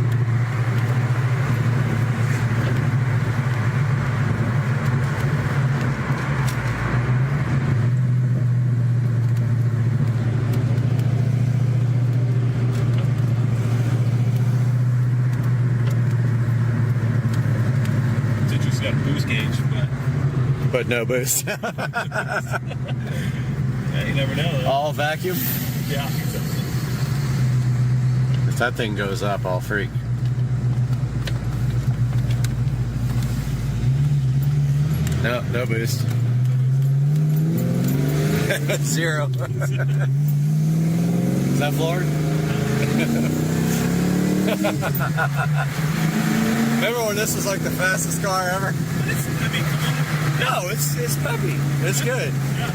Got a boost gauge, but no boost. Yeah, you never know. Though. All vacuum? Yeah. If that thing goes up, I'll freak. No, no boost. Zero. Is that floored? Remember when this was like the fastest car ever? No, it's peppy. It's good. Yeah.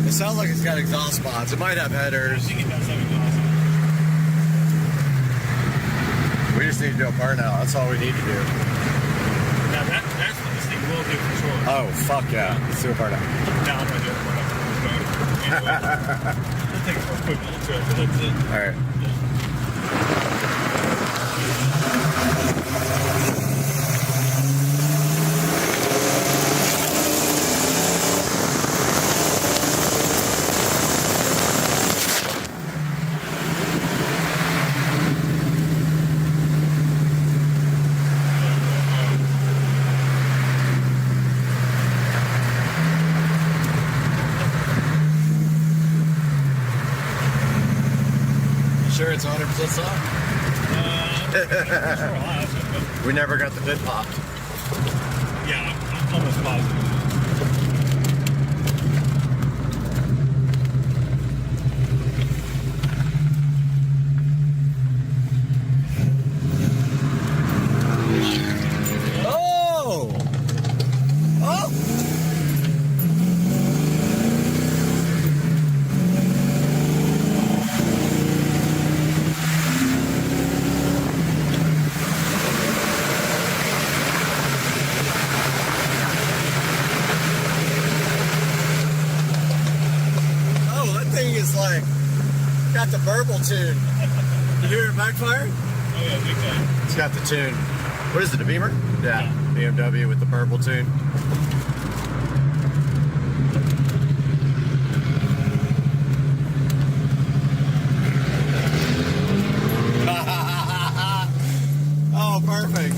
It sounds like it's got exhaust pods. It might have headers. I think it does have exhaust. We just need to do a burnout. That's all we need to do. Now that's what this thing will do for sure. Oh, fuck yeah. Let's do a burnout. Now I'm going to do a burnout. We'll take it for a quick little trip, but that's it. All right. Sure it's 100% soft? We never got the bit popped. Yeah, I'm almost positive. Oh! Oh! thing is like, got the burble tune. You hear it backfire? Oh yeah, big time. It's got the tune. What is it, a Beamer? Yeah, BMW with the burble tune. Oh, perfect.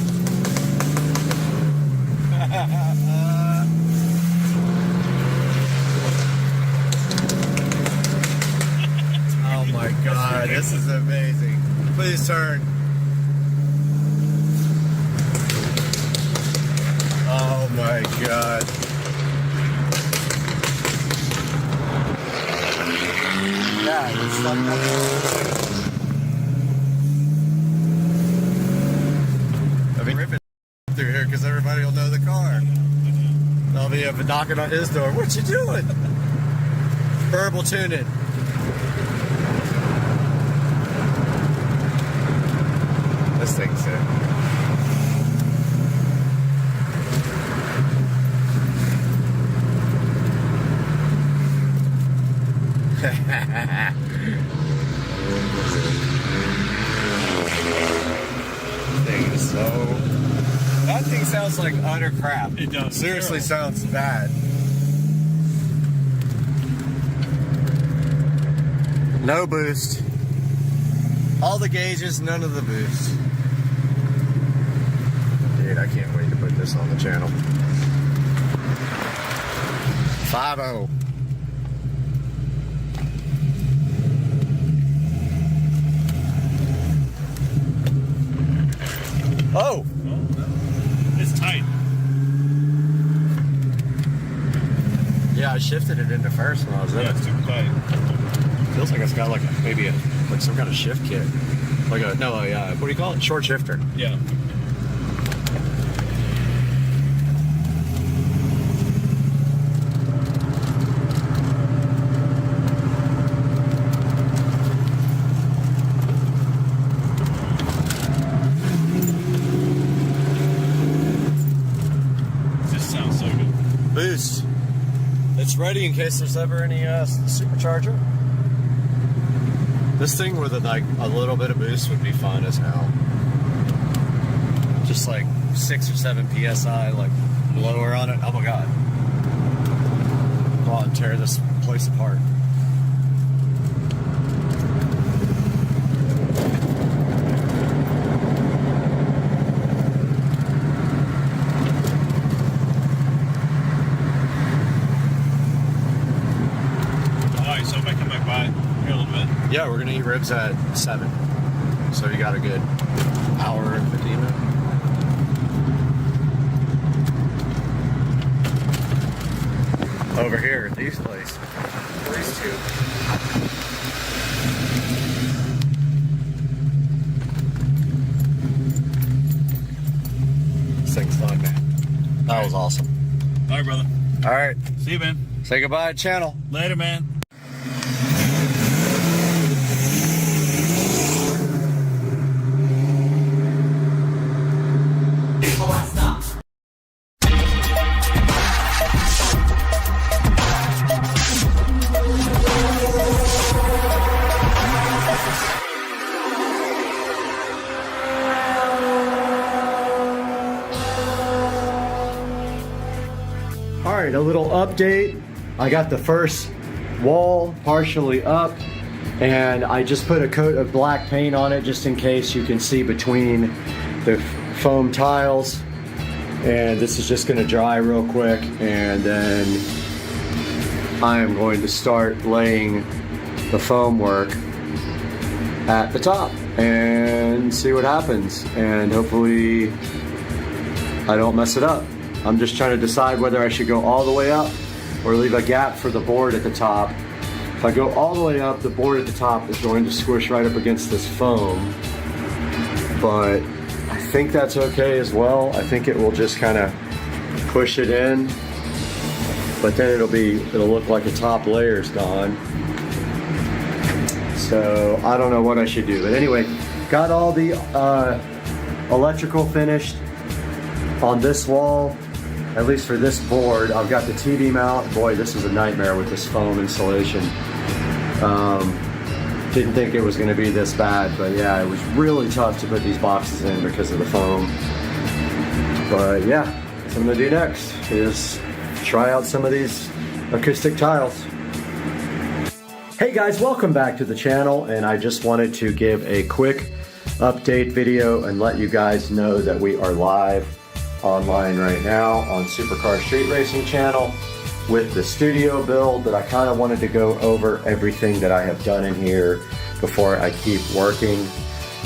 Oh my God, this is amazing. Please turn. Oh my God. Yeah, it's stuck up. I mean, ripping through here because everybody will know the car. They'll be up and knocking on his door. What you doing? Burble tuning. This thing's sick. Thing is so. That thing sounds like utter crap. It does. Seriously, sounds bad. No boost. All the gauges, none of the boost. Dude, I can't wait to put this on the channel. 5-0. Oh! It's tight. Yeah, I shifted it into first when I was in it. It's super tight. Feels like it's got like maybe like some kind of shift kit. Like what do you call it? Short shifter. Yeah. This sounds so good. Boost. It's ready in case there's ever any supercharger. This thing with a little bit of boost would be fun as hell. Just like 6 or 7 PSI, like lower on it. Oh my God. Go on and tear this place apart. Alright, so if I come back by here a little bit. Yeah, we're gonna eat ribs at 7. So you got a good hour and 15 minutes. Over here at these places. These two. This thing's fun, man. That was awesome. Alright, brother. Alright. See you, man. Say goodbye, channel. Later, man. Alright, a little update. I got the first wall partially up, and I just put a coat of black paint on it just in case you can see between the foam tiles. And this is just going to dry real quick, and then I am going to start laying the foam work at the top and see what happens, and hopefully I don't mess it up. I'm just trying to decide whether I should go all the way up or leave a gap for the board at the top. If I go all the way up, the board at the top is going to squish right up against this foam, but I think that's okay as well. I think it will just kind of push it in, but then it'll look like the top layer's gone. So I don't know what I should do, but anyway, got all the electrical finished on this wall. At least for this board, I've got the TV mount. Boy, this is a nightmare with this foam insulation. Didn't think it was going to be this bad, but yeah, it was really tough to put these boxes in because of the foam. But yeah, what I'm going to do next is try out some of these acoustic tiles. Hey guys, welcome back to the channel, and I just wanted to give a quick update video and let you guys know that we are live online right now on Supercar Street Racing channel with the studio build, but I kind of wanted to go over everything that I have done in here before I keep working.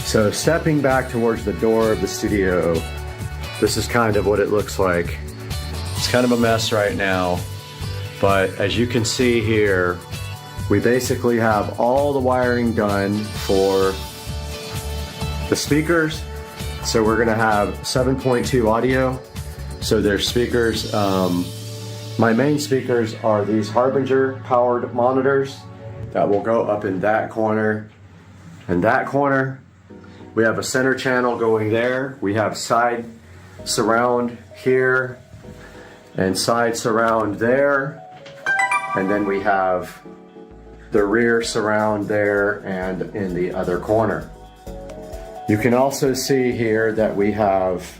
So stepping back towards the door of the studio, this is kind of what it looks like. It's kind of a mess right now, but as you can see here, we basically have all the wiring done for the speakers. So we're gonna have 7.2 audio. So there's speakers. My main speakers are these Harbinger powered monitors that will go up in that corner and that corner. We have a center channel going there. We have side surround here and side surround there. And then we have the rear surround there and in the other corner. You can also see here that we have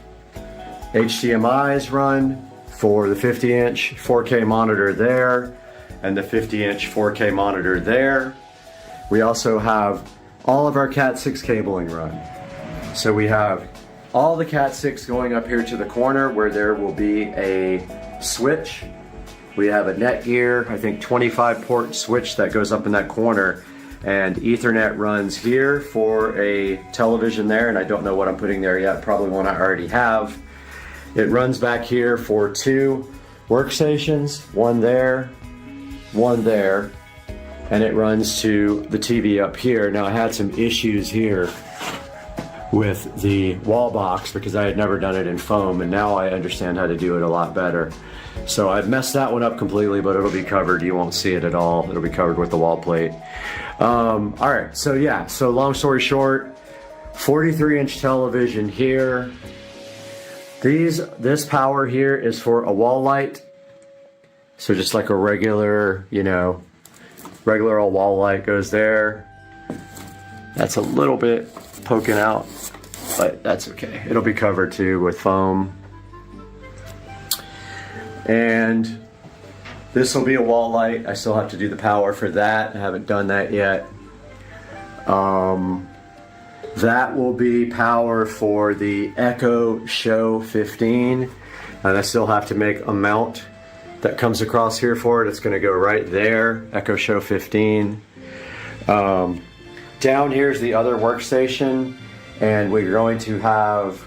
HDMIs run for the 50-inch 4K monitor there and the 50-inch 4K monitor there. We also have all of our Cat 6 cabling run. So we have all the Cat 6 going up here to the corner where there will be a switch. We have a Netgear, I think 25 port switch that goes up in that corner, and Ethernet runs here for a television there, and I don't know what I'm putting there yet, probably one I already have. It runs back here for 2 workstations, one there, and it runs to the TV up here. Now I had some issues here with the wall box because I had never done it in foam, and now I understand how to do it a lot better. So I've messed that one up completely, but it'll be covered. You won't see it at all. It'll be covered with the wall plate. All right, so yeah, so long story short, 43-inch television here. This power here is for a wall light. So just like a regular, regular old wall light goes there. That's a little bit poking out, but that's okay. It'll be covered too with foam. And this will be a wall light. I still have to do the power for that. I haven't done that yet. That will be power for the Echo Show 15. And I still have to make a mount that comes across here for it. It's going to go right there, Echo Show 15. Down here is the other workstation, and we're going to have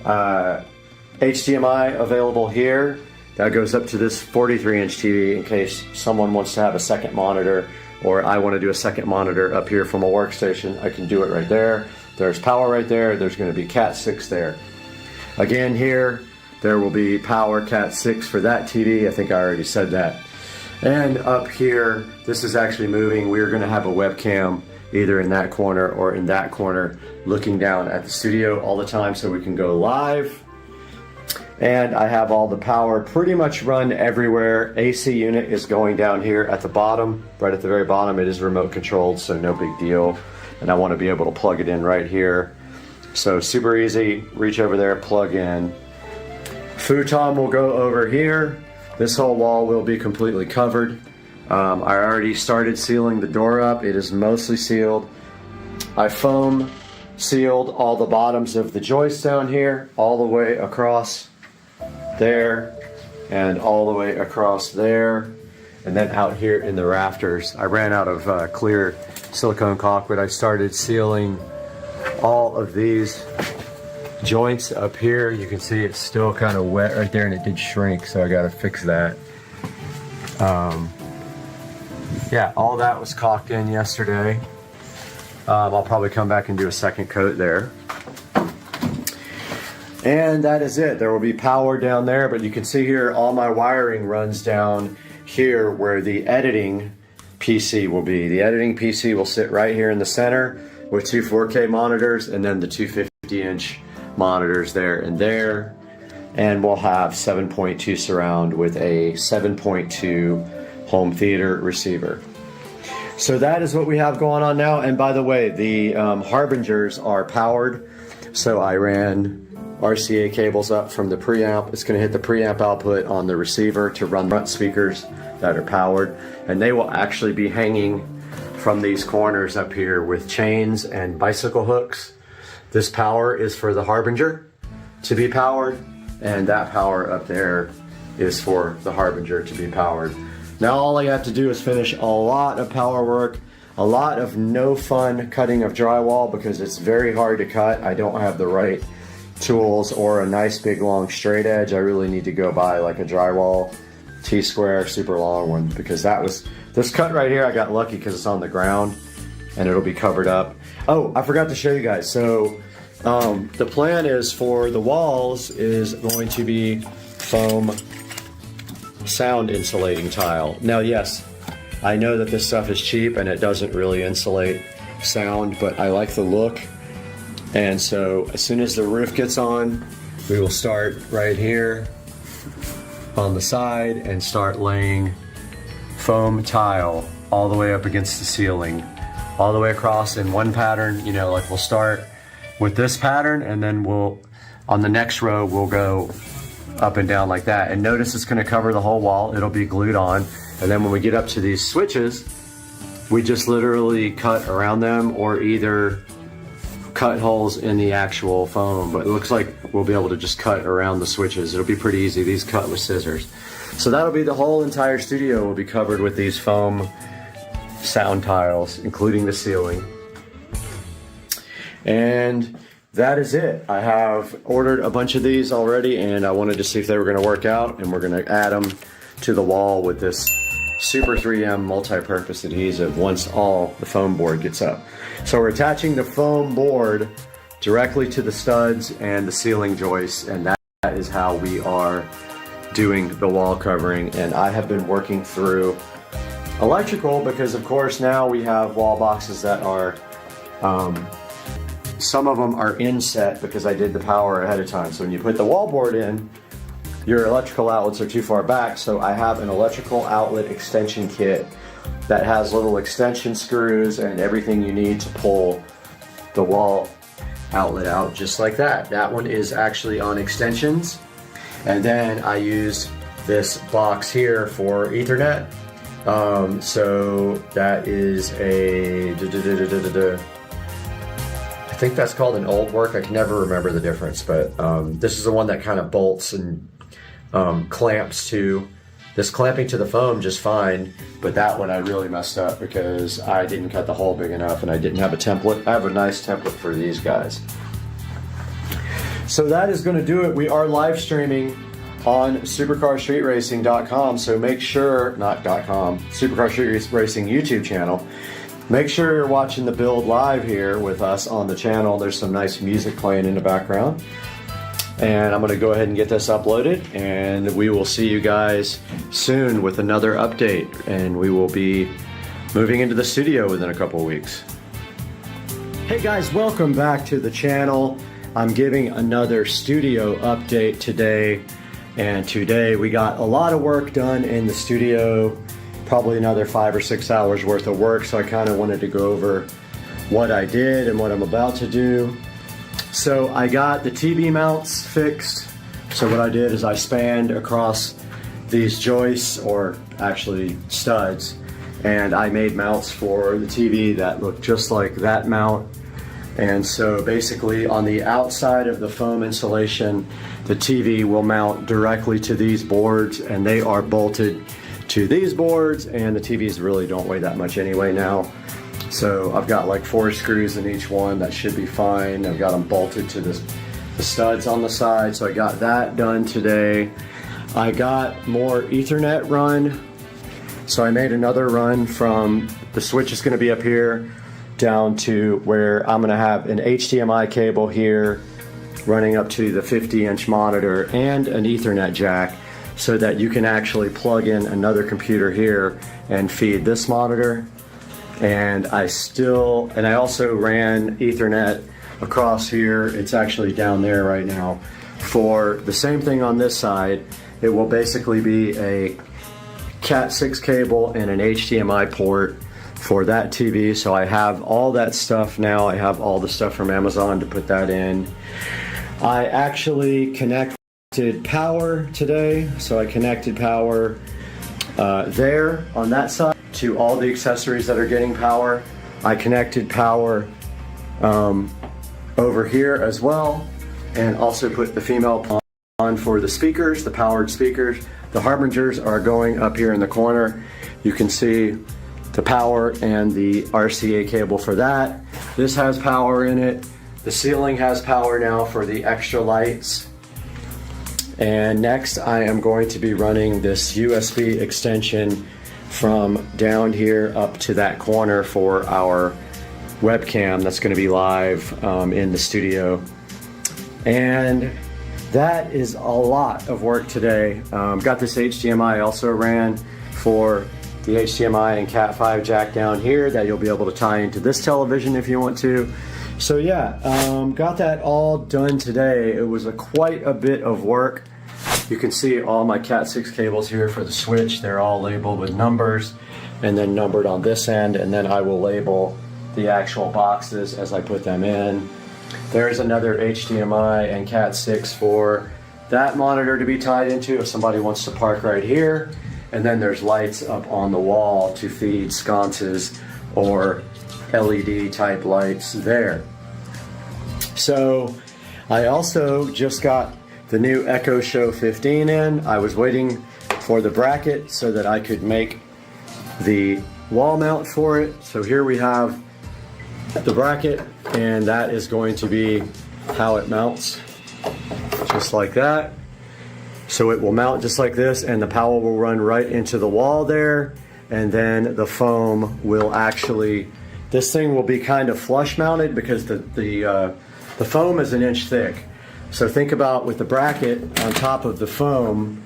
HDMI available here. That goes up to this 43-inch TV in case someone wants to have a second monitor, or I want to do a second monitor up here from a workstation. I can do it right there. There's power right there. There's going to be Cat 6 there. Again here, there will be power Cat 6 for that TV. I think I already said that. And up here, this is actually moving. We're going to have a webcam either in that corner or in that corner looking down at the studio all the time so we can go live. And I have all the power pretty much run everywhere. AC unit is going down here at the bottom, right at the very bottom. It is remote controlled, so no big deal. And I want to be able to plug it in right here. So super easy, reach over there, plug in. Futon will go over here. This whole wall will be completely covered. I already started sealing the door up. It is mostly sealed. I foam sealed all the bottoms of the joists down here, all the way across there, and all the way across there, and then out here in the rafters. I ran out of clear silicone caulk, but I started sealing all of these joints up here. You can see it's still kind of wet right there, and it did shrink, so I got to fix that. Yeah, all that was caulked in yesterday. I'll probably come back and do a second coat there. And that is it. There will be power down there, but you can see here all my wiring runs down here where the editing PC will be. The editing PC will sit right here in the center with 2 4K monitors and then the 2 50-inch monitors there and there. And we'll have 7.2 surround with a 7.2 home theater receiver. So that is what we have going on now. And by the way, the Harbingers are powered. So I ran RCA cables up from the preamp. It's going to hit the preamp output on the receiver to run front speakers that are powered. And they will actually be hanging from these corners up here with chains and bicycle hooks. This power is for the Harbinger to be powered, and that power up there is for the Harbinger to be powered. Now all I have to do is finish a lot of power work, a lot of no fun cutting of drywall because it's very hard to cut. I don't have the right tools or a nice big long straight edge. I really need to go buy like a drywall T-square super long one, because this cut right here, I got lucky because it's on the ground and it'll be covered up. Oh, I forgot to show you guys. So the plan is for the walls is going to be foam sound insulating tile. Now, yes, I know that this stuff is cheap and it doesn't really insulate sound, but I like the look. And so as soon as the roof gets on, we will start right here on the side and start laying foam tile all the way up against the ceiling, all the way across in one pattern. You know, like we'll start with this pattern and then on the next row, we'll go up and down like that. And notice it's going to cover the whole wall. It'll be glued on. And then when we get up to these switches, we just literally cut around them or either cut holes in the actual foam. But it looks like we'll be able to just cut around the switches. It'll be pretty easy. These cut with scissors. So that'll be the whole entire studio will be covered with these foam sound tiles, including the ceiling. And that is it. I have ordered a bunch of these already and I wanted to see if they were going to work out, and we're going to add them to the wall with this Super 3M multi-purpose adhesive once all the foam board gets up. So we're attaching the foam board directly to the studs and the ceiling joists, and that is how we are doing the wall covering. And I have been working through electrical because of course now we have wall boxes that are some of them are inset because I did the power ahead of time. So when you put the wall board in, your electrical outlets are too far back. So I have an electrical outlet extension kit that has little extension screws and everything you need to pull the wall outlet out just like that. That one is actually on extensions. And then I use this box here for Ethernet. So that is a I think that's called an old work. I can never remember the difference, but this is the one that kind of bolts and clamps to. This clamping to the foam just fine, but that one I really messed up because I didn't cut the hole big enough and I didn't have a template. I have a nice template for these guys. So that is going to do it. We are live streaming on supercarstreetracing.com, so make sure, not .com, Supercar Street Racing YouTube channel. Make sure you're watching the build live here with us on the channel. There's some nice music playing in the background. And I'm going to go ahead and get this uploaded, and we will see you guys soon with another update. And we will be moving into the studio within a couple of weeks. Hey guys, welcome back to the channel. I'm giving another studio update today. And today we got a lot of work done in the studio. Probably another 5 or 6 hours worth of work, so I kind of wanted to go over what I did and what I'm about to do. So I got the TV mounts fixed. So what I did is I spanned across these joists, or actually studs, and I made mounts for the TV that look just like that mount. And so basically on the outside of the foam insulation, the TV will mount directly to these boards, and they are bolted to these boards, and the TVs really don't weigh that much anyway now. So I've got like 4 screws in each one. That should be fine. I've got them bolted to the studs on the side. So I got that done today. I got more Ethernet run. So I made another run from the switch is going to be up here down to where I'm going to have an HDMI cable here running up to the 50-inch monitor and an Ethernet jack, so that you can actually plug in another computer here and feed this monitor. And I also ran Ethernet across here. It's actually down there right now. For the same thing on this side, it will basically be a Cat 6 cable and an HDMI port for that TV. So I have all that stuff now. I have all the stuff from Amazon to put that in. I actually connected power today. So I connected power there on that side to all the accessories that are getting power. I connected power over here as well, and also put the female on for the speakers, the powered speakers. The Harbingers are going up here in the corner. You can see the power and the RCA cable for that. This has power in it. The ceiling has power now for the extra lights. And next I am going to be running this USB extension from down here up to that corner for our webcam that's going to be live in the studio. And that is a lot of work today. Got this HDMI I also ran for the HDMI and Cat5 jack down here that you'll be able to tie into this television if you want to. So yeah, got that all done today. It was quite a bit of work. You can see all my Cat6 cables here for the switch. They're all labeled with numbers and then numbered on this end, and then I will label the actual boxes as I put them in. There's another HDMI and Cat6 for that monitor to be tied into if somebody wants to park right here. And then there's lights up on the wall to feed sconces or LED type lights there. So I also just got the new Echo Show 15 in. I was waiting for the bracket so that I could make the wall mount for it. So here we have the bracket, and that is going to be how it mounts, just like that. So it will mount just like this, and the power will run right into the wall there, and then the foam will actually, this thing will be kind of flush mounted because the foam is 1 inch thick. So think about with the bracket on top of the foam,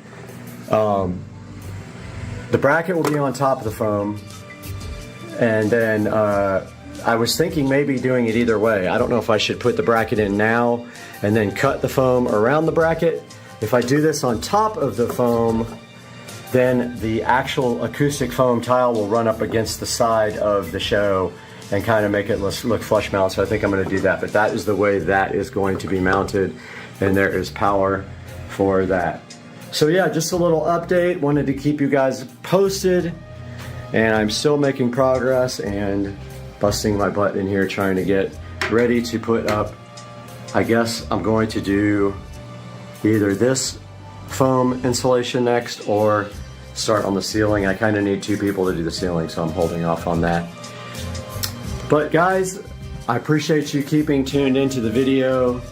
the bracket will be on top of the foam, and then I was thinking maybe doing it either way. I don't know if I should put the bracket in now and then cut the foam around the bracket. If I do this on top of the foam, then the actual acoustic foam tile will run up against the side of the show and kind of make it look flush mount. So I think I'm going to do that, but that is the way that is going to be mounted, and there is power for that. So yeah, just a little update. Wanted to keep you guys posted, and I'm still making progress and busting my butt in here trying to get ready to put up. I guess I'm going to do either this foam insulation next or start on the ceiling. I kind of need 2 people to do the ceiling, so I'm holding off on that. But guys, I appreciate you keeping tuned into the video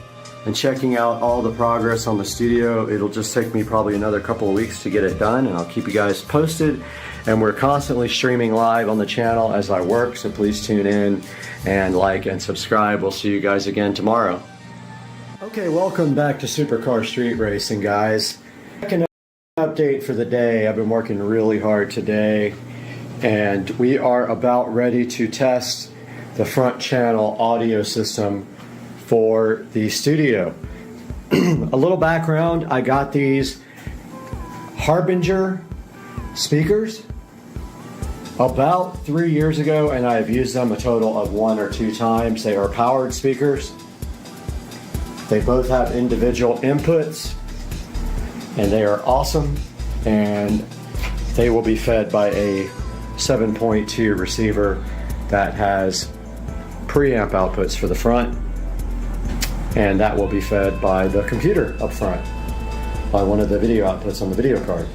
and checking out all the progress on the studio. It'll just take me probably another couple of weeks to get it done, and I'll keep you guys posted. And we're constantly streaming live on the channel as I work, so please tune in and like and subscribe. We'll see you guys again tomorrow. Okay, welcome back to Supercar Street Racing, guys. Second update for the day. I've been working really hard today, and we are about ready to test the front channel audio system for the studio. A little background, I got these Harbinger speakers about 3 years ago, and I've used them a total of 1 or 2 times. They are powered speakers. They both have individual inputs, and they are awesome, and they will be fed by a 7.2 receiver that has preamp outputs for the front, and that will be fed by the computer up front, by one of the video outputs on the video card.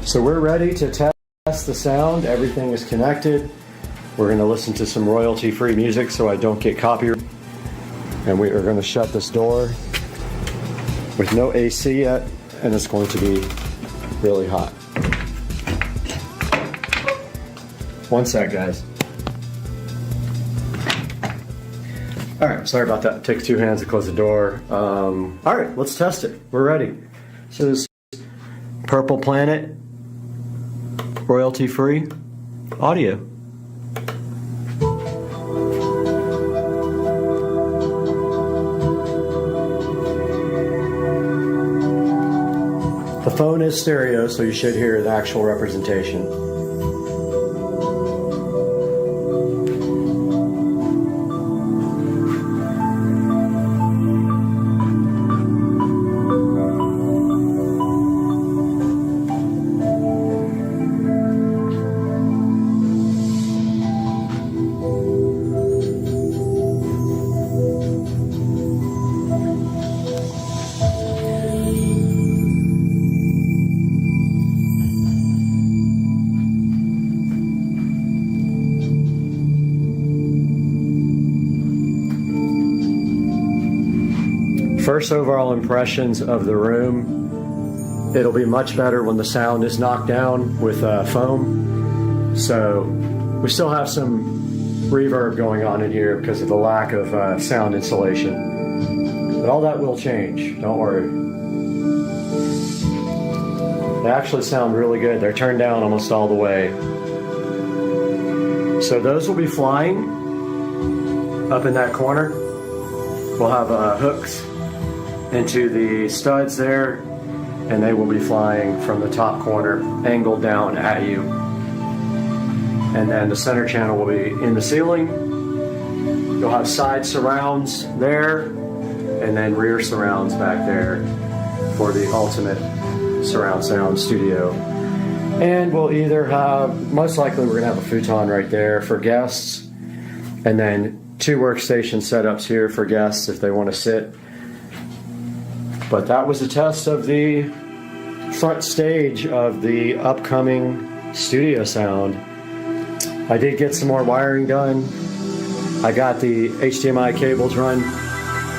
So we're ready to test the sound. Everything is connected. We're going to listen to some royalty-free music so I don't get copyright. And we are going to shut this door with no AC yet, and it's going to be really hot. One sec, guys. All right, sorry about that. It takes 2 hands to close the door. All right, let's test it. We're ready. So this Purple Planet royalty-free audio. The phone is stereo, so you should hear the actual representation. First overall impressions of the room. It'll be much better when the sound is knocked down with foam. So we still have some reverb going on in here because of the lack of sound insulation. But all that will change, don't worry. They actually sound really good. They're turned down almost all the way. So those will be flying up in that corner. We'll have hooks into the studs there, and they will be flying from the top corner, angled down at you. And then the center channel will be in the ceiling. You'll have side surrounds there, and then rear surrounds back there for the ultimate surround sound studio. And we'll either have, most likely we're gonna have a futon right there for guests, and then 2 workstation setups here for guests if they want to sit. But that was a test of the front stage of the upcoming studio sound. I did get some more wiring done. I got the HDMI cables run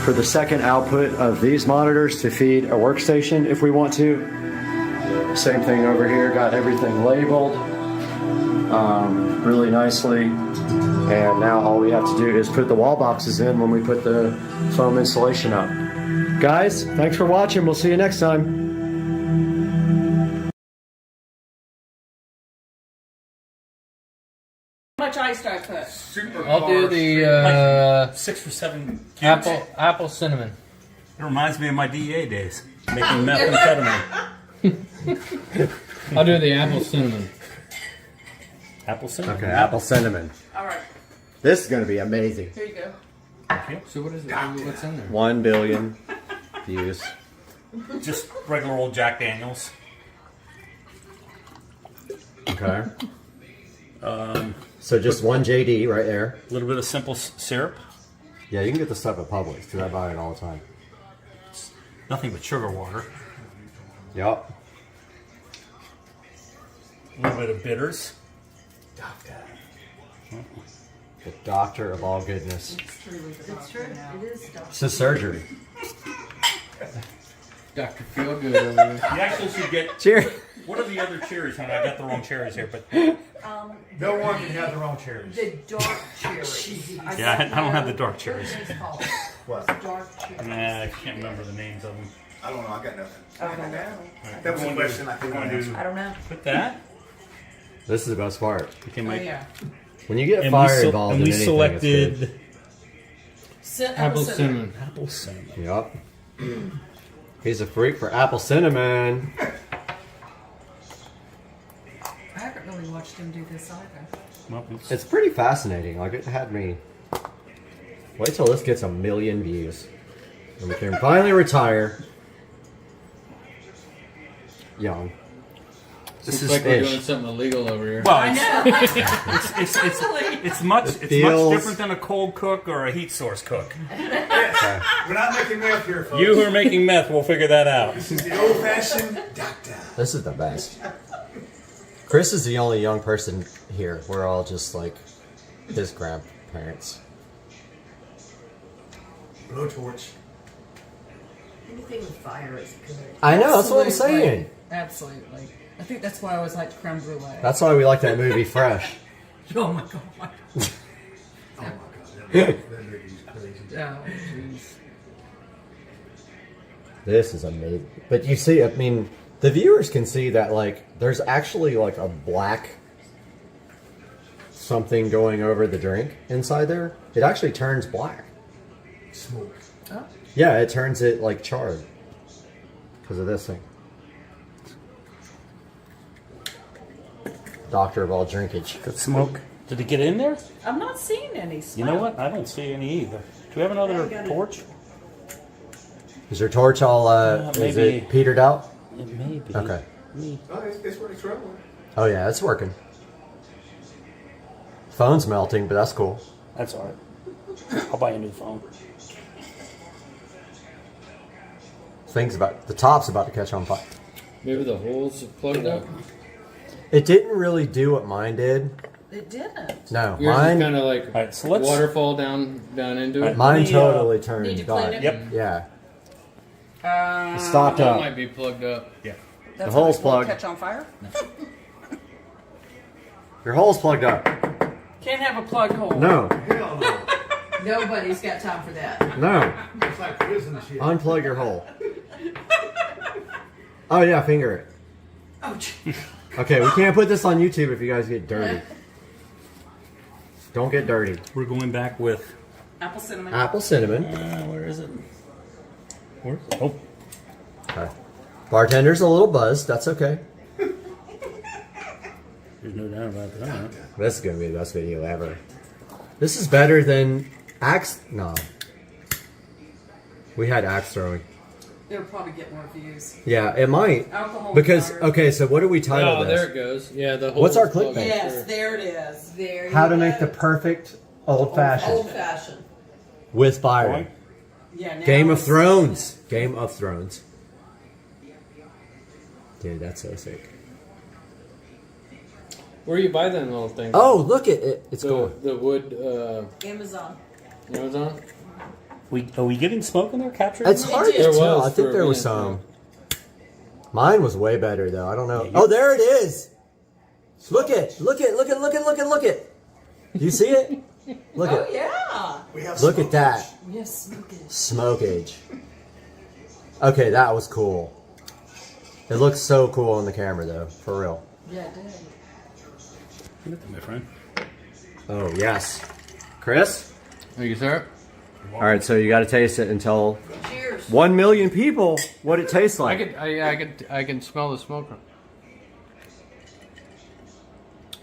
for the second output of these monitors to feed a workstation if we want to. Same thing over here, got everything labeled really nicely. And now all we have to do is put the wall boxes in when we put the foam insulation up. Guys, thanks for watching. We'll see you next time. How much ice do I put? I'll do the 6 or 7 cubes. apple cinnamon. It reminds me of my DEA days, making methamphetamine. I'll do the apple cinnamon. Apple cinnamon. Okay, apple cinnamon. All right. This is going to be amazing. Here you go. Thank you. So what is it? What's in there? 1 billion views. Just regular old Jack Daniels. Okay. So just 1 JD right there. A little bit of simple syrup. Yeah, you can get the stuff at Publix because I buy it all the time. It's nothing but sugar water. Yup. A little bit of bitters. The doctor of all goodness. It's true. It is. It's a surgery. Dr. Feel Good over there. You actually should get... Cheers. What are the other cherries, honey? I got the wrong cherries here, but... No one can have the wrong cherries. The dark cherries. Yeah, I don't have the dark cherries. What? Dark cherries. Nah, I can't remember the names of them. I don't know. I got nothing. I don't know. That was a question I couldn't answer. I don't know. Put that. This is the best part. Okay, Oh, yeah. When you get fire involved in anything, selected Apple cinnamon. Apple cinnamon. Yup. He's a freak for apple cinnamon. I haven't really watched him do this either. Well, It's pretty fascinating. Like, it had me... Wait till this gets 1 million views. And we can finally retire. Young. This is like we're doing something illegal over here. Well, it's much different than a cold cook or a heat source cook. We're not making meth here, folks. You who are making meth will figure that out. This is the old-fashioned doctor. This is the best. Chris is the only young person here. We're all just like his grandparents. Blowtorch. Anything with fire is good. I know, that's what I'm saying. Absolutely. I think that's why I always liked creme brulee. That's why we like that movie Fresh. Oh my god. Oh my god. That movie's crazy. Oh, jeez. This is amazing. But you see, I mean, the viewers can see that, like, there's actually, like, a black something going over the drink inside there. It actually turns black. Smoke. Oh. Yeah, it turns it, like, charred. Because of this thing. Doctor of all drinkage. Good smoke. Did it get in there? I'm not seeing any smoke. You know what? I don't see any either. Do we have another torch? Is your torch all, is it petered out? It may be. Okay. Oh, it's rolling. Oh yeah, it's working. Phone's melting, but that's cool. That's alright. I'll buy a new phone. The top's about to catch on fire. Maybe the holes plugged up? It didn't really do what mine did. It didn't. No, Yours mine kind of like so let's, waterfall down into it. Mine totally turned Need to clean dark. it? Yep. Yeah. Stopped that up. might be plugged up. Yeah. The hole's plugged. Catch on fire? Your hole's plugged up. Can't have a plug hole. No. Hell no. Nobody's got time for that. No. It's like prison shit. Unplug your hole. Oh yeah, finger it. Oh, jeez. Okay, we can't put this on YouTube if you guys get dirty. Don't get dirty. We're going back with Apple cinnamon. Apple cinnamon. where is it? Where? Oh, Okay. Bartender's a little buzzed. That's okay. there's no doubt about that. This is gonna be the best video ever. This is better than axe. No. We had axe throwing. It'll probably get more views. Yeah, it might. Alcohol Because water. okay, so what do we title Oh, this? there it goes. Yeah, the whole. What's our clickbait? Yes, there it is. There How you to go. make the perfect old fashioned Old fashioned. with Byron. Yeah, now Game of it's- Thrones. Game of Thrones. Dude, that's so sick. Where you buy them little things? Oh, look at it. It's the, going. The wood. Amazon. Amazon. Are we getting smoke in there? Captured? It's hard to There tell. was I think for a there was minute, some. Mine was way better though. I don't know. Oh, there it is. Look it. Look it. Look it. Look it. Look it. Look it. You see it? Look Oh, it. yeah. We have Look at that. We have smoking. Smokage. Okay, that was cool. It looks so cool on the camera though, for real. Yeah, it did. Look at that, my friend. Oh yes. Chris? Thank you, sir. All right, so you got to taste it and tell Cheers. 1 million people what it tastes like. I can smell the smoke.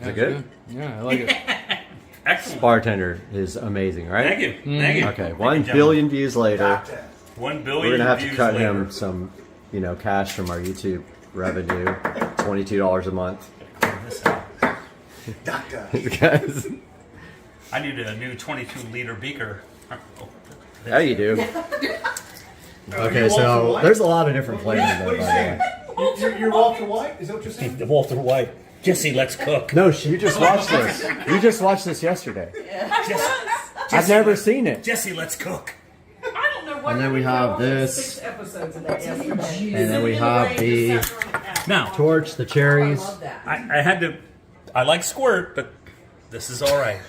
Is it good? Yeah, I like it. Excellent. Bartender is amazing, right? Thank you. Thank you. Okay, Thank 1 you, billion views later. 1 billion. We're gonna have to views cut later. him some, cash from our YouTube revenue. $22 a month. Doctor. Because I need a new 22-liter beaker. yeah, you do. Okay, so there's a lot of different flavors What though, are you by saying? the way. You're Walter White? Is that what you're saying? The Walter White. Jesse, let's cook. No, you just watched this. You just watched this yesterday. I've never seen it. Jesse, let's cook. I don't know what. And then we have this. 6 episodes of that yesterday. And then we have the Now, torch, the cherries. I love that. I had to. I like squirt, but this is all right.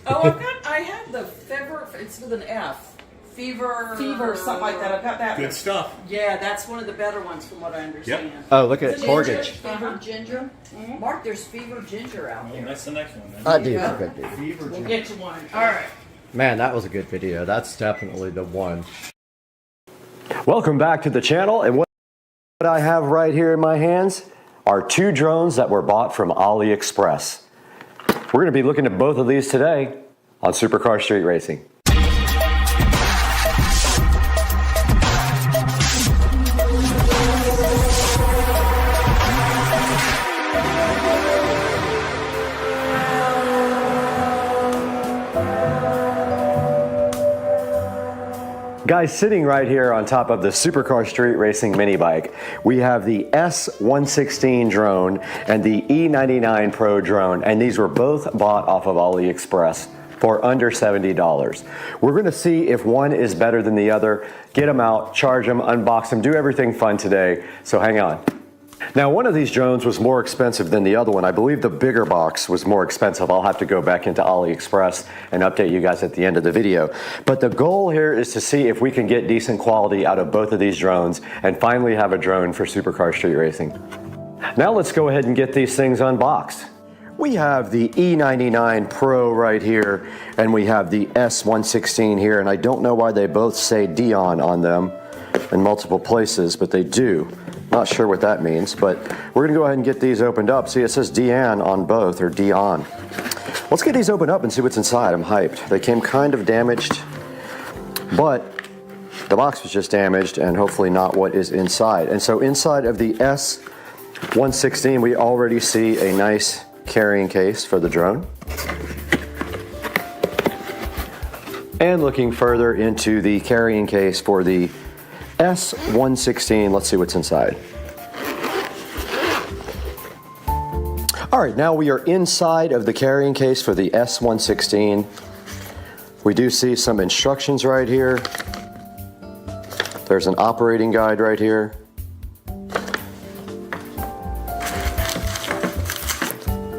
Oh, I have the fever. It's with an F. Fever, something like that. I've got that. Good stuff. Yeah, that's one of the better ones from what I understand. Oh, look at Ginger, Portage. Fever ginger. Mark, there's fever ginger out there. That's the next one. Then. That dude's a good dude. We'll get you one. All right. Man, that was a good video. That's definitely the one. Welcome back to the channel. And what I have right here in my hands are 2 drones that were bought from AliExpress. We're going to be looking at both of these today on Supercar Street Racing. Guys, sitting right here on top of the Supercar Street Racing mini bike, we have the S116 drone and the E99 Pro drone, and these were both bought off of AliExpress for under $70. We're gonna see if one is better than the other, get them out, charge them, unbox them, do everything fun today, so hang on. Now, one of these drones was more expensive than the other one. I believe the bigger box was more expensive. I'll have to go back into AliExpress and update you guys at the end of the video. But the goal here is to see if we can get decent quality out of both of these drones and finally have a drone for Supercar Street Racing. Now let's go ahead and get these things unboxed. We have the E99 Pro right here, and we have the S116 here, and I don't know why they both say Dion on them in multiple places, but they do. Not sure what that means, but we're gonna go ahead and get these opened up. See, it says Dion on both, or Dion. Let's get these opened up and see what's inside. I'm hyped. They came kind of damaged, but the box was just damaged and hopefully not what is inside. And so inside of the S116, we already see a nice carrying case for the drone. And looking further into the carrying case for the S116, let's see what's inside. All right, now we are inside of the carrying case for the S116. We do see some instructions right here. There's an operating guide right here.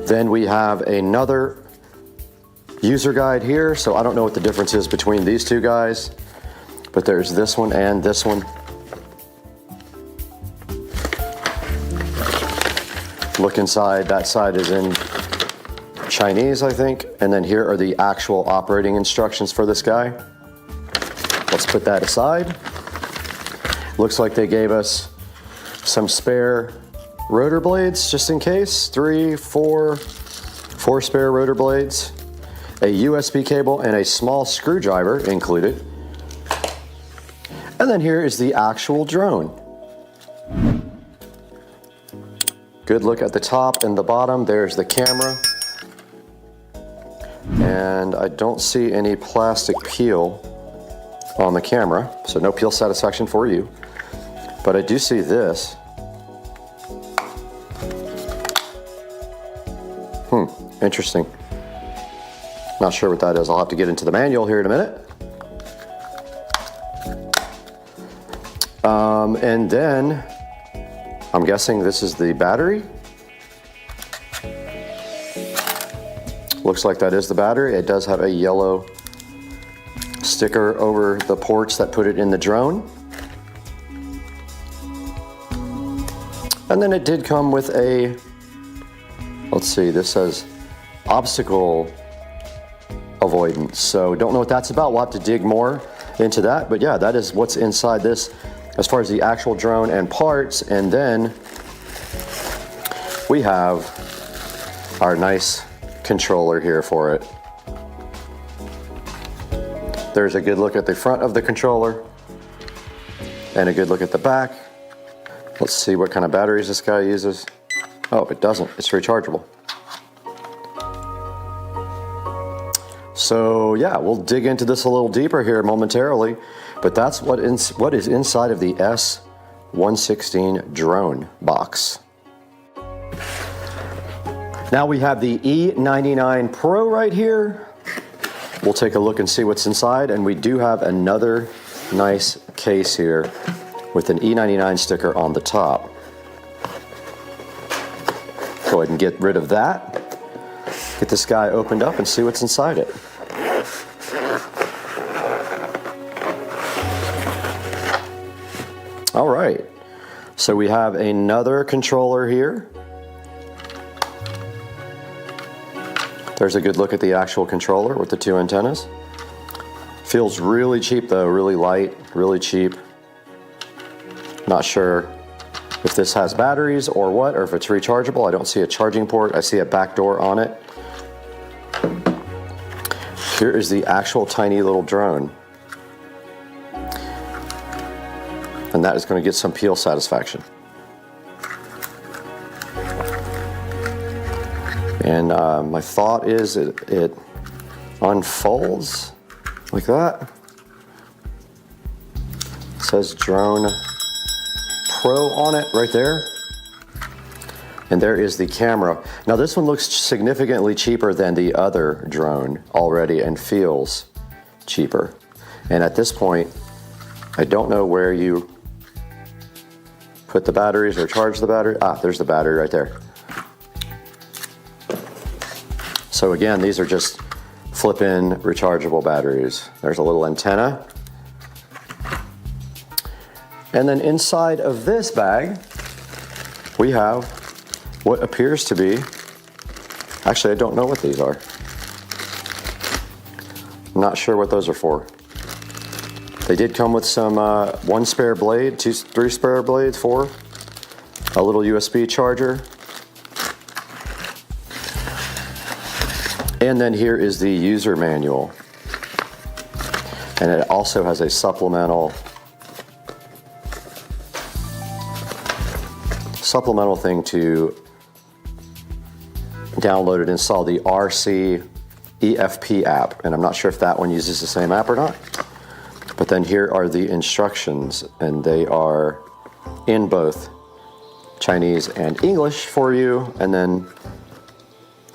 Then we have another user guide here, so I don't know what the difference is between these two guys, but there's this one and this one. Look inside, that side is in Chinese, I think, and then here are the actual operating instructions for this guy. Let's put that aside. Looks like they gave us some spare rotor blades just in case. Four spare rotor blades, a USB cable, and a small screwdriver included. And then here is the actual drone. Good look at the top and the bottom. There's the camera. And I don't see any plastic peel on the camera, so no peel satisfaction for you. But I do see this. Interesting. Not sure what that is. I'll have to get into the manual here in a minute. And then I'm guessing this is the battery. Looks like that is the battery. It does have a yellow sticker over the ports that put it in the drone. And then it did come with a, let's see, this says obstacle avoidance. So don't know what that's about. We'll have to dig more into that. But yeah, that is what's inside this as far as the actual drone and parts. And then we have our nice controller here for it. There's a good look at the front of the controller and a good look at the back. Let's see what kind of batteries this guy uses. Oh, it doesn't. It's rechargeable. So yeah, we'll dig into this a little deeper here momentarily, but that's what is inside of the S116 drone box. Now we have the E99 Pro right here. We'll take a look and see what's inside, and we do have another nice case here with an E99 sticker on the top. Go ahead and get rid of that. Get this guy opened up and see what's inside it. All right, so we have another controller here. There's a good look at the actual controller with the two antennas. Feels really cheap though, really light, really cheap. Not sure if this has batteries or what, or if it's rechargeable. I don't see a charging port. I see a back door on it. Here is the actual tiny little drone. And that is going to get some peel satisfaction. And my thought is it unfolds like that. It says Drone Pro on it right there. And there is the camera. Now this one looks significantly cheaper than the other drone already and feels cheaper. And at this point, I don't know where you put the batteries or charge the battery. Ah, there's the battery right there. So again, these are just flip-in rechargeable batteries. There's a little antenna. And then inside of this bag, we have what appears to be, actually I don't know what these are. I'm not sure what those are for. They did come with some one spare blade, three spare blades, four, a little USB charger. And then here is the user manual. And it also has a supplemental thing to download and install the RC EFP app. And I'm not sure if that one uses the same app or not. But then here are the instructions, and they are in both Chinese and English for you. And then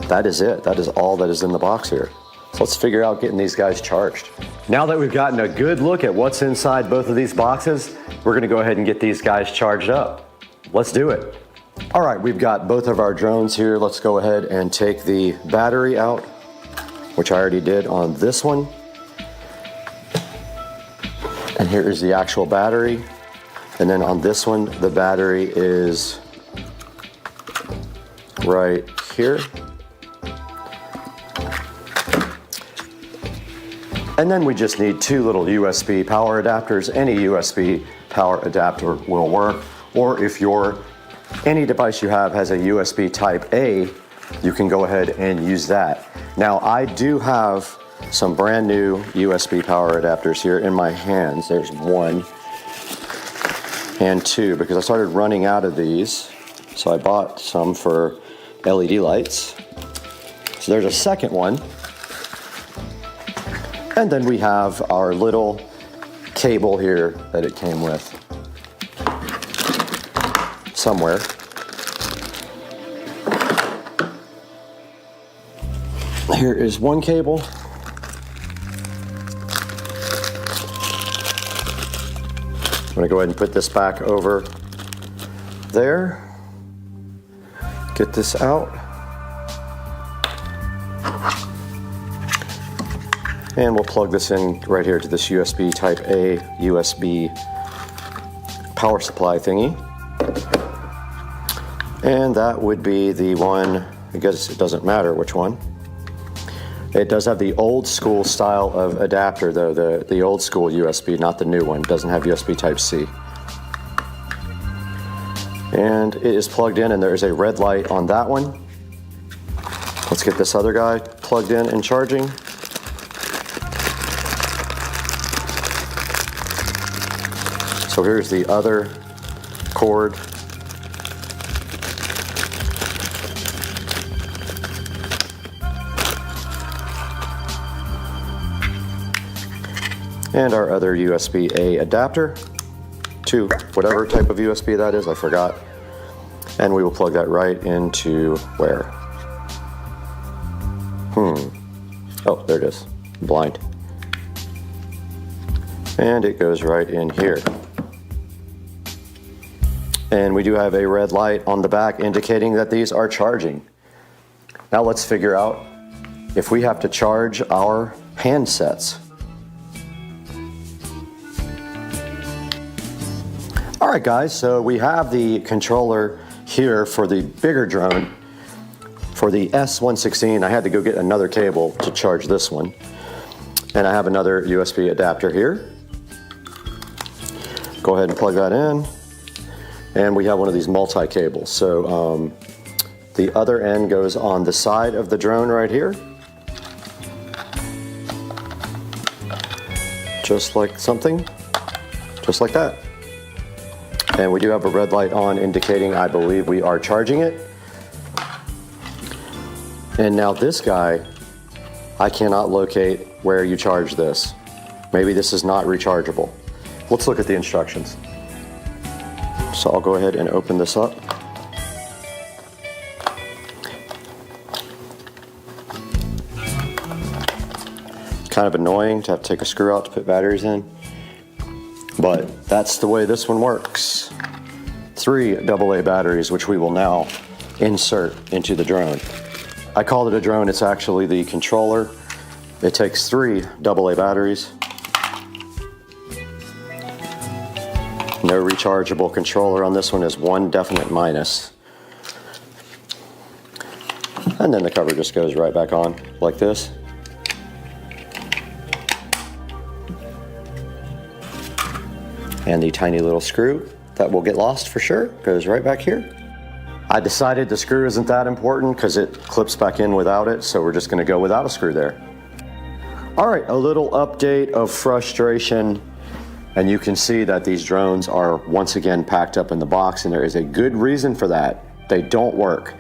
that is it. That is all that is in the box here. So let's figure out getting these guys charged. Now that we've gotten a good look at what's inside both of these boxes, we're gonna go ahead and get these guys charged up. Let's do it. All right, we've got both of our drones here. Let's go ahead and take the battery out, which I already did on this one. And here is the actual battery. And then on this one, the battery is right here. And then we just need two little USB power adapters. Any USB power adapter will work. Or if any device you have has a USB type A, you can go ahead and use that. Now I do have some brand new USB power adapters here in my hands. There's one and two because I started running out of these. So I bought some for LED lights. So there's a second one. And then we have our little cable here that it came with somewhere. Here is one cable. I'm gonna go ahead and put this back over there. Get this out. And we'll plug this in right here to this USB type A USB power supply thingy. And that would be the one, I guess it doesn't matter which one. It does have the old school style of adapter though, the old school USB, not the new one. It doesn't have USB type C. And it is plugged in and there is a red light on that one. Let's get this other guy plugged in and charging. So here's the other cord. And our other USB-A adapter to whatever type of USB that is, I forgot. And we will plug that right into where? Oh, there it is, blind. And it goes right in here. And we do have a red light on the back indicating that these are charging. Now let's figure out if we have to charge our handsets. All right guys, so we have the controller here for the bigger drone. For the S116, I had to go get another cable to charge this one. And I have another USB adapter here. Go ahead and plug that in. And we have one of these multi-cables. So the other end goes on the side of the drone right here. Just like that. And we do have a red light on indicating, I believe, we are charging it. And now this guy, I cannot locate where you charge this. Maybe this is not rechargeable. Let's look at the instructions. So I'll go ahead and open this up. It's kind of annoying to have to take a screw out to put batteries in, but that's the way this one works. 3 AA batteries, which we will now insert into the drone. I called it a drone, it's actually the controller. It takes 3 AA batteries. No rechargeable controller on this one, is 1 definite minus. And then the cover just goes right back on like this. And the tiny little screw that will get lost for sure goes right back here. I decided the screw isn't that important because it clips back in without it, so we're just going to go without a screw there. All right, a little update of frustration. And you can see that these drones are once again packed up in the box, and there is a good reason for that. They don't work.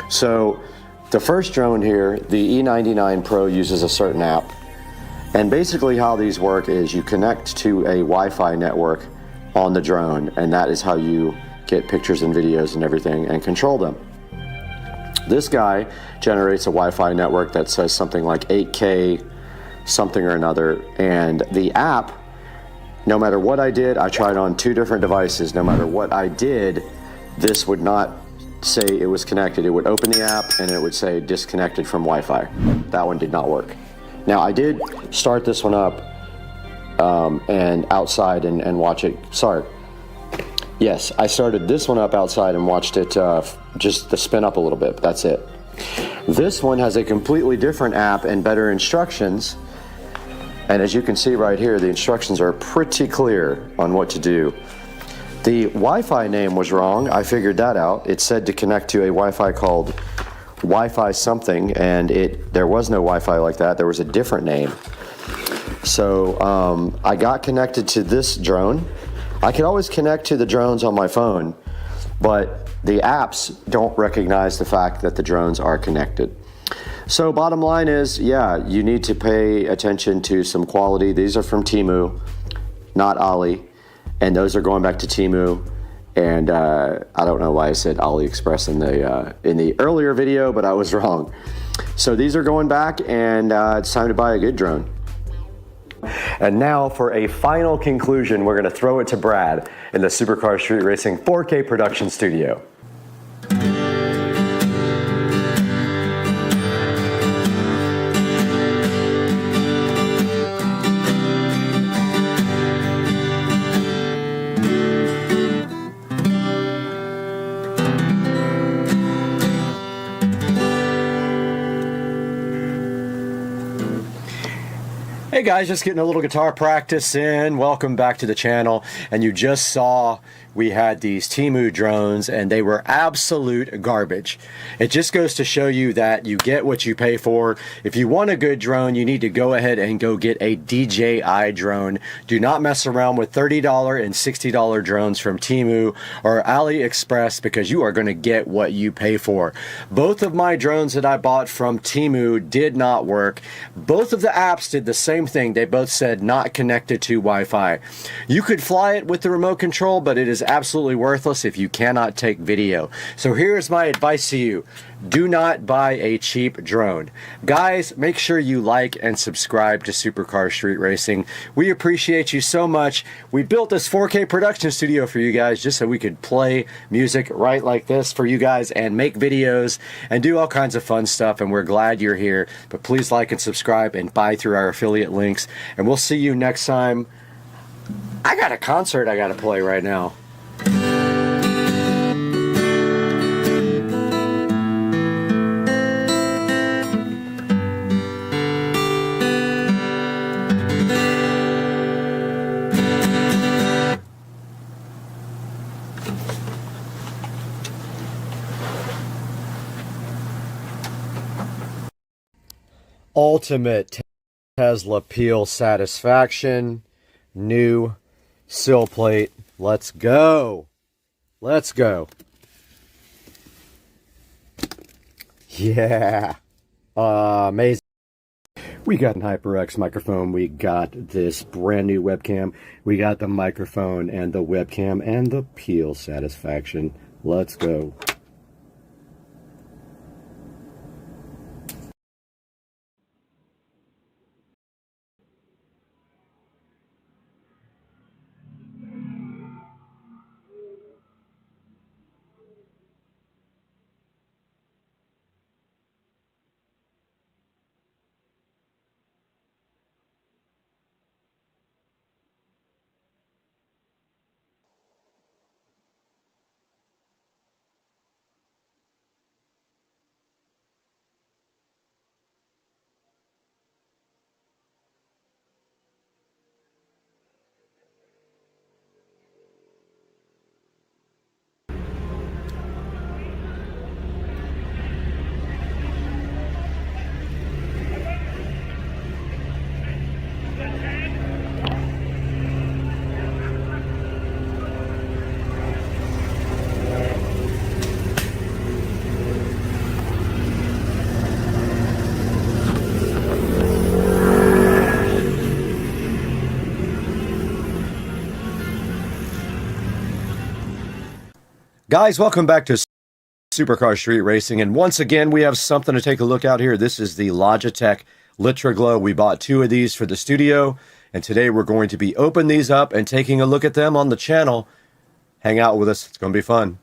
So the first drone here, the E99 Pro, uses a certain app. And basically how these work is you connect to a Wi-Fi network on the drone, and that is how you get pictures and videos and everything and control them. This guy generates a Wi-Fi network that says something like 8K something or another. And the app, no matter what I did, I tried on 2 different devices. No matter what I did, this would not say it was connected. It would open the app and it would say disconnected from Wi-Fi. That one did not work. Now I did start this one up and outside and watch it. Sorry. Yes, I started this one up outside and watched it just to spin up a little bit, but that's it. This one has a completely different app and better instructions. And as you can see right here, the instructions are pretty clear on what to do. The Wi-Fi name was wrong. I figured that out. It said to connect to a Wi-Fi called Wi-Fi something, and there was no Wi-Fi like that. There was a different name. So I got connected to this drone. I can always connect to the drones on my phone, but the apps don't recognize the fact that the drones are connected. So bottom line is, yeah, you need to pay attention to some quality. These are from Temu, not Ali, and those are going back to Temu. And I don't know why I said AliExpress in the earlier video, but I was wrong. So these are going back, and it's time to buy a good drone. And now for a final conclusion, we're going to throw it to Brad in the Supercar Street Racing 4K production studio. Hey guys, just getting a little guitar practice in. Welcome back to the channel. And you just saw we had these Temu drones and they were absolute garbage. It just goes to show you that you get what you pay for. If you want a good drone, you need to go ahead and go get a DJI drone. Do not mess around with $30 and $60 drones from Temu or AliExpress, because you are going to get what you pay for. Both of my drones that I bought from Temu did not work. Both of the apps did the same thing. They both said not connected to Wi-Fi. You could fly it with the remote control, but it is absolutely worthless if you cannot take video. So here's my advice to you. Do not buy a cheap drone. Guys, make sure you like and subscribe to Supercar Street Racing. We appreciate you so much. We built this 4K production studio for you guys just so we could play music right like this for you guys and make videos and do all kinds of fun stuff, and we're glad you're here. But please like and subscribe and buy through our affiliate links, and we'll see you next time. I got a concert I got to play right now. Ultimate Tesla peel satisfaction. New sill plate. Let's go. Let's go. Yeah. Amazing. We got an HyperX microphone. We got this brand new webcam. We got the microphone and the webcam and the peel satisfaction. Let's go. Guys, welcome back to Supercar Street Racing, and once again we have something to take a look at here. This is the Logitech LitraGlow. We bought 2 of these for the studio, and today we're going to be opening these up and taking a look at them on the channel. Hang out with us. It's going to be fun.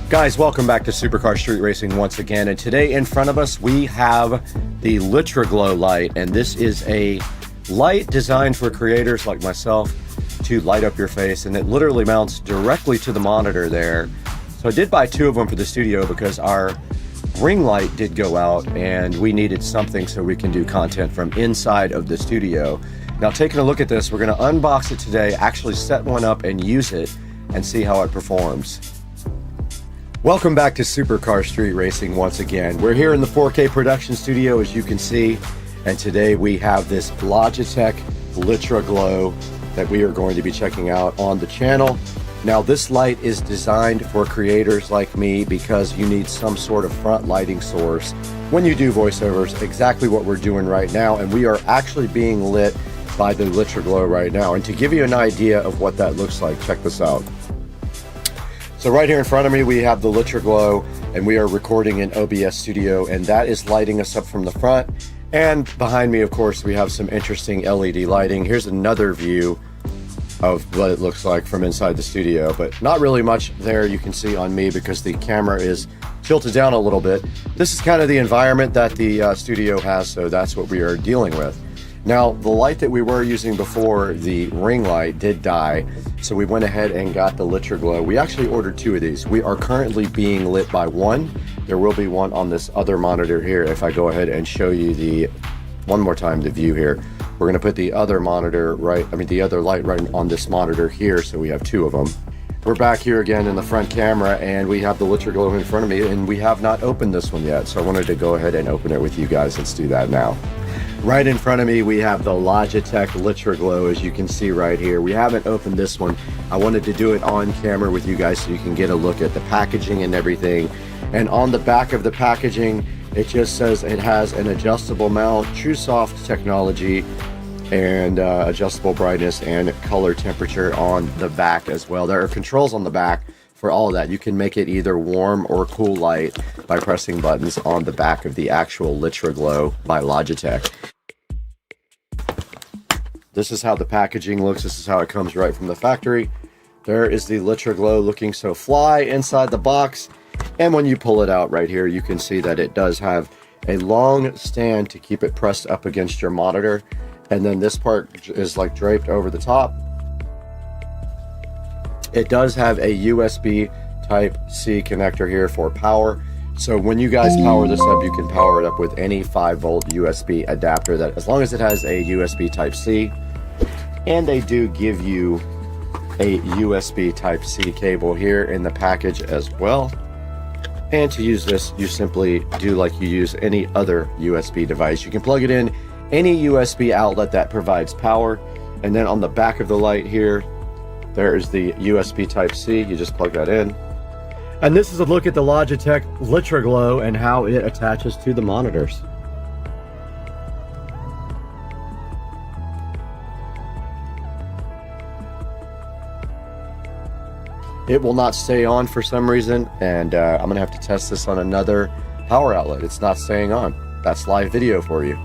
Guys, welcome back to Supercar Street Racing once again, and today in front of us we have the LitraGlow light, and this is a light designed for creators like myself to light up your face, and it literally mounts directly to the monitor there. So I did buy 2 of them for the studio because our ring light did go out and we needed something so we can do content from inside of the studio. Now, taking a look at this, we're going to unbox it today, actually set one up and use it and see how it performs. Welcome back to Supercar Street Racing once again. We're here in the 4K production studio, as you can see, and today we have this Logitech LitraGlow that we are going to be checking out on the channel. Now, this light is designed for creators like me because you need some sort of front lighting source when you do voiceovers, exactly what we're doing right now, and we are actually being lit by the LitraGlow right now. And to give you an idea of what that looks like, check this out. So right here in front of me, we have the LitraGlow, and we are recording in OBS Studio, and that is lighting us up from the front. And behind me, of course, we have some interesting LED lighting. Here's another view of what it looks like from inside the studio, but not really much there you can see on me because the camera is tilted down a little bit. This is kind of the environment that the studio has, so that's what we are dealing with. Now, the light that we were using before, the ring light, did die, so we went ahead and got the LitraGlow. We actually ordered 2 of these. We are currently being lit by one. There will be one on this other monitor here. If I go ahead and show you one more time the view here, we're going to put the other monitor the other light right on this monitor here, so we have 2 of them. We're back here again in the front camera, and we have the LitraGlow in front of me, and we have not opened this one yet, so I wanted to go ahead and open it with you guys. Let's do that now. Right in front of me, we have the Logitech LitraGlow, as you can see right here. We haven't opened this one. I wanted to do it on camera with you guys so you can get a look at the packaging and everything. And on the back of the packaging, it just says it has an adjustable mount, TrueSoft technology, and adjustable brightness and color temperature on the back as well. There are controls on the back for all of that. You can make it either warm or cool light by pressing buttons on the back of the actual LitraGlow by Logitech. This is how the packaging looks. This is how it comes right from the factory. There is the LitraGlow looking so fly inside the box. And when you pull it out right here, you can see that it does have a long stand to keep it pressed up against your monitor. And then this part is like draped over the top. It does have a USB Type-C connector here for power. So when you guys power this up, you can power it up with any 5-volt USB adapter, that as long as it has a USB Type-C. And they do give you a USB Type-C cable here in the package as well. And to use this, you simply do like you use any other USB device. You can plug it in any USB outlet that provides power. And then on the back of the light here, there is the USB Type-C. You just plug that in. And this is a look at the Logitech LitraGlow and how it attaches to the monitors. It will not stay on for some reason, and I'm going to have to test this on another power outlet. It's not staying on. That's live video for you.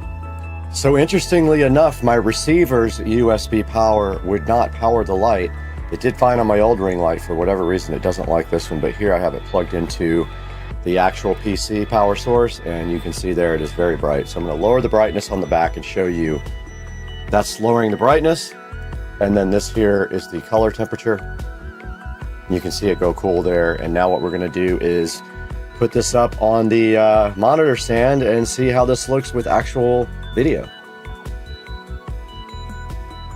So interestingly enough, my receiver's USB power would not power the light. It did fine on my old ring light. For whatever reason, it doesn't like this one, but here I have it plugged into the actual PC power source, and you can see there it is very bright. So I'm going to lower the brightness on the back and show you that's lowering the brightness. And then this here is the color temperature. You can see it go cool there. And now what we're going to do is put this up on the monitor stand and see how this looks with actual video.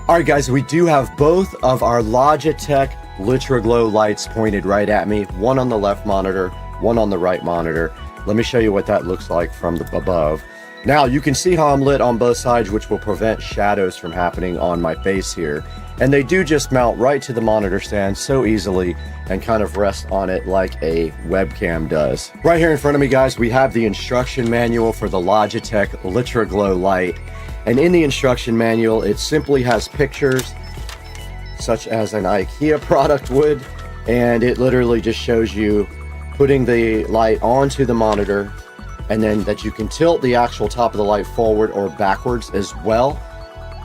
All right, guys, we do have both of our Logitech LitraGlow lights pointed right at me. One on the left monitor, one on the right monitor. Let me show you what that looks like from above. Now, you can see how I'm lit on both sides, which will prevent shadows from happening on my face here. And they do just mount right to the monitor stand so easily and kind of rest on it like a webcam does. Right here in front of me, guys, we have the instruction manual for the Logitech LitraGlow light. And in the instruction manual, it simply has pictures such as an IKEA product would, and it literally just shows you putting the light onto the monitor, and then that you can tilt the actual top of the light forward or backwards as well.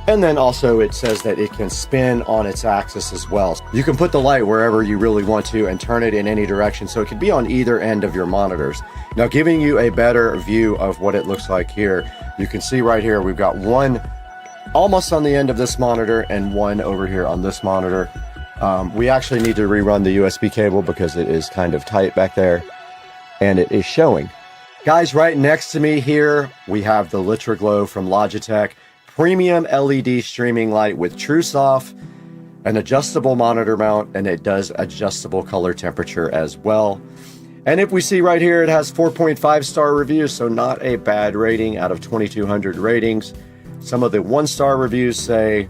And then also it says that it can spin on its axis as well. You can put the light wherever you really want to and turn it in any direction, so it can be on either end of your monitors. Now, giving you a better view of what it looks like here, you can see right here we've got one almost on the end of this monitor and one over here on this monitor. We actually need to rerun the USB cable because it is kind of tight back there, and it is showing. Guys, right next to me here, we have the LitraGlow from Logitech. Premium LED streaming light with TrueSoft, an adjustable monitor mount, and it does adjustable color temperature as well. And if we see right here, it has 4.5 star reviews, so not a bad rating out of 2,200 ratings. Some of the 1-star reviews say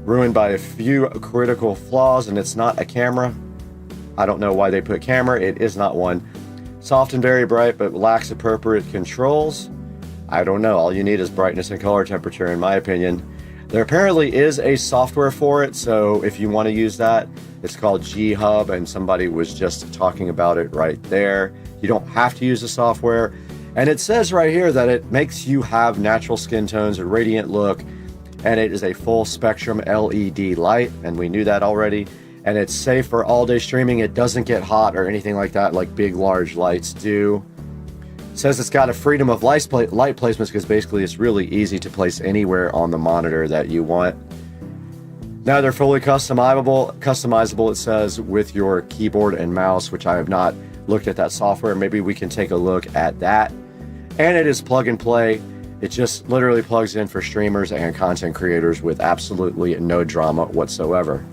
ruined by a few critical flaws, and it's not a camera. I don't know why they put camera, it is not one. Soft and very bright, but lacks appropriate controls. I don't know, all you need is brightness and color temperature in my opinion. There apparently is a software for it, so if you want to use that, it's called G-Hub, and somebody was just talking about it right there. You don't have to use the software, and it says right here that it makes you have natural skin tones, a radiant look, and it is a full spectrum LED light, and we knew that already, and it's safe for all-day streaming. It doesn't get hot or anything like that like big large lights do. It says it's got a freedom of light placements because basically it's really easy to place anywhere on the monitor that you want. Now they're fully customizable, it says, with your keyboard and mouse, which I have not looked at that software. Maybe we can take a look at that. And it is plug and play. It just literally plugs in for streamers and content creators with absolutely no drama whatsoever.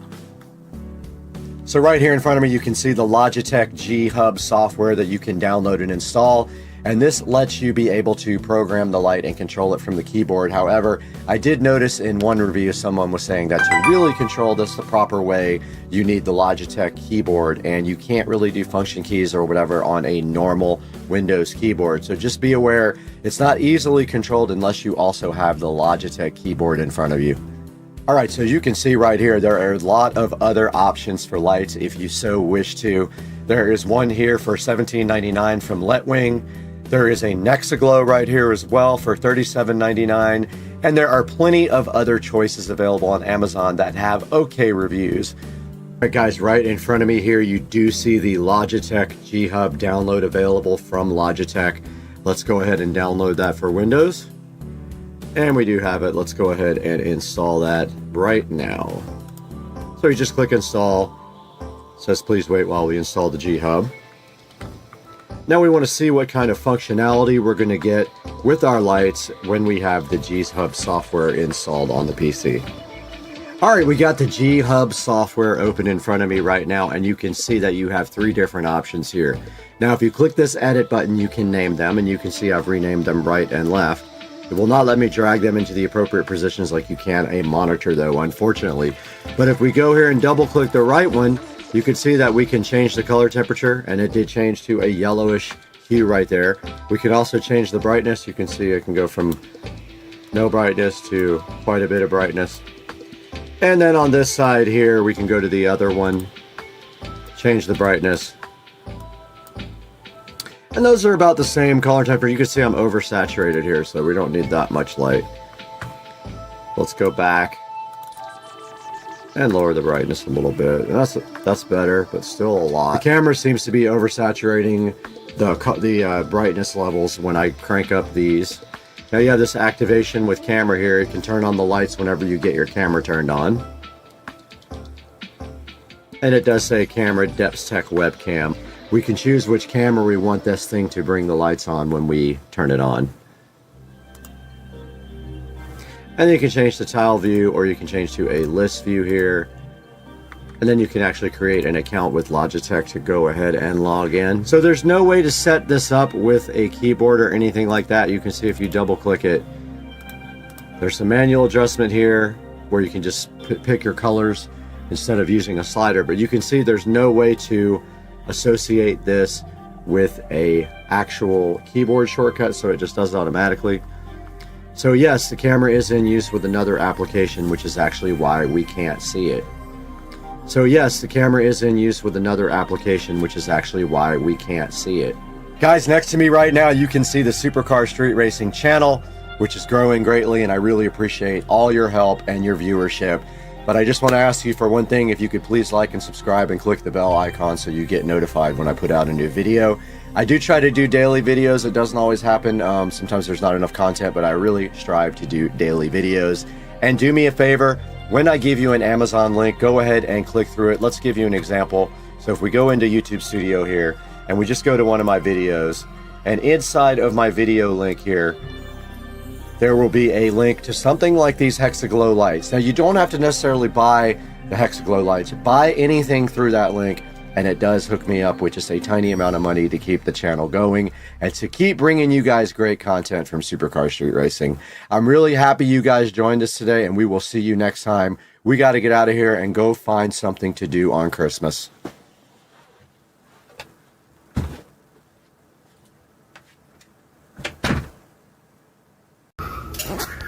So right here in front of me, you can see the Logitech G-Hub software that you can download and install. And this lets you be able to program the light and control it from the keyboard. However, I did notice in one review someone was saying that to really control this the proper way, you need the Logitech keyboard, and you can't really do function keys or whatever on a normal Windows keyboard. So just be aware, it's not easily controlled unless you also have the Logitech keyboard in front of you. Alright, so you can see right here, there are a lot of other options for lights if you so wish to. There is one here for $17.99 from Letwing. There is a Nexaglow right here as well for $37.99, and there are plenty of other choices available on Amazon that have okay reviews. Alright guys, right in front of me here, you do see the Logitech G-Hub download available from Logitech. Let's go ahead and download that for Windows. And we do have it. Let's go ahead and install that right now. So you just click install. It says please wait while we install the G-Hub. Now we want to see what kind of functionality we're going to get with our lights when we have the G-Hub software installed on the PC. Alright, we got the G-Hub software open in front of me right now, and you can see that you have 3 different options here. Now if you click this edit button, you can name them, and you can see I've renamed them right and left. It will not let me drag them into the appropriate positions like you can a monitor though, unfortunately. But if we go here and double click the right one, you can see that we can change the color temperature, and it did change to a yellowish hue right there. We can also change the brightness. You can see it can go from no brightness to quite a bit of brightness. And then on this side here, we can go to the other one, change the brightness. And those are about the same color temperature. You can see I'm oversaturated here, so we don't need that much light. Let's go back and lower the brightness a little bit. And that's better, but still a lot. The camera seems to be oversaturating the brightness levels when I crank up these. Now you have this activation with camera here. It can turn on the lights whenever you get your camera turned on. And it does say camera depth tech webcam. We can choose which camera we want this thing to bring the lights on when we turn it on. And then you can change the tile view, or you can change to a list view here. And then you can actually create an account with Logitech to go ahead and log in. So there's no way to set this up with a keyboard or anything like that. You can see if you double click it, there's some manual adjustment here. where you can just pick your colors instead of using a slider. But you can see there's no way to associate this with a actual keyboard shortcut, so it just does it automatically. So yes, the camera is in use with another application, which is actually why we can't see it. So yes, the camera is in use with another application, which is actually why we can't see it. Guys, next to me right now, you can see the Supercar Street Racing channel, which is growing greatly, and I really appreciate all your help and your viewership. But I just want to ask you for one thing, if you could please like and subscribe and click the bell icon so you get notified when I put out a new video. I do try to do daily videos. It doesn't always happen. Sometimes there's not enough content, but I really strive to do daily videos. And do me a favor, when I give you an Amazon link, go ahead and click through it. Let's give you an example. So if we go into YouTube Studio here, and we just go to one of my videos, and inside of my video link here, there will be a link to something like these Hexaglow lights. Now, you don't have to necessarily buy the Hexaglow lights. Buy anything through that link, and it does hook me up with just a tiny amount of money to keep the channel going and to keep bringing you guys great content from Supercar Street Racing. I'm really happy you guys joined us today, and we will see you next time. We got to get out of here and go find something to do on Christmas.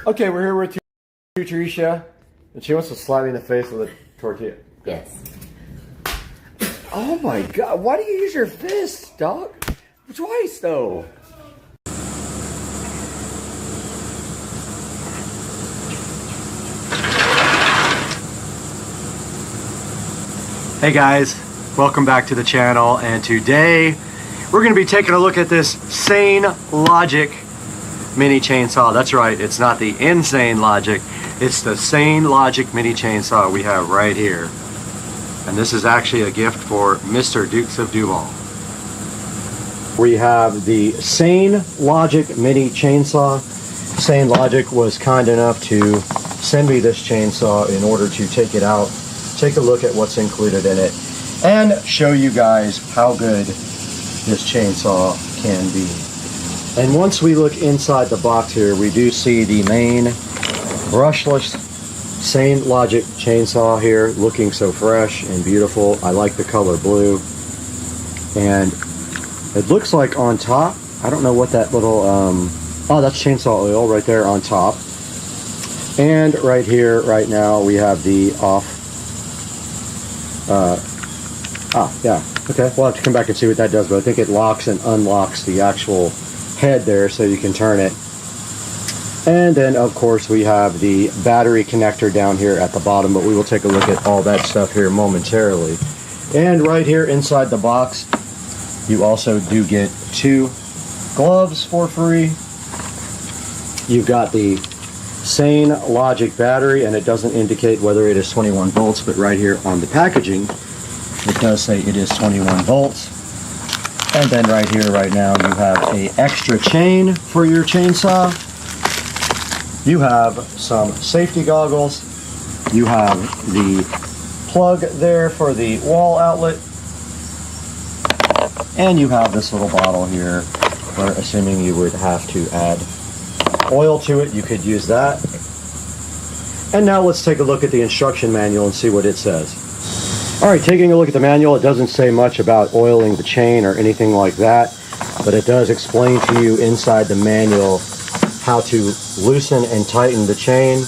Okay, we're here with Teresa, and she wants to slap me in the face with a tortilla. Yes. Oh my god, why do you use your fist, dog? Twice, though. Hey guys, welcome back to the channel, and today we're going to be taking a look at this Sane Logic mini chainsaw. That's right, it's not the Insane Logic, it's the Sane Logic mini chainsaw we have right here. And this is actually a gift for Mr. Dukes of Duval. We have the Sane Logic mini chainsaw. Sane Logic was kind enough to send me this chainsaw in order to take it out, take a look at what's included in it, and show you guys how good this chainsaw can be. And once we look inside the box here, we do see the main brushless Sane Logic chainsaw here, looking so fresh and beautiful. I like the color blue. And it looks like on top, I don't know what that little, oh, that's chainsaw oil right there on top. And right here, right now, we have the off, yeah, okay, we'll have to come back and see what that does, but I think it locks and unlocks the actual head there so you can turn it. And then of course we have the battery connector down here at the bottom, but we will take a look at all that stuff here momentarily. And right here inside the box, you also do get 2 gloves for free. You've got the Sane Logic battery, and it doesn't indicate whether it is 21 volts, but right here on the packaging it does say it is 21 volts. And then right here, right now, you have an extra chain for your chainsaw. You have some safety goggles. You have the plug there for the wall outlet. And you have this little bottle here where, assuming you would have to add oil to it, you could use that. And now let's take a look at the instruction manual and see what it says. Alright, taking a look at the manual, it doesn't say much about oiling the chain or anything like that, but it does explain to you inside the manual how to loosen and tighten the chain,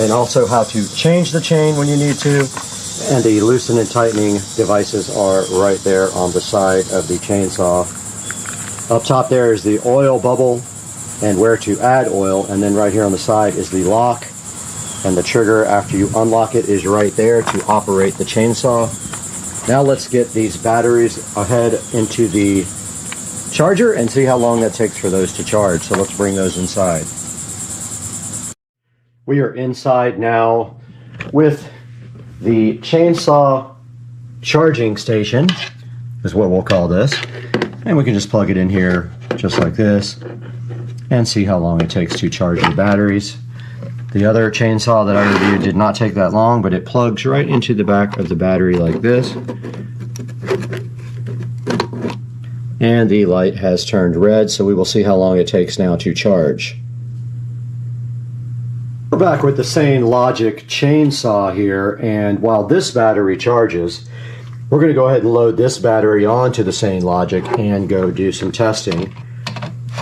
and also how to change the chain when you need to. And the loosen and tightening devices are right there on the side of the chainsaw. Up top there is the oil bubble and where to add oil, and then right here on the side is the lock, and the trigger after you unlock it is right there to operate the chainsaw. Now let's get these batteries ahead into the charger and see how long that takes for those to charge. So let's bring those inside. We are inside now with the chainsaw charging station, is what we'll call this. And we can just plug it in here just like this and see how long it takes to charge the batteries. The other chainsaw that I reviewed did not take that long, but it plugs right into the back of the battery like this. And the light has turned red, so we will see how long it takes now to charge. We're back with the Sane Logic chainsaw here, and while this battery charges, we're going to go ahead and load this battery onto the Sane Logic and go do some testing.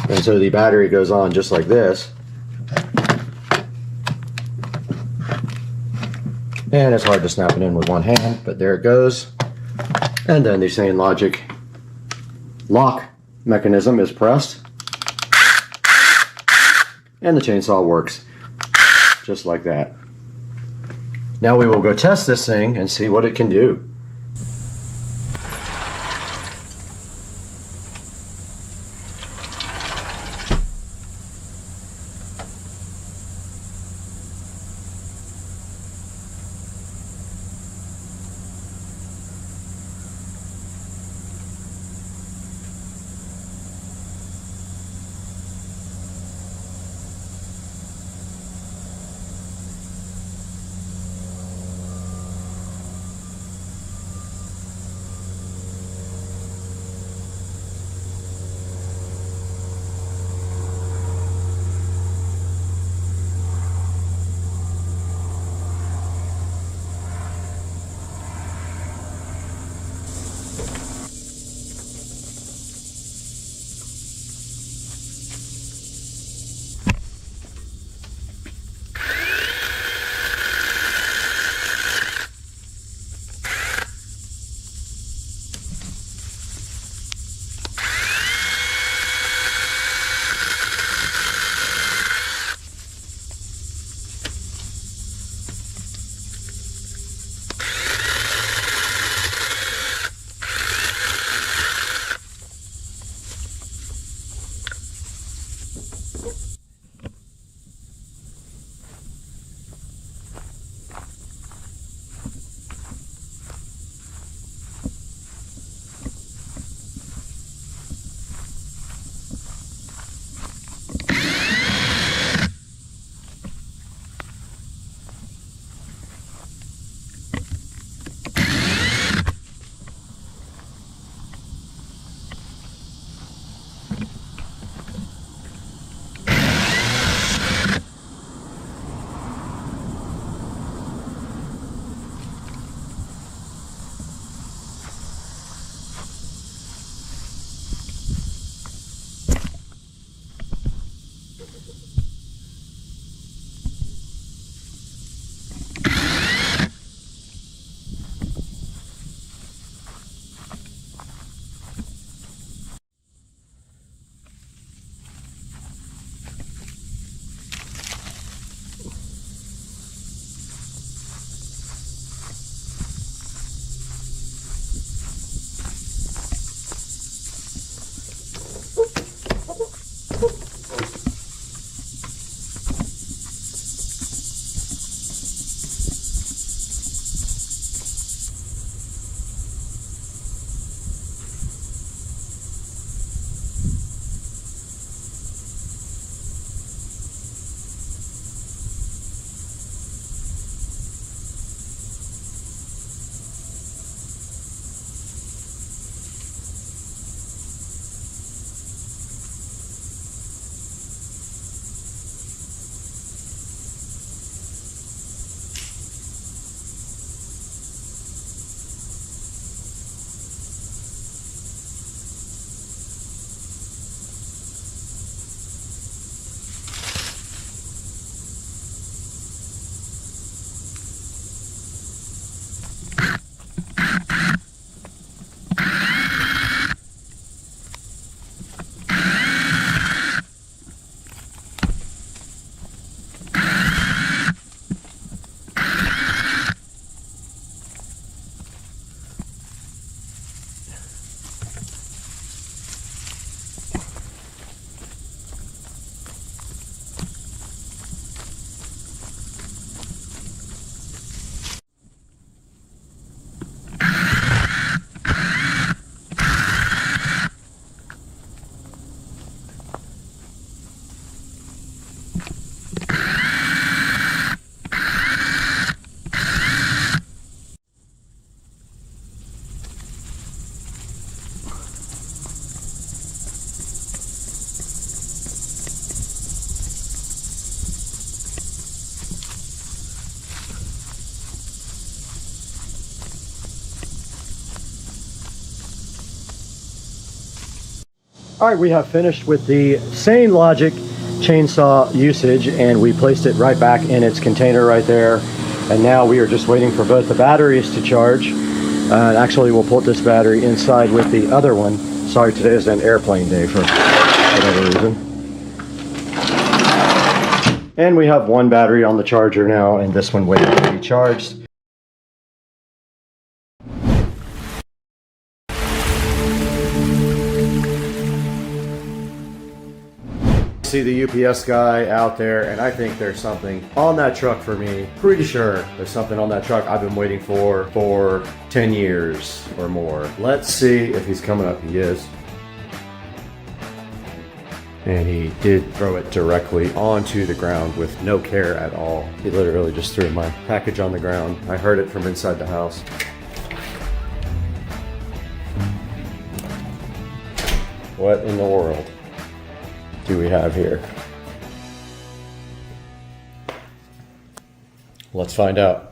And so the battery goes on just like this. And it's hard to snap it in with one hand, but there it goes. And then the Sane Logic lock mechanism is pressed. And the chainsaw works just like that. Now we will go test this thing and see what it can do. All right, we have finished with the Sane Logic chainsaw usage, and we placed it right back in its container right there. And now we are just waiting for both the batteries to charge. Actually, we'll put this battery inside with the other one. Sorry, today is an airplane day for whatever reason. And we have one battery on the charger now, and this one waiting to be charged. See the UPS guy out there, and I think there's something on that truck for me. Pretty sure there's something on that truck I've been waiting for 10 years or more. Let's see if he's coming up. He is. And he did throw it directly onto the ground with no care at all. He literally just threw my package on the ground. I heard it from inside the house. What in the world do we have here? Let's find out.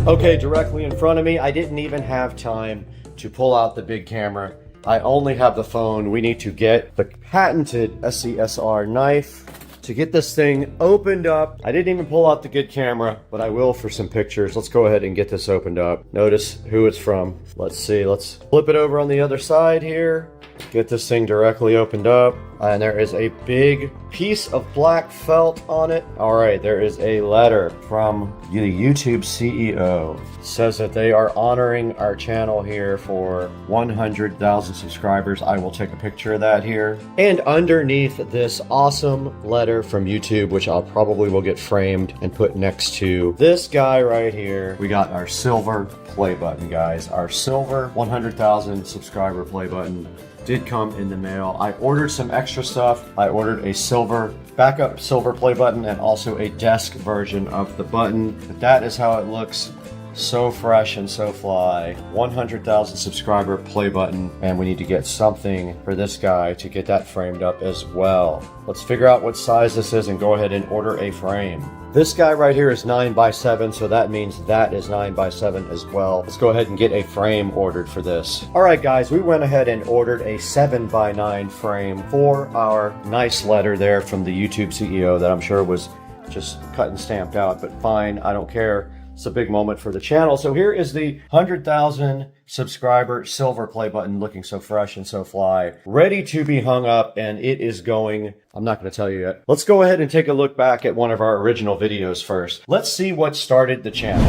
Okay, directly in front of me. I didn't even have time to pull out the big camera. I only have the phone. We need to get the patented SCSR knife to get this thing opened up. I didn't even pull out the good camera, but I will for some pictures. Let's go ahead and get this opened up. Notice who it's from. Let's see, let's flip it over on the other side here. Get this thing directly opened up. And there is a big piece of black felt on it. All right, there is a letter from the YouTube CEO. It says that they are honoring our channel here for 100,000 subscribers. I will take a picture of that here. And underneath this awesome letter from YouTube, which I'll probably will get framed and put next to this guy right here, we got our silver play button, guys. Our silver 100,000 subscriber play button did come in the mail. I ordered some extra stuff. I ordered a silver backup silver play button and also a desk version of the button. But that is how it looks. So fresh and so fly. 100,000 subscriber play button, and we need to get something for this guy to get that framed up as well. Let's figure out what size this is and go ahead and order a frame. This guy right here is 9x7, so that means that is 9x7 as well. Let's go ahead and get a frame ordered for this. All right, guys, we went ahead and ordered a 7x9 frame for our nice letter there from the YouTube CEO that I'm sure was just cut and stamped out, but fine, I don't care. It's a big moment for the channel. So here is the 100,000 subscriber silver play button, looking so fresh and so fly, ready to be hung up, and it is going, I'm not going to tell you yet. Let's go ahead and take a look back at one of our original videos first. Let's see what started the channel.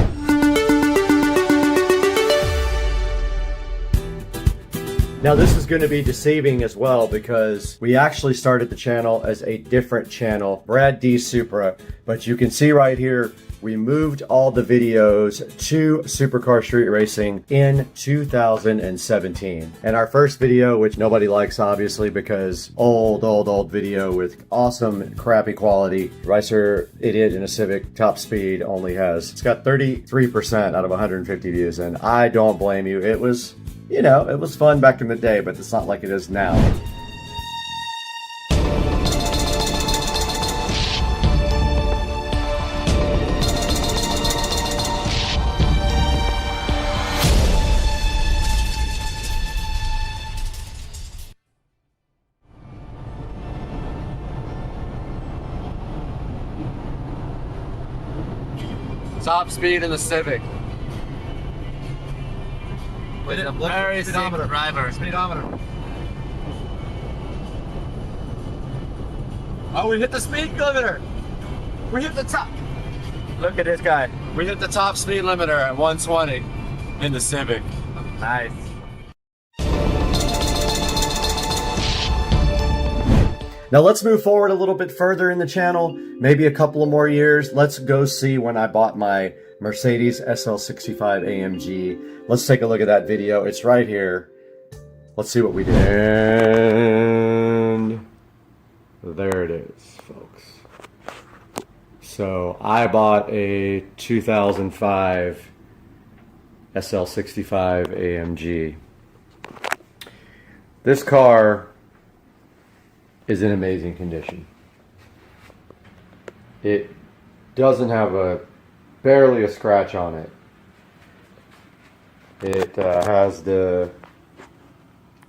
Now this is going to be deceiving as well because we actually started the channel as a different channel, Brad D Supra, but you can see right here, we moved all the videos to Supercar Street Racing in 2017. And our first video, which nobody likes obviously because old video with awesome crappy quality, Ricer Idiot in a Civic top speed only has, it's got 33% out of 150 views, and I don't blame you. It was, you know, it was fun back in the day, but it's not like it is now. Top speed in the Civic. With a very safe driver. Speedometer. Oh, we hit the speed limiter. We hit the top. Look at this guy. We hit the top speed limiter at 120 in the Civic. Nice. Now let's move forward a little bit further in the channel, maybe a couple of more years. Let's go see when I bought my Mercedes SL65 AMG. Let's take a look at that video. It's right here. let's see what we did. And there it is, folks. So I bought a 2005 SL65 AMG. This car is in amazing condition. It doesn't have barely a scratch on it. It has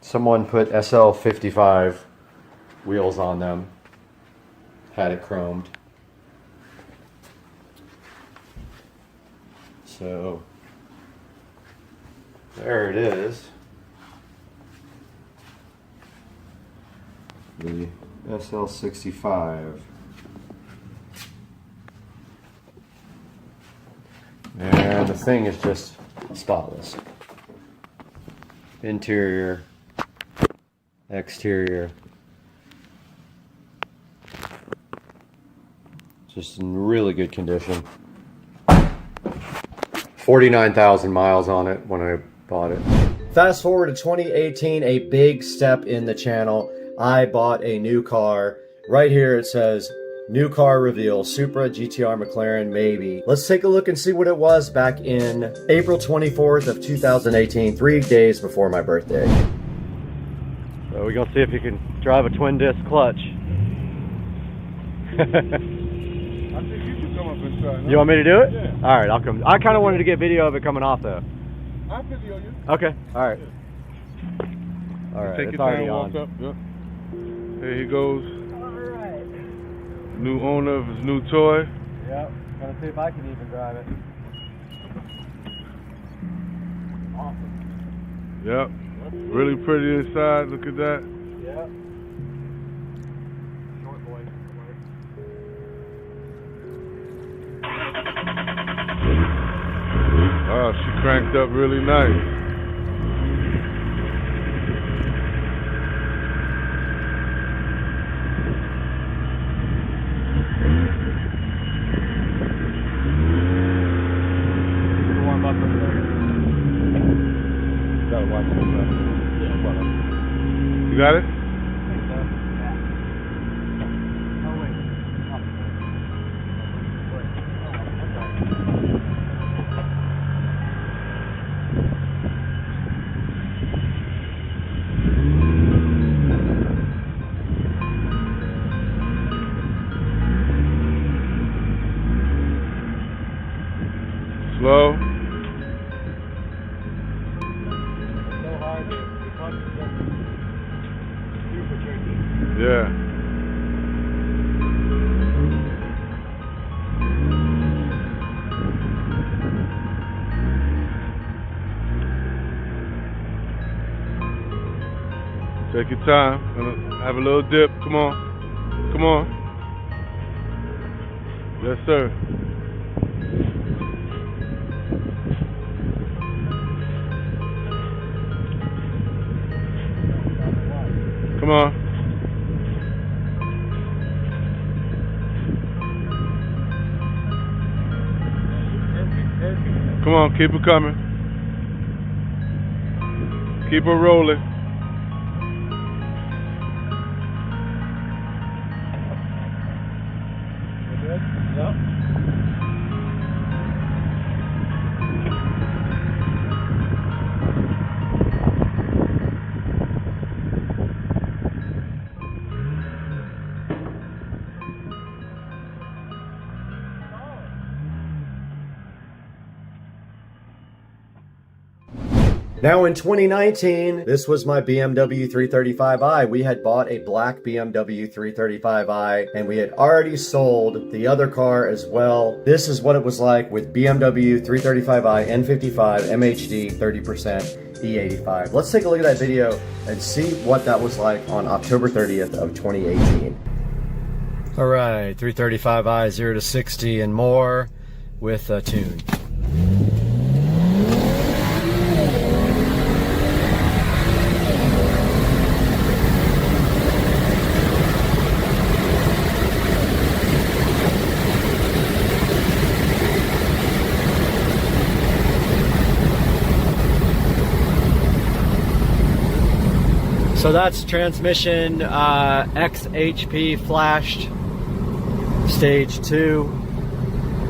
someone put SL55 wheels on them, had it chromed. So there it is. The SL65. And the thing is just spotless. Interior, exterior. Just in really good condition. 49,000 miles on it when I bought it. Fast forward to 2018, a big step in the channel. I bought a new car. Right here it says, new car reveal, Supra, GTR, McLaren, maybe. Let's take a look and see what it was back in April 24th of 2018, 3 days before my birthday. So we're gonna see if you can drive a twin disc clutch. I think you should come up and try. You want me to do it? Yeah. All right, I'll come. I kind of wanted to get video of it coming off though. I'll video you. Okay, all right. All right, Take it's your already time, on. walk up. Yep. There he goes. Alright. New owner of his new toy. Yep, gonna see if I can even drive it. Awesome. Yep. Really pretty inside. Look at that. Yep. Short boy. Wow, she cranked up really nice. You got it? Slow. Yeah. Take your time. Have a little dip. Come on. Come on. Yes, sir. Come on. Come on, keep it coming. Keep it rolling. Yep. Now in 2019, this was my BMW 335i. We had bought a black BMW 335i and we had already sold the other car as well. This is what it was like with BMW 335i N55 MHD 30% E85. Let's take a look at that video and see what that was like on October 30th of 2018. All right, 335i 0 to 60 and more with a tune. So that's transmission XHP flashed, stage 2,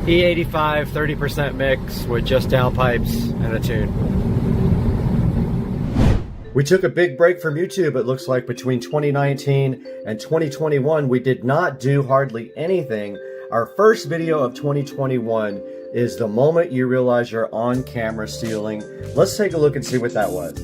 E85 30% mix with just downpipes and a tune. We took a big break from YouTube. It looks like between 2019 and 2021, we did not do hardly anything. Our first video of 2021 is the moment you realize you're on camera stealing. Let's take a look and see what that was.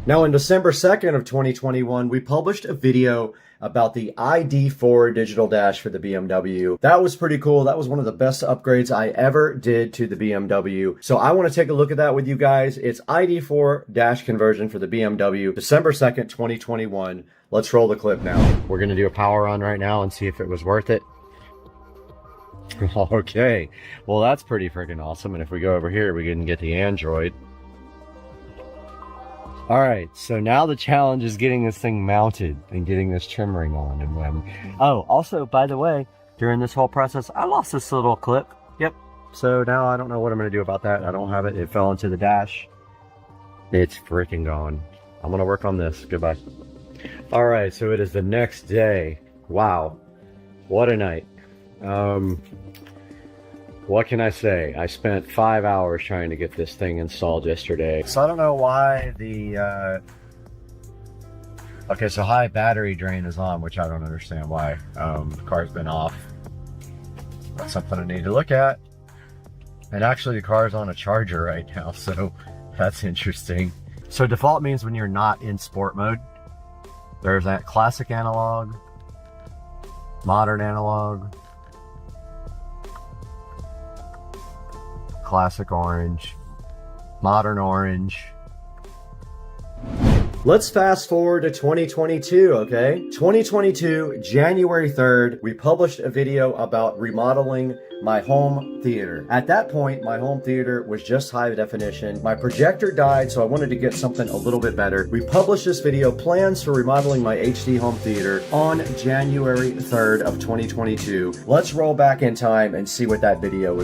Now, on December 2nd of 2021, we published a video about the ID4 digital dash for the BMW. That was pretty cool. That was one of the best upgrades I ever did to the BMW. So I want to take a look at that with you guys. It's ID4 dash conversion for the BMW, December 2nd, 2021. Let's roll the clip now. We're going to do a power on right now and see if it was worth it. Okay. Well, that's pretty freaking awesome. And if we go over here, we can get the Android. All right, so now the challenge is getting this thing mounted and getting this trim ring on. And oh, also, by the way, during this whole process, I lost this little clip. Yep. So now I don't know what I'm going to do about that. I don't have it. It fell into the dash. It's freaking gone. I'm going to work on this. Goodbye. All right, so it is the next day. Wow. What a night. What can I say? I spent 5 hours trying to get this thing installed yesterday. So I don't know why the, okay, so high battery drain is on, which I don't understand why. The car's been off. That's something I need to look at. And actually the car's on a charger right now, so that's interesting. So default means when you're not in sport mode. There's that classic analog, modern analog, classic orange, modern orange. Let's fast forward to 2022, okay? 2022, January 3rd, we published a video about remodeling my home theater. At that point, my home theater was just high definition. My projector died, so I wanted to get something a little bit better. We published this video, plans for remodeling my HD home theater, on January 3rd of 2022. Let's roll back in time and see what that video was.